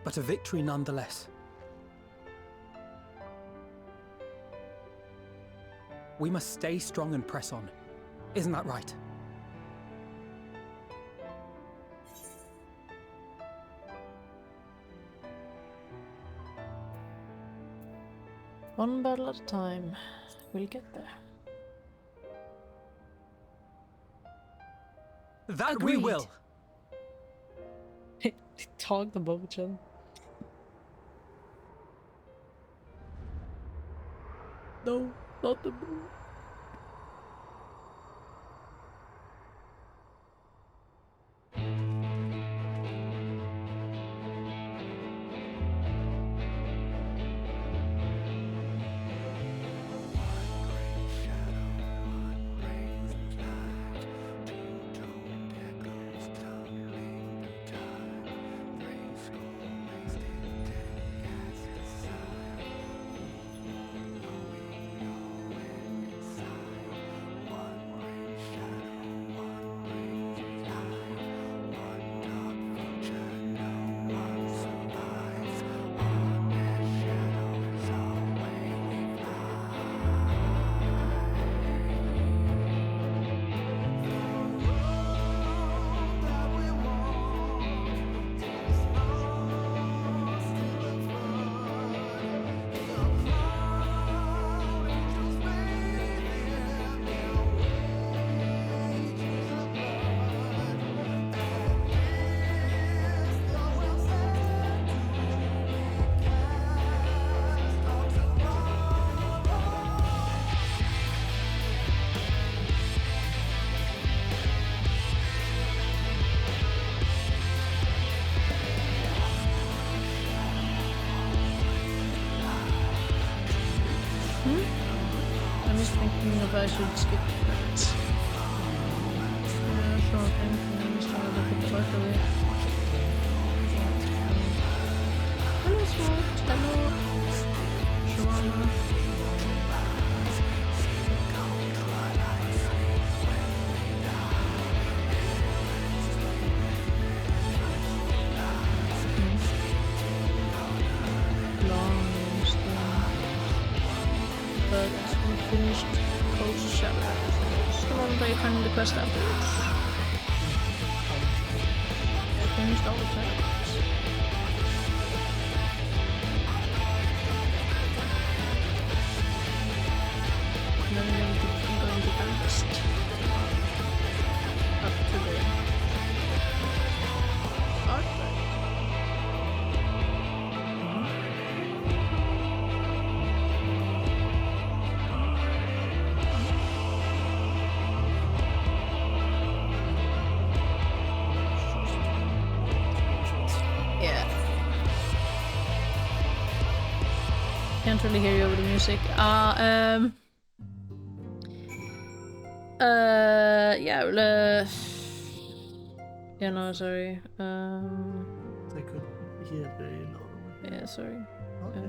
but a victory nonetheless. We must stay strong and press on. Isn't that right? One battle at a time. We'll get there. That Agreed. we will! Talk the boat, No, not the boat. I'm just thinking if I should skip that. Yeah, sure thing. I'm just gonna look at the work of it. Hello, Sword. Hello. Shawana. But we finished Post-ShB. Come on, play finding the quest afterwards. I finished all the quests. And then I'm going to fast up to the artifact. Can't really hear you over the music. Yeah, no, sorry. I could hear it very low. Yeah, sorry. Okay.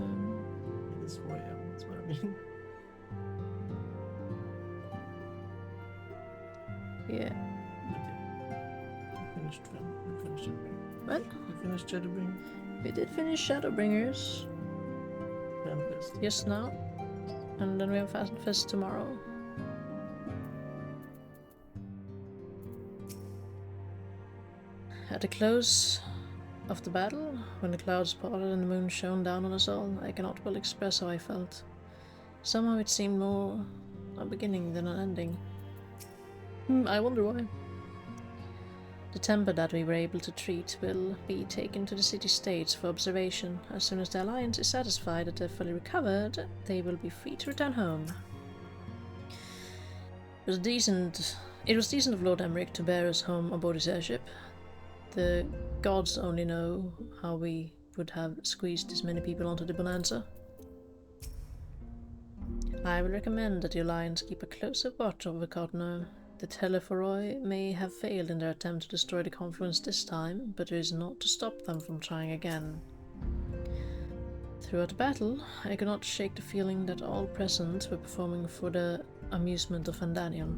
That's what I mean. Yeah. We finished Shadowbringers. What? We finished Shadowbringers. We did finish Shadowbringers. Fanfest. Yes, now. And then we have Fast tomorrow. At the close of the battle, when the clouds parted and the moon shone down on us all, I cannot well express how I felt. Somehow it seemed more a beginning than an ending. I wonder why. The temple that we were able to treat will be taken to the city-states for observation. As soon as the Alliance is satisfied that they're fully recovered, they will be free to return home. It was decent of Lord Emmerich to bear us home aboard his airship. The gods only know how we would have squeezed as many people onto the Bonanza. I will recommend that the Alliance keep a closer watch over Cottonau. The Telephoroi may have failed in their attempt to destroy the Confluence this time, but there is naught to stop them from trying again. Throughout the battle, I could not shake the feeling that all present were performing for the amusement of Vandanion.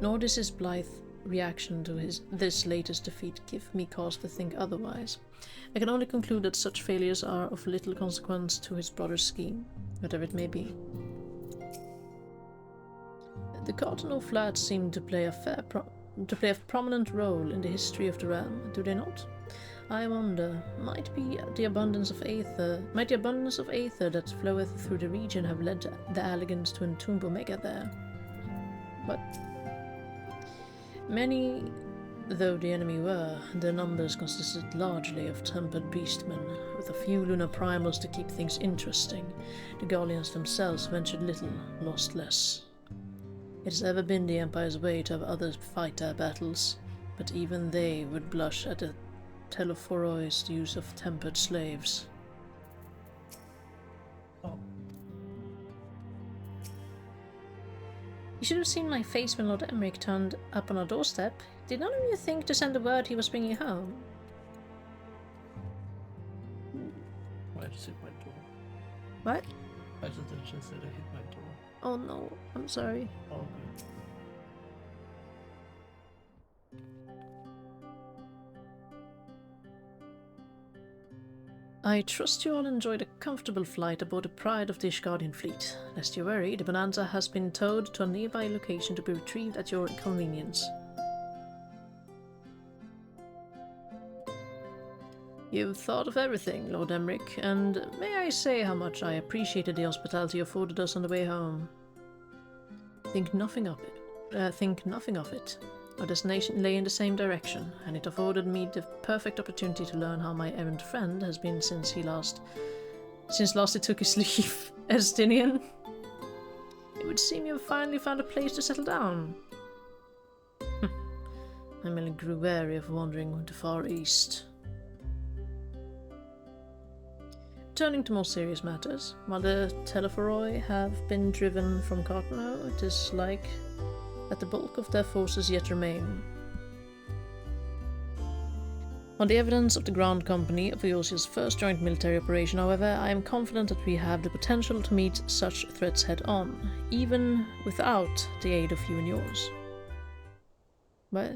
Nor does his blithe reaction to this latest defeat give me cause to think otherwise. I can only conclude that such failures are of little consequence to his brother's scheme, whatever it may be. The Cottonau Flats seem to play a prominent role in the history of the realm, do they not? I wonder, might the abundance of aether that floweth through the region have led the Alligans to entomb Omega there? But many though the enemy were, their numbers consisted largely of tempered beastmen, with a few lunar primals to keep things interesting. The Gallians themselves ventured little, lost less. It has ever been the Empire's way to have others fight their battles, but even they would blush at the Telephoroi's use of tempered slaves. Oh. You should have seen my face when Lord Emmerich turned up on our doorstep. Did none of you think to send the word he was bringing home? Why just hit my door? What? I just said I hit my door. Oh no, I'm sorry. Oh, okay. I trust you all enjoyed a comfortable flight aboard the pride of the Ishgardian fleet. Lest you worry, the Bonanza has been towed to a nearby location to be retrieved at your convenience. You've thought of everything, Lord Emmerich, and may I say how much I appreciated the hospitality afforded us on the way home. Think nothing of it. Our destination lay in the same direction, and it afforded me the perfect opportunity to learn how my errant friend has been since last he took his leave. Estinian. It would seem you have finally found a place to settle down. I merely grew weary of wandering to Far East. Turning to more serious matters, while the Telephoroi have been driven from Cartano, it is like that the bulk of their forces yet remain. On the evidence of the ground company of Eosia's first joint military operation, however, I am confident that we have the potential to meet such threats head-on, even without the aid of you and yours. But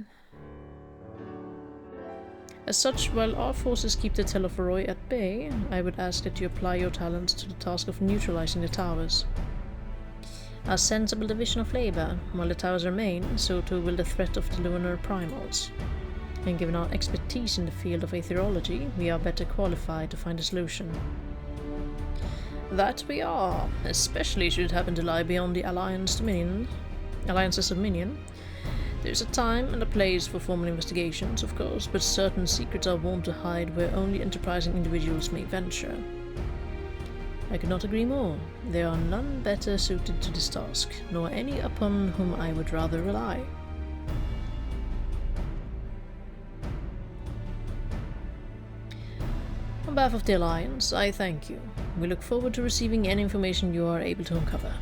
as such, while our forces keep the Telephoroi at bay, I would ask that you apply your talents to the task of neutralizing the towers. A sensible division of labor. While the towers remain, so too will the threat of the lunar primals. And given our expertise in the field of aetherology, we are better qualified to find a solution. That we are, especially should it happen to lie beyond the Alliance's dominion. There is a time and a place for formal investigations, of course, but certain secrets are wont to hide where only enterprising individuals may venture. I could not agree more. There are none better suited to this task, nor any upon whom I would rather rely. On behalf of the Alliance, I thank you. We look forward to receiving any information you are able to uncover.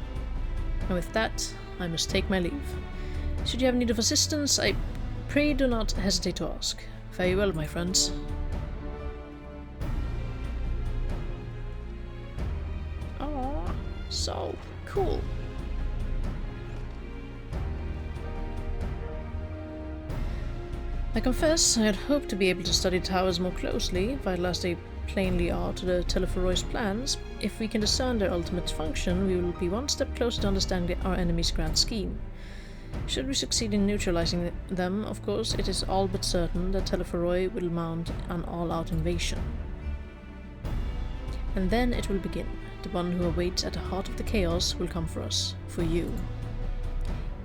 And with that, I must take my leave. Should you have need of assistance, I pray do not hesitate to ask. Fare you well, my friends. Oh, so cool. I confess I had hoped to be able to study towers more closely, vital as they plainly are to the Telephoroi's plans. If we can discern their ultimate function, we will be one step closer to understanding our enemy's grand scheme. Should we succeed in neutralizing them, of course, it is all but certain that Telephoroi will mount an all-out invasion. And then it will begin. The one who awaits at the heart of the chaos will come for us, for you.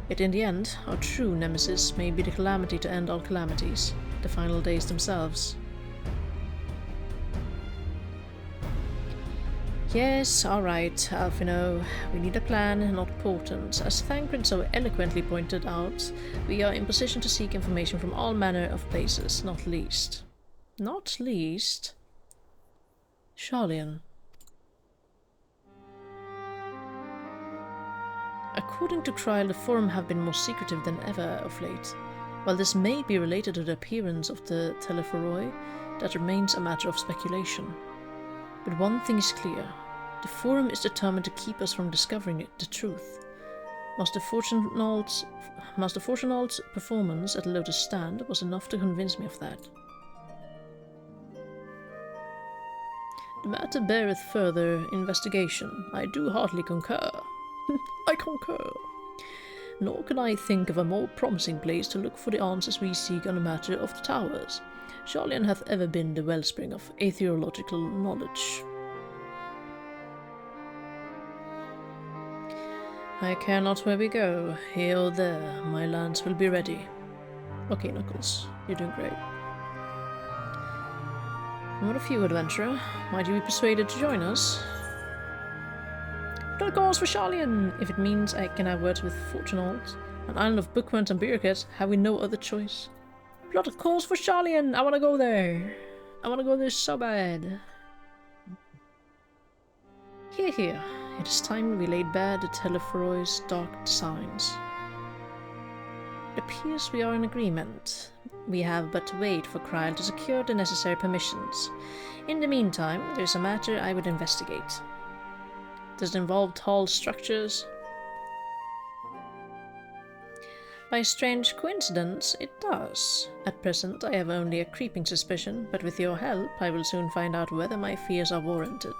Yet in the end, our true nemesis may be the calamity to end all calamities, the final days themselves. Yes, alright, Alphino. We need a plan, not portents. As Thancred so eloquently pointed out, we are in position to seek information from all manner of places, not least. Not least? Sharlayan. According to Kryl, the Forum have been more secretive than ever of late. While this may be related to the appearance of the Telephoroi, that remains a matter of speculation. But one thing is clear. The Forum is determined to keep us from discovering the truth. Master Fortunault's performance at Lotus Stand was enough to convince me of that. The matter beareth further investigation. I do heartily concur. I concur. Nor can I think of a more promising place to look for the answers we seek on the matter of the towers. Sharlayan hath ever been the wellspring of aetherological knowledge. I care not where we go, here or there, my lance will be ready. Okay, Knuckles, you're doing great. And what of you, adventurer? Might you be persuaded to join us? Not a cause for Sharlayan! If it means I can have words with Fortunault, an island of bookworms and bureaucrats, have we no other choice? Not a cause for Sharlayan! I wanna go there! I wanna go there so bad. Here. It is time we laid bare the Telephoroi's dark designs. It appears we are in agreement. We have but to wait for Kryl to secure the necessary permissions. In the meantime, there is a matter I would investigate. Does it involve tall structures? By a strange coincidence, it does. At present, I have only a creeping suspicion, but with your help, I will soon find out whether my fears are warranted.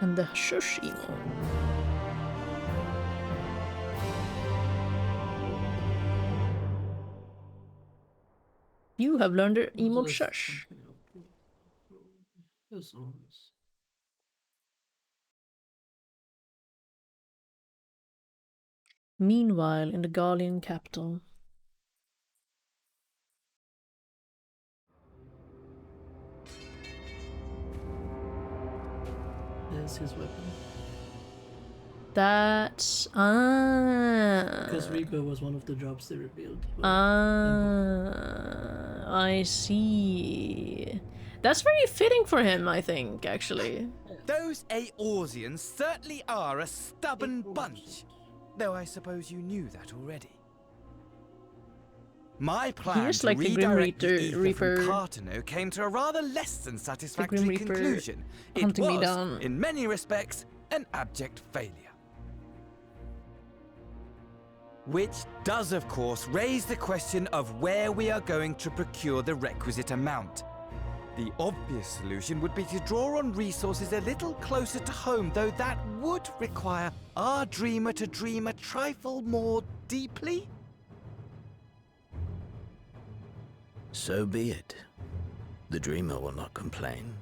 And the shush emo. You have learned the emote shush. Meanwhile, in the Gallian capital. There's his weapon. That's Because Rico was one of the jobs they revealed. I see. That's very fitting for him, I think, actually. Those Eorzeans certainly are a stubborn bunch. Though I suppose you knew that already. My plan is to like the Grim redirect the ether Reaper. from Cartano came to a rather less than satisfactory Grim Reaper conclusion. It hunting me was, down. in many respects, an abject failure. Which does, of course, raise the question of where we are going to procure the requisite amount. The obvious solution would be to draw on resources a little closer to home, though that would require our dreamer to dream a trifle more deeply. So be it. The dreamer will not complain.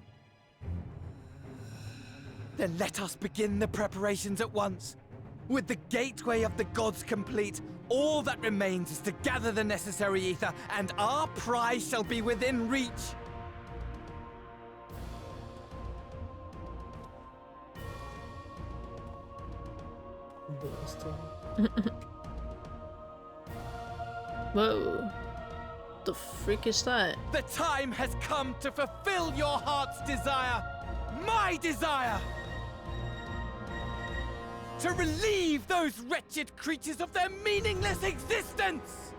Then let us begin the preparations at once. With the gateway of the gods complete, all that remains is to gather the necessary ether, and our prize shall be within reach. Whoa. The frick is that? The time has come to fulfill your heart's desire, my desire! To relieve those wretched creatures of their meaningless existence!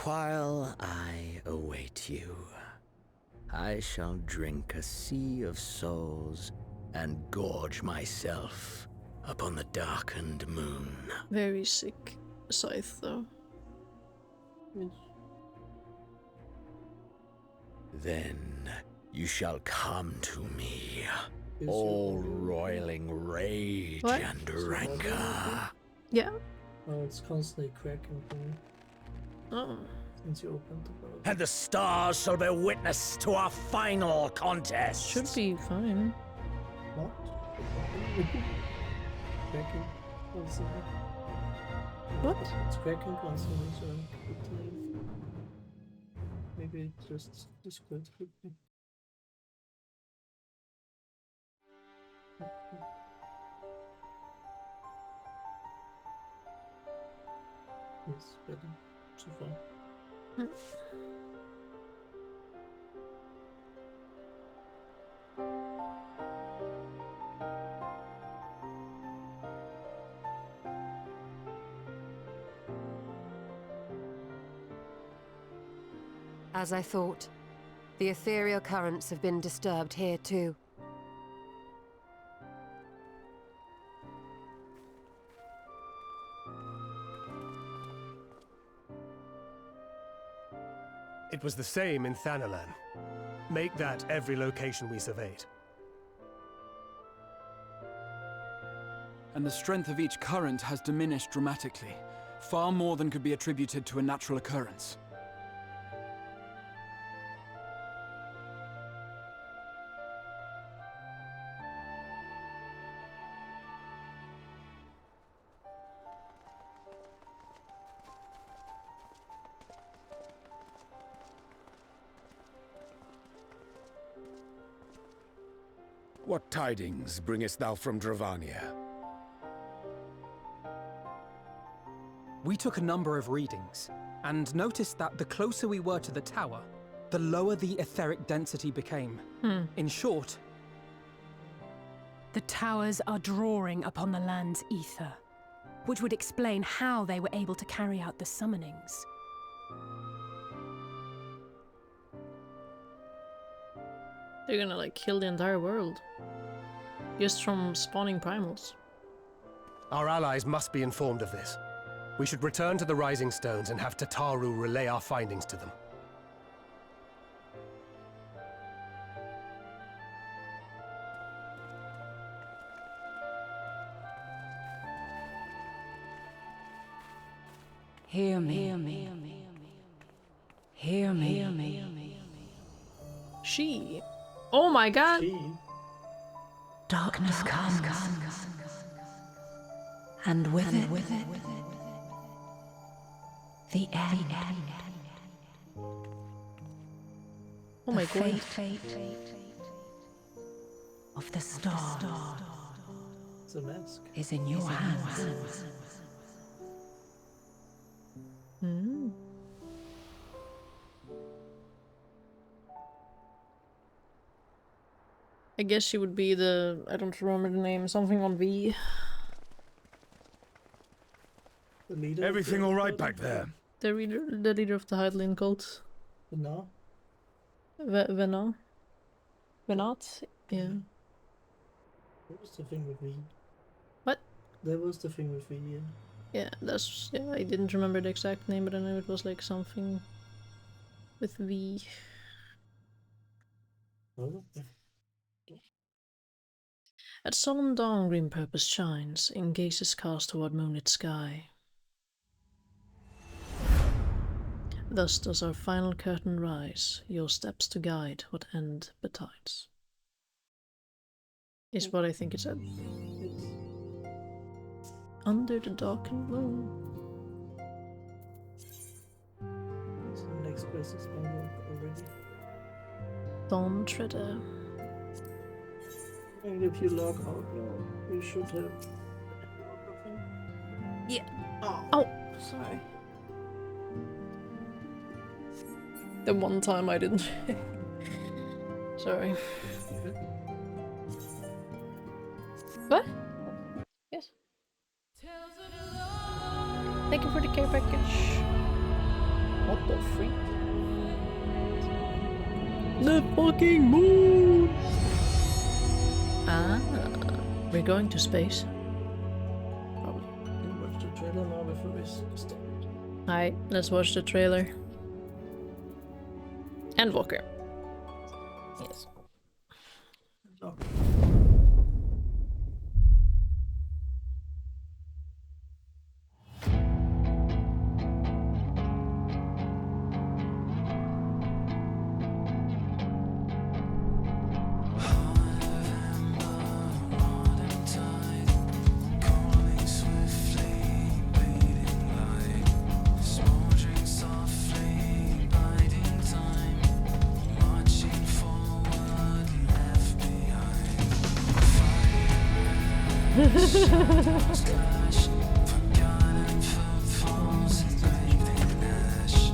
While I await you, I shall drink a sea of souls and gorge myself upon the darkened moon. Very sick scythe, though. Then you shall come to me, all roiling rage What? and rancor. Yeah. Oh, it's constantly cracking for me. Oh. Since you opened the door. And the stars shall bear witness to our final contest. Should be fine. What? Cracking constantly. What? It's cracking constantly, so I could leave. Maybe it just discord quickly. Yes, better so far. As I thought, the ethereal currents have been disturbed here too. It was the same in Thanalan. Make that every location we surveyed. And the strength of each current has diminished dramatically, far more than could be attributed to a natural occurrence. What tidings bringest thou from Dravania? We took a number of readings, and noticed that the closer we were to the tower, the lower the etheric density became. In short, The towers are drawing upon the land's ether, which would explain how they were able to carry out the summonings. They're gonna like kill the entire world. Just from spawning primals. Our allies must be informed of this. We should return to the Rising Stones and have Tataru relay our findings to them. Hear me. Hear me. Hear me. Hear me. She. Oh my god. Darkness comes, And with it, the end. Oh my god. Fate of the star It's a mask. is in your hands. Hmm. I guess she would be the... I don't remember the name. Something on V. The leader. Everything all right back there? The leader of the Hydaelyn cult. No. Venat? Venat? Yeah. What was the thing with V? What? There was the thing with V, yeah. Yeah, that's... Yeah, I didn't remember the exact name, but I know it was like something with V. Oh, At solemn dawn green purpose shines, in gazes cast toward moonlit sky. Thus does our final curtain rise, your steps to guide what end betides. Is what I think it said. Under the darkened moon. So the next quest is homework already. Dawn Treader. And if you log out now, you should have. Yeah. Oh, sorry. The one time I didn't. Sorry. What? Yes. Thank you for the care package. What the freak? The fucking moon! Ah, we're going to space. Probably. You watch the trailer now before we start. Alright, let's watch the trailer. And Walker. Yes. Oh.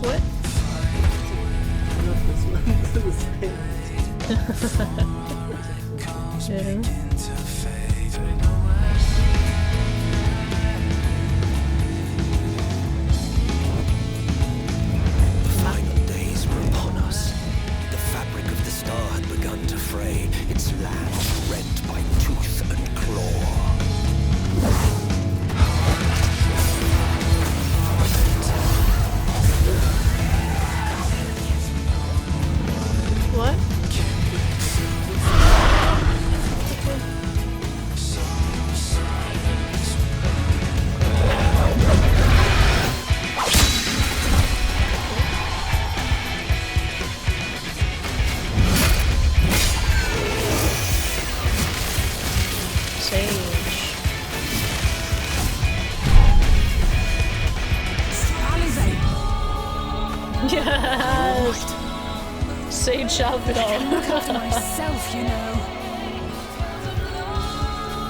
What? Yeah. The final days were upon us. The fabric of the star had begun to fray, its land rent by tooth and claw. What? Yes! Sage Shalvidal. I can look after myself, you know.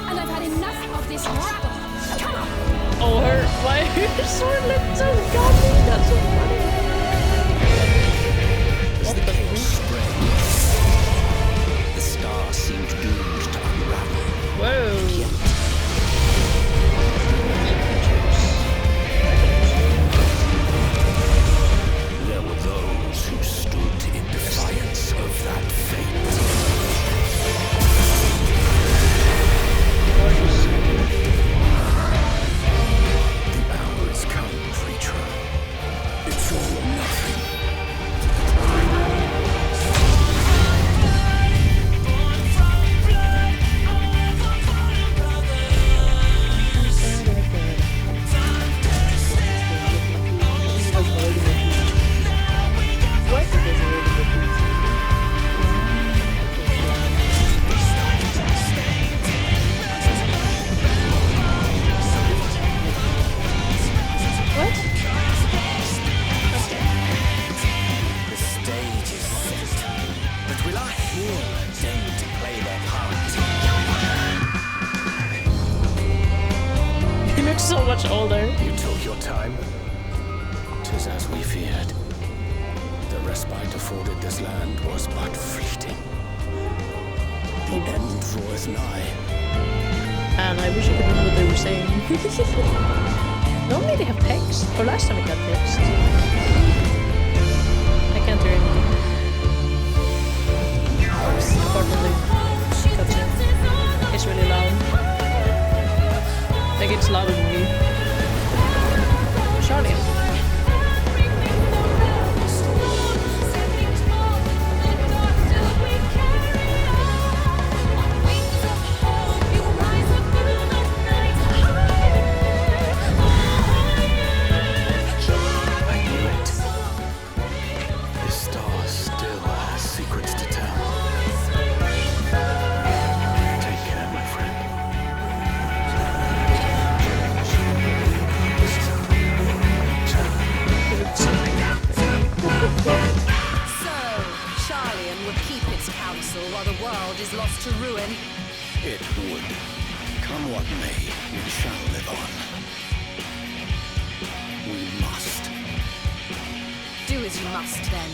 And I've had enough of this rabble. Come on! Oh, why are your sword lips so gummy? That's so funny. As the chaos spread, the star seemed doomed to unravel. Whoa. There were those who stood in defiance of that fate. The hour has come, creature. It's all shoulder. You took your time. 'Tis as we feared. The respite afforded this land was but fleeting. The end draweth nigh. And I wish I could remember what they were saying. Normally they have text. Or last time we got text. I can't hear anything. Apart from the cutscene. It's really loud. Like it's louder than me. Charlie. While the world is lost to ruin. It would. Come what may, we shall live on. We must. Do as you must then,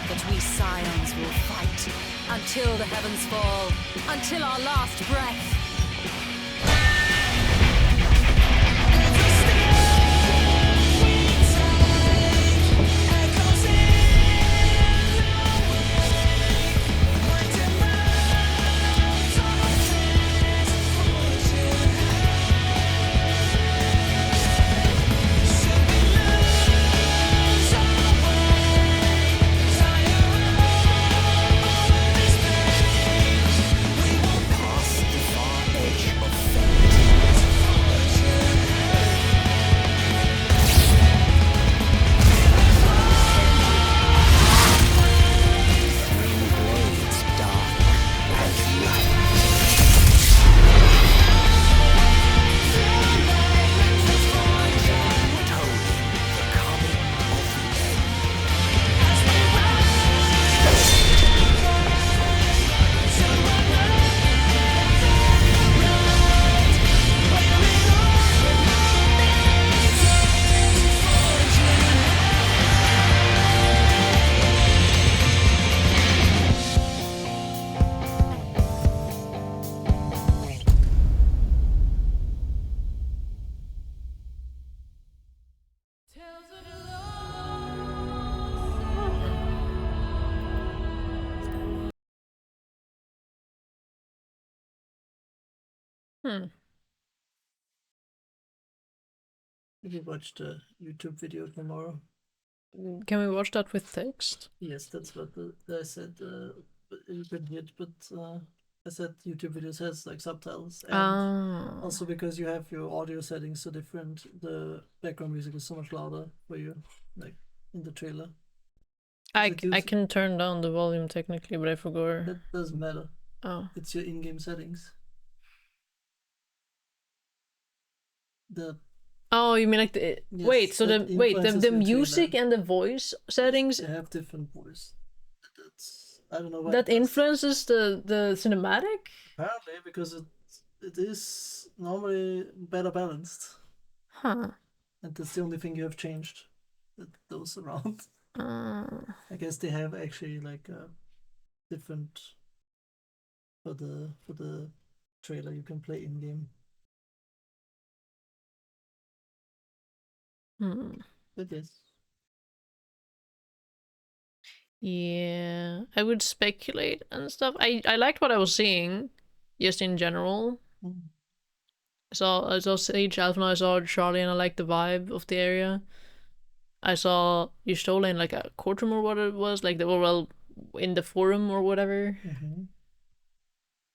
but we scions will fight until the heavens fall, until our last breath. Maybe watch the YouTube video tomorrow. Can we watch that with text? Yes, that's what I said. You couldn't hear it, but I said YouTube videos has like subtitles, and also because you have your audio settings so different, the background music is so much louder for you, like in the trailer. I can turn down the volume technically, but I forgot. That doesn't matter. Oh, it's your in-game settings. Oh, you mean like the wait? So the the music and the voice settings. They have different voice. I don't know why. That influences the cinematic. Apparently, because it is normally better balanced. Huh. And that's the only thing you have changed. Those around. I guess they have actually like a different for the trailer you can play in game. It is. Yeah, I would speculate and stuff. I liked what I was seeing, just in general. I saw Sage, Alpha, I saw Charlie, and I liked the vibe of the area. I saw Yustola in like a courtroom or what it was, like they were well in the forum or whatever.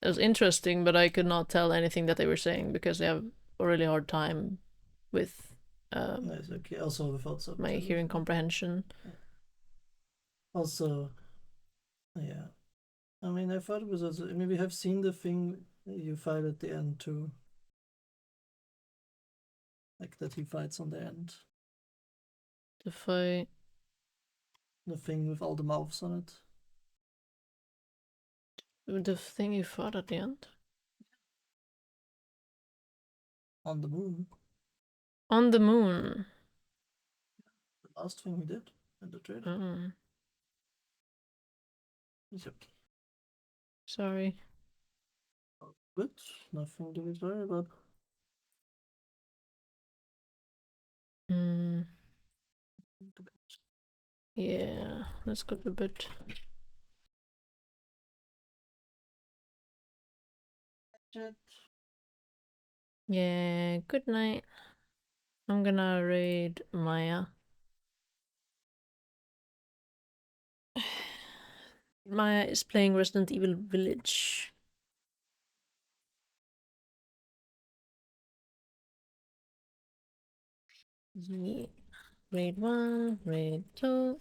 It was interesting, but I could not tell anything that they were saying because they have a really hard time with Nice, okay. Also without subtitles. my hearing comprehension. Also, yeah. I mean, I thought it was also. I mean, we have seen the thing you fight at the end too. Like that he fights on the end. The fight. The thing with all the mouths on it. The thing you fought at the end? On the moon. On the moon. The last thing we did in the trailer. It's okay. Sorry. Good. Nothing to be sorry about. Yeah, let's go to bed. Yeah, good night. I'm gonna raid Maya. Maya is playing Resident Evil Village. Yeah. Raid 1, raid 2.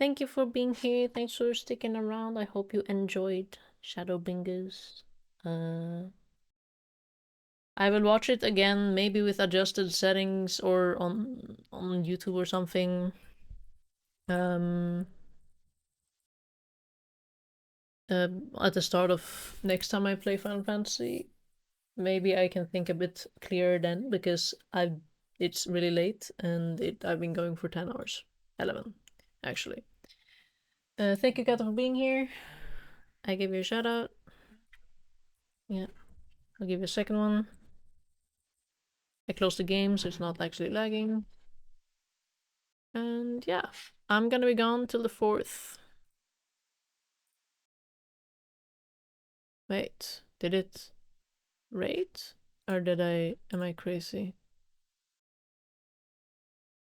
Thank you for being here. Thanks for sticking around. I hope you enjoyed Shadowbringers. I will watch it again, maybe with adjusted settings or on YouTube or something. At the start of next time I play Final Fantasy, maybe I can think a bit clearer then, because it's really late and I've been going for 10 hours. 11, actually. Thank you, Kata, for being here. I give you a shout out. Yeah, I'll give you a second one. I closed the game, so it's not actually lagging. And yeah, I'm gonna be gone till the 4th. Wait, did it raid? Or am I crazy?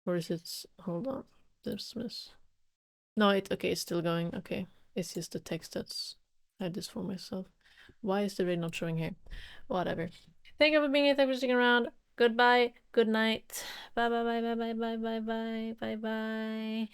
Or is it, hold on, dismiss. No, okay, it's still going, okay. It's just the text that's, I did this for myself. Why is the raid not showing here? Whatever. Thank you for being here, thank you for sticking around. Goodbye, good night. Bye bye bye bye bye bye bye bye bye bye.